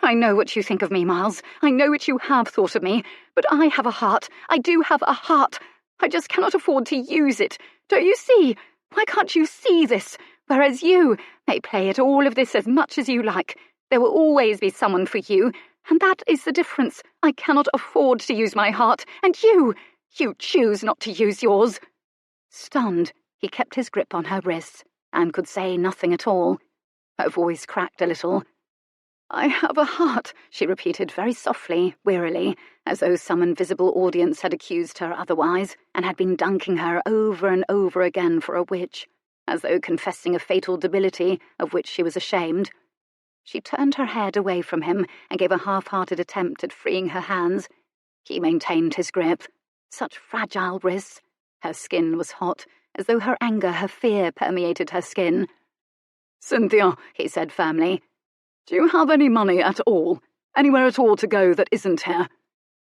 "I know what you think of me, Miles. I know what you have thought of me. But I have a heart. I do have a heart. I just cannot afford to use it. Don't you see? Why can't you see this? Whereas you may play at all of this as much as you like. There will always be someone for you. And that is the difference. I cannot afford to use my heart. And you choose not to use yours." Stunned, he kept his grip on her wrists and could say nothing at all. Her voice cracked a little. "I have a heart," she repeated very softly, wearily, as though some invisible audience had accused her otherwise, and had been dunking her over and over again for a witch, as though confessing a fatal debility of which she was ashamed. She turned her head away from him and gave a half-hearted attempt at freeing her hands. He maintained his grip. Such fragile wrists. Her skin was hot, as though her anger, her fear permeated her skin. "Cynthia," he said firmly, "do you have any money at all? Anywhere at all to go that isn't here?"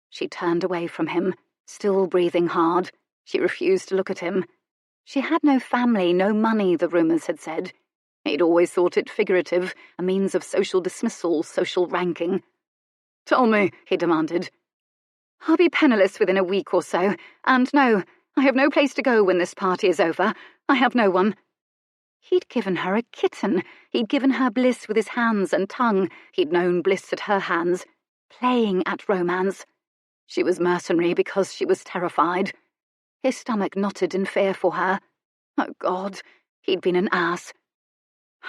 She turned away from him, still breathing hard. She refused to look at him. She had no family, no money, the rumours had said. He'd always thought it figurative, a means of social dismissal, social ranking. "Tell me," he demanded. "I'll be penniless within a week or so, and no, I have no place to go when this party is over. I have no one." He'd given her a kitten. He'd given her bliss with his hands and tongue. He'd known bliss at her hands. Playing at romance. She was mercenary because she was terrified. His stomach knotted in fear for her. Oh, God, he'd been an ass.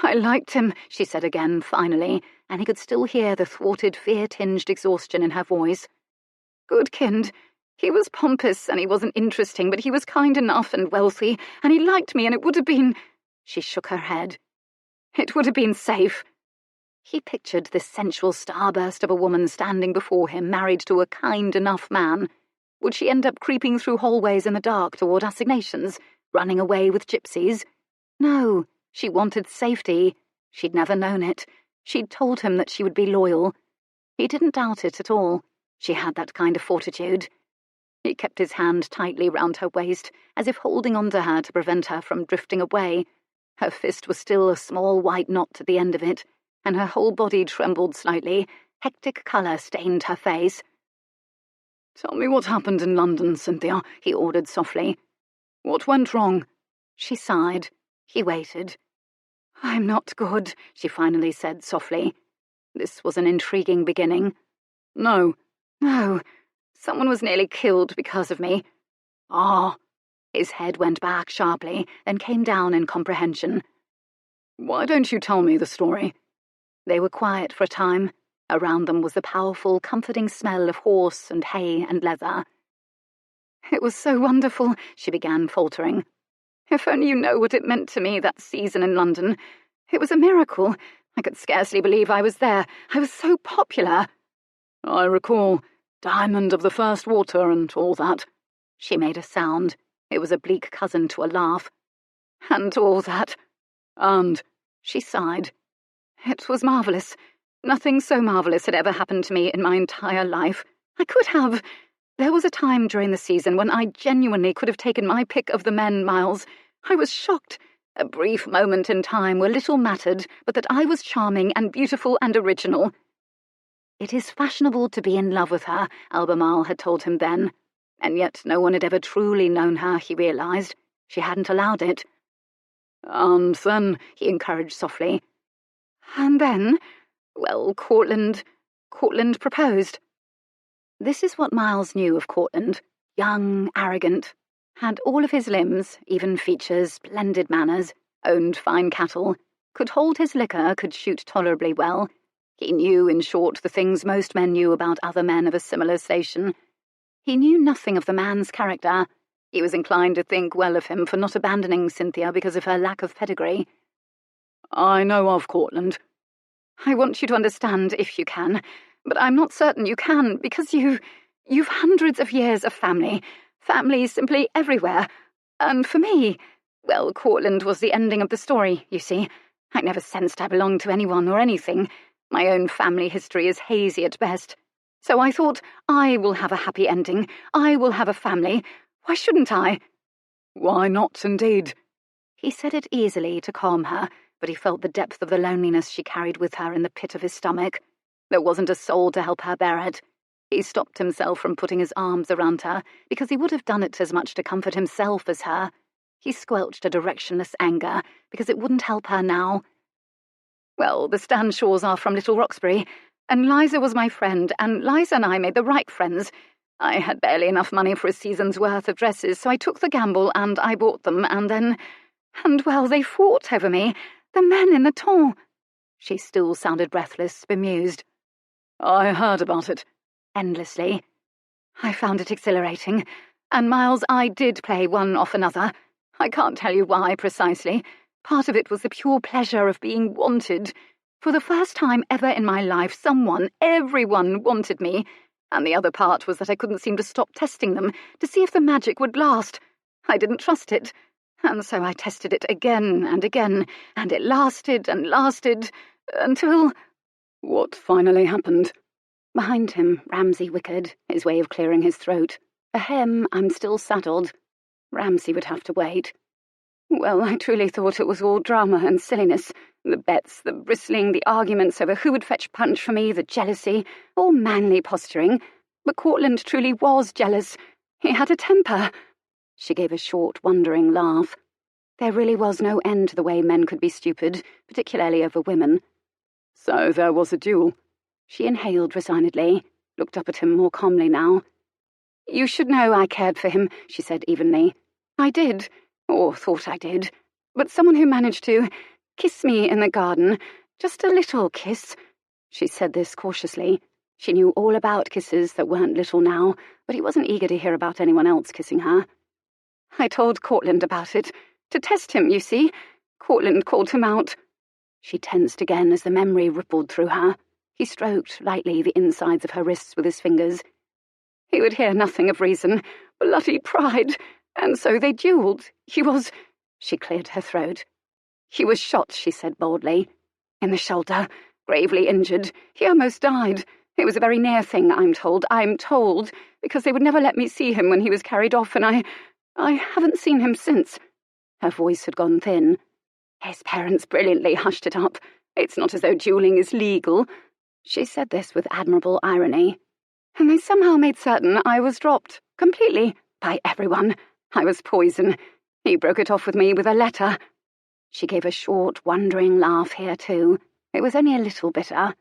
"I liked him," she said again, finally, and he could still hear the thwarted, fear-tinged exhaustion in her voice. "Goodkind. He was pompous and he wasn't interesting, but he was kind enough and wealthy, and he liked me, and it would have been—" She shook her head. "It would have been safe." He pictured this sensual starburst of a woman standing before him, married to a kind enough man. Would she end up creeping through hallways in the dark toward assignations, running away with gypsies? No, she wanted safety. She'd never known it. She'd told him that she would be loyal. He didn't doubt it at all. She had that kind of fortitude. He kept his hand tightly round her waist, as if holding on to her to prevent her from drifting away. Her fist was still a small white knot at the end of it, and her whole body trembled slightly. Hectic colour stained her face. "Tell me what happened in London, Cynthia," he ordered softly. "What went wrong?" She sighed. He waited. "I'm not good," she finally said softly. This was an intriguing beginning. "No." "No. Someone was nearly killed because of me." "Ah." His head went back sharply, then came down in comprehension. "Why don't you tell me the story?" They were quiet for a time. Around them was the powerful, comforting smell of horse and hay and leather. "It was so wonderful," she began, faltering. "If only you know what it meant to me, that season in London. It was a miracle. I could scarcely believe I was there. I was so popular." "I recall Diamond of the First Water and all that." She made a sound. It was a bleak cousin to a laugh. "And all that." "And," she sighed. "It was marvellous. Nothing so marvellous had ever happened to me in my entire life. There was a time during the season when I genuinely could have taken my pick of the men, Miles. I was shocked. A brief moment in time where little mattered but that I was charming and beautiful and original." It is fashionable to be in love with her, Albemarle had told him then. And yet no one had ever truly known her, he realised. She hadn't allowed it. "And then," he encouraged softly. "And then, well, Courtland proposed." This is what Miles knew of Courtland. Young, arrogant, had all of his limbs, even features, splendid manners, owned fine cattle, could hold his liquor, could shoot tolerably well. He knew, in short, the things most men knew about other men of a similar station. He knew nothing of the man's character. He was inclined to think well of him for not abandoning Cynthia because of her lack of pedigree. "I know of Courtland." "I want you to understand, if you can, but I'm not certain you can, because you've hundreds of years of family simply everywhere. And for me, well, Courtland was the ending of the story, you see. I never sensed I belonged to anyone or anything. My own family history is hazy at best. So I thought, I will have a happy ending. I will have a family. Why shouldn't I?" "Why not, indeed?" He said it easily to calm her, but he felt the depth of the loneliness she carried with her in the pit of his stomach. There wasn't a soul to help her bear it. He stopped himself from putting his arms around her, because he would have done it as much to comfort himself as her. He squelched a directionless anger, because it wouldn't help her now. "Well, the Stanshaws are from Little Roxbury, and Liza was my friend, and Liza and I made the right friends. I had barely enough money for a season's worth of dresses, so I took the gamble and I bought them, well, they fought over me, the men in the ton." She still sounded breathless, bemused. "I heard about it." Endlessly. "I found it exhilarating. And, Miles, I did play one off another. I can't tell you why precisely. Part of it was the pure pleasure of being wanted. For the first time ever in my life, everyone wanted me. And the other part was that I couldn't seem to stop testing them, to see if the magic would last. I didn't trust it. And so I tested it again and again, and it lasted and lasted, until—" "What finally happened?" Behind him, Ramsay whickered, his way of clearing his throat. Ahem, I'm still saddled. Ramsay would have to wait. "Well, I truly thought it was all drama and silliness. The bets, the bristling, the arguments over who would fetch punch for me, the jealousy, all manly posturing. But Courtland truly was jealous. He had a temper." She gave a short, wondering laugh. There really was no end to the way men could be stupid, particularly over women. "So there was a duel." She inhaled resignedly, looked up at him more calmly now. "You should know I cared for him," she said evenly. "I did, or thought I did. But someone who managed to kiss me in the garden, just a little kiss." She said this cautiously. She knew all about kisses that weren't little now, but he wasn't eager to hear about anyone else kissing her. "I told Courtland about it. To test him, you see. Courtland called him out." She tensed again as the memory rippled through her. He stroked lightly the insides of her wrists with his fingers. "He would hear nothing of reason. Bloody pride. And so they duelled. He was—" She cleared her throat. "He was shot," she said boldly. "In the shoulder. Gravely injured. He almost died. It was a very near thing, I'm told, because they would never let me see him when he was carried off, and I haven't seen him since." Her voice had gone thin. "His parents brilliantly hushed it up. It's not as though duelling is legal." She said this with admirable irony. "And they somehow made certain I was dropped, completely, by everyone. I was poison. He broke it off with me with a letter." She gave a short, wondering laugh here too. It was only a little bitter.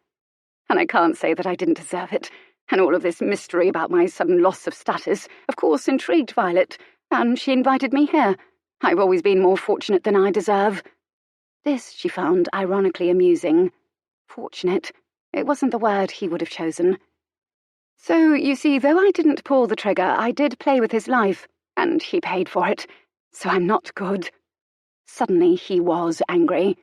"And I can't say that I didn't deserve it. And all of this mystery about my sudden loss of status, of course, intrigued Violet, and she invited me here. I've always been more fortunate than I deserve." This she found ironically amusing. Fortunate. It wasn't the word he would have chosen. So, you see, though I didn't pull the trigger, I did play with his life, and he paid for it. So I'm not good. Suddenly he was angry.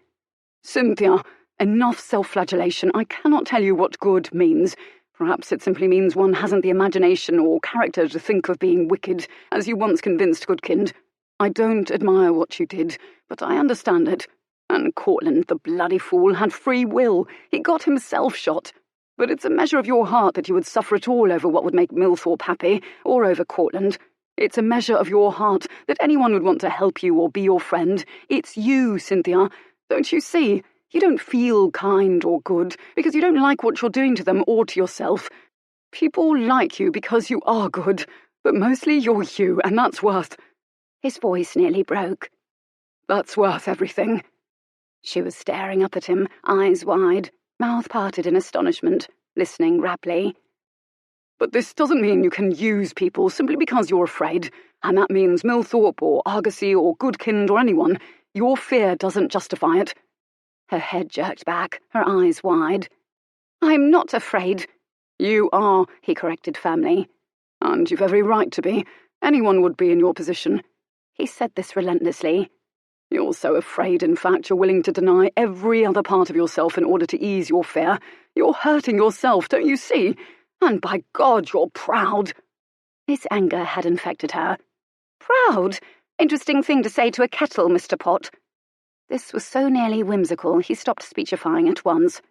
Cynthia, enough self-flagellation. I cannot tell you what good means. Perhaps it simply means one hasn't the imagination or character to think of being wicked, as you once convinced Goodkind. I don't admire what you did, but I understand it. And Cortland, the bloody fool, had free will. He got himself shot. But it's a measure of your heart that you would suffer at all over what would make Milthorpe happy, or over Cortland. It's a measure of your heart that anyone would want to help you or be your friend. It's you, Cynthia. Don't you see? You don't feel kind or good because you don't like what you're doing to them or to yourself. People like you because you are good, but mostly you're you, and that's worth... His voice nearly broke. That's worth everything. She was staring up at him, eyes wide, mouth parted in astonishment, listening raptly. But this doesn't mean you can use people simply because you're afraid, and that means Milthorpe or Argosy or Goodkind or anyone. Your fear doesn't justify it. Her head jerked back, her eyes wide. I'm not afraid. You are, he corrected firmly. And you've every right to be. Anyone would be in your position. He said this relentlessly. You're so afraid, in fact, you're willing to deny every other part of yourself in order to ease your fear. You're hurting yourself, don't you see? And by God, you're proud. His anger had infected her. Proud? Interesting thing to say to a kettle, Mr. Pot. This was so nearly whimsical, he stopped speechifying at once.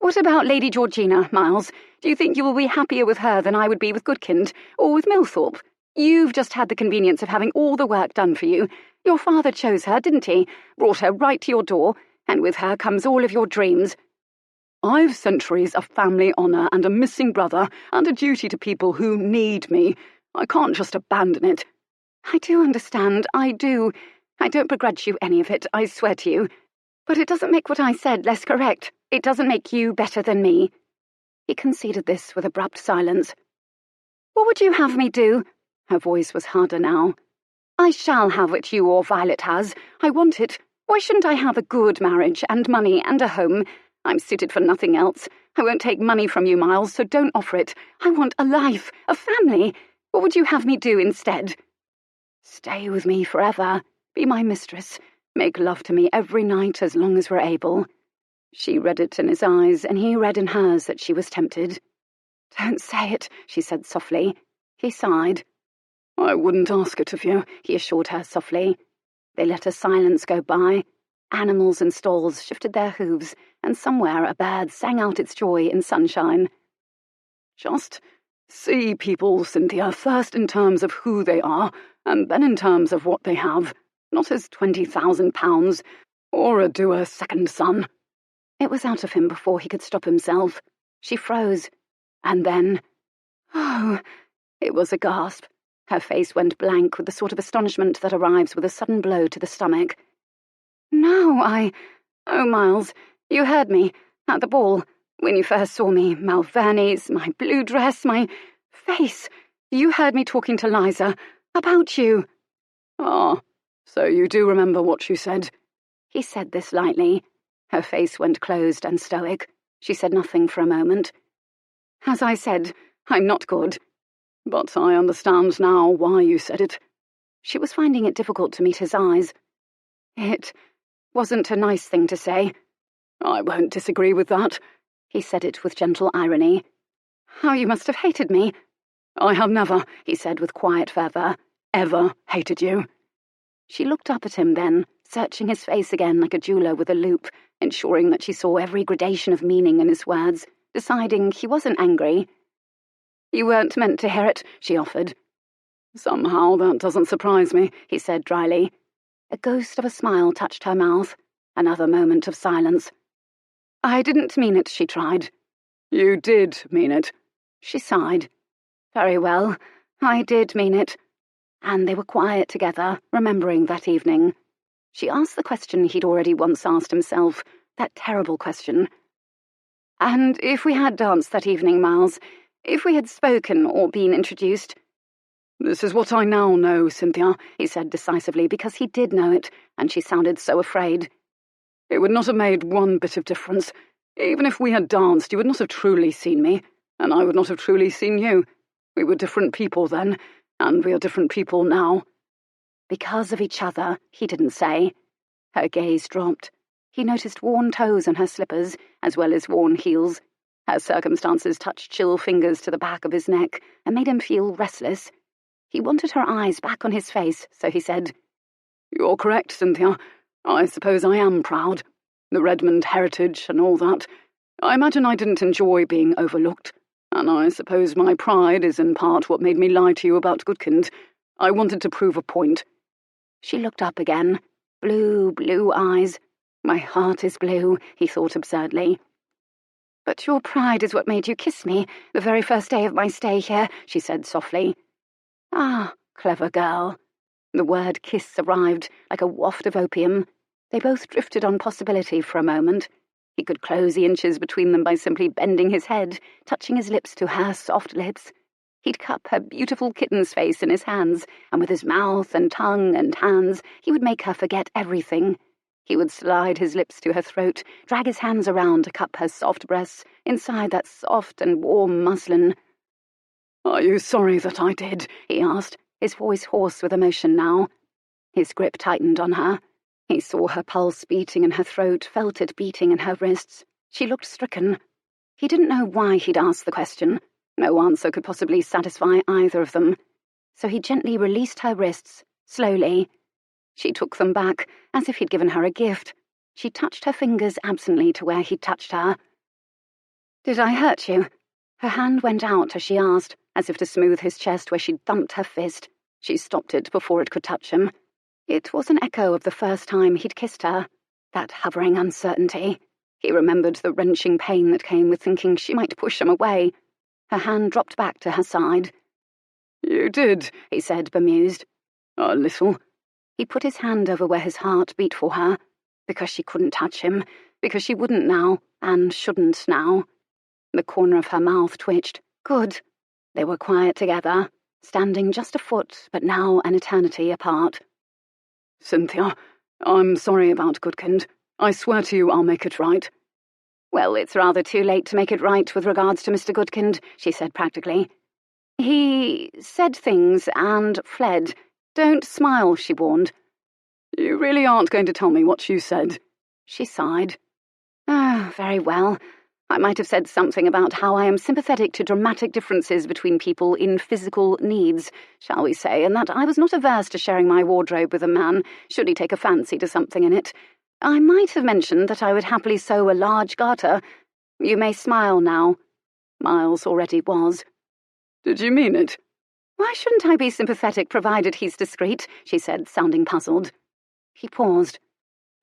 What about Lady Georgina, Miles? Do you think you will be happier with her than I would be with Goodkind, or with Milthorpe? You've just had the convenience of having all the work done for you. Your father chose her, didn't he? Brought her right to your door, and with her comes all of your dreams. I've centuries of family honour and a missing brother and a duty to people who need me. I can't just abandon it. I do understand, I do. I don't begrudge you any of it, I swear to you. But it doesn't make what I said less correct. It doesn't make you better than me. He conceded this with abrupt silence. What would you have me do? Her voice was harder now. I shall have what you or Violet has. I want it. Why shouldn't I have a good marriage and money and a home? I'm suited for nothing else. I won't take money from you, Miles, so don't offer it. I want a life, a family. What would you have me do instead? Stay with me forever. Be my mistress. Make love to me every night as long as we're able. She read it in his eyes, and he read in hers that she was tempted. Don't say it, she said softly. He sighed. I wouldn't ask it of you, he assured her softly. They let a silence go by. Animals in stalls shifted their hooves, and somewhere a bird sang out its joy in sunshine. Just see people, Cynthia, first in terms of who they are, and then in terms of what they have, not as £20,000, or a doer second son. It was out of him before he could stop himself. She froze, and then... Oh! It was a gasp. Her face went blank with the sort of astonishment that arrives with a sudden blow to the stomach. No, Oh, Miles, you heard me, at the ball, when you first saw me, Malverni's, my blue dress, my face. You heard me talking to Liza, about you. Ah, so you do remember what she said? He said this lightly. Her face went closed and stoic. She said nothing for a moment. As I said, I'm not good. But I understand now why you said it. She was finding it difficult to meet his eyes. It wasn't a nice thing to say. I won't disagree with that. He said it with gentle irony. How you must have hated me. I have never, he said with quiet fervour, ever hated you. She looked up at him then, searching his face again like a jeweller with a loupe, ensuring that she saw every gradation of meaning in his words, deciding he wasn't angry. You weren't meant to hear it, she offered. Somehow that doesn't surprise me, he said dryly. A ghost of a smile touched her mouth. Another moment of silence. I didn't mean it, she tried. You did mean it. She sighed. Very well, I did mean it. And they were quiet together, remembering that evening. She asked the question he'd already once asked himself, that terrible question. And if we had danced that evening, Miles, if we had spoken or been introduced... This is what I now know, Cynthia, he said decisively, because he did know it, and she sounded so afraid. It would not have made one bit of difference. Even if we had danced, you would not have truly seen me, and I would not have truly seen you. We were different people then, and we are different people now." Because of each other, he didn't say. Her gaze dropped. He noticed worn toes on her slippers, as well as worn heels. Her circumstances touched chill fingers to the back of his neck and made him feel restless. He wanted her eyes back on his face, so he said, "You're correct, Cynthia. I suppose I am proud. The Redmond heritage and all that. I imagine I didn't enjoy being overlooked, and I suppose my pride is in part what made me lie to you about Goodkind. I wanted to prove a point." She looked up again. Blue eyes. "My heart is blue," he thought absurdly. "But your pride is what made you kiss me the very first day of my stay here," she said softly. Ah, clever girl. The word kiss arrived like a waft of opium. They both drifted on possibility for a moment. He could close the inches between them by simply bending his head, touching his lips to her soft lips. He'd cup her beautiful kitten's face in his hands, and with his mouth and tongue and hands, he would make her forget everything. He would slide his lips to her throat, drag his hands around to cup her soft breasts inside that soft and warm muslin. "Are you sorry that I did?" he asked, his voice hoarse with emotion now. His grip tightened on her. He saw her pulse beating in her throat, felt it beating in her wrists. She looked stricken. He didn't know why he'd asked the question. No answer could possibly satisfy either of them. So he gently released her wrists, slowly. She took them back, as if he'd given her a gift. She touched her fingers absently to where he'd touched her. "Did I hurt you?" Her hand went out as she asked, as if to smooth his chest where she'd thumped her fist. She stopped it before it could touch him. It was an echo of the first time he'd kissed her, that hovering uncertainty. He remembered the wrenching pain that came with thinking she might push him away. Her hand dropped back to her side. "You did," he said, bemused. "A little." He put his hand over where his heart beat for her, because she couldn't touch him, because she wouldn't now, and shouldn't now. The corner of her mouth twitched. Good. They were quiet together, standing just a foot, but now an eternity apart. "Cynthia, I'm sorry about Goodkind. I swear to you I'll make it right." "Well, it's rather too late to make it right with regards to Mr. Goodkind," she said practically. "He said things and fled. Don't smile," she warned. "You really aren't going to tell me what you said?" She sighed. "Ah, very well. I might have said something about how I am sympathetic to dramatic differences between people in physical needs, shall we say, and that I was not averse to sharing my wardrobe with a man, should he take a fancy to something in it. I might have mentioned that I would happily sew a large garter. You may smile now." Miles already was. "Did you mean it?" "Why shouldn't I be sympathetic provided he's discreet?" she said, sounding puzzled. He paused.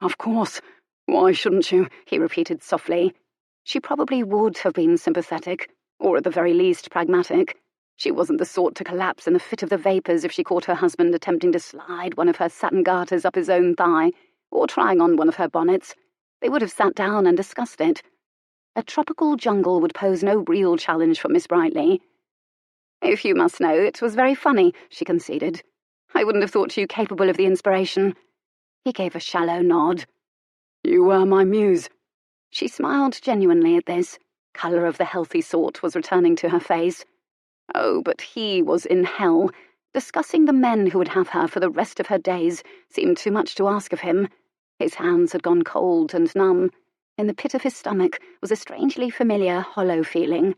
"Of course. Why shouldn't you?" he repeated softly. She probably would have been sympathetic, or at the very least pragmatic. She wasn't the sort to collapse in the fit of the vapours if she caught her husband attempting to slide one of her satin garters up his own thigh, or trying on one of her bonnets. They would have sat down and discussed it. A tropical jungle would pose no real challenge for Miss Brightly. "If you must know, it was very funny," she conceded. "I wouldn't have thought you capable of the inspiration." He gave a shallow nod. "You were my muse." She smiled genuinely at this. Colour of the healthy sort was returning to her face. Oh, but he was in hell. Discussing the men who would have her for the rest of her days seemed too much to ask of him. His hands had gone cold and numb. In the pit of his stomach was a strangely familiar, hollow feeling.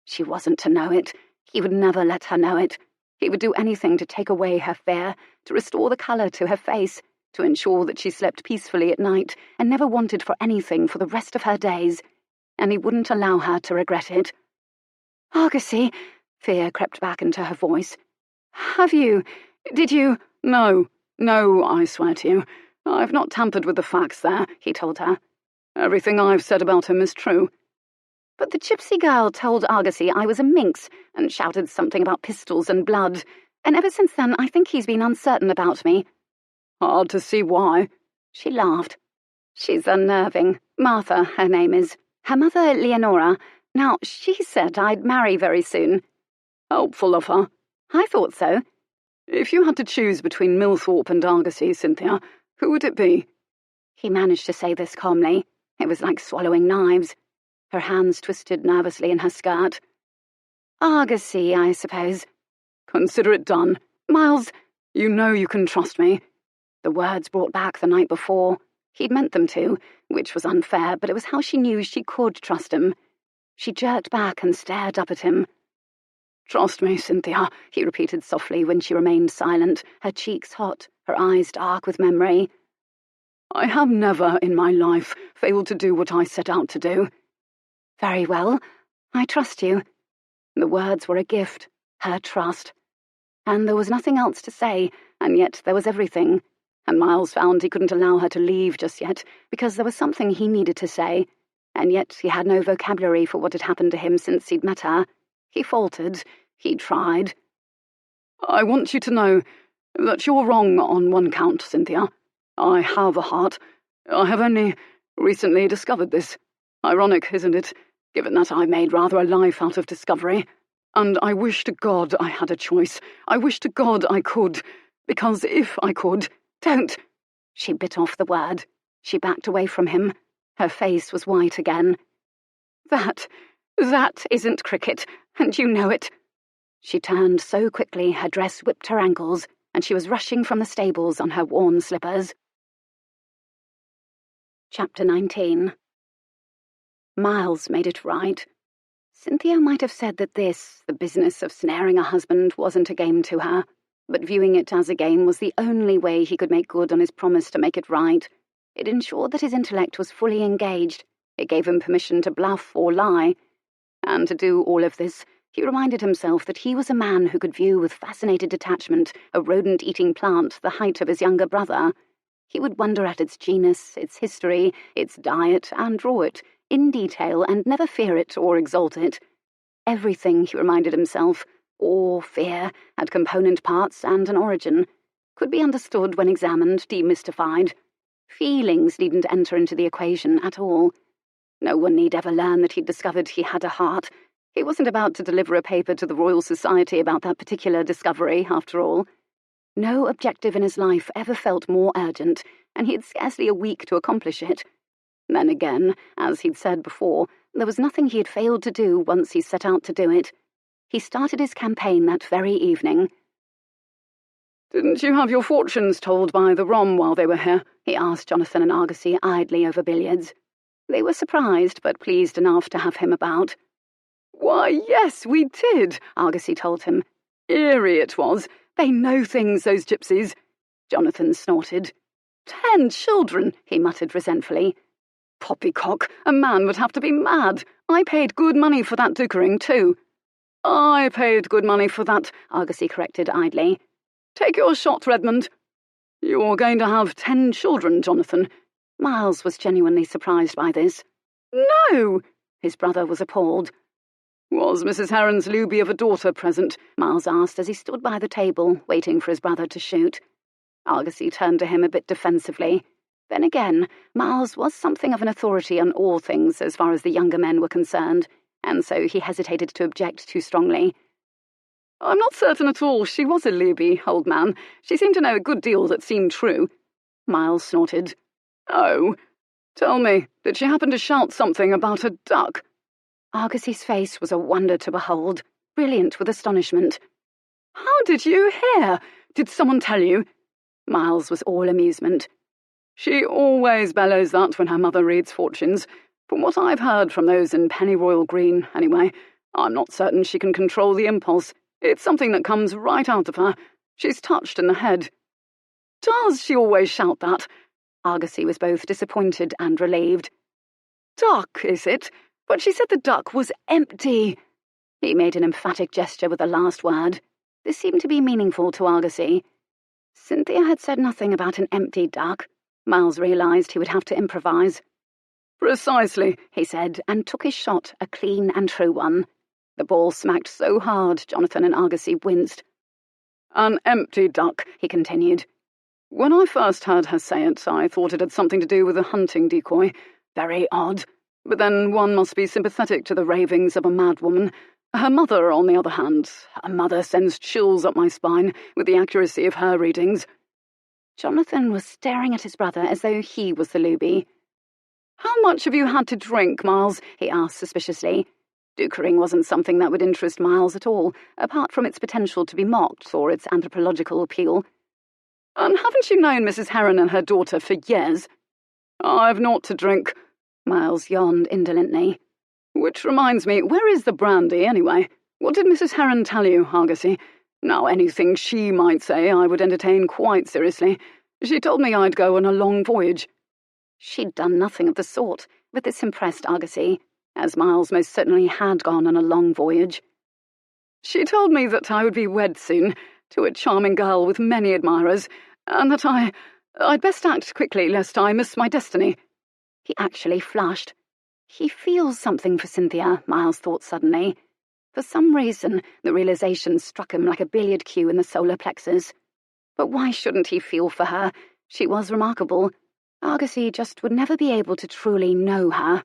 She wasn't to know it. He would never let her know it. He would do anything to take away her fear, to restore the colour to her face, to ensure that she slept peacefully at night and never wanted for anything for the rest of her days. And he wouldn't allow her to regret it. "Argosy," fear crept back into her voice. Did you? No, I swear to you. I've not tampered with the facts there," he told her. "Everything I've said about him is true." "But the gypsy girl told Argosy I was a minx and shouted something about pistols and blood, and ever since then I think he's been uncertain about me." "Hard to see why." She laughed. "She's unnerving. Martha, her name is. Her mother, Leonora. Now, she said I'd marry very soon." "Helpful of her." "I thought so." "If you had to choose between Millthorpe and Argosy, Cynthia, who would it be?" He managed to say this calmly. It was like swallowing knives. Her hands twisted nervously in her skirt. "Argosy, I suppose." "Consider it done. "Miles—" You know you can trust me." The words brought back the night before. He'd meant them to, which was unfair, but it was how she knew she could trust him. She jerked back and stared up at him. "Trust me, Cynthia," he repeated softly when she remained silent, her cheeks hot, her eyes dark with memory. "I have never in my life failed to do what I set out to do." "Very well. I trust you." The words were a gift, her trust. And there was nothing else to say, and yet there was everything. And Miles found he couldn't allow her to leave just yet, because there was something he needed to say, and yet he had no vocabulary for what had happened to him since he'd met her. He faltered. He tried. "I want you to know that you're wrong on one count, Cynthia. I have a heart. I have only recently discovered this. Ironic, isn't it, given that I made rather a life out of discovery? And I wish to God I had a choice. I wish to God I could, because if I could—" "Don't!" She bit off the word. She backed away from him. Her face was white again. That isn't cricket, and you know it." She turned so quickly her dress whipped her ankles, and she was rushing from the stables on her worn slippers. Chapter 19. Miles made it right. Cynthia might have said that this, the business of snaring a husband, wasn't a game to her, but viewing it as a game was the only way he could make good on his promise to make it right. It ensured that his intellect was fully engaged. It gave him permission to bluff or lie. And to do all of this, he reminded himself that he was a man who could view with fascinated detachment a rodent-eating plant the height of his younger brother. He would wonder at its genus, its history, its diet, and draw it, in detail, and never fear it or exalt it. Everything, he reminded himself, awe, fear, had component parts and an origin, could be understood when examined, demystified. Feelings needn't enter into the equation at all. No one need ever learn that he'd discovered he had a heart. He wasn't about to deliver a paper to the Royal Society about that particular discovery, after all. No objective in his life ever felt more urgent, and he had scarcely a week to accomplish it. Then again, as he'd said before, there was nothing he had failed to do once he set out to do it. He started his campaign that very evening. "Didn't you have your fortunes told by the Rom while they were here?" he asked Jonathan and Argosy idly over billiards. They were surprised, but pleased enough to have him about. "Why, yes, we did," Argosy told him. "Eerie it was. They know things, those gypsies." Jonathan snorted. 10 children, he muttered resentfully. "Poppycock, a man would have to be mad. I paid good money for that dickering, too." "I paid good money for that," Argosy corrected idly. "Take your shot, Redmond." "You're going to have 10 children, Jonathan." Miles was genuinely surprised by this. "No!" His brother was appalled. "Was Mrs. Heron's looby of a daughter present?" Miles asked as he stood by the table, waiting for his brother to shoot. Argosy turned to him a bit defensively. Then again, Miles was something of an authority on all things as far as the younger men were concerned, and so he hesitated to object too strongly. "I'm not certain at all she was a looby, old man. She seemed to know a good deal that seemed true." Miles snorted. "Oh, tell me, did she happen to shout something about a duck?" Argosy's face was a wonder to behold, brilliant with astonishment. "How did you hear? Did someone tell you?" Miles was all amusement. "She always bellows that when her mother reads fortunes. From what I've heard from those in Pennyroyal Green, anyway, I'm not certain she can control the impulse. It's something that comes right out of her. She's touched in the head." "Does she always shout that?" Argosy was both disappointed and relieved. "Duck, is it? But she said the duck was empty." He made an emphatic gesture with the last word. This seemed to be meaningful to Argosy. Cynthia had said nothing about an empty duck. Miles realised he would have to improvise. "Precisely," he said, and took his shot, a clean and true one. The ball smacked so hard Jonathan and Argosy winced. "An empty duck," he continued. "When I first heard her say it, I thought it had something to do with a hunting decoy. Very odd. But then one must be sympathetic to the ravings of a madwoman. Her mother, on the other hand, her mother sends chills up my spine with the accuracy of her readings." Jonathan was staring at his brother as though he was the looby. "How much have you had to drink, Miles?" he asked suspiciously. Dukkering wasn't something that would interest Miles at all, apart from its potential to be mocked or its anthropological appeal. "And haven't you known Mrs. Heron and her daughter for years?" "I've naught to drink," Miles yawned indolently. "Which reminds me, where is the brandy, anyway? What did Mrs. Heron tell you, Argosy? Now, anything she might say I would entertain quite seriously. She told me I'd go on a long voyage." She'd done nothing of the sort, but this impressed Argosy, as Miles most certainly had gone on a long voyage. "She told me that I would be wed soon, to a charming girl with many admirers, and that I'd best act quickly lest I miss my destiny." He actually flushed. He feels something for Cynthia, Miles thought suddenly. For some reason, the realization struck him like a billiard cue in the solar plexus. But why shouldn't he feel for her? She was remarkable. Argosy just would never be able to truly know her.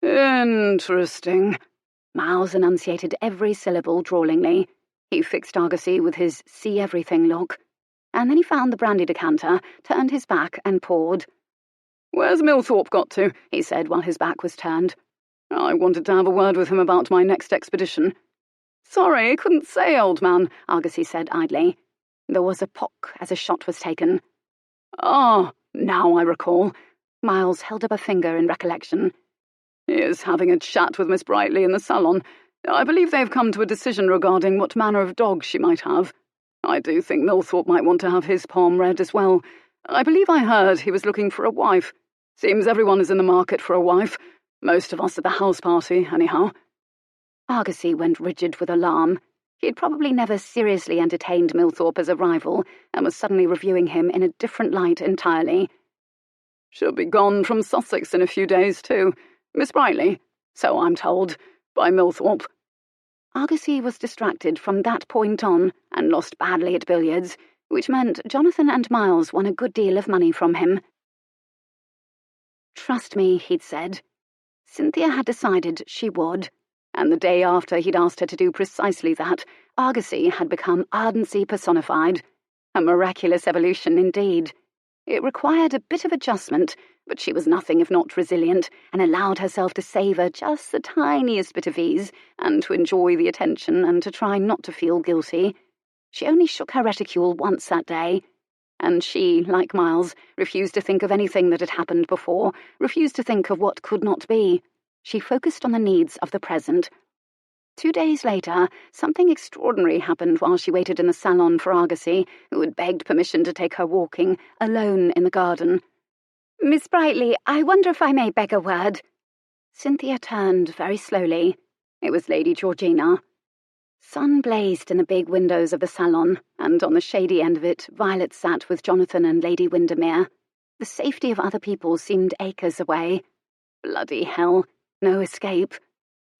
"Interesting." Miles enunciated every syllable drawlingly. He fixed Argosy with his see-everything look. And then he found the brandy decanter, turned his back and poured. "Where's Millthorpe got to?" he said while his back was turned. "I wanted to have a word with him about my next expedition." "Sorry, couldn't say, old man," Argosy said idly. There was a pock as a shot was taken. "Ah, now I recall." Miles held up a finger in recollection. "He is having a chat with Miss Brightly in the salon. I believe they've come to a decision regarding what manner of dog she might have. I do think Millthorpe might want to have his palm read as well. I believe I heard he was looking for a wife. Seems everyone is in the market for a wife. Most of us at the house party, anyhow." Argosy went rigid with alarm. He had probably never seriously entertained Millthorpe as a rival, and was suddenly reviewing him in a different light entirely. "She'll be gone from Sussex in a few days, too. Miss Brightly, so I'm told, by Millthorpe." Argosy was distracted from that point on, and lost badly at billiards, which meant Jonathan and Miles won a good deal of money from him. "Trust me," he'd said. Cynthia had decided she would, and the day after he'd asked her to do precisely that, Argosy had become ardency personified. A miraculous evolution indeed. It required a bit of adjustment, but she was nothing if not resilient, and allowed herself to savour just the tiniest bit of ease, and to enjoy the attention and to try not to feel guilty. She only shook her reticule once that day, and she, like Miles, refused to think of anything that had happened before, refused to think of what could not be. She focused on the needs of the present. 2 days later, something extraordinary happened while she waited in the salon for Argosy, who had begged permission to take her walking, alone in the garden. "Miss Brightly, I wonder if I may beg a word." Cynthia turned very slowly. It was Lady Georgina. Sun blazed in the big windows of the salon, and on the shady end of it, Violet sat with Jonathan and Lady Windermere. The safety of other people seemed acres away. Bloody hell, no escape.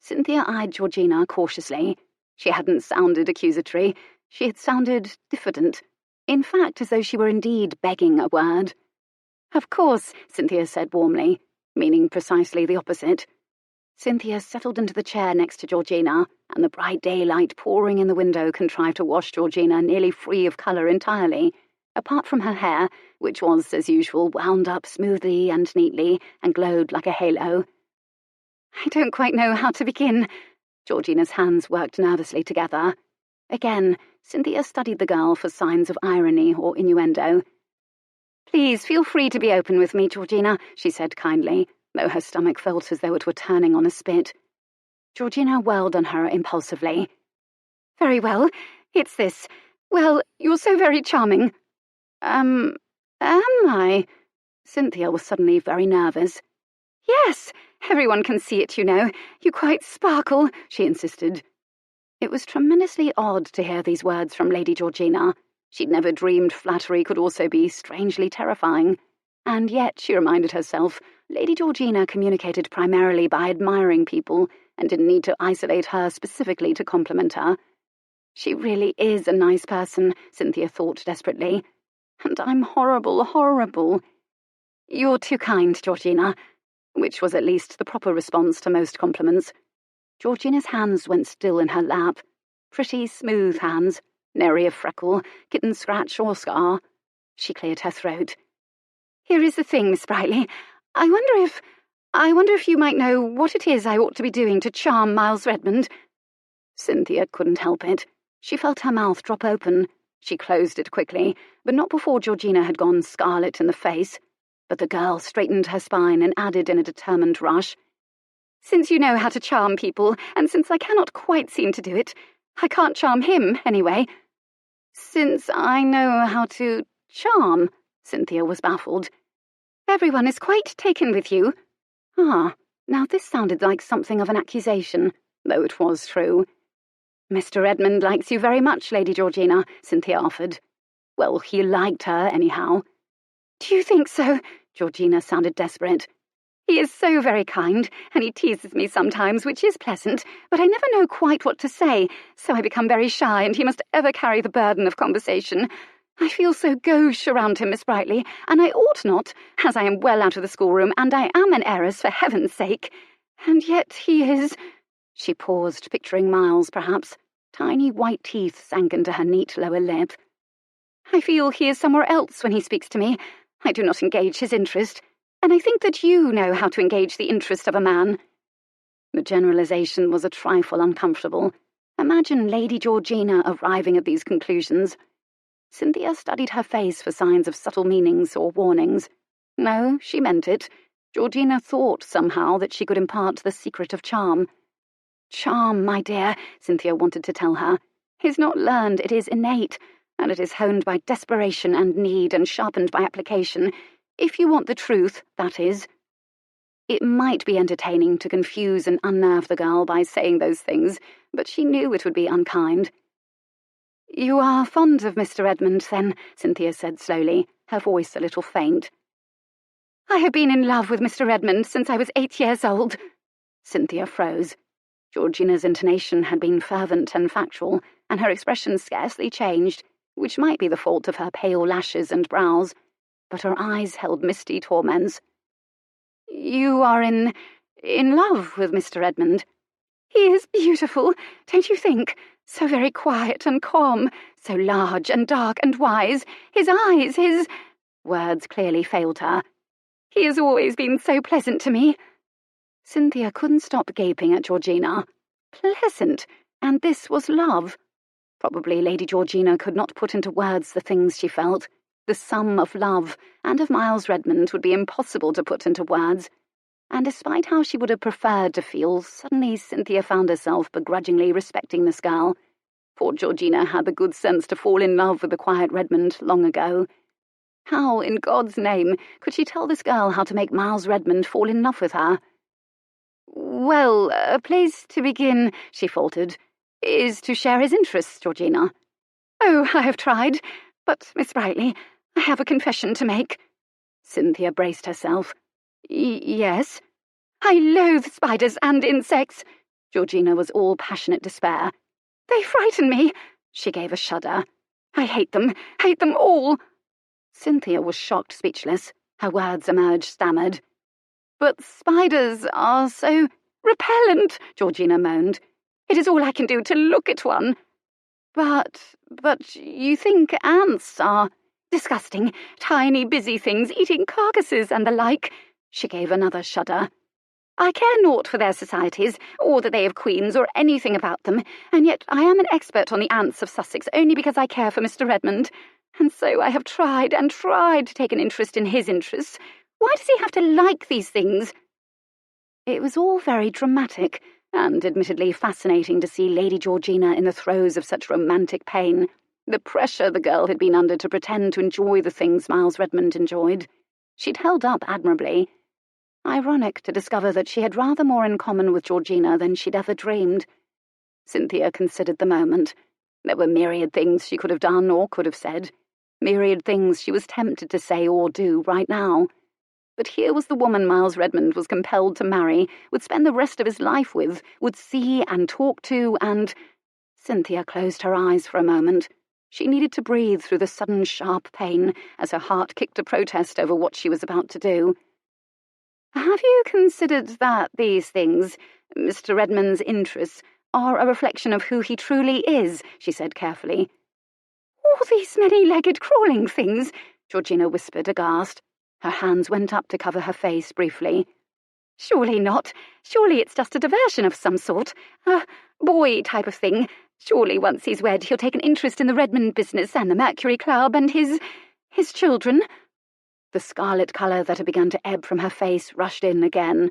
Cynthia eyed Georgina cautiously. She hadn't sounded accusatory. She had sounded diffident. In fact, as though she were indeed begging a word. "Of course," Cynthia said warmly, meaning precisely the opposite. Cynthia settled into the chair next to Georgina, and the bright daylight pouring in the window contrived to wash Georgina nearly free of colour entirely, apart from her hair, which was, as usual, wound up smoothly and neatly, and glowed like a halo. "I don't quite know how to begin." Georgina's hands worked nervously together. Again, Cynthia studied the girl for signs of irony or innuendo. "Please feel free to be open with me, Georgina," she said kindly, though her stomach felt as though it were turning on a spit. Georgina whirled on her impulsively. "Very well, it's this. Well, you're so very charming." Am I?" Cynthia was suddenly very nervous. "Yes, everyone can see it, you know. You quite sparkle," she insisted. It was tremendously odd to hear these words from Lady Georgina. She'd never dreamed flattery could also be strangely terrifying. And yet, she reminded herself, Lady Georgina communicated primarily by admiring people, and didn't need to isolate her specifically to compliment her. She really is a nice person, Cynthia thought desperately. And I'm horrible, horrible. "You're too kind, Georgina," which was at least the proper response to most compliments. Georgina's hands went still in her lap. Pretty, smooth hands, nary a freckle, kitten scratch or scar. She cleared her throat. "Here is the thing, Miss Brightly. I wonder if you might know what it is I ought to be doing to charm Miles Redmond." Cynthia couldn't help it. She felt her mouth drop open. She closed it quickly, but not before Georgina had gone scarlet in the face. But the girl straightened her spine and added in a determined rush, "Since you know how to charm people, and since I cannot quite seem to do it, I can't charm him, anyway." "Since I know how to charm?" Cynthia was baffled. "Everyone is quite taken with you." Ah, now this sounded like something of an accusation, though it was true. "Mr. Redmond likes you very much, Lady Georgina," Cynthia offered. Well, he liked her, anyhow. "Do you think so?" Georgina sounded desperate. "He is so very kind, and he teases me sometimes, which is pleasant, but I never know quite what to say, so I become very shy, and he must ever carry the burden of conversation. I feel so gauche around him, Miss Brightly, and I ought not, as I am well out of the schoolroom, and I am an heiress, for heaven's sake. And yet he is—" She paused, picturing Miles, perhaps. Tiny white teeth sank into her neat lower lip. "I feel he is somewhere else when he speaks to me. I do not engage his interest, and I think that you know how to engage the interest of a man." The generalization was a trifle uncomfortable. Imagine Lady Georgina arriving at these conclusions. Cynthia studied her face for signs of subtle meanings or warnings. No, she meant it. Georgina thought, somehow, that she could impart the secret of charm. "Charm, my dear," Cynthia wanted to tell her, "is not learned, it is innate, and it is honed by desperation and need and sharpened by application. If you want the truth, that is." It might be entertaining to confuse and unnerve the girl by saying those things, but she knew it would be unkind. "You are fond of Mr. Redmond, then," Cynthia said slowly, her voice a little faint. "I have been in love with Mr. Redmond since I was 8 years old." Cynthia froze. Georgina's intonation had been fervent and factual, and her expression scarcely changed, which might be the fault of her pale lashes and brows, but her eyes held misty torments. "You are in love with Mr. Redmond?" "He is beautiful, don't you think? So very quiet and calm, so large and dark and wise. His eyes, his—" Words clearly failed her. "He has always been so pleasant to me." Cynthia couldn't stop gaping at Georgina. Pleasant, and this was love. Probably Lady Georgina could not put into words the things she felt. The sum of love and of Miles Redmond would be impossible to put into words. And despite how she would have preferred to feel, suddenly Cynthia found herself begrudgingly respecting this girl. Poor Georgina had the good sense to fall in love with the quiet Redmond long ago. How, in God's name, could she tell this girl how to make Miles Redmond fall in love with her? "Well, a place to begin," she faltered, "is to share his interests, Georgina." "Oh, I have tried. But, Miss Brightly, I have a confession to make." Cynthia braced herself. Yes? "I loathe spiders and insects." Georgina was all passionate despair. "They frighten me." She gave a shudder. "I hate them all." Cynthia was shocked, speechless. Her words emerged stammered. "But spiders are so repellent," Georgina moaned. "It is all I can do to look at one." But you think ants are disgusting, tiny busy things eating carcasses and the like." She gave another shudder. "I care naught for their societies, or that they have queens, or anything about them, and yet I am an expert on the ants of Sussex only because I care for Mr. Redmond, and so I have tried and tried to take an interest in his interests. Why does he have to like these things?" It was all very dramatic, and admittedly fascinating to see Lady Georgina in the throes of such romantic pain. The pressure the girl had been under to pretend to enjoy the things Miles Redmond enjoyed. She'd held up admirably. Ironic to discover that she had rather more in common with Georgina than she'd ever dreamed. Cynthia considered the moment. There were myriad things she could have done or could have said. Myriad things she was tempted to say or do right now. But here was the woman Miles Redmond was compelled to marry, would spend the rest of his life with, would see and talk to, and— Cynthia closed her eyes for a moment. She needed to breathe through the sudden sharp pain as her heart kicked a protest over what she was about to do. "Have you considered that these things, Mr. Redmond's interests, are a reflection of who he truly is?" she said carefully. "All these many-legged crawling things," Georgina whispered aghast. Her hands went up to cover her face briefly. Surely not. Surely it's just a diversion of some sort. A boy type of thing. Surely once he's wed, he'll take an interest in the Redmond business and the Mercury Club and his children. The scarlet colour that had begun to ebb from her face rushed in again.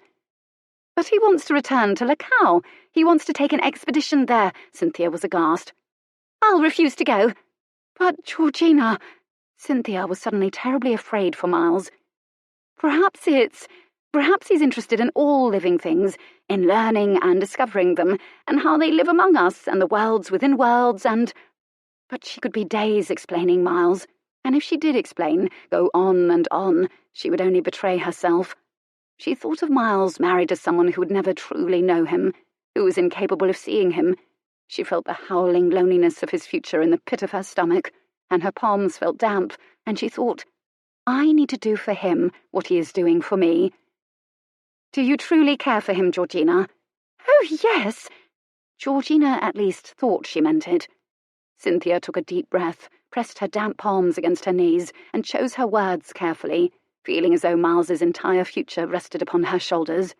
But he wants to return to Lacau. He wants to take an expedition there. Cynthia was aghast. I'll refuse to go. But Georgina... Cynthia was suddenly terribly afraid for Miles. Perhaps he's interested in all living things, in learning and discovering them, and how they live among us, and the worlds within worlds, and... But she could be days explaining Miles, and if she did explain, go on and on, she would only betray herself. She thought of Miles married to someone who would never truly know him, who was incapable of seeing him. She felt the howling loneliness of his future in the pit of her stomach, and her palms felt damp, and she thought, I need to do for him what he is doing for me. Do you truly care for him, Georgina? Oh, yes. Georgina at least thought she meant it. Cynthia took a deep breath, pressed her damp palms against her knees, and chose her words carefully, feeling as though Miles's entire future rested upon her shoulders.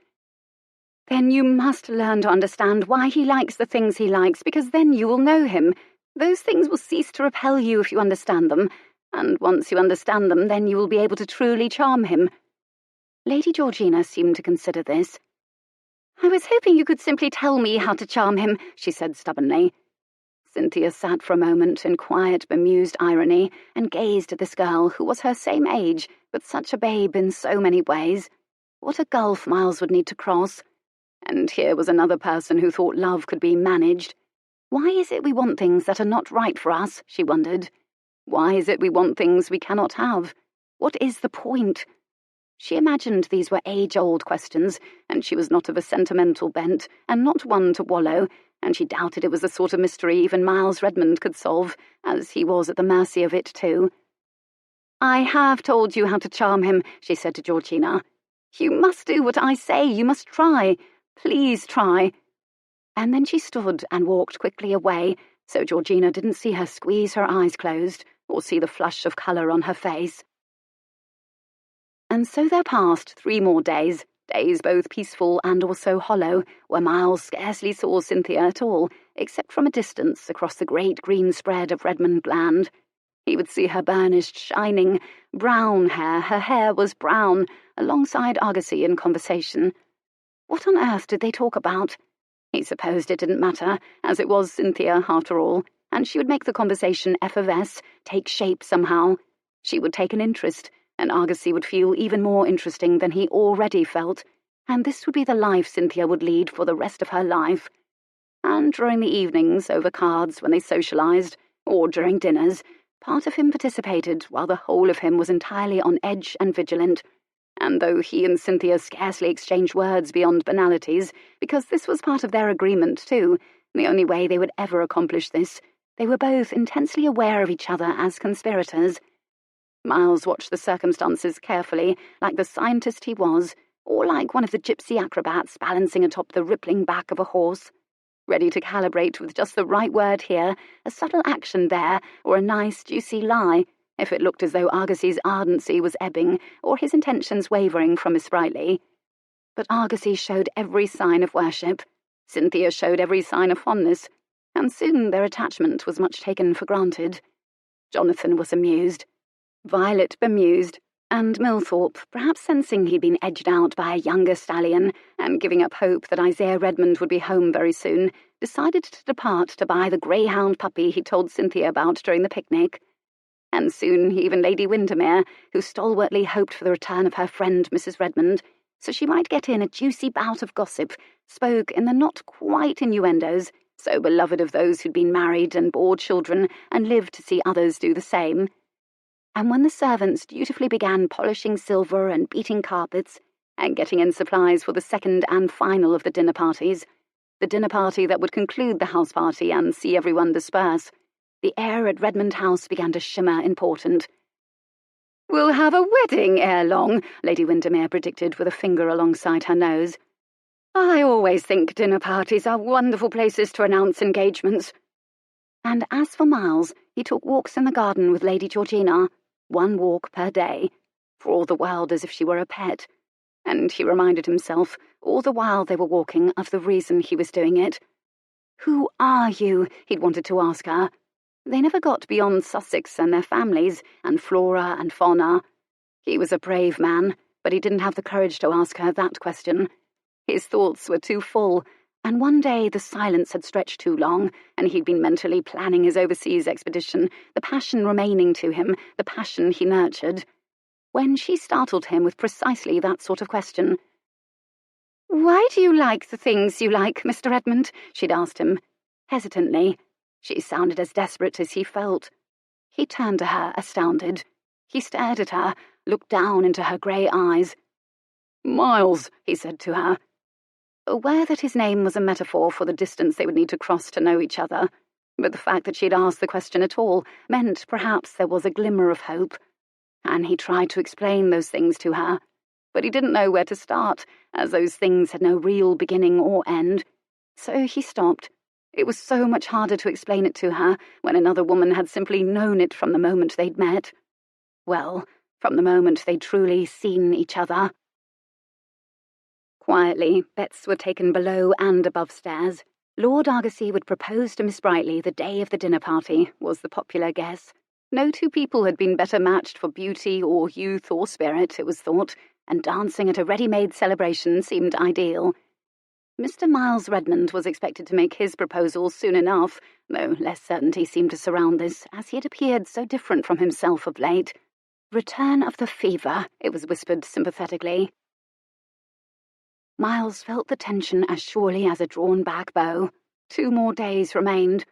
Then you must learn to understand why he likes the things he likes, because then you will know him. Those things will cease to repel you if you understand them, and once you understand them, then you will be able to truly charm him. Lady Georgina seemed to consider this. I was hoping you could simply tell me how to charm him, she said stubbornly. Cynthia sat for a moment in quiet, bemused irony and gazed at this girl who was her same age, but such a babe in so many ways. What a gulf Miles would need to cross. And here was another person who thought love could be managed. Why is it we want things that are not right for us, she wondered. Why is it we want things we cannot have? What is the point? She imagined these were age-old questions, and she was not of a sentimental bent, and not one to wallow, and she doubted it was the sort of mystery even Miles Redmond could solve, as he was at the mercy of it too. I have told you how to charm him, she said to Georgina. You must do what I say, you must try. Please try. And then she stood and walked quickly away, so Georgina didn't see her squeeze her eyes closed, or see the flush of colour on her face. And so there passed 3 more days, days both peaceful and also hollow, where Miles scarcely saw Cynthia at all, except from a distance across the great green spread of Redmond land. He would see her burnished, shining, brown hair. Her hair was brown, alongside Argosy in conversation. What on earth did they talk about? He supposed it didn't matter, as it was Cynthia after all, and she would make the conversation effervesce, take shape somehow. She would take an interest, and Argosy would feel even more interesting than he already felt, and this would be the life Cynthia would lead for the rest of her life. And during the evenings, over cards, when they socialized, or during dinners, part of him participated while the whole of him was entirely on edge and vigilant. And though he and Cynthia scarcely exchanged words beyond banalities, because this was part of their agreement too, the only way they would ever accomplish this, they were both intensely aware of each other as conspirators. Miles watched the circumstances carefully, like the scientist he was, or like one of the gypsy acrobats balancing atop the rippling back of a horse, ready to calibrate with just the right word here, a subtle action there, or a nice, juicy lie, if it looked as though Argosy's ardency was ebbing, or his intentions wavering from Miss Brightly. But Argosy showed every sign of worship. Cynthia showed every sign of fondness, and soon their attachment was much taken for granted. Jonathan was amused, Violet bemused, and Millthorpe, perhaps sensing he'd been edged out by a younger stallion, and giving up hope that Isaiah Redmond would be home very soon, decided to depart to buy the greyhound puppy he told Cynthia about during the picnic. And soon even Lady Windermere, who stalwartly hoped for the return of her friend Mrs. Redmond, so she might get in a juicy bout of gossip, spoke in the not-quite innuendos, so beloved of those who'd been married and bore children and lived to see others do the same. And when the servants dutifully began polishing silver and beating carpets, and getting in supplies for the second and final of the dinner parties, the dinner party that would conclude the house party and see everyone disperse, the air at Redmond House began to shimmer important. "We'll have a wedding ere long," Lady Windermere predicted with a finger alongside her nose. "I always think dinner parties are wonderful places to announce engagements." And as for Miles, he took walks in the garden with Lady Georgina, 1 walk per day. for all the world as if she were a pet. And he reminded himself, all the while they were walking, of the reason he was doing it. "Who are you?" he'd wanted to ask her. They never got beyond Sussex and their families, and flora and fauna. He was a brave man, but he didn't have the courage to ask her that question. His thoughts were too full, and one day the silence had stretched too long, and he'd been mentally planning his overseas expedition, the passion remaining to him, the passion he nurtured, when she startled him with precisely that sort of question. "Why do you like the things you like, Mr. Redmond?" she'd asked him. Hesitantly. She sounded as desperate as he felt. He turned to her, astounded. He stared at her, looked down into her grey eyes. "Miles," he said to her. Aware that his name was a metaphor for the distance they would need to cross to know each other, but the fact that she'd asked the question at all meant perhaps there was a glimmer of hope. And he tried to explain those things to her, but he didn't know where to start, as those things had no real beginning or end. So he stopped. It was so much harder to explain it to her when another woman had simply known it from the moment they'd met. Well, from the moment they'd truly seen each other. Quietly, bets were taken below and above stairs. Lord Argosy would propose to Miss Brightly the day of the dinner party, was the popular guess. No two people had been better matched for beauty or youth or spirit, it was thought, and dancing at a ready-made celebration seemed ideal. Mr. Miles Redmond was expected to make his proposal soon enough, though less certainty seemed to surround this, as he had appeared so different from himself of late. "Return of the fever," it was whispered sympathetically. Miles felt the tension as surely as a drawn-back bow. 2 more days remained.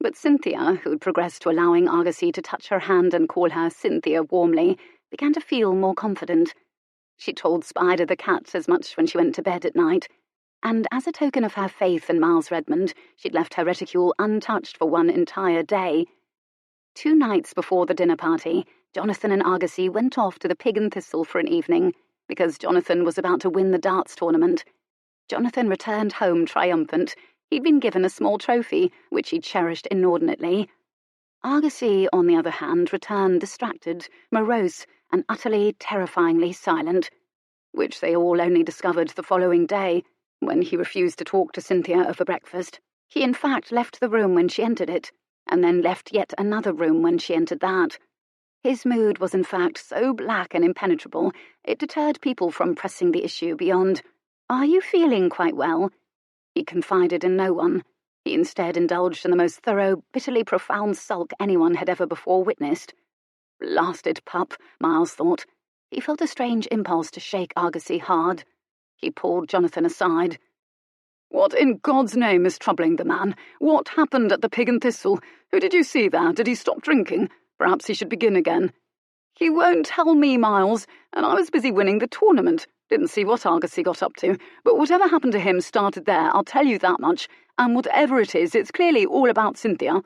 But Cynthia, who'd progressed to allowing Argosy to touch her hand and call her Cynthia warmly, began to feel more confident. She told Spider the cat as much when she went to bed at night, and as a token of her faith in Miles Redmond, she'd left her reticule untouched for 1 entire day. 2 nights before the dinner party, Jonathan and Argosy went off to the Pig and Thistle for an evening, because Jonathan was about to win the darts tournament. Jonathan returned home triumphant. He'd been given a small trophy, which he cherished inordinately. Argosy, on the other hand, returned distracted, morose, and utterly, terrifyingly silent, which they all only discovered the following day, when he refused to talk to Cynthia over breakfast. He in fact left the room when she entered it, and then left yet another room when she entered that. His mood was in fact so black and impenetrable, it deterred people from pressing the issue beyond, "Are you feeling quite well?" He confided in no one. He instead indulged in the most thorough, bitterly profound sulk anyone had ever before witnessed. Blasted pup, Miles thought. He felt a strange impulse to shake Argosy hard. He pulled Jonathan aside. "What in God's name is troubling the man? What happened at the Pig and Thistle? Who did you see there? Did he stop drinking? Perhaps he should begin again." "He won't tell me, Miles, and I was busy winning the tournament. Didn't see what Argosy got up to, but whatever happened to him started there, I'll tell you that much, and whatever it is, it's clearly all about Cynthia."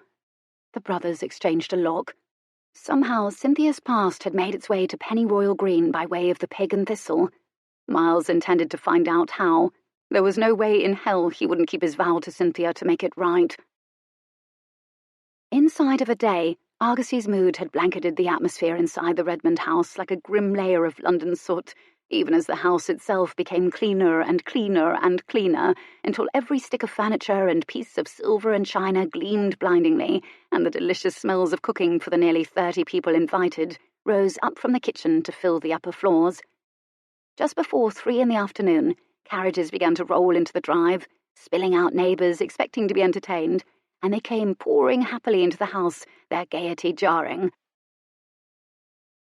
The brothers exchanged a look. Somehow Cynthia's past had made its way to Pennyroyal Green by way of the Pig and Thistle. Miles intended to find out how. There was no way in hell he wouldn't keep his vow to Cynthia to make it right. Inside of a day, Argosy's mood had blanketed the atmosphere inside the Redmond house like a grim layer of London soot, even as the house itself became cleaner and cleaner and cleaner, until every stick of furniture and piece of silver and china gleamed blindingly, and the delicious smells of cooking for the nearly 30 people invited rose up from the kitchen to fill the upper floors. Just before 3 in the afternoon, carriages began to roll into the drive, spilling out neighbours expecting to be entertained, and they came pouring happily into the house, their gaiety jarring.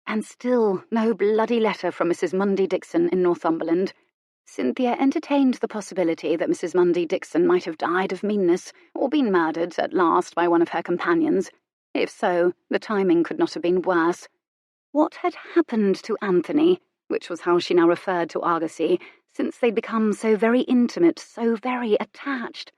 And still no bloody letter from Mrs. Mundy Dixon in Northumberland. Cynthia entertained the possibility that Mrs. Mundy Dixon might have died of meanness, or been murdered at last by one of her companions. If so, the timing could not have been worse. What had happened to Anthony, which was how she now referred to Argosy, since they'd become so very intimate, so very attached?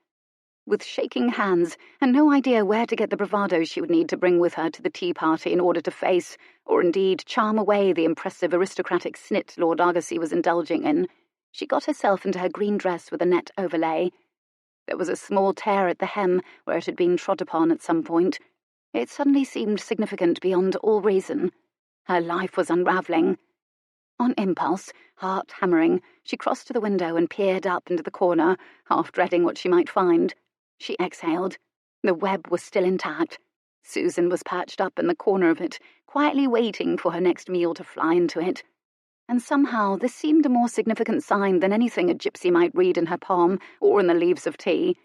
With shaking hands, and no idea where to get the bravado she would need to bring with her to the tea party in order to face, or indeed charm away the impressive aristocratic snit Lord Argosy was indulging in, she got herself into her green dress with a net overlay. There was a small tear at the hem where it had been trod upon at some point. It suddenly seemed significant beyond all reason. Her life was unravelling. On impulse, heart hammering, she crossed to the window and peered up into the corner, half dreading what she might find. She exhaled. The web was still intact. Susan was perched up in the corner of it, quietly waiting for her next meal to fly into it. And somehow this seemed a more significant sign than anything a gypsy might read in her palm or in the leaves of tea.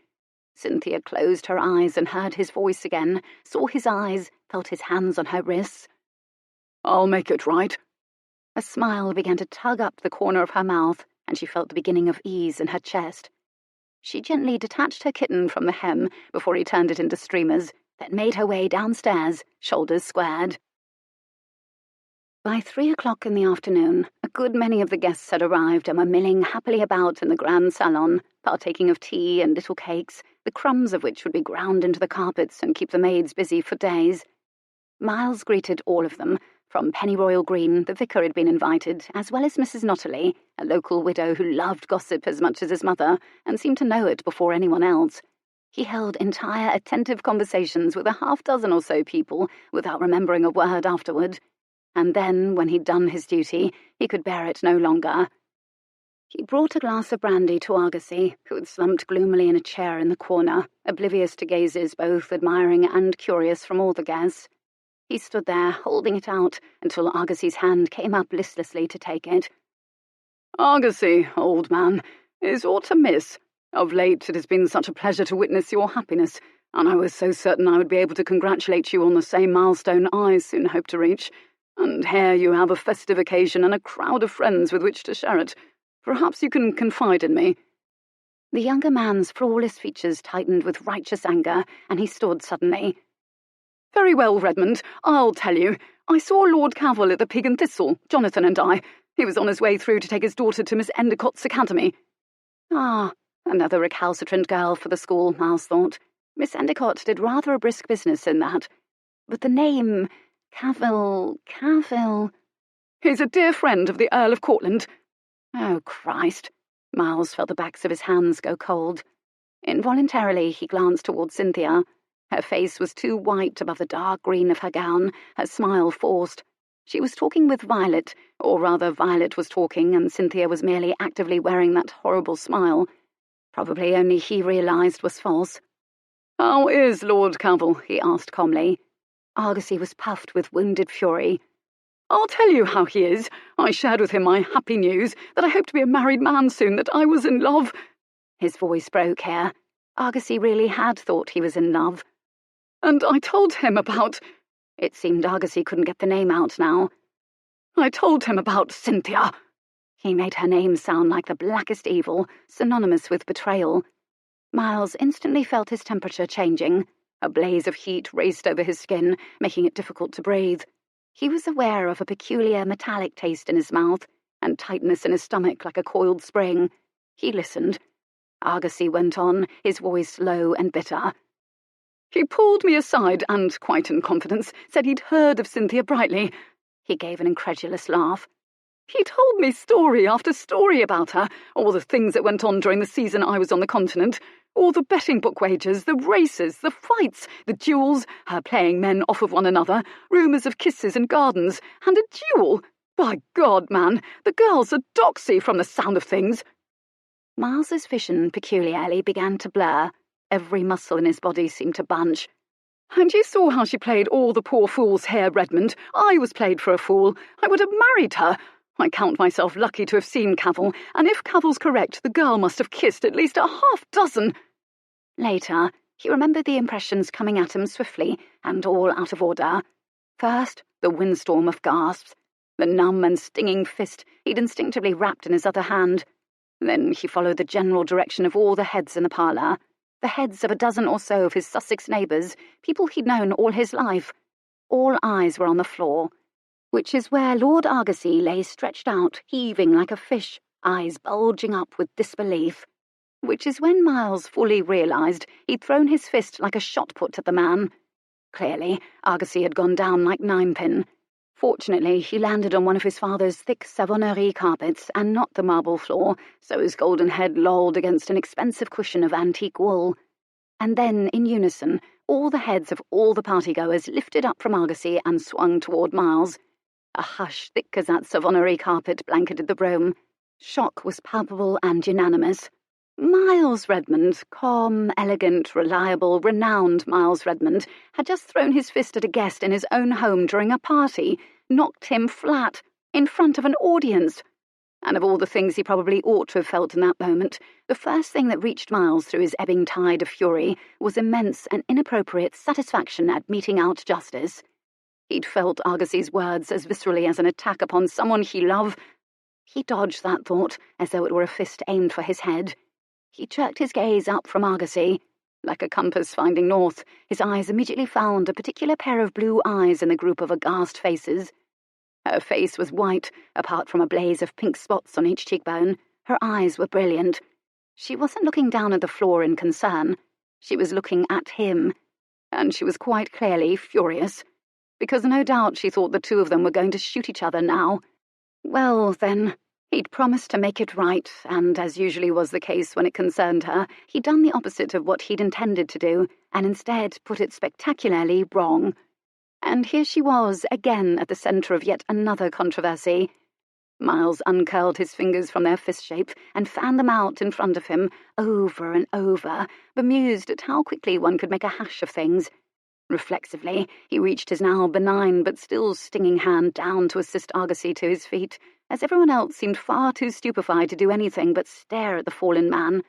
Cynthia closed her eyes and heard his voice again, saw his eyes, felt his hands on her wrists. "I'll make it right." A smile began to tug up the corner of her mouth, and she felt the beginning of ease in her chest. She gently detached her kitten from the hem before he turned it into streamers, then made her way downstairs, shoulders squared. By 3 o'clock in the afternoon, a good many of the guests had arrived and were milling happily about in the grand salon, partaking of tea and little cakes, the crumbs of which would be ground into the carpets and keep the maids busy for days. Miles greeted all of them. From Pennyroyal Green, the vicar had been invited, as well as Mrs. Notterley, a local widow who loved gossip as much as his mother, and seemed to know it before anyone else. He held entire attentive conversations with 6 or so people without remembering a word afterward. And then, when he'd done his duty, he could bear it no longer. He brought a glass of brandy to Argosy, who had slumped gloomily in a chair in the corner, oblivious to gazes both admiring and curious from all the guests. He stood there, holding it out, until Argosy's hand came up listlessly to take it. "Argosy, old man, is aught to miss? Of late it has been such a pleasure to witness your happiness, and I was so certain I would be able to congratulate you on the same milestone I soon hope to reach. And here you have a festive occasion and a crowd of friends with which to share it. Perhaps you can confide in me." The younger man's flawless features tightened with righteous anger, and he stood suddenly. "Very well, Redmond, I'll tell you. I saw Lord Cavil at the Pig and Thistle, Jonathan and I. He was on his way through to take his daughter to Miss Endicott's academy." Ah, another recalcitrant girl for the school, Miles thought. Miss Endicott did rather a brisk business in that. But the name, Cavil... "He's a dear friend of the Earl of Courtland." Oh, Christ. Miles felt the backs of his hands go cold. Involuntarily, he glanced towards Cynthia. Her face was too white above the dark green of her gown, her smile forced. She was talking with Violet, or rather Violet was talking, and Cynthia was merely actively wearing that horrible smile. Probably only he realised was false. "How is Lord Cavil?" he asked calmly. Argosy was puffed with wounded fury. "I'll tell you how he is. I shared with him my happy news, that I hope to be a married man soon, that I was in love—" His voice broke here. Argosy really had thought he was in love. "And I told him about—" It seemed Argosy couldn't get the name out now. "I told him about Cynthia." He made her name sound like the blackest evil, synonymous with betrayal. Miles instantly felt his temperature changing. A blaze of heat raced over his skin, making it difficult to breathe. He was aware of a peculiar metallic taste in his mouth, and tightness in his stomach like a coiled spring. He listened. Argosy went on, his voice low and bitter. "He pulled me aside and, quite in confidence, said he'd heard of Cynthia Brightly." He gave an incredulous laugh. "He told me story after story about her, all the things that went on during the season I was on the continent, all the betting book wagers, the races, the fights, the duels, her playing men off of one another, rumours of kisses in gardens, and a duel. By God, man, the girl's a doxy from the sound of things." Miles's vision peculiarly began to blur. Every muscle in his body seemed to bunch. "And you saw how she played all the poor fool's hair, Redmond. I was played for a fool. I would have married her. I count myself lucky to have seen Cavil, and if Cavil's correct, the girl must have kissed at least 6. Later, he remembered the impressions coming at him swiftly, and all out of order. First, the windstorm of gasps, the numb and stinging fist he'd instinctively wrapped in his other hand. Then he followed the general direction of all the heads in the parlour, the heads of 12 or so of his Sussex neighbours, people he'd known all his life. All eyes were on the floor, which is where Lord Argosy lay stretched out, heaving like a fish, eyes bulging up with disbelief. Which is when Miles fully realised he'd thrown his fist like a shot put at the man. Clearly, Argosy had gone down like ninepin. Fortunately, he landed on one of his father's thick Savonnerie carpets and not the marble floor, so his golden head lolled against an expensive cushion of antique wool. And then, in unison, all the heads of all the partygoers lifted up from Argosy and swung toward Miles. A hush thick as that Savonnerie carpet blanketed the room. Shock was palpable and unanimous. Miles Redmond, calm, elegant, reliable, renowned Miles Redmond, had just thrown his fist at a guest in his own home during a party, knocked him flat, in front of an audience. And of all the things he probably ought to have felt in that moment, the first thing that reached Miles through his ebbing tide of fury was immense and inappropriate satisfaction at meting out justice. He'd felt Argosy's words as viscerally as an attack upon someone he loved. He dodged that thought as though it were a fist aimed for his head. He jerked his gaze up from Argosy. Like a compass finding north, his eyes immediately found a particular pair of blue eyes in the group of aghast faces. Her face was white, apart from a blaze of pink spots on each cheekbone. Her eyes were brilliant. She wasn't looking down at the floor in concern. She was looking at him. And she was quite clearly furious, because no doubt she thought the two of them were going to shoot each other now. Well, then, he'd promised to make it right, and as usually was the case when it concerned her, he'd done the opposite of what he'd intended to do, and instead put it spectacularly wrong. And here she was, again at the centre of yet another controversy. Miles uncurled his fingers from their fist shape and fanned them out in front of him, over and over, bemused at how quickly one could make a hash of things. Reflexively, he reached his now benign but still stinging hand down to assist Argosy to his feet, as everyone else seemed far too stupefied to do anything but stare at the fallen man.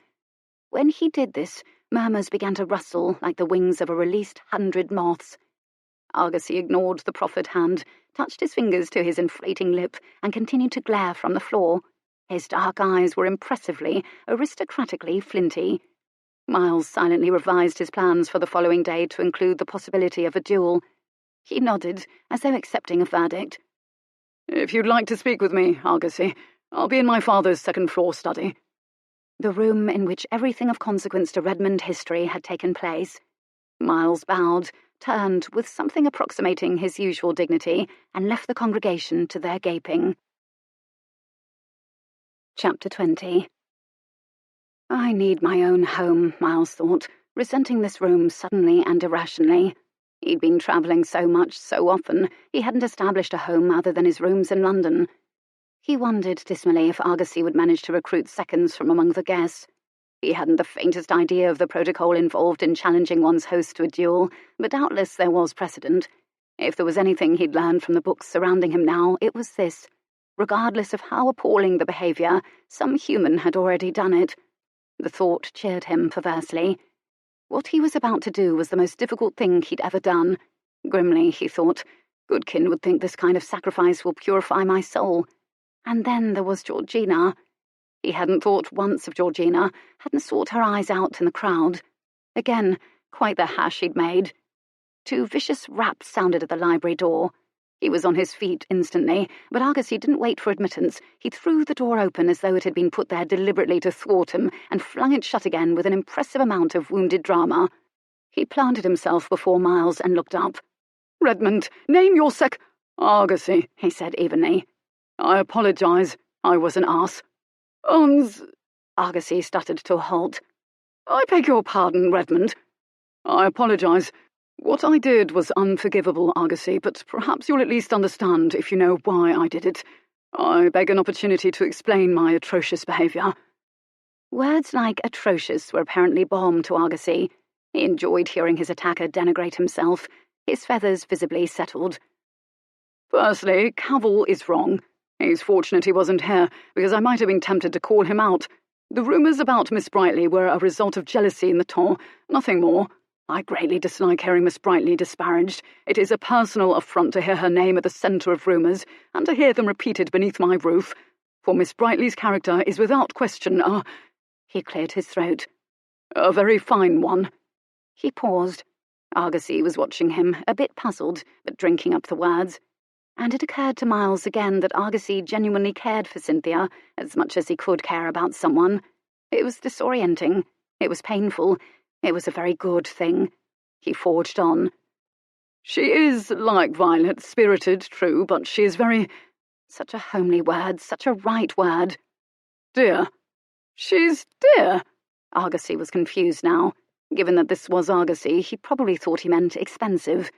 When he did this, murmurs began to rustle like the wings of a released 100 moths. Argosy ignored the proffered hand, touched his fingers to his inflating lip, and continued to glare from the floor. His dark eyes were impressively, aristocratically flinty. Miles silently revised his plans for the following day to include the possibility of a duel. He nodded, as though accepting a verdict. "If you'd like to speak with me, Argosy, I'll be in my father's second-floor study." The room in which everything of consequence to Redmond history had taken place. Miles bowed, turned with something approximating his usual dignity, and left the congregation to their gaping. Chapter 20. I need my own home, Miles thought, resenting this room suddenly and irrationally. He'd been travelling so much, so often, he hadn't established a home other than his rooms in London. He wondered dismally if Argosy would manage to recruit seconds from among the guests. He hadn't the faintest idea of the protocol involved in challenging one's host to a duel, but doubtless there was precedent. If there was anything he'd learned from the books surrounding him now, it was this. Regardless of how appalling the behaviour, some human had already done it. The thought cheered him perversely. What he was about to do was the most difficult thing he'd ever done. Grimly, he thought, Goodkin would think this kind of sacrifice will purify my soul. And then there was Georgina. He hadn't thought once of Georgina, hadn't sought her eyes out in the crowd. Again, quite the hash he'd made. 2 vicious raps sounded at the library door. He was on his feet instantly, but Argosy didn't wait for admittance. He threw the door open as though it had been put there deliberately to thwart him, and flung it shut again with an impressive amount of wounded drama. He planted himself before Miles and looked up. "Redmond, name your Argosy," he said evenly. "I apologise. I was an ass." Argosy stuttered to a halt. "I beg your pardon, Redmond. I apologise. What I did was unforgivable, Argosy, but perhaps you'll at least understand if you know why I did it. I beg an opportunity to explain my atrocious behaviour." Words like atrocious were apparently balm to Argosy. He enjoyed hearing his attacker denigrate himself. His feathers visibly settled. "Firstly, Cavil is wrong. He's fortunate he wasn't here, because I might have been tempted to call him out. The rumours about Miss Brightly were a result of jealousy in the tour, nothing more. I greatly dislike hearing Miss Brightly disparaged. It is a personal affront to hear her name at the centre of rumours, and to hear them repeated beneath my roof. For Miss Brightly's character is without question He cleared his throat. "A very fine one." He paused. Argosy was watching him, a bit puzzled, but drinking up the words. And it occurred to Miles again that Argosy genuinely cared for Cynthia, as much as he could care about someone. It was disorienting. It was painful. It was a very good thing. He forged on. "She is, like Violet, spirited, true, but she is very—" Such a homely word, such a right word. "Dear. She's dear." Argosy was confused now. Given that this was Argosy, he probably thought he meant expensive.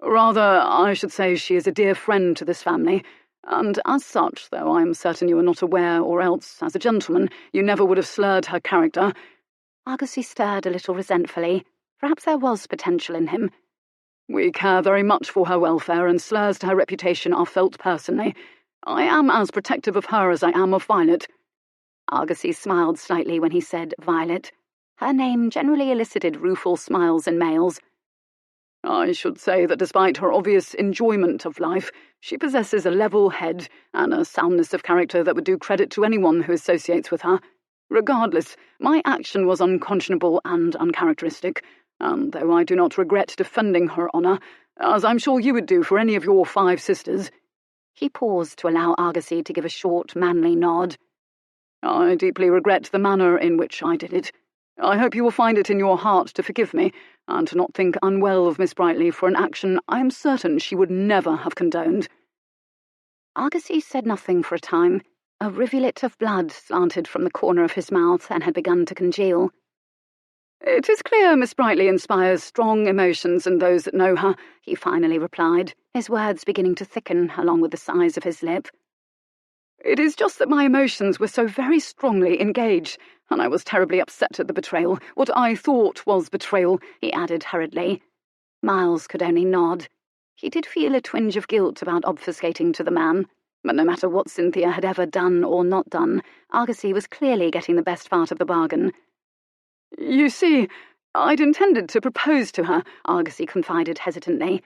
Rather, I should say she is a dear friend to this family, and as such, though I am certain you are not aware, or else, as a gentleman, you never would have slurred her character." Argosy stirred a little resentfully. Perhaps there was potential in him. "We care very much for her welfare, and slurs to her reputation are felt personally. I am as protective of her as I am of Violet." Argosy smiled slightly when he said Violet. Her name generally elicited rueful smiles in males. "I should say that despite her obvious enjoyment of life, she possesses a level head and a soundness of character that would do credit to anyone who associates with her. Regardless, my action was unconscionable and uncharacteristic, and though I do not regret defending her honour, as I'm sure you would do for any of your 5 sisters—" He paused to allow Argosy to give a short, manly nod. "I deeply regret the manner in which I did it. I hope you will find it in your heart to forgive me, and to not think unwell of Miss Brightly for an action I am certain she would never have condoned." Argosy said nothing for a time. A rivulet of blood slanted from the corner of his mouth and had begun to congeal. "It is clear Miss Brightly inspires strong emotions in those that know her," he finally replied, his words beginning to thicken along with the size of his lip. "It is just that my emotions were so very strongly engaged, and I was terribly upset at the betrayal, what I thought was betrayal," he added hurriedly. Miles could only nod. He did feel a twinge of guilt about obfuscating to the man, but no matter what Cynthia had ever done or not done, Argosy was clearly getting the best part of the bargain. "You see, I'd intended to propose to her," Argosy confided hesitantly.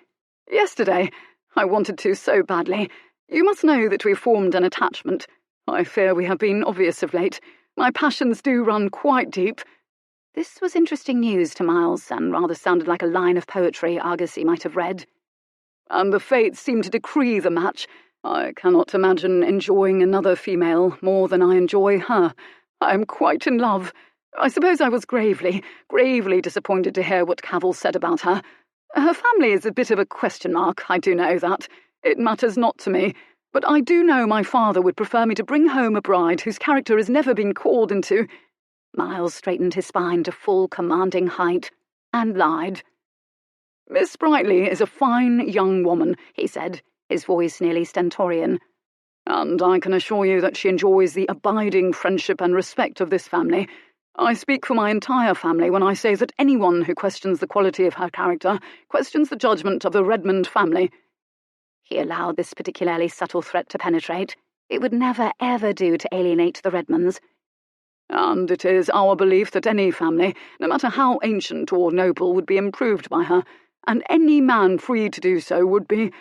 "Yesterday. I wanted to so badly. You must know that we've formed an attachment. I fear we have been obvious of late. My passions do run quite deep." This was interesting news to Miles, and rather sounded like a line of poetry Argosy might have read. "And the fates seem to decree the match. I cannot imagine enjoying another female more than I enjoy her. I am quite in love. I suppose I was gravely disappointed to hear what Cavil said about her. Her family is a bit of a question mark, I do know that. It matters not to me, but I do know my father would prefer me to bring home a bride whose character has never been called into—" Miles straightened his spine to full commanding height, and lied. "Miss Brightly is a fine young woman," he said, his voice nearly stentorian, "and I can assure you that she enjoys the abiding friendship and respect of this family. I speak for my entire family when I say that anyone who questions the quality of her character questions the judgment of the Redmond family." He allowed this particularly subtle threat to penetrate. It would never, ever do to alienate the Redmonds. "And it is our belief that any family, no matter how ancient or noble, would be improved by her, and any man free to do so would be—"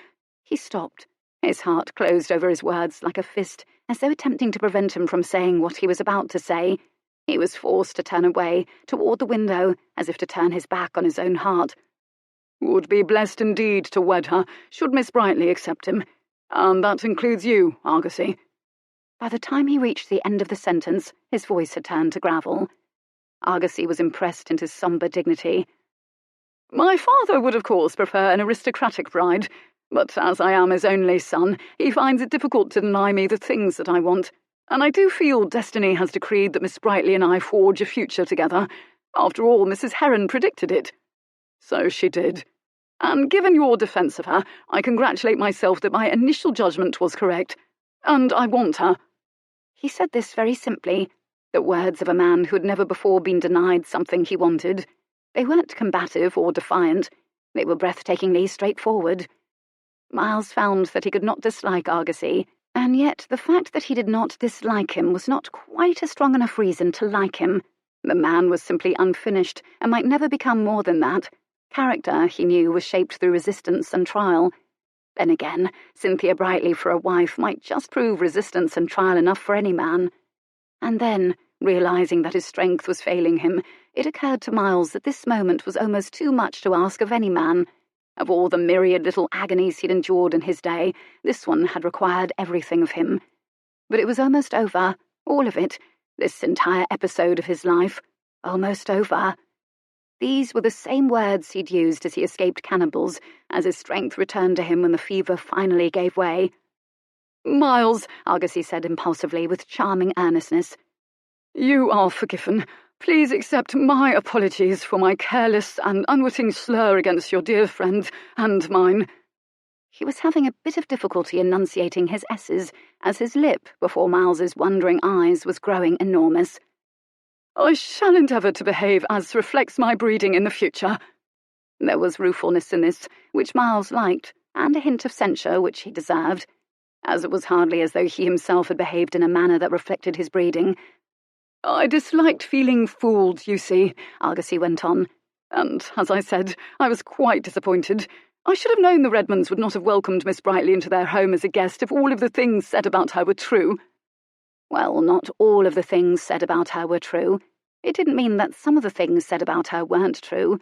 He stopped. His heart closed over his words like a fist, as though attempting to prevent him from saying what he was about to say. He was forced to turn away, toward the window, as if to turn his back on his own heart. "Would be blessed indeed to wed her, should Miss Brightly accept him. And that includes you, Argosy." By the time he reached the end of the sentence, his voice had turned to gravel. Argosy was impressed into sombre dignity. "My father would, of course, prefer an aristocratic bride, but as I am his only son, he finds it difficult to deny me the things that I want, and I do feel destiny has decreed that Miss Brightly and I forge a future together. After all, Mrs. Heron predicted it." "So she did. And given your defence of her, I congratulate myself that my initial judgment was correct. And I want her." He said this very simply, the words of a man who had never before been denied something he wanted. They weren't combative or defiant. They were breathtakingly straightforward. Miles found that he could not dislike Argosy, and yet the fact that he did not dislike him was not quite a strong enough reason to like him. The man was simply unfinished, and might never become more than that. Character, he knew, was shaped through resistance and trial. Then again, Cynthia Brightly for a wife might just prove resistance and trial enough for any man. And then, realizing that his strength was failing him, it occurred to Miles that this moment was almost too much to ask of any man. Of all the myriad little agonies he'd endured in his day, this one had required everything of him. But it was almost over, all of it, this entire episode of his life. Almost over. These were the same words he'd used as he escaped cannibals, as his strength returned to him when the fever finally gave way. "Miles," Argosy said impulsively with charming earnestness, "you are forgiven. Please accept my apologies for my careless and unwitting slur against your dear friend and mine." He was having a bit of difficulty enunciating his S's as his lip before Miles's wondering eyes was growing enormous. "I shall endeavour to behave as reflects my breeding in the future." There was ruefulness in this, which Miles liked, and a hint of censure which he deserved, as it was hardly as though he himself had behaved in a manner that reflected his breeding. "I disliked feeling fooled, you see," Argosy went on, "and, as I said, I was quite disappointed. I should have known the Redmonds would not have welcomed Miss Brightly into their home as a guest if all of the things said about her were true." Well, not all of the things said about her were true. It didn't mean that some of the things said about her weren't true.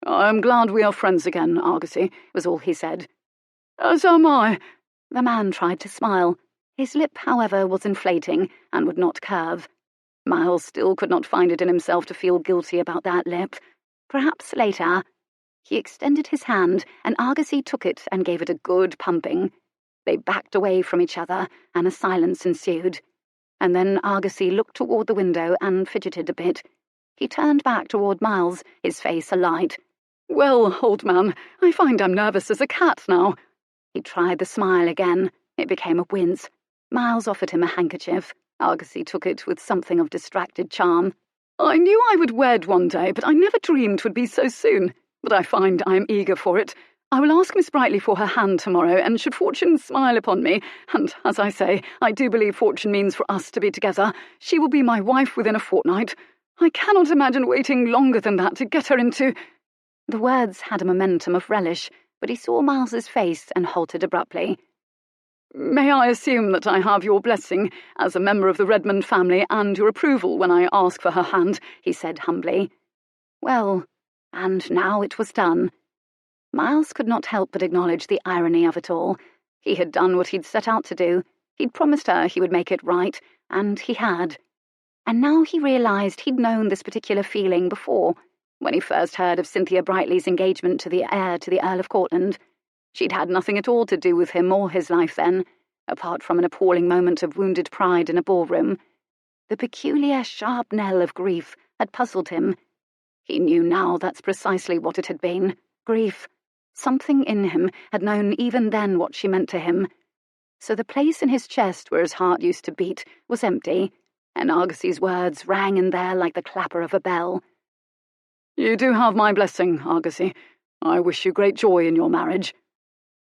"I'm glad we are friends again, Argosy," was all he said. "As am I." The man tried to smile. His lip, however, was inflating and would not curve. Miles still could not find it in himself to feel guilty about that lip. Perhaps later. He extended his hand, and Argosy took it and gave it a good pumping. They backed away from each other, and a silence ensued. And then Argosy looked toward the window and fidgeted a bit. He turned back toward Miles, his face alight. "Well, old man, I find I'm nervous as a cat now." He tried the smile again. It became a wince. Miles offered him a handkerchief. Argosy took it with something of distracted charm. "I knew I would wed one day, but I never dreamed 'twould be so soon. But I find I am eager for it. I will ask Miss Brightly for her hand tomorrow, and should fortune smile upon me, and, as I say, I do believe fortune means for us to be together, she will be my wife within a fortnight. I cannot imagine waiting longer than that to get her into—" The words had a momentum of relish, but he saw Miles's face and halted abruptly. "May I assume that I have your blessing as a member of the Redmond family and your approval when I ask for her hand?" he said humbly. Well, and now it was done. Miles could not help but acknowledge the irony of it all. He had done what he'd set out to do. He'd promised her he would make it right, and he had. And now he realised he'd known this particular feeling before, when he first heard of Cynthia Brightly's engagement to the heir to the Earl of Courtland. She'd had nothing at all to do with him or his life then, apart from an appalling moment of wounded pride in a ballroom. The peculiar, sharp knell of grief had puzzled him. He knew now that's precisely what it had been. Grief. Something in him had known even then what she meant to him. So the place in his chest where his heart used to beat was empty, and Argosy's words rang in there like the clapper of a bell. "You do have my blessing, Argosy. I wish you great joy in your marriage."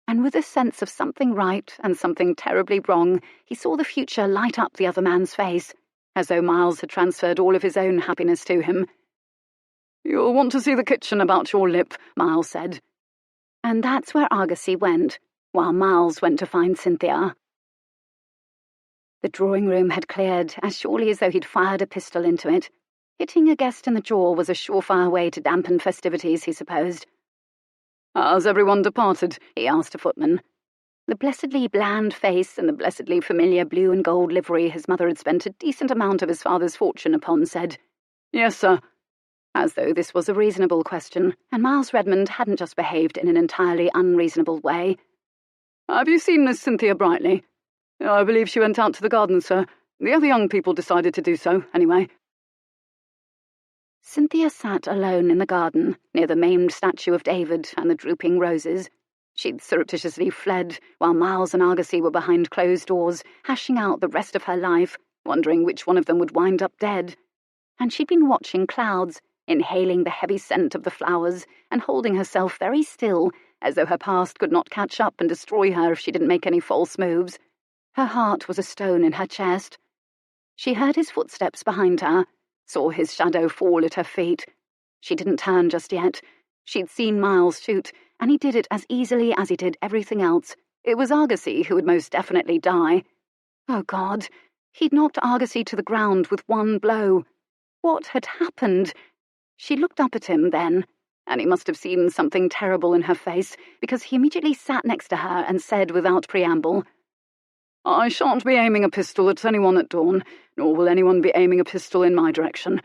And with a sense of something right and something terribly wrong, he saw the future light up the other man's face, as though Miles had transferred all of his own happiness to him. "You'll want to see the kitchen about your lip," Miles said. And that's where Argosy went, while Miles went to find Cynthia. The drawing-room had cleared as surely as though he'd fired a pistol into it. Hitting a guest in the jaw was a surefire way to dampen festivities, he supposed. "Has everyone departed?" he asked a footman. The blessedly bland face and the blessedly familiar blue and gold livery his mother had spent a decent amount of his father's fortune upon said, "Yes, sir." As though this was a reasonable question, and Miles Redmond hadn't just behaved in an entirely unreasonable way. "Have you seen Miss Cynthia Brightly?" "I believe she went out to the garden, sir. The other young people decided to do so, anyway." Cynthia sat alone in the garden, near the maimed statue of David and the drooping roses. She'd surreptitiously fled, while Miles and Argosy were behind closed doors, hashing out the rest of her life, wondering which one of them would wind up dead. And she'd been watching clouds, inhaling the heavy scent of the flowers, and holding herself very still, as though her past could not catch up and destroy her if she didn't make any false moves. Her heart was a stone in her chest. She heard his footsteps behind her, saw his shadow fall at her feet. She didn't turn just yet. She'd seen Miles shoot, and he did it as easily as he did everything else. It was Argosy who would most definitely die. Oh, God! He'd knocked Argosy to the ground with one blow. What had happened? She looked up at him then, and he must have seen something terrible in her face, because he immediately sat next to her and said without preamble, "I shan't be aiming a pistol at anyone at dawn, nor will anyone be aiming a pistol in my direction.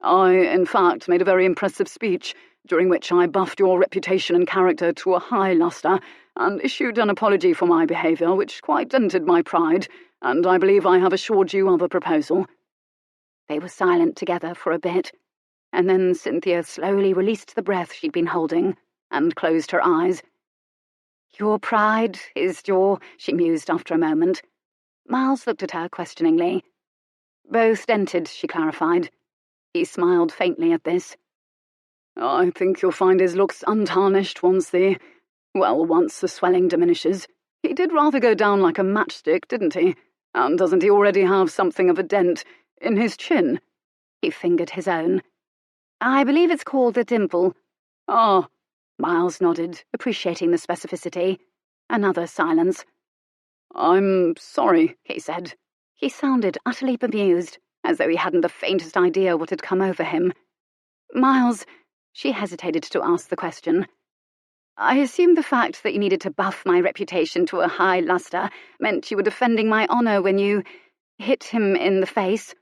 I, in fact, made a very impressive speech, during which I buffed your reputation and character to a high lustre, and issued an apology for my behaviour, which quite dented my pride, and I believe I have assured you of a proposal." They were silent together for a bit, and then Cynthia slowly released the breath she'd been holding and closed her eyes. "Your pride is she mused after a moment. Miles looked at her questioningly. "Both dented," she clarified. He smiled faintly at this. "I think you'll find his looks untarnished once the swelling diminishes. He did rather go down like a matchstick, didn't he? And doesn't he already have something of a dent in his chin?" He fingered his own. "I believe it's called the dimple." "Ah." Miles nodded, appreciating the specificity. Another silence. "I'm sorry," he said. He sounded utterly bemused, as though he hadn't the faintest idea what had come over him. "Miles," she hesitated to ask the question. "I assumed the fact that you needed to buff my reputation to a high luster meant you were defending my honor when you hit him in the face."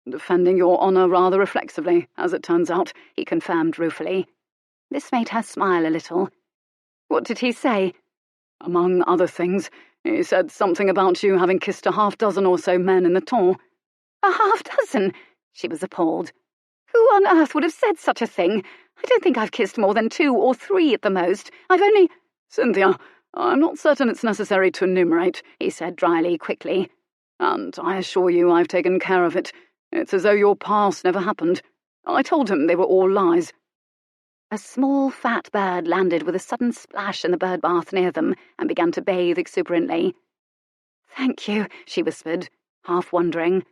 "Defending your honor rather reflexively, as it turns out," he confirmed ruefully. This made her smile a little. "What did he say?" "Among other things, he said something about you having kissed a half-dozen or so men in the tour." "A half-dozen?" She was appalled. "Who on earth would have said such a thing? I don't think I've kissed more than 2 or 3 at the most. I've only—" "Cynthia, I'm not certain it's necessary to enumerate," he said dryly, quickly. "And I assure you I've taken care of it. It's as though your past never happened. I told him they were all lies." A small, fat bird landed with a sudden splash in the bird bath near them and began to bathe exuberantly. "Thank you," she whispered, half wondering.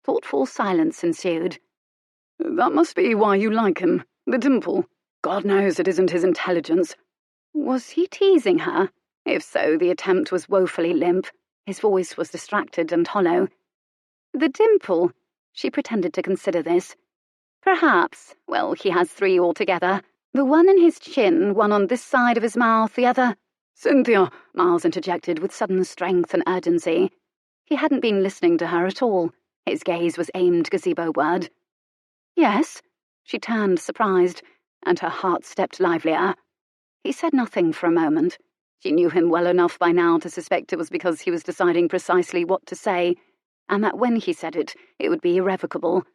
Thoughtful silence ensued. "That must be why you like him. The dimple. God knows it isn't his intelligence." Was he teasing her? If so, the attempt was woefully limp. His voice was distracted and hollow. "The dimple?" She pretended to consider this. "Perhaps. Well, he has 3 altogether. The one in his chin, one on this side of his mouth, the other—" "Cynthia," Miles interjected with sudden strength and urgency. He hadn't been listening to her at all. His gaze was aimed gazebo-ward. "Yes?" She turned, surprised, and her heart stepped livelier. He said nothing for a moment. She knew him well enough by now to suspect it was because he was deciding precisely what to say, and that when he said it, it would be irrevocable.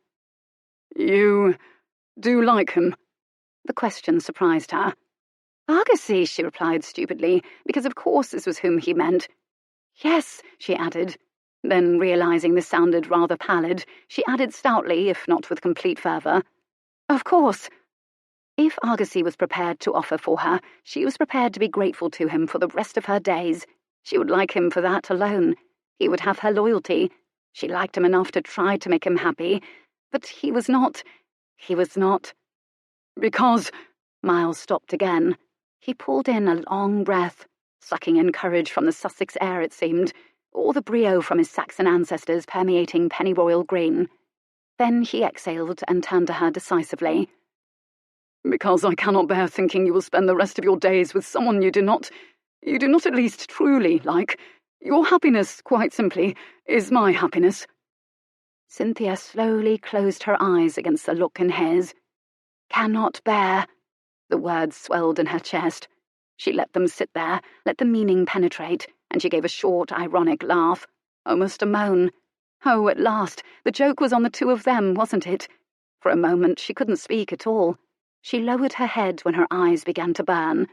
"You do like him?" The question surprised her. "Argosy," she replied stupidly, because of course this was whom he meant. "Yes," she added. Then, realizing this sounded rather pallid, she added stoutly, if not with complete fervour, "Of course." If Argosy was prepared to offer for her, she was prepared to be grateful to him for the rest of her days. She would like him for that alone. He would have her loyalty. She liked him enough to try to make him happy. But he was not. "Because—" Miles stopped again. He pulled in a long breath, sucking in courage from the Sussex air, it seemed, or the brio from his Saxon ancestors permeating Pennyroyal Green. Then he exhaled and turned to her decisively. "Because I cannot bear thinking you will spend the rest of your days with someone you do not at least truly like. Your happiness, quite simply, is my happiness." Cynthia slowly closed her eyes against the look in his. "Cannot bear." The words swelled in her chest. She let them sit there, let the meaning penetrate, and she gave a short, ironic laugh, almost a moan. Oh, at last, the joke was on the 2 of them, wasn't it? For a moment she couldn't speak at all. She lowered her head when her eyes began to burn.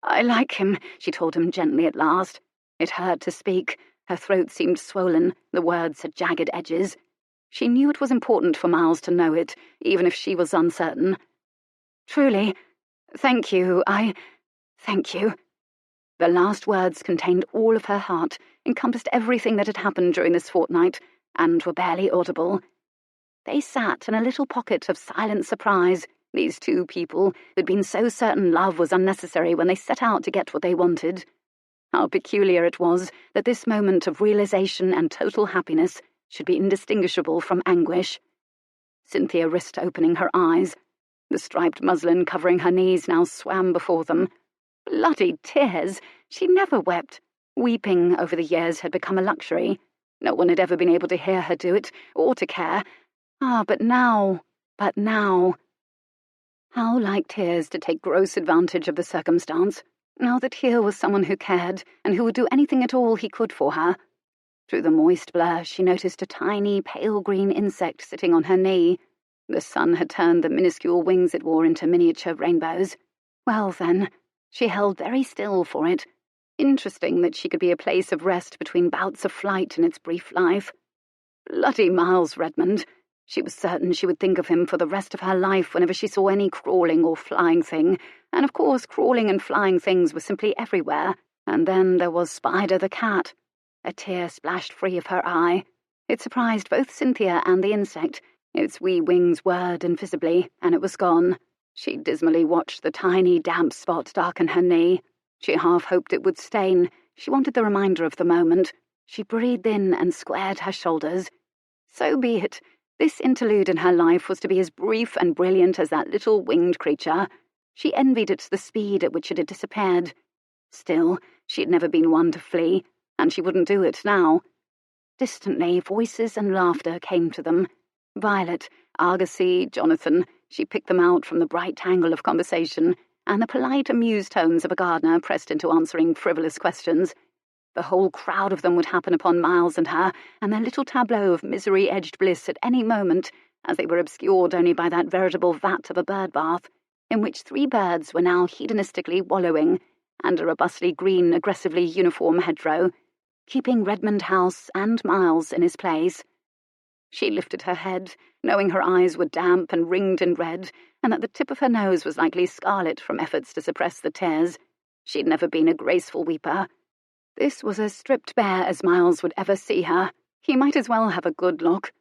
"I like him," she told him gently at last. It hurt to speak. Her throat seemed swollen, the words had jagged edges. She knew it was important for Miles to know it, even if she was uncertain. "Truly, thank you, thank you." The last words contained all of her heart, encompassed everything that had happened during this fortnight, and were barely audible. They sat in a little pocket of silent surprise, these 2 people who'd been so certain love was unnecessary when they set out to get what they wanted. How peculiar it was that this moment of realization and total happiness should be indistinguishable from anguish. Cynthia risked opening her eyes. The striped muslin covering her knees now swam before them. Bloody tears! She never wept. Weeping over the years had become a luxury. No one had ever been able to hear her do it, or to care. But now. How like tears to take gross advantage of the circumstance, now that here was someone who cared, and who would do anything at all he could for her. Through the moist blur, she noticed a tiny, pale green insect sitting on her knee. The sun had turned the minuscule wings it wore into miniature rainbows. Well then, she held very still for it. Interesting that she could be a place of rest between bouts of flight in its brief life. Bloody Miles Redmond. She was certain she would think of him for the rest of her life whenever she saw any crawling or flying thing, and of course crawling and flying things were simply everywhere. And then there was Spider the cat. A tear splashed free of her eye. It surprised both Cynthia and the insect. Its wee wings whirred invisibly, and it was gone. She dismally watched the tiny, damp spot darken her knee. She half hoped it would stain. She wanted the reminder of the moment. She breathed in and squared her shoulders. So be it. This interlude in her life was to be as brief and brilliant as that little winged creature. She envied it the speed at which it had disappeared. Still, she had never been one to flee, and she wouldn't do it now. Distantly, voices and laughter came to them. Violet, Argosy, Jonathan, she picked them out from the bright tangle of conversation, and the polite, amused tones of a gardener pressed into answering frivolous questions. The whole crowd of them would happen upon Miles and her, and their little tableau of misery-edged bliss at any moment, as they were obscured only by that veritable vat of a bird bath, in which 3 birds were now hedonistically wallowing, and a robustly green, aggressively uniform hedgerow, keeping Redmond House and Miles in his place. She lifted her head, knowing her eyes were damp and ringed in red, and that the tip of her nose was likely scarlet from efforts to suppress the tears. She'd never been a graceful weeper. This was as stripped bare as Miles would ever see her. He might as well have a good look.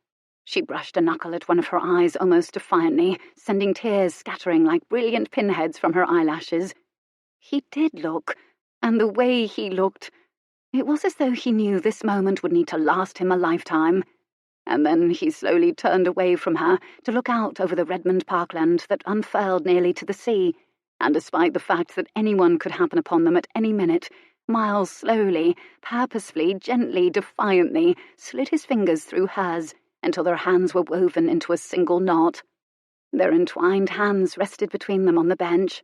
She brushed a knuckle at one of her eyes almost defiantly, sending tears scattering like brilliant pinheads from her eyelashes. He did look, and the way he looked. It was as though he knew this moment would need to last him a lifetime. And then he slowly turned away from her to look out over the Redmond parkland that unfurled nearly to the sea, and despite the fact that anyone could happen upon them at any minute, Miles slowly, purposefully, gently, defiantly slid his fingers through hers until their hands were woven into a single knot. Their entwined hands rested between them on the bench.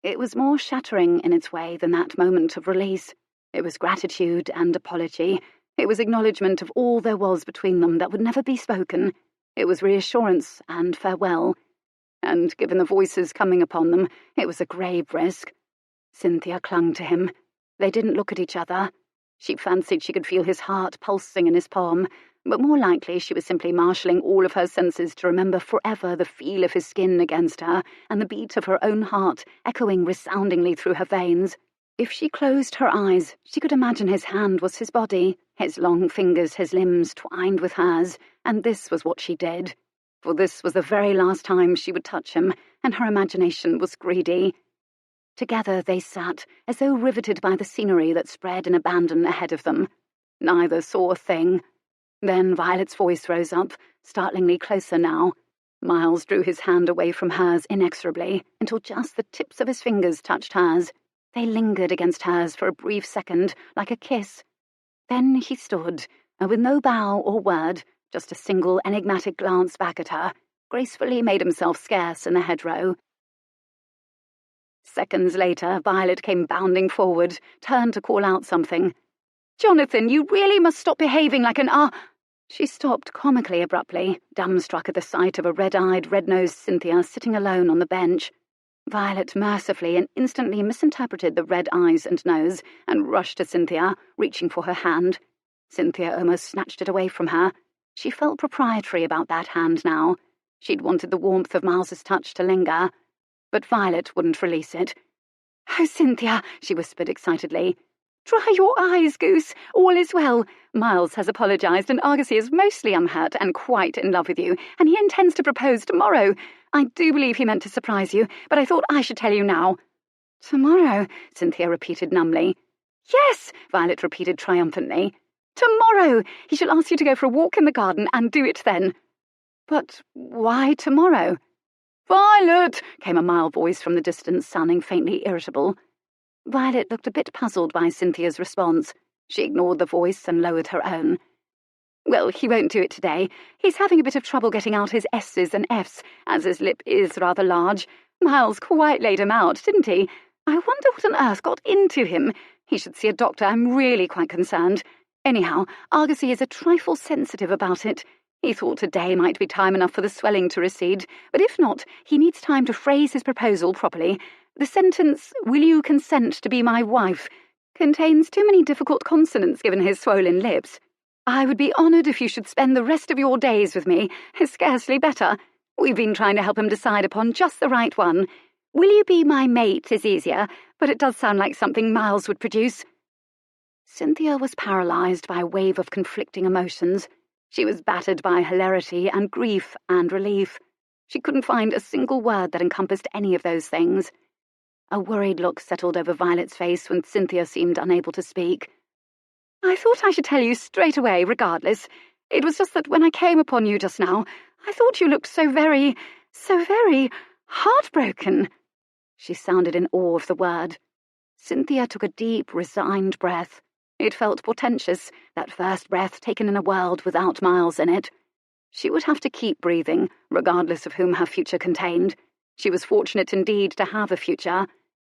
It was more shattering in its way than that moment of release. It was gratitude and apology. It was acknowledgement of all there was between them that would never be spoken. It was reassurance and farewell. And given the voices coming upon them, it was a grave risk. Cynthia clung to him. They didn't look at each other. She fancied she could feel his heart pulsing in his palm, but more likely she was simply marshalling all of her senses to remember forever the feel of his skin against her and the beat of her own heart echoing resoundingly through her veins. If she closed her eyes, she could imagine his hand was his body, his long fingers his limbs twined with hers, and this was what she did. For this was the very last time she would touch him, and her imagination was greedy. Together they sat, as though riveted by the scenery that spread in abandon ahead of them. Neither saw a thing. Then Violet's voice rose up, startlingly closer now. Miles drew his hand away from hers inexorably, until just the tips of his fingers touched hers. They lingered against hers for a brief second, like a kiss. Then he stood, and with no bow or word, just a single enigmatic glance back at her, gracefully made himself scarce in the hedgerow. Seconds later, Violet came bounding forward, turned to call out something. "Jonathan, you really must stop behaving like an She stopped comically abruptly, dumbstruck at the sight of a red-eyed, red-nosed Cynthia sitting alone on the bench. Violet mercifully and instantly misinterpreted the red eyes and nose, and rushed to Cynthia, reaching for her hand. Cynthia almost snatched it away from her. She felt proprietary about that hand now. She'd wanted the warmth of Miles's touch to linger. But Violet wouldn't release it. "Oh, Cynthia," she whispered excitedly. "Dry your eyes, goose. All is well. Miles has apologized, and Argosy is mostly unhurt and quite in love with you, and he intends to propose tomorrow. I do believe he meant to surprise you, but I thought I should tell you now." "Tomorrow," Cynthia repeated numbly. "Yes," Violet repeated triumphantly. "Tomorrow. He shall ask you to go for a walk in the garden, and do it then." "But why tomorrow?" "Violet!" came a mild voice from the distance, sounding faintly irritable. Violet looked a bit puzzled by Cynthia's response. She ignored the voice and lowered her own. "Well, he won't do it today. He's having a bit of trouble getting out his S's and F's, as his lip is rather large. Miles quite laid him out, didn't he? I wonder what on earth got into him. He should see a doctor. I'm really quite concerned. Anyhow, Argosy is a trifle sensitive about it. He thought today might be time enough for the swelling to recede, but if not, he needs time to phrase his proposal properly. The sentence, "Will you consent to be my wife?" contains too many difficult consonants given his swollen lips. "I would be honoured if you should spend the rest of your days with me," is scarcely better. We've been trying to help him decide upon just the right one. "Will you be my mate" is easier, but it does sound like something Miles would produce. Cynthia was paralysed by a wave of conflicting emotions. She was battered by hilarity and grief and relief. She couldn't find a single word that encompassed any of those things. A worried look settled over Violet's face when Cynthia seemed unable to speak. "I thought I should tell you straight away, regardless. It was just that when I came upon you just now, I thought you looked so very heartbroken." She sounded in awe of the word. Cynthia took a deep, resigned breath. It felt portentous, that first breath taken in a world without Miles in it. She would have to keep breathing, regardless of whom her future contained. She was fortunate indeed to have a future.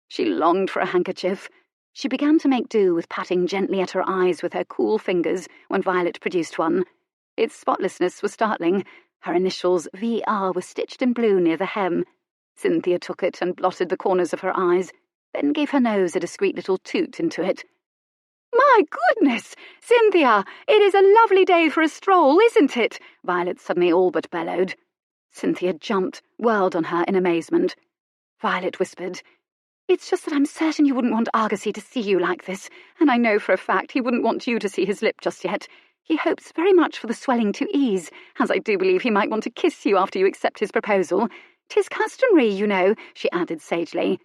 She longed for a handkerchief. She began to make do with patting gently at her eyes with her cool fingers when Violet produced one. Its spotlessness was startling. Her initials VR were stitched in blue near the hem. Cynthia took it and blotted the corners of her eyes, then gave her nose a discreet little toot into it. "My goodness, Cynthia, it is a lovely day for a stroll, isn't it?" Violet suddenly all but bellowed. Cynthia jumped, whirled on her in amazement. Violet whispered, "It's just that I'm certain you wouldn't want Argosy to see you like this, and I know for a fact he wouldn't want you to see his lip just yet. He hopes very much for the swelling to ease, as I do believe he might want to kiss you after you accept his proposal. 'Tis customary, you know," she added sagely.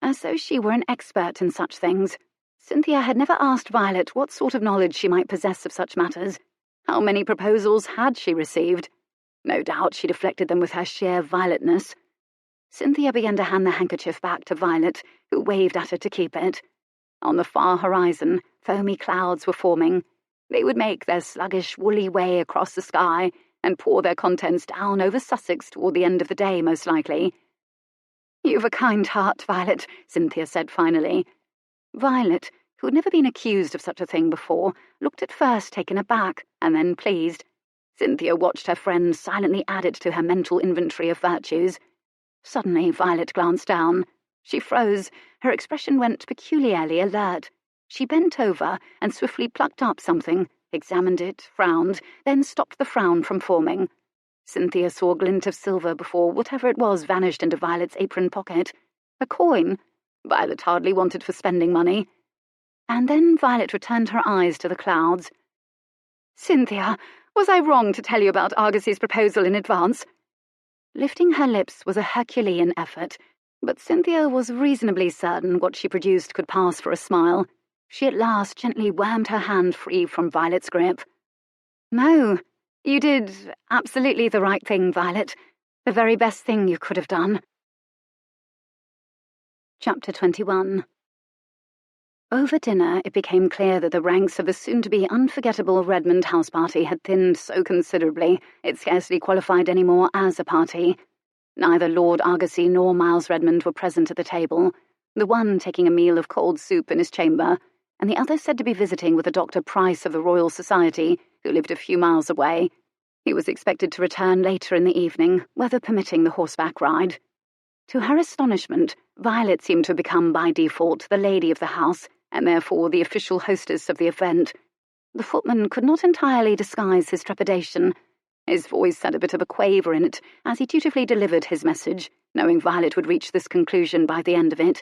As though she were an expert in such things. Cynthia had never asked Violet what sort of knowledge she might possess of such matters. How many proposals had she received? No doubt she deflected them with her sheer Violetness. Cynthia began to hand the handkerchief back to Violet, who waved at her to keep it. On the far horizon, foamy clouds were forming. They would make their sluggish, woolly way across the sky and pour their contents down over Sussex toward the end of the day, most likely. "You've a kind heart, Violet," Cynthia said finally. Violet, who had never been accused of such a thing before, looked at first taken aback and then pleased. Cynthia watched her friend silently add it to her mental inventory of virtues. Suddenly Violet glanced down. She froze. Her expression went peculiarly alert. She bent over and swiftly plucked up something, examined it, frowned, then stopped the frown from forming. Cynthia saw a glint of silver before whatever it was vanished into Violet's apron pocket. A coin. Violet hardly wanted for spending money. And then Violet returned her eyes to the clouds. "Cynthia, was I wrong to tell you about Argosy's proposal in advance?" Lifting her lips was a Herculean effort, but Cynthia was reasonably certain what she produced could pass for a smile. She at last gently wormed her hand free from Violet's grip. "No, you did absolutely the right thing, Violet. The very best thing you could have done." Chapter 21. Over dinner, it became clear that the ranks of the soon-to-be unforgettable Redmond house party had thinned so considerably it scarcely qualified any more as a party. Neither Lord Argosy nor Miles Redmond were present at the table, the one taking a meal of cold soup in his chamber, and the other said to be visiting with a Dr. Price of the Royal Society, who lived a few miles away. He was expected to return later in the evening, weather permitting the horseback ride. To her astonishment, Violet seemed to have become by default the lady of the house, and therefore the official hostess of the event. The footman could not entirely disguise his trepidation. His voice had a bit of a quaver in it as he dutifully delivered his message, knowing Violet would reach this conclusion by the end of it.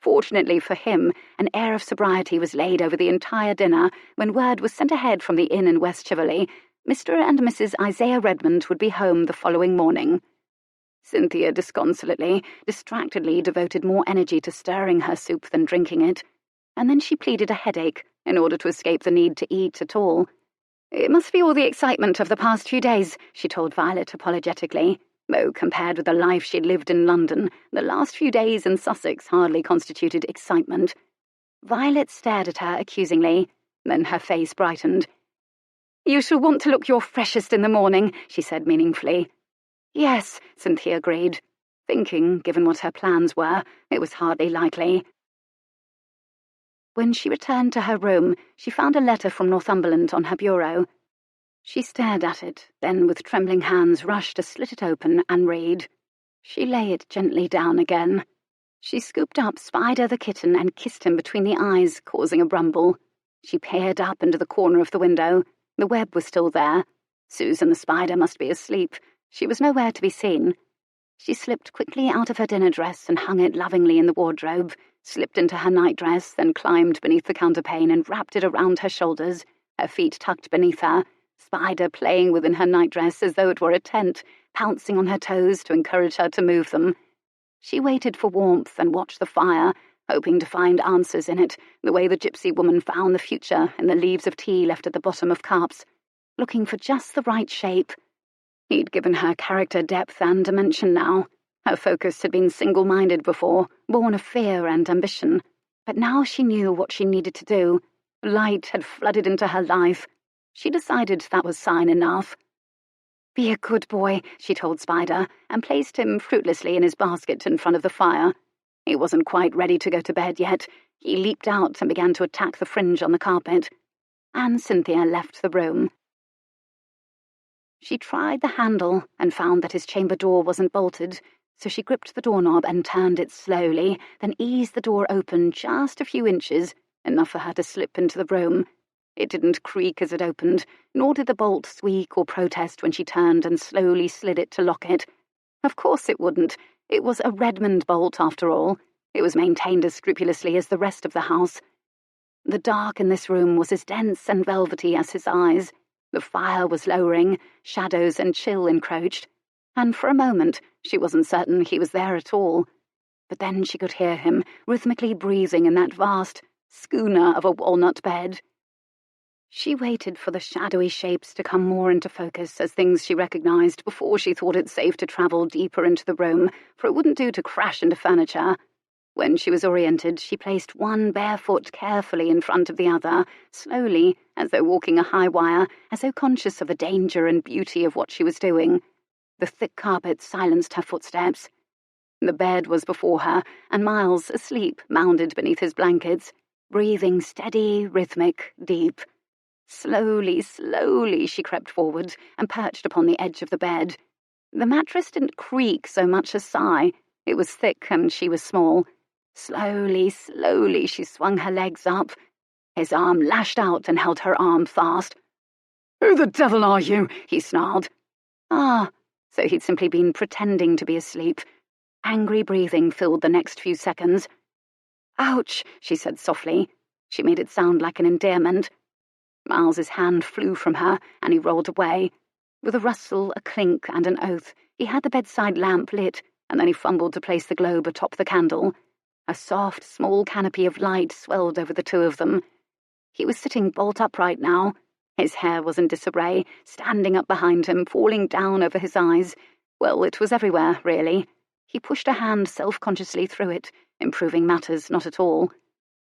Fortunately for him, an air of sobriety was laid over the entire dinner when word was sent ahead from the inn in West Chiverley. Mr. and Mrs. Isaiah Redmond would be home the following morning. Cynthia disconsolately, distractedly devoted more energy to stirring her soup than drinking it, and then she pleaded a headache in order to escape the need to eat at all. "It must be all the excitement of the past few days," she told Violet apologetically, though compared with the life she'd lived in London, the last few days in Sussex hardly constituted excitement. Violet stared at her accusingly, then her face brightened. "You shall want to look your freshest in the morning," she said meaningfully. "Yes," Cynthia agreed, thinking, given what her plans were, it was hardly likely. When she returned to her room, she found a letter from Northumberland on her bureau. She stared at it, then with trembling hands rushed to slit it open and read. She lay it gently down again. She scooped up Spider the kitten and kissed him between the eyes, causing a rumble. She peered up into the corner of the window. The web was still there. Susan the spider must be asleep. She was nowhere to be seen. She slipped quickly out of her dinner dress and hung it lovingly in the wardrobe, slipped into her nightdress, then climbed beneath the counterpane and wrapped it around her shoulders, her feet tucked beneath her, Spider playing within her nightdress as though it were a tent, pouncing on her toes to encourage her to move them. She waited for warmth and watched the fire, hoping to find answers in it, the way the gypsy woman found the future in the leaves of tea left at the bottom of cups, looking for just the right shape. He'd given her character depth and dimension now. Her focus had been single-minded before, born of fear and ambition. But now she knew what she needed to do. Light had flooded into her life. She decided that was sign enough. "Be a good boy," she told Spider, and placed him fruitlessly in his basket in front of the fire. He wasn't quite ready to go to bed yet. He leaped out and began to attack the fringe on the carpet. And Cynthia left the room. She tried the handle and found that his chamber door wasn't bolted, so she gripped the doorknob and turned it slowly, then eased the door open just a few inches, enough for her to slip into the room. It didn't creak as it opened, nor did the bolt squeak or protest when she turned and slowly slid it to lock it. Of course it wouldn't. It was a Redmond bolt, after all. It was maintained as scrupulously as the rest of the house. The dark in this room was as dense and velvety as his eyes. The fire was lowering, shadows and chill encroached, and for a moment she wasn't certain he was there at all. But then she could hear him, rhythmically breathing in that vast schooner of a walnut bed. She waited for the shadowy shapes to come more into focus as things she recognized before she thought it safe to travel deeper into the room, for it wouldn't do to crash into furniture. When she was oriented, she placed one bare foot carefully in front of the other, slowly, as though walking a high wire, as though conscious of the danger and beauty of what she was doing. The thick carpet silenced her footsteps. The bed was before her, and Miles, asleep, mounded beneath his blankets, breathing steady, rhythmic, deep. Slowly, slowly she crept forward and perched upon the edge of the bed. The mattress didn't creak so much as sigh. It was thick and she was small. Slowly, slowly she swung her legs up. His arm lashed out and held her arm fast. "Who the devil are you?" he snarled. Ah, so he'd simply been pretending to be asleep. Angry breathing filled the next few seconds. "Ouch," she said softly. She made it sound like an endearment. Miles's hand flew from her, and he rolled away. With a rustle, a clink, and an oath, he had the bedside lamp lit, and then he fumbled to place the globe atop the candle. A soft, small canopy of light swelled over the two of them. He was sitting bolt upright now. His hair was in disarray, standing up behind him, falling down over his eyes. Well, it was everywhere, really. He pushed a hand self-consciously through it, improving matters not at all.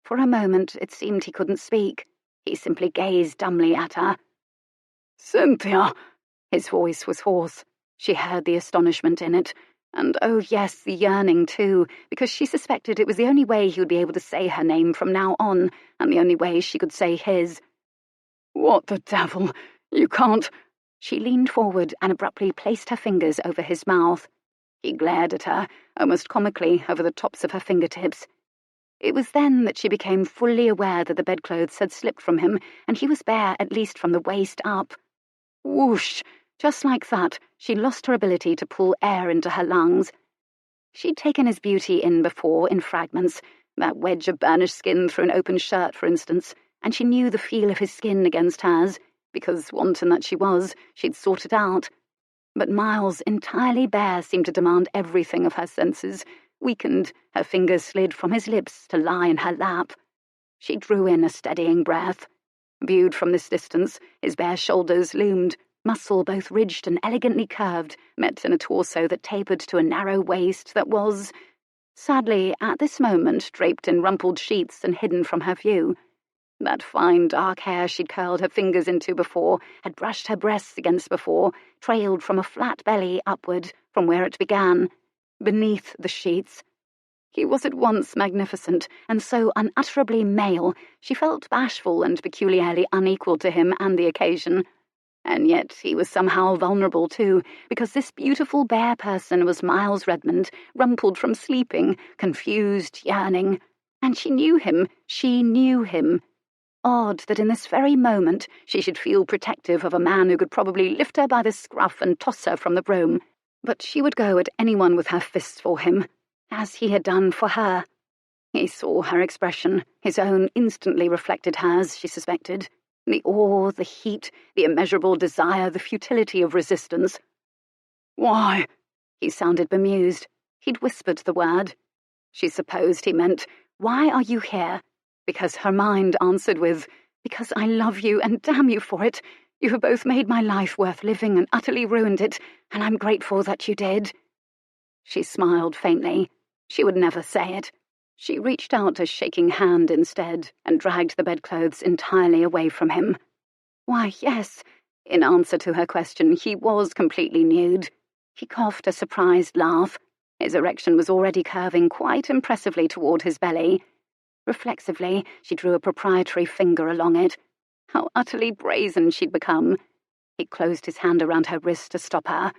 For a moment, it seemed he couldn't speak. He simply gazed dumbly at her. "Cynthia!" His voice was hoarse. She heard the astonishment in it. And oh yes, the yearning too, because she suspected it was the only way he would be able to say her name from now on, and the only way she could say his. "What the devil? You can't—" She leaned forward and abruptly placed her fingers over his mouth. He glared at her, almost comically, over the tops of her fingertips. It was then that she became fully aware that the bedclothes had slipped from him, and he was bare at least from the waist up. Whoosh! Just like that, she lost her ability to pull air into her lungs. She'd taken his beauty in before, in fragments, that wedge of burnished skin through an open shirt, for instance, and she knew the feel of his skin against hers, because, wanton that she was, she'd sought it out. But Miles, entirely bare, seemed to demand everything of her senses. Weakened, her fingers slid from his lips to lie in her lap. She drew in a steadying breath. Viewed from this distance, his bare shoulders loomed, muscle both ridged and elegantly curved, met in a torso that tapered to a narrow waist that was, sadly, at this moment, draped in rumpled sheets and hidden from her view. That fine dark hair she'd curled her fingers into before, had brushed her breasts against before, trailed from a flat belly upward, from where it began, beneath the sheets. He was at once magnificent and so unutterably male, she felt bashful and peculiarly unequal to him and the occasion. And yet he was somehow vulnerable too, because this beautiful bare person was Miles Redmond, rumpled from sleeping, confused, yearning. And she knew him. Odd that in this very moment she should feel protective of a man who could probably lift her by the scruff and toss her from the brougham. But she would go at anyone with her fists for him, as he had done for her. He saw her expression, his own instantly reflected hers, she suspected. The awe, the heat, the immeasurable desire, the futility of resistance. Why? He sounded bemused. He'd whispered the word. She supposed he meant, why are you here? Because her mind answered with, because I love you and damn you for it. You have both made my life worth living and utterly ruined it, and I'm grateful that you did. She smiled faintly. She would never say it. She reached out a shaking hand instead and dragged the bedclothes entirely away from him. Why, yes, in answer to her question, he was completely nude. He coughed a surprised laugh. His erection was already curving quite impressively toward his belly. Reflexively, she drew a proprietary finger along it. How utterly brazen she'd become. He closed his hand around her wrist to stop her.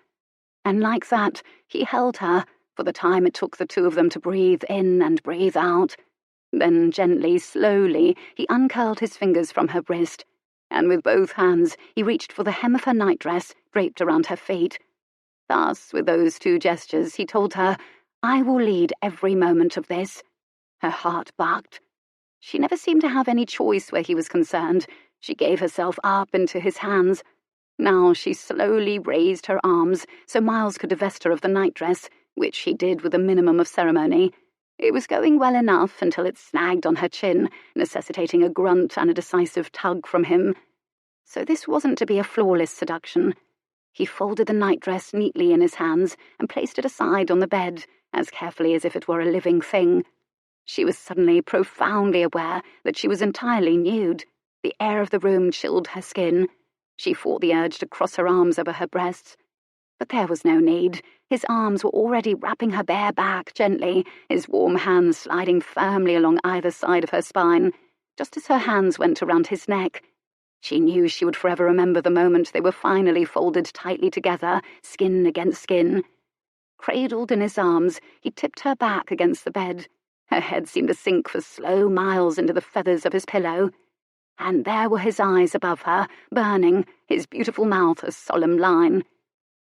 And like that, he held her, for the time it took the two of them to breathe in and breathe out. Then gently, slowly, he uncurled his fingers from her wrist, and with both hands he reached for the hem of her nightdress draped around her feet. Thus, with those two gestures, he told her, I will lead every moment of this. Her heart barked. She never seemed to have any choice where he was concerned. She gave herself up into his hands. Now she slowly raised her arms so Miles could divest her of the nightdress, which he did with a minimum of ceremony. It was going well enough until it snagged on her chin, necessitating a grunt and a decisive tug from him. So this wasn't to be a flawless seduction. He folded the nightdress neatly in his hands and placed it aside on the bed, as carefully as if it were a living thing. She was suddenly profoundly aware that she was entirely nude. The air of the room chilled her skin. She fought the urge to cross her arms over her breasts. But there was no need. His arms were already wrapping her bare back gently, his warm hands sliding firmly along either side of her spine, just as her hands went around his neck. She knew she would forever remember the moment they were finally folded tightly together, skin against skin. Cradled in his arms, he tipped her back against the bed. Her head seemed to sink for slow miles into the feathers of his pillow. And there were his eyes above her, burning, his beautiful mouth a solemn line.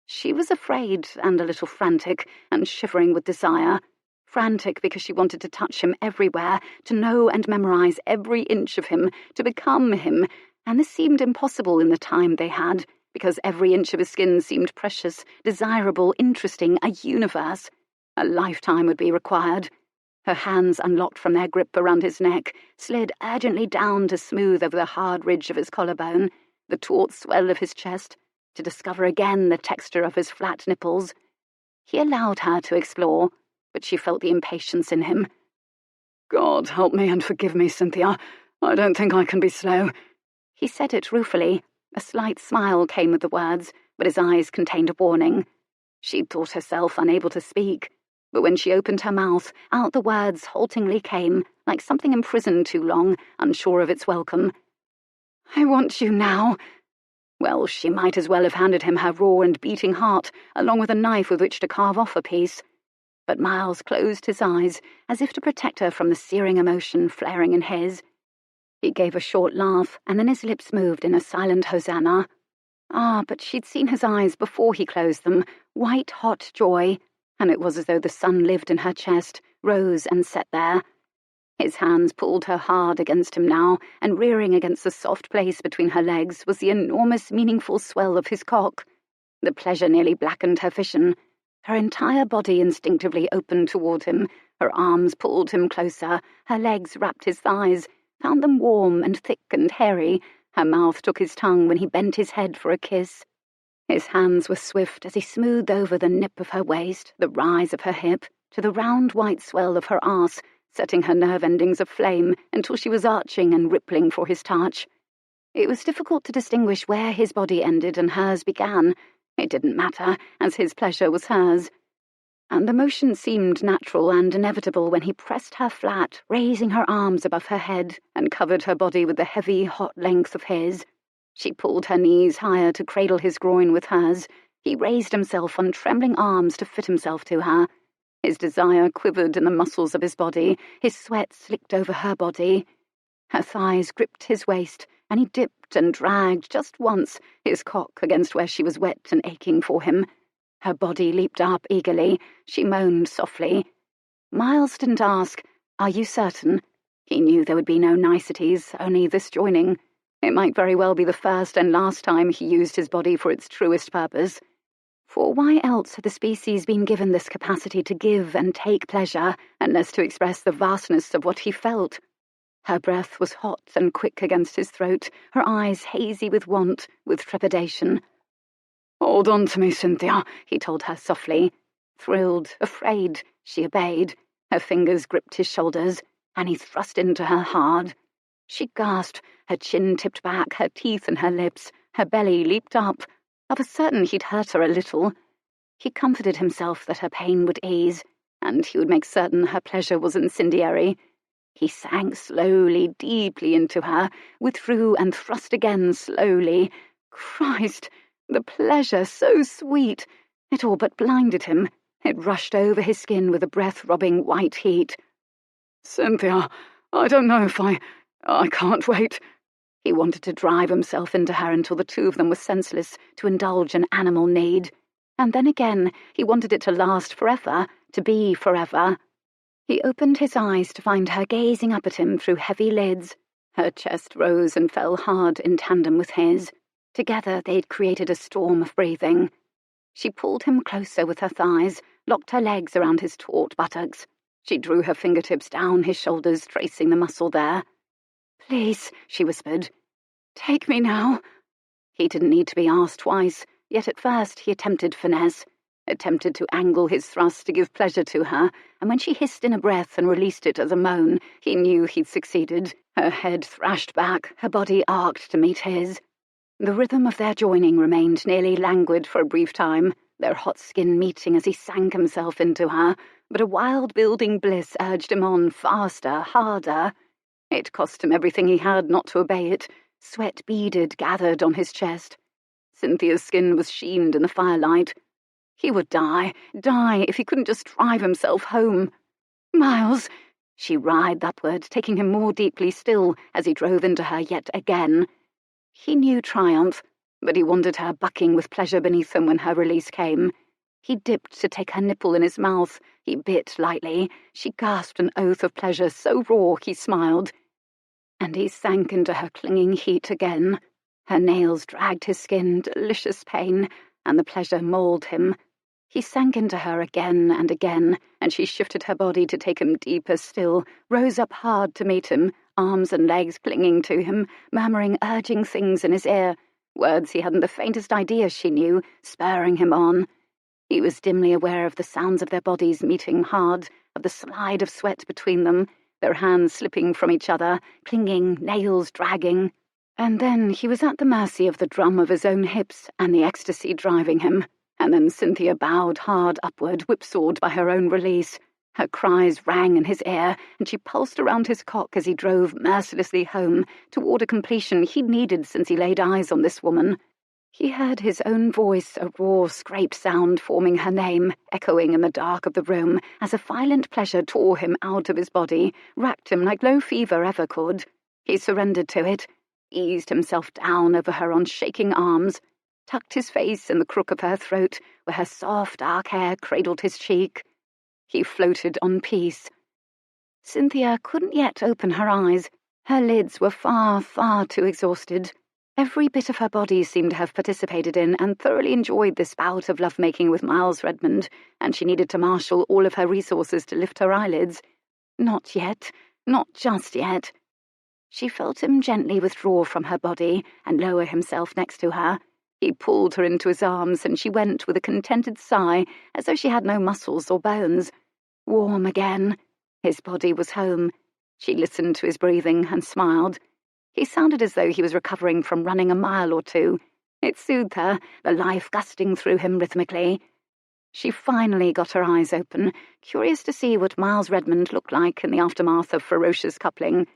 She was afraid and a little frantic, and shivering with desire. Frantic because she wanted to touch him everywhere, to know and memorize every inch of him, to become him, and this seemed impossible in the time they had, because every inch of his skin seemed precious, desirable, interesting, a universe. A lifetime would be required. Her hands unlocked from their grip around his neck, slid urgently down to smooth over the hard ridge of his collarbone, the taut swell of his chest, to discover again the texture of his flat nipples. He allowed her to explore, but she felt the impatience in him. God help me and forgive me, Cynthia. I don't think I can be slow. He said it ruefully. A slight smile came with the words, but his eyes contained a warning. She'd thought herself unable to speak, but when she opened her mouth, out the words haltingly came, like something imprisoned too long, unsure of its welcome. I want you now. Well, she might as well have handed him her raw and beating heart, along with a knife with which to carve off a piece. But Miles closed his eyes, as if to protect her from the searing emotion flaring in his. He gave a short laugh, and then his lips moved in a silent hosanna. Ah, but she'd seen his eyes before he closed them, white-hot joy, and it was as though the sun lived in her chest, rose and set there. His hands pulled her hard against him now, and rearing against the soft place between her legs was the enormous, meaningful swell of his cock. The pleasure nearly blackened her vision. Her entire body instinctively opened toward him, her arms pulled him closer, her legs wrapped his thighs, found them warm and thick and hairy. Her mouth took his tongue when he bent his head for a kiss. His hands were swift as he smoothed over the nip of her waist, the rise of her hip, to the round white swell of her arse, setting her nerve endings aflame until she was arching and rippling for his touch. It was difficult to distinguish where his body ended and hers began. It didn't matter, as his pleasure was hers. and the motion seemed natural and inevitable when he pressed her flat, raising her arms above her head and covered her body with the heavy, hot length of his. She pulled her knees higher to cradle his groin with hers. He raised himself on trembling arms to fit himself to her. His desire quivered in the muscles of his body. His sweat slicked over her body. Her thighs gripped his waist, and he dipped and dragged just once, his cock against where she was wet and aching for him. Her body leaped up eagerly. She moaned softly. Miles didn't ask, "Are you certain?" He knew there would be no niceties, only this joining. It might very well be the first and last time he used his body for its truest purpose. For why else had the species been given this capacity to give and take pleasure, unless to express the vastness of what he felt? Her breath was hot and quick against his throat, her eyes hazy with want, with trepidation. "Hold on to me, Cynthia," he told her softly. Thrilled, afraid, she obeyed. Her fingers gripped his shoulders, and he thrust into her hard. She gasped, her chin tipped back, her teeth in her lips, her belly leaped up. Of a certain he'd hurt her a little. He comforted himself that her pain would ease, and he would make certain her pleasure was incendiary. He sank slowly, deeply into her, withdrew and thrust again slowly. Christ! The pleasure, so sweet! It all but blinded him. It rushed over his skin with a breath-robbing white heat. "Cynthia, I don't know if I can't wait." He wanted to drive himself into her until the two of them were senseless, to indulge an animal need. And then again, he wanted it to last forever, to be forever. He opened his eyes to find her gazing up at him through heavy lids. Her chest rose and fell hard in tandem with his. Together they'd created a storm of breathing. She pulled him closer with her thighs, locked her legs around his taut buttocks. She drew her fingertips down his shoulders, tracing the muscle there. "Please," she whispered. "Take me now." He didn't need to be asked twice, yet at first he attempted finesse, attempted to angle his thrust to give pleasure to her, and when she hissed in a breath and released it as a moan, he knew he'd succeeded. Her head thrashed back, her body arced to meet his. The rhythm of their joining remained nearly languid for a brief time, their hot skin meeting as he sank himself into her, but a wild-building bliss urged him on faster, harder. It cost him everything he had not to obey it. Sweat beaded, gathered on his chest. Cynthia's skin was sheened in the firelight. He would die if he couldn't just drive himself home. "Miles!" She writhed upward, taking him more deeply still as he drove into her yet again. He knew triumph, but he wanted her bucking with pleasure beneath him when her release came. He dipped to take her nipple in his mouth. He bit lightly. She gasped an oath of pleasure so raw he smiled. And he sank into her clinging heat again. Her nails dragged his skin, delicious pain, and the pleasure mauled him. He sank into her again, and she shifted her body to take him deeper still, rose up hard to meet him, arms and legs clinging to him, murmuring urging things in his ear, words he hadn't the faintest idea she knew, spurring him on. He was dimly aware of the sounds of their bodies meeting hard, of the slide of sweat between them, their hands slipping from each other, clinging, nails dragging. And then he was at the mercy of the drum of his own hips and the ecstasy driving him. And then Cynthia bowed hard upward, whipsawed by her own release. Her cries rang in his ear, and she pulsed around his cock as he drove mercilessly home, toward a completion he'd needed since he laid eyes on this woman. He heard his own voice, a raw, scraped sound forming her name, echoing in the dark of the room, as a violent pleasure tore him out of his body, racked him like low fever ever could. He surrendered to it, eased himself down over her on shaking arms, tucked his face in the crook of her throat, where her soft, dark hair cradled his cheek. He floated on peace. Cynthia couldn't yet open her eyes. Her lids were far, far too exhausted. Every bit of her body seemed to have participated in and thoroughly enjoyed this bout of lovemaking with Miles Redmond, and she needed to marshal all of her resources to lift her eyelids. Not yet. Not just yet. She felt him gently withdraw from her body and lower himself next to her. He pulled her into his arms, and she went with a contented sigh, as though she had no muscles or bones. Warm again. His body was home. She listened to his breathing and smiled. He sounded as though he was recovering from running a mile or two. It soothed her, the life gusting through him rhythmically. She finally got her eyes open, curious to see what Miles Redmond looked like in the aftermath of ferocious coupling.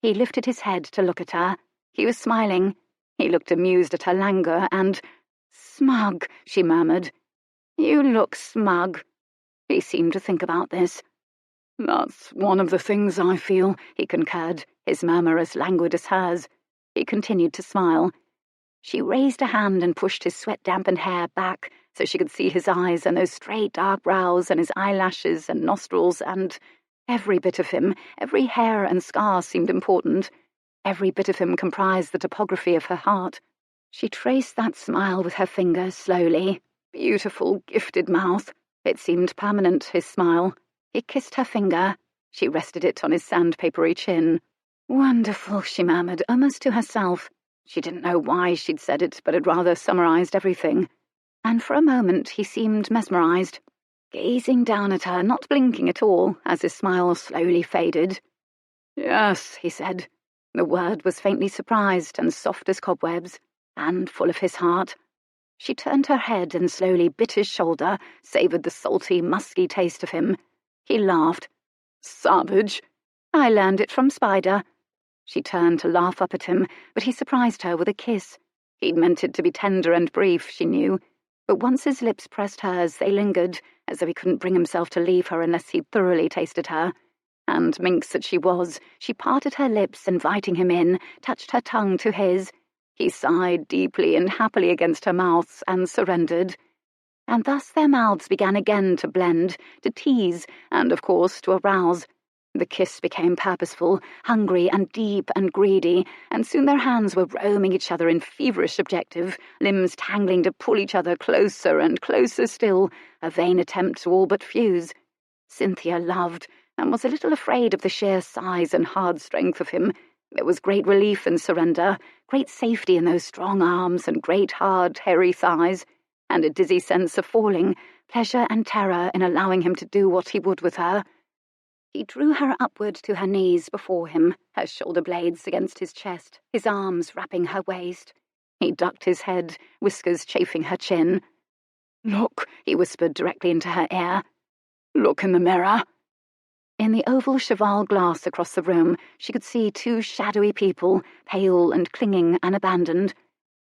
He lifted his head to look at her. He was smiling. He looked amused at her languor and... "Smug," she murmured. "You look smug." He seemed to think about this. "That's one of the things I feel," he concurred, his murmur as languid as hers. He continued to smile. She raised a hand and pushed his sweat-dampened hair back so she could see his eyes and those straight dark brows and his eyelashes and nostrils, and every bit of him, every hair and scar seemed important. Every bit of him comprised the topography of her heart. She traced that smile with her fingers slowly. Beautiful, gifted mouth. It seemed permanent, his smile. He kissed her finger. She rested it on his sandpapery chin. "Wonderful," she murmured, almost to herself. She didn't know why she'd said it, but it rather summarized everything. And for a moment he seemed mesmerized, gazing down at her, not blinking at all, as his smile slowly faded. "Yes," he said. The word was faintly surprised and soft as cobwebs, and full of his heart. She turned her head and slowly bit his shoulder, savoured the salty, musky taste of him. He laughed. "Savage." "I learned it from Spider." She turned to laugh up at him, but he surprised her with a kiss. He'd meant it to be tender and brief, she knew, but once his lips pressed hers, they lingered, as though he couldn't bring himself to leave her unless he'd thoroughly tasted her. And, minx that she was, she parted her lips, inviting him in, touched her tongue to his. He sighed deeply and happily against her mouth and surrendered. And thus their mouths began again to blend, to tease, and, of course, to arouse. The kiss became purposeful, hungry and deep and greedy, and soon their hands were roaming each other in feverish objective, limbs tangling to pull each other closer and closer still, a vain attempt to all but fuse. Cynthia loved, and was a little afraid of the sheer size and hard strength of him. There was great relief in surrender, great safety in those strong arms and great hard, hairy thighs, and a dizzy sense of falling, pleasure and terror in allowing him to do what he would with her. He drew her upward to her knees before him, her shoulder blades against his chest, his arms wrapping her waist. He ducked his head, whiskers chafing her chin. "Look," he whispered directly into her ear. "Look in the mirror." In the oval cheval glass across the room, she could see two shadowy people, pale and clinging and abandoned.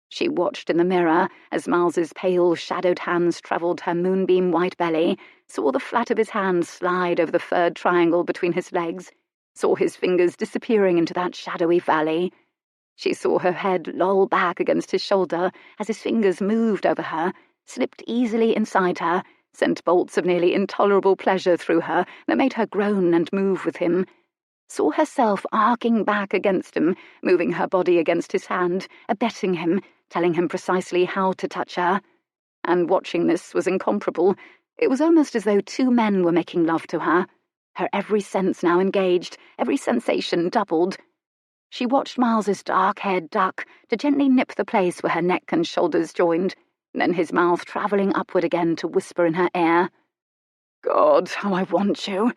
She watched in the mirror as Miles's pale, shadowed hands travelled her moonbeam white belly, saw the flat of his hand slide over the furred triangle between his legs, saw his fingers disappearing into that shadowy valley. She saw her head loll back against his shoulder as his fingers moved over her, slipped easily inside her, sent bolts of nearly intolerable pleasure through her that made her groan and move with him. Saw herself arcing back against him, moving her body against his hand, abetting him, telling him precisely how to touch her. And watching this was incomparable. It was almost as though two men were making love to her. Her every sense now engaged, every sensation doubled. She watched Miles's dark head duck to gently nip the place where her neck and shoulders joined, then his mouth travelling upward again to whisper in her ear. "God, how I want you."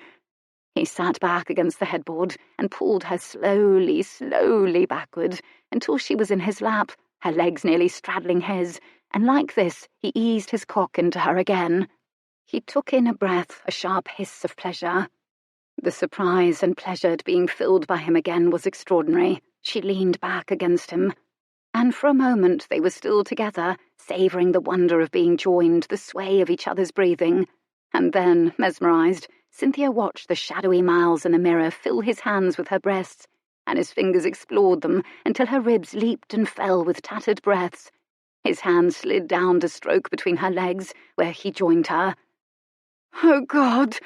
He sat back against the headboard and pulled her slowly, slowly backward until she was in his lap, her legs nearly straddling his, and like this he eased his cock into her again. He took in a breath, a sharp hiss of pleasure. The surprise and pleasure at being filled by him again was extraordinary. She leaned back against him, and for a moment they were still together, savouring the wonder of being joined, the sway of each other's breathing. And then, mesmerised, Cynthia watched the shadowy Miles in the mirror fill his hands with her breasts, and his fingers explored them until her ribs leaped and fell with tattered breaths. His hand slid down to stroke between her legs, where he joined her. "Oh, God!"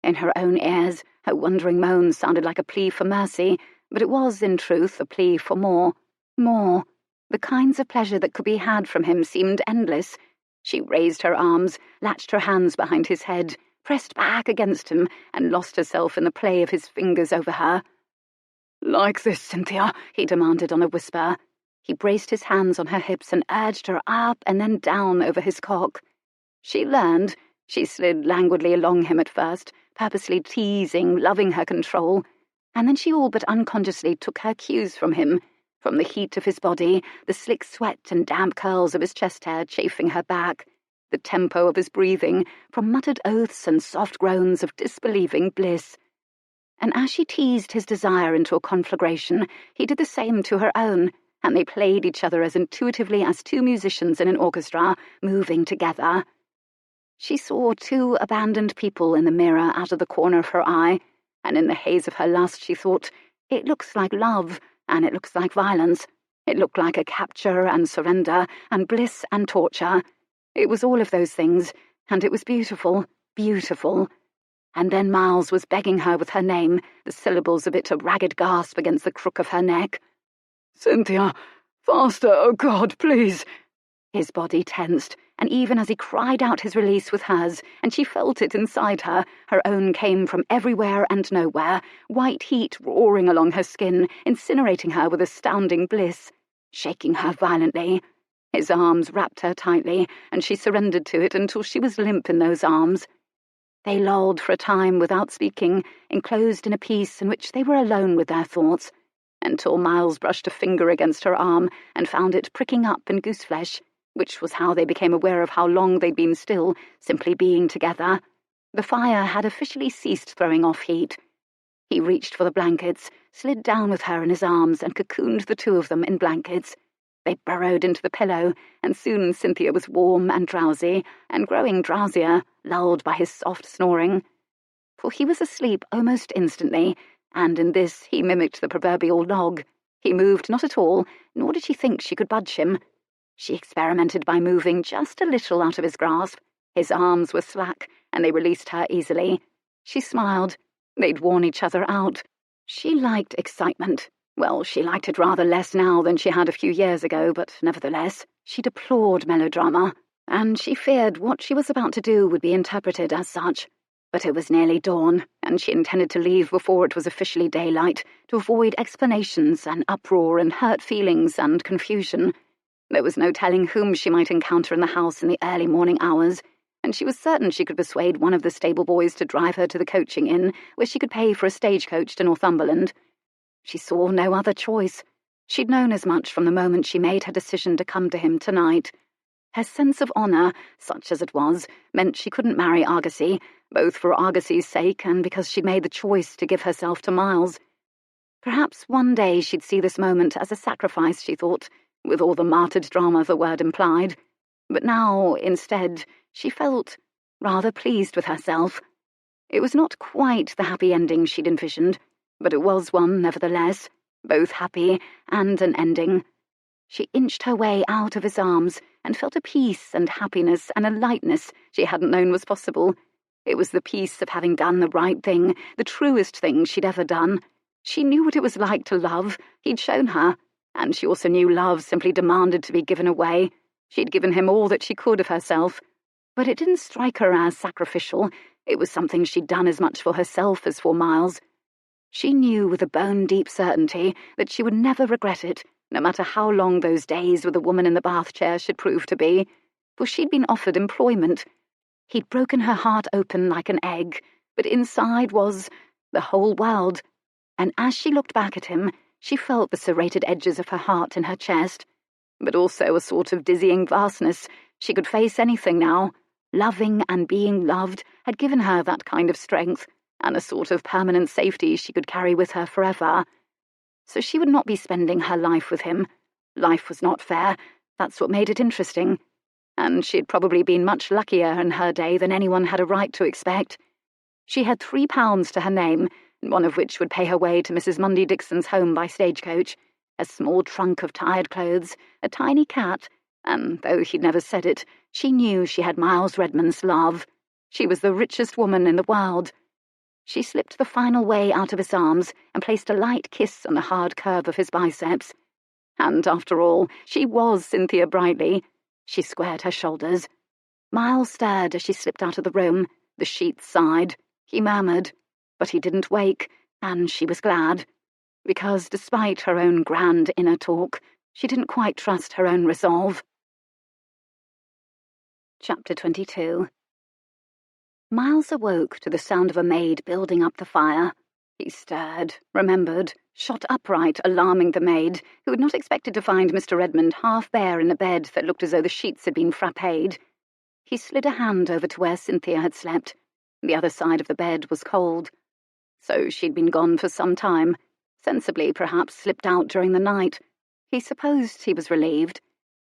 In her own ears, her wondering moans sounded like a plea for mercy, but it was, in truth, a plea for more. More. The kinds of pleasure that could be had from him seemed endless. She raised her arms, latched her hands behind his head, pressed back against him, and lost herself in the play of his fingers over her. "Like this, Cynthia," he demanded on a whisper. He braced his hands on her hips and urged her up and then down over his cock. She learned. She slid languidly along him at first, purposely teasing, loving her control, and then she all but unconsciously took her cues from him, from the heat of his body, the slick sweat and damp curls of his chest hair chafing her back, the tempo of his breathing, from muttered oaths and soft groans of disbelieving bliss. And as she teased his desire into a conflagration, he did the same to her own, and they played each other as intuitively as two musicians in an orchestra, moving together. She saw two abandoned people in the mirror out of the corner of her eye, and in the haze of her lust she thought, it looks like love, and it looks like violence. It looked like a capture and surrender, and bliss and torture. It was all of those things, and it was beautiful, beautiful. And then Miles was begging her with her name, the syllables of it a ragged gasp against the crook of her neck. "Cynthia, faster, oh God, please." His body tensed, and even as he cried out his release with hers, and she felt it inside her, her own came from everywhere and nowhere, white heat roaring along her skin, incinerating her with astounding bliss, shaking her violently. His arms wrapped her tightly, and she surrendered to it until she was limp in those arms. They lolled for a time without speaking, enclosed in a peace in which they were alone with their thoughts, until Miles brushed a finger against her arm and found it pricking up in gooseflesh, which was how they became aware of how long they'd been still, simply being together. The fire had officially ceased throwing off heat. He reached for the blankets, slid down with her in his arms, and cocooned the two of them in blankets. They burrowed into the pillow, and soon Cynthia was warm and drowsy, and growing drowsier, lulled by his soft snoring. For he was asleep almost instantly, and in this he mimicked the proverbial log. He moved not at all, nor did she think she could budge him. She experimented by moving just a little out of his grasp. His arms were slack, and they released her easily. She smiled. They'd worn each other out. She liked excitement. Well, she liked it rather less now than she had a few years ago, but nevertheless, she deplored melodrama, and she feared what she was about to do would be interpreted as such. But it was nearly dawn, and she intended to leave before it was officially daylight, to avoid explanations and uproar and hurt feelings and confusion. There was no telling whom she might encounter in the house in the early morning hours, and she was certain she could persuade one of the stable boys to drive her to the coaching inn, where she could pay for a stagecoach to Northumberland. She saw no other choice. She'd known as much from the moment she made her decision to come to him tonight. Her sense of honour, such as it was, meant she couldn't marry Argosy, both for Argosy's sake and because she'd made the choice to give herself to Miles. Perhaps one day she'd see this moment as a sacrifice, she thought, with all the martyred drama the word implied. But now, instead, she felt rather pleased with herself. It was not quite the happy ending she'd envisioned, but it was one nevertheless, both happy and an ending. She inched her way out of his arms and felt a peace and happiness and a lightness she hadn't known was possible. It was the peace of having done the right thing, the truest thing she'd ever done. She knew what it was like to love. He'd shown her, and she also knew love simply demanded to be given away. She'd given him all that she could of herself, but it didn't strike her as sacrificial. It was something she'd done as much for herself as for Miles. She knew with a bone-deep certainty that she would never regret it, no matter how long those days with the woman in the bath chair should prove to be, for she'd been offered employment. He'd broken her heart open like an egg, but inside was the whole world, and as she looked back at him, she felt the serrated edges of her heart in her chest, but also a sort of dizzying vastness. She could face anything now. Loving and being loved had given her that kind of strength, and a sort of permanent safety she could carry with her forever. So she would not be spending her life with him. Life was not fair. That's what made it interesting. And she had probably been much luckier in her day than anyone had a right to expect. She had £3 to her name, one of which would pay her way to Mrs. Mundy Dixon's home by stagecoach, a small trunk of tired clothes, a tiny cat, and, though he'd never said it, she knew she had Miles Redmond's love. She was the richest woman in the world. She slipped the final way out of his arms and placed a light kiss on the hard curve of his biceps. And, after all, she was Cynthia Brightly. She squared her shoulders. Miles stirred as she slipped out of the room. The sheets sighed. He murmured, but he didn't wake, and she was glad, because despite her own grand inner talk, she didn't quite trust her own resolve. Chapter 22. Miles awoke to the sound of a maid building up the fire. He stirred, remembered, shot upright, alarming the maid, who had not expected to find Mr. Redmond half bare in a bed that looked as though the sheets had been frappéd. He slid a hand over to where Cynthia had slept. The other side of the bed was cold. So she'd been gone for some time, sensibly perhaps slipped out during the night. He supposed he was relieved.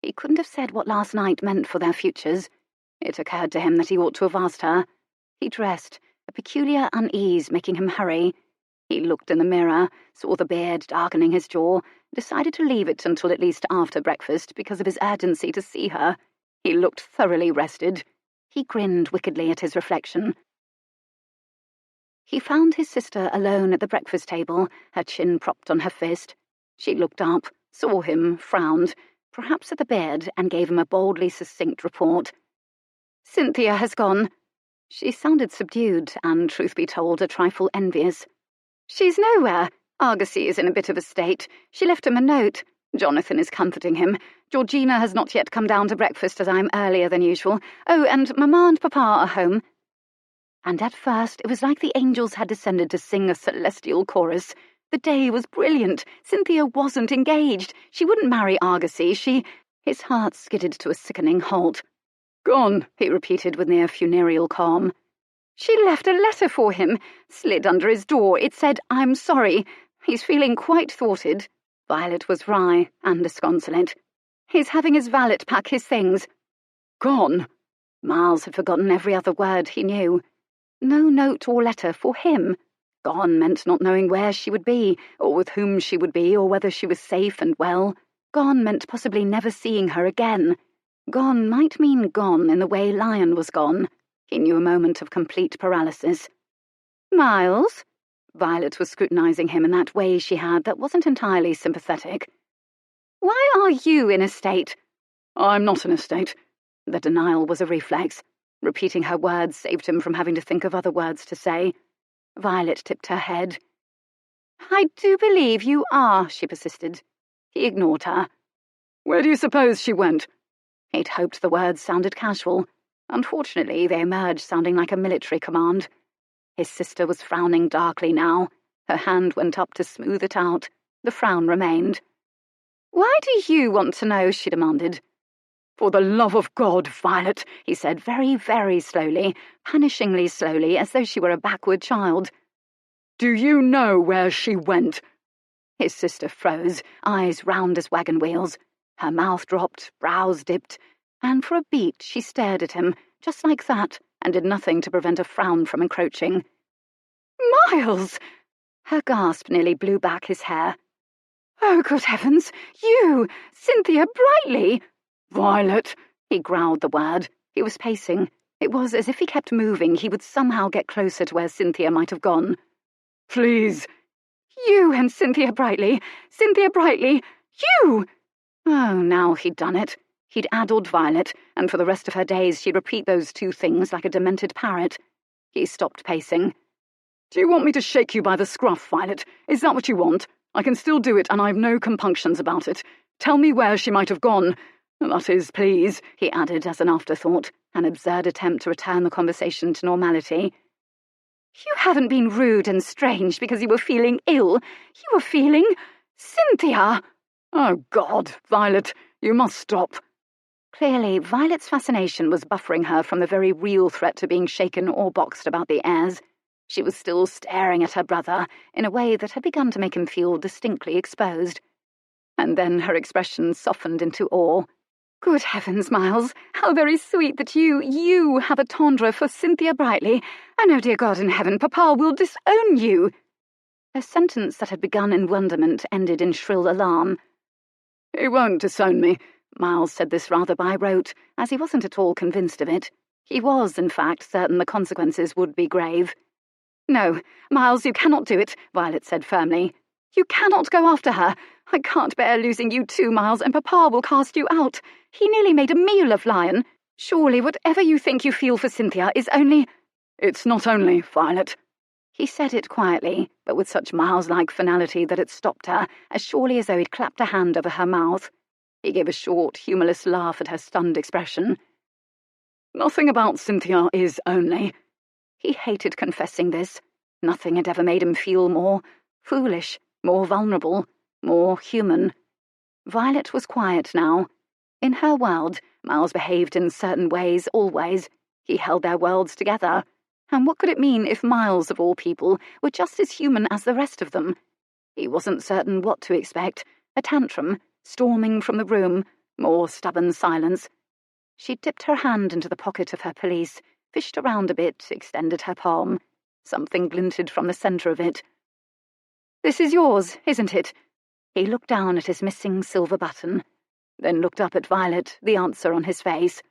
He couldn't have said what last night meant for their futures. It occurred to him that he ought to have asked her. He dressed, a peculiar unease making him hurry. He looked in the mirror, saw the beard darkening his jaw, decided to leave it until at least after breakfast because of his urgency to see her. He looked thoroughly rested. He grinned wickedly at his reflection. He found his sister alone at the breakfast table, her chin propped on her fist. She looked up, saw him, frowned, perhaps at the bed, and gave him a boldly succinct report. "Cynthia has gone." She sounded subdued and, truth be told, a trifle envious. "She's nowhere. Argosy is in a bit of a state. She left him a note. Jonathan is comforting him. Georgina has not yet come down to breakfast as I'm earlier than usual. Oh, and Mamma and Papa are home." And at first it was like the angels had descended to sing a celestial chorus. The day was brilliant. Cynthia wasn't engaged. She wouldn't marry Argosy. His heart skidded to a sickening halt. "Gone," he repeated with near funereal calm. "She left a letter for him, slid under his door. It said, 'I'm sorry.' He's feeling quite thwarted." Violet was wry and disconsolate. "He's having his valet pack his things." "Gone?" Miles had forgotten every other word he knew. No note or letter for him. Gone meant not knowing where she would be, or with whom she would be, or whether she was safe and well. Gone meant possibly never seeing her again. Gone might mean gone in the way Lion was gone. He knew a moment of complete paralysis. "Miles?" Violet was scrutinizing him in that way she had that wasn't entirely sympathetic. "Why are you in a state?" "I'm not in a state." The denial was a reflex. Repeating her words saved him from having to think of other words to say. Violet tipped her head. "I do believe you are," she persisted. He ignored her. "Where do you suppose she went?" He'd hoped the words sounded casual. Unfortunately, they emerged sounding like a military command. His sister was frowning darkly now. Her hand went up to smooth it out. The frown remained. "Why do you want to know?" she demanded. "For the love of God, Violet," he said very, very slowly, punishingly slowly, as though she were a backward child. "Do you know where she went?" His sister froze, eyes round as wagon wheels. Her mouth dropped, brows dipped, and for a beat she stared at him, just like that, and did nothing to prevent a frown from encroaching. "Miles!" Her gasp nearly blew back his hair. "Oh, good heavens! You! Cynthia Brightly!" "Violet!" He growled the word. He was pacing. It was as if he kept moving, he would somehow get closer to where Cynthia might have gone. "Please!" "You and Cynthia Brightly! Cynthia Brightly! You!" Oh, now he'd done it. He'd addled Violet, and for the rest of her days she'd repeat those two things like a demented parrot. He stopped pacing. "Do you want me to shake you by the scruff, Violet? Is that what you want? I can still do it, and I've no compunctions about it. Tell me where she might have gone. That is, please," he added as an afterthought, an absurd attempt to return the conversation to normality. "You haven't been rude and strange because you were feeling ill. You were feeling... Cynthia!" "Oh, God, Violet, you must stop." Clearly, Violet's fascination was buffering her from the very real threat to being shaken or boxed about the heirs. She was still staring at her brother in a way that had begun to make him feel distinctly exposed. And then her expression softened into awe. "Good heavens, Miles, how very sweet that you have a tendre for Cynthia Brightly, and oh dear God in heaven, Papa will disown you." A sentence that had begun in wonderment ended in shrill alarm. "He won't disown me." Miles said this rather by rote, as he wasn't at all convinced of it. He was, in fact, certain the consequences would be grave. "No, Miles, you cannot do it," Violet said firmly. "You cannot go after her. I can't bear losing you too, Miles, and Papa will cast you out. He nearly made a meal of Lion. Surely whatever you think you feel for Cynthia is only—" "It's not only, Violet." He said it quietly, but with such Miles-like finality that it stopped her, as surely as though he'd clapped a hand over her mouth. He gave a short, humourless laugh at her stunned expression. "Nothing about Cynthia is only." He hated confessing this. Nothing had ever made him feel more foolish, more vulnerable, more human. Violet was quiet now. In her world, Miles behaved in certain ways always. He held their worlds together. And what could it mean if Miles, of all people, were just as human as the rest of them? He wasn't certain what to expect. A tantrum, storming from the room, more stubborn silence. She dipped her hand into the pocket of her pelisse, fished around a bit, extended her palm. Something glinted from the centre of it. "This is yours, isn't it?" He looked down at his missing silver button, then looked up at Violet, the answer on his face.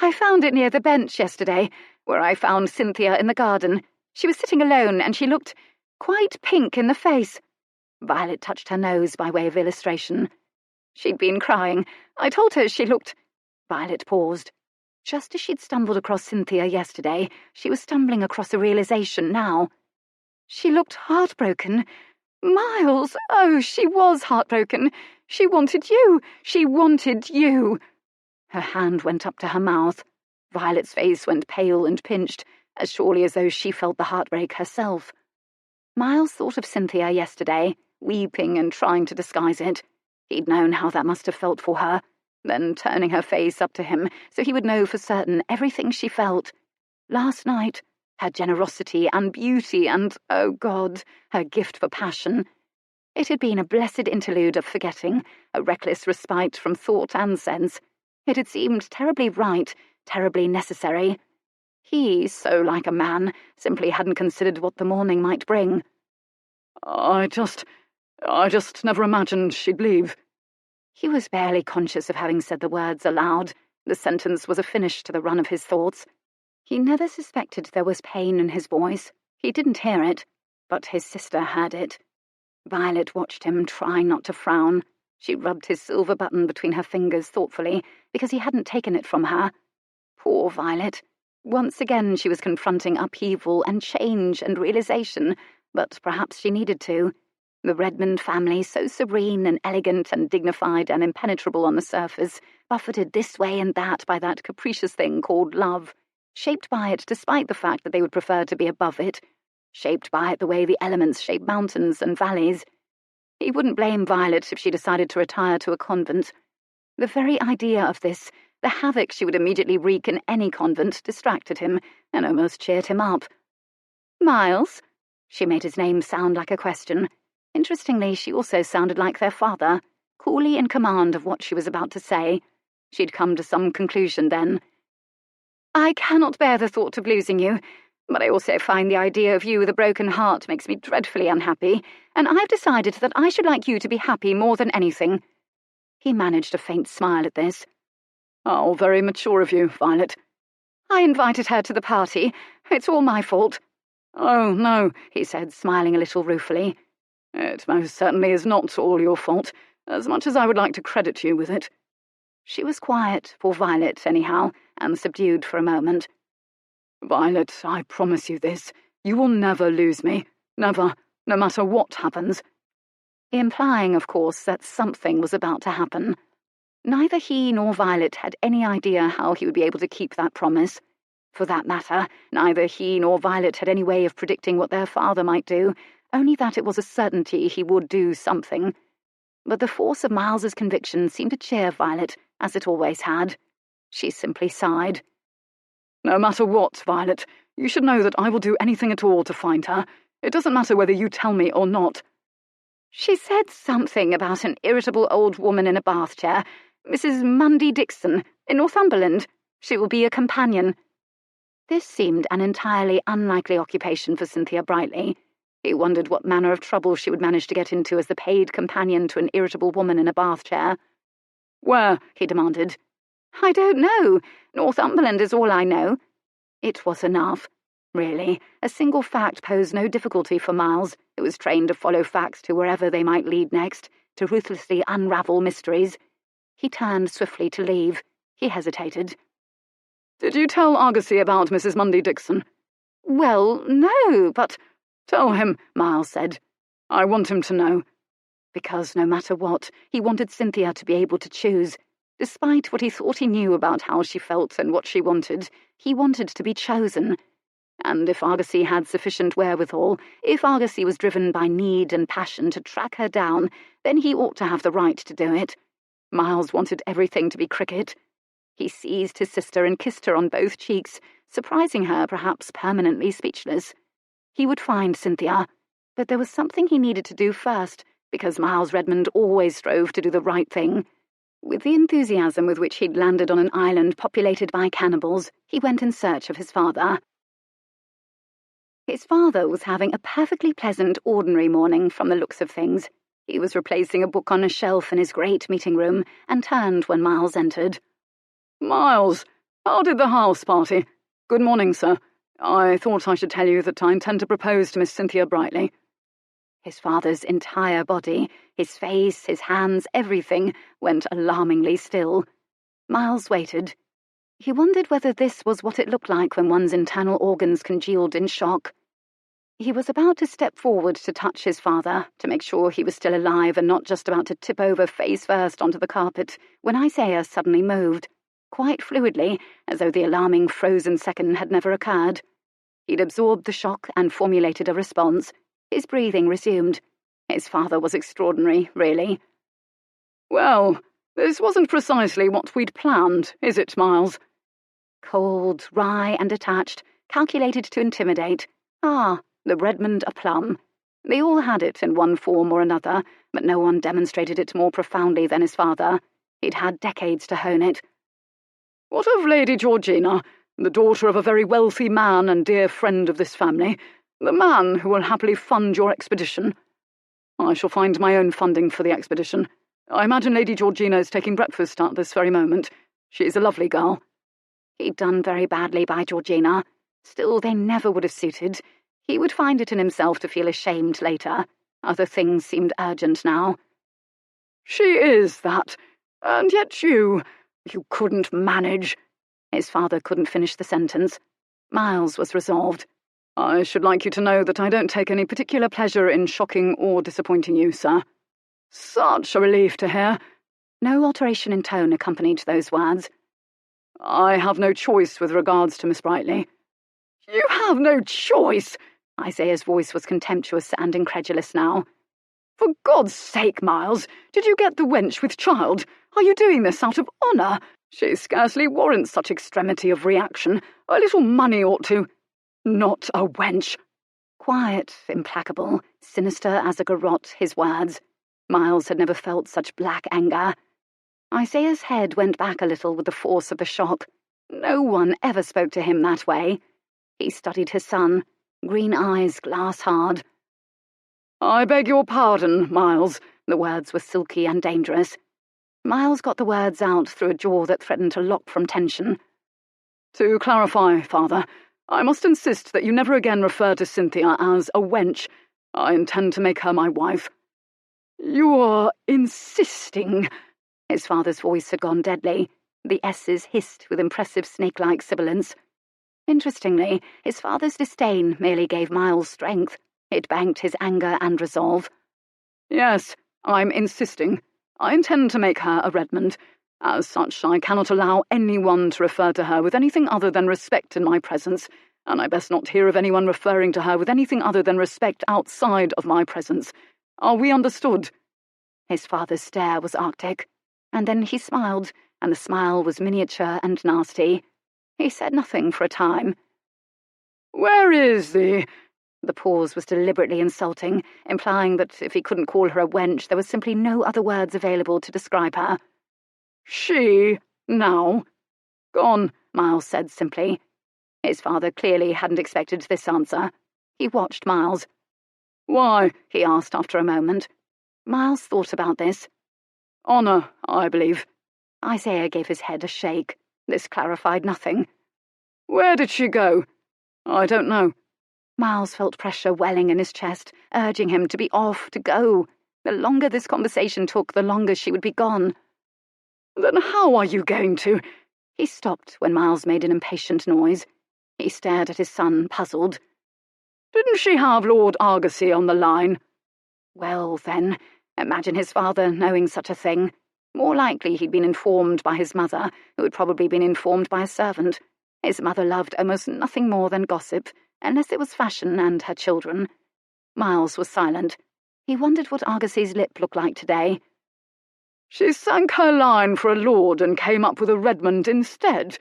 "I found it near the bench yesterday, where I found Cynthia in the garden. She was sitting alone, and she looked quite pink in the face." Violet touched her nose by way of illustration. "She'd been crying. I told her she looked—" Violet paused. Just as she'd stumbled across Cynthia yesterday, she was stumbling across a realization now. She looked heartbroken. Miles! Oh, she was heartbroken. She wanted you. She wanted you. Her hand went up to her mouth. Violet's face went pale and pinched, as surely as though she felt the heartbreak herself. Miles thought of Cynthia yesterday, weeping and trying to disguise it. He'd known how that must have felt for her, then turning her face up to him so he would know for certain everything she felt. Last night, her generosity and beauty and, oh God, her gift for passion. It had been a blessed interlude of forgetting, a reckless respite from thought and sense. It had seemed terribly right, terribly necessary. He, so like a man, simply hadn't considered what the morning might bring. I just never imagined she'd leave." He was barely conscious of having said the words aloud. The sentence was a finish to the run of his thoughts. He never suspected there was pain in his voice. He didn't hear it, but his sister had it. Violet watched him, trying not to frown. She rubbed his silver button between her fingers thoughtfully, because he hadn't taken it from her. Poor Violet. Once again she was confronting upheaval and change and realization, but perhaps she needed to. The Redmond family, so serene and elegant and dignified and impenetrable on the surface, buffeted this way and that by that capricious thing called love, shaped by it despite the fact that they would prefer to be above it, shaped by it the way the elements shape mountains and valleys. He wouldn't blame Violet if she decided to retire to a convent. The very idea of this, the havoc she would immediately wreak in any convent, distracted him and almost cheered him up. "Miles?" She made his name sound like a question. Interestingly, she also sounded like their father, coolly in command of what she was about to say. She'd come to some conclusion then. "I cannot bear the thought of losing you, but I also find the idea of you with a broken heart makes me dreadfully unhappy, and I've decided that I should like you to be happy more than anything." He managed a faint smile at this. "How very mature of you, Violet." "I invited her to the party. It's all my fault." "Oh, no," he said, smiling a little ruefully. "It most certainly is not all your fault, as much as I would like to credit you with it." She was quiet, for Violet anyhow, and subdued for a moment. "Violet, I promise you this. You will never lose me. Never, no matter what happens." Implying, of course, that something was about to happen. Neither he nor Violet had any idea how he would be able to keep that promise. For that matter, neither he nor Violet had any way of predicting what their father might do, only that it was a certainty he would do something. But the force of Miles's conviction seemed to cheer Violet, as it always had. She simply sighed. "No matter what, Violet, you should know that I will do anything at all to find her. It doesn't matter whether you tell me or not." She said something about an irritable old woman in a bath chair, Mrs. Mundy Dixon, in Northumberland. She will be a companion. This seemed an entirely unlikely occupation for Cynthia Brightly. He wondered what manner of trouble she would manage to get into as the paid companion to an irritable woman in a bath chair. "Where?" he demanded. "I don't know. Northumberland is all I know." It was enough. Really, a single fact posed no difficulty for Miles, who was trained to follow facts to wherever they might lead next, to ruthlessly unravel mysteries. He turned swiftly to leave. He hesitated. "Did you tell Argosy about Mrs. Mundy Dixon?" "Well, no, but—" "Tell him," Miles said. "I want him to know." Because no matter what, he wanted Cynthia to be able to choose. Despite what he thought he knew about how she felt and what she wanted, he wanted to be chosen. And if Argosy had sufficient wherewithal, if Argosy was driven by need and passion to track her down, then he ought to have the right to do it. Miles wanted everything to be cricket. He seized his sister and kissed her on both cheeks, surprising her perhaps permanently speechless. He would find Cynthia, but there was something he needed to do first, because Miles Redmond always strove to do the right thing. With the enthusiasm with which he'd landed on an island populated by cannibals, he went in search of his father. His father was having a perfectly pleasant, ordinary morning from the looks of things. He was replacing a book on a shelf in his great meeting room and turned when Miles entered. "Miles, how did the house party? Good morning, sir. I thought I should tell you that I intend to propose to Miss Cynthia Brightly." His father's entire body, his face, his hands, everything, went alarmingly still. Miles waited. He wondered whether this was what it looked like when one's internal organs congealed in shock. He was about to step forward to touch his father, to make sure he was still alive and not just about to tip over face first onto the carpet, when Isaiah suddenly moved, quite fluidly, as though the alarming frozen second had never occurred. He'd absorbed the shock and formulated a response. His breathing resumed. His father was extraordinary, really. "Well, this wasn't precisely what we'd planned, is it, Miles?" Cold, wry and detached, calculated to intimidate. The Redmond aplomb. They all had it in one form or another, but no one demonstrated it more profoundly than his father. He'd had decades to hone it. "What of Lady Georgina, the daughter of a very wealthy man and dear friend of this family, the man who will happily fund your expedition? I shall find my own funding for the expedition. I imagine Lady Georgina is taking breakfast at this very moment. She is a lovely girl." He'd done very badly by Georgina. Still, they never would have suited. He would find it in himself to feel ashamed later. Other things seemed urgent now. "She is that, and yet you couldn't manage." His father couldn't finish the sentence. Miles was resolved. "I should like you to know that I don't take any particular pleasure in shocking or disappointing you, sir." "Such a relief to hear." No alteration in tone accompanied those words. "I have no choice with regards to Miss Brightly." "You have no choice?" Isaiah's voice was contemptuous and incredulous now. "For God's sake, Miles, did you get the wench with child? Are you doing this out of honour? She scarcely warrants such extremity of reaction. A little money ought to—" "Not a wench." Quiet, implacable, sinister as a garrote, his words. Miles had never felt such black anger. Isaiah's head went back a little with the force of the shock. No one ever spoke to him that way. He studied his son, green eyes glass-hard. "I beg your pardon, Miles." The words were silky and dangerous. Miles got the words out through a jaw that threatened to lock from tension. "To clarify, Father, I must insist that you never again refer to Cynthia as a wench. I intend to make her my wife." "You are insisting—" His father's voice had gone deadly. The S's hissed with impressive snake-like sibilance. Interestingly, his father's disdain merely gave Miles strength. It banked his anger and resolve. "Yes, I'm insisting. I intend to make her a Redmond. As such, I cannot allow anyone to refer to her with anything other than respect in my presence, and I best not hear of anyone referring to her with anything other than respect outside of my presence. Are we understood?" His father's stare was arctic, and then he smiled, and the smile was miniature and nasty. He said nothing for a time. "Where is the—" The pause was deliberately insulting, implying that if he couldn't call her a wench, there was simply no other words available to describe her. "She, now?" "Gone," Miles said simply. His father clearly hadn't expected this answer. He watched Miles. "Why?" he asked after a moment. Miles thought about this. "Honour, I believe." Isaiah gave his head a shake. This clarified nothing. "Where did she go?" "I don't know." Miles felt pressure welling in his chest, urging him to be off, to go. The longer this conversation took, the longer she would be gone. "Then how are you going to—" He stopped when Miles made an impatient noise. He stared at his son, puzzled. "Didn't she have Lord Argosy on the line?" Well, then, imagine his father knowing such a thing. More likely he'd been informed by his mother, who had probably been informed by a servant. His mother loved almost nothing more than gossip, unless it was fashion and her children. Miles was silent. He wondered what Argosy's lip looked like today. She sank her line for a lord and came up with a Redmond instead."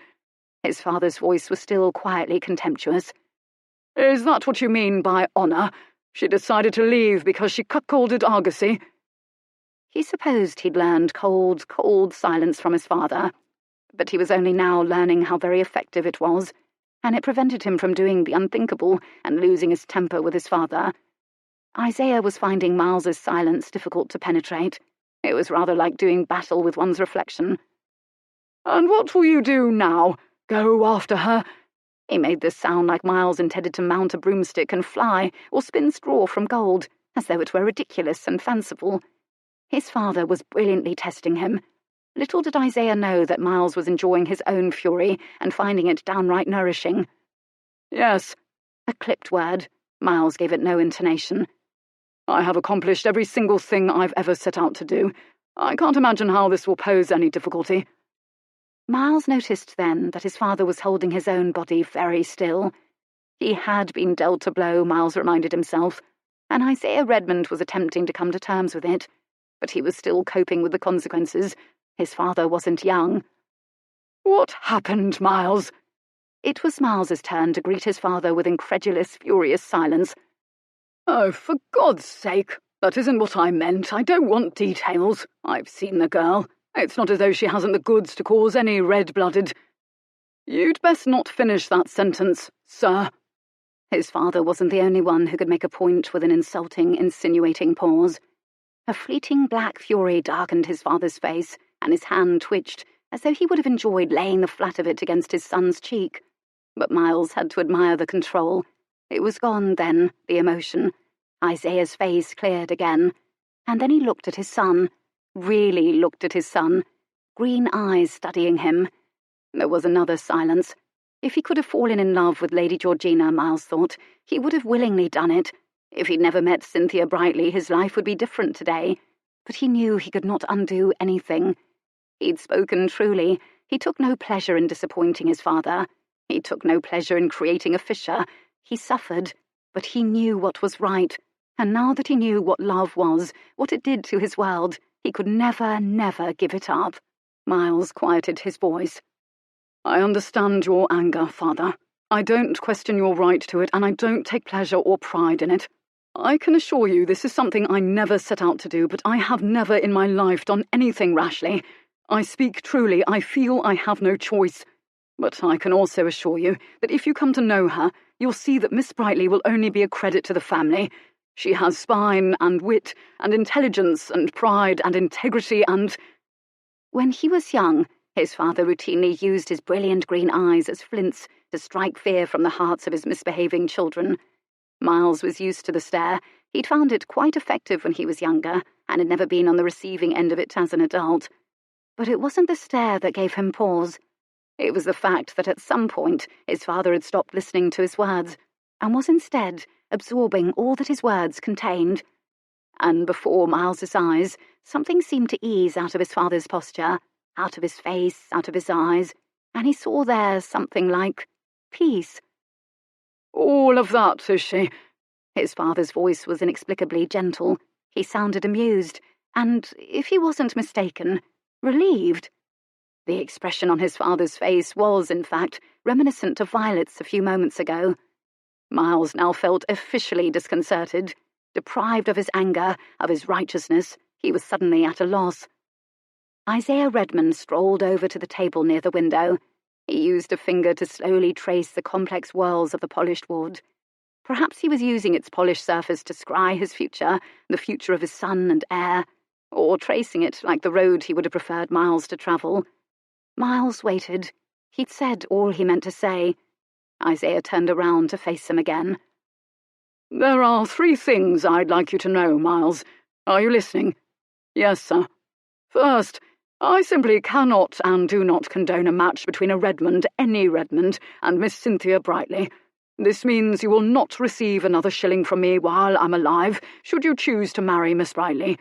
His father's voice was still quietly contemptuous. "Is that what you mean by honour? She decided to leave because she cuckolded Argosy?" He supposed he'd learned cold silence from his father, but he was only now learning how very effective it was, and it prevented him from doing the unthinkable and losing his temper with his father. Isaiah was finding Miles's silence difficult to penetrate. It was rather like doing battle with one's reflection. "And what will you do now? Go after her?" He made this sound like Miles intended to mount a broomstick and fly, or spin straw from gold, as though it were ridiculous and fanciful. His father was brilliantly testing him. Little did Isaiah know that Miles was enjoying his own fury and finding it downright nourishing. "Yes." A clipped word. Miles gave it no intonation. "I have accomplished every single thing I've ever set out to do. I can't imagine how this will pose any difficulty." Miles noticed then that his father was holding his own body very still. He had been dealt a blow, Miles reminded himself, and Isaiah Redmond was attempting to come to terms with it, but he was still coping with the consequences. His father wasn't young. "What happened, Miles?" It was Miles's turn to greet his father with incredulous, furious silence. "Oh, for God's sake! That isn't what I meant. I don't want details. I've seen the girl. It's not as though she hasn't the goods to cause any red-blooded—" "You'd best not finish that sentence, sir." His father wasn't the only one who could make a point with an insulting, insinuating pause. A fleeting black fury darkened his father's face, and his hand twitched, as though he would have enjoyed laying the flat of it against his son's cheek. But Miles had to admire the control. It was gone then, the emotion. Isaiah's face cleared again, and then he looked at his son. Really looked at his son, green eyes studying him. There was another silence. If he could have fallen in love with Lady Georgina, Miles thought, he would have willingly done it. If he'd never met Cynthia Brightly, his life would be different today. But he knew he could not undo anything. He'd spoken truly. He took no pleasure in disappointing his father. He took no pleasure in creating a fissure. He suffered, but he knew what was right. And now that he knew what love was, what it did to his world, he could never give it up. Miles quieted his voice. "I understand your anger, father. I don't question your right to it, and I don't take pleasure or pride in it. I can assure you this is something I never set out to do, but I have never in my life done anything rashly. I speak truly, I feel I have no choice. But I can also assure you that if you come to know her, you'll see that Miss Brightly will only be a credit to the family. She has spine and wit and intelligence and pride and integrity and—" When he was young, his father routinely used his brilliant green eyes as flints to strike fear from the hearts of his misbehaving children. Miles was used to the stare. He'd found it quite effective when he was younger, and had never been on the receiving end of it as an adult. But it wasn't the stare that gave him pause. It was the fact that at some point his father had stopped listening to his words, and was instead absorbing all that his words contained. And before Miles's eyes, something seemed to ease out of his father's posture, out of his face, out of his eyes, and he saw there something like peace. "All of that, is she?" His father's voice was inexplicably gentle. He sounded amused, and, if he wasn't mistaken, relieved. The expression on his father's face was, in fact, reminiscent of Violet's a few moments ago. Miles now felt officially disconcerted. Deprived of his anger, of his righteousness, he was suddenly at a loss. Isaiah Redmond strolled over to the table near the window. He used a finger to slowly trace the complex whorls of the polished wood. Perhaps he was using its polished surface to scry his future, the future of his son and heir, or tracing it like the road he would have preferred Miles to travel. Miles waited. He'd said all he meant to say. Isaiah turned around to face him again. "There are 3 things I'd like you to know, Miles. Are you listening?" "Yes, sir." "First, I simply cannot and do not condone a match between a Redmond, any Redmond, and Miss Cynthia Brightly. This means you will not receive another shilling from me while I'm alive, should you choose to marry Miss Brightly.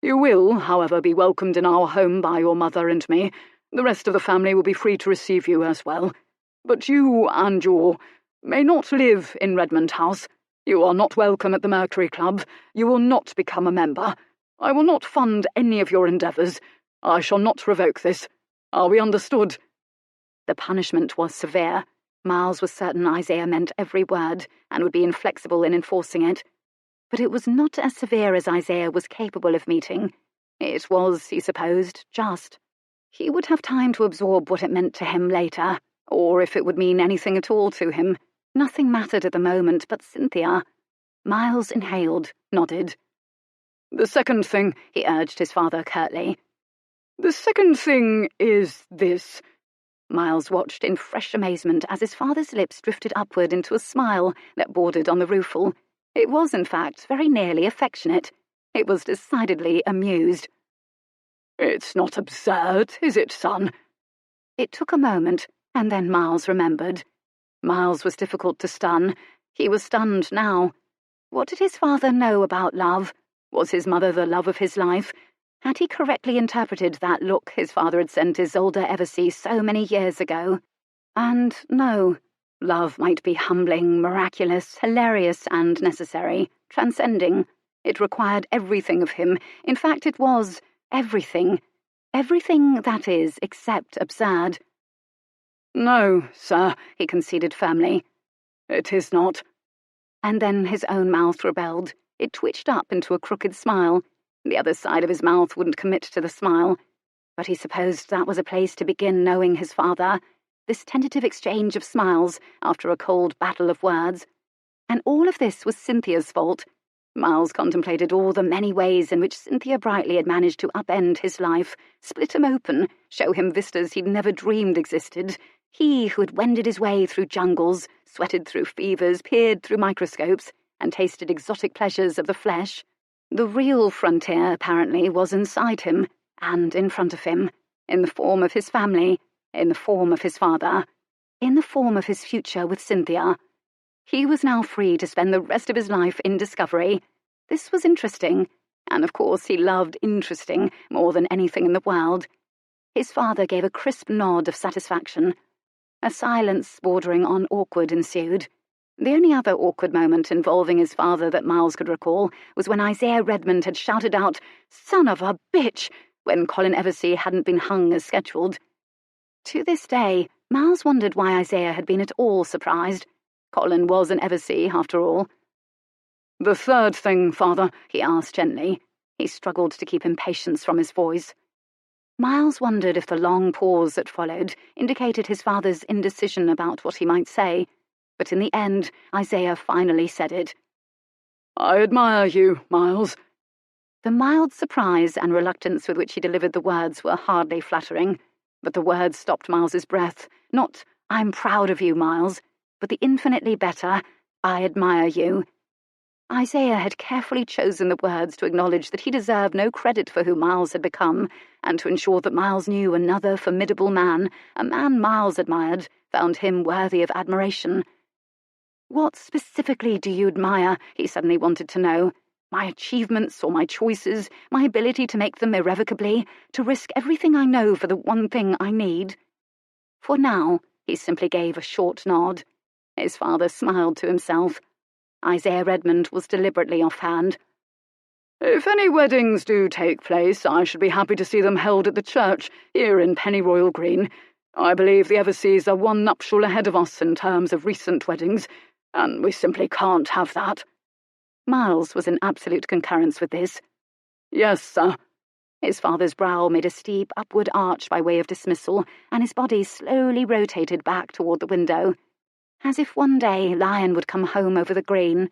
You will, however, be welcomed in our home by your mother and me. The rest of the family will be free to receive you as well. But you and your may not live in Redmond House. You are not welcome at the Mercury Club. You will not become a member. I will not fund any of your endeavours. I shall not revoke this. Are we understood?" The punishment was severe. Miles was certain Isaiah meant every word and would be inflexible in enforcing it. But it was not as severe as Isaiah was capable of meeting. It was, he supposed, just. He would have time to absorb what it meant to him later, or if it would mean anything at all to him. Nothing mattered at the moment but Cynthia. Miles inhaled, nodded. "The second thing," he urged his father curtly. "The second thing is this." Miles watched in fresh amazement as his father's lips drifted upward into a smile that bordered on the rueful. It was, in fact, very nearly affectionate. It was decidedly amused. "It's not absurd, is it, son?" It took a moment, and then Miles remembered. Miles was difficult to stun. He was stunned now. What did his father know about love? Was his mother the love of his life? Had he correctly interpreted that look his father had sent Isolde Eversey so many years ago? And no, love might be humbling, miraculous, hilarious, and necessary, transcending. It required everything of him. In fact, it was everything. Everything, that is, except absurd. "No, sir," he conceded firmly. "It is not." And then his own mouth rebelled. It twitched up into a crooked smile. The other side of his mouth wouldn't commit to the smile. But he supposed that was a place to begin knowing his father, this tentative exchange of smiles after a cold battle of words. And all of this was Cynthia's fault. Miles contemplated all the many ways in which Cynthia Brightly had managed to upend his life, split him open, show him vistas he'd never dreamed existed. He who had wended his way through jungles, sweated through fevers, peered through microscopes, and tasted exotic pleasures of the flesh. The real frontier, apparently, was inside him, and in front of him, in the form of his family, in the form of his father, in the form of his future with Cynthia. He was now free to spend the rest of his life in discovery. This was interesting, and of course he loved interesting more than anything in the world. His father gave a crisp nod of satisfaction. A silence bordering on awkward ensued. The only other awkward moment involving his father that Miles could recall was when Isaiah Redmond had shouted out, "Son of a bitch!" when Colin Eversey hadn't been hung as scheduled. To this day, Miles wondered why Isaiah had been at all surprised. Colin was an Eversey, after all. "The third thing, father?" he asked gently. He struggled to keep impatience from his voice. Miles wondered if the long pause that followed indicated his father's indecision about what he might say. But in the end, Isaiah finally said it. "I admire you, Miles." The mild surprise and reluctance with which he delivered the words were hardly flattering, but the words stopped Miles's breath. Not, "I'm proud of you, Miles," but the infinitely better, "I admire you." Isaiah had carefully chosen the words to acknowledge that he deserved no credit for who Miles had become, and to ensure that Miles knew another formidable man, a man Miles admired, found him worthy of admiration. "What specifically do you admire?" he suddenly wanted to know. "My achievements or my choices, my ability to make them irrevocably, to risk everything I know for the one thing I need?" For now, he simply gave a short nod. His father smiled to himself. Isaiah Redmond was deliberately offhand. "If any weddings do take place, I should be happy to see them held at the church, here in Pennyroyal Green. I believe the Everseys are one nuptial ahead of us in terms of recent weddings, and we simply can't have that." Miles was in absolute concurrence with this. "Yes, sir." His father's brow made a steep upward arch by way of dismissal, and his body slowly rotated back toward the window. As if one day Lion would come home over the green.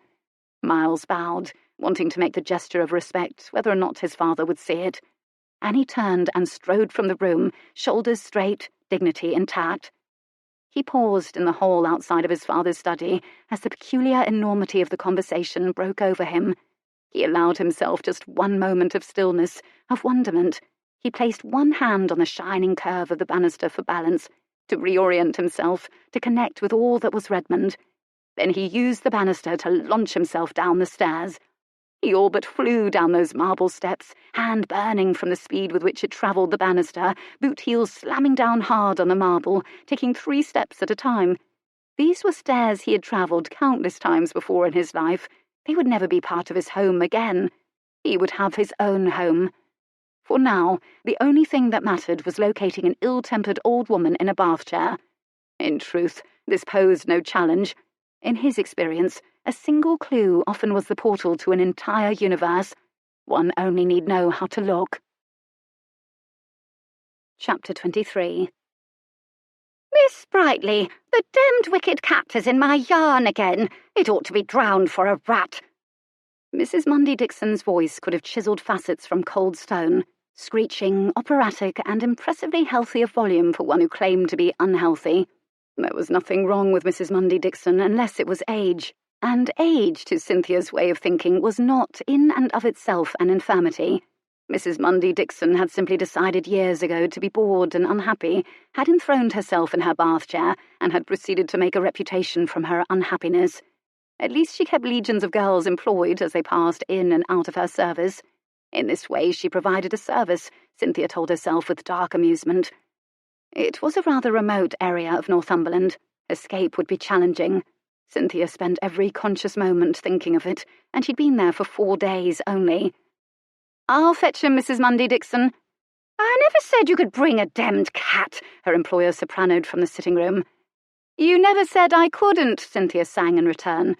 Miles bowed, wanting to make the gesture of respect, whether or not his father would see it. And he turned and strode from the room, shoulders straight, dignity intact. He paused in the hall outside of his father's study as the peculiar enormity of the conversation broke over him. He allowed himself just one moment of stillness, of wonderment. He placed one hand on the shining curve of the banister for balance, to reorient himself, to connect with all that was Redmond. Then he used the banister to launch himself down the stairs. He all but flew down those marble steps, hand burning from the speed with which it travelled the banister, boot heels slamming down hard on the marble, taking 3 steps at a time. These were stairs he had travelled countless times before in his life. They would never be part of his home again. He would have his own home. For now, the only thing that mattered was locating an ill-tempered old woman in a bath chair. In truth, this posed no challenge. In his experience, a single clue often was the portal to an entire universe. One only need know how to look. Chapter 23. Miss Brightly, the damned wicked cat is in my yarn again. It ought to be drowned for a rat. Mrs. Mundy Dixon's voice could have chiselled facets from cold stone, screeching, operatic, and impressively healthy of volume for one who claimed to be unhealthy. There was nothing wrong with Mrs. Mundy Dixon unless it was age, and age, to Cynthia's way of thinking, was not, in and of itself, an infirmity. Mrs. Mundy Dixon had simply decided years ago to be bored and unhappy, had enthroned herself in her bath chair, and had proceeded to make a reputation from her unhappiness. At least she kept legions of girls employed as they passed in and out of her service. In this way she provided a service, Cynthia told herself with dark amusement. It was a rather remote area of Northumberland. Escape would be challenging. Cynthia spent every conscious moment thinking of it, and she'd been there for 4 days only. "I'll fetch him, Mrs. Mundy Dixon." "I never said you could bring a damned cat," her employer sopranoed from the sitting room. "You never said I couldn't," Cynthia sang in return.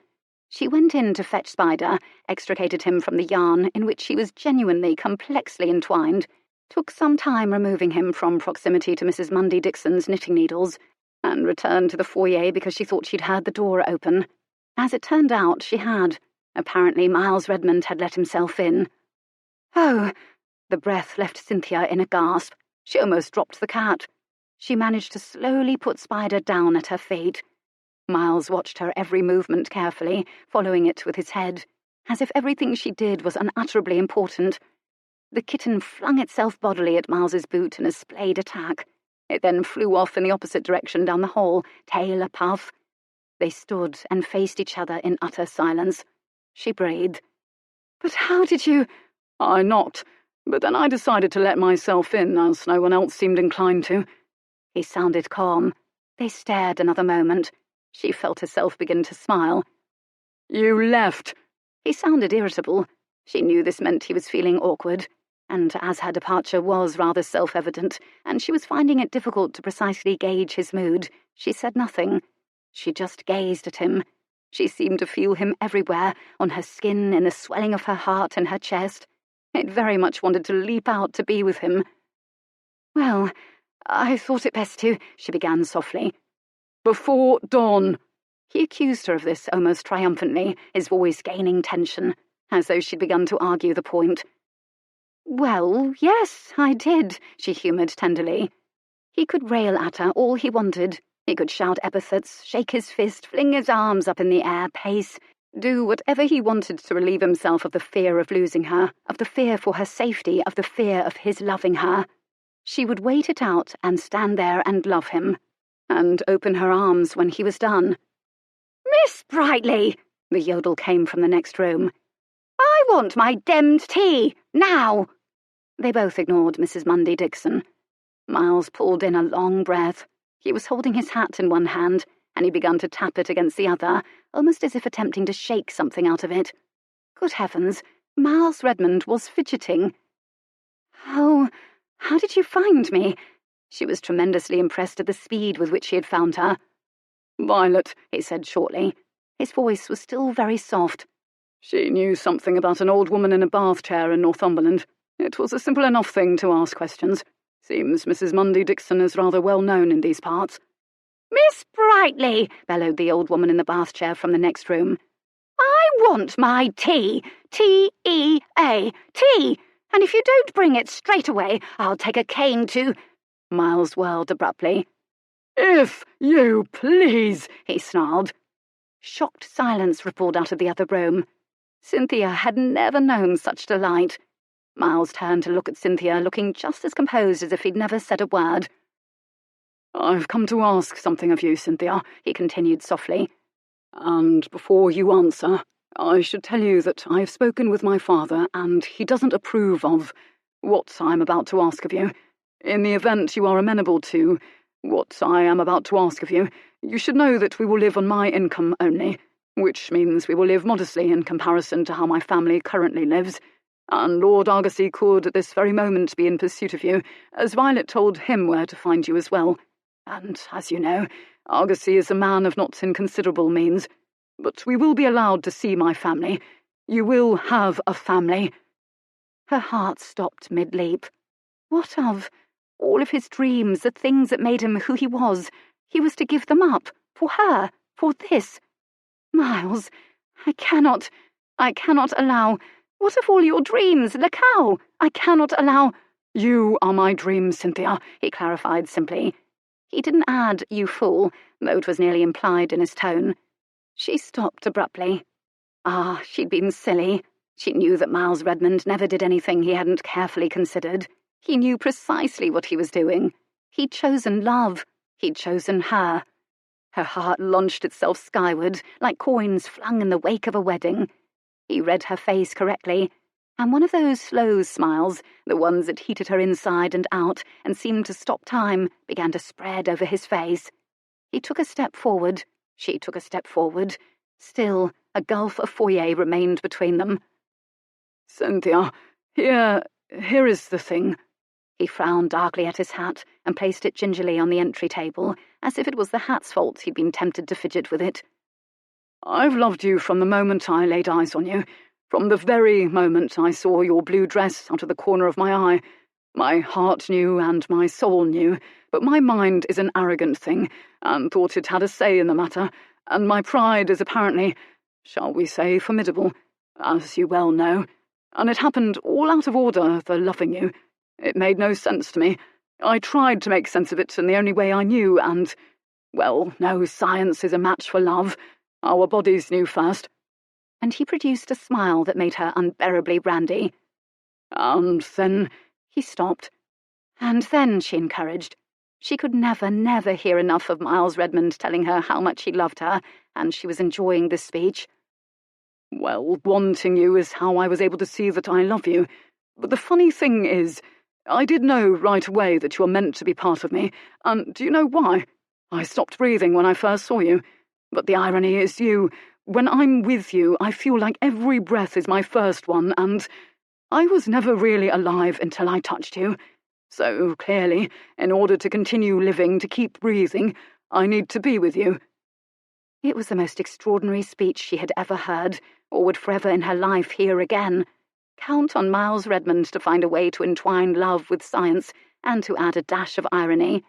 She went in to fetch Spider, extricated him from the yarn in which he was genuinely complexly entwined, took some time removing him from proximity to Mrs. Mundy Dixon's knitting needles, and returned to the foyer because she thought she'd heard the door open. As it turned out, she had. Apparently Miles Redmond had let himself in. "Oh!" The breath left Cynthia in a gasp. She almost dropped the cat. She managed to slowly put Spider down at her feet. Miles watched her every movement carefully, following it with his head, as if everything she did was unutterably important. The kitten flung itself bodily at Miles's boot in a splayed attack. It then flew off in the opposite direction down the hall, tail a puff. They stood and faced each other in utter silence. She breathed. "But how did you—" "I knocked, but then I decided to let myself in, as no one else seemed inclined to." He sounded calm. They stared another moment. She felt herself begin to smile. "You left." He sounded irritable. She knew this meant he was feeling awkward, and as her departure was rather self-evident, and she was finding it difficult to precisely gauge his mood, she said nothing. She just gazed at him. She seemed to feel him everywhere, on her skin, in the swelling of her heart and her chest. It very much wanted to leap out to be with him. "Well, I thought it best to—" she began softly. "Before dawn." He accused her of this almost triumphantly, his voice gaining tension, as though she'd begun to argue the point. "Well, yes, I did," she humoured tenderly. He could rail at her all he wanted. He could shout epithets, shake his fist, fling his arms up in the air, pace, do whatever he wanted to relieve himself of the fear of losing her, of the fear for her safety, of the fear of his loving her. She would wait it out and stand there and love him, and open her arms when he was done. "Miss Brightly!" The yodel came from the next room. "I want my demmed tea, now!" They both ignored Mrs. Mundy Dixon. Miles pulled in a long breath. He was holding his hat in one hand, and he began to tap it against the other, almost as if attempting to shake something out of it. Good heavens, Miles Redmond was fidgeting. How did you find me?" She was tremendously impressed at the speed with which he had found her. "Violet," he said shortly. His voice was still very soft. "She knew something about an old woman in a bath chair in Northumberland. It was a simple enough thing to ask questions. Seems Mrs. Mundy Dixon is rather well known in these parts." "Miss Brightly!" bellowed the old woman in the bath chair from the next room. "I want my tea! T-E-A! Tea! And if you don't bring it straight away, I'll take a cane to—" Miles whirled abruptly. "If you please," he snarled. Shocked silence rippled out of the other room. Cynthia had never known such delight. Miles turned to look at Cynthia, looking just as composed as if he'd never said a word. "I've come to ask something of you, Cynthia," he continued softly. "And before you answer, I should tell you that I've spoken with my father, and he doesn't approve of what I'm about to ask of you. In the event you are amenable to what I am about to ask of you, you should know that we will live on my income only, which means we will live modestly in comparison to how my family currently lives. and Lord Argosy could at this very moment be in pursuit of you, as Violet told him where to find you as well. And, as you know, Argosy is a man of not inconsiderable means. But we will be allowed to see my family. You will have a family." Her heart stopped mid-leap. What of all of his dreams, the things that made him who he was? He was to give them up, for her, for this. Miles, I cannot allow. What of all your dreams, Lacau? I cannot allow. "You are my dream, Cynthia," he clarified simply. He didn't add, "you fool," though it was nearly implied in his tone. She stopped abruptly. She'd been silly. She knew that Miles Redmond never did anything he hadn't carefully considered. He knew precisely what he was doing. He'd chosen love. He'd chosen her. Her heart launched itself skyward, like coins flung in the wake of a wedding. He read her face correctly, and one of those slow smiles, the ones that heated her inside and out and seemed to stop time, began to spread over his face. He took a step forward. She took a step forward. Still, a gulf of foyer remained between them. "Cynthia, here is the thing." He frowned darkly at his hat and placed it gingerly on the entry table, as if it was the hat's fault he'd been tempted to fidget with it. "I've loved you from the moment I laid eyes on you, from the very moment I saw your blue dress out of the corner of my eye. My heart knew and my soul knew, but my mind is an arrogant thing, and thought it had a say in the matter, and my pride is apparently, shall we say, formidable, as you well know, and it happened all out of order, the loving you. It made no sense to me. I tried to make sense of it in the only way I knew, and, well, no science is a match for love. Our bodies knew first." And he produced a smile that made her unbearably randy. "And then—" He stopped. "And then," she encouraged. She could never hear enough of Miles Redmond telling her how much he loved her, and she was enjoying this speech. "Well, wanting you is how I was able to see that I love you. But the funny thing is, I did know right away that you were meant to be part of me, and do you know why? I stopped breathing when I first saw you. But the irony is when I'm with you, I feel like every breath is my first one, and I was never really alive until I touched you. So, clearly, in order to continue living, to keep breathing, I need to be with you." It was the most extraordinary speech she had ever heard, or would forever in her life hear again. Count on Miles Redmond to find a way to entwine love with science, and to add a dash of irony.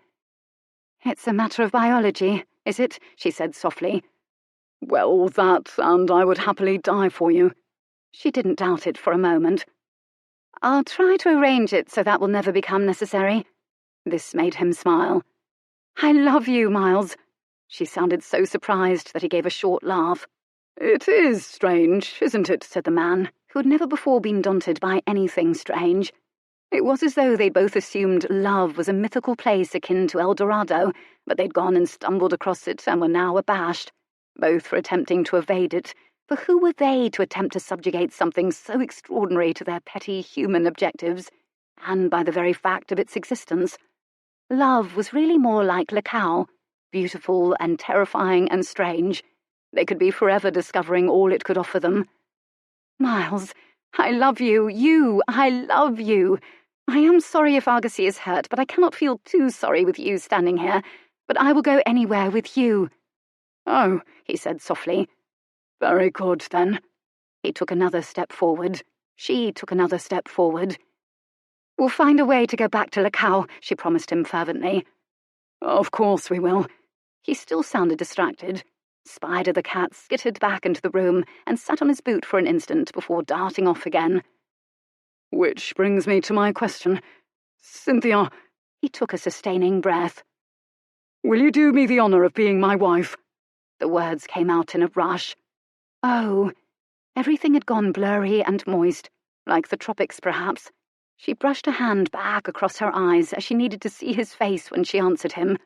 "It's a matter of biology, is it?" she said softly. "Well, that, and I would happily die for you." She didn't doubt it for a moment. "I'll try to arrange it so that will never become necessary." This made him smile. "I love you, Miles." She sounded so surprised that he gave a short laugh. "It is strange, isn't it?" said the man, who had never before been daunted by anything strange. It was as though they both assumed love was a mythical place akin to El Dorado, but they'd gone and stumbled across it and were now abashed, both for attempting to evade it. For who were they to attempt to subjugate something so extraordinary to their petty human objectives, and by the very fact of its existence? Love was really more like Lacau, beautiful and terrifying and strange. They could be forever discovering all it could offer them. "Miles, I love you, I love you. I am sorry if Argosy is hurt, but I cannot feel too sorry with you standing here. But I will go anywhere with you." "Oh," he said softly. "Very good, then." He took another step forward. She took another step forward. "We'll find a way to go back to Lacau," she promised him fervently. "Of course we will." He still sounded distracted. Spider the cat skittered back into the room and sat on his boot for an instant before darting off again. "Which brings me to my question. Cynthia—" He took a sustaining breath. "Will you do me the honour of being my wife?" The words came out in a rush. Oh, everything had gone blurry and moist, like the tropics perhaps. She brushed a hand back across her eyes as she needed to see his face when she answered him.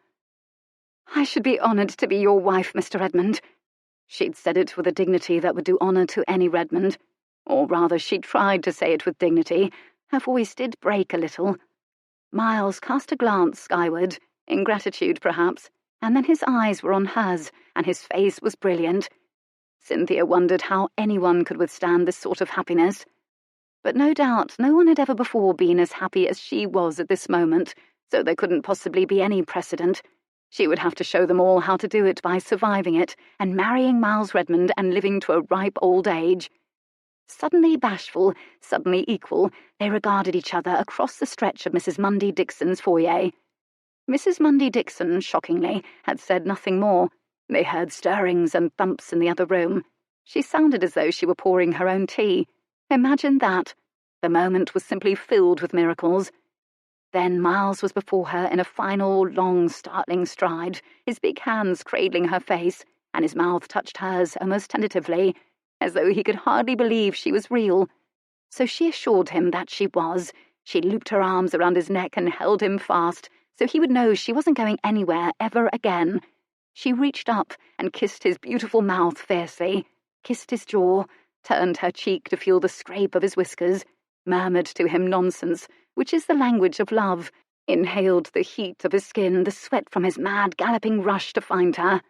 "I should be honoured to be your wife, Mr. Redmond." She'd said it with a dignity that would do honour to any Redmond. Or rather, she tried to say it with dignity. Her voice did break a little. Miles cast a glance skyward, in gratitude perhaps, and then his eyes were on hers, and his face was brilliant. Cynthia wondered how anyone could withstand this sort of happiness. But no doubt no one had ever before been as happy as she was at this moment, so there couldn't possibly be any precedent. She would have to show them all how to do it by surviving it and marrying Miles Redmond and living to a ripe old age. Suddenly bashful, suddenly equal, they regarded each other across the stretch of Mrs. Mundy Dixon's foyer. Mrs. Mundy Dixon, shockingly, had said nothing more. They heard stirrings and thumps in the other room. She sounded as though she were pouring her own tea. Imagine that. The moment was simply filled with miracles. Then Miles was before her in a final, long, startling stride, his big hands cradling her face, and his mouth touched hers almost tentatively, as though he could hardly believe she was real. So she assured him that she was. She looped her arms around his neck and held him fast, so he would know she wasn't going anywhere ever again. She reached up and kissed his beautiful mouth fiercely, kissed his jaw, turned her cheek to feel the scrape of his whiskers, murmured to him nonsense, which is the language of love, inhaled the heat of his skin, the sweat from his mad, galloping rush to find her.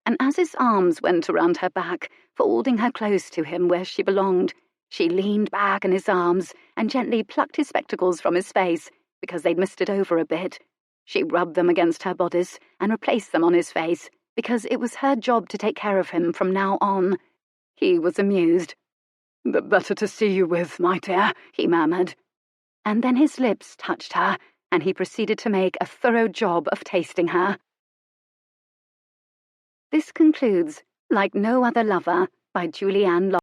And as his arms went around her back, folding her close to him where she belonged, she leaned back in his arms and gently plucked his spectacles from his face, because they'd misted over a bit. She rubbed them against her bodice and replaced them on his face, because it was her job to take care of him from now on. He was amused. "The better to see you with, my dear," he murmured. And then his lips touched her, and he proceeded to make a thorough job of tasting her. This concludes Like No Other Lover by Julianne